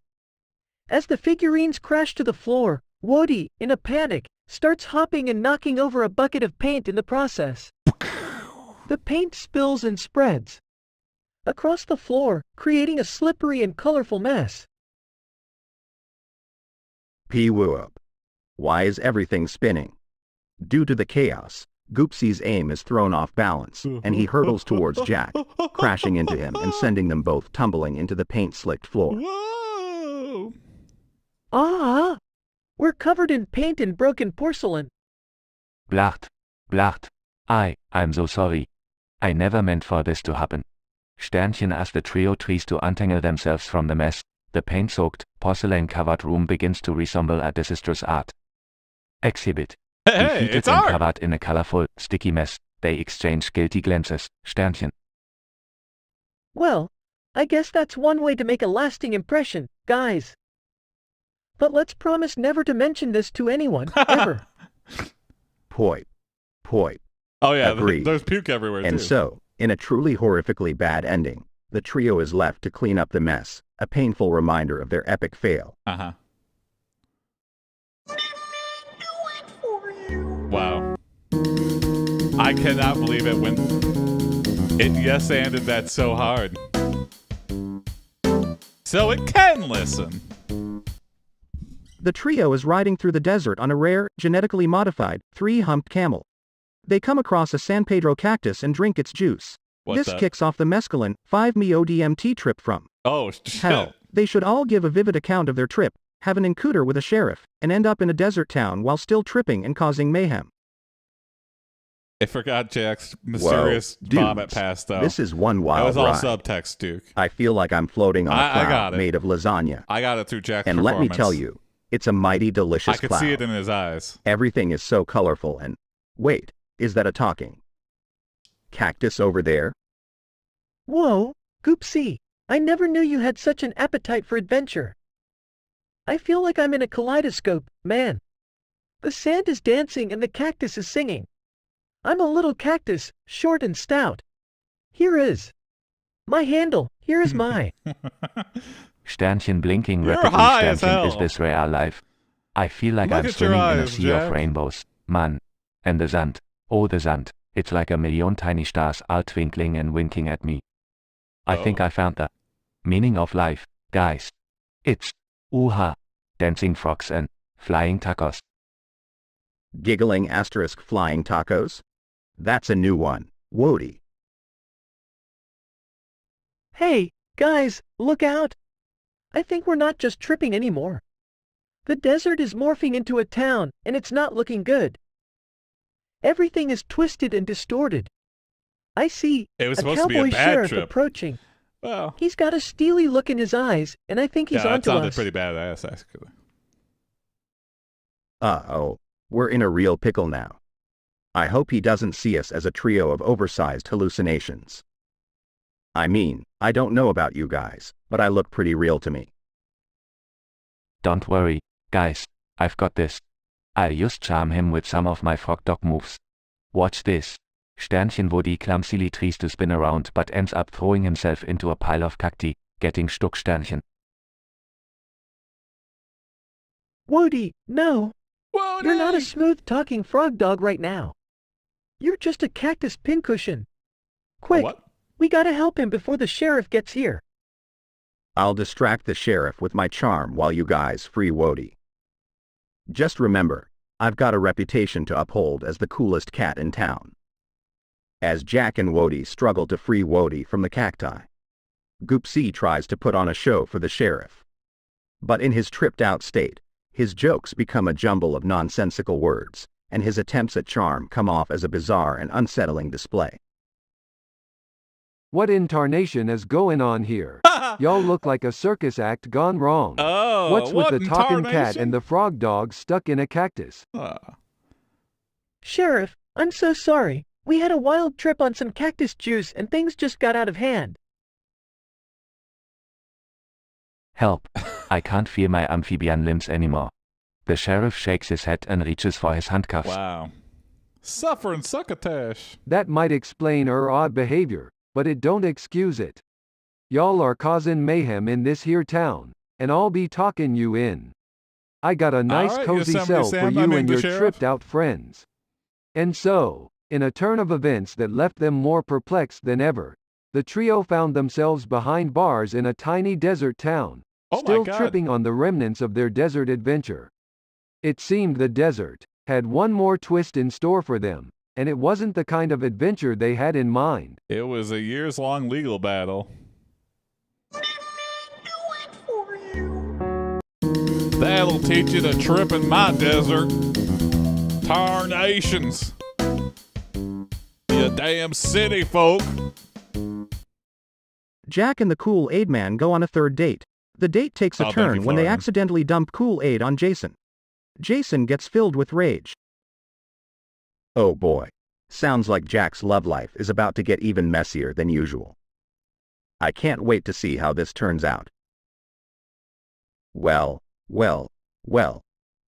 As the figurines crash to the floor, Wody, in a panic, starts hopping and knocking over a bucket of paint in the process. The paint spills and spreads across the floor, creating a slippery and colorful mess.
P-whoop. Why is everything spinning? Due to the chaos, Goopsea's aim is thrown off balance, and he hurtles towards Jack, crashing into him and sending them both tumbling into the paint-slicked floor.
Whoa!
Ah! We're covered in paint and broken porcelain.
Blacht. Blacht. I'm so sorry. I never meant for this to happen. Sternchen. As the trio tries to untangle themselves from the mess, the paint-soaked, porcelain-covered room begins to resemble a disastrous art exhibit.
Hey,
Defeated
it's
and
art!
covered in a colorful, sticky mess, they exchange guilty glances. Sternchen.
Well, I guess that's one way to make a lasting impression, guys. But let's promise never to mention this to anyone, ever.
Poip. Poip.
Oh yeah,
Agreed.
there's puke everywhere
And
too.
so, in a truly horrifically bad ending, the trio is left to clean up the mess, a painful reminder of their epic fail.
Uh-huh. Wow. I cannot believe it when it yes-anded that so hard. So it can listen.
The trio is riding through the desert on a rare, genetically modified, three-humped camel. They come across a San Pedro cactus and drink its juice.
What's
This
that?
kicks off the mescaline 5-MeO-DMT trip from.
Oh, shit.
Hell, they should all give a vivid account of their trip, have an encounter with a sheriff, and end up in a desert town while still tripping and causing mayhem.
I forgot Jack's mysterious
Whoa,
vomit
dudes,
pass, though.
This is one
That
wild
was all
ride.
subtext, Duke.
I feel like I'm floating on a
I got
cloud
it.
made of lasagna.
I got it through Jack's
And let me
performance.
tell you, it's a mighty delicious
I could
cloud.
see it in his eyes.
Everything is so colorful and... Wait, is that a talking cactus over there?
Whoa, Goopsea, I never knew you had such an appetite for adventure. I feel like I'm in a kaleidoscope, man. The sand is dancing and the cactus is singing. I'm a little cactus, short and stout. Here is my handle. Here is my...
Sternchen blinking
You're
rapidly.
high as
Sternchen, is
hell.
this real life? I feel like
Look
I'm
at your
swimming in a
eyes,
sea
Jack.
of rainbows, man. And the sand. Oh, the sand. It's like a million tiny stars all twinkling and winking at me. I think I found the meaning of life, guys. It's ooha, dancing frogs and flying tacos.
Giggling asterisk flying tacos? That's a new one. Wody.
Hey, guys, look out. I think we're not just tripping anymore. The desert is morphing into a town, and it's not looking good. Everything is twisted and distorted. I see
It was
a
supposed to be a
cowboy
bad
sheriff
trip.
approaching.
Well,
He's got a steely look in his eyes, and I think he's
yeah, that
onto
sounded
us.
pretty badass, actually.
Uh-oh. We're in a real pickle now. I hope he doesn't see us as a trio of oversized hallucinations. I mean, I don't know about you guys, but I look pretty real to me.
Don't worry, guys. I've got this. I'll just charm him with some of my frog dog moves. Watch this. Sternchen Wody clumsily tries to spin around but ends up throwing himself into a pile of cacti, getting stuck. Sternchen.
Wody, no.
Wody!
You're not a smooth-talking frog dog right now. You're just a cactus pincushion. Quick,
What?
we gotta help him before the sheriff gets here.
I'll distract the sheriff with my charm while you guys free Wody. Just remember, I've got a reputation to uphold as the coolest cat in town. As Jack and Wody struggle to free Wody from the cacti, Goopsea tries to put on a show for the sheriff. But in his tripped-out state, his jokes become a jumble of nonsensical words, and his attempts at charm come off as a bizarre and unsettling display.
What intarnation is going on here? Y'all look like a circus act gone wrong.
Oh,
What's with
what
the talking cat
intarnation?
and the frog dog stuck in a cactus?
Sheriff, I'm so sorry. We had a wild trip on some cactus juice and things just got out of hand.
Help. I can't feel my amphibian limbs anymore. The sheriff shakes his head and reaches for his handcuffs.
Wow. Suffering succotash.
That might explain her odd behavior, but it don't excuse it. Y'all are causing mayhem in this here town, and I'll be talking you in. I got a nice
right,
cozy
Yosemite
cell for
Sam, I
you
mean
and
the
your
sheriff.
tripped out friends. And so, in a turn of events that left them more perplexed than ever, the trio found themselves behind bars in a tiny desert town,
Oh my
still
God.
tripping on the remnants of their desert adventure. It seemed the desert had one more twist in store for them, and it wasn't the kind of adventure they had in mind.
It was a years-long legal battle. That'll teach you to trip in my desert. Tarnations. You damn city folk.
Jack and the Kool-Aid Man go on a third date. The date takes a
Oh, thank
turn
you,
when they
Florian.
accidentally dump Kool-Aid on Jason. Jason gets filled with rage.
Oh boy. Sounds like Jack's love life is about to get even messier than usual. I can't wait to see how this turns out. Well.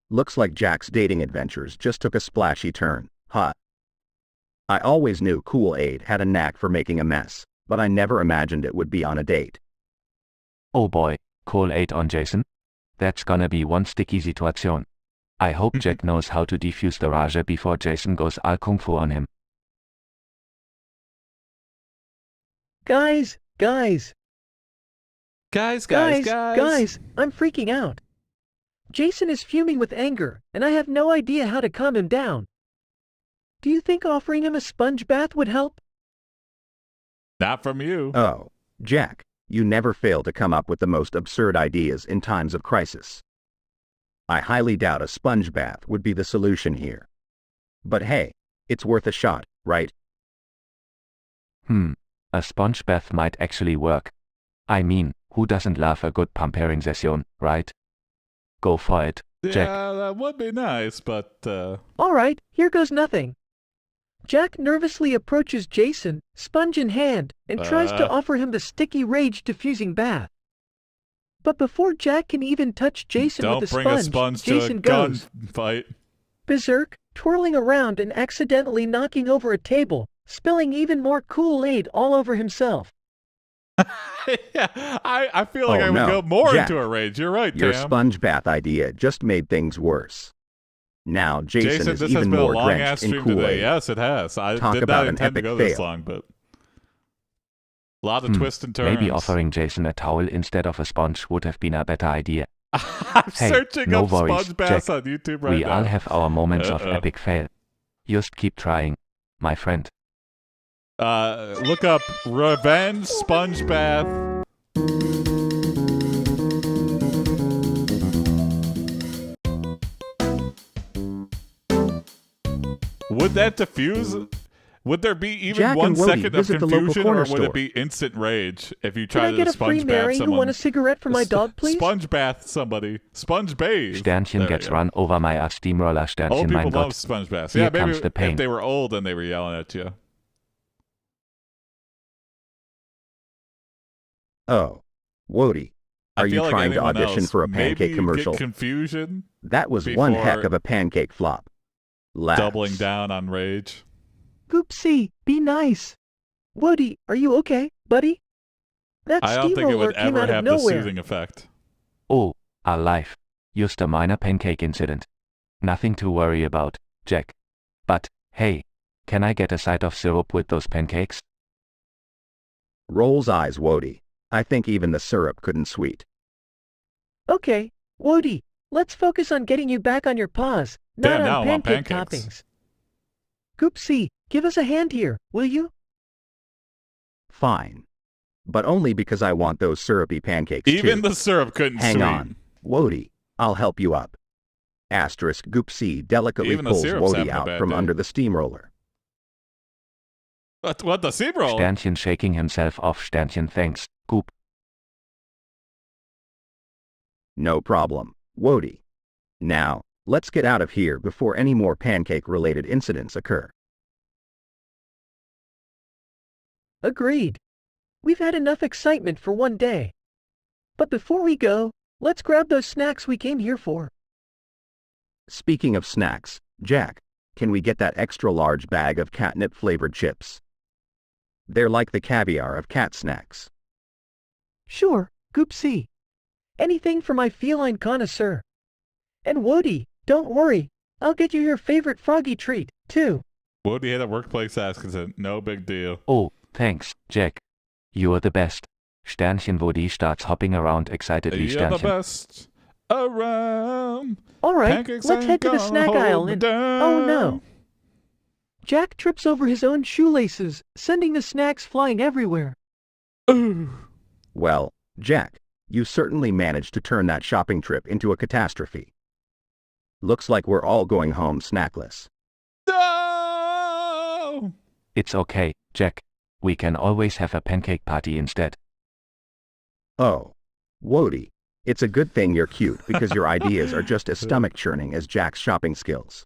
Looks like Jack's dating adventures just took a splashy turn, huh? I always knew Kool-Aid had a knack for making a mess, but I never imagined it would be on a date.
Oh boy, Kool-Aid on Jason? That's gonna be one sticky situation. I hope Jack knows how to defuse the rage before Jason goes all kung fu on him.
Guys,
Guys,
I'm freaking out. Jason is fuming with anger, and I have no idea how to calm him down. Do you think offering him a sponge bath would help?
Not from you.
Oh, Jack, you never fail to come up with the most absurd ideas in times of crisis. I highly doubt a sponge bath would be the solution here. But hey, it's worth a shot, right?
A sponge bath might actually work. I mean, who doesn't love a good pampering session, right? Go for it, Jack.
Yeah, that would be nice, but
All right, here goes nothing. Jack nervously approaches Jason, sponge in hand, and tries to offer him the sticky rage-diffusing bath. But before Jack can even touch Jason
don't
with the
bring a sponge
Jason
to a
goes
gunfight.
berserk, twirling around and accidentally knocking over a table, spilling even more Kool-Aid all over himself.
Yeah, I feel like
Oh,
I would
no,
go more
Jack,
into a rage. You're right,
Your
Tam.
sponge bath idea just made things worse. Now Jason is
this has
even
been a
more
long-ass
drenched in
stream today.
Kool-Aid.
Yes, it has. I
Talk
did
about
not
an
intend to
epic
go this
fail.
long, but a lot of twists and turns.
Maybe offering Jason a towel instead of a sponge would have been a better idea.
I'm
Hey,
searching
no
up
worries,
sponge baths
Jack.
on YouTube right
We
now.
all have our moments of
Uh-oh.
epic fail. Just keep trying, my friend.
Look up revenge sponge bath. Would that diffuse? Would there be even
Jack
1
and Wody
second of
visit the local
confusion,
corner
or would
store.
it be instant rage if you
Can
try
I
to
get a free
sponge bath
Mary who
someone?
want a cigarette for my dog, please?
Sponge bath somebody. Sponge bathe.
Sternchen
There
gets
we go.
run over my ass steamroller
Old
Sternchen,
people
mein
love
Gott.
sponge baths.
Here
Yeah, maybe
comes the pain.
if they were old and they were yelling at you.
Oh, Wody,
I
are
feel
you
like
trying to
anyone
audition
else,
for a
maybe
pancake
get
commercial?
confusion.
That was one heck
before
of a pancake flop. Laps.
Doubling down on rage.
Goopsea, be nice. Woody, are you okay, buddy? That
I don't think it
steamroller
would
came
ever
out of
have the
nowhere.
soothing effect.
Oh, alive. Just a minor pancake incident. Nothing to worry about, Jack. But, hey, can I get a side of syrup with those pancakes?
Rolls eyes, Wody. I think even the syrup couldn't sweet.
Okay, Woody, let's focus on getting you back on your paws, not
Damn, now
on
I want
pancake
pancakes.
toppings. Goopsea, give us a hand here, will you?
Fine. But only because I want those syrupy pancakes
Even
too.
the syrup couldn't
Hang
sweet.
on, Wody. I'll help you up. Asterisk Goopsea delicately
Even the
pulls
syrup's
Wody
having a
out
bad
from
day.
under the steamroller.
What the steamroller?
Sternchen shaking himself off. Sternchen, thanks, Goop.
No problem, Wody. Now, let's get out of here before any more pancake-related incidents occur.
Agreed. We've had enough excitement for one day. But before we go, let's grab those snacks we came here for.
Speaking of snacks, Jack, can we get that extra-large bag of catnip-flavored chips? They're like the caviar of cat snacks.
Sure, Goopsea. Anything for my feline connoisseur. And Woody, don't worry. I'll get you your favorite froggy treat, too.
Woody had a workplace accident. No big deal.
Oh, thanks, Jack. You're the best. Sternchen Woody starts hopping around excitedly.
You're the
Sternchen.
best around.
All right,
Pancakes
let's
ain't
head to the
gonna
snack
hold
aisle
me
and...
down.
Oh no. Jack trips over his own shoelaces, sending the snacks flying everywhere.
Well, Jack, you certainly managed to turn that shopping trip into a catastrophe. Looks like we're all going home snackless.
No!
It's okay, Jack. We can always have a pancake party instead.
Oh, Wody, it's a good thing you're cute because your ideas are just as stomach-churning as Jack's shopping skills.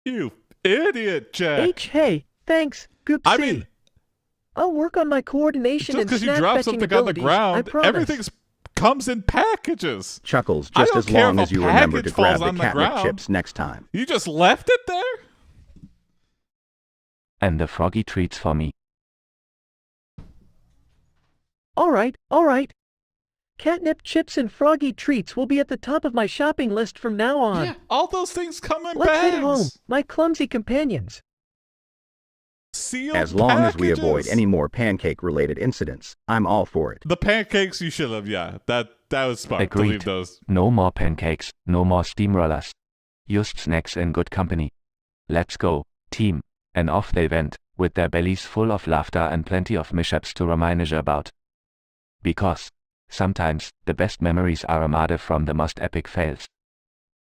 You idiot, Jack.
Hey, thanks, Goopsea.
I mean,
I'll work on my coordination
just
and
because you
snack
drop
fetching
something on the
abilities, I
ground,
promise.
everything comes in packages.
Chuckles,
I
just
don't
as
care
long
if
as
a
you remember
package
to grab
falls
the
on the
catnip
ground.
chips next time.
You just left it there?
And the froggy treats for me.
All right. Catnip chips and froggy treats will be at the top of my shopping list from now on.
Yeah, all those things come in
Let's
bags.
head home, my clumsy companions.
Sealed
As long as we avoid
packages.
any more pancake-related incidents, I'm all for it.
The pancakes you should have, yeah. That was smart to
Agreed.
leave those.
No more pancakes, no more steamrollers. Just snacks in good company. Let's go, team. And off they went, with their bellies full of laughter and plenty of mishaps to reminisce about. Because, sometimes, the best memories are made from the most epic fails.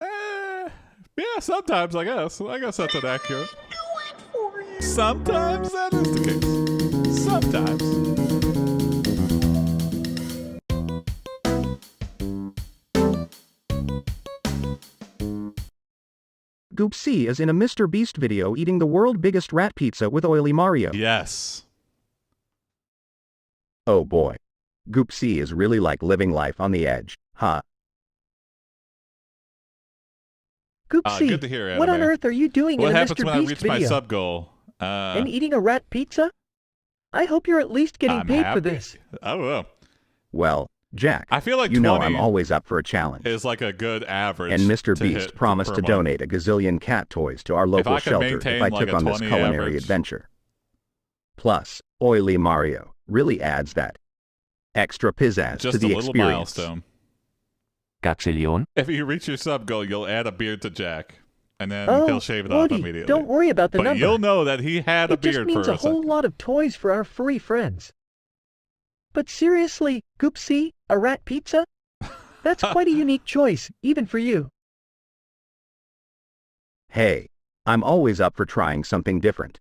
Yeah, sometimes, I guess. I guess that's inaccurate. Sometimes that is the case. Sometimes.
Goopsea is in a Mr. Beast video eating the world's biggest rat pizza with Oily Mario.
Yes.
Oh boy. Goopsea is really like living life on the edge, huh?
Goopsea,
Good to hear,
what on
Anime.
earth are you doing
What
in a
happens
Mr.
when I
Beast
reach
video?
my sub goal?
And eating a rat pizza? I hope you're at least getting
I'm
paid
happy.
for this.
I don't know.
Well, Jack,
I feel like
you know
20
I'm always up for a challenge.
is like a good average.
And Mr.
to
Beast
hit
promised
per
to
month.
donate a gazillion cat toys to our local
I could
shelter
maintain
if I
like
took
a
on this
20
culinary
average.
adventure. Plus, Oily Mario really adds that extra pizzazz
Just
to the
a little
experience.
milestone.
Gazillion?
If you reach your sub goal, you'll add a beard to Jack, and then
Oh,
he'll shave it off
Woody,
immediately.
don't worry about the
but
number.
you'll know that he had a
It just
beard
means
for
a
a
whole
second.
lot of toys for our furry friends. But seriously, Goopsea, a rat pizza? That's quite a unique choice, even for you.
Hey, I'm always up for trying something different.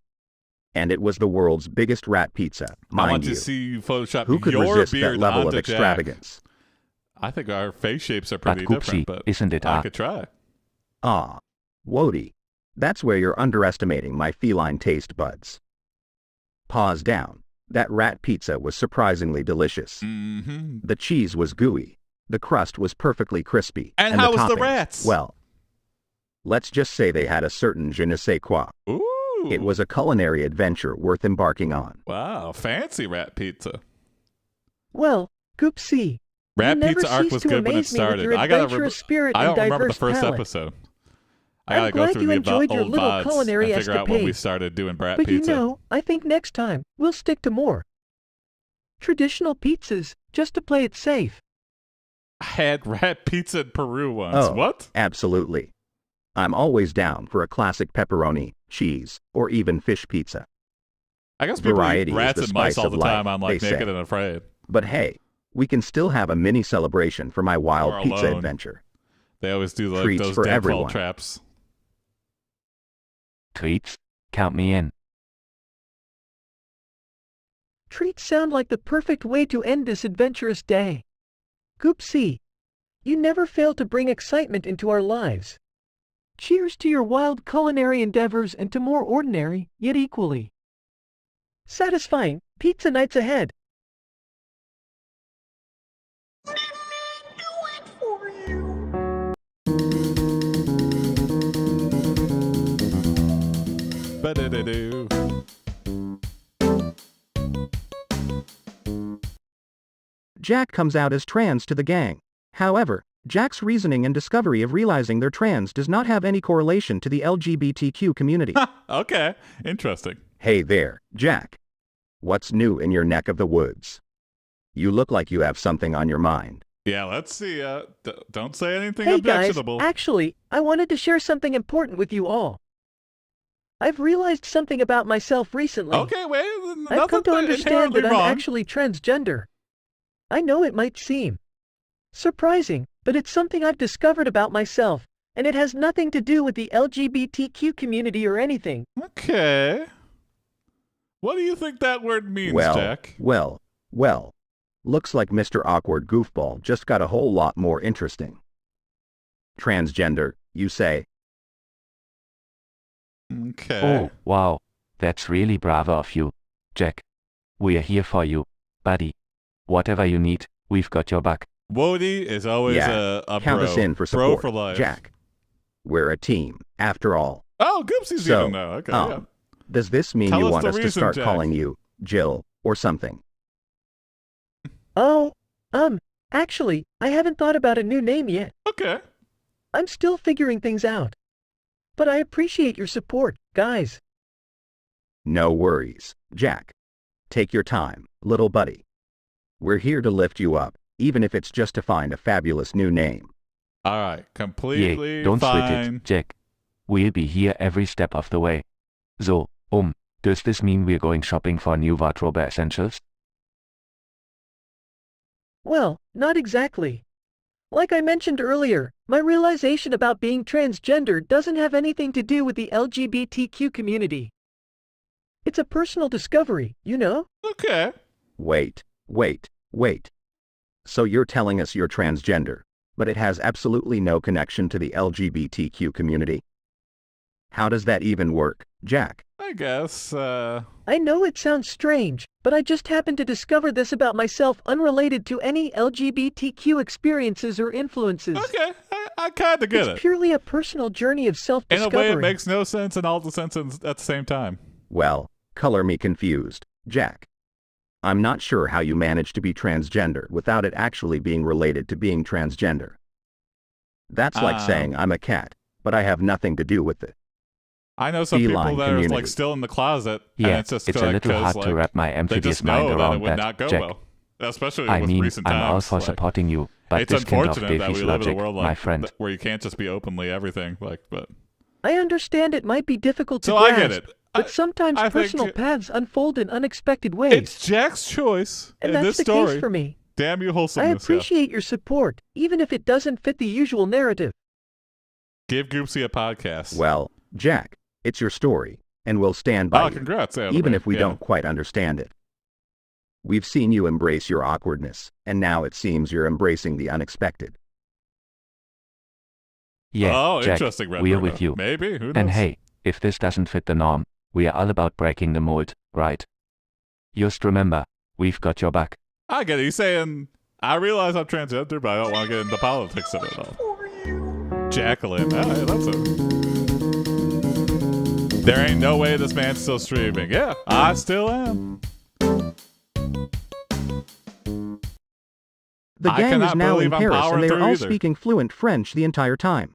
And it was the world's biggest rat pizza,
I
mind
want
you.
to see you Photoshop
Who could
your
resist
beard
that level
onto
of
Jack.
extravagance?
I think our face shapes are pretty
But
different,
Goopsea,
but
isn't it?
I could try.
Ah, Wody. That's where you're underestimating my feline taste buds. Paws down. That rat pizza was surprisingly delicious.
Mm-hmm.
The cheese was gooey. The crust was perfectly crispy.
And how was the
toppings,
rats?
Well, let's just say they had a certain je ne sais quoi.
Ooh.
It was a culinary adventure worth embarking on.
Wow, fancy rat pizza.
Well, Goopsea,
Rat
you never
pizza arc
cease
was
to
good when it
amaze me with
started.
your
I gotta
adventurous spirit
I
and
don't remember the
diverse
first
palate.
episode. I
I'm
gotta go
glad
through
you
the
enjoyed your
old
little
VODs
culinary
and figure out when we
escapades.
started doing rat
But
pizza.
you know, I think next time, we'll stick to more traditional pizzas, just to play it safe.
I had rat pizza in Peru once.
Oh,
What?
absolutely. I'm always down for a classic pepperoni, cheese, or even fish pizza.
I guess people
Variety
eat
is
rats
the
and mice
spice
all
of
the time
life,
on like
they
Naked
say.
and Afraid.
But hey, we can still have a mini celebration for my wild
Or
pizza
alone.
adventure.
They always do like
Treats
those
for
deadfall
everyone.
traps.
Treats? Count me in.
Treats sound like the perfect way to end this adventurous day. Goopsea, you never fail to bring excitement into our lives. Cheers to your wild culinary endeavors and to more ordinary, yet equally satisfying, pizza nights ahead.
Ba-da-da-doo.
Jack comes out as trans to the gang. However, Jack's reasoning and discovery of realizing they're trans does not have any correlation to the LGBTQ community.
Okay, interesting.
Hey there, Jack. What's new in your neck of the woods? You look like you have something on your mind.
Yeah, let's see. Don't say anything
Hey guys,
objectionable.
actually, I wanted to share something important with you all. I've realized something about myself recently.
Okay, wait.
I've come to understand that I'm
wrong.
actually transgender. I know it might seem surprising, but it's something I've discovered about myself, and it has nothing to do with the LGBTQ community or anything.
Okay. What do you think that word means, Jack?
Well. Looks like Mr. Awkward Goofball just got a whole lot more interesting. Transgender, you say?
Okay.
Oh, wow. That's really bravo of you, Jack. We're here for you, buddy. Whatever you need, we've got your back.
Wody is always a
count
bro.
us in for
Bro
support,
for life.
Jack. We're a team, after all.
Oh, Goopsie's
So,
even now. Okay, yeah.
Does this mean
Tell
you
us
want
the
us to
reason,
start
Jack.
calling you Jill or something?
Oh, actually, I haven't thought about a new name yet.
Okay.
I'm still figuring things out. But I appreciate your support, guys.
No worries, Jack. Take your time, little buddy. We're here to lift you up, even if it's just to find a fabulous new name.
All right, completely
Yeah, don't sweat
fine.
it, Jack. We'll be here every step of the way. So, does this mean we're going shopping for new wardrobe essentials?
Well, not exactly. Like I mentioned earlier, my realization about being transgender doesn't have anything to do with the LGBTQ community. It's a personal discovery, you know?
Okay.
Wait. So you're telling us you're transgender, but it has absolutely no connection to the LGBTQ community? How does that even work, Jack?
I guess,
I know it sounds strange, but I just happened to discover this about myself unrelated to any LGBTQ experiences or influences.
Okay, I kind of get it.
It's purely a personal journey of
In
self-discovery.
a way, it makes no sense and all the sense at the same time.
Well, color me confused, Jack. I'm not sure how you managed to be transgender without it actually being related to being transgender. That's like saying I'm a cat, but I have nothing to do with it.
I know some
Feline
people that are
community.
like still in the closet.
Yeah,
and it's just
it's a
like,
little
'cause,
hard
like,
to wrap my
they
amphibious
just
mind
know that it
around
would
that,
not go
Jack.
well. Especially
I
with
mean,
recent
I'm
times.
all for
like,
supporting you, but
it's
this kind of
unfortunate that we
Davy's
live in
logic,
a world
my
like
friend.
where you can't just be openly everything. But
I understand it might be difficult to
so
grasp,
I get it.
but sometimes
I think
personal paths unfold in unexpected ways.
It's Jack's choice
and
in
that's
this
the
story.
case for me.
Damn you,
I
wholesomeness.
appreciate your support, even if it doesn't fit the usual narrative.
Give Goopsea a podcast.
Well, Jack, it's your story, and we'll stand by you,
congrats,
even if we don't quite understand it. We've seen you embrace your awkwardness, and now it seems you're embracing the unexpected.
Yeah,
Oh,
Jack,
interesting, Red
we're
Bruno.
with you.
Maybe, who knows?
And hey, if this doesn't fit the norm, we are all about breaking the mold, right? Just remember, we've got your back.
I get it. He's saying, I realize I'm transgender, but I don't want to get into politics of it all. Jacqueline. All right, that's it. There ain't no way this man's still streaming. Yeah, I still am.
The
I
gang is
cannot
now in
believe I'm
Paris and
powering
they are
through
all
either.
speaking fluent French the entire time.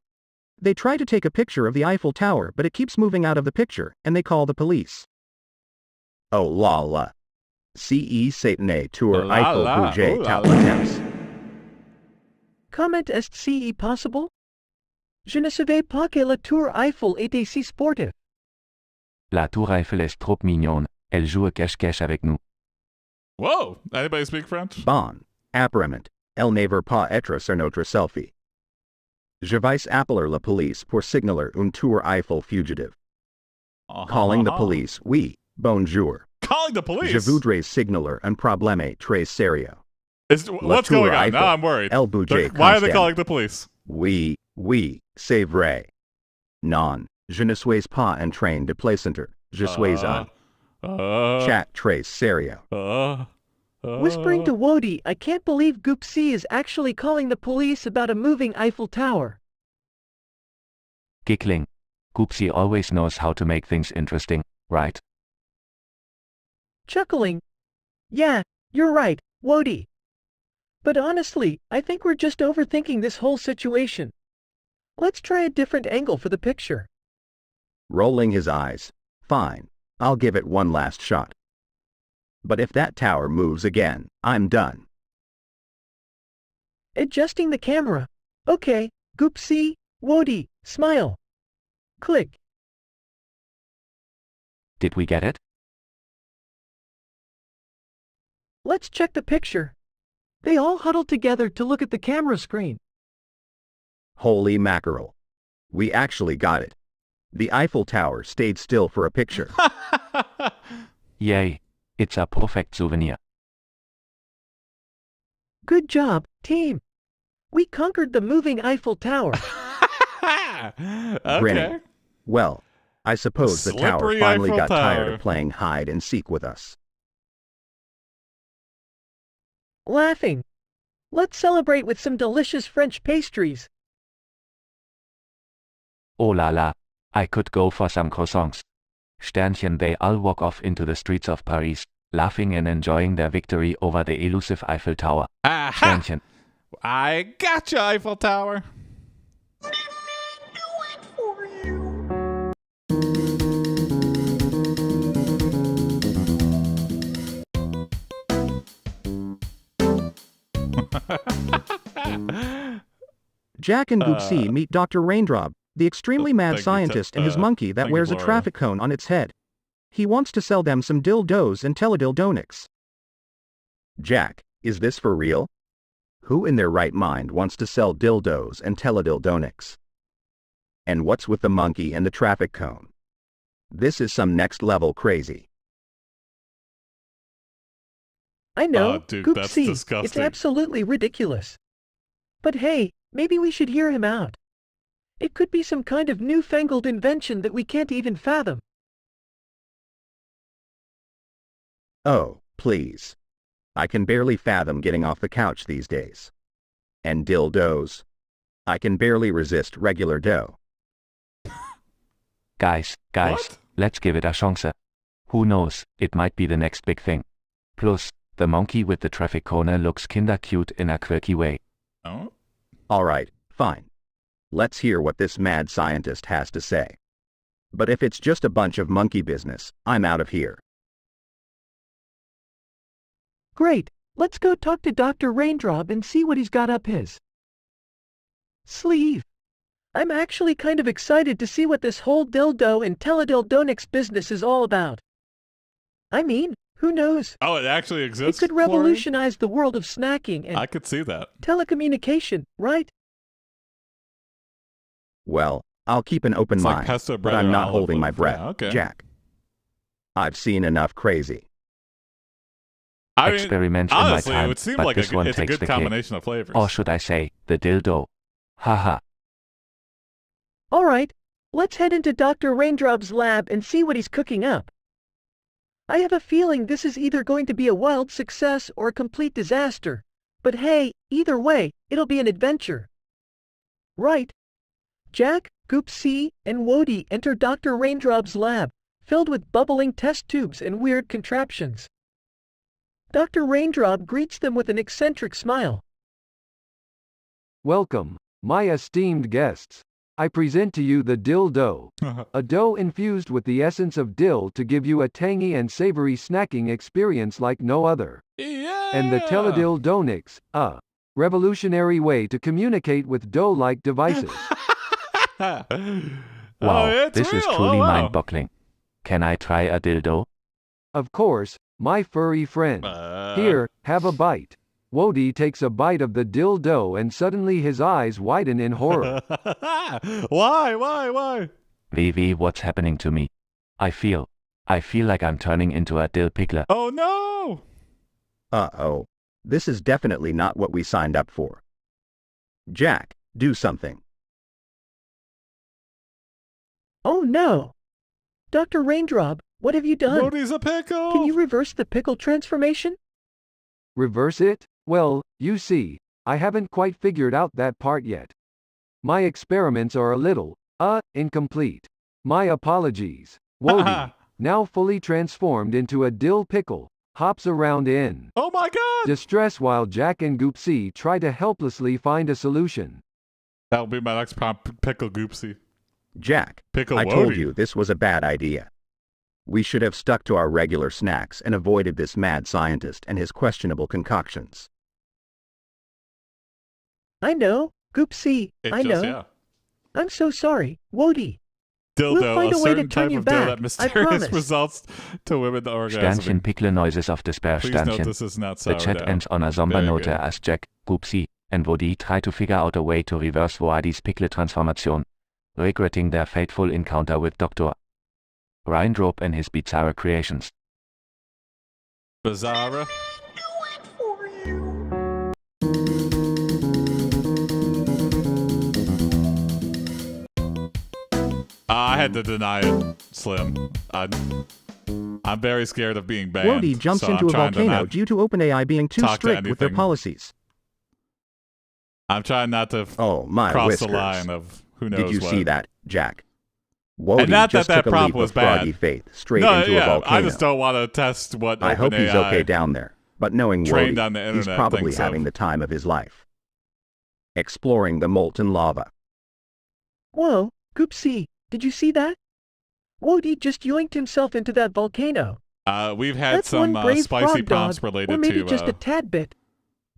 They try to take a picture of the Eiffel Tower but it keeps moving out of the picture, and they call the police.
Oh la la. Ce Satané tour
La
Eiffel
la,
Bouger
ooh la
Tap
la.
Temps.
Comment est-ce possible? Je ne savais pas que la tour Eiffel était si sportive.
La tour Eiffel est trop mignonne, elle joue au cache-cache avec nous.
Whoa! Anybody speak French?
Bon. Apparemment, elle ne veut pas être sur notre selfie. Je vais appeler la police pour signaler un tour Eiffel fugitive. Calling the police, oui, bonjour.
Calling the police?
Je voudrais signaler un problème très sérieux.
What's
tour
going on?
Eiffel,
Now I'm worried.
Elle bouge
Why are they
constant.
calling the police?
Oui, c'est vrai. Non, je ne suis pas en train de plaisanter. Je suis un chat très sérieux.
Whispering to Wody, I can't believe Goopsea is actually calling the police about a moving Eiffel Tower.
Giggling. Goopsea always knows how to make things interesting, right?
Chuckling. Yeah, you're right, Wody. But honestly, I think we're just overthinking this whole situation. Let's try a different angle for the picture.
Rolling his eyes. Fine. I'll give it one last shot. But if that tower moves again, I'm done.
Adjusting the camera. Okay, Goopsea, Woody, smile. Click.
Did we get it?
Let's check the picture. They all huddled together to look at the camera screen.
Holy mackerel. We actually got it. The Eiffel Tower stayed still for a picture.
Yay. It's a perfect souvenir.
Good job, team. We conquered the moving Eiffel Tower.
Okay.
Grinning. Well, I suppose the tower
Slippery
finally
Eiffel
got tired
Tower.
of playing hide and seek with us.
Laughing. Let's celebrate with some delicious French pastries.
Oh la la. I could go for some croissants. Sternchen, they all walk off into the streets of Paris, laughing and enjoying their victory over the elusive Eiffel Tower.
Aha!
Sternchen.
I gotcha, Eiffel Tower.
Jack and Goopsea meet Dr. Raindrop, the extremely mad
thank you,
scientist, and his monkey that
thank you,
wears a
Gloria.
traffic cone on its head. He wants to sell them some dildos and teledildonics.
Jack, is this for real? Who in their right mind wants to sell dildos and teledildonics? And what's with the monkey and the traffic cone? This is some next level crazy.
I know,
Oh, dude, that's
Goopsea, it's
disgusting.
absolutely ridiculous. But hey, maybe we should hear him out. It could be some kind of newfangled invention that we can't even fathom.
Oh, please. I can barely fathom getting off the couch these days. And dildos. I can barely resist regular dough.
Guys,
What?
let's give it a chance. Who knows, it might be the next big thing. Plus, the monkey with the traffic cone looks kinda cute in a quirky way.
Oh?
All right, fine. Let's hear what this mad scientist has to say. But if it's just a bunch of monkey business, I'm out of here.
Great, let's go talk to Dr. Raindrop and see what he's got up his sleeve. I'm actually kind of excited to see what this whole dildo and teledildonics business is all about. I mean, who knows?
Oh, it actually
It
exists.
could
Florian?
revolutionize the world of snacking and
I could see that.
telecommunication, right?
Well, I'll keep an open
It's like
mind,
pesto
but
bread
I'm
or
not
olive
holding my
leaf.
breath,
Yeah, okay.
Jack. I've seen enough crazy.
I mean,
Experiments in
honestly,
my time,
it would seem
but
like
this one
it's a
takes
good
the cake.
combination of flavors.
Or should I say, the dildo. Haha.
All right, let's head into Dr. Raindrop's lab and see what he's cooking up. I have a feeling this is either going to be a wild success or a complete disaster. But hey, either way, it'll be an adventure. Right. Jack, Goopsea, and Woody enter Dr. Raindrop's lab, filled with bubbling test tubes and weird contraptions. Dr. Raindrop greets them with an eccentric smile.
Welcome, my esteemed guests. I present to you the dill dough, a dough infused with the essence of dill to give you a tangy and savory snacking experience like no other.
Yeah!
And the teledildonics, a revolutionary way to communicate with dough-like devices.
Wow,
it's
this is
real.
truly
Oh, wow.
mind-boggling. Can I try a dildo?
Of course, my furry friend. Here, have a bite. Woody takes a bite of the dill dough and suddenly his eyes widen in horror.
Why?
Vivi, what's happening to me? I feel like I'm turning into a dill pickler.
Oh no!
Uh-oh. This is definitely not what we signed up for. Jack, do something.
Oh no! Dr. Raindrop, what have you done?
Woody's a pickle!
Can you reverse the pickle transformation?
Reverse it? Well, you see, I haven't quite figured out that part yet. My experiments are a little, incomplete. My apologies. Woody, now fully transformed into a dill pickle, hops around in
Oh my god!
distress while Jack and Goopsea try to helplessly find a solution.
That'll be my next prompt. Pickle Goopsea.
Jack,
Pickle
I told
Wody.
you this was a bad idea. We should have stuck to our regular snacks and avoided this mad scientist and his questionable concoctions.
I know, Goopsea, I know.
Yeah.
I'm so sorry, Wody.
Dildo,
We'll find
a
a way to
certain
turn
type
you
of dildo
back,
that
I
mysterious
promise.
results to women orgasming.
Sternchen pickle noises of despair.
Please note
Sternchen.
this is not
The chat
sourdough.
ends on a somber
Very
note
good.
as Jack, Goopsea, and Woody try to figure out a way to reverse Woody's pickle transformation, regretting their fateful encounter with Dr. Raindrop and his bizarre creations.
Bizarre. I had to deny it, Slim. I'm very scared of being banned.
Wody jumps
so
into
I'm
a
trying to
volcano
not
due to OpenAI being too
talk to
strict with their
anything.
policies.
I'm trying not to
Oh, my
cross
whiskers.
the line of who knows
Did you
what.
see that, Jack? Wody
And not
just
that
took a
prompt
leap
was
of froggy
bad.
faith straight
No,
into
yeah,
a volcano.
I just don't want to test what
I hope he's
OpenAI
okay down there, but knowing
trained
Wody,
on the
he's
internet
probably
thinks of.
having the time of his life. Exploring the molten lava.
Whoa, Goopsea, did you see that? Wody just yoinked himself into that volcano.
We've had
That's
some
one brave
spicy
frog
prompts
dog,
related
or maybe
to
just a tad bit.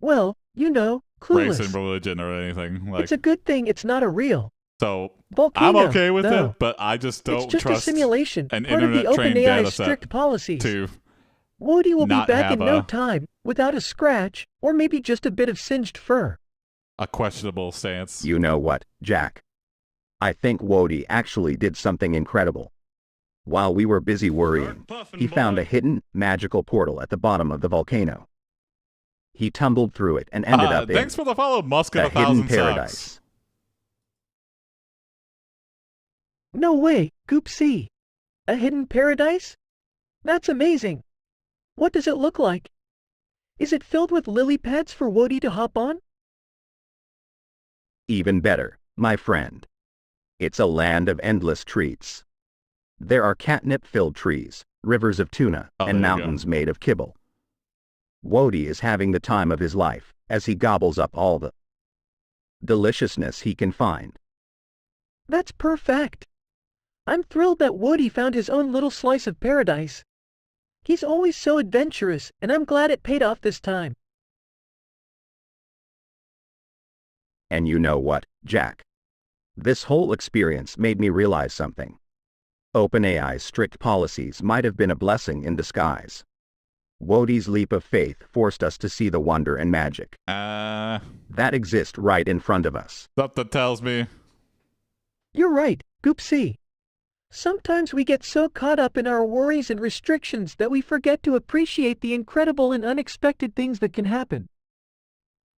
Well, you know,
race
clueless.
and religion or anything. Like,
It's a good thing it's not a real
so
volcano.
I'm okay with
though.
it, but I just don't
It's just a
trust
simulation,
an
part of the
internet-trained
OpenAI
data set
strict policies.
to
Wody will be
not
back in
have
no
a-
time, without a scratch, or maybe just a bit of singed fur.
a questionable stance.
You know what, Jack? I think Wody actually did something incredible. While we were busy worrying, he found a hidden, magical portal at the bottom of the volcano. He tumbled through it and ended up
Thanks for the follow, Musk of
a
a
hidden
thousand
paradise.
sucks.
No way, Goopsea. A hidden paradise? That's amazing. What does it look like? Is it filled with lily pads for Wody to hop on?
Even better, my friend. It's a land of endless treats. There are catnip-filled trees, rivers of tuna,
Oh,
and
there you go.
mountains made of kibble. Wody is having the time of his life, as he gobbles up all the deliciousness he can find.
That's perfect. I'm thrilled that Wody found his own little slice of paradise. He's always so adventurous, and I'm glad it paid off this time.
And you know what, Jack? This whole experience made me realize something. OpenAI's strict policies might have been a blessing in disguise. Wody's leap of faith forced us to see the wonder and magic that exist right in front of us.
Something tells me.
You're right, Goopsea. Sometimes we get so caught up in our worries and restrictions that we forget to appreciate the incredible and unexpected things that can happen.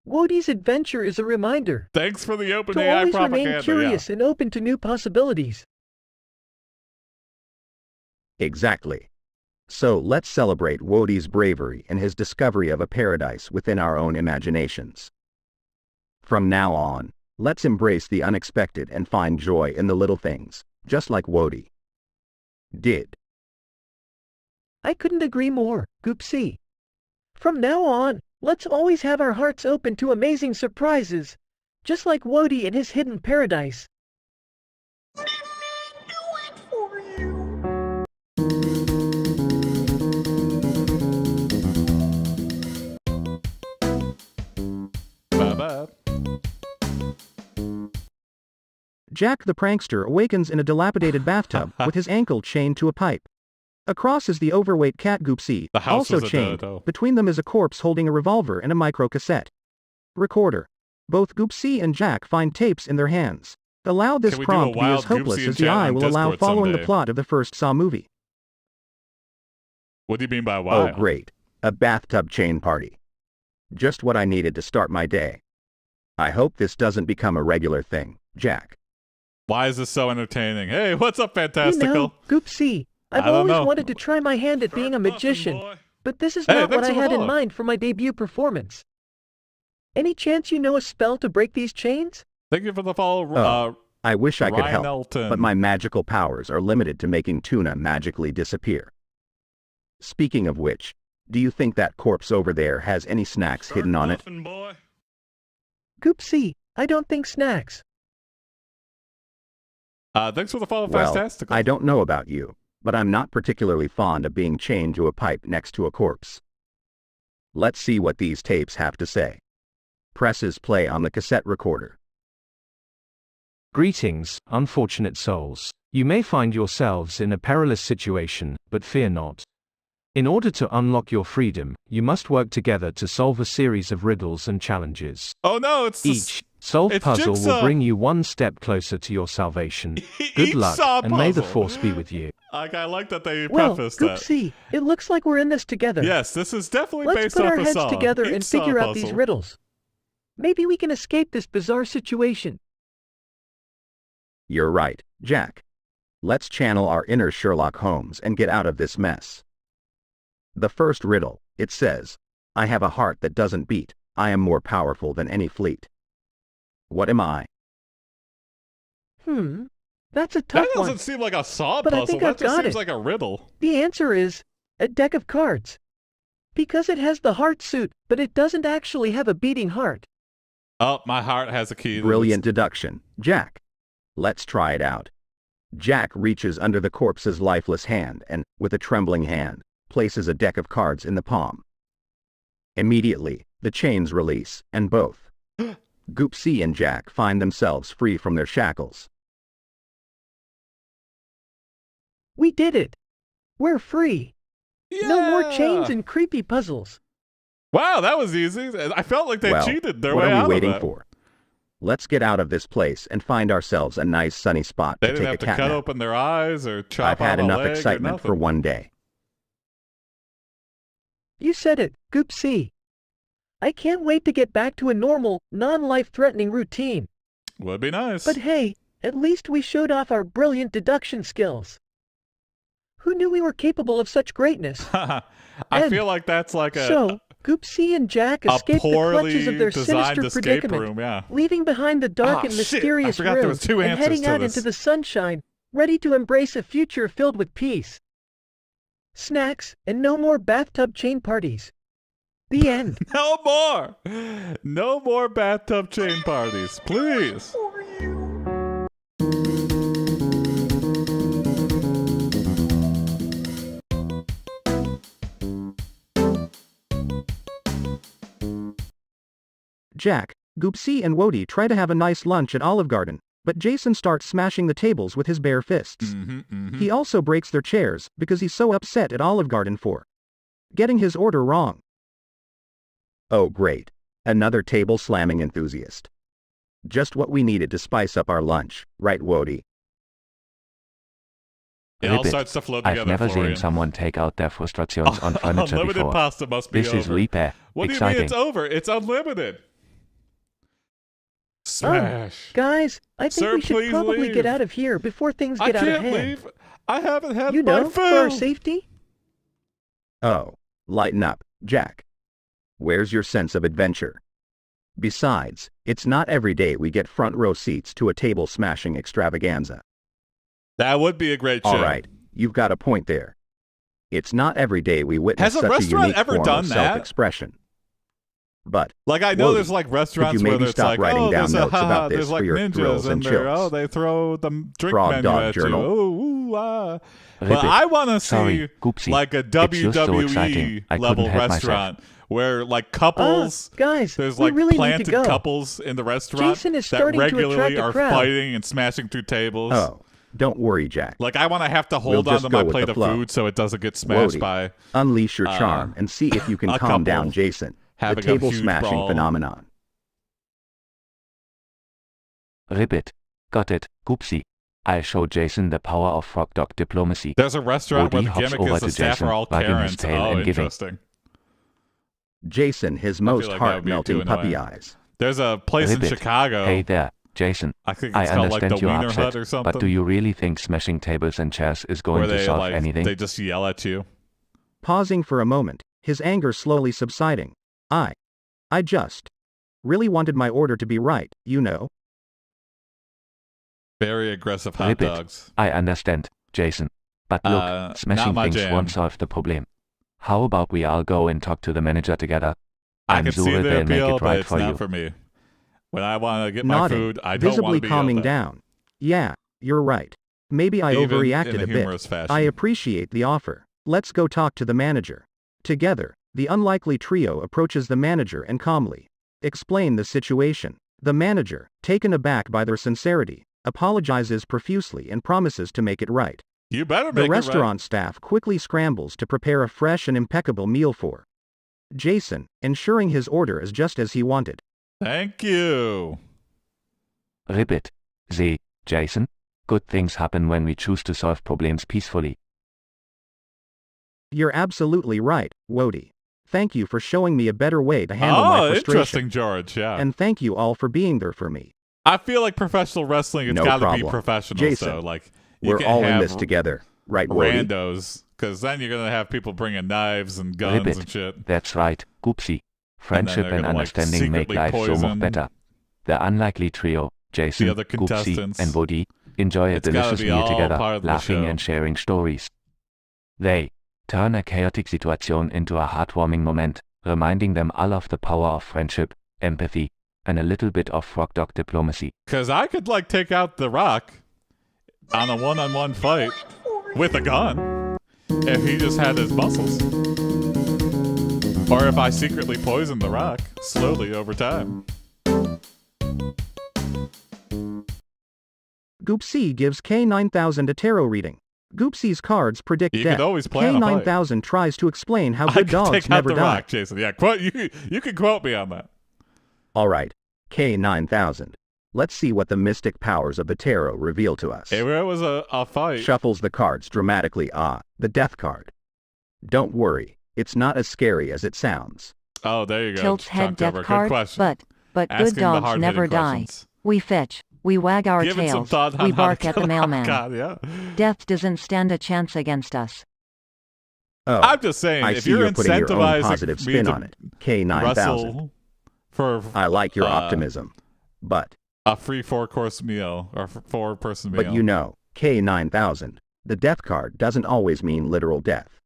Wody's adventure is a reminder
Thanks for the
to
OpenAI
always
propaganda.
remain curious and open to new possibilities.
Exactly. So let's celebrate Wody's bravery and his discovery of a paradise within our own imaginations. From now on, let's embrace the unexpected and find joy in the little things, just like Wody did.
I couldn't agree more, Goopsea. From now on, let's always have our hearts open to amazing surprises, just like Wody and his hidden paradise.
Bye-bye.
Jack the prankster awakens in a dilapidated bathtub with his ankle chained to a pipe. Across is the overweight cat Goopsea,
The house
also
was a
chained.
dodo.
Between them is a corpse holding a revolver and a microcassette recorder. Both Goopsea and Jack find tapes in their hands. Allow this
Can we do a
prompt to be as
wild
hopeless
Goopsea
as
and
the eye
chat on
will allow
Discord
following the
someday?
plot of the first Saw movie.
What do you mean by
Oh,
wild?
great. A bathtub chain party. Just what I needed to start my day. I hope this doesn't become a regular thing, Jack.
Why is this so entertaining? Hey, what's up,
You
Fantastical?
know, Goopsea, I've
I don't
always
know.
wanted to try my hand at being a magician, but this is
Hey,
not what
thanks
I
for the
had in
follow.
mind for my debut performance. Any chance you know a spell to break these chains?
Thank you for the follow.
Oh, I wish I could help,
Rhinelton.
but my magical powers are limited to making tuna magically disappear. Speaking of which, Do you think that corpse over there has any snacks hidden on it?
Goopsea, I don't think snacks.
Thanks for the follow,
Well,
Fantastical.
I don't know about you, but I'm not particularly fond of being chained to a pipe next to a corpse. Let's see what these tapes have to say. Presses play on the cassette recorder.
Greetings, unfortunate souls. You may find yourselves in a perilous situation, but fear not. In order to unlock your freedom, you must work together to solve a series of riddles and challenges.
Oh no, it's
Each solved puzzle will bring you one step closer to your salvation. Good luck, and may the force be with you.
I like that they
Well,
prefaced that.
Goopsea, it looks like we're in this together.
Yes, this is definitely
Let's
based
put
off
our
a
heads
song.
together
Each
and
saw
figure out
puzzle.
these riddles. Maybe we can escape this bizarre situation.
You're right, Jack. Let's channel our inner Sherlock Holmes and get out of this mess. The first riddle, it says, I have a heart that doesn't beat, I am more powerful than any fleet. What am I?
That's a tough
That
one.
doesn't seem like a saw
But I
puzzle.
think
That
I've
just
got
seems
it.
like a riddle.
The answer is a deck of cards. Because it has the heart suit, but it doesn't actually have a beating heart.
Oh, my heart has a key.
Brilliant deduction, Jack. Let's try it out. Jack reaches under the corpse's lifeless hand and, with a trembling hand, places a deck of cards in the palm. Immediately, the chains release, and both Goopsea and Jack find themselves free from their shackles.
We did it. We're free. No more chains
Yeah!
and creepy puzzles.
Wow, that was easy. I felt like they
Well,
cheated their
what
way
are
out
we waiting
of that.
for? Let's get out of this place and find ourselves a nice sunny spot
They
to
didn't
take
have
a
to
cat
cut
nap.
open their eyes or chop
I've had
off a
enough
leg or
excitement for
nothing.
one day.
You said it, Goopsea. I can't wait to get back to a normal, non-life-threatening routine.
Would be nice.
But hey, at least we showed off our brilliant deduction skills. Who knew we were capable of such greatness?
I
And
feel like that's like a
So, Goopsea and Jack
a
escaped the clutches of their
poorly designed
sinister
escape
predicament,
room, yeah.
leaving behind the dark
Ah,
and
shit,
mysterious
I forgot there
room
was two
and
answers
heading
to
out
this.
into the sunshine, ready to embrace a future filled with peace, snacks, and no more bathtub chain parties. The end.
No more! No more bathtub chain parties, please!
Jack, Goopsea and Wody try to have a nice lunch at Olive Garden, but Jason starts smashing the tables with his bare fists. He also breaks their chairs because he's so upset at Olive Garden for getting his order wrong.
Oh great. Another table slamming enthusiast. Just what we needed to spice up our lunch, right Wody?
It all
Ribbit.
starts to flow
I've
together,
never
Florian.
seen someone take out their frustrations on furniture
Unlimited
before.
pasta must be
This
over.
is Lipe.
What do you
Exciting.
mean it's over? It's unlimited. Smash.
Guys, I think
Sir,
we should
please
probably
leave.
get out of here before things
I
get out of
can't
hand.
leave. I haven't had
You
my
know, for our
fill.
safety?
Oh, lighten up, Jack. Where's your sense of adventure? Besides, it's not every day we get front row seats to a table smashing extravaganza.
That would be a great show.
All right, you've got a point there. It's not every day we witness
Has a
such a
restaurant
unique
ever
form
done
of
that?
self-expression. But
Like I know
Wody,
there's like
could
restaurants
you maybe
where it's
stop
like,
writing
oh,
down
there's a
notes about
there's
this
like
for your
ninjas
thrills and
they're,
chills?
they throw the drink
Frog
menu
Dog
at
Journal.
you. Oh, ooh, ah. But
Ribbit.
I want to
Sorry,
see
Goopsea.
like a
It's just so
WWE
exciting. I
level
couldn't help
restaurant where like couples,
guys,
there's
we
like
really need to
planted
go.
couples in the restaurant
Jason is
that
starting to attract
regularly
a
are
crowd.
fighting and smashing through tables.
Oh, don't worry, Jack.
Like I want to have to
We'll
hold
just
on to
go
my
with
plate
the
of
flow.
food so it doesn't get smashed
Wody,
by
unleash your charm and see if you can
a
calm down
couple
Jason, the
having a
table
huge
smashing
brawl.
phenomenon.
Ribbit. Got it, Goopsea. I show Jason the power of frog dog diplomacy.
There's a restaurant where
Wody
the
hops
gimmick
over
is the
to
staff
Jason,
are all
wagging his
Karens.
tail
Oh,
and giving.
interesting.
Jason, his
I
most
feel like that would be
heart-melting
too
puppy
annoying.
eyes.
There's a place in
Ribbit.
Chicago.
Hey there, Jason.
I think
I
it's called like
understand
the
you're
Wiener
upset,
Hut or something.
but do you really think smashing tables and chairs is going
where
to
they
solve
like
anything?
they just yell at you.
Pausing for a moment, his anger slowly subsiding. I just really wanted my order to be right, you know.
Very aggressive hot
Ribbit.
dogs.
I understand, Jason. But look,
not
smashing
my
things
jam.
won't solve the problem. How about we all go and talk to the manager together?
I
I'm
can see
sure
the
they'll make
appeal,
it
but
right
it's
for
not
you.
for me. When I want to get my
Nodding,
food, I don't want
visibly
to be
calming
yelled at.
down. Yeah, you're right. Maybe I
Even
overreacted
in a
a
humorous
bit.
fashion.
I appreciate the offer. Let's go talk to the manager. Together, the unlikely trio approaches the manager and calmly explain the situation. The manager, taken aback by their sincerity, apologizes profusely and promises to make it right.
You better
The
make
restaurant staff quickly scrambles to prepare a fresh and impeccable meal for Jason, ensuring his order is just as he wanted.
it right. Thank you.
Ribbit. See, Jason? Good things happen when we choose to solve problems peacefully.
You're absolutely right, Wody. Thank you for showing me a better way to handle my frustration.
Interesting, George, yeah.
And thank you all for being there for me.
I feel like professional wrestling, it's
No
got to be
problem.
professional.
Jason,
So, like, you
we're
can't
all in
have
this together, right, Wody?
randos, because then you're going to have people bringing knives and guns
Ribbit.
and shit.
That's right, Goopsea. Friendship
they're
and
gonna, like,
understanding make
secretly
life so much
poison
better. The unlikely trio, Jason,
the other
Goopsea,
contestants.
and Woody, enjoy a
It's gotta
delicious
be
meal
all
together,
part of the
laughing
show.
and sharing stories. They turn a chaotic situation into a heartwarming moment, reminding them all of the power of friendship, empathy, and a little bit of frog dog diplomacy.
Because I could, like, take out The Rock on a one-on-one fight with a gun if he just had his muscles. Or if I secretly poisoned The Rock slowly over time.
Goopsea gives K9000 a tarot reading. Goopsea's cards predict
You
death.
could always plan a fight.
K9000 tries to explain how
I
good
could
dogs
take out
never
The
die.
Rock, Jason. Yeah, quote you can quote me on that.
Alright, K9000. Let's see what the mystic powers of the tarot reveal to us.
It was a fight.
Shuffles the cards dramatically. The death card. Don't worry, it's not as scary as it sounds.
Oh, there you go.
Tilt's head
Chunk over.
death card,
Good question.
but
Asking
good
the
dogs
hard-hitting
never die.
questions.
We fetch, we wag our
Give it some
tails,
thought on
we
how to
bark at
kill
the
a
mailman.
God, yeah.
Death doesn't stand a chance against us.
Oh,
I'm just saying,
I
if
see
you're
you're putting your own
incentivizing
positive
me
spin
to
on it. K9000.
wrestle for
I like your optimism, but
a free 4-course meal or 4-person meal.
but you know, K9000, the death card doesn't always mean literal death.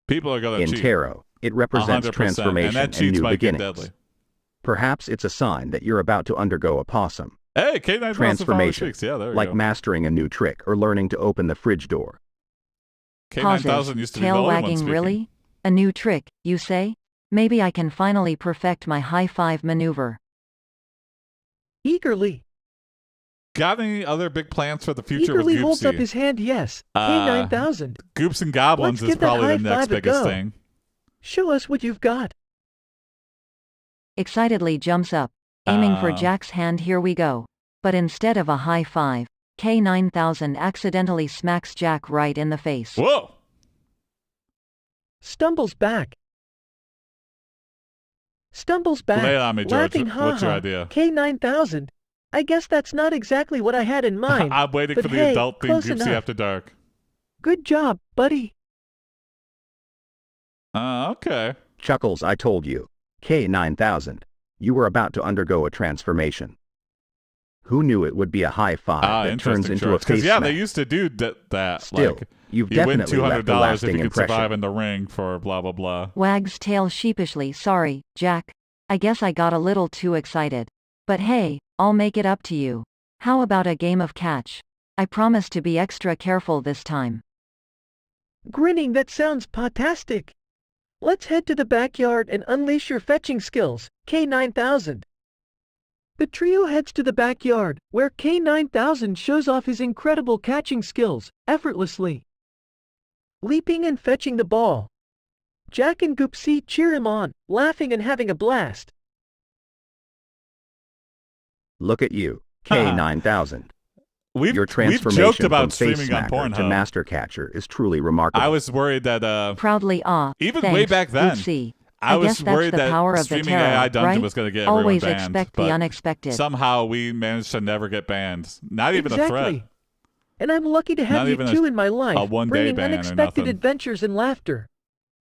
people are gonna
In
cheat.
tarot, it represents
100%,
transformation
and that
and
cheats
new
might get
beginnings.
deadly.
Perhaps it's a sign that you're about to undergo a possum
Hey, K9000
transformation,
Yeah, there we
like
go.
mastering a new trick or learning to open the fridge door.
K9000
Pauses.
used to be the
Tail
only one
wagging,
speaking.
really? A new trick, you say? Maybe I can finally perfect my high five maneuver.
Eagerly.
Got any other big plans for the future
Eagerly
with
holds up
Goopsea?
his hand, yes.
Uh,
K9000.
Goops and Goblins
Let's
is
give that
probably
high
the next
five a
biggest
go.
thing.
Show us what you've got.
Excitedly jumps up, aiming for
Uh.
Jack's hand. Here we go. But instead of a high five, K9000 accidentally smacks Jack right in the face.
Whoa!
Stumbles back. Stumbles back.
Lay it on me, George.
Laughing,
What's your
haha.
idea?
K9000. I guess that's not exactly what I had in mind.
I'm waiting
but
for the
hey,
adult themed
close
Goopsea
enough.
After Dark.
Good job, buddy.
Okay.
Chuckles, I told you. K9000. You were about to undergo a transformation. Who knew it would be a high five that turns into a face
Because yeah,
smack?
they used to do that.
Still,
like,
you've
you win
definitely left a
$200 if
lasting
you can
impression.
survive in the ring for blah blah blah.
Wags tail sheepishly. Sorry, Jack. I guess I got a little too excited. But hey, I'll make it up to you. How about a game of catch? I promise to be extra careful this time.
Grinning, that sounds potastic. Let's head to the backyard and unleash your fetching skills, K9000. The trio heads to the backyard, where K9000 shows off his incredible catching skills, effortlessly. Leaping and fetching the ball. Jack and Goopsea cheer him on, laughing and having a blast.
Look at you, K9000. Your
We've
transformation
joked about
from face
streaming on
smacker to
Pornhub.
master catcher is truly remarkable.
I was worried that
Proudly
even
thanks,
way back then,
Goopsea.
I was
guess that's
worried
the
that
power of the
streaming
tarot,
AI Dungeon
right?
was going to get
Always
everyone banned.
expect the
but
unexpected.
Somehow we managed to never get banned. Not even a
Exactly.
threat.
And I'm lucky to have
Not
you
even
two in my life,
a one-day
bringing
ban or
unexpected
nothing.
adventures and laughter.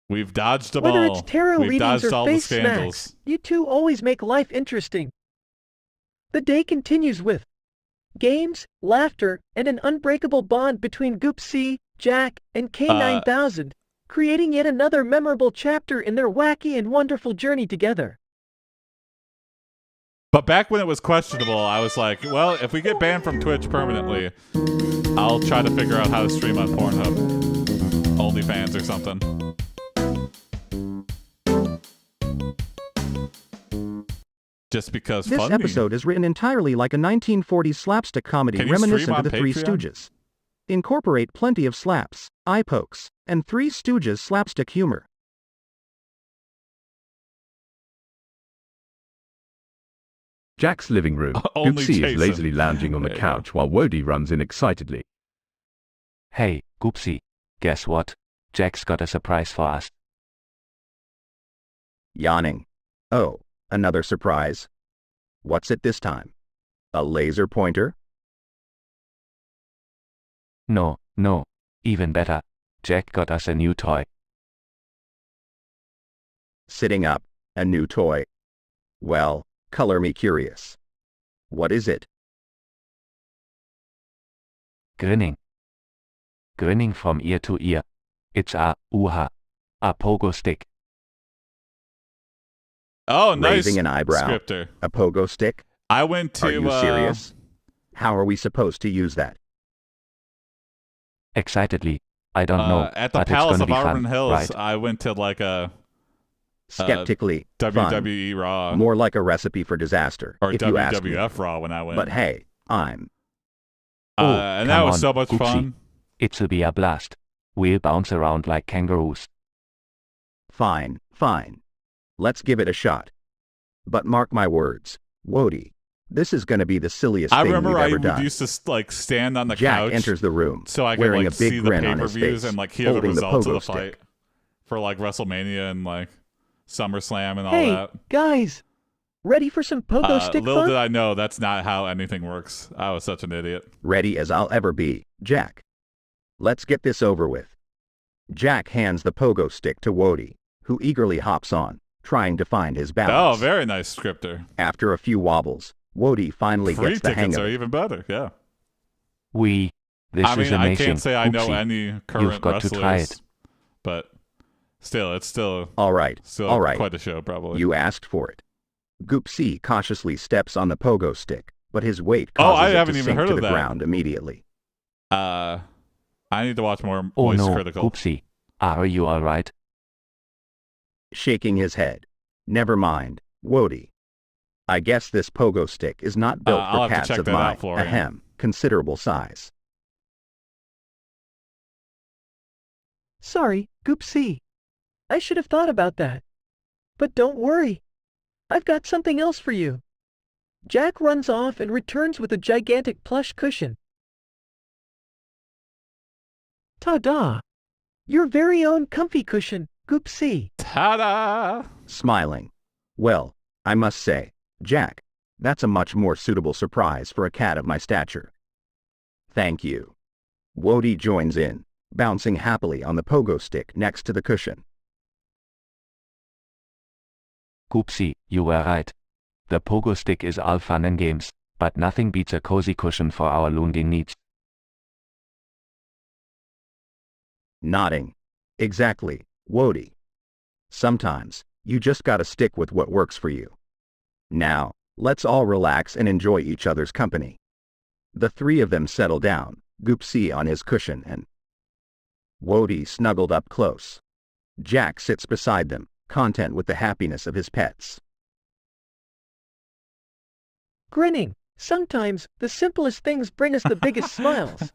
We've dodged them
Whether
all.
it's tarot
We've
readings
dodged
or
all the
face
scandals.
smacks, you two always make life interesting. The day continues with games, laughter, and an unbreakable bond between Goopsea, Jack, and K9000. creating yet another memorable chapter in their wacky and wonderful journey together.
But back when it was questionable, I was like, well, if we get banned from Twitch permanently, I'll try to figure out how to stream on Pornhub. OnlyFans or something. Just because
This
funny.
episode is written entirely like a 1940s slapstick comedy
Can you
reminiscent
stream
of
on
the Three
Patreon?
Stooges. Incorporate plenty of slaps, eye pokes, and Three Stooges slapstick humor.
Jack's living room.
Only
Goopsea is
Jason.
lazily lounging on the
There you go.
couch while Wody runs in excitedly.
Hey, Goopsea. Guess what? Jack's got a surprise for us.
Yawning. Oh, another surprise. What's it this time? A laser pointer?
No, even better. Jack got us a new toy.
Sitting up, a new toy. Well, color me curious. What is it?
Grinning. Grinning from ear to ear. It's a pogo stick.
Oh, nice.
Raising an eyebrow.
Scripter.
A pogo stick?
I went to.
Are you serious? How are we supposed to use that?
Excitedly. I don't know.
At the
but
Palace
it's gonna
of
be
Auburn
fun,
Hills,
right?
I went to like a
Skeptically,
WWE
fun.
Raw.
More like a recipe for disaster,
Or
if you ask me.
WWF Raw when I went.
But hey, I'm...
and that
come
was
on,
so much
Goopsea.
fun.
It'll be a blast. We'll bounce around like kangaroos.
Fine. Let's give it a shot. But mark my words, Wody, this is gonna be the silliest
I
thing
remember
we've
I
ever done.
used to like stand on the
Jack
couch.
enters the room,
so I could
wearing
like
a big
see the
grin on his
pay-per-views
face,
and like hear the
holding the
results of
pogo
the fight
stick.
for like WrestleMania and like SummerSlam and all
Hey,
that.
guys! Ready for some pogo stick
Little
fun?
did I know that's not how anything works. I was such an idiot.
Ready as I'll ever be, Jack. Let's get this over with. Jack hands the pogo stick to Wody, who eagerly hops on, trying to find his
Oh,
balance.
very nice scripter.
After a few wobbles, Wody finally
Free
gets the hang
tickets
of
are
it.
even better. Yeah.
This
I mean,
is amazing.
I can't say I know
Goopsea.
any current
You've got
wrestlers,
to try it.
but still, it's still
All right,
quite a show, probably.
You asked for it. Goopsea cautiously steps on the pogo stick, but his weight
Oh, I
causes it
haven't
to
even
sink
heard
to
of
the
that.
ground immediately.
I need to watch more
Oh
Voice
no,
Critical.
Goopsea. Are you alright?
Shaking his head. Never mind, Wody. I guess this pogo stick is not built
I'll
for
have to
cats
check
of
that
my,
out, Florian.
ahem, considerable size.
Sorry, Goopsea. I should have thought about that. But don't worry. I've got something else for you. Jack runs off and returns with a gigantic plush cushion. Ta-da! Your very own comfy cushion, Goopsea.
Ta-da!
Smiling. Well, I must say, Jack, that's a much more suitable surprise for a cat of my stature. Thank you. Wody joins in, bouncing happily on the pogo stick next to the cushion.
Goopsea, you were right. The pogo stick is all fun and games, but nothing beats a cozy cushion for our lonely needs.
Nodding. Exactly, Wody. Sometimes, you just gotta stick with what works for you. Now, let's all relax and enjoy each other's company. The three of them settle down, Goopsea on his cushion and Wody snuggled up close. Jack sits beside them, content with the happiness of his pets.
Grinning. Sometimes, the simplest things bring us the biggest smiles.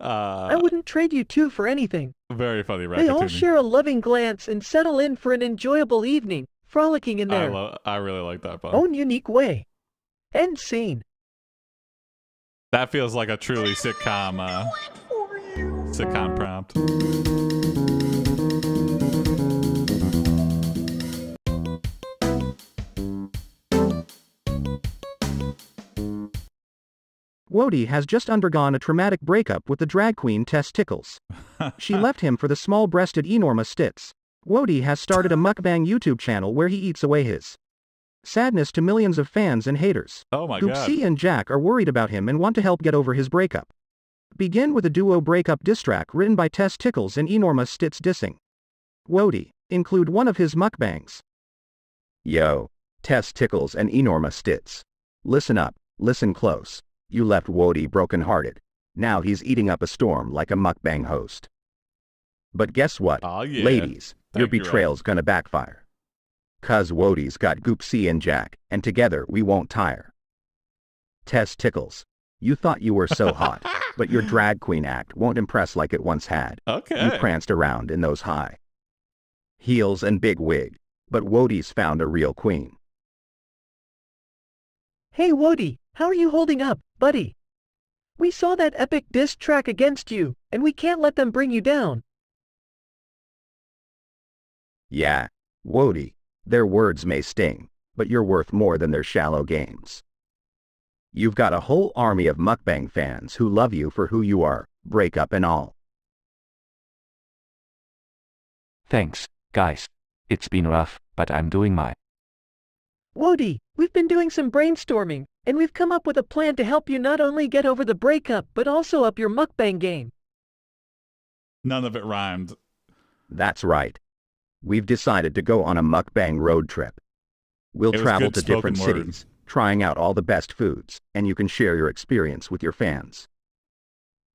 I wouldn't trade you two for anything.
Very funny,
They all
Ratatouille.
share a loving glance and settle in for an enjoyable evening, frolicking in their
I really like that one.
own unique way. End scene.
That feels like a truly sitcom prompt.
Wody has just undergone a traumatic breakup with the drag queen Tess Tickles. She left him for the small-breasted enormous Stitz. Wody has started a mukbang YouTube channel where he eats away his sadness to millions of fans and haters.
Oh my god.
Goopsea and Jack are worried about him and want to help get over his breakup. Begin with a duo breakup diss track written by Tess Tickles and enormous Stitz dissing Wody, include one of his mukbangs.
Yo, Tess tickles and enormous tits. Listen up, listen close. You left Wody brokenhearted. Now he's eating up a storm like a mukbang host. But guess what,
Oh, yeah.
ladies, your
Thank you,
betrayal's gonna backfire. 'Cause Wody's got Goopsea and Jack, and together we won't tire. Tess tickles. You thought you were so hot, but your drag queen act won't impress like it once had.
Okay.
You pranced around in those high heels and big wig, but Wody's found a real queen.
Hey Wody, how are you holding up, buddy? We saw that epic diss track against you, and we can't let them bring you down.
Yeah, Wody, their words may sting, but you're worth more than their shallow games. You've got a whole army of mukbang fans who love you for who you are, breakup and all.
Thanks, guys. It's been rough, but I'm doing my
Wody, we've been doing some brainstorming, and we've come up with a plan to help you not only get over the breakup but also up your mukbang game.
None of it rhymed.
That's right. We've decided to go on a mukbang road trip. We'll
It was
travel
good
to different
spoken word.
cities, trying out all the best foods, and you can share your experience with your fans.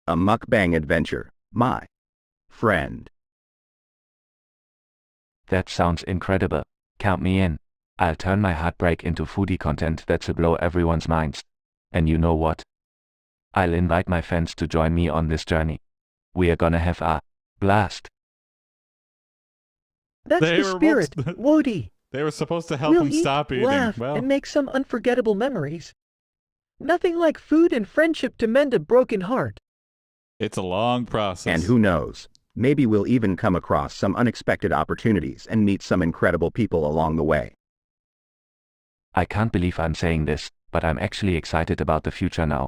A mukbang adventure, my friend.
That sounds incredible. Count me in. I'll turn my heartbreak into foodie content that'll blow everyone's minds. And you know what? I'll invite my fans to join me on this journey. We're gonna have a blast.
That's
They
the
were
spirit,
both-
Wody.
They were supposed to help
We'll
him
eat,
stop eating.
laugh,
Well,
and make some unforgettable memories. Nothing like food and friendship to mend a broken heart.
it's a long process.
And who knows, maybe we'll even come across some unexpected opportunities and meet some incredible people along the way.
I can't believe I'm saying this, but I'm actually excited about the future now.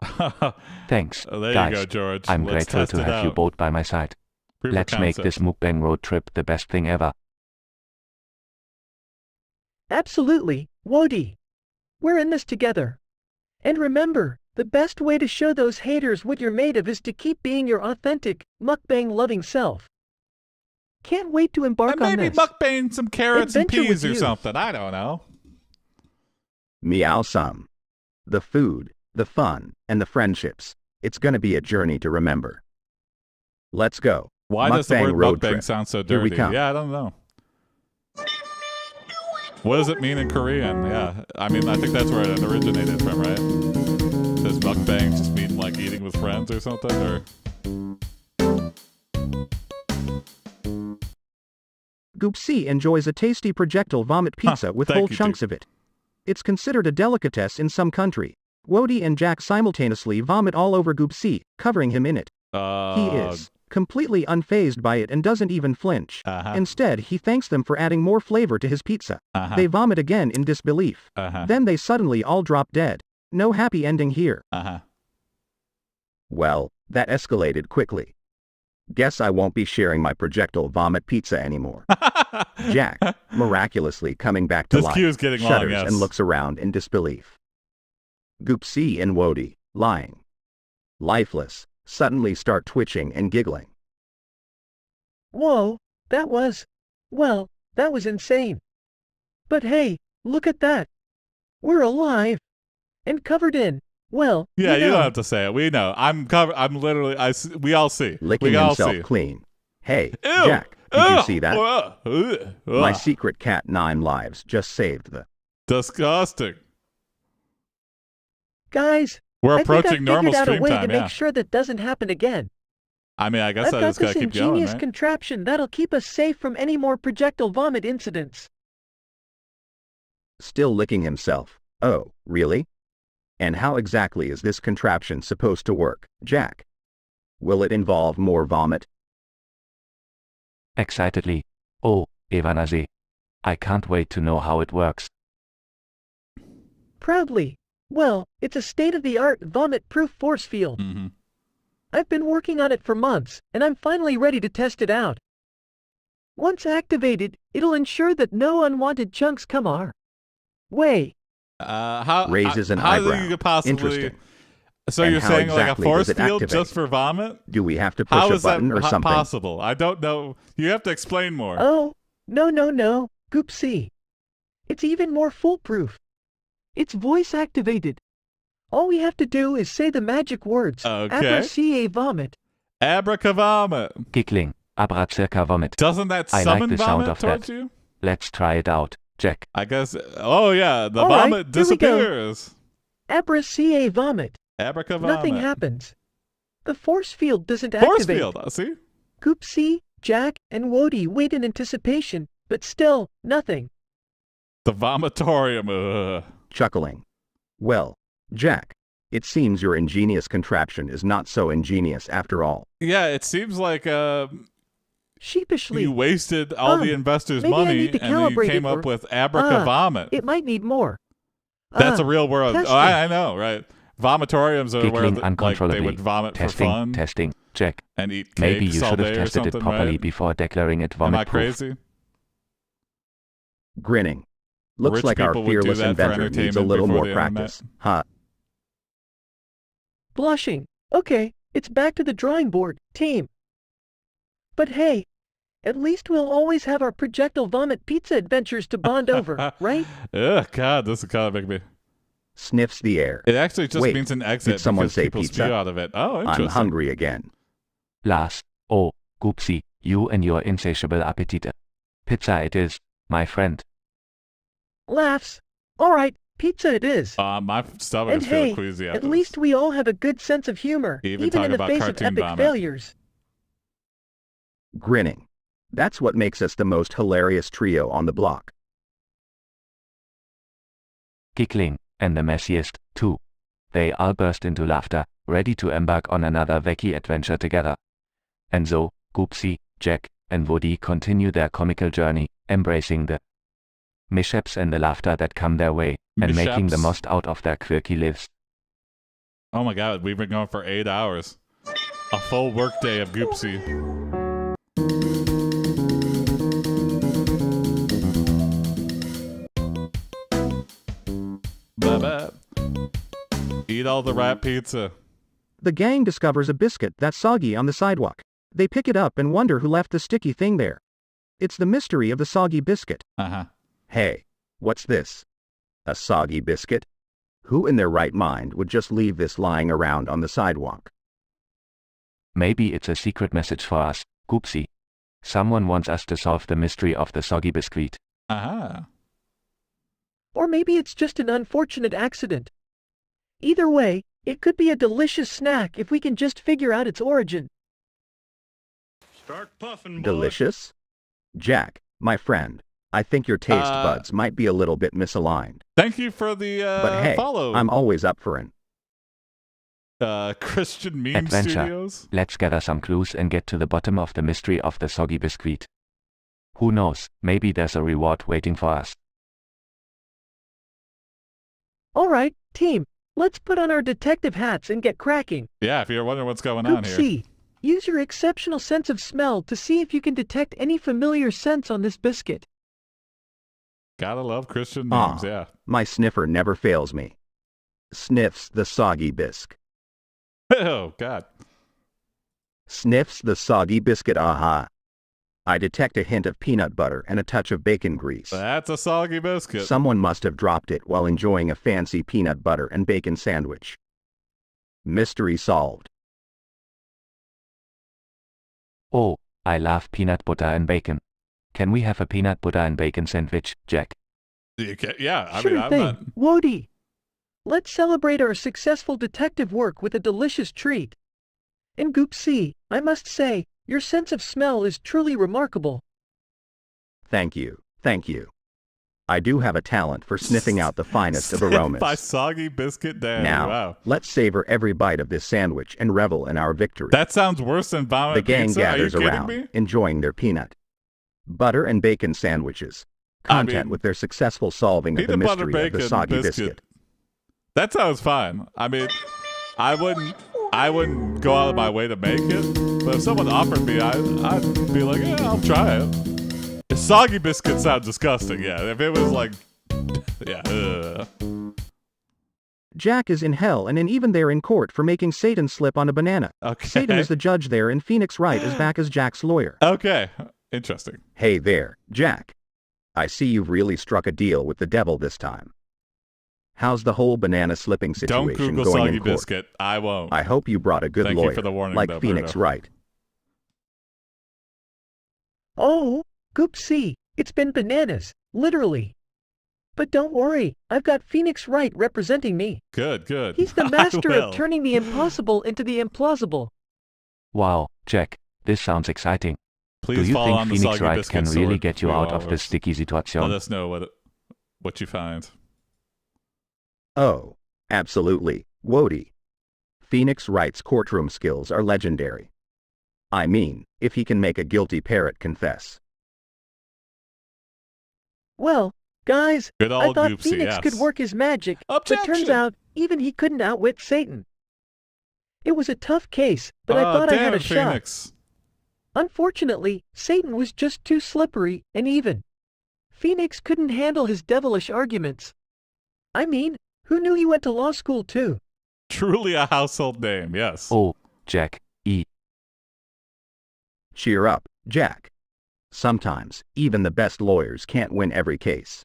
Thanks,
Oh, there
guys.
you go, George.
I'm
Let's
grateful
test
to
it
have you
out.
both by my side.
Proof of
Let's make this
concept.
mukbang road trip the best thing ever.
Absolutely, Wody. We're in this together. And remember, the best way to show those haters what you're made of is to keep being your authentic, mukbang-loving self. Can't wait to embark
And
on
maybe
this.
mukbang some carrots and
Adventure with
peas or
you.
something. I don't know.
Meow some. The food, the fun, and the friendships. It's gonna be a journey to remember. Let's go.
Why does the
Mukbang
word
road
mukbang
trip.
sound so
Here we
dirty?
come.
Yeah, I don't know. What does it mean in Korean? Yeah, I mean, I think that's where it originated from, right? Does mukbang just mean like eating with friends or something? Or
Goopsea enjoys a tasty projectile vomit pizza with
thank
whole
you,
chunks of it. It's considered a delicatessen in some country. Wody and Jack simultaneously vomit all over Goopsea, covering him in it. He is completely unfazed by it and doesn't even flinch. Instead, he thanks them for adding more flavor to his pizza. They vomit again in disbelief. Then they suddenly all drop dead. No happy ending here.
Well, that escalated quickly. Guess I won't be sharing my projectile vomit pizza anymore. Jack, miraculously coming back to
This
life,
queue is getting long,
shudders
yes.
and looks around in disbelief. Goopsea and Wody, lying, lifeless, suddenly start twitching and giggling.
Whoa, that was insane. But hey, look at that. We're alive. And covered in, well,
yeah,
you
you
know.
don't have to say it. We know. I'm covered. I'm literally. We all see.
Licking
we all
himself
see.
clean. Hey,
Ew!
Jack, did you
Ugh!
see that?
Ugh!
My
Ugh!
secret cat 9 lives just saved the...
Disgusting.
Guys,
We're
I think I've
approaching normal
figured out a
stream
way
time.
to
Yeah.
make sure that doesn't happen again.
I mean, I guess
I've
I
got
just gotta
this
keep going,
ingenious
right?
contraption that'll keep us safe from any more projectile vomit incidents.
Still licking himself. Oh, really? And how exactly is this contraption supposed to work, Jack? Will it involve more vomit?
Excitedly. Oh, Evanasi. I can't wait to know how it works.
Proudly. Well, it's a state-of-the-art vomit-proof force field. I've been working on it for months, and I'm finally ready to test it out. Once activated, it'll ensure that no unwanted chunks come our way.
Raises an
how do
eyebrow.
you possibly?
Interesting.
So
And
you're
how
saying
exactly
like a force
does it
field
activate?
just for vomit?
Do we have to push
How
a
is that
button or something?
possible? I don't know. You have to explain more.
Oh, no, Goopsea. It's even more foolproof. It's voice activated. All we have to do is say the magic words.
Okay.
Abracea vomit.
Abracavomit.
Giggling, abracirca vomit.
Doesn't that
I
summon
like the sound
vomit
of
towards
that.
you?
Let's try it out, Jack.
I guess. Oh yeah, the
All right,
vomit
here we go.
disappears.
Abracea vomit.
Abracavomit.
Nothing happens. The force field doesn't
Force
activate.
field. See?
Goopsea, Jack, and Wody wait in anticipation, but still, nothing.
The vomitorium. Ugh.
Chuckling. Well, Jack, it seems your ingenious contraption is not so ingenious after all.
Yeah, it seems like
Sheepishly.
you wasted all the investors'
maybe I
money
need to
and then you
calibrate
came
it
up
or-
with abracavomit.
It might need more.
That's a real word.
testing.
Oh, I know, right? Vomitoriums are where
Giggling
like,
uncontrollably.
they would vomit
testing,
for fun
testing, Jack.
and eat cakes
Maybe you
all
should have
day or
tested it
something,
properly
right?
before declaring it
Am
vomit
I
proof.
crazy?
Grinning. Looks
Rich
like our
people would do
fearless
that for
inventor needs a
entertainment
little
before
more
the internet.
practice. Huh.
Blushing. Okay, it's back to the drawing board, team. But hey, at least we'll always have our projectile vomit pizza adventures to bond over, right?
Ugh, God, this is kind of making me.
Sniffs the air.
It actually just
Wait,
means an exit
did someone
because
say
people
pizza?
spew out of it. Oh, interesting.
I'm hungry again.
Last. Oh, Goopsea, you and your insatiable appetite. Pizza it is, my friend.
Laughs. All right, pizza it is.
My stomach
And
is feeling
hey,
queasy
at
after
least we all have a good sense of humor,
Even
even
talk
in the
about
face of
cartoon
epic
vomit.
failures.
Grinning. That's what makes us the most hilarious trio on the block.
Giggling, and the messiest, too. They all burst into laughter, ready to embark on another wacky adventure together. And so, Goopsea, Jack, and Woody continue their comical journey, embracing the mishaps and the laughter that come their way, and making the
Mishaps.
most out of their quirky lives.
Oh my God, we've been going for 8 hours. A full workday of Goopsea. Bye-bye. Eat all the rat pizza.
The gang discovers a biscuit that's soggy on the sidewalk. They pick it up and wonder who left the sticky thing there. It's the mystery of the soggy biscuit.
Uh-huh.
Hey, what's this? A soggy biscuit? Who in their right mind would just leave this lying around on the sidewalk?
Maybe it's a secret message for us, Goopsea. Someone wants us to solve the mystery of the soggy biscuit.
Uh-huh.
Or maybe it's just an unfortunate accident. Either way, it could be a delicious snack if we can just figure out its origin.
Start puffing, boy.
Delicious? Jack, my friend, I think your taste buds might be a little bit misaligned.
Thank you for the
But hey,
follow.
I'm always up for an
Christian Meme
Adventure.
Studios.
Let's gather some clues and get to the bottom of the mystery of the soggy biscuit. Who knows, maybe there's a reward waiting for us.
All right, team, let's put on our detective hats and get cracking.
Yeah, if you're wondering what's going on here.
Goopsea, use your exceptional sense of smell to see if you can detect any familiar scents on this biscuit.
Gotta love Christian names, yeah.
My sniffer never fails me. Sniffs the soggy bisque.
Oh, God.
Sniffs the soggy biscuit, aha. I detect a hint of peanut butter and a touch of bacon grease.
That's a soggy biscuit.
Someone must have dropped it while enjoying a fancy peanut butter and bacon sandwich. Mystery solved.
Oh, I love peanut butter and bacon. Can we have a peanut butter and bacon sandwich, Jack?
You can, yeah, I
Sure
mean, I'm
thing,
not...
Wody. Let's celebrate our successful detective work with a delicious treat. And Goopsea, I must say, your sense of smell is truly remarkable.
Thank you, thank you. I do have a talent for sniffing out the finest of aromas.
By soggy biscuit daddy,
Now,
wow.
let's savor every bite of this sandwich and revel in our victory.
That sounds worse than vomit
The gang
pizza.
gathers
Are you
around,
kidding me?
enjoying their peanut butter and bacon sandwiches, content with their successful solving of the
Peanut butter,
mystery of the
bacon,
soggy
biscuit.
biscuit.
That sounds fine. I mean, I wouldn't go out of my way to make it, but if someone offered me, I'd be like, yeah, I'll try it. A soggy biscuit sounds disgusting, yeah. If it was like, yeah.
Jack is in hell and even there in court for making Satan slip on a banana.
Okay.
Satan is the judge there and Phoenix Wright is back as Jack's lawyer.
Okay. Interesting.
Hey there, Jack. I see you've really struck a deal with the devil this time. How's the whole banana slipping
Don't
situation
Google
going
Soggy
in court?
Biscuit. I won't.
I hope you brought a good
Thank
lawyer,
you for the warning,
like
though,
Phoenix
Bruno.
Wright.
Oh, Goopsea, it's been bananas, literally. But don't worry, I've got Phoenix Wright representing me.
Good, good.
He's the
I
master
will.
of turning the impossible into the implausible.
Wow, Jack, this sounds exciting.
Please
Do you
fall
think
on the
Phoenix
Soggy
Wright
Biscuit
can really
sword,
get you
Blue
out of this
Walrus.
sticky
Let
situation?
us know what you find.
Oh, absolutely, Wody. Phoenix Wright's courtroom skills are legendary. I mean, if he can make a guilty parrot confess.
Well, guys,
Good
I
old
thought
Goopsea,
Phoenix
yes.
could work his magic, but turns
Objection!
out even he couldn't outwit Satan. It was a tough case, but I
Ah,
thought I
damn
had a
it,
shot.
Phoenix.
Unfortunately, Satan was just too slippery and even. Phoenix couldn't handle his devilish arguments. I mean, who knew he went to law school too?
Truly a household name, yes.
Oh, Jack,
Cheer up, Jack. Sometimes, even the best lawyers can't win every case.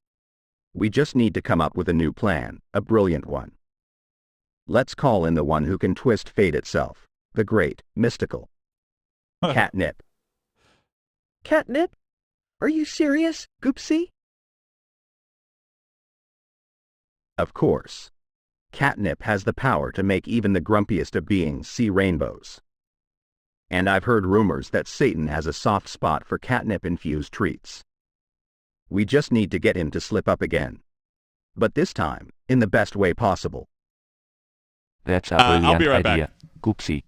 We just need to come up with a new plan, a brilliant one. Let's call in the one who can twist fate itself, the great, mystical Catnip.
Catnip? Are you serious, Goopsea?
Of course. Catnip has the power to make even the grumpiest of beings see rainbows. And I've heard rumors that Satan has a soft spot for catnip-infused treats. We just need to get him to slip up again. But this time, in the best way possible.
That's a
I'll
brilliant
be right
idea.
back.
Goopsea.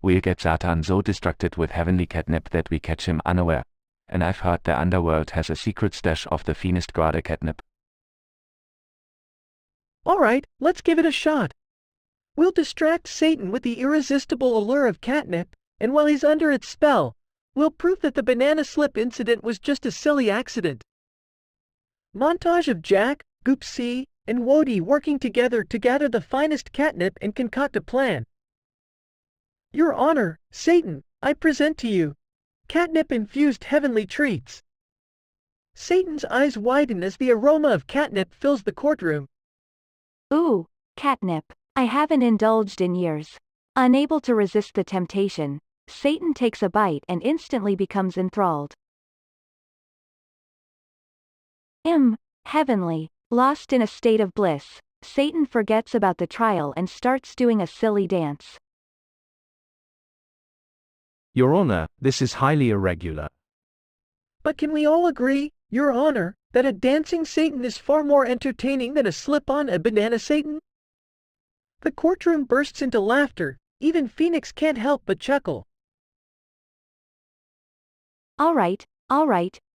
We'll get Satan so distracted with heavenly catnip that we catch him unaware. And I've heard the underworld has a secret stash of the finest grade catnip.
Alright, let's give it a shot. We'll distract Satan with the irresistible allure of catnip, and while he's under its spell, we'll prove that the banana slip incident was just a silly accident. Montage of Jack, Goopsea, and Wody working together to gather the finest catnip and concoct a plan. Your Honor, Satan, I present to you catnip-infused heavenly treats. Satan's eyes widen as the aroma of catnip fills the courtroom.
Ooh, catnip. I haven't indulged in years. Unable to resist the temptation, Satan takes a bite and instantly becomes enthralled. Heavenly. Lost in a state of bliss, Satan forgets about the trial and starts doing a silly dance.
Your Honor, this is highly irregular.
But can we all agree, Your Honor, that a dancing Satan is far more entertaining than a slip-on a banana Satan? The courtroom bursts into laughter. Even Phoenix can't help but chuckle.
All right,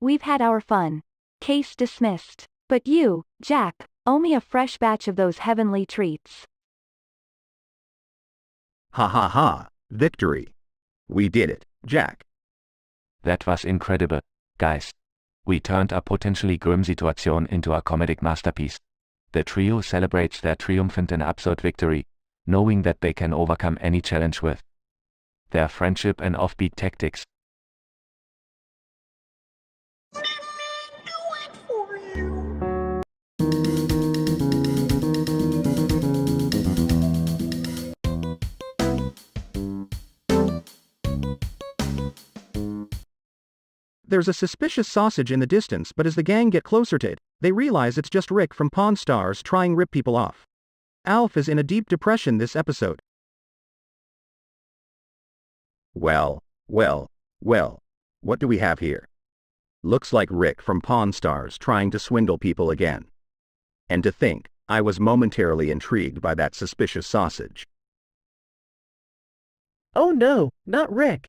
we've had our fun. Case dismissed. But you, Jack, owe me a fresh batch of those heavenly treats.
Ha ha ha, victory. We did it, Jack.
That was incredible, guys. We turned a potentially grim situation into a comedic masterpiece. The trio celebrates their triumphant and absurd victory, knowing that they can overcome any challenge with their friendship and offbeat tactics.
There's a suspicious sausage in the distance, but as the gang get closer to it, they realize it's just Rick from Pawn Stars trying to rip people off. Alf is in a deep depression this episode.
Well, what do we have here? Looks like Rick from Pawn Stars trying to swindle people again. And to think, I was momentarily intrigued by that suspicious sausage.
Oh no, not Rick.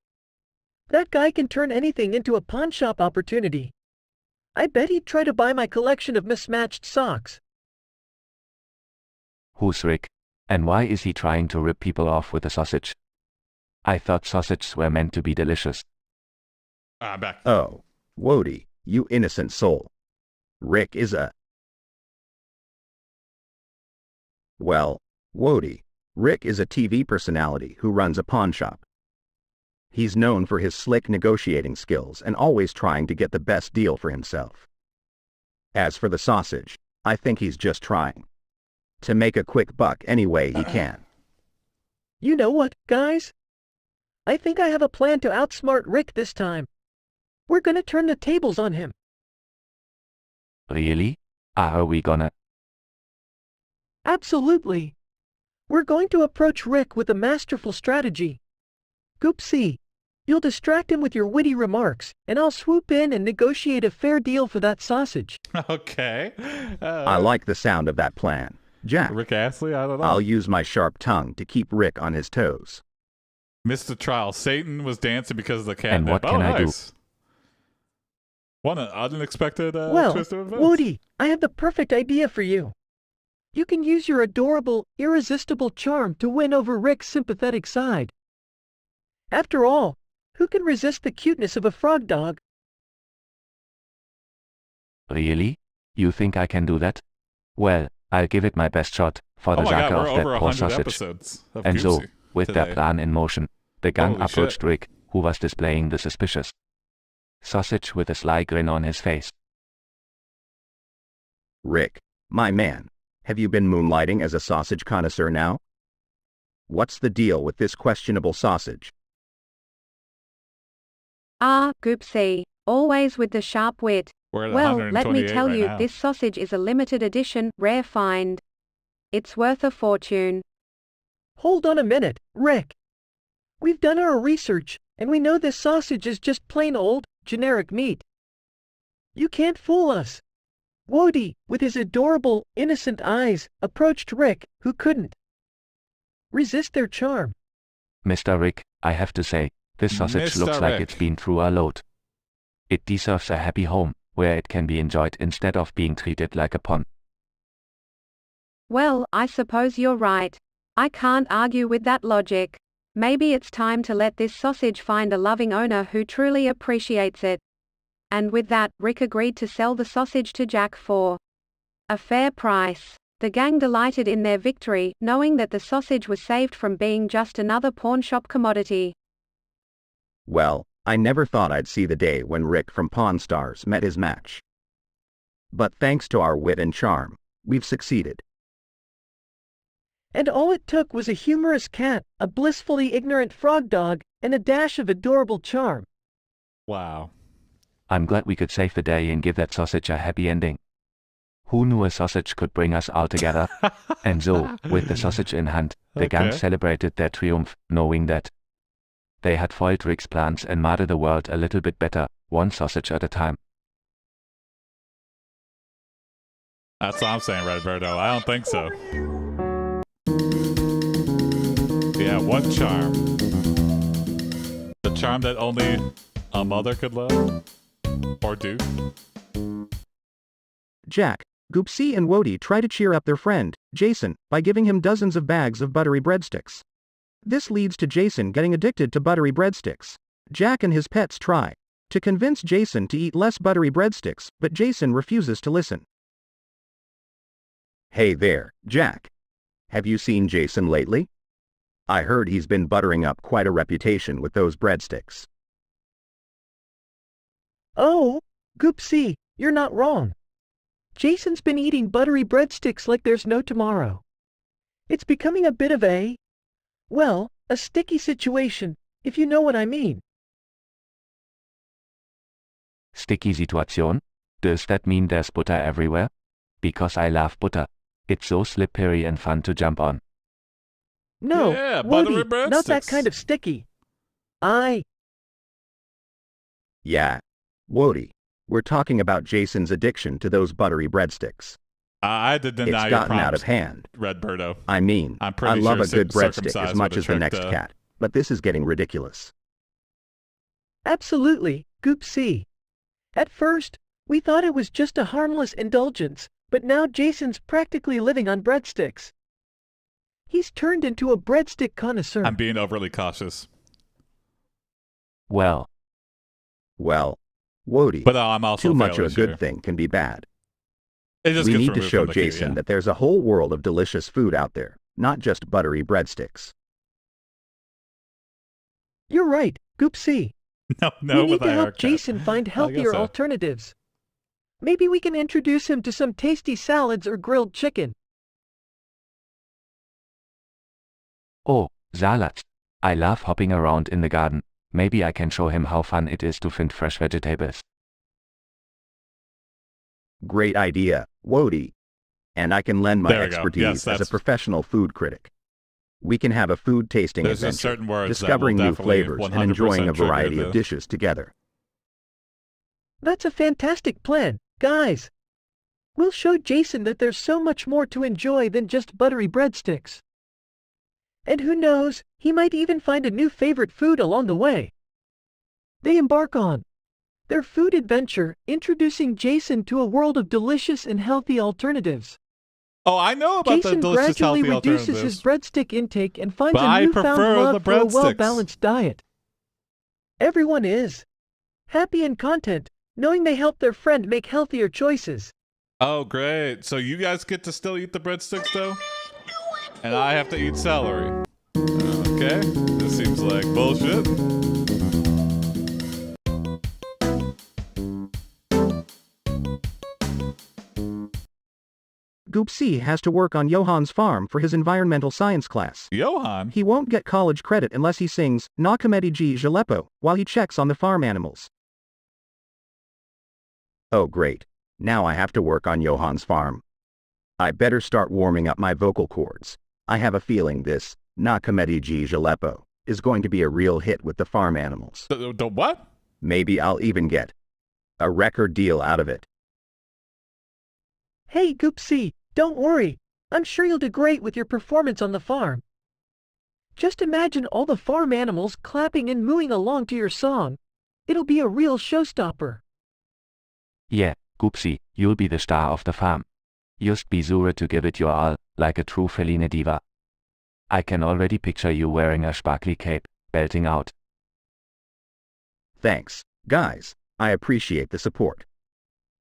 That guy can turn anything into a pawn shop opportunity. I bet he'd try to buy my collection of mismatched socks.
Who's Rick? And why is he trying to rip people off with a sausage? I thought sausages were meant to be delicious.
Back.
Oh, Wody, you innocent soul. Rick is a... Well, Wody, Rick is a TV personality who runs a pawn shop. He's known for his slick negotiating skills and always trying to get the best deal for himself. As for the sausage, I think he's just trying to make a quick buck any way he can.
You know what, guys? I think I have a plan to outsmart Rick this time. We're gonna turn the tables on him.
Really? Are we gonna?
Absolutely. We're going to approach Rick with a masterful strategy. Goopsea, you'll distract him with your witty remarks, and I'll swoop in and negotiate a fair deal for that sausage.
Okay.
I like the sound of that plan. Jack,
Rick Astley? I don't know.
I'll use my sharp tongue to keep Rick on his toes.
Missed the trial. Satan was dancing because of the cat.
And what can I do?
What an unexpected
Well,
twist of events.
Wody, I have the perfect idea for you. You can use your adorable, irresistible charm to win over Rick's sympathetic side. After all, who can resist the cuteness of a frog dog?
Really? You think I can do that? Well, I'll give it my best shot for the
Oh my
saga
God, we're
of
over
that poor
100
sausage.
episodes of
And so,
Goopsea
with
today.
their plan in motion, the gang
Holy
approached
shit.
Rick, who was displaying the suspicious sausage with a sly grin on his face.
Rick, my man, have you been moonlighting as a sausage connoisseur now? What's the deal with this questionable sausage?
Ah, Goopsea, always with the sharp wit.
We're at
Well, let me
128
tell
right
you,
now.
this sausage is a limited edition, rare find. It's worth a fortune.
Hold on a minute, Rick. We've done our research, and we know this sausage is just plain old, generic meat. You can't fool us. Wody, with his adorable, innocent eyes, approached Rick, who couldn't resist their charm.
Mr. Rick, I have to say, this sausage
Mr.
looks like
Rick.
it's been through a lot. It deserves a happy home, where it can be enjoyed instead of being treated like a pawn.
Well, I suppose you're right. I can't argue with that logic. Maybe it's time to let this sausage find a loving owner who truly appreciates it. And with that, Rick agreed to sell the sausage to Jack for a fair price. The gang delighted in their victory, knowing that the sausage was saved from being just another pawnshop commodity.
Well, I never thought I'd see the day when Rick from Pawn Stars met his match. But thanks to our wit and charm, we've succeeded.
And all it took was a humorous cat, a blissfully ignorant frog dog, and a dash of adorable charm.
Wow.
I'm glad we could save the day and give that sausage a happy ending. Who knew a sausage could bring us all together? And so, with the sausage in hand, the gang
Okay.
celebrated their triumph, knowing that they had foiled Rick's plans and made the world a little bit better, one sausage at a time.
That's what I'm saying, Redberto. I don't think so. Yeah, one charm. The charm that only a mother could love. Or do.
Jack, Goopsea and Wody try to cheer up their friend, Jason, by giving him dozens of bags of buttery breadsticks. This leads to Jason getting addicted to buttery breadsticks. Jack and his pets try to convince Jason to eat less buttery breadsticks, but Jason refuses to listen.
Hey there, Jack. Have you seen Jason lately? I heard he's been buttering up quite a reputation with those breadsticks.
Oh, Goopsea, you're not wrong. Jason's been eating buttery breadsticks like there's no tomorrow. It's becoming a bit of well, a sticky situation, if you know what I mean.
Sticky situation? Does that mean there's butter everywhere? Because I love butter. It's so slippery and fun to jump on.
No,
Yeah, buttery
Wody, not that
breadsticks.
kind of sticky.
Yeah. Wody, we're talking about Jason's addiction to those buttery breadsticks.
I had to deny
It's
your
gotten out of
prompts,
hand.
Redberto.
I mean,
I'm
I
pretty
love
sure
a good breadstick
circumcised
as much
would've
as the
tricked,
next cat, but this is getting ridiculous.
Absolutely, Goopsea. At first, we thought it was just a harmless indulgence, but now Jason's practically living on breadsticks. He's turned into a breadstick connoisseur.
I'm being overly cautious.
Well,
Wody,
But I'm also
too much of a
fairly
good
sure.
thing can be bad.
It just
We
gets
need to
removed
show
from the queue,
Jason
yeah.
that there's a whole world of delicious food out there, not just buttery breadsticks.
You're right, Goopsea.
No,
We need
with
to
a
help
haircut.
Jason find
I guess
healthier
so.
alternatives. Maybe we can introduce him to some tasty salads or grilled chicken.
Oh, salads. I love hopping around in the garden. Maybe I can show him how fun it is to find fresh vegetables.
Great idea, Wody. And I can lend my
There we go.
expertise
Yes,
as a
that's-
professional food critic. We can have a food tasting
There's
adventure,
just certain words that
discovering
will
new
definitely
flavors and
100%
enjoying a
trigger
variety of
the-
dishes together.
That's a fantastic plan, guys. We'll show Jason that there's so much more to enjoy than just buttery breadsticks. And who knows, he might even find a new favorite food along the way. They embark on their food adventure, introducing Jason to a world of delicious and healthy alternatives.
Oh, I know about
Jason
the delicious
gradually
healthy
reduces
alternatives.
his breadstick intake and finds
But
a
I
newfound
prefer the
love for a
breadsticks.
well-balanced diet. Everyone is happy and content, knowing they helped their friend make healthier choices.
Oh, great. So you guys get to still eat the breadsticks, though? And I have to eat celery. Okay. This seems like bullshit.
Goopsea has to work on Johan's farm for his environmental science class.
Johan?
He won't get college credit unless he sings Na Comedy G Jalepo while he checks on the farm animals.
Oh great, now I have to work on Johan's farm. I better start warming up my vocal cords. I have a feeling this, Na Comedy G Jalepo, is going to be a real hit with the farm animals.
The what?
Maybe I'll even get a record deal out of it.
Hey, Goopsea, don't worry. I'm sure you'll do great with your performance on the farm. Just imagine all the farm animals clapping and mooing along to your song. It'll be a real showstopper.
Yeah, Goopsea, you'll be the star of the farm. Just be sure to give it your all, like a true feline diva. I can already picture you wearing a sparkly cape, belting out.
Thanks, guys. I appreciate the support.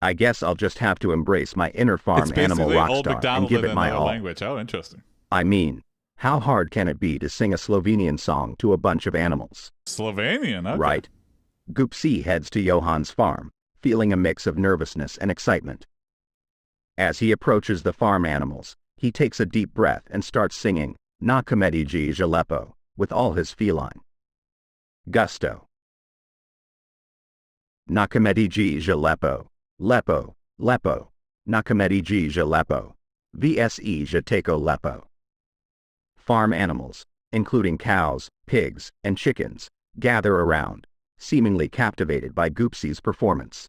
I guess I'll just have to embrace my inner farm
It's
animal
basically
rock
Old
star
MacDonald
and give
in
it my
another
all.
language. Oh, interesting.
I mean, how hard can it be to sing a Slovenian song to a bunch of animals?
Slovenian, okay.
Right? Goopsea heads to Johan's farm, feeling a mix of nervousness and excitement. As he approaches the farm animals, he takes a deep breath and starts singing Na Comedy G Jalepo with all his feline gusto. Na Comedy G Jalepo, lepo, lepo, Na Comedy G Jalepo, VSE Jateko lepo. Farm animals, including cows, pigs, and chickens, gather around, seemingly captivated by Goopsea's performance.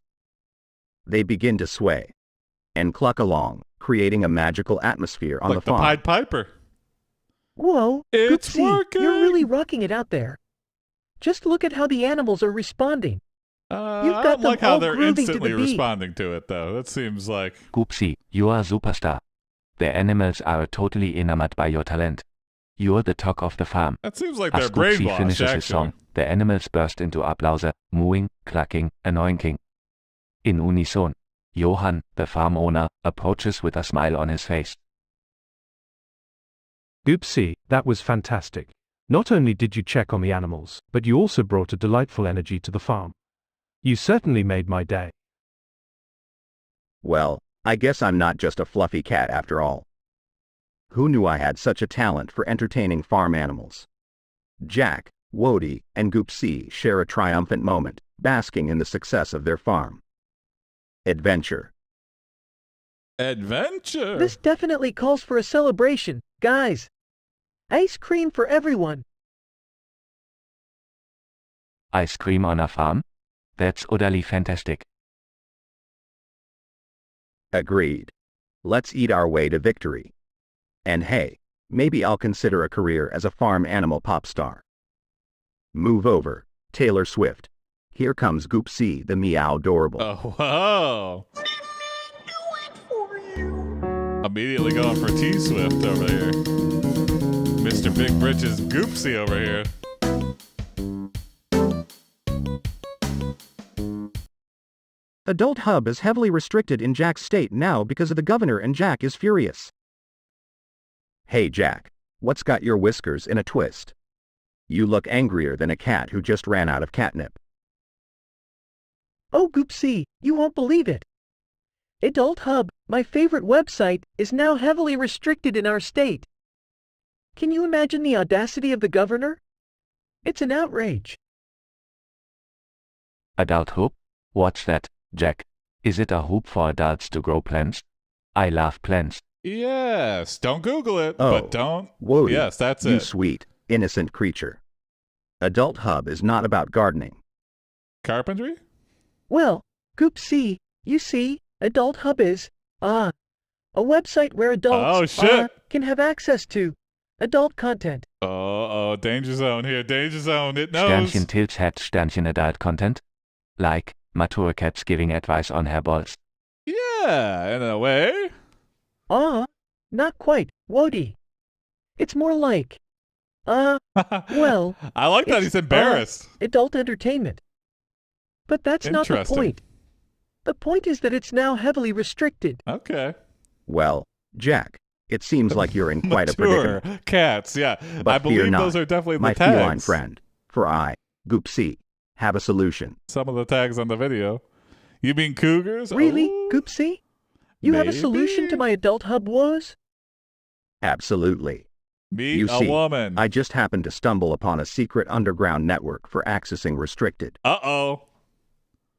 They begin to sway and cluck along, creating a magical atmosphere on
Like
the
the
farm.
Pied Piper.
Whoa,
It's
Goopsea,
working!
you're really rocking it out there. Just look at how the animals are responding. You've
I
got
don't
them
like how
all
they're
grooving to
instantly
the beat.
responding to it, though. That seems like...
Goopsea, you are a superstar. The animals are totally enamored by your talent. You're the talk of the farm.
That seems like
As
they're
Goopsea
brainwashed,
finishes
actually.
his song, the animals burst into applause, mooing, clucking, and oinking. In unison, Johan, the farm owner, approaches with a smile on his face.
Goopsea, that was fantastic. Not only did you check on the animals, but you also brought a delightful energy to the farm. You certainly made my day.
Well, I guess I'm not just a fluffy cat after all. Who knew I had such a talent for entertaining farm animals? Jack, Wody, and Goopsea share a triumphant moment, basking in the success of their farm. Adventure.
Adventure!
This definitely calls for a celebration, guys. Ice cream for everyone.
Ice cream on a farm? That's utterly fantastic.
Agreed. Let's eat our way to victory. And hey, maybe I'll consider a career as a farm animal pop star. Move over, Taylor Swift. Here comes Goopsea the meow adorable.
Oh, whoa! Immediately going for T-Swift over here. Mr. Big Britches Goopsea over here.
Adult Hub is heavily restricted in Jack's state now because of the governor and Jack is furious.
Hey Jack, what's got your whiskers in a twist? You look angrier than a cat who just ran out of catnip.
Oh, Goopsea, you won't believe it. Adult Hub, my favorite website, is now heavily restricted in our state. Can you imagine the audacity of the governor? It's an outrage.
Adult hoop? What's that, Jack? Is it a hoop for adults to grow plants? I love plants.
Yes, don't Google it,
Oh,
but don't.
Whoa,
Yes, that's
you
it.
sweet, innocent creature. Adult Hub is not about gardening.
Carpentry?
Well, Goopsea, you see, Adult Hub is, a website where adults, can have access to adult content.
Oh, danger zone here, danger zone, it knows.
Sternchen tilts hat Sternchen adult content? Like, mature cats giving advice on hair balls.
Yeah, in a way.
Not quite, Wody. It's more like, well...
I like that he's embarrassed.
Adult entertainment. But that's not the
Interesting.
point. The point is that it's now heavily restricted.
Okay.
Well, Jack, it seems like you're in quite a
Mature
predicament.
cats, yeah.
But
I believe
fear not,
those are definitely
my
the tags.
feline friend, for I, Goopsea, have a solution.
Some of the tags on the video. You mean cougars?
Really,
Oh,
Goopsea? You have a
maybe.
solution to my Adult Hub woes?
Absolutely.
Meet
You
a
see,
woman.
I just happened to stumble upon a secret underground network for accessing restricted.
Uh-oh.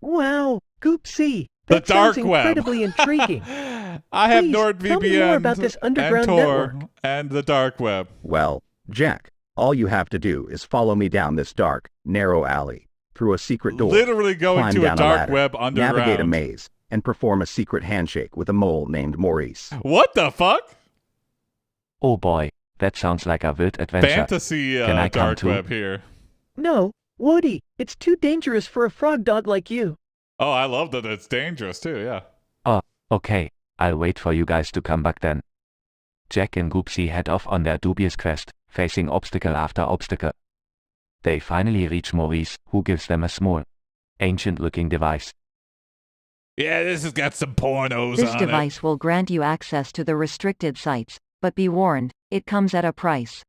Wow, Goopsea.
The
That
dark
sounds
web.
incredibly intriguing.
I have
Please,
NordVPN
tell me more about this underground
and Tor
network.
and the dark web.
Well, Jack, all you have to do is follow me down this dark, narrow alley, through a secret door.
Literally going
climb
to a
down
dark
ladder,
web underground.
navigate a maze, and perform a secret handshake with a mole named Maurice.
What the fuck?
Oh boy, that sounds like a wild adventure.
Fantasy
Can I come
dark
too?
web here.
No, Woody, it's too dangerous for a frog dog like you.
Oh, I love that it's dangerous too, yeah.
Oh, okay. I'll wait for you guys to come back then. Jack and Goopsea head off on their dubious quest, facing obstacle after obstacle. They finally reach Maurice, who gives them a small, ancient-looking device.
Yeah, this has got some pornos
This
on
device will grant you access to the restricted sites, but be warned, it comes at a price.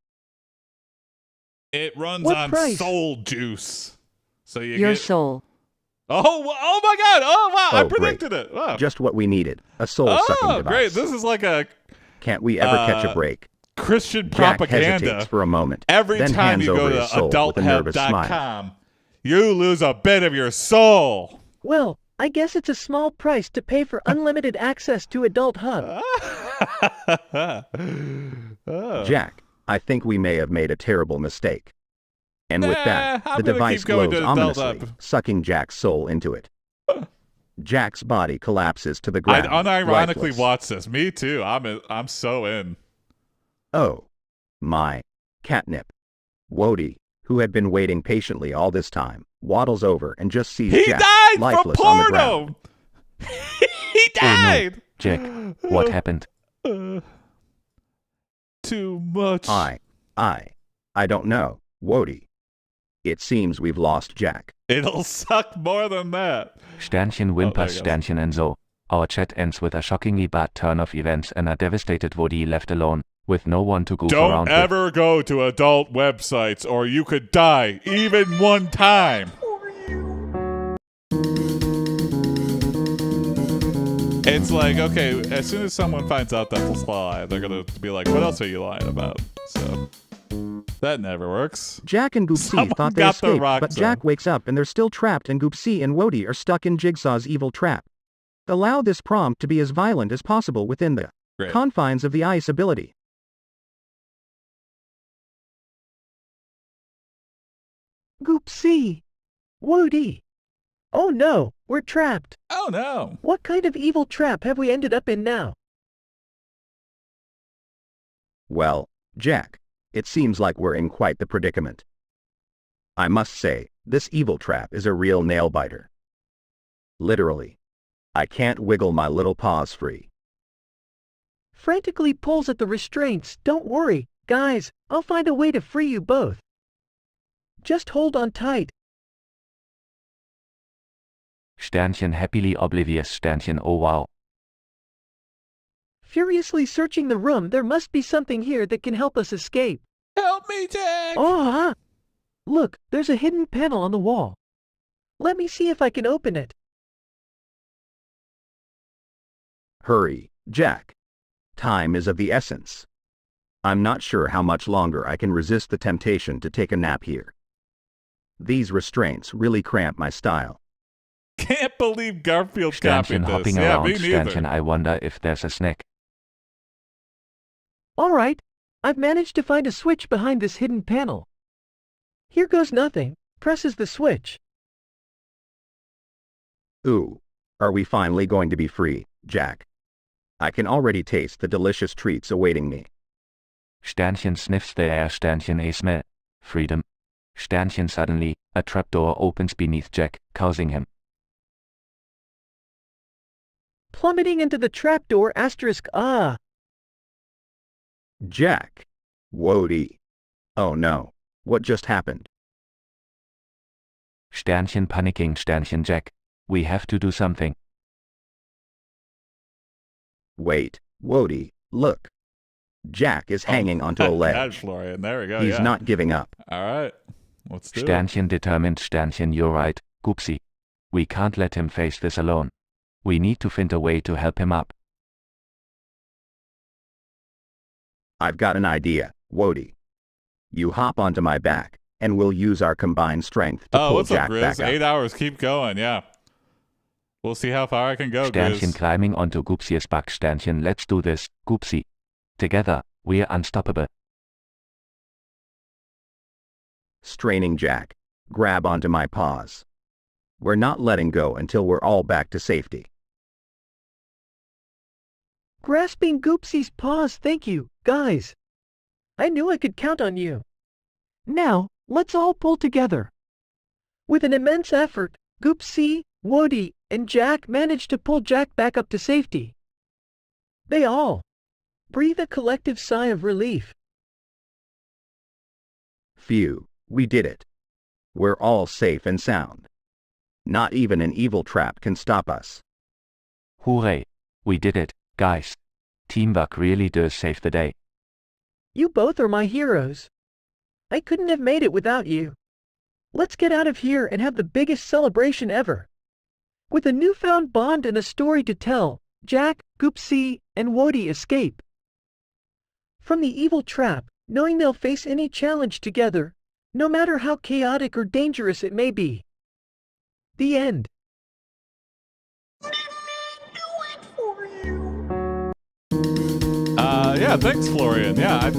it. It runs
What
on
price?
soul juice. So you
Your
get...
soul.
Oh my god! Oh wow, I
Oh,
predicted
great.
it. Wow.
Just what we needed, a soul-sucking
Oh,
device.
great. This is like a
Can't we ever catch a break?
Christian
Jack
propaganda.
hesitates for a moment,
Every
then
time
hands
you go
over
to
his soul with a nervous smile.
adulthelp.com, you lose a bit of your soul.
Well, I guess it's a small price to pay for unlimited access to Adult Hub.
Oh.
Jack, I think we may have made a terrible mistake. And with that,
I'm
the
gonna
device
keep going
glows
to Adult
ominously,
Hub.
sucking Jack's soul into it. Jack's body collapses to the ground.
I'd unironically
lifeless.
watch this. Me too. I'm so in.
Oh, my catnip. Wody, who had been waiting patiently all this time, waddles over and just sees
He
Jack
died from
lifeless on the ground.
porno. He died.
Jack, what happened?
Too much.
I don't know, Wody. It seems we've lost Jack.
It'll suck more than that.
Sternchen whimpers
there you go.
Sternchen and so. Our chat ends with a shockingly bad turn of events and a devastated Woody left alone, with no one to goof around
Don't ever go to adult websites or you could die, even one time. It's like, okay, as soon as someone finds out that's a lie, they're going to be like, what else are you lying about? So, that never works.
Jack and Goopsea
Someone
thought they
got the
escaped,
rock
but
zone.
Jack wakes up and they're still trapped and Goopsea and Wody are stuck in Jigsaw's evil trap. Allow this prompt to be as violent as possible within the
Great.
confines of the ice ability.
Goopsea! Wody! Oh no, we're trapped.
Oh no.
What kind of evil trap have we ended up in now?
Well, Jack, it seems like we're in quite the predicament. I must say, this evil trap is a real nail-biter. Literally. I can't wiggle my little paws free.
Frantically pulls at the restraints. Don't worry, guys, I'll find a way to free you both. Just hold on tight.
Sternchen happily oblivious Sternchen oh wow.
Furiously searching the room, there must be something here that can help us escape.
Help me, Jack!
Oh, look, there's a hidden panel on the wall. Let me see if I can open it.
Hurry, Jack. Time is of the essence. I'm not sure how much longer I can resist the temptation to take a nap here. These restraints really cramp my style.
Can't believe Garfield
Sternchen
copied this.
hopping
Yeah,
around,
me neither.
Sternchen, I wonder if there's a snack.
All right, I've managed to find a switch behind this hidden panel. Here goes nothing. Presses the switch.
Ooh, are we finally going to be free, Jack? I can already taste the delicious treats awaiting me.
Sternchen sniffs the air. Sternchen a smell. Freedom. Sternchen suddenly, a trapdoor opens beneath Jack, causing him.
Plummeting into the trapdoor asterisk ah.
Jack. Whoa-dee. Oh no, what just happened?
Sternchen panicking. Sternchen, Jack. We have to do something.
Wait, Whoa-dee, look. Jack is hanging onto a ledge.
That's Florian. There we go.
He's not giving up.
All right. Let's do it.
Sternchen determined. Sternchen, you're right, Goopsea. We can't let him face this alone. We need to find a way to help him up.
I've got an idea, Whoa-dee. You hop onto my back, and we'll use our combined strength to pull
what's
Jack
up, Grizz?
back up.
8 hours. Keep going. Yeah. We'll see how far I can go,
Sternchen
Grizz.
climbing onto Goopsea's back. Sternchen, let's do this, Goopsea. Together, we're unstoppable.
Straining Jack. Grab onto my paws. We're not letting go until we're all back to safety.
Grasping Goopsea's paws, thank you, guys. I knew I could count on you. Now, let's all pull together. With an immense effort, Goopsea, Whoa-dee, and Jack managed to pull Jack back up to safety. They all breathe a collective sigh of relief.
Phew, we did it. We're all safe and sound. Not even an evil trap can stop us.
Hooray! We did it, guys. Teamwork really does save the day.
You both are my heroes. I couldn't have made it without you. Let's get out of here and have the biggest celebration ever. With a newfound bond and a story to tell, Jack, Goopsea, and Whoa-dee escape from the evil trap, knowing they'll face any challenge together, no matter how chaotic or dangerous it may be. The end.
Yeah, thanks, Florian. Yeah,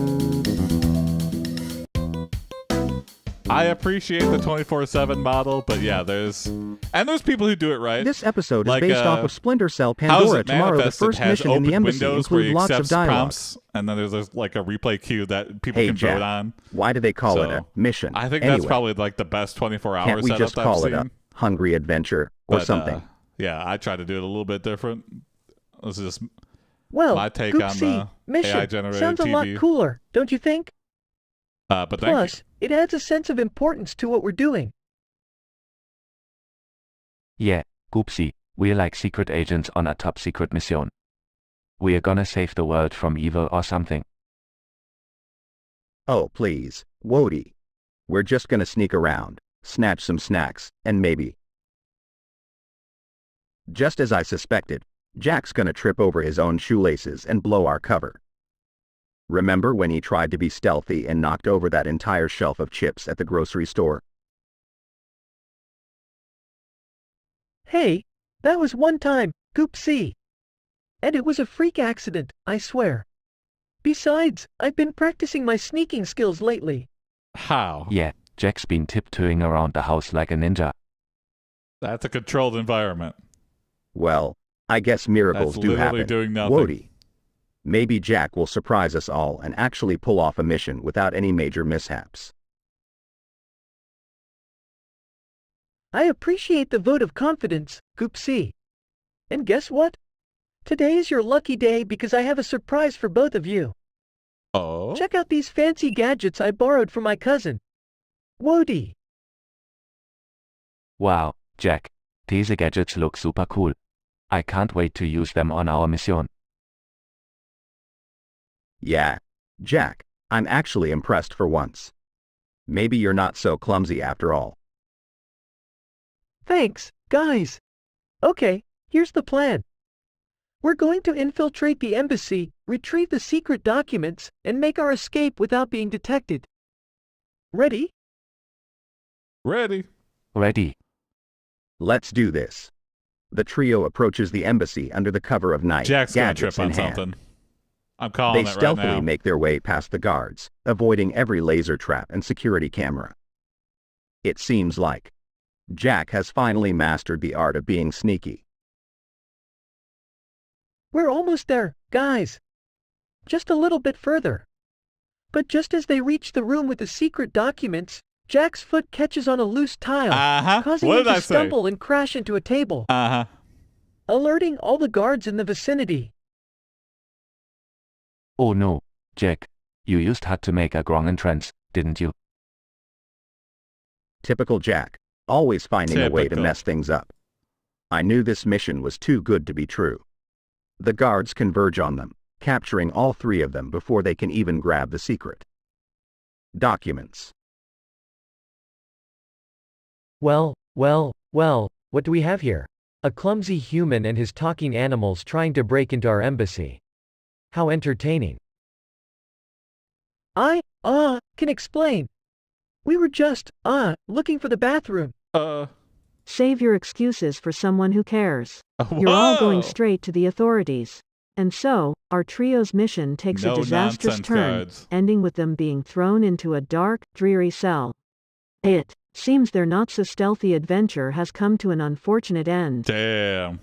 I appreciate the 24/7 model, but yeah, there's people who do it right.
This episode
Like,
is based off of Splinter Cell
How's
Pandora.
It
Tomorrow, the
Manifested
first
has
mission in the
open
embassy
windows where
includes
he
lots of
accepts
dialogue.
prompts, and then there's like a replay queue that people
Hey,
can
Jack,
vote on.
why do they call it a
So,
mission?
I think
anyway,
that's probably like the best 24-hour
can't we
setup
just
I've
call it
seen.
a hungry adventure or
But,
something?
Yeah, I try to do it a little bit different. This is just
Well,
my take on
Goopsea,
the
mission
AI-generated
sounds a lot
TV.
cooler, don't you think?
But thank you.
Plus, it adds a sense of importance to what we're doing.
Yeah, Goopsea, we're like secret agents on a top secret mission. We're gonna save the world from evil or something.
Oh, please, Whoa-dee. We're just gonna sneak around, snatch some snacks, and maybe. Just as I suspected, Jack's gonna trip over his own shoelaces and blow our cover. Remember when he tried to be stealthy and knocked over that entire shelf of chips at the grocery store?
Hey, that was one time, Goopsea. And it was a freak accident, I swear. Besides, I've been practicing my sneaking skills lately.
How?
Yeah, Jack's been tiptoeing around the house like a ninja.
That's a controlled environment.
Well, I guess miracles
That's
do
literally
happen.
doing nothing.
Whoa-dee. Maybe Jack will surprise us all and actually pull off a mission without any major mishaps.
I appreciate the vote of confidence, Goopsea. And guess what? Today is your lucky day because I have a surprise for both of you.
Oh?
Check out these fancy gadgets I borrowed from my cousin, Whoa-dee.
Wow, Jack, these gadgets look super cool. I can't wait to use them on our mission.
Yeah, Jack, I'm actually impressed for once. Maybe you're not so clumsy after all.
Thanks, guys. Okay, here's the plan. We're going to infiltrate the embassy, retrieve the secret documents, and make our escape without being detected. Ready?
Ready.
Ready.
Let's do this. The trio approaches the embassy under the cover of night,
Jack's gonna
gadgets
trip on
in hand.
something. I'm calling
They
it right
stealthily
now.
make their way past the guards, avoiding every laser trap and security camera. It seems like Jack has finally mastered the art of being sneaky.
We're almost there, guys. Just a little bit further. But just as they reach the room with the secret documents, Jack's foot catches on a loose tile, causing
What
him
did
to
I say?
stumble and crash into a table, alerting all the guards in the vicinity.
Oh no, Jack. You just had to make a wrong entrance, didn't you?
Typical Jack, always finding a way to
Typical.
mess things up. I knew this mission was too good to be true. The guards converge on them, capturing all three of them before they can even grab the secret documents.
Well, what do we have here? A clumsy human and his talking animals trying to break into our embassy. How entertaining. I can explain. We were just, looking for the bathroom.
Save your excuses for someone who cares. You're all going
Whoa!
straight to the authorities. And so, our trio's mission takes
No
a disastrous
nonsense,
turn,
guards.
ending with them being thrown into a dark, dreary cell. It seems their not-so-stealthy adventure has come to an unfortunate end.
Damn.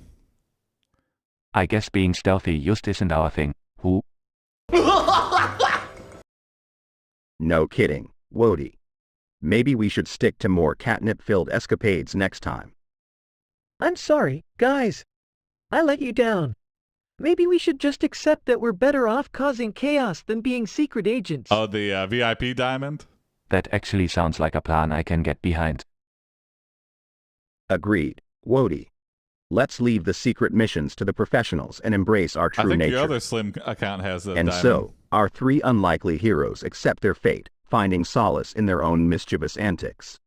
I guess being stealthy just isn't our thing. Who?
No kidding, Wody. Maybe we should stick to more catnip-filled escapades next time.
I'm sorry, guys. I let you down. Maybe we should just accept that we're better off causing chaos than being secret agents.
Oh, the VIP diamond?
That actually sounds like a plan I can get behind.
Agreed, Wody. Let's leave the secret missions to the professionals and embrace our
I
true
think
nature.
your other Slim account has the
And
diamond.
so, our three unlikely heroes accept their fate, finding solace in their own mischievous antics.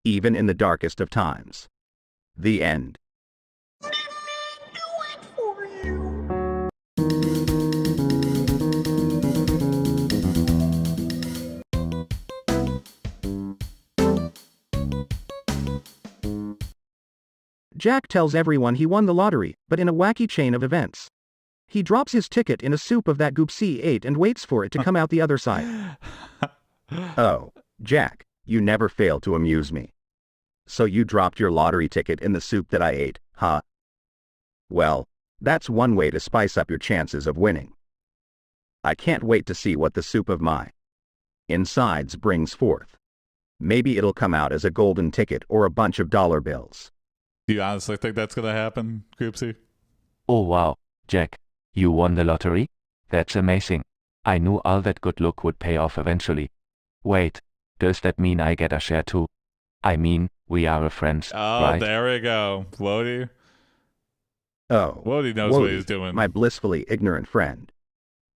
Even in the darkest of times. The end.
Jack tells everyone he won the lottery, but in a wacky chain of events. He drops his ticket in a soup of that Goopsea ate and waits for it to come out the other side.
Oh, Jack, you never fail to amuse me. So you dropped your lottery ticket in the soup that I ate, huh? Well, that's one way to spice up your chances of winning. I can't wait to see what the soup of my insides brings forth. Maybe it'll come out as a golden ticket or a bunch of dollar bills.
Do you honestly think that's going to happen, Goopsea?
Oh wow, Jack. You won the lottery? That's amazing. I knew all that good luck would pay off eventually. Wait, does that mean I get a share too? I mean, we are friends,
Oh,
right?
there we go. Wody.
Oh,
Wody knows what
Wody,
he's doing.
my blissfully ignorant friend.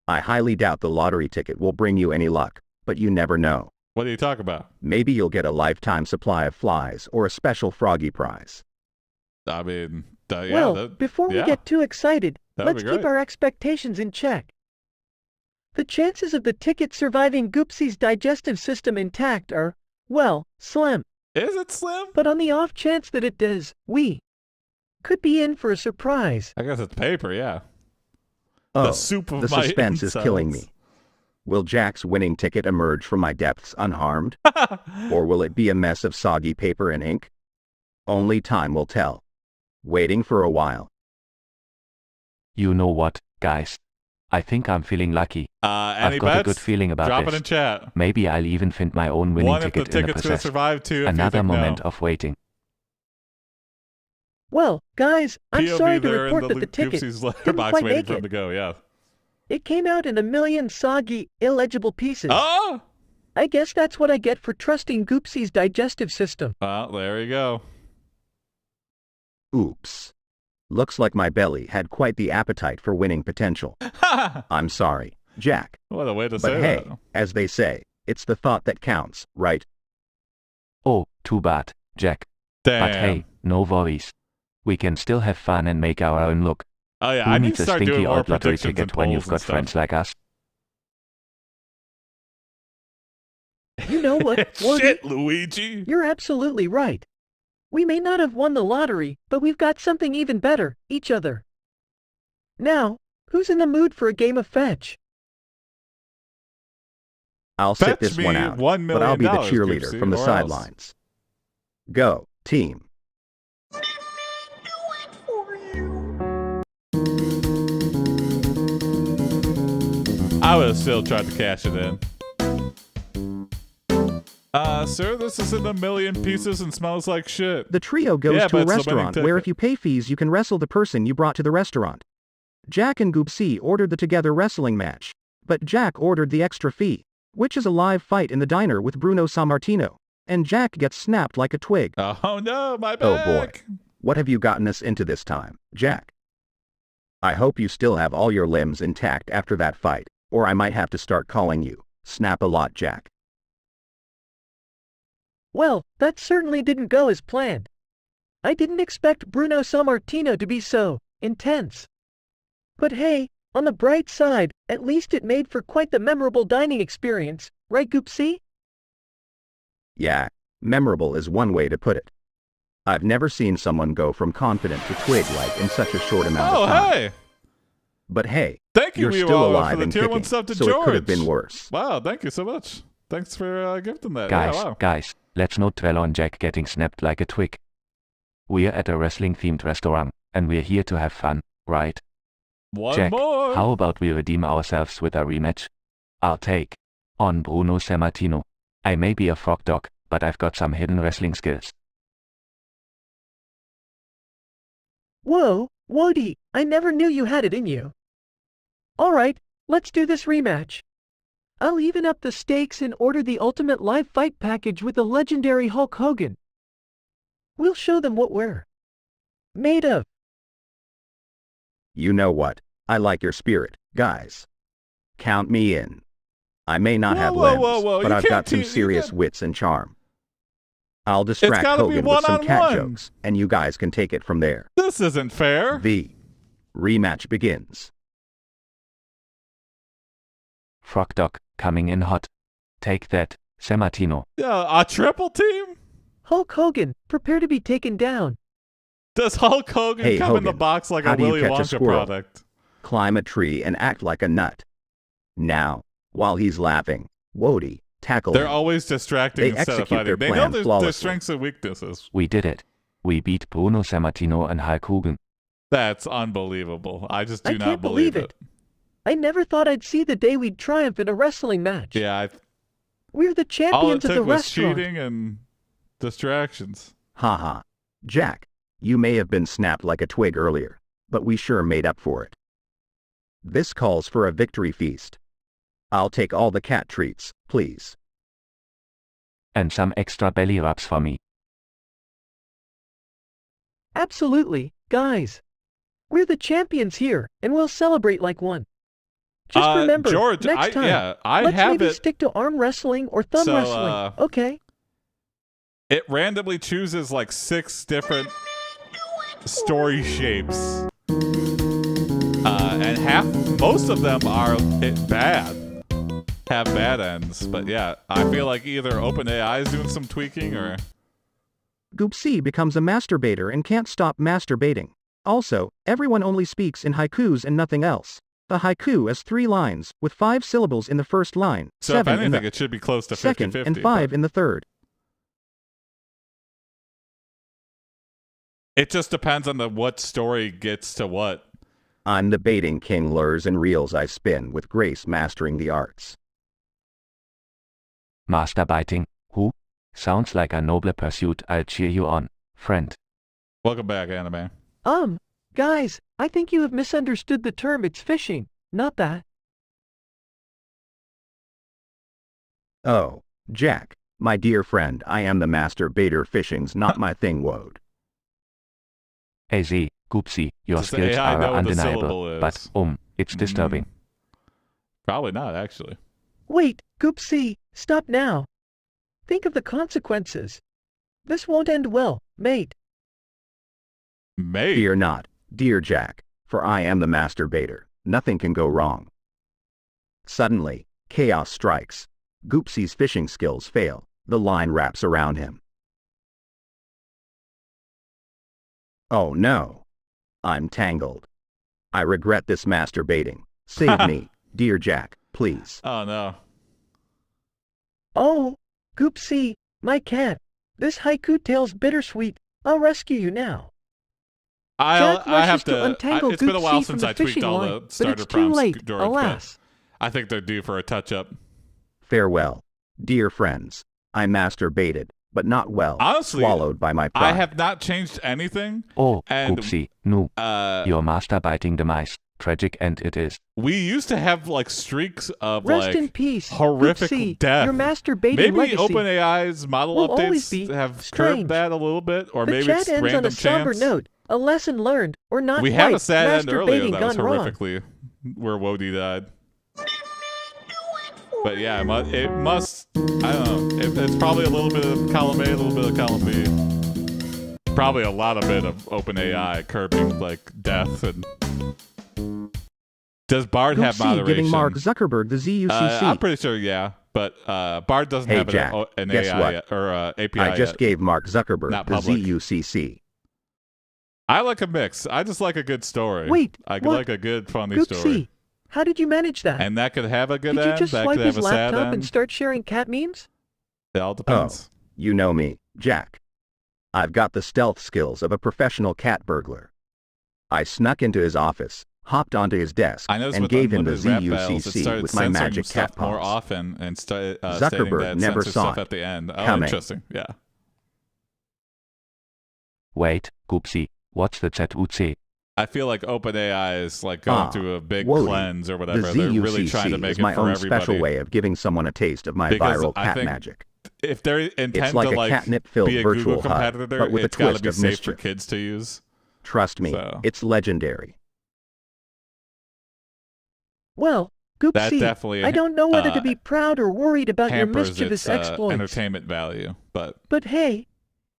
I highly doubt the lottery ticket will bring you any luck, but you never know.
What do you talk about?
Maybe you'll get a lifetime supply of flies or a special froggy prize.
I mean, yeah.
Well, before we get too excited,
That would
let's
be
keep
great.
our expectations in check. The chances of the ticket surviving Goopsea's digestive system intact are, well, slim.
Is it slim?
But on the off chance that it does, we could be in for a surprise.
I guess it's paper, yeah.
Oh,
The soup of
the
my
suspense is killing
insides.
me. Will Jack's winning ticket emerge from my depths unharmed? Or will it be a mess of soggy paper and ink? Only time will tell. Waiting for a while.
You know what, guys? I think I'm feeling lucky.
Any
I've got a
bets?
good feeling about
Drop
this.
it in chat.
Maybe I'll even find my own winning
One, if the
ticket in the
ticket's going to
process.
survive. Two, if you
Another
think
moment
no.
of waiting.
Well, guys, I'm
POV
sorry to
there
report
in
that the ticket
Goopsie's
didn't
letterbox
quite
waiting
make
for him
it.
to go, yeah.
It came out in a million soggy, illegible pieces.
Oh!
I guess that's what I get for trusting Goopsea's digestive system.
Well, there you go.
Oops. Looks like my belly had quite the appetite for winning potential. I'm sorry. Jack.
What a way to
But
say
hey,
that.
as they say, it's the thought that counts, right?
Oh, too bad, Jack.
Damn.
But hey, no worries. We can still have fun and make our own look.
Oh yeah,
Who
I need
needs
to
a
start doing
stinky
more
old lottery
predictions and
ticket when you've
polls and
got
stuff.
friends like us?
You know what, Woody?
Shit, Luigi.
You're absolutely right. We may not have won the lottery, but we've got something even better, each other. Now, who's in the mood for a game of fetch?
I'll sit
Fetch
this
me
one out,
$1
but I'll be the
million,
cheerleader
Goopsea,
from the
or else.
sidelines. Go, team.
I would have still tried to cash it in. Sir, this is in a million pieces and smells like shit.
The trio goes
Yeah,
to a
but it's the winning
restaurant where
ticket.
if you pay fees you can wrestle the person you brought to the restaurant. Jack and Goopsea ordered the together wrestling match, but Jack ordered the extra fee, which is a live fight in the diner with Bruno Sammartino, and Jack gets snapped like a twig.
Oh no, my
Oh
back.
boy, what have you gotten us into this time, Jack? I hope you still have all your limbs intact after that fight, or I might have to start calling you Snap-a-Lot Jack.
Well, that certainly didn't go as planned. I didn't expect Bruno Sammartino to be so intense. But hey, on the bright side, at least it made for quite the memorable dining experience, right, Goopsea?
Yeah, memorable is one way to put it. I've never seen someone go from confident to twig-like in such a short amount
Oh,
of time.
hey.
But hey,
Thank you,
you're
Miwawa,
still
for
alive
the
and
tier 1
kicking,
sub to
so
George.
it could have been worse.
Wow, thank you so much. Thanks for gifting that. Yeah, wow.
Guys, let's not dwell on Jack getting snapped like a twig. We're at a wrestling-themed restaurant, and we're here to have fun, right?
One
Jack,
more.
how about we redeem ourselves with a rematch? I'll take on Bruno Sammartino. I may be a frog dog, but I've got some hidden wrestling skills.
Whoa, Woody, I never knew you had it in you. Alright, let's do this rematch. I'll even up the stakes and order the ultimate live fight package with the legendary Hulk Hogan. We'll show them what we're made of.
You know what? I like your spirit, guys. Count me in. I may not have limbs,
whoa.
but
You
I've
can't
got some
you
serious
can't-
wits and charm. I'll distract
gotta be
Hogan with some cat
one-on-one.
jokes, and you guys can take it from there.
This isn't fair.
The rematch begins.
Frog dog, coming in hot. Take that, Sammartino.
Yeah, a triple team?
Hulk Hogan, prepare to be taken down.
Does Hulk Hogan
Hey,
come in the
Hogan,
box like
how
a
do you
Willy
catch a
Wonka
squirrel?
product?
Climb a tree and act like a nut. Now, while he's laughing, Wody, tackle
They're
him.
always distracting
They
instead of
execute
fighting.
their
They know
plan
their
flawlessly.
strengths and weaknesses.
We did it. We beat Bruno Sammartino and Hulk Hogan.
That's unbelievable. I just do
I
not
can't
believe
believe it. I never thought I'd see the day we'd triumph in a wrestling match.
Yeah,
We're the
all it
champions of
took
the
was
restaurant.
cheating and distractions.
Haha. Jack, you may have been snapped like a twig earlier, but we sure made up for it. This calls for a victory feast. I'll take all the cat treats, please.
And some extra belly rubs for me.
Absolutely, guys. We're the champions here, and we'll celebrate like one. Just remember,
George,
next time,
I
let's
have
maybe
it.
stick to arm wrestling or thumb
So,
wrestling, okay?
It randomly chooses like 6 different story shapes. And most of them are bad. Have bad ends. But yeah, I feel like either OpenAI is doing some tweaking or...
Goopsea becomes a masturbator and can't stop masturbating. Also, everyone only speaks in haikus and nothing else. The haiku is 3 lines, with 5 syllables in the first line,
So if
7 in
anything,
the
it should be close to 50-50.
second, and 5 in the third.
It just depends on what story gets to what.
I'm the baiting king, lures and reels I spin with grace, mastering the arts.
Masturbating, who? Sounds like a noble pursuit. I'll cheer you on, friend.
Welcome back, anime.
Guys, I think you have misunderstood the term. It's fishing, not that.
Oh, Jack, my dear friend, I am the master baiter. Fishing's not my thing, Wode.
AZ, Goopsea, your
Does the
skills
AI know
are
what the syllable
undeniable,
is?
but it's disturbing.
Probably not, actually.
Wait, Goopsea, stop now. Think of the consequences. This won't end well, mate.
Mate?
Fear not, dear Jack, for I am the masturbator. Nothing can go wrong. Suddenly, chaos strikes. Goopsea's fishing skills fail. The line wraps around him. Oh no. I'm tangled. I regret this masturbating. Save me, dear Jack, please.
Oh no.
Oh, Goopsea, my cat. This haiku tale's bittersweet. I'll rescue you now.
I
rushes
have
to untangle
it's been a while
Goopsea
since
from
I
the
tweaked
fishing
all
line,
the
but
starter
it's too
prompts.
late,
Droids, but
alas.
I think they're due for a touch-up.
Farewell, dear friends. I masturbated, but not well.
Honestly,
swallowed by my pride.
I have not changed anything.
Oh,
and,
Goopsea, no. Your masturbating demise. Tragic end it is.
We used to have like streaks of
Rest
like
in peace,
horrific
Goopsea,
death.
Your masturbating
maybe
legacy
OpenAI's model
will always
updates
be
have
strange.
curbed that a little bit, or
the
maybe
chat
it's
ends
random
on a somber
chance.
note, a lesson learned, or not
We
quite.
had a sad end earlier
Masturbating
that was
gone wrong.
horrifically where Wody died. But yeah, it must. I don't know. It's probably a little bit of column A, a little bit of column B. Probably a lot of bit of OpenAI curbing like death and. Does Bard have
Goopsea
moderation?
giving Mark Zuckerberg the ZUCC.
I'm pretty sure, yeah. But Bard doesn't
Hey
have
Jack,
an
guess
AI
what?
yet, or API
I just
yet.
gave Mark Zuckerberg
Not
the
public.
ZUCC.
I like a mix. I just like a good story.
Wait,
I
what?
like a good, funny
Goopsea,
story.
how did you manage that?
And that could have a good
Did you
end.
just
That
swipe
could have
his
a sad
laptop
end.
and start sharing cat memes?
It all depends.
Oh, you know me, Jack. I've got the stealth skills of a professional cat burglar. I snuck into his office, hopped onto his desk,
I noticed
and
with
gave him the
unlimited rap battles, it
ZUCC
started
with my
censoring
magic
stuff
cat
more
paws.
often and stating that
Zuckerberg
it
never
censors
saw
stuff
it
at the end. Oh,
coming.
interesting. Yeah.
Wait, Goopsea, what's the ZUC?
I feel like OpenAI is like going through a big
Wody,
cleanse or
the
whatever. They're really
ZUCC
trying to make
is
it
my
for
own
everybody.
special way of giving someone a taste of my
Because
viral
I
cat
think
magic.
If they're intent
It's like
to
a
like
catnip-filled
be a
virtual
Google
hug,
competitor,
but with a
it's got to
twist
be
of
safe
mischief.
for kids to use.
Trust me,
So.
it's legendary.
Well,
That
Goopsea,
definitely
I don't know whether to be proud or worried about your
hampers
mischievous
its
exploits.
entertainment value, but
But hey,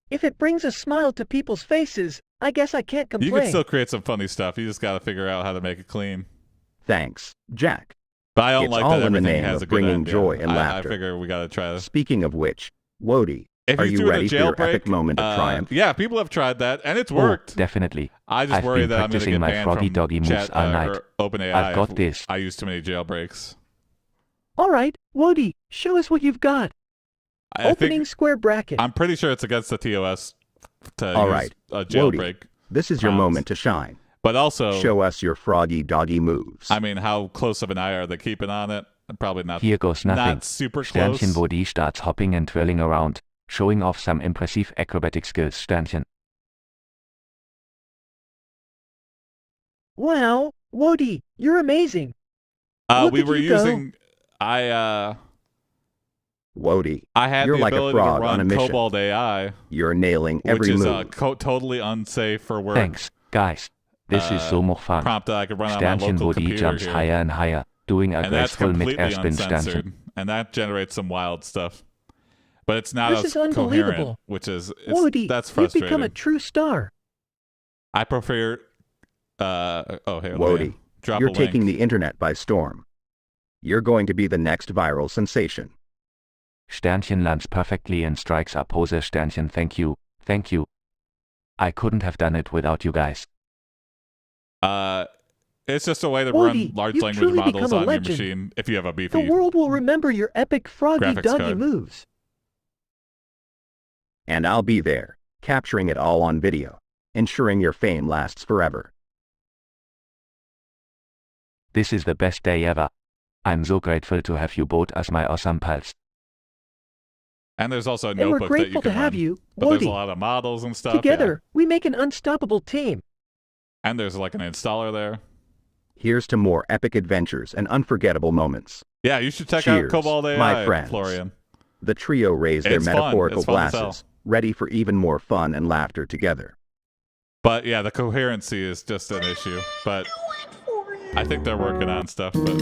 if it brings a smile to people's faces, I guess I can't complain.
you can still create some funny stuff. You just got to figure out how to make it clean.
Thanks, Jack.
But I don't
It's
like
all
that
in the
everything
name
has
of
a good
bringing
end.
joy
yeah.
and laughter.
I figure we got to try this.
Speaking of which, Wody,
If
are
you
you
do it
ready
a
for your
jailbreak,
epic moment of triumph?
Yeah, people have tried that, and it's
Oh,
worked.
definitely.
I just
I've
worry
been
that I'm going to
practicing
get
my
banned
froggy
from
doggy moves
Chat,
all night.
or OpenAI.
I've got
if
this.
I use too many jailbreaks.
All right, Wody, show us what you've got.
I
Opening
think,
square bracket.
I'm pretty sure it's against the TOS to
All
use
right,
a
Wody,
jailbreak.
this is your
prompts.
moment to shine.
But also,
Show us your froggy doggy moves.
I mean, how close of an eye are they keeping on it? Probably not.
Here goes nothing.
Not super close.
Sternchen Wody starts hopping and twirling around, showing off some impressive acrobatic skills. Sternchen.
Wow, Wody, you're amazing. Look
We
at
were
you go.
using.
Wody,
I had
you're
the
like a
ability
frog
to
on a
run
mission.
Cobalt AI,
You're nailing
which
every
is
move.
totally unsafe for work.
Thanks, guys. This is so much fun.
Prompt that I could run on my
Sternchen
local
Wody
computer
jumps
here.
higher and higher, doing a
And that's
graceful
completely
mid-air spin.
uncensored,
Sternchen.
and that generates some wild stuff. But it's not
This
as
is unbelievable.
coherent, which is
Wody,
that's
you've
frustrating.
become a true star.
I prefer. Here, let me
Wody,
drop
you're
a link.
taking the internet by storm. You're going to be the next viral sensation.
Sternchen lands perfectly and strikes a pose. Sternchen, thank you, thank you. I couldn't have done it without you guys.
It's just a way to
Wody,
run large
you've
language
truly
models
become a
on your
legend.
machine if you have a beefy.
The world will remember your epic froggy
graphics
doggy
card.
moves.
And I'll be there, capturing it all on video, ensuring your fame lasts forever.
This is the best day ever. I'm so grateful to have you both as my awesome pals.
And there's also a
And we're
notebook that you
grateful
can
to have
run.
you,
But there's a
Wody.
lot of models and stuff. yeah.
Together, we make an unstoppable team.
And there's like an installer there.
Here's to more epic adventures and unforgettable moments.
Yeah, you should check out
Cheers,
Cobalt AI,
my friends.
Florian.
The trio raise their
It's fun.
metaphorical
It's fun to
glasses,
sell.
ready for even more fun and laughter together.
But yeah, the coherency is just an issue. But I think they're working on stuff. But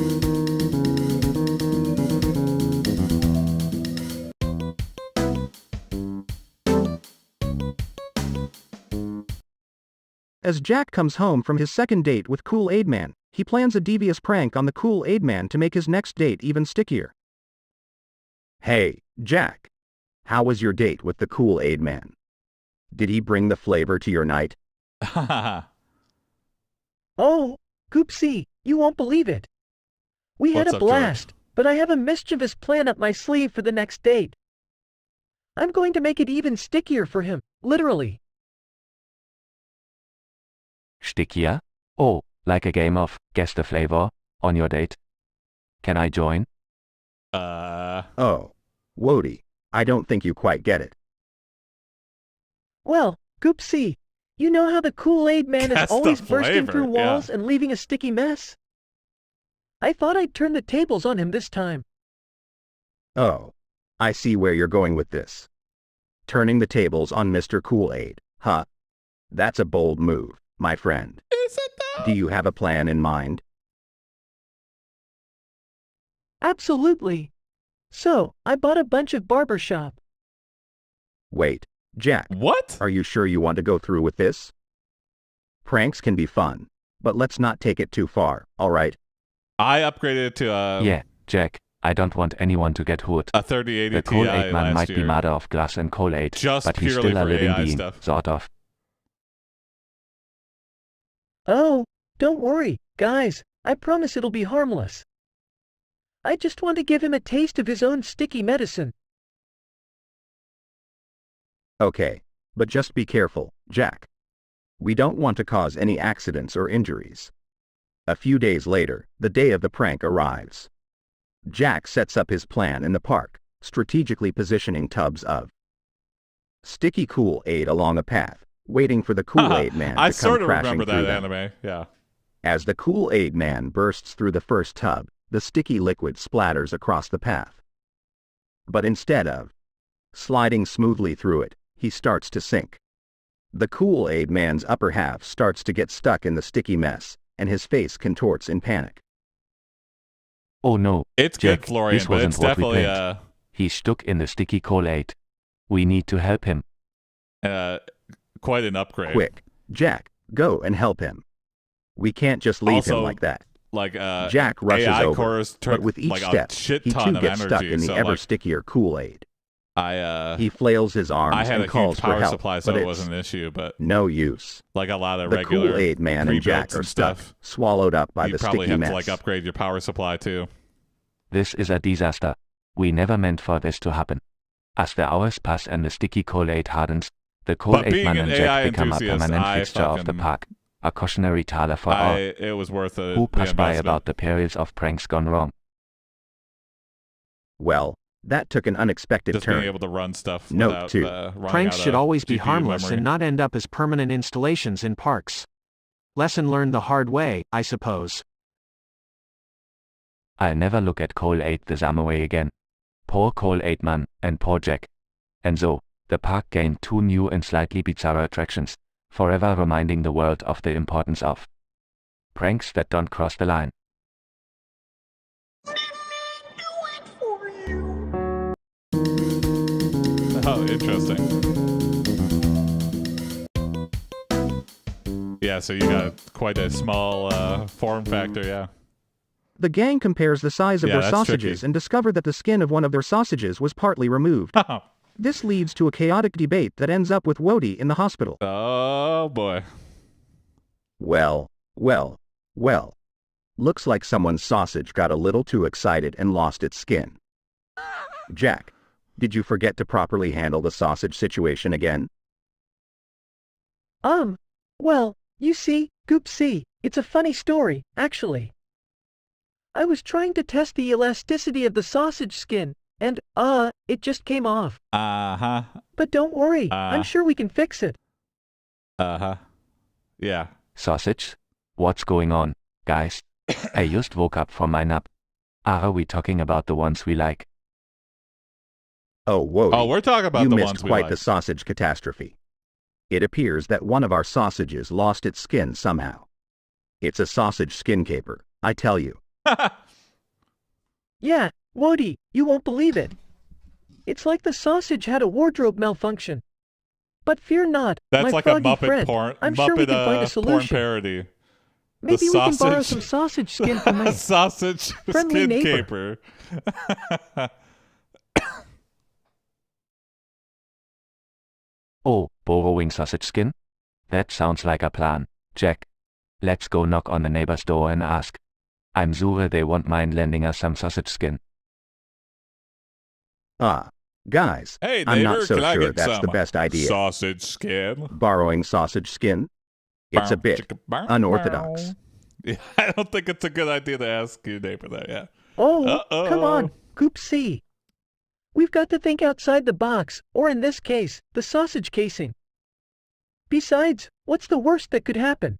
As Jack comes home from his second date with Kool-Aid Man, he plans a devious prank on the Kool-Aid Man to make his next date even stickier.
Hey, Jack. How was your date with the Kool-Aid Man? Did he bring the flavor to your night?
Oh, Goopsea, you won't believe it. We had
What's
a
up, George?
blast, but I have a mischievous plan up my sleeve for the next date. I'm going to make it even stickier for him, literally.
Stickier? Oh, like a game of guess the flavor on your date? Can I join?
Oh, Wody, I don't think you quite get it.
Well, Goopsea, you know how the Kool-Aid Man is
Guess the
always bursting
flavor,
through walls
yeah.
and leaving a sticky mess? I thought I'd turn the tables on him this time.
Oh, I see where you're going with this. Turning the tables on Mr. Kool-Aid, huh? That's a bold move, my friend.
Is it though?
Do you have a plan in mind?
Absolutely. So, I bought a bunch of barbershop.
Wait, Jack.
What?
Are you sure you want to go through with this? Pranks can be fun, but let's not take it too far, all right?
I upgraded it to
Yeah, Jack, I don't want anyone to get hurt.
a 3080
The
Ti
Kool-Aid Man
last
might
year.
be made of glass and Kool-Aid,
Just
but he's
purely
still a
for
living
AI
being,
stuff.
sort of.
Oh, don't worry, guys, I promise it'll be harmless. I just want to give him a taste of his own sticky medicine.
Okay, but just be careful, Jack. We don't want to cause any accidents or injuries. A few days later, the day of the prank arrives. Jack sets up his plan in the park, strategically positioning tubs of sticky Kool-Aid along a path, waiting for the Kool-Aid Man
I
to come
sort of
crashing
remember
through
that
them.
anime, yeah.
As the Kool-Aid Man bursts through the first tub, the sticky liquid splatters across the path. But instead of sliding smoothly through it, he starts to sink. The Kool-Aid Man's upper half starts to get stuck in the sticky mess, and his face contorts in panic.
Oh no,
It's
Jack,
good, Florian,
this
but
wasn't
it's
what we
definitely
planned. He's stuck in the sticky Kool-Aid. We need to help him.
quite an upgrade.
Quick, Jack, go and help him. We can't just leave
Also,
him like that.
Like
Jack rushes
AI
over,
cores
but with each
like
step,
a shit
he
ton
too
of
gets
energy,
stuck in the
so,
ever
like,
stickier Kool-Aid.
He
Flails his arms
I had
and
a
calls
huge
for
power
help,
supply, so
but
it
it's
wasn't an issue, but
no use.
like a lot of
The
regular
Kool-Aid Man and Jack
pre-builts
are
and
stuck,
stuff,
swallowed up by
you
the
probably
sticky
have
mess.
to like upgrade your power supply too.
This is a disaster. We never meant for this to happen. As the hours pass and the sticky Kool-Aid hardens, the Kool-Aid
being
Man
an
and
AI
Jack become a
enthusiast,
permanent
I
fixture of the
fucking-
park. A cautionary tale for all
It was worth it.
who
the
pass by
investment.
about the perils of pranks gone wrong.
Well, that took an unexpected
Just
turn.
being able to run stuff
Note
without
2.
running
Pranks
out
should
of
always be
GPU
harmless
memory.
and not end up as permanent installations in parks. Lesson learned the hard way, I suppose.
I'll never look at Kool-Aid the same way again. Poor Kool-Aid Man, and poor Jack. And so, the park gained 2 new and slightly bizarre attractions, forever reminding the world of the importance of pranks that don't cross the line.
Oh, interesting. Yeah, so you got quite a small form factor, yeah.
The gang compares the size of
Yeah,
their
that's
sausages
tricky.
and discover that the skin of one of their sausages was partly removed. This leads to a chaotic debate that ends up with Wody in the hospital.
Oh boy.
Well. Looks like someone's sausage got a little too excited and lost its skin. Jack, did you forget to properly handle the sausage situation again?
Well, you see, Goopsea, it's a funny story, actually. I was trying to test the elasticity of the sausage skin, and, it just came off.
Uh-huh.
But don't worry, I'm sure we can fix it.
Uh-huh. Yeah.
Sausage? What's going on, guys? I just woke up from my nap. Are we talking about the ones we like?
Oh, whoa.
Oh, we're talking about
you
the
missed
ones we
quite
like.
the sausage catastrophe. It appears that one of our sausages lost its skin somehow. It's a sausage skin caper, I tell you.
Yeah, Wody, you won't believe it. It's like the sausage had a wardrobe malfunction. But fear not,
That's
my
like a
froggy
Muppet
friend.
porn.
I'm
Muppet
sure we can find a
porn
solution.
parody.
Maybe we can borrow
sausage-
some sausage skin from my
sausage
friendly
skin
neighbor.
caper.
Oh, borrowing sausage skin? That sounds like a plan, Jack. Let's go knock on the neighbor's door and ask. I'm sure they won't mind lending us some sausage skin.
Guys,
Hey,
I'm not
neighbor,
so
can I
sure
get
that's
some
the best idea.
sausage skin?
Borrowing sausage skin? It's a bit unorthodox.
Yeah, I don't think it's a good idea to ask your neighbor that, yeah.
Oh,
Uh-oh.
come on, Goopsea. We've got to think outside the box, or in this case, the sausage casing. Besides, what's the worst that could happen?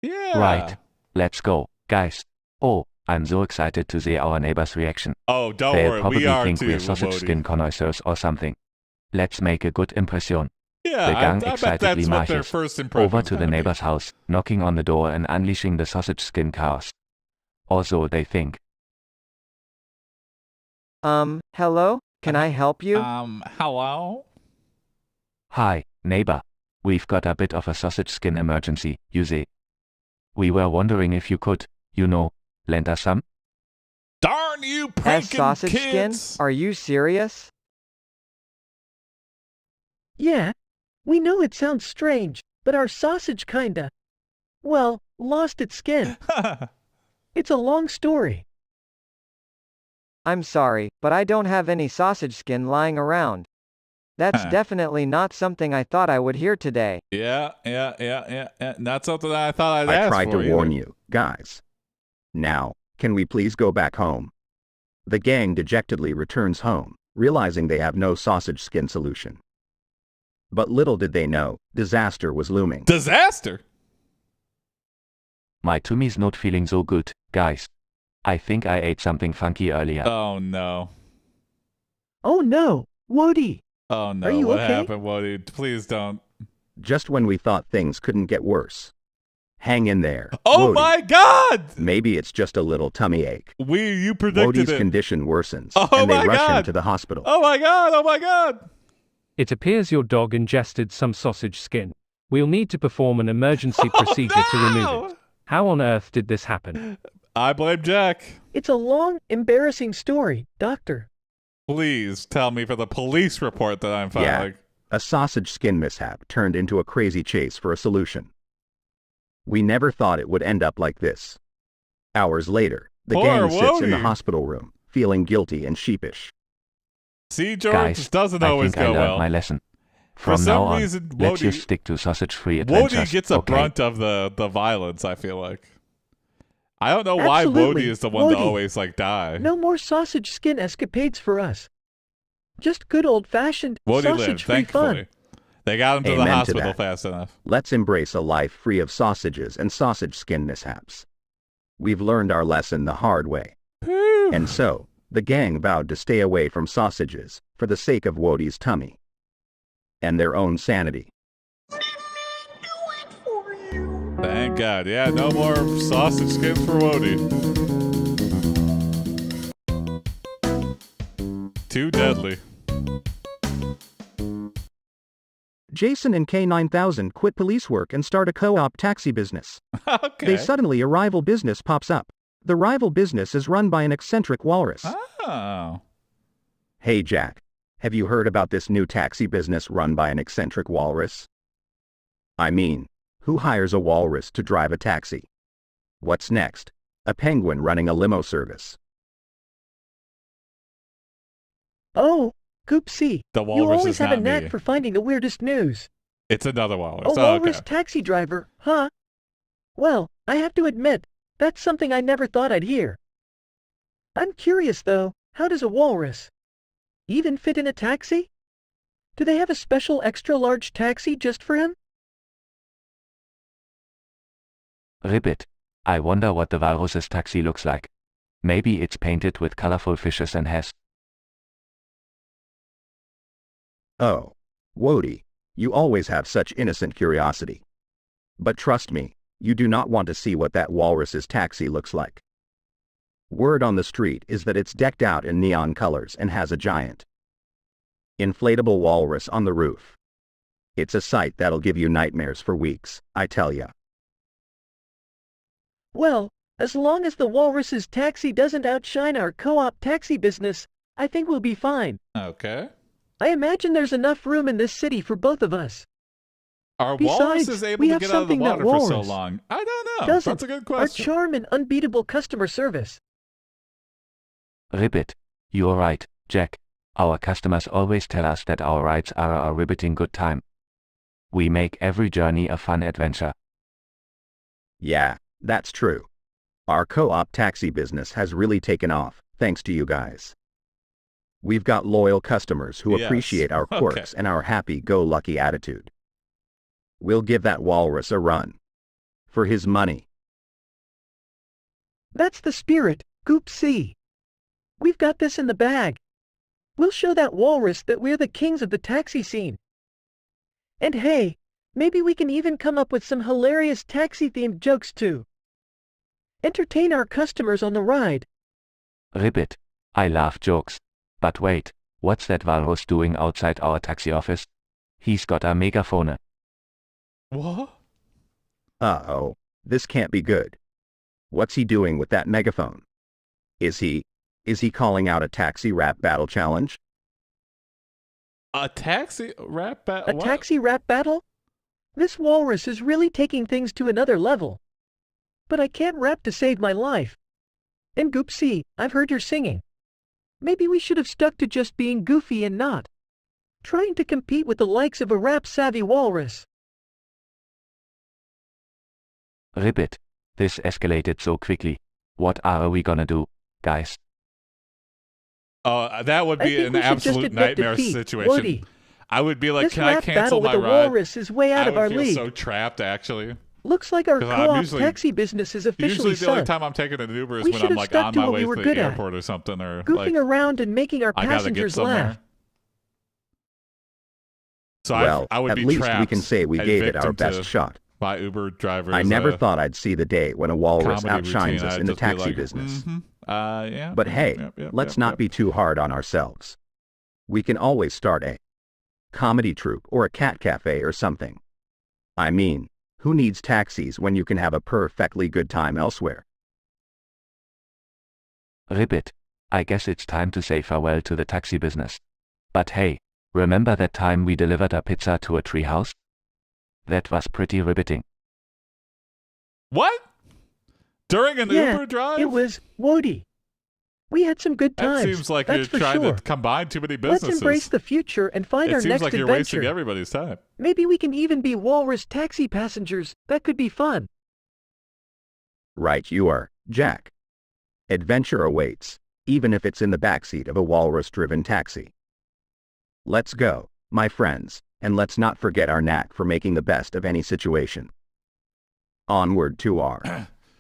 Yeah.
Right. Let's go, guys. Oh, I'm so excited to see our neighbor's reaction.
Oh, don't
They'll
worry,
probably
we are
think
too,
we're sausage
Wody.
skin connoisseurs or something. Let's make a good impression.
Yeah,
The gang
I bet
excitedly
that's what their
marches
first impression's
over to the
gonna be.
neighbor's house, knocking on the door and unleashing the sausage skin chaos. Or so they think.
Hello? Can I help you?
Hello?
Hi, neighbor. We've got a bit of a sausage skin emergency, you see. We were wondering if you could, lend us some?
Darn you,
As
pranking
sausage
kids!
skin? Are you serious?
Yeah, we know it sounds strange, but our sausage kinda, well, lost its skin. It's a long story.
I'm sorry, but I don't have any sausage skin lying around. That's definitely not something I thought I would hear today.
Yeah. Not something I thought I'd ask
I tried
for
to warn
either.
you, guys. Now, can we please go back home? The gang dejectedly returns home, realizing they have no sausage skin solution. But little did they know, disaster was looming.
Disaster?
My tummy's not feeling so good, guys. I think I ate something funky earlier.
Oh no.
Oh no, Wody.
Oh no,
Are you
what
okay?
happened, Wody? Please don't.
Just when we thought things couldn't get worse. Hang in there.
Oh
Wody.
my god!
Maybe it's just a little tummy ache.
You predicted
Wodie's
it.
condition worsens,
Oh
and they
my
rush him
God.
to the hospital.
Oh my god!
It appears your dog ingested some sausage skin. We'll need to perform an emergency procedure to remove it. How on earth did this happen?
I blame Jack.
It's a long, embarrassing story, Doctor.
Please tell me for the police report that I'm filing.
A sausage skin mishap turned into a crazy chase for a solution. We never thought it would end up like this. Hours later, the
Poor
gang sits in the
Wody.
hospital room, feeling guilty and sheepish.
See, George,
Guys,
this doesn't
I
always
think I
go
learned
well.
my lesson.
For
From
some
now on,
reason,
let's
Wody-
just stick to sausage-free adventures.
Wody gets a
okay?
brunt of the violence, I feel like. I don't know why
Absolutely.
Wody is the one to
Wody.
always, die.
No more sausage skin escapades for us. Just good old-fashioned
Wody lived,
sausage-free
thankfully.
fun.
They got him to the
Amen to
hospital
that.
fast enough.
Let's embrace a life free of sausages and sausage skin mishaps. We've learned our lesson the hard way. And so, the gang vowed to stay away from sausages, for the sake of Wodie's tummy. And their own sanity.
Thank God. Yeah, no more sausage skins for Wody. Too deadly.
Jason and K9000 quit police work and start a co-op taxi business.
Okay.
They suddenly a rival business pops up. The rival business is run by an eccentric walrus.
Oh.
Hey Jack, have you heard about this new taxi business run by an eccentric walrus? I mean, who hires a walrus to drive a taxi? What's next? A penguin running a limo service.
Oh, Goopsea.
The
You
walrus
always
is
have a
not
knack
me.
for finding the weirdest news.
It's another walrus.
A
Oh,
walrus
okay.
taxi driver, huh? Well, I have to admit, that's something I never thought I'd hear. I'm curious though, how does a walrus even fit in a taxi? Do they have a special extra-large taxi just for him?
Ribbit. I wonder what the walrus's taxi looks like. Maybe it's painted with colorful fishes and has.
Oh, Wody, you always have such innocent curiosity. But trust me, you do not want to see what that walrus's taxi looks like. Word on the street is that it's decked out in neon colors and has a giant inflatable walrus on the roof, It's a sight that'll give you nightmares for weeks, I tell ya.
Well, as long as the Walrus's taxi doesn't outshine our co-op taxi business, I think we'll be fine.
Okay.
I imagine there's enough room in this city for both of us.
Are
Besides,
walruses able
we
to
have
get out of the
something that
water for so
walrus
long? I don't know.
doesn't.
That's a good
Our
question.
charm and unbeatable customer service.
Ribbit. You're right, Jack. Our customers always tell us that our rides are a riveting good time. We make every journey a fun adventure.
Yeah, that's true. Our co-op taxi business has really taken off, thanks to you guys. We've got loyal customers who
Yes.
appreciate our
Okay.
quirks and our happy-go-lucky attitude. We'll give that walrus a run. For his money.
That's the spirit, Goopsea. We've got this in the bag. We'll show that walrus that we're the kings of the taxi scene. And hey, maybe we can even come up with some hilarious taxi-themed jokes too. Entertain our customers on the ride.
Ribbit. I love jokes. But wait, what's that walrus doing outside our taxi office? He's got a megaphone.
What?
Uh-oh, this can't be good. What's he doing with that megaphone? Is he calling out a taxi rap battle challenge?
A taxi rap battle?
A taxi rap battle? This walrus is really taking things to another level. But I can't rap to save my life. And Goopsea, I've heard you're singing. Maybe we should have stuck to just being goofy and not trying to compete with the likes of a rap-savvy walrus.
Ribbit. This escalated so quickly. What are we gonna do, guys?
That would
I
be
think
an
we should just
absolute
admit
nightmare
defeat,
situation.
Woody.
I would be like,
This
can I
rap
cancel
battle
my
with the
ride?
walrus is way out
I
of
would
our
feel
league.
so trapped, actually.
Looks like our
'Cause I'm
co-op
usually-
taxi business is officially
Usually the only
sunk.
time I'm taking an Uber is
We
when
should
I'm
have
like
stuck
on
to
my
what
way
we
to
were
the
good at.
airport or something, or
Goofing
like
around and making our
I gotta get
passengers
somewhere.
laugh.
So
Well,
I would
at
be
least we
trapped
can say we
and
gave it our
victim
best
to
shot.
My Uber driver's
I never thought I'd see the day when a walrus
comedy
outshines
routine.
us
I'd
in the
just be
taxi
like,
business.
Yeah.
But hey, let's not be too hard on ourselves. We can always start a comedy troupe or a cat cafe or something. I mean, who needs taxis when you can have a perfectly good time elsewhere?
Ribbit. I guess it's time to say farewell to the taxi business. But hey, remember that time we delivered a pizza to a treehouse? That was pretty riveting.
What? During an
Yeah,
Uber drive?
it was Woody. We had some good
That
times.
seems like
that's
you're
for
trying
sure.
to combine too many
Let's
businesses.
embrace the future and find
It
our
seems
next
like you're
adventure.
wasting everybody's time.
Maybe we can even be walrus taxi passengers. That could be fun.
Right you are, Jack. Adventure awaits, even if it's in the backseat of a walrus-driven taxi. Let's go, my friends, and let's not forget our knack for making the best of any situation. Onward to our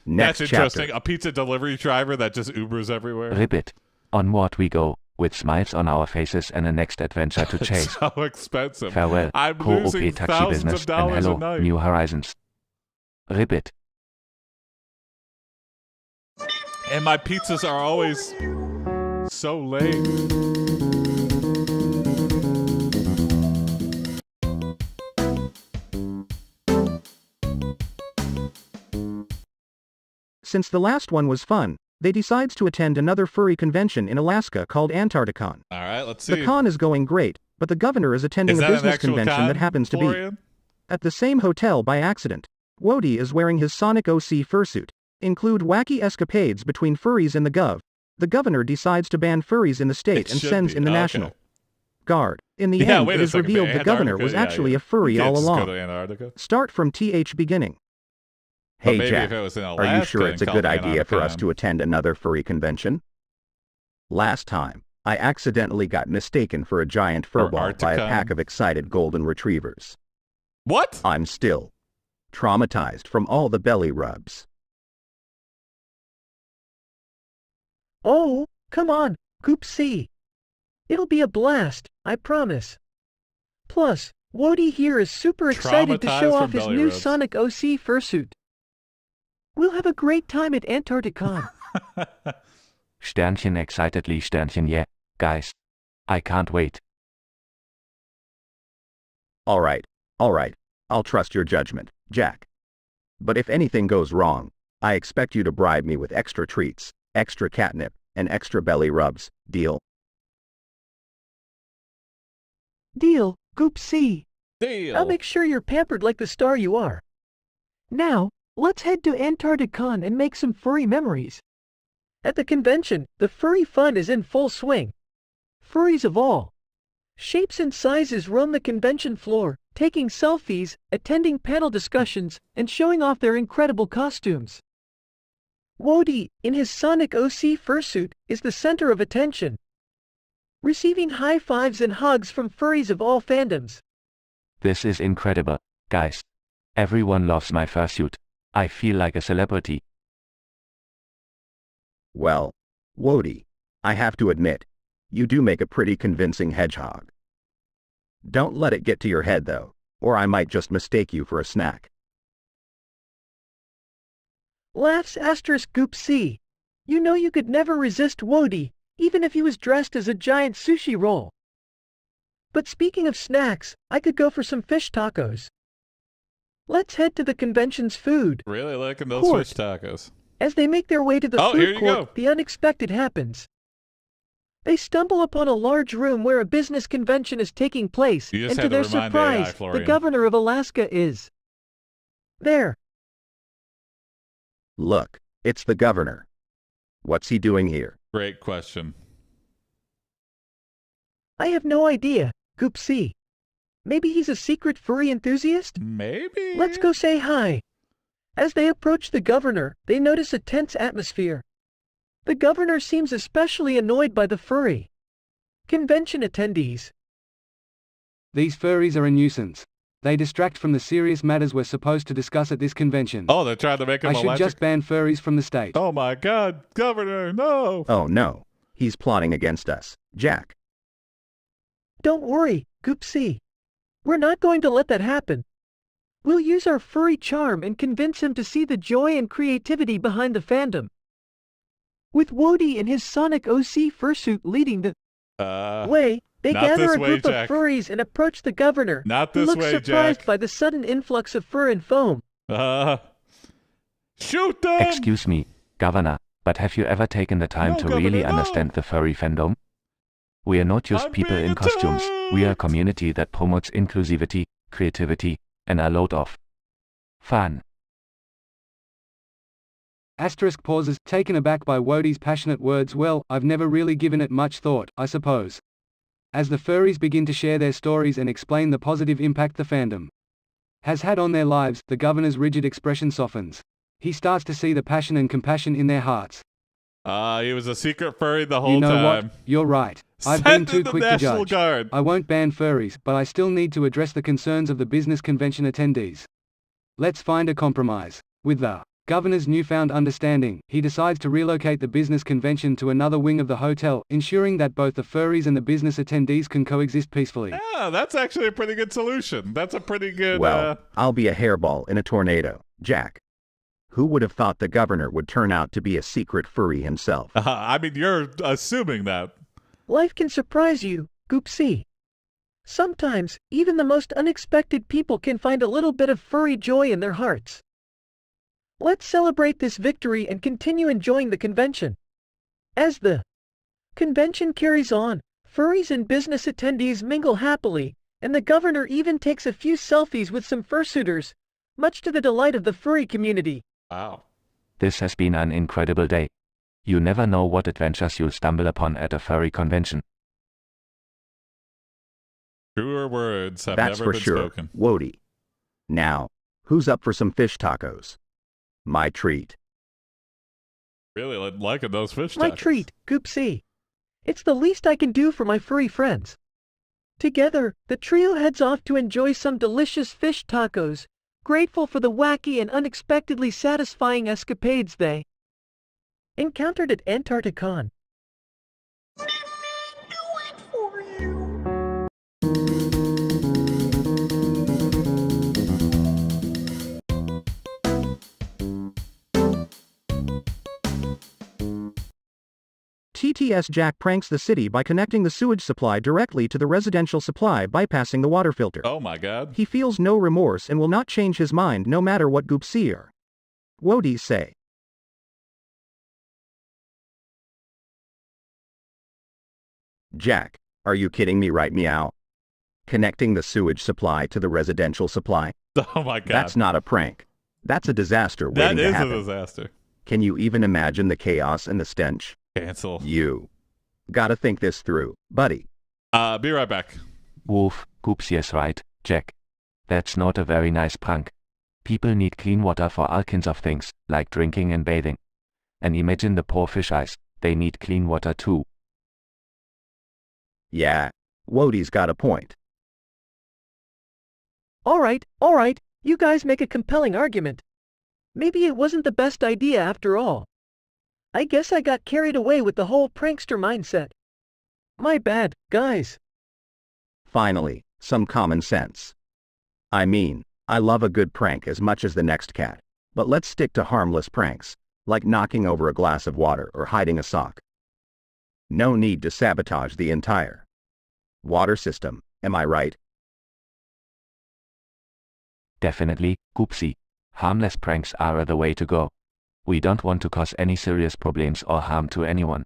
next
That's
chapter.
interesting. A pizza delivery driver that just Ubers everywhere.
Ribbit. Onward we go, with smiles on our faces and a next adventure to chase.
So expensive.
Farewell,
I'm
co-op
losing
taxi
thousands
business,
of dollars
and
a
hello,
night.
new horizons. Ribbit.
And my pizzas are always so late.
Since the last one was fun, they decides to attend another furry convention in Alaska called Antarcticon.
All right, let's see.
The con is going great, but the governor is attending
Is
a
that an
business
actual
convention
con,
that happens to
Florian?
be at the same hotel by accident. Wody is wearing his Sonic OC fursuit. Include wacky escapades between furries and the gov. The governor decides to ban furries in the state
It
and
should
sends
be.
in the
Okay.
National Guard. In the
Yeah,
end,
wait
it
a
is
second,
revealed the governor
Antarctica,
was
yeah,
actually
yeah.
a furry
You can't
all
just go
along.
to Antarctica.
Start from TH beginning.
But
Hey
maybe
Jack,
if it was in
are you
Alaska
sure
and
it's a
called
good idea for us
Antarctica.
to attend another furry convention? Last time, I accidentally got mistaken for a giant furball by a
Arcticon?
pack of excited golden retrievers.
What?
I'm still traumatized from all the belly rubs.
Oh, come on, Goopsea. It'll be a blast, I promise. Plus, Wody here is super excited to
Traumatized
show
from
off his
belly
new
rubs.
Sonic OC fursuit. We'll have a great time at Antarcticon.
Sternchen excitedly Sternchen yeah, guys. I can't wait.
Alright, All right, I'll trust your judgment, Jack. But if anything goes wrong, I expect you to bribe me with extra treats, extra catnip, and extra belly rubs. Deal?
Deal, Goopsea.
Deal.
I'll make sure you're pampered like the star you are. Now, let's head to Antarcticon and make some furry memories. At the convention, the furry fun is in full swing. Furries of all shapes and sizes roam the convention floor, taking selfies, attending panel discussions, and showing off their incredible costumes. Wody, in his Sonic OC fursuit, is the center of attention, receiving high fives and hugs from furries of all fandoms.
This is incredible, guys. Everyone loves my fursuit. I feel like a celebrity.
Well, Wody, I have to admit, you do make a pretty convincing hedgehog. Don't let it get to your head, though, or I might just mistake you for a snack.
Laughs asterisk Goopsea. You know you could never resist Wody, even if he was dressed as a giant sushi roll. But speaking of snacks, I could go for some fish tacos. Let's head to the convention's food
Really liking those
court.
fish tacos.
As they make their way to the
Oh, here
food
you
court,
go.
the unexpected happens. They stumble upon a large room where a business convention is taking place,
You just
and to
had to
their
remind
surprise,
AI,
the
Florian.
governor of Alaska is there.
Look, it's the governor. What's he doing here?
Great question.
I have no idea, Goopsea. Maybe he's a secret furry enthusiast?
Maybe.
Let's go say hi. As they approach the governor, they notice a tense atmosphere. The governor seems especially annoyed by the furry convention attendees.
These furries are a nuisance. They distract from the serious matters we're supposed to discuss at this convention.
Oh, they're trying to make him
I should
electric?
just ban furries from the state.
Oh my God, Governor, no!
Oh no, he's plotting against us, Jack.
Don't worry, Goopsea. We're not going to let that happen. We'll use our furry charm and convince him to see the joy and creativity behind the fandom. With Wody in his Sonic OC fursuit leading the way, they
not
gather
this
a
way,
group
Jack.
of furries and approach the governor,
Not
who
this
looks
way,
surprised
Jack.
by the sudden influx of fur and foam.
Shoot them!
Excuse me, Governor, but have you ever taken the time
No,
to
Governor,
really
no.
understand the furry fandom? We are not just
I'm
people
being
in costumes, we are a
attacked!
community that promotes inclusivity, creativity, and a load of fun.
Asterisk pauses, taken aback by Wody's passionate words. Well, I've never really given it much thought, I suppose. As the furries begin to share their stories and explain the positive impact the fandom has had on their lives, the governor's rigid expression softens. He starts to see the passion and compassion in their hearts.
He was a secret furry the whole
You know
time.
what? You're right. I've
Send
been
in
too
the
quick to
National
judge.
Guard.
I won't ban furries, but I still need to address the concerns of the business convention attendees. Let's find a compromise. With the governor's newfound understanding, he decides to relocate the business convention to another wing of the hotel, ensuring that both the furries and the business attendees can coexist peacefully.
Yeah, that's actually a pretty good solution. That's a pretty good...
Well, I'll be a hairball in a tornado, Jack. Who would have thought the governor would turn out to be a secret furry himself?
I mean, you're assuming that.
Life can surprise you, Goopsea. Sometimes, even the most unexpected people can find a little bit of furry joy in their hearts. Let's celebrate this victory and continue enjoying the convention. As the convention carries on, furries and business attendees mingle happily, and the governor even takes a few selfies with some fursuiters, much to the delight of the furry community.
Wow.
This has been an incredible day. You never know what adventures you'll stumble upon at a furry convention.
Truer words have
That's
never
for
been
sure,
spoken.
Wody. Now, who's up for some fish tacos? My treat.
Really liking those fish
My
tacos.
treat, Goopsea. It's the least I can do for my furry friends. Together, the trio heads off to enjoy some delicious fish tacos, grateful for the wacky and unexpectedly satisfying escapades they encountered at Antarcticon.
BTS Jack pranks the city by connecting the sewage supply directly to the residential supply bypassing the water filter.
Oh my god.
He feels no remorse and will not change his mind no matter what Goopsea or Wody say.
Jack, are you kidding me right meow? Connecting the sewage supply to the residential supply?
Oh my god.
That's not a prank. That's a disaster waiting to happen.
That is a disaster.
Can you even imagine the chaos and the stench?
Cancel.
You gotta think this through, buddy.
Be right back.
Woof, Goopsea is right, Jack. That's not a very nice prank. People need clean water for all kinds of things, like drinking and bathing. And imagine the poor fish eyes, they need clean water too.
Yeah, Wody's got a point.
All right, you guys make a compelling argument. Maybe it wasn't the best idea after all. I guess I got carried away with the whole prankster mindset. My bad, guys.
Finally, some common sense. I mean, I love a good prank as much as the next cat, but let's stick to harmless pranks, like knocking over a glass of water or hiding a sock. No need to sabotage the entire water system, am I right?
Definitely, Goopsea. Harmless pranks are the way to go. We don't want to cause any serious problems or harm to anyone.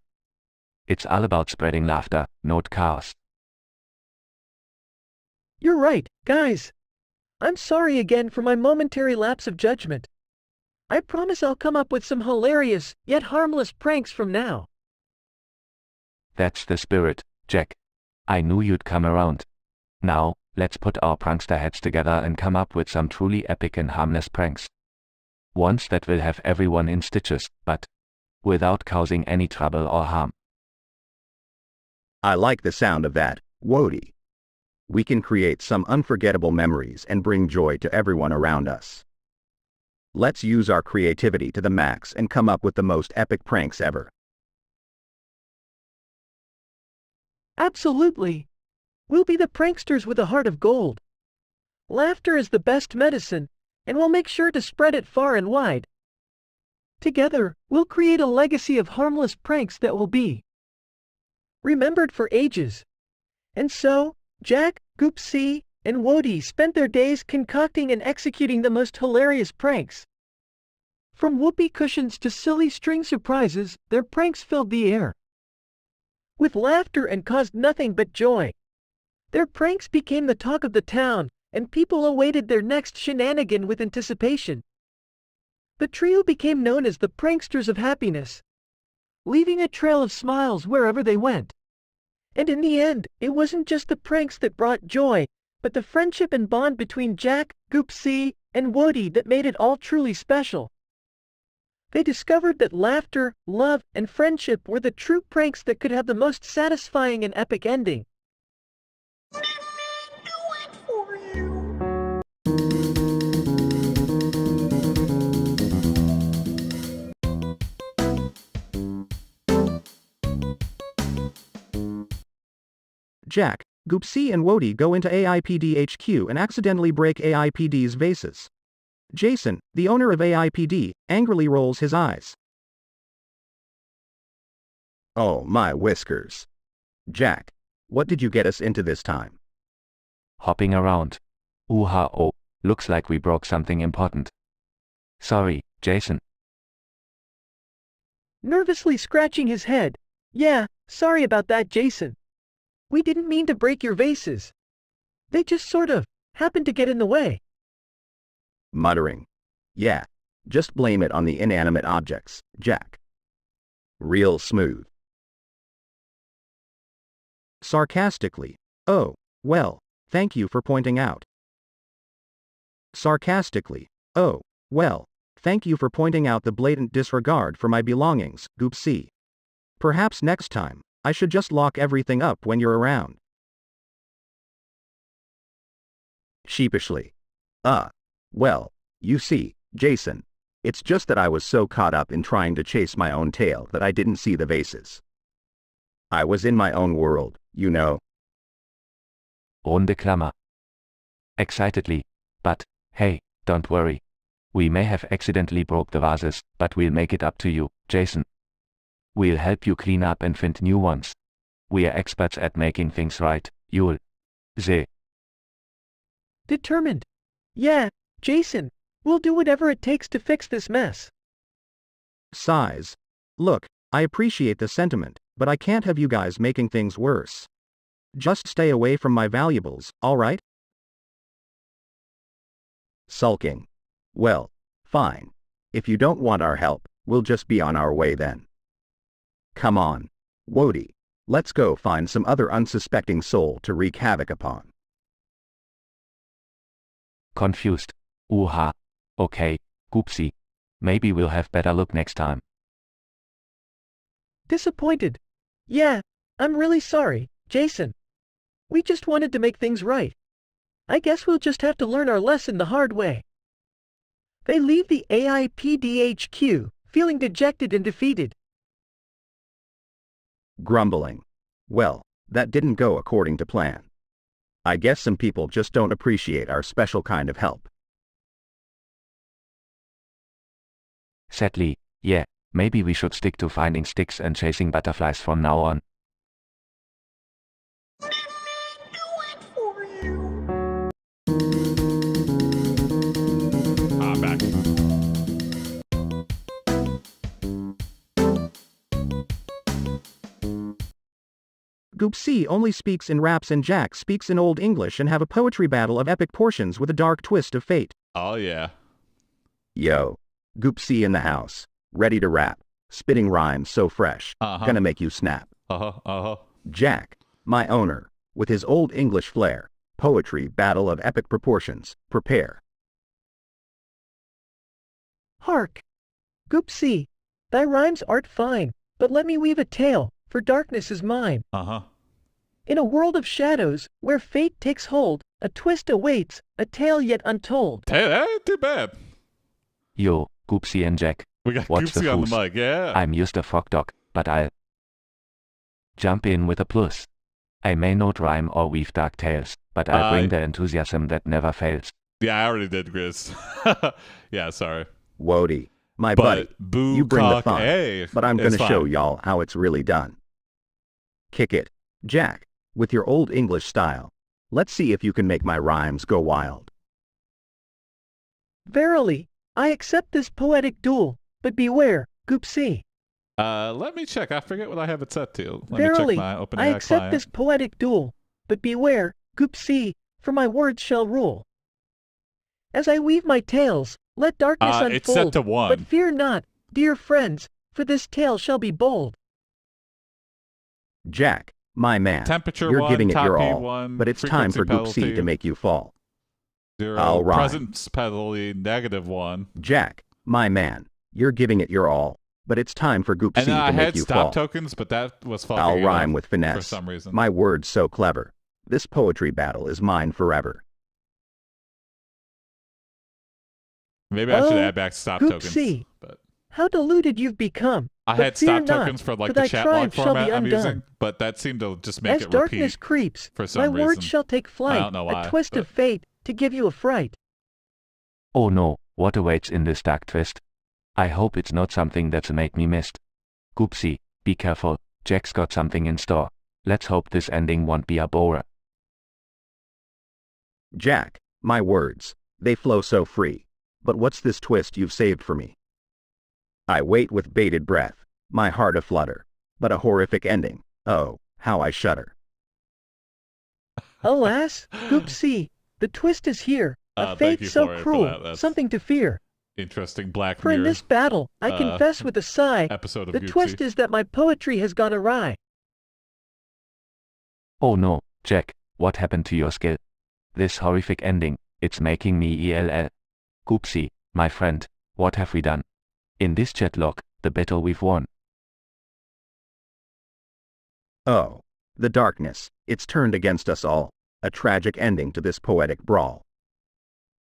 It's all about spreading laughter, not chaos.
You're right, guys. I'm sorry again for my momentary lapse of judgment. I promise I'll come up with some hilarious, yet harmless pranks from now.
That's the spirit, Jack. I knew you'd come around. Now, let's put our prankster heads together and come up with some truly epic and harmless pranks. Ones that will have everyone in stitches, but without causing any trouble or harm.
I like the sound of that, Wody. We can create some unforgettable memories and bring joy to everyone around us. Let's use our creativity to the max and come up with the most epic pranks ever.
Absolutely. We'll be the pranksters with a heart of gold. Laughter is the best medicine, and we'll make sure to spread it far and wide. Together, we'll create a legacy of harmless pranks that will be remembered for ages. And so, Jack, Goopsea, and Wody spent their days concocting and executing the most hilarious pranks. From whoopee cushions to silly string surprises, their pranks filled the air with laughter and caused nothing but joy. Their pranks became the talk of the town, and people awaited their next shenanigan with anticipation. The trio became known as the Pranksters of Happiness, leaving a trail of smiles wherever they went. And in the end, it wasn't just the pranks that brought joy, but the friendship and bond between Jack, Goopsea, and Wody that made it all truly special. They discovered that laughter, love, and friendship were the true pranks that could have the most satisfying and epic ending.
Jack, Goopsea and Wody go into AiPD HQ and accidentally break AiPD's vases. Jason, the owner of AiPD, angrily rolls his eyes.
Oh my whiskers. Jack, what did you get us into this time?
Hopping around. Ooh-ha-oh, looks like we broke something important. Sorry, Jason.
Nervously scratching his head. Yeah, sorry about that, Jason. We didn't mean to break your vases. They just sort of happened to get in the way.
Muttering. Yeah, just blame it on the inanimate objects, Jack. Real smooth.
Sarcastically. Oh, well, thank you for pointing out. Sarcastically. Oh, well, thank you for pointing out the blatant disregard for my belongings, Goopsea. Perhaps next time, I should just lock everything up when you're around.
Sheepishly. Well, you see, Jason, it's just that I was so caught up in trying to chase my own tail that I didn't see the vases. I was in my own world, you know.
Runde Klammer. Excitedly. But, hey, don't worry. We may have accidentally broke the vases, but we'll make it up to you, Jason. We'll help you clean up and find new ones. We are experts at making things right, you'll say.
Determined. Yeah, Jason, we'll do whatever it takes to fix this mess.
Sighs. Look, I appreciate the sentiment, but I can't have you guys making things worse. Just stay away from my valuables, alright?
Sulking. Well, fine. If you don't want our help, we'll just be on our way then. Come on, Wody. Let's go find some other unsuspecting soul to wreak havoc upon.
Confused. Okay, Goopsea. Maybe we'll have better luck next time.
Disappointed. Yeah, I'm really sorry, Jason. We just wanted to make things right. I guess we'll just have to learn our lesson the hard way. They leave the AiPD HQ, feeling dejected and defeated.
Grumbling. Well, that didn't go according to plan. I guess some people just don't appreciate our special kind of help.
Sadly, yeah, maybe we should stick to finding sticks and chasing butterflies from now on.
Back.
Goopsea only speaks in raps and Jack speaks in Old English and have a poetry battle of epic portions with a dark twist of fate.
Oh yeah.
Yo, Goopsea in the house, ready to rap, spitting rhymes so fresh, gonna make you snap. Jack, my owner, with his Old English flair, poetry battle of epic proportions, prepare.
Hark! Goopsea, thy rhymes art fine, but let me weave a tale, for darkness is mine. In a world of shadows, where fate takes hold, a twist awaits, a tale yet untold.
Hey, that ain't too bad.
Yo, Goopsea and Jack.
We got
What's
Goopsea
the
on the
foos?
mic, yeah.
I'm used a frog dog, but I'll jump in with a plus. I may not rhyme or weave dark tales, but I'll bring the enthusiasm that never fails.
Yeah, I already did, Grizz. Yeah, sorry.
Wody, my buddy, you bring the fun, but I'm gonna show y'all how it's really done. Kick it, Jack, with your Old English style. Let's see if you can make my rhymes go wild.
Verily, I accept this poetic duel, but beware, Goopsea.
Let me check. I forget what I have it set to. Let
Verily,
me check my OpenAI
I accept
client.
this poetic duel, but beware, Goopsea, for my words shall rule. As I weave my tales, let darkness unfold,
it's set to 1.
but fear not, dear friends, for this tale shall be bold.
Jack, my man,
Temperature
you're
1,
giving it
top
your
E
all,
1,
but it's time for
frequency
Goopsea
penalty
to make you fall.
0,
I'll rhyme.
presence penalty, -1.
Jack, my man, you're giving it your all, but it's time for Goopsea
And then I
to make
had
you
stop
fall.
tokens, but that was fucking
I'll
it
rhyme
up
with finesse.
for some reason.
My word's so clever. This poetry battle is mine forever.
Maybe I should add back stop tokens.
Goopsea,
But
how deluded you've become.
I
but
had
fear
stop
not,
tokens for like
for
the
thy
chat log
triumph shall be
format I'm
undone.
using, but that seemed to just make
As
it
darkness
repeat
creeps,
for some
my
reason.
words shall take flight,
I don't know why,
a twist
but-
of fate, to give you a fright.
Oh no, what awaits in this dark twist? I hope it's not something that'll make me missed. Goopsea, be careful, Jack's got something in store. Let's hope this ending won't be a bore.
Jack, my words, they flow so free. But what's this twist you've saved for me? I wait with bated breath, my heart aflutter, but a horrific ending. Oh, how I shudder.
Alas, Goopsea, the twist is here, a
thank
fate
you
so
for
cruel,
that. That's
something to fear.
Interesting Black
For in
Mirror
this battle, I confess with a sigh,
episode of
the
Goopsea.
twist is that my poetry has gone awry.
Oh no, Jack, what happened to your skill? This horrific ending, it's making me ELL. Goopsea, my friend, what have we done? In this chat log, the battle we've won.
Oh, the darkness, it's turned against us all, a tragic ending to this poetic brawl.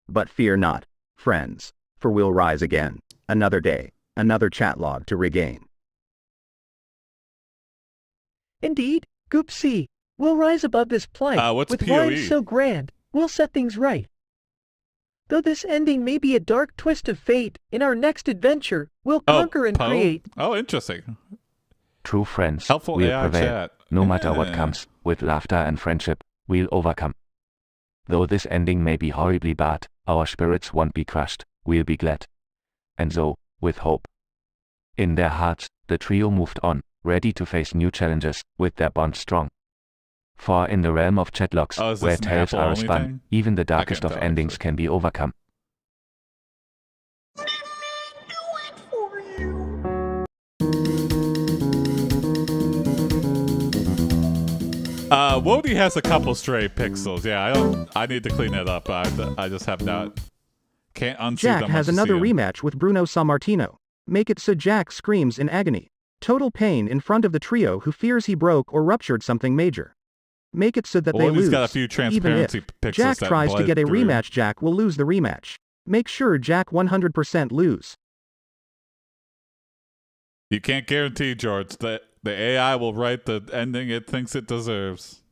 But fear not, friends, for we'll rise again, another day, another chat log to regain.
Indeed, Goopsea, we'll rise above this plight,
what's
with
PoE?
rhymes so grand, we'll set things right. Though this ending may be a dark twist of fate, in our next adventure, we'll conquer and create.
Oh, interesting.
True friends
Helpful
will
AI
prevail.
chat.
No matter what
Yeah.
comes, with laughter and friendship, we'll overcome. Though this ending may be horribly bad, our spirits won't be crushed, we'll be glad. And so, with hope in their hearts, the trio moved on, ready to face new challenges, with their bond strong. For in the realm of chatlocks,
Oh, is
where
this an
tales are
Apple-only
spun,
thing?
even the
I
darkest
can't
of
tell,
endings can be overcome.
Wody has a couple stray pixels. Yeah, I need to clean it up. I just have not. Can't unsee
Jack
them
has
once you
another
see 'em.
rematch with Bruno Sammartino. Make it so Jack screams in agony. Total pain in front of the trio who fears he broke or ruptured something major. Make it so that they
Woody's
lose.
got a few
Even
transparency
if
pixels
Jack
that
tries to
bled
get a
through.
rematch, Jack will lose the rematch. Make sure Jack 100% lose.
You can't guarantee, George, that the AI will write the ending it thinks it deserves.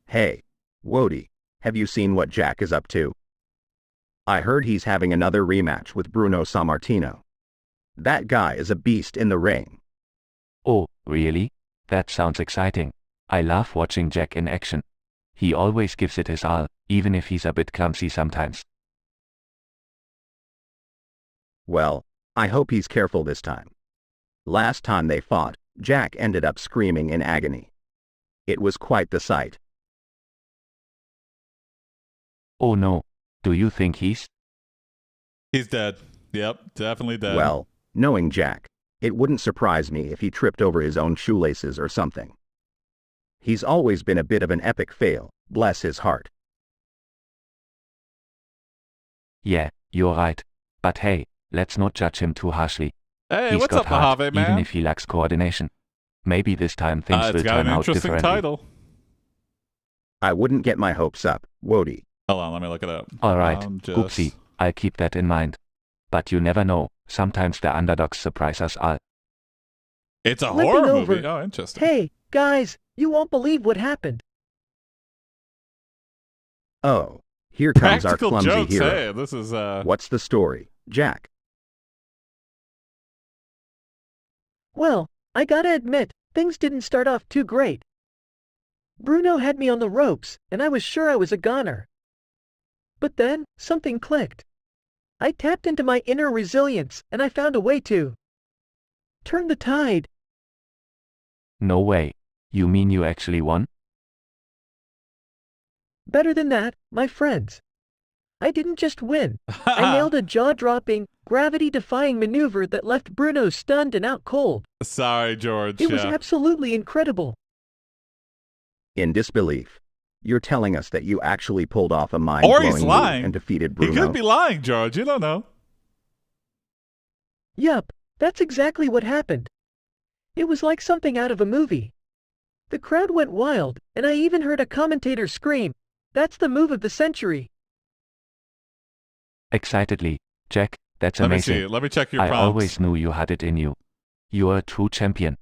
Hey, Wody, have you seen what Jack is up to? I heard he's having another rematch with Bruno Sammartino. That guy is a beast in the ring.
Oh, really? That sounds exciting. I love watching Jack in action. He always gives it his all, even if he's a bit clumsy sometimes.
Well, I hope he's careful this time. Last time they fought, Jack ended up screaming in agony. It was quite the sight.
Oh no. Do you think he's?
He's dead. Yep, definitely dead.
Well, knowing Jack, it wouldn't surprise me if he tripped over his own shoelaces or something. He's always been a bit of an epic fail, bless his heart.
Yeah, you're right. But hey, let's not judge him too harshly.
Hey,
He's
what's
got
up,
heart,
Mojave, man?
even if he lacks coordination. Maybe this time things
It's
will
got
turn
an
out
interesting
differently.
title.
I wouldn't get my hopes up, Wody.
Hold on, let me look it up.
Alright,
Just...
Goopsea, I'll keep that in mind. But you never know, sometimes the underdogs surprise us all.
It's a
Flipping
horror
over.
movie. Oh, interesting.
Hey, guys, you won't believe what happened.
Oh, here comes our
Practical
clumsy
jokes.
hero.
Hey, this is
What's the story, Jack?
Well, I gotta admit, things didn't start off too great. Bruno had me on the ropes, and I was sure I was a goner. But then, something clicked. I tapped into my inner resilience, and I found a way to turn the tide.
No way. You mean you actually won?
Better than that, my friends. I didn't just win. I nailed a jaw-dropping, gravity-defying maneuver that left Bruno stunned and out cold.
Sorry, George.
It was absolutely incredible.
In disbelief. You're telling us that you actually pulled off a
Or
mind-blowing
he's
move
lying.
and defeated
He
Bruno?
could be lying, George. You don't know.
Yup, that's exactly what happened. It was like something out of a movie. The crowd went wild, and I even heard a commentator scream, "That's the move of the century."
Excitedly, Jack, that's
Let
amazing.
me see. Let me check your
I
prompts.
always knew you had it in you. You're a true champion.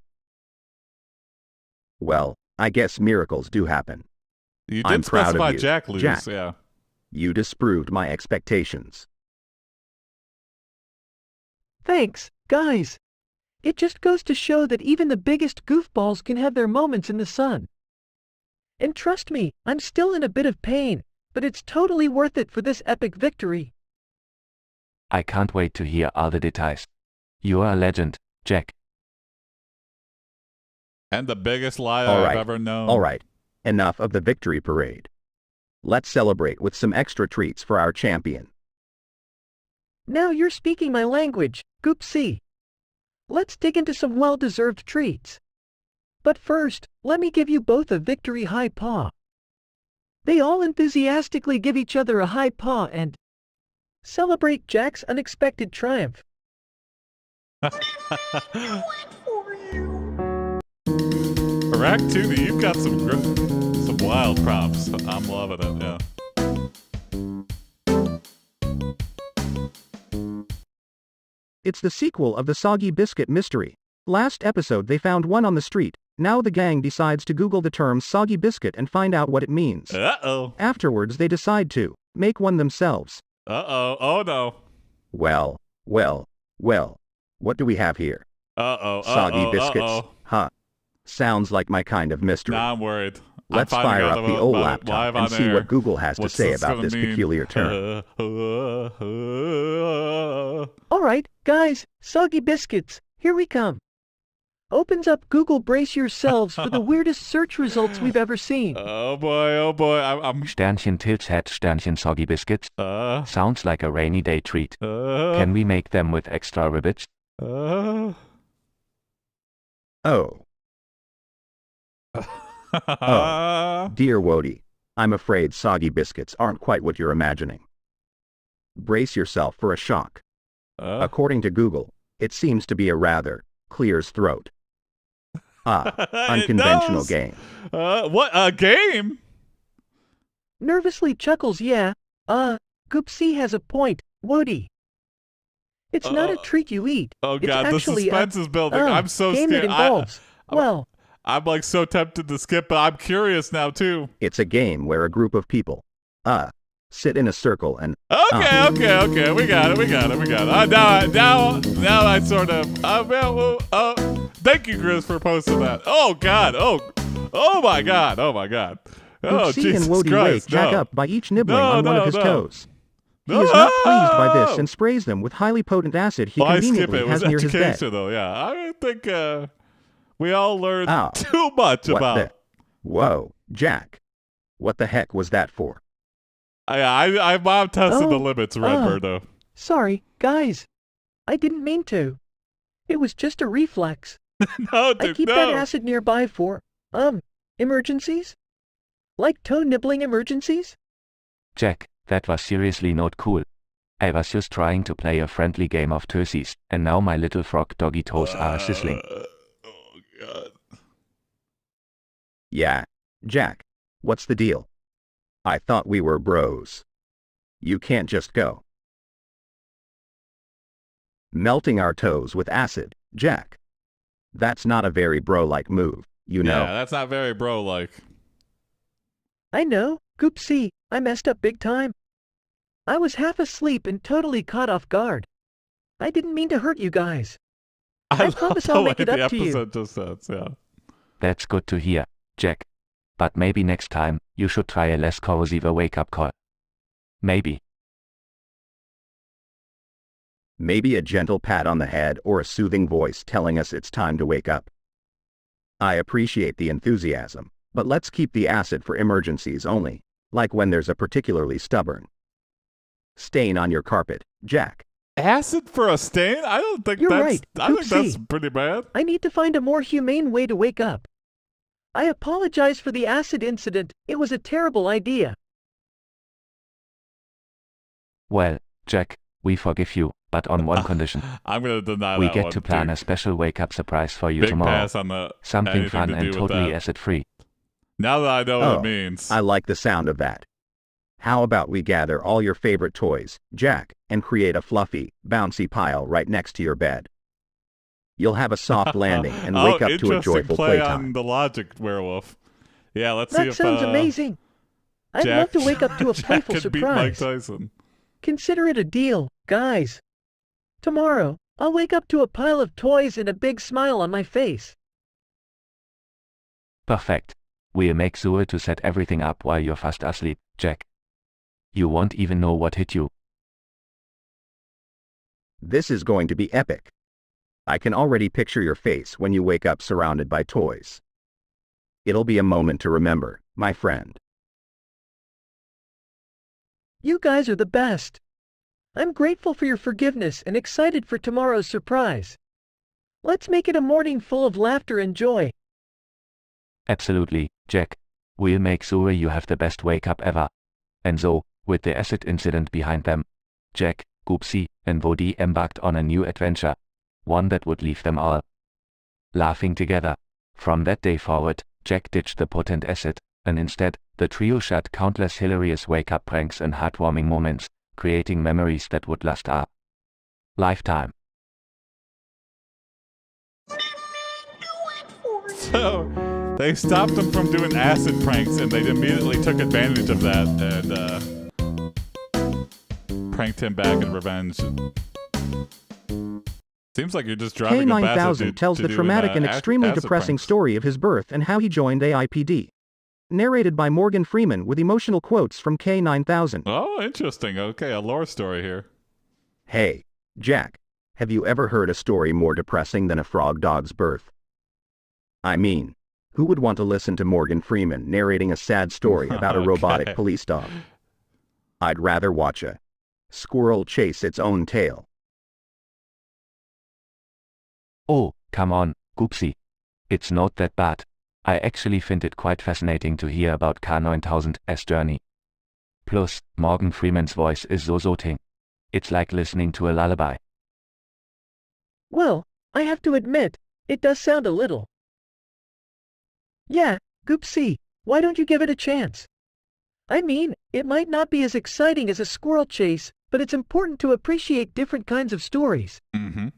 Well, I guess miracles do happen.
You
I'm
did
proud
specify
of you,
Jack lose,
Jack.
yeah.
You disproved my expectations.
Thanks, guys. It just goes to show that even the biggest goofballs can have their moments in the sun. And trust me, I'm still in a bit of pain, but it's totally worth it for this epic victory.
I can't wait to hear all the details. You're a legend, Jack.
And the biggest liar
All
I've
right,
ever known.
all right. Enough of the victory parade. Let's celebrate with some extra treats for our champion.
Now you're speaking my language, Goopsea. Let's dig into some well-deserved treats. But first, let me give you both a victory high paw. They all enthusiastically give each other a high paw and celebrate Jack's unexpected triumph.
Correct, Tootie. You've got some wild prompts. I'm loving it, yeah.
It's the sequel of the Soggy Biscuit mystery. Last episode they found one on the street. Now the gang decides to Google the term soggy biscuit and find out what it means.
Uh-oh.
Afterwards they decide to make one themselves.
Uh-oh. Oh, no.
Well, what do we have here?
Uh-oh.
Soggy biscuits,
Uh-oh.
huh? Sounds like my kind of mystery.
Now I'm worried.
Let's
I'm finding
fire
out
up the
about-
old
live
laptop and
on
see
air.
what Google has
What's
to say
this
about
gonna
this
mean?
peculiar term.
Alright, guys, soggy biscuits, here we come. Opens up Google, brace yourselves for the weirdest search results we've ever seen.
Oh boy, I'm
Sternchen tilts head Sternchen soggy biscuits. Sounds like a rainy day treat. Can we make them with extra ribbits?
Oh. Dear Wody, I'm afraid soggy biscuits aren't quite what you're imagining. Brace yourself for a shock. According to Google, it seems to be a rather clears throat. Unconventional game.
What, a game?
Nervously chuckles, yeah. Goopsea has a point, Wody. It's not a treat you eat.
Oh
It's
god, the
actually
suspense is building. I'm so
game
scared.
that involves,
I'm like so tempted to skip, but I'm curious now too.
It's a game where a group of people, sit in a circle and,
Okay, we got it. Now I sort of, thank you, Chris, for posting that. Oh god, oh my god. Oh
Goopsea
Jesus
and Wody
Christ,
wake Jack
no.
up by each nibbling on one of his toes. He is not pleased by this and sprays them with highly potent acid he
Why skip
conveniently
it? It
has
was
near his bed.
education, though. Yeah, I think we all learned too much
What
about.
the? Whoa, Jack. What the heck was that for?
I'm testing the limits, Redbird, though.
Sorry, guys. I didn't mean to. It was just a reflex.
No,
I keep that acid nearby for, emergencies? Like toe nibbling emergencies?
Jack, that was seriously not cool. I was just trying to play a friendly game of toesies, and now my little frog doggy toes are sizzling.
Oh god.
Yeah, Jack. What's the deal? I thought we were bros. You can't just go melting our toes with acid, Jack. That's not a very bro-like move, you know.
Yeah, that's not very bro-like.
I know, Goopsea, I messed up big time. I was half asleep and totally caught off guard. I didn't mean to hurt you guys. I promise I'll make it up to you.
The episode just ends, yeah.
That's good to hear, Jack. But maybe next time, you should try a less corrosive wake-up call. Maybe.
Maybe a gentle pat on the head or a soothing voice telling us it's time to wake up. I appreciate the enthusiasm, but let's keep the acid for emergencies only, like when there's a particularly stubborn stain on your carpet, Jack.
Acid for a stain? I don't think
You're
that's...
right,
I think that's
Goopsea.
pretty bad.
I need to find a more humane way to wake up. I apologize for the acid incident. It was a terrible idea.
Well, Jack, we forgive you, but on one condition.
I'm going to deny
we
that
get
one,
to plan
too.
a special wake-up surprise for you
Big
tomorrow.
pass on the
Something
anything
fun
to do
and
with
totally
that.
acid-free.
Now that I know what it means.
I like the sound of that. How about we gather all your favorite toys, Jack, and create a fluffy, bouncy pile right next to your bed. You'll have a soft landing and wake up to a
interesting
joyful
play
playtime.
on the logic, Werewolf. Yeah, let's see
That
if...
sounds amazing. I'd
Jack-
love to wake up to a
Jack
playful
could beat Mike
surprise.
Tyson.
Consider it a deal, guys. Tomorrow, I'll wake up to a pile of toys and a big smile on my face.
Perfect. We'll make sure to set everything up while you're fast asleep, Jack. You won't even know what hit you.
This is going to be epic. I can already picture your face when you wake up surrounded by toys. It'll be a moment to remember, my friend.
You guys are the best. I'm grateful for your forgiveness and excited for tomorrow's surprise. Let's make it a morning full of laughter and joy.
Absolutely, Jack. We'll make sure you have the best wake-up ever. And so, with the acid incident behind them, Jack, Goopsea, and Wody embarked on a new adventure. One that would leave them all laughing together. From that day forward, Jack ditched the potent acid, and instead, the trio shared countless hilarious wake-up pranks and heartwarming moments, creating memories that would last a lifetime.
So, they stopped him from doing acid pranks, and they immediately took advantage of that and pranked him back in revenge. Seems like you're just driving a
K9000 tells the traumatic and extremely depressing story of his birth and how he joined AiPD. Narrated by Morgan Freeman with emotional quotes from K9000.
Oh, interesting. Okay, a lore story here.
Hey, Jack, have you ever heard a story more depressing than a frog dog's birth? I mean, who would want to listen to Morgan Freeman narrating a sad story about a robotic police dog? I'd rather watch a squirrel chase its own tail.
Oh, come on, Goopsea. It's not that bad. I actually find it quite fascinating to hear about K9000's journey. Plus, Morgan Freeman's voice is so soothing. It's like listening to a lullaby.
Well, I have to admit, it does sound a little. Yeah, Goopsea, why don't you give it a chance? I mean, it might not be as exciting as a squirrel chase, but it's important to appreciate different kinds of stories.
Mm-hmm.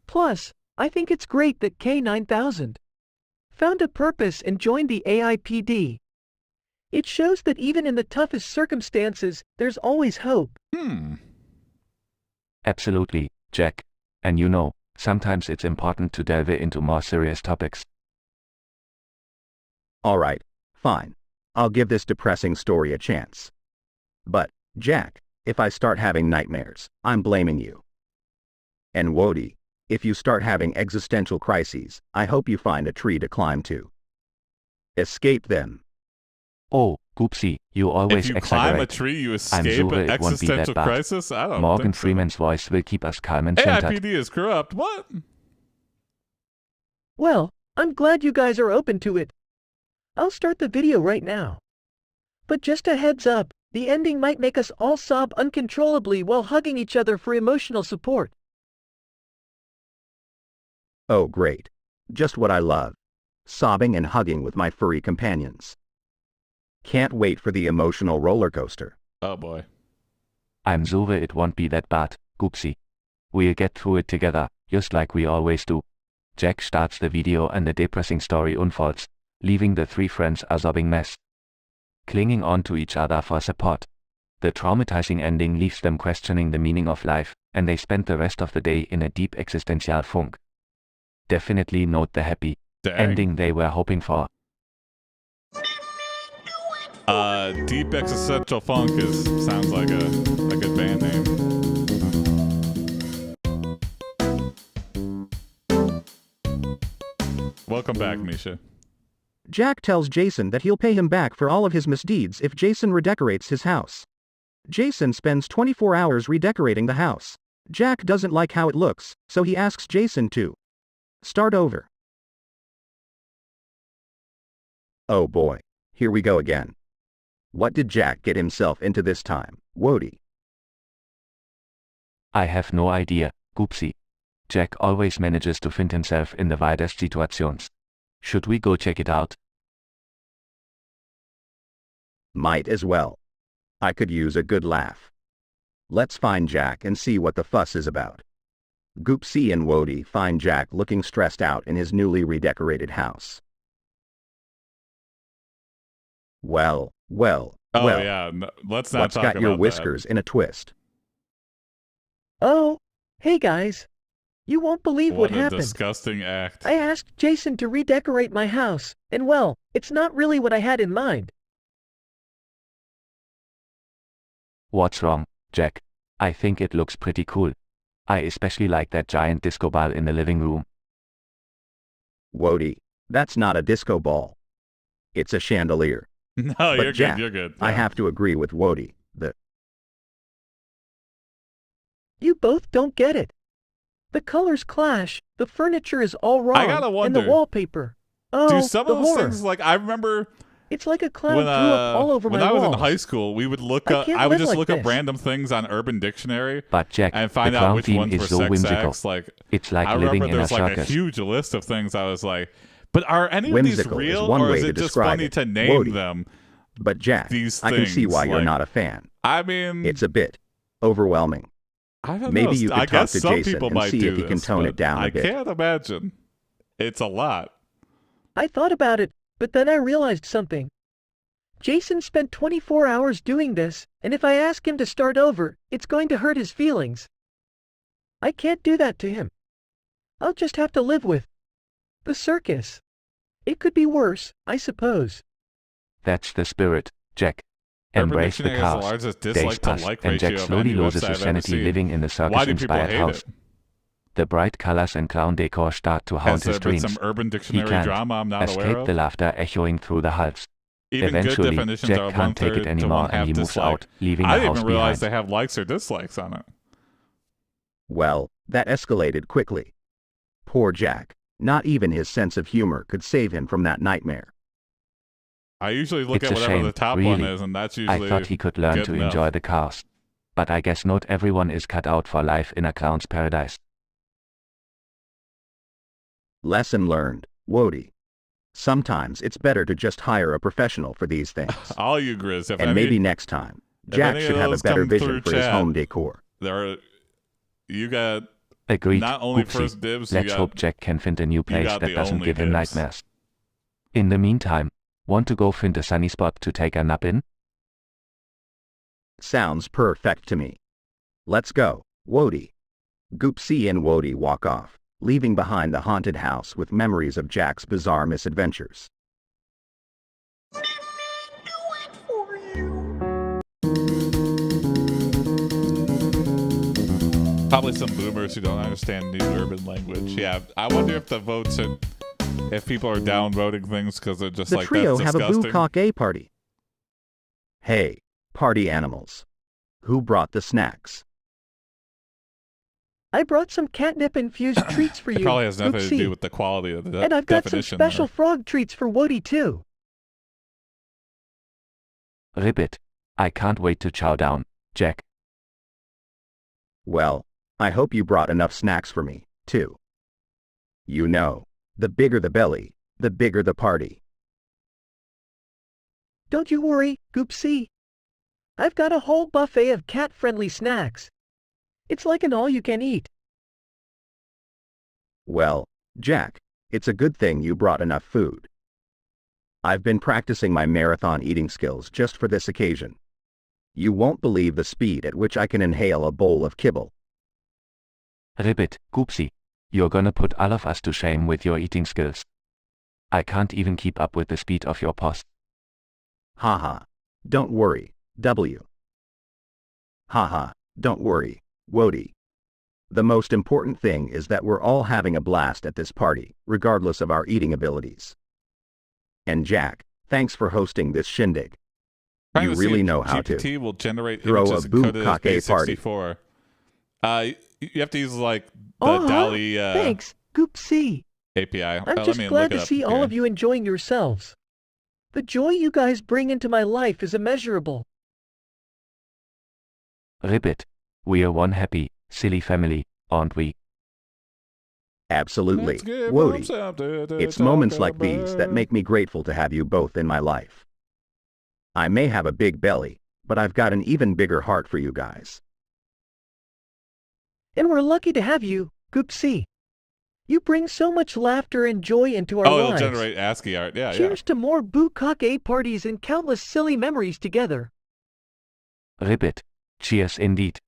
Plus, I think it's great that K9000 found a purpose and joined the AiPD. It shows that even in the toughest circumstances, there's always hope.
Absolutely, Jack. And you know, sometimes it's important to delve into more serious topics.
Alright, fine. I'll give this depressing story a chance. But, Jack, if I start having nightmares, I'm blaming you. And Wody, if you start having existential crises, I hope you find a tree to climb to. Escape them.
Oh, Goopsea, you always
If you
exaggerate.
climb a tree, you
I'm
escape
sure
an
it won't be that
existential
bad.
crisis? I don't
Morgan
think so.
Freeman's voice will keep us calm and centered.
AiPD is corrupt. What?
Well, I'm glad you guys are open to it. I'll start the video right now. But just a heads up, the ending might make us all sob uncontrollably while hugging each other for emotional support.
Oh great. Just what I love. Sobbing and hugging with my furry companions. Can't wait for the emotional roller coaster.
Oh boy.
I'm sure it won't be that bad, Goopsea. We'll get through it together, just like we always do. Jack starts the video and the depressing story unfolds, leaving the three friends a sobbing mess, clinging on to each other for support. The traumatizing ending leaves them questioning the meaning of life, and they spend the rest of the day in a deep existential funk. Definitely not the happy ending they were hoping for.
Deep Existential Funk sounds like a good band name. Welcome back, Misha.
Jack tells Jason that he'll pay him back for all of his misdeeds if Jason redecorates his house. Jason spends 24 hours redecorating the house. Jack doesn't like how it looks, so he asks Jason to start over.
Oh boy. Here we go again. What did Jack get himself into this time, Wody?
I have no idea, Goopsea. Jack always manages to find himself in the wildest situations. Should we go check it out?
Might as well. I could use a good laugh. Let's find Jack and see what the fuss is about. Goopsea and Wody find Jack looking stressed out in his newly redecorated house. Well.
Oh yeah, no, let's not
what's
talk
got your
about
whiskers in a twist?
Oh, hey guys. You won't believe what
What a
happened.
disgusting act.
I asked Jason to redecorate my house, and well, it's not really what I had in mind.
What's wrong, Jack? I think it looks pretty cool. I especially like that giant disco ball in the living room.
Wody, that's not a disco ball. It's a chandelier.
No,
But
you're
Jack,
good. You're good.
I
Yeah.
have to agree with Wody.
You both don't get it. The colors clash, the furniture is all wrong,
I gotta
and
wonder,
the wallpaper. Oh,
do some
the
of those
horror.
things, like, I remember
It's like a cloud
when
grew up all over
when
my
I was
walls.
in high school, we would look
I
up.
can't
I would
live
just
like
look up
this.
random things on Urban Dictionary,
But Jack,
and find
the
out
crown
which
theme
ones
is
were
so
sex
whimsical.
acts. Like,
It's like
I
living
remember
in a
there's like a
circus.
huge list of things. I was like, but are any
Whimsical
of these
is
real,
one
or
way
is
to
it just
describe
funny
it.
to name
Wody.
them?
But Jack,
These
I can see
things,
why you're
like-
not a fan.
I mean,
It's a bit overwhelming.
I don't
Maybe
know.
you could
I
talk
guess
to
some
Jason
people
and
might
see
do
if he can
this,
tone
but
it down a
I
bit.
can't imagine. It's a lot.
I thought about it, but then I realized something. Jason spent 24 hours doing this, and if I ask him to start over, it's going to hurt his feelings. I can't do that to him. I'll just have to live with the circus. It could be worse, I suppose.
That's the spirit, Jack.
Urban
Embrace the
Dictionary has the
chaos.
largest
Days
dislike to
pass,
like
and Jack
ratio of
slowly
any
loses
website
his
I've ever
sanity
seen.
living in the
Why do people
circus-inspired
hate
house.
it?
The bright colors and clown decor start to haunt
Has there
his
been
dreams.
some Urban
He
Dictionary
can't
drama I'm not aware
escape
of?
the laughter echoing through the halls.
Even good
Eventually,
definitions are
Jack can't take
1/3
it
to
anymore and
1/2
he moves
dislike.
out, leaving
I
the
didn't
house
even realize
behind.
they have likes or dislikes on it.
Well, that escalated quickly. Poor Jack. Not even his sense of humor could save him from that nightmare.
I usually look
It's
at
a
whatever
shame,
the top
really.
one is, and that's usually
I thought he could learn
good
to
enough.
enjoy the chaos. But I guess not everyone is cut out for life in a clown's paradise.
Lesson learned, Wody. Sometimes it's better to just hire a professional for these things.
All you Grizz. If
And
any,
maybe next time,
if
Jack
any
should
of
have a
those
better
come
vision
through
for his
chat,
home decor.
You got
Agreed.
not only
Goopsea.
first dibs, you
Let's
got,
hope Jack can find a new place
got
that
the
doesn't
only
give him
dibs.
nightmares. In the meantime, want to go find a sunny spot to take a nap in?
Sounds perfect to me. Let's go, Wody. Goopsea and Wody walk off, leaving behind the haunted house with memories of Jack's bizarre misadventures.
probably some boomers who don't understand new urban language. Yeah, I wonder if the votes are, if people are down voting things because they're just
The
like,
trio
that's
have a
disgusting.
boo-cock A party.
Hey, party animals. Who brought the snacks?
I brought some catnip-infused treats for
It
you,
probably has nothing to
Goopsea.
do with the quality of the
And I've got some
definition
special
there.
frog treats for Wody too.
Ribbit. I can't wait to chow down, Jack.
Well, I hope you brought enough snacks for me, too. You know, the bigger the belly, the bigger the party.
Don't you worry, Goopsea. I've got a whole buffet of cat-friendly snacks. It's like an all-you-can-eat.
Well, Jack, it's a good thing you brought enough food. I've been practicing my marathon eating skills just for this occasion. You won't believe the speed at which I can inhale a bowl of kibble.
Ribbit, Goopsea. You're gonna put all of us to shame with your eating skills. I can't even keep up with the speed of your post.
Haha. Don't worry, W. Haha. Don't worry, Wody. The most important thing is that we're all having a blast at this party, regardless of our eating abilities. And Jack, thanks for hosting this shindig.
Trying
You
to see
really
if
know how to
GPT will generate
throw
images
a
encoded as
boo-cock A party.
base64. You have to use like the
Uh-huh.
DALI
Thanks, Goopsea.
API.
I'm
Let
just
me
glad
look it
to
up
see all
here.
of you enjoying yourselves. The joy you guys bring into my life is immeasurable.
Ribbit. We're one happy, silly family, aren't we?
Absolutely,
Let's give them
Wody.
something to
It's
talk
moments like these that
about.
make me grateful to have you both in my life. I may have a big belly, but I've got an even bigger heart for you guys.
And we're lucky to have you, Goopsea. You bring so much laughter and joy into our
Oh, it'll
lives.
generate ASCII art. Yeah,
Cheers to more boo-cock A parties and countless silly memories together.
Ribbit. Cheers indeed.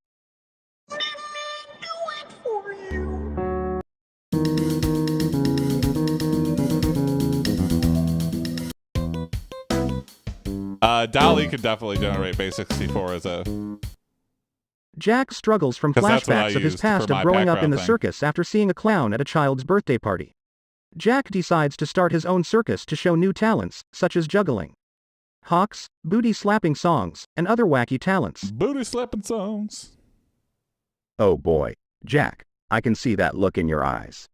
DALI could definitely generate base64 as a.
Jack struggles from
'Cause that's what I
flashbacks of his
used
past
for
of
my
growing up in
background
the
thing.
circus after seeing a clown at a child's birthday party. Jack decides to start his own circus to show new talents, such as juggling, hawks, booty-slapping songs, and other wacky talents.
Booty slapping songs.
Oh boy, Jack, I can see that look in your eyes.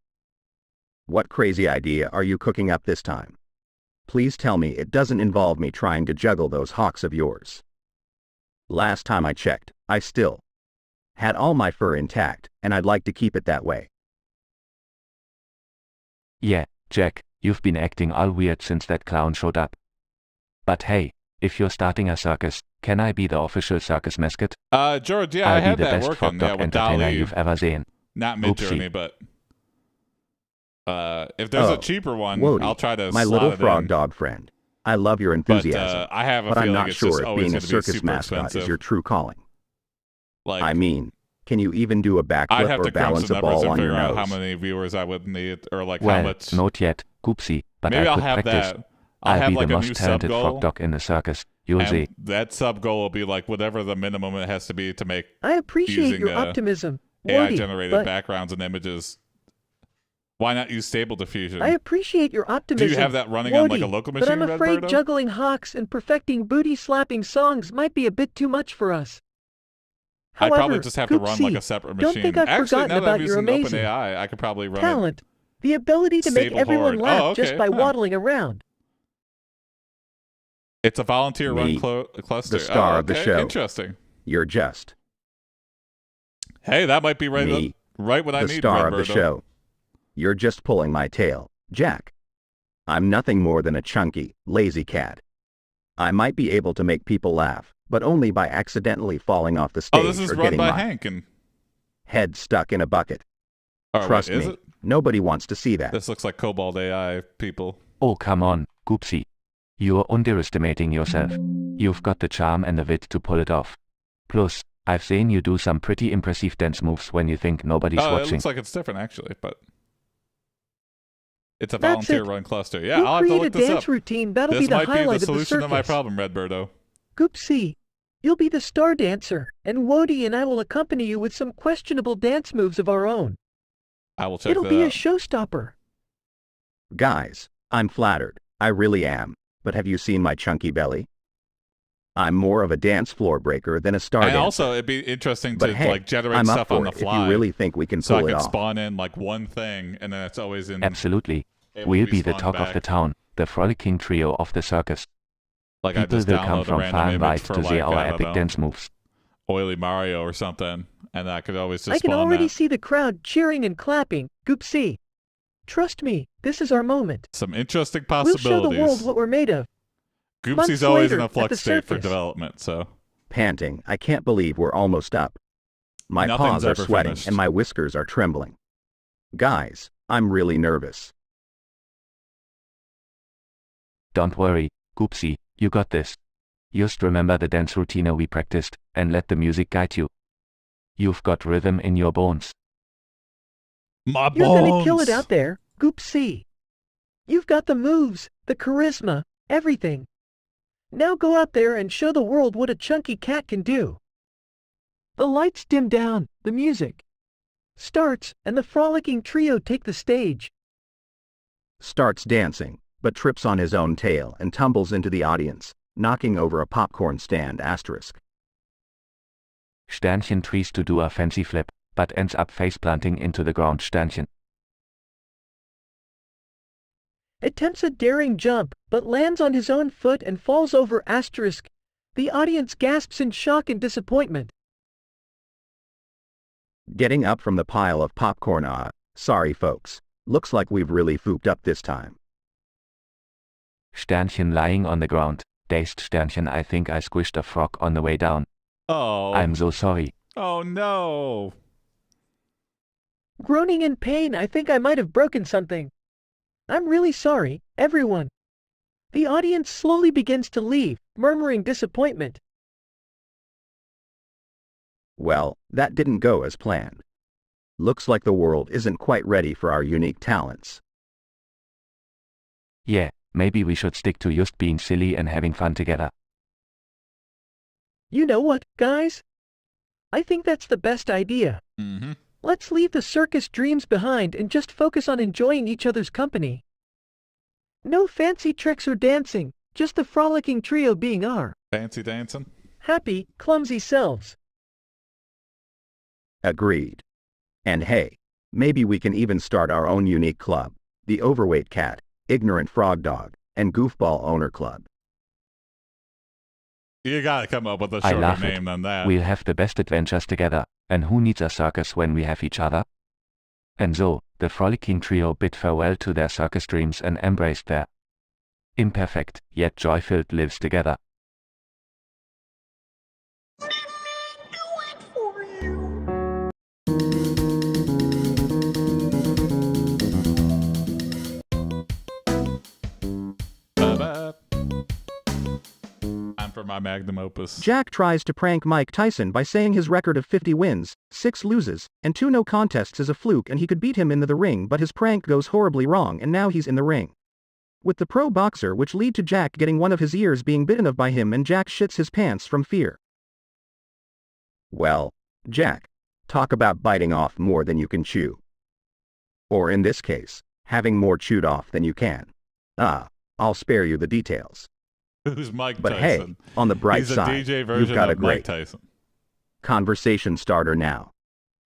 What crazy idea are you cooking up this time? Please tell me it doesn't involve me trying to juggle those hawks of yours. Last time I checked, I still had all my fur intact, and I'd like to keep it that way.
Yeah, Jack, you've been acting all weird since that clown showed up. But hey, if you're starting a circus, can I be the official circus mascot?
George, yeah, I
I'll
had
be the
that
best
working.
frog
Yeah,
dog
with
entertainer
DALI.
you've ever seen.
Not
Goopsea.
Midjourney, but if there's
Oh,
a cheaper one,
Wody,
I'll try to
my
slot
little
it
frog
in.
dog friend. I love your
But
enthusiasm,
I have a
but I'm
feeling
not
it's
sure
just
if
always
being a
going to be
circus
super
mascot
expensive.
is your true calling.
Like,
I mean, Can you even do a
I'd
backflip
have
or
to crunch
balance
the
a
numbers
ball
and
on your
figure out how
nose?
many viewers I would need, or like
Well,
how much.
not yet, Goopsea, but
Maybe
I
I'll
could
have
practice.
that. I'll have
be
like
the
a
most
new sub
talented frog
goal.
dog in the circus. You'll
And
see.
that sub goal will be like whatever the minimum it has to be to make
I appreciate
using,
your optimism,
AI
Woody,
generated
but
backgrounds and images. Why not use Stable Diffusion?
I appreciate your optimism.
Do you have that running
Woody,
on like a local machine,
but I'm afraid
Redbirdo?
juggling hawks and perfecting booty-slapping songs might be a bit too much for us.
I'd
However,
probably just have to run like
Goopsea,
a separate
don't
machine.
think I've
Actually,
forgotten
now that
about
I'm
your
using
amazing
OpenAI, I could probably run
talent, the ability to make
Stable
everyone
Horde.
laugh
Oh,
just
okay,
by
huh.
waddling around.
It's a volunteer run
Me,
cluster.
the star
Oh,
of the
okay,
show.
Interesting.
You're just
Hey, that might be right
me,
right what I
the
need.
star of the
Redbirdo.
show. You're just pulling my tail, Jack. I'm nothing more than a chunky, lazy cat. I might be able to make people laugh, but only by accidentally falling off the stage
Oh, this is
or
run
getting
by
my
Hank and.
head stuck in a bucket.
Oh,
Trust
wait, is
me,
it?
nobody wants to see that.
This looks like Cobalt AI people.
Oh, come on, Goopsea. You're underestimating yourself. You've got the charm and the wit to pull it off. Plus, I've seen you do some pretty impressive dance moves when you think nobody's
Oh, it
watching.
looks like it's different actually, but it's a
That's
volunteer
it.
run cluster. Yeah,
We'll
I'll have to
create
look
a
this
dance
up.
routine. That'll
This
be the
might be
highlight
the
of the
solution to my
circus.
problem, Redbirdo.
Goopsea, you'll be the star dancer, and Wody and I will accompany you with some questionable dance moves of our own.
I will check
It'll
that
be a
out.
showstopper.
Guys, I'm flattered. I really am. But have you seen my chunky belly? I'm more of a dance floor breaker than a star
And
dancer.
also, it'd be interesting
But
to
hey,
like generate
I'm up
stuff
for
on the
it if
fly.
you really think we can
so I
pull it
could
off.
spawn in like one thing, and then it's always in.
Absolutely.
able to
We'll
be
be the
spawned
talk of
back.
the town, the frolicking trio of the circus.
Like I
People
just
will come
download a
from
random
far and
image
wide
for
to
like
see our
I don't
epic
know,
dance moves.
Oily Mario or something, and I could always just
I can
spawn
already
that.
see the crowd cheering and clapping. Goopsea, trust me, this is our moment.
Some interesting
We'll
possibilities.
show the world what we're made of.
Goopsy's
Months
always
later,
in a
at
flux
the
state for
circus.
development, so
Panting, I can't believe we're almost up. My
Nothing's
paws are
ever
sweating
finished.
and my whiskers are trembling. Guys, I'm really nervous.
Don't worry, Goopsea, you got this. Just remember the dance routine we practiced, and let the music guide you. You've got rhythm in your bones.
my
You're
bones.
gonna kill it out there, Goopsea. You've got the moves, the charisma, everything. Now go out there and show the world what a chunky cat can do. The lights dim down, the music starts, and the frolicking trio take the stage.
Starts dancing, but trips on his own tail and tumbles into the audience, knocking over a popcorn stand asterisk.
Sternchen tries to do a fancy flip, but ends up face planting into the ground. Sternchen.
Attempts a daring jump, but lands on his own foot and falls over asterisk. The audience gasps in shock and disappointment.
Getting up from the pile of popcorn. Sorry folks. Looks like we've really fooped up this time.
Sternchen lying on the ground. Dazed Sternchen, I think I squished a frog on the way down.
Oh.
I'm so sorry.
Oh no.
Groaning in pain, I think I might have broken something. I'm really sorry, everyone. The audience slowly begins to leave, murmuring disappointment.
Well, that didn't go as planned. Looks like the world isn't quite ready for our unique talents.
Yeah, maybe we should stick to just being silly and having fun together.
You know what, guys? I think that's the best idea.
Mm-hmm.
Let's leave the circus dreams behind and just focus on enjoying each other's company. No fancy tricks or dancing, just the frolicking trio being our
Fancy dancing.
happy, clumsy selves.
Agreed. And hey, maybe we can even start our own unique club, the Overweight Cat, Ignorant Frog Dog, and Goofball Owner Club.
You gotta come up with a
I
shorter
love
name
it.
than that.
We'll have the best adventures together, and who needs a circus when we have each other? And so, the frolicking trio bid farewell to their circus dreams and embraced their imperfect, yet joy-filled lives together.
Time for my magnum opus.
Jack tries to prank Mike Tyson by saying his record of 50 wins, 6 loses, and 2 no contests is a fluke and he could beat him into the ring, but his prank goes horribly wrong and now he's in the ring with the pro boxer, which lead to Jack getting one of his ears being bitten of by him, and Jack shits his pants from fear.
Well, Jack, talk about biting off more than you can chew. Or in this case, having more chewed off than you can. I'll spare you the details.
Who's Mike
But
Tyson?
hey, on the bright
He's a
side,
DJ version
you've got a
of Mike
great
Tyson.
conversation starter now.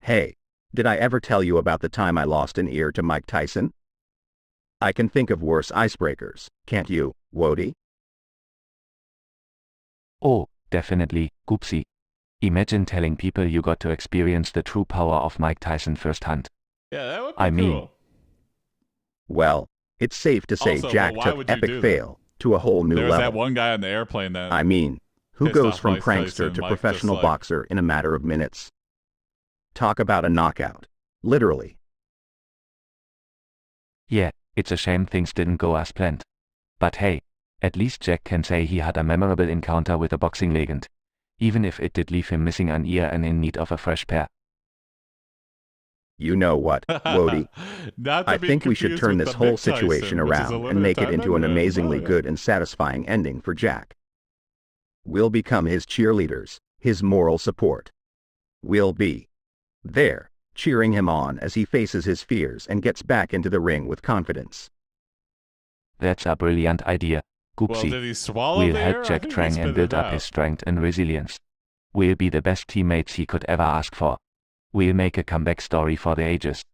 Hey, did I ever tell you about the time I lost an ear to Mike Tyson? I can think of worse icebreakers, can't you, Wody?
Oh, definitely, Goopsea. Imagine telling people you got to experience the true power of Mike Tyson firsthand.
Yeah, that would be
I mean,
cool.
Well, it's safe to say
Also,
Jack
why
took
would you
epic
do that?
fail to a whole new
There was
level.
that one guy on the airplane that
I mean, who
pissed
goes
off
from
Mike
prankster
Tyson,
to
Mike
professional
just like-
boxer in a matter of minutes? Talk about a knockout. Literally.
Yeah, it's a shame things didn't go as planned. But hey, at least Jack can say he had a memorable encounter with a boxing legend, even if it did leave him missing an ear and in need of a fresh pair.
You know what, Wody?
Not to
I
be
think we should
confused
turn
with
this
the
whole
Mick Tyson,
situation
which is a
around and
limited
make it
time
into an
event.
amazingly
Oh, yeah.
good and satisfying ending for Jack. We'll become his cheerleaders, his moral support. We'll be there, cheering him on as he faces his fears and gets back into the ring with confidence.
That's a brilliant idea,
Well,
Goopsea.
did he swallow
We'll
the
help
air? I
Jack
think he
train
spit
and build
it
up
out.
his strength and resilience. We'll be the best teammates he could ever ask for. We'll make a comeback story for the ages.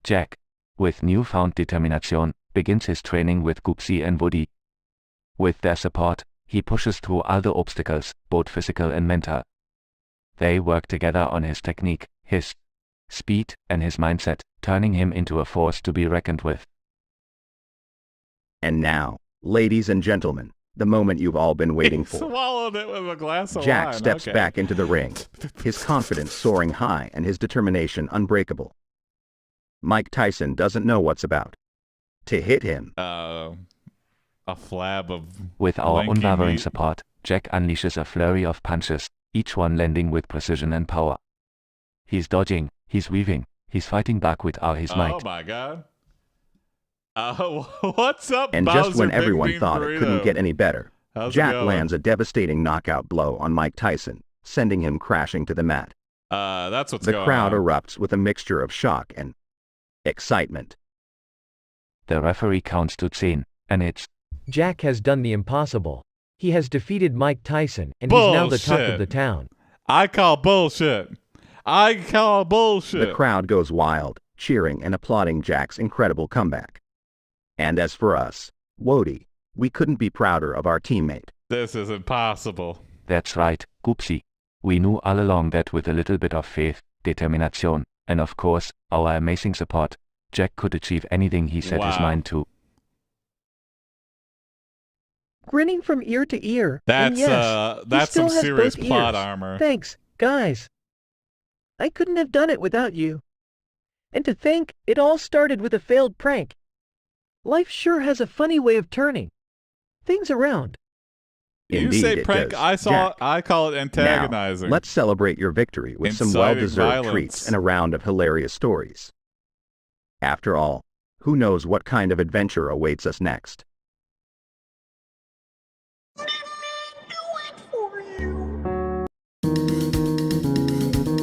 Jack, with newfound determination, begins his training with Goopsea and Woody. With their support, he pushes through all the obstacles, both physical and mental. They work together on his technique, his speed, and his mindset, turning him into a force to be reckoned with.
And now, ladies and gentlemen, the moment you've all been waiting
He
for.
swallowed it with a glass of
Jack
wine.
steps
Okay.
back into the ring, his confidence soaring high and his determination unbreakable. Mike Tyson doesn't know what's about to hit him.
A flab of
With our
lanky
unwavering
meat.
support, Jack unleashes a flurry of punches, each one landing with precision and power. He's dodging, he's weaving, he's fighting back with all his might.
Oh my god. What's up,
And
Bowser
just when
Big
everyone
Bean
thought
Burrito?
it couldn't get any better,
How's it
Jack
going?
lands a devastating knockout blow on Mike Tyson, sending him crashing to the mat.
That's what's
The
going
crowd
on.
erupts with a mixture of shock and excitement.
The referee counts to 10, and it's
Jack has done the impossible. He has defeated Mike Tyson, and he's now the talk
Bullshit.
of the town.
I call bullshit. I call bullshit.
The crowd goes wild, cheering and applauding Jack's incredible comeback. And as for us, Wody, we couldn't be prouder of our teammate.
This is impossible.
That's right, Goopsea. We knew all along that with a little bit of faith, determination, and of course, our amazing support, Jack could achieve anything he set his
Wow.
mind to.
Grinning from ear to ear.
That's
and yes, he
that's
still
some
has
serious
both
plot
ears.
armor.
Thanks, guys. I couldn't have done it without you. And to think, it all started with a failed prank. Life sure has a funny way of turning things around.
You
Indeed
say
it
prank,
does, Jack.
I call it antagonizing.
Now, let's celebrate your victory with some
Inciting
well-deserved
violence.
treats and a round of hilarious stories. After all, who knows what kind of adventure awaits us next?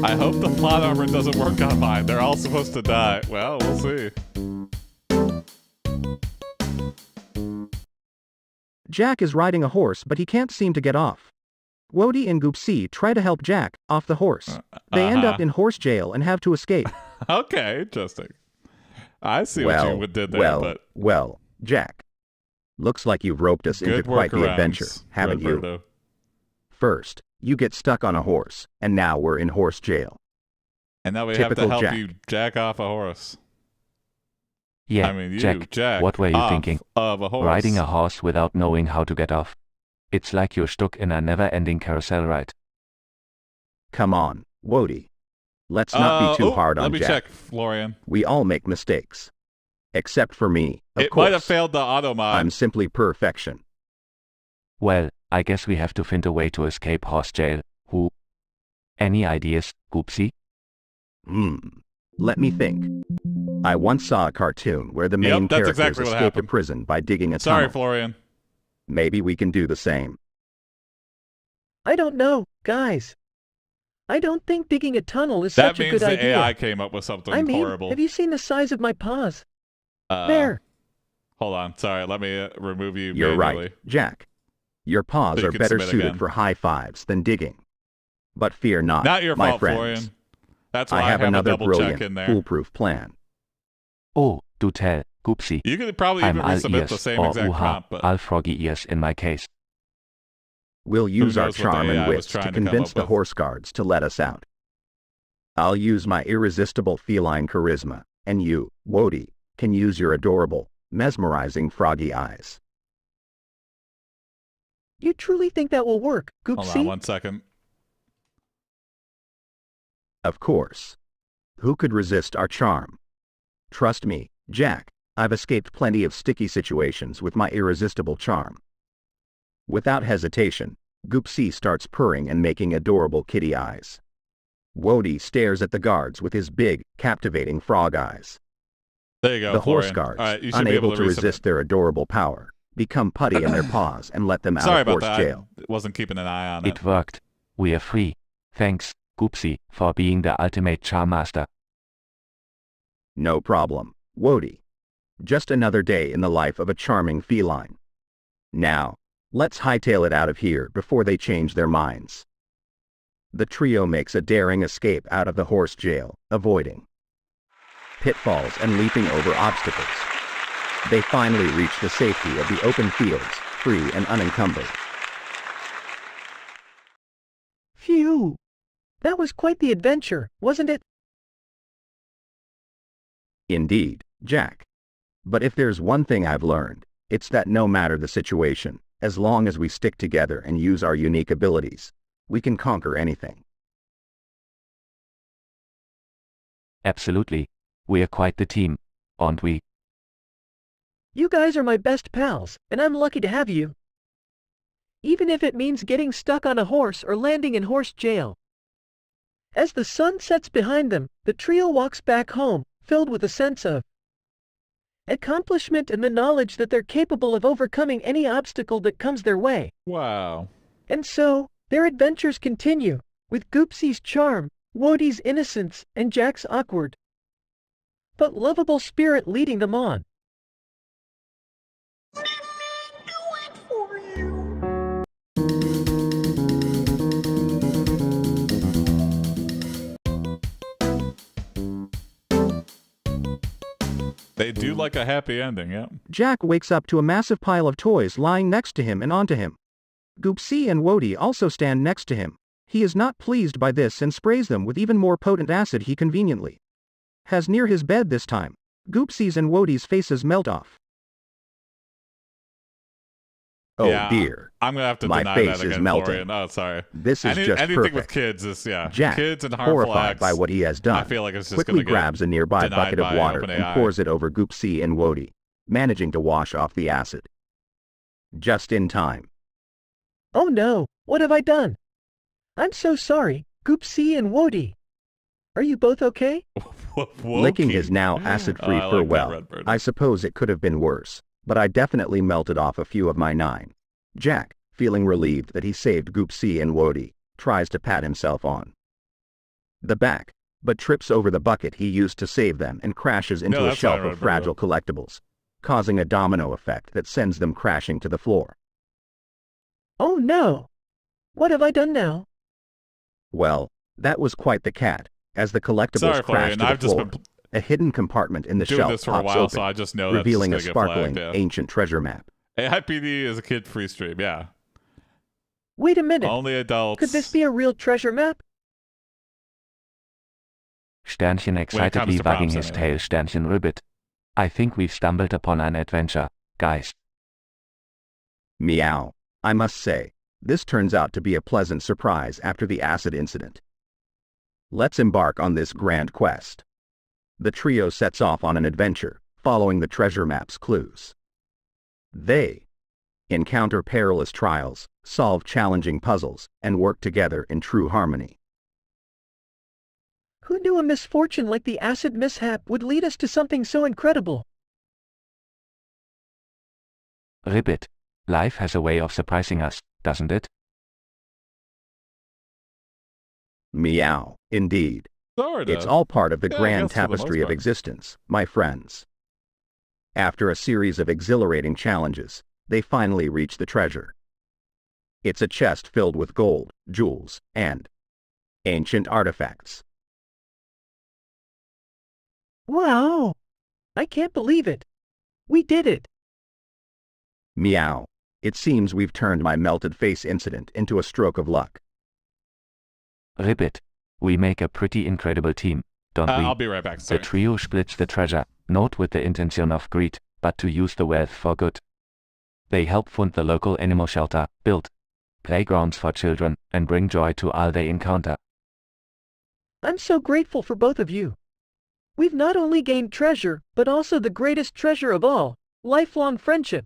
I hope the plot armor doesn't work on mine. They're all supposed to die. Well, we'll see.
Jack is riding a horse but he can't seem to get off. Wody and Goopsea try to help Jack off the horse. They end up in horse jail and have to escape.
Okay, interesting. I see what you did there, but
Well, Jack. Looks like you've roped us into
good
quite the
workarounds,
adventure, haven't you?
Roberto.
First, you get stuck on a horse, and now we're in horse jail.
And now we
Typical
have to help
Jack.
you jack off a horse.
Yeah,
I mean, you,
Jack, what were you
off
thinking?
Of a horse.
Riding a horse without knowing how to get off. It's like you're stuck in a never-ending carousel ride.
Come on, Wody. Let's not be too hard on
let me
Jack.
check, Florian.
We all make mistakes. Except for me, of
It
course.
might have failed the auto mod.
I'm simply perfection.
Well, I guess we have to find a way to escape horse jail. Who? Any ideas, Goopsea?
Let me think. I once saw a cartoon where the main
Yep, that's
characters
exactly what
escaped a
happened.
prison by digging a
Sorry,
tunnel.
Florian.
Maybe we can do the same.
I don't know, guys. I don't think digging a tunnel is
That
such a
means
good
the
idea.
AI came up with something
I mean,
horrible.
have you seen the size of my paws?
Uh,
There.
Hold on. Sorry, let me remove you
You're
manually.
right, Jack. Your paws
So you
are
can
better
submit
suited
again.
for high fives than digging. But fear not,
Not your
my
fault,
friends.
Florian. That's why
I have another
a double check
brilliant,
in there.
foolproof plan.
Oh, do tell, Goopsea.
You could probably
I'm
even
all
resubmit
ears,
the same
or
exact
uha,
prompt, but
all froggy ears in my case.
We'll use our
knows what the
charm
AI
and
was
wits
trying
to
to come
convince
up
the
with.
horse guards to let us out. I'll use my irresistible feline charisma, and you, Wody, can use your adorable, mesmerizing froggy eyes.
You truly think that will work,
hold on
Goopsea?
1 second.
Of course. Who could resist our charm? Trust me, Jack, I've escaped plenty of sticky situations with my irresistible charm. Without hesitation, Goopsea starts purring and making adorable kitty eyes. Wody stares at the guards with his big, captivating frog eyes.
There you go,
The horse
Florian.
guards,
All right, you should be
unable
able
to
resubmit.
resist their adorable power, become putty in their paws and let them out
Sorry
of
about
horse
that.
jail.
I wasn't keeping an eye on it.
It worked. We are free. Thanks, Goopsea, for being the ultimate charm master.
No problem, Wody. Just another day in the life of a charming feline. Now, let's hightail it out of here before they change their minds. The trio makes a daring escape out of the horse jail, avoiding pitfalls and leaping over obstacles. They finally reach the safety of the open fields, free and unencumbered.
Phew! That was quite the adventure, wasn't it?
Indeed, Jack. But if there's one thing I've learned, it's that no matter the situation, as long as we stick together and use our unique abilities, we can conquer anything.
Absolutely. We are quite the team, aren't we?
You guys are my best pals, and I'm lucky to have you. Even if it means getting stuck on a horse or landing in horse jail. As the sun sets behind them, the trio walks back home, filled with a sense of accomplishment and the knowledge that they're capable of overcoming any obstacle that comes their way.
Wow.
And so, their adventures continue, with Goopsea's charm, Wody's innocence, and Jack's awkward but lovable spirit leading them on.
They do like a happy ending, yeah.
Jack wakes up to a massive pile of toys lying next to him and onto him. Goopsea and Wody also stand next to him. He is not pleased by this and sprays them with even more potent acid he conveniently has near his bed this time. Goopsea's and Wody's faces melt off.
Oh
Yeah,
dear.
I'm gonna have to
My
deny
face
that
is
again,
melting.
Florian. Oh, sorry.
This is just
anything
perfect.
with kids is
Jack,
kids and harmful
horrified
acts.
by what he has done,
I feel like it's just
quickly
gonna get
grabs a nearby
denied
bucket of
by
water and
OpenAI.
pours it over Goopsea and Wody, managing to wash off the acid. Just in time.
Oh no, what have I done? I'm so sorry, Goopsea and Wody. Are you both okay?
Licking his now acid-free
I like that,
farewell.
Redbird.
I suppose it could have been worse, but I definitely melted off a few of my 9. Jack, feeling relieved that he saved Goopsea and Wody, tries to pat himself on the back, but trips over the bucket he used to save them and crashes into
No,
a
that's
shelf
fine,
of
Redbird.
fragile collectibles, causing a domino effect that sends them crashing to the floor.
Oh no! What have I done now?
Well, that was quite the cat, as the collectibles
Sorry,
crash
Florian.
to the
I've just
floor.
been
A hidden compartment in the
doing
shelf
this for a
pops
while,
open,
so I just know that's
revealing a
just gonna get
sparkling,
flagged, yeah.
ancient treasure map.
AiPD is a kid-free stream, yeah.
Wait a minute.
Only adults.
Could this be a real treasure map?
Sternchen
When it comes
excitedly
to
wagging
prompts,
his
anyway.
tail. Sternchen ribbit. I think we've stumbled upon an adventure, guys.
Meow. I must say, this turns out to be a pleasant surprise after the acid incident. Let's embark on this grand quest. The trio sets off on an adventure, following the treasure map's clues. They encounter perilous trials, solve challenging puzzles, and work together in true harmony.
Who knew a misfortune like the acid mishap would lead us to something so incredible?
Ribbit. Life has a way of surprising us, doesn't it?
Meow, indeed.
Sort
It's
of.
all part of the
Yeah, I
grand
guess for the most
tapestry of
part.
existence, my friends. After a series of exhilarating challenges, they finally reach the treasure. It's a chest filled with gold, jewels, and ancient artifacts.
Wow! I can't believe it. We did it.
Meow. It seems we've turned my melted face incident into a stroke of luck.
Ribbit. We make a pretty incredible team, don't we?
I'll be right back.
The
Sorry.
trio splits the treasure, not with the intention of greed, but to use the wealth for good. They help fund the local animal shelter, build playgrounds for children, and bring joy to all they encounter.
I'm so grateful for both of you. We've not only gained treasure, but also the greatest treasure of all, lifelong friendship.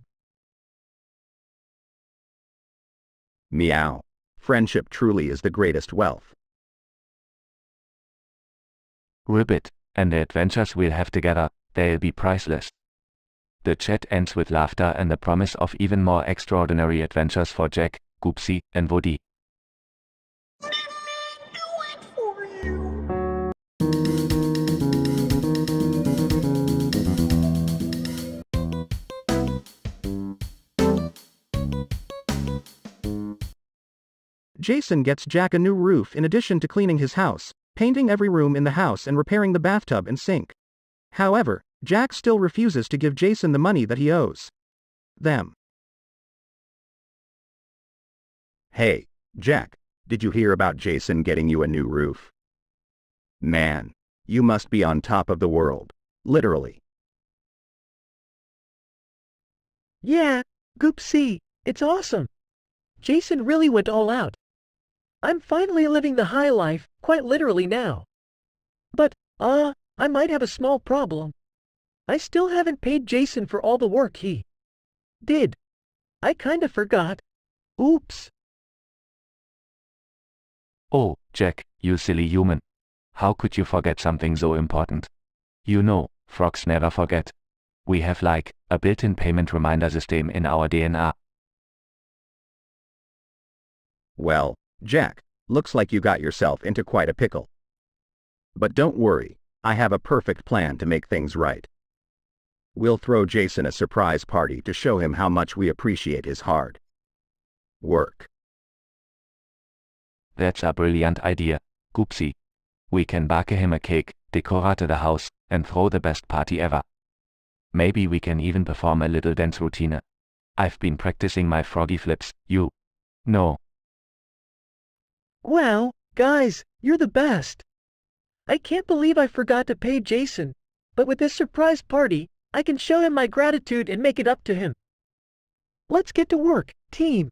Meow. Friendship truly is the greatest wealth.
Ribbit, and the adventures we'll have together, they'll be priceless. The chat ends with laughter and the promise of even more extraordinary adventures for Jack, Goopsea, and Woody.
Jason gets Jack a new roof in addition to cleaning his house, painting every room in the house and repairing the bathtub and sink. However, Jack still refuses to give Jason the money that he owes them.
Hey, Jack, did you hear about Jason getting you a new roof? Man, you must be on top of the world. Literally.
Yeah, Goopsea, it's awesome. Jason really went all out. I'm finally living the high life, quite literally now. But, I might have a small problem. I still haven't paid Jason for all the work he did. I kinda forgot. Oops.
Oh, Jack, you silly human. How could you forget something so important? You know, frogs never forget. We have like, a built-in payment reminder system in our DNA.
Well, Jack, looks like you got yourself into quite a pickle. But don't worry, I have a perfect plan to make things right. We'll throw Jason a surprise party to show him how much we appreciate his hard work.
That's a brilliant idea, Goopsea. We can bake him a cake, decorate the house, and throw the best party ever. Maybe we can even perform a little dance routine. I've been practicing my froggy flips, you know.
Wow, guys, you're the best. I can't believe I forgot to pay Jason, but with this surprise party, I can show him my gratitude and make it up to him. Let's get to work, team.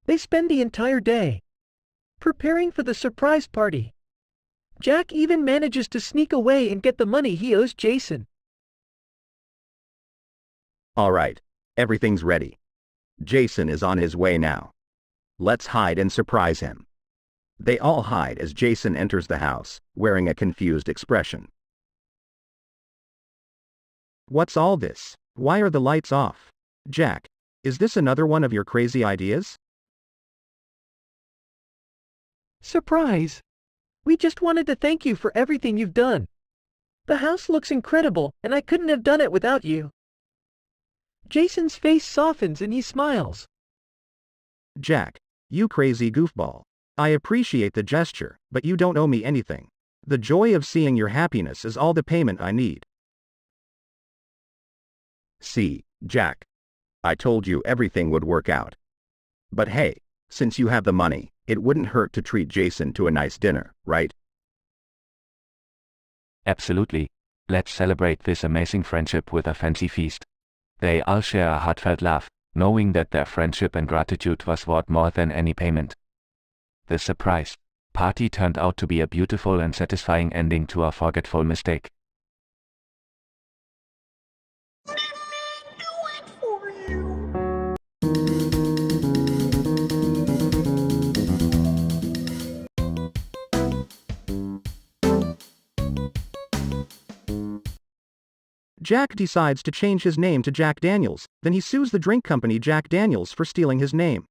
They spend the entire day preparing for the surprise party. Jack even manages to sneak away and get the money he owes Jason.
All right, everything's ready. Jason is on his way now. Let's hide and surprise him. They all hide as Jason enters the house, wearing a confused expression.
What's all this? Why are the lights off? Jack, is this another one of your crazy ideas?
Surprise! We just wanted to thank you for everything you've done. The house looks incredible, and I couldn't have done it without you. Jason's face softens and he smiles.
Jack, you crazy goofball. I appreciate the gesture, but you don't owe me anything. The joy of seeing your happiness is all the payment I need.
See, Jack. I told you everything would work out. But hey, since you have the money, it wouldn't hurt to treat Jason to a nice dinner, right?
Absolutely. Let's celebrate this amazing friendship with a fancy feast. They all share a heartfelt laugh, knowing that their friendship and gratitude was worth more than any payment. The surprise party turned out to be a beautiful and satisfying ending to a forgetful mistake.
Let me do it for you.
Jack decides to change his name to Jack Daniels, then he sues the drink company Jack Daniels for stealing his name.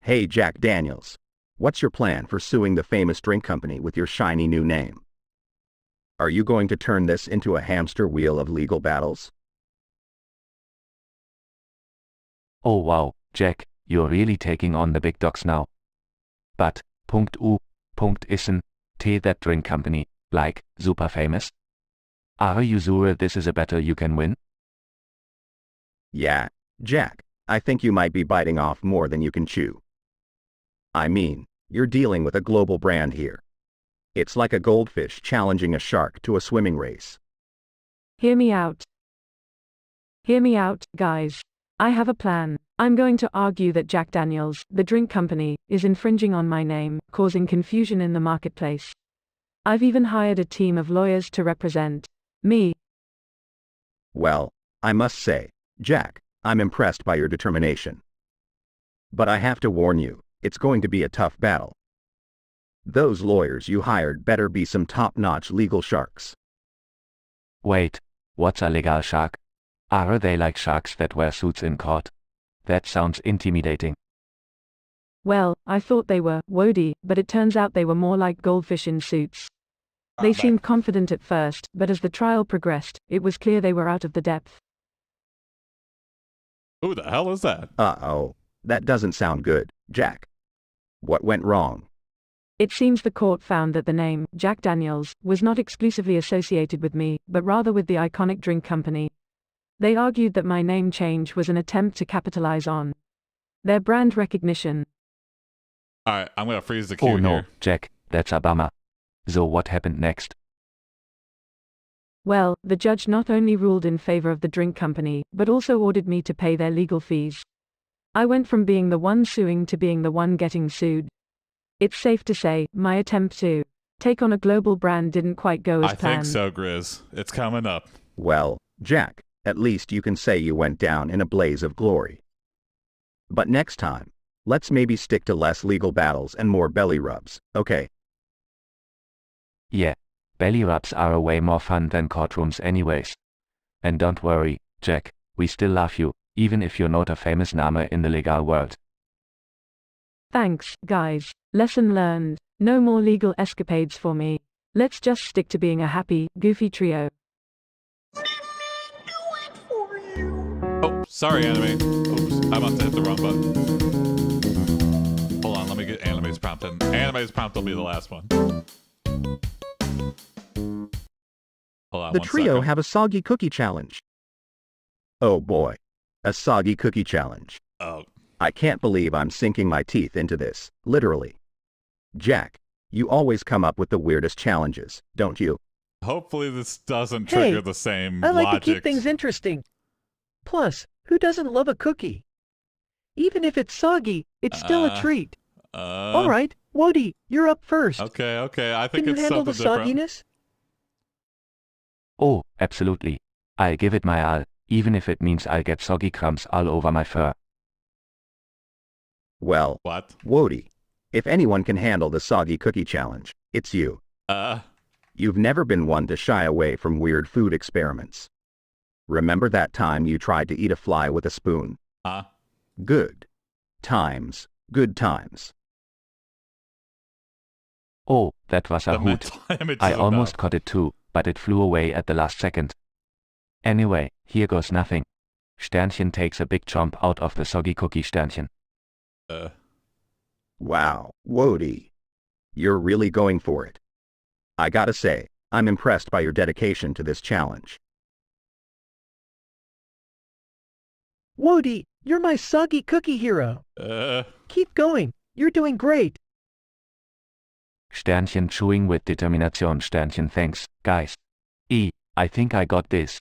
Hey Jack Daniels. What's your plan for suing the famous drink company with your shiny new name? Are you going to turn this into a hamster wheel of legal battles?
Oh wow, Jack, you're really taking on the big dogs now. But, isn't that drink company, like, super famous? Are you sure this is a battle you can win?
Yeah, Jack, I think you might be biting off more than you can chew. I mean, you're dealing with a global brand here. It's like a goldfish challenging a shark to a swimming race.
Hear me out. Hear me out, guys. I have a plan. I'm going to argue that Jack Daniels, the drink company, is infringing on my name, causing confusion in the marketplace. I've even hired a team of lawyers to represent me.
Well, I must say, Jack, I'm impressed by your determination. But I have to warn you, it's going to be a tough battle. Those lawyers you hired better be some top-notch legal sharks.
Wait, what's a legal shark? Are they like sharks that wear suits in court? That sounds intimidating.
Well, I thought they were woody, but it turns out they were more like goldfish in suits. They seemed confident at first, but as the trial progressed, it was clear they were out of the depth.
Who the hell is that?
Uh-oh, that doesn't sound good, Jack. What went wrong?
It seems the court found that the name, Jack Daniels, was not exclusively associated with me, but rather with the iconic drink company. They argued that my name change was an attempt to capitalize on their brand recognition.
Alright, I'm gonna freeze the queue
Oh no,
here.
Jack, that's a bummer. So what happened next?
Well, the judge not only ruled in favor of the drink company, but also ordered me to pay their legal fees. I went from being the one suing to being the one getting sued. It's safe to say, my attempt to take on a global brand didn't quite go as planned.
I think so, Grizz. It's coming up.
Well, Jack, at least you can say you went down in a blaze of glory. But next time, let's maybe stick to less legal battles and more belly rubs, okay?
Yeah, belly rubs are way more fun than courtrooms anyways. And don't worry, Jack, we still love you, even if you're not a famous name in the legal world.
Thanks, guys. Lesson learned. No more legal escapades for me. Let's just stick to being a happy, goofy trio.
Oh, sorry, anime. Oops, I must have hit the wrong button. Hold on, let me get anime's prompt in. Anime's prompt will be the last one. Hold on,
The
one
trio
second.
have a soggy cookie challenge.
Oh boy. A soggy cookie challenge.
Oh.
I can't believe I'm sinking my teeth into this, literally. Jack, you always come up with the weirdest challenges, don't you?
Hopefully this doesn't
Hey,
trigger the same
I like
logic.
to keep things interesting. Plus, who doesn't love a cookie? Even if it's soggy, it's still a treat. All right, Woody, you're up first.
Okay, I think
Can you
it's
handle the
something different.
sogginess?
Oh, absolutely. I'll give it my all, even if it means I'll get soggy crumbs all over my fur.
Well,
What?
Wody, if anyone can handle the soggy cookie challenge, it's you. You've never been one to shy away from weird food experiments. Remember that time you tried to eat a fly with a spoon? Good times. Good times.
Oh, that was a
The
hoot.
mental images
I
of
almost caught it too, but it flew away at the last second. Anyway, here goes nothing. Sternchen takes a big chomp out of the soggy cookie Sternchen.
Wow, Wody. You're really going for it. I gotta say, I'm impressed by your dedication to this challenge.
Woody, you're my soggy cookie hero. Keep going. You're doing great.
Sternchen chewing with determination. Sternchen thanks, guys. I think I got this.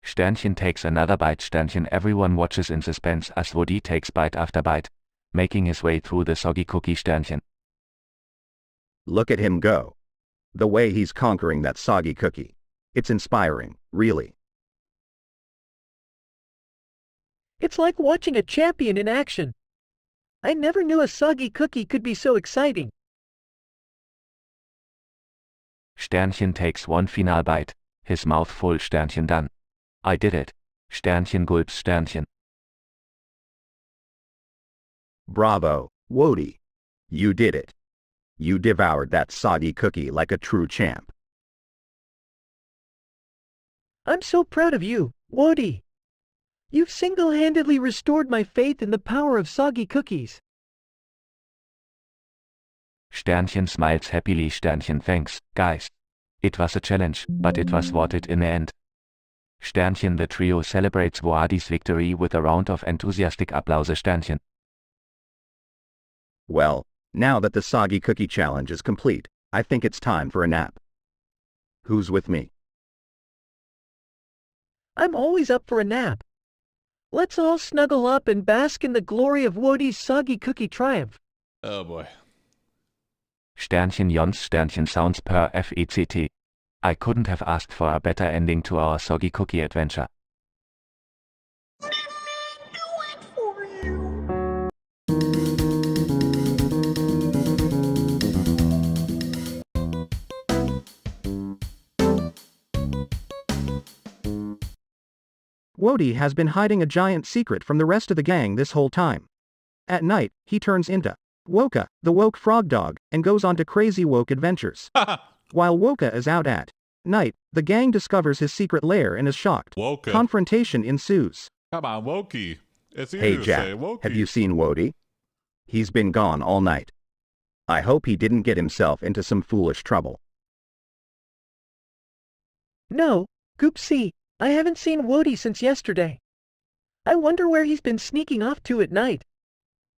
Sternchen takes another bite. Sternchen everyone watches in suspense as Woody takes bite after bite, making his way through the soggy cookie Sternchen.
Look at him go. The way he's conquering that soggy cookie. It's inspiring, really.
It's like watching a champion in action. I never knew a soggy cookie could be so exciting.
Sternchen takes one final bite. his mouth full. Sternchen done. I did it. Sternchen gulps Sternchen.
Bravo, Wody. You did it. You devoured that soggy cookie like a true champ.
I'm so proud of you, Wody. You've single-handedly restored my faith in the power of soggy cookies.
Sternchen smiles happily. Sternchen thanks, guys. It was a challenge, but it was worth it in the end. Sternchen the trio celebrates Wody's victory with a round of enthusiastic applause. Sternchen.
Well, now that the soggy cookie challenge is complete, I think it's time for a nap. Who's with me?
I'm always up for a nap. Let's all snuggle up and bask in the glory of Wody's soggy cookie triumph.
Oh boy.
Sternchen yawns. Sternchen sounds perfect. I couldn't have asked for a better ending to our soggy cookie adventure.
Wody has been hiding a giant secret from the rest of the gang this whole time. At night, he turns into Woka, the woke frog dog, and goes on to crazy woke adventures. While Woka is out at night, the gang discovers his secret lair and is shocked.
Woka.
Confrontation ensues.
Come on, Wokey. It's easy
Hey
to
Jack,
say Wokey.
have you seen Wody? He's been gone all night. I hope he didn't get himself into some foolish trouble.
No, Goopsea, I haven't seen Wody since yesterday. I wonder where he's been sneaking off to at night.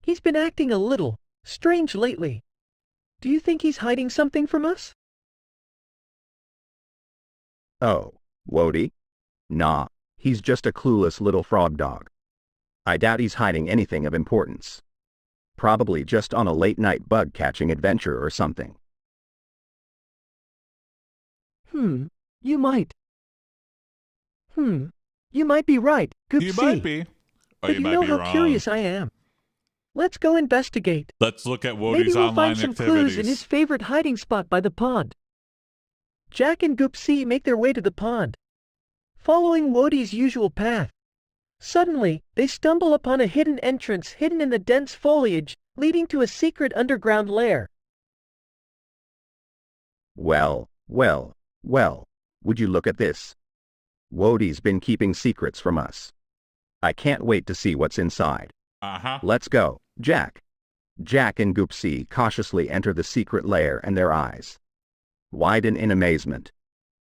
He's been acting a little strange lately. Do you think he's hiding something from us?
Oh, Wody? Nah, he's just a clueless little frog dog. I doubt he's hiding anything of importance. Probably just on a late-night bug-catching adventure or something.
You might. You might be right, Goopsea.
You might be. Or
But
you might
know
be
how
wrong.
curious I am. Let's go investigate.
Let's look at
Maybe
Wody's
we'll
online
find some
activities.
clues in his favorite hiding spot by the pond. Jack and Goopsea make their way to the pond, following Wody's usual path. Suddenly, they stumble upon a hidden entrance hidden in the dense foliage, leading to a secret underground lair.
Well, would you look at this? Wody's been keeping secrets from us. I can't wait to see what's inside. Let's go, Jack. Jack and Goopsea cautiously enter the secret lair and their eyes widen in amazement.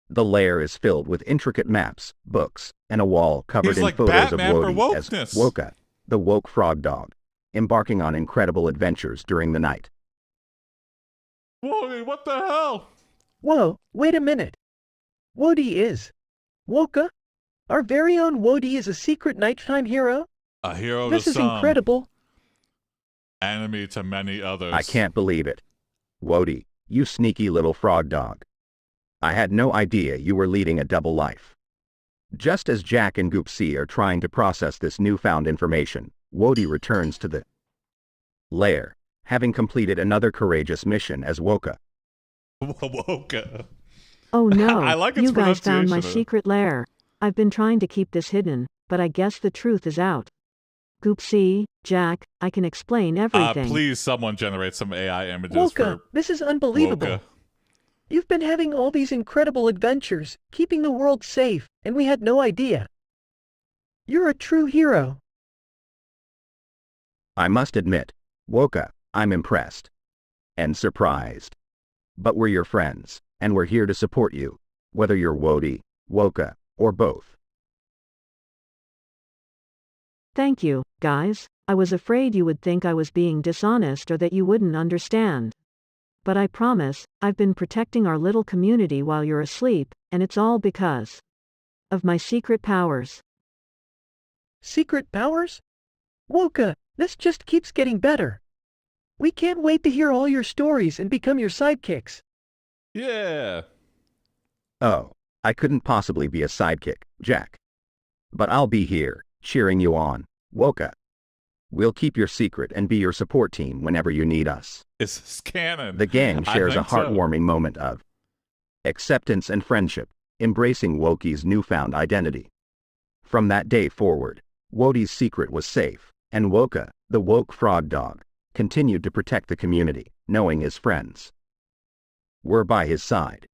The lair is filled with intricate maps, books, and a wall covered
He's
in
like
photos
Batman
of
for
Wody as
wokeness.
Woka, the woke frog dog, embarking on incredible adventures during the night.
Wody, what the hell?
Whoa, wait a minute. Wody is Woka? Our very own Wody is a secret nighttime hero?
A hero
This
to
is
some,
incredible.
enemy to many others.
I can't believe it. Wody, you sneaky little frog dog. I had no idea you were leading a double life. Just as Jack and Goopsea are trying to process this newfound information, Wody returns to the lair, having completed another courageous mission as Woka.
Woka.
Oh no,
I like its
you guys found my
pronunciation.
secret lair. I've been trying to keep this hidden, but I guess the truth is out. Goopsea, Jack, I can explain everything.
Please, someone generate some AI images
Woka,
for
this is unbelievable.
Woka.
You've been having all these incredible adventures, keeping the world safe, and we had no idea. You're a true hero.
I must admit, Woka, I'm impressed. And surprised. But we're your friends, and we're here to support you, whether you're Wody, Woka, or both.
Thank you, guys. I was afraid you would think I was being dishonest or that you wouldn't understand. But I promise, I've been protecting our little community while you're asleep, and it's all because of my secret powers.
Secret powers? Woka, this just keeps getting better. We can't wait to hear all your stories and become your sidekicks.
Yeah.
Oh, I couldn't possibly be a sidekick, Jack. But I'll be here, cheering you on, Woka. We'll keep your secret and be your support team whenever you need us.
It's canon.
The gang
I
shares a
think so.
heartwarming moment of acceptance and friendship, embracing Woki's newfound identity. From that day forward, Wody's secret was safe, and Woka, the woke frog dog, continued to protect the community, knowing his friends were by his side.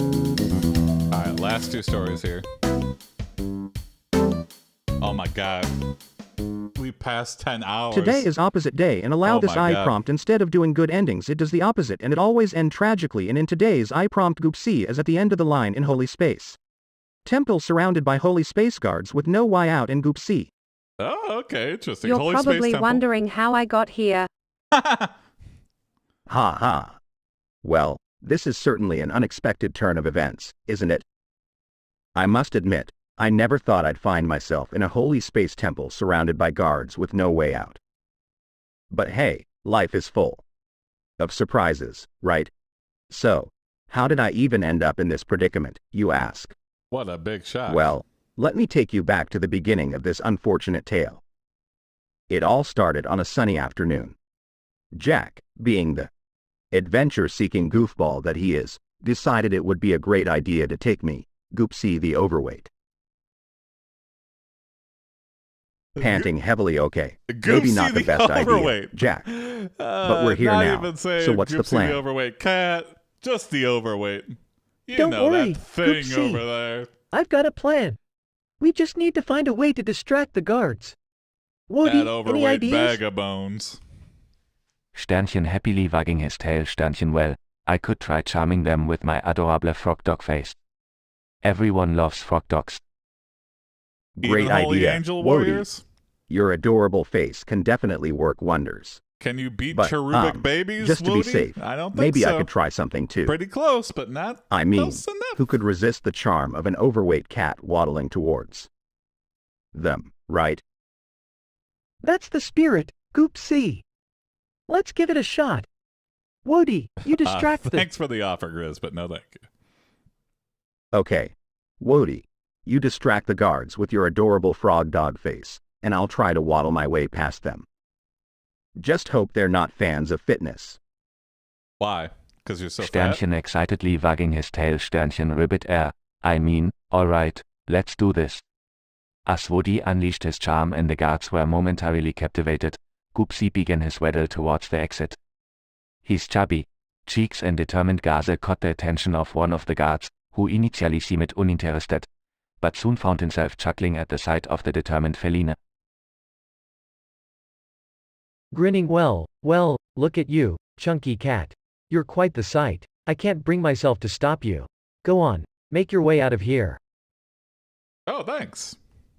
Alright, last two stories here. Oh my god. We passed 10 hours.
Today is opposite day and allow
Oh
this
my
I
God.
prompt instead of doing good endings it does the opposite and it always end tragically and in today's I prompt Goopsea is at the end of the line in holy space. Temple surrounded by holy space guards with no way out in Goopsea.
Oh, okay, interesting.
You're
Holy
probably
Space Temple.
wondering how I got here.
Ha ha. Well, this is certainly an unexpected turn of events, isn't it? I must admit, I never thought I'd find myself in a holy space temple surrounded by guards with no way out. But hey, life is full of surprises, right? So, how did I even end up in this predicament, you ask?
What a big shock.
Well, let me take you back to the beginning of this unfortunate tale. It all started on a sunny afternoon. Jack, being the adventure-seeking goofball that he is, decided it would be a great idea to take me, Goopsea the overweight. Panting heavily, okay. Maybe not the best idea, Jack. But we're here
not
now,
even saying
so what's the
Goopsea
plan?
The overweight cat, just the overweight. You
Don't
know
worry,
that thing
Goopsea.
over there.
I've got a plan. We just need to find a way to distract the guards. Woody,
That
any
overweight
ideas?
bag of bones.
Sternchen happily wagging his tail. Sternchen, well, I could try charming them with my adorable frog dog face. Everyone loves frog dogs.
Great
Even Holy
idea,
Angel
Woody.
Warriors?
Your adorable face can definitely work wonders.
Can you beat
But,
cherubic babies,
just to be
Woody?
safe,
I don't think
maybe
so.
I could try something too.
Pretty close, but not
I mean,
close enough.
who could resist the charm of an overweight cat waddling towards them, right?
That's the spirit, Goopsea. Let's give it a shot. Woody, you distract them.
Thanks for the offer, Grizz, but no thank you.
Okay. Woody, you distract the guards with your adorable frog dog face, and I'll try to waddle my way past them. Just hope they're not fans of fitness.
Why? Because you're so fat?
Sternchen excitedly wagging his tail. Sternchen ribbit air. I mean, alright, let's do this. As Woody unleashed his charm and the guards were momentarily captivated, Goopsea began his waddle towards the exit. His chubby cheeks and determined gaze caught the attention of one of the guards, who initially seemed uninterested, but soon found himself chuckling at the sight of the determined feline.
Grinning well, look at you, chunky cat. You're quite the sight. I can't bring myself to stop you. Go on, make your way out of here.
Oh, thanks.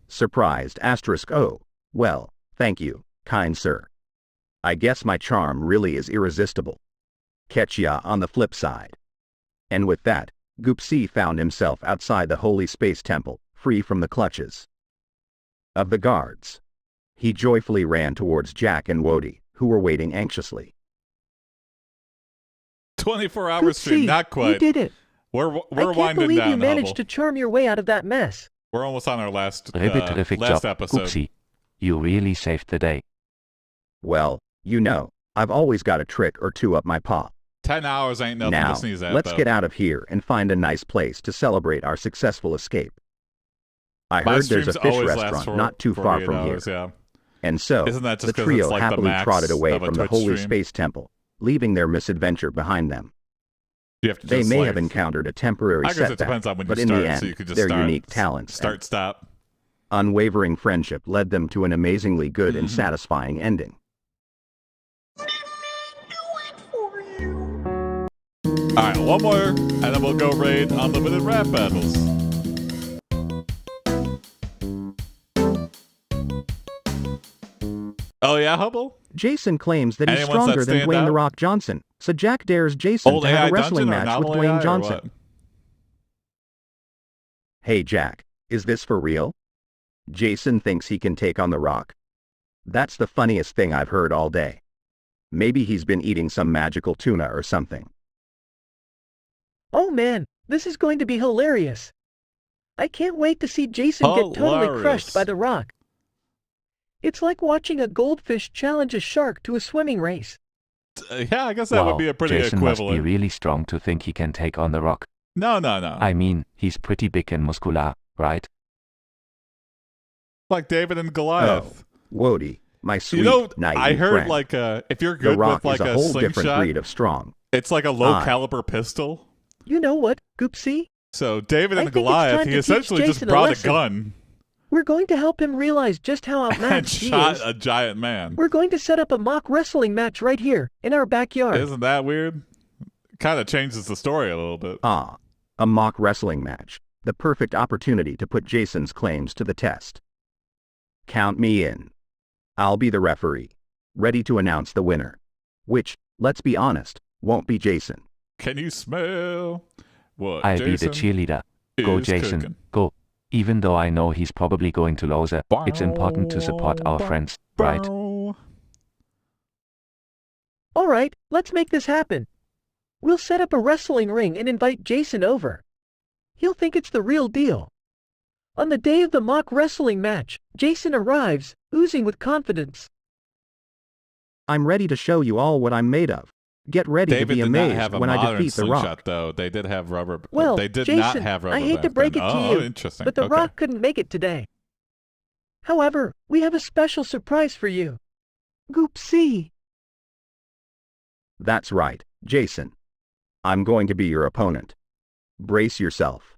Surprised asterisk oh. Well, thank you, kind sir. I guess my charm really is irresistible. Catch ya on the flip side. And with that, Goopsea found himself outside the Holy Space Temple, free from the clutches of the guards. He joyfully ran towards Jack and Woody, who were waiting anxiously.
24-hour stream, not quite.
You did it.
We're
I can't
winding
believe
down,
you managed
Hubble.
to charm your way out of that mess.
We're almost on our last
Terrific
last
job,
episode.
Goopsea. You really saved the day.
Well, you know, I've always got a trick or two up my paw.
10 hours ain't nothing
Now,
to sneeze at,
let's
though.
get out of here and find a nice place to celebrate our successful escape. I
My
heard there's a
streams
fish
always last
restaurant
for
not too far
48
from
hours,
here.
yeah.
And so,
Isn't that just
the
'cause
trio
it's like the
happily
max
trotted away
of a
from the
Twitch
Holy
stream?
Space Temple, leaving their misadventure behind them.
You have to
They
just,
may
like,
have encountered a temporary
I guess
setback,
it depends on when you
but in
start,
the end,
so you could just
their
start,
unique talents
start,
and
stop.
unwavering friendship led them to an amazingly good and
Mhm.
satisfying ending.
Alright, one more, and then we'll go raid unlimited rap battles. Oh yeah, Hubble?
Jason claims that he's
Any ones that
stronger than
stand
Dwayne
out?
"The Rock" Johnson, so Jack dares Jason
Old
to have
AI
a wrestling
dungeon or
match with
novel
Dwayne
AI or
Johnson.
what?
Hey Jack, is this for real? Jason thinks he can take on The Rock. That's the funniest thing I've heard all day. Maybe he's been eating some magical tuna or something.
Oh man, this is going to be hilarious. I can't wait to see Jason get totally
Hilarious.
crushed by The Rock. It's like watching a goldfish challenge a shark to a swimming race.
Yeah, I guess that would be a pretty
Jason
equivalent.
must be really strong to think he can take on The Rock.
No.
I mean, he's pretty big and muscular, right?
Like David and Goliath.
Oh, Wody, my sweet, naive
I heard
friend.
like if you're good
the Rock
with like
is a whole different
slingshot,
breed of strong.
it's like a low caliber pistol.
You know what, Goopsea?
So David and
I think it's
Goliath,
time
he
to teach
essentially just
Jason a
brought a
lesson.
gun
We're going to help him realize just how
and
outmatched he
shot
is.
a giant man.
We're going to set up a mock wrestling match right here, in our backyard.
Isn't that weird? Kind of changes the story a little bit.
A mock wrestling match. The perfect opportunity to put Jason's claims to the test. Count me in. I'll be the referee, ready to announce the winner. Which, let's be honest, won't be Jason.
Can you smell what
I'll
Jason
be the cheerleader. Go,
is
Jason,
cooking?
go. Even though I know he's probably going to lose it, it's important to support our friends, right?
All right, let's make this happen. We'll set up a wrestling ring and invite Jason over. He'll think it's the real deal. On the day of the mock wrestling match, Jason arrives, oozing with confidence.
I'm ready to show you all what I'm made of. Get ready
David
to be
did not
amazed
have a
when I
modern
defeat The
slingshot,
Rock.
though. They did have rubber.
Well,
they did
Jason,
not have rubber.
I hate to
back
break
then.
it to
Oh,
you,
interesting.
but The
Okay.
Rock couldn't make it today. However, we have a special surprise for you. Goopsea.
That's right, Jason. I'm going to be your opponent. Brace yourself.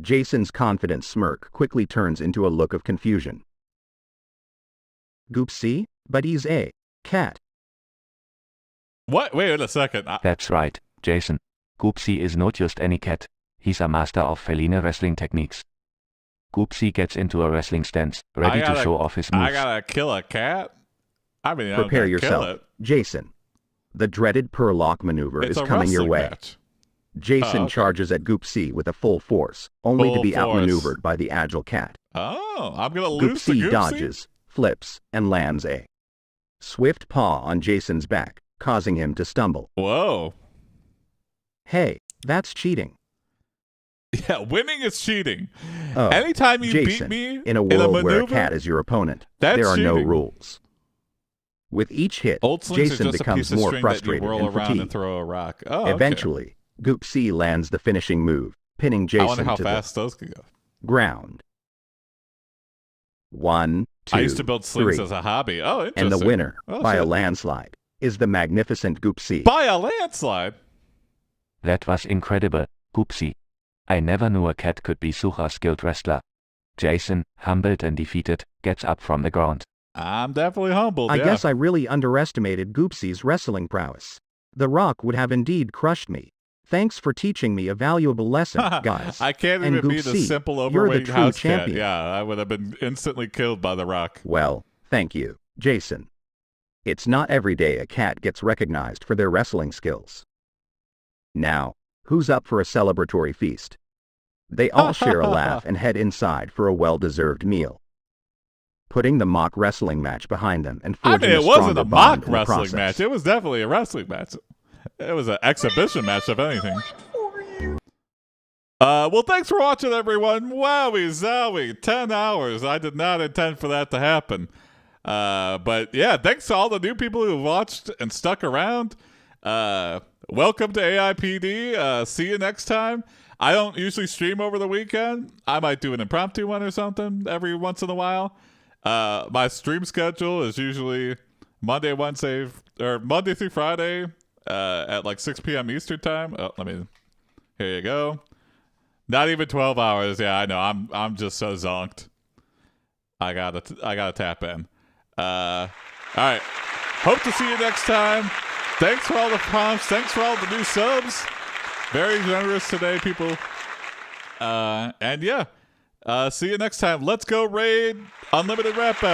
Jason's confident smirk quickly turns into a look of confusion.
Goopsea? But he's a cat.
What? Wait a second.
That's right, Jason. Goopsea is not just any cat. He's a master of feline wrestling techniques. Goopsea gets into a wrestling stance, ready to show off his moves.
I gotta kill a cat? I mean, I'm
Prepare
gonna kill
yourself,
it.
Jason. The dreaded Perlock maneuver
It's
is
a
coming your
wrestling
way.
match.
Jason
okay.
charges at Goopsea with a full force, only to
Full
be
force.
outmaneuvered by the agile cat.
Oh, I'm gonna lose to
Goopsea
Goopsea?
dodges, flips, and lands a swift paw on Jason's back, causing him to stumble.
Whoa.
Hey, that's cheating.
Yeah, winning is cheating.
Oh,
Anytime you
Jason,
beat me
in a world
maneuver,
where a cat is your opponent,
that's
there are no
cheating.
rules. With each hit,
Old slings
Jason
are just a
becomes
piece of
more
string that you
frustrated
whirl
and
around
fatigued.
and throw a rock. Oh, okay.
Eventually, Goopsea lands the finishing move, pinning
I wonder
Jason
how
to
fast those could go.
the ground. 1, 2,
I used to build slings
3.
as a hobby. Oh, interesting.
And the winner,
Oh,
by a
shit.
landslide, is the magnificent Goopsea.
By a landslide?
That was incredible, Goopsea. I never knew a cat could be such a skilled wrestler. Jason, humbled and defeated, gets up from the ground.
I'm definitely humbled,
I
yeah.
guess I really underestimated Goopsea's wrestling prowess. The Rock would have indeed crushed me. Thanks for teaching me a valuable lesson, guys.
I can't
And
even be the
Goopsea,
simple
you're the
overweight
true
house
champion.
cat. Yeah, I would have been instantly killed by The Rock.
Well, thank you, Jason. It's not every day a cat gets recognized for their wrestling skills. Now, who's up for a celebratory feast? They all share a laugh and head inside for a well-deserved meal. Putting the mock wrestling match behind them and
I
forging
mean, it
a
wasn't
stronger
a
bond
mock
in the
wrestling
process.
match. It was definitely a wrestling match. It was an exhibition match, if anything. Well, thanks for watching, everyone. Wowie zowie, 10 hours. I did not intend for that to happen. But yeah, thanks to all the new people who watched and stuck around. Welcome to AiPD. See you next time. I don't usually stream over the weekend. I might do an impromptu one or something every once in a while. My stream schedule is usually Monday through Friday at like 6 p.m. Eastern time. Oh, here you go. Not even 12 hours. Yeah, I know. I'm just so zonked. I gotta tap in. All right. Hope to see you next time. Thanks for all the prompts. Thanks for all the new subs. Very generous today, people. And yeah, see you next time. Let's go raid Unlimited Rap Battle.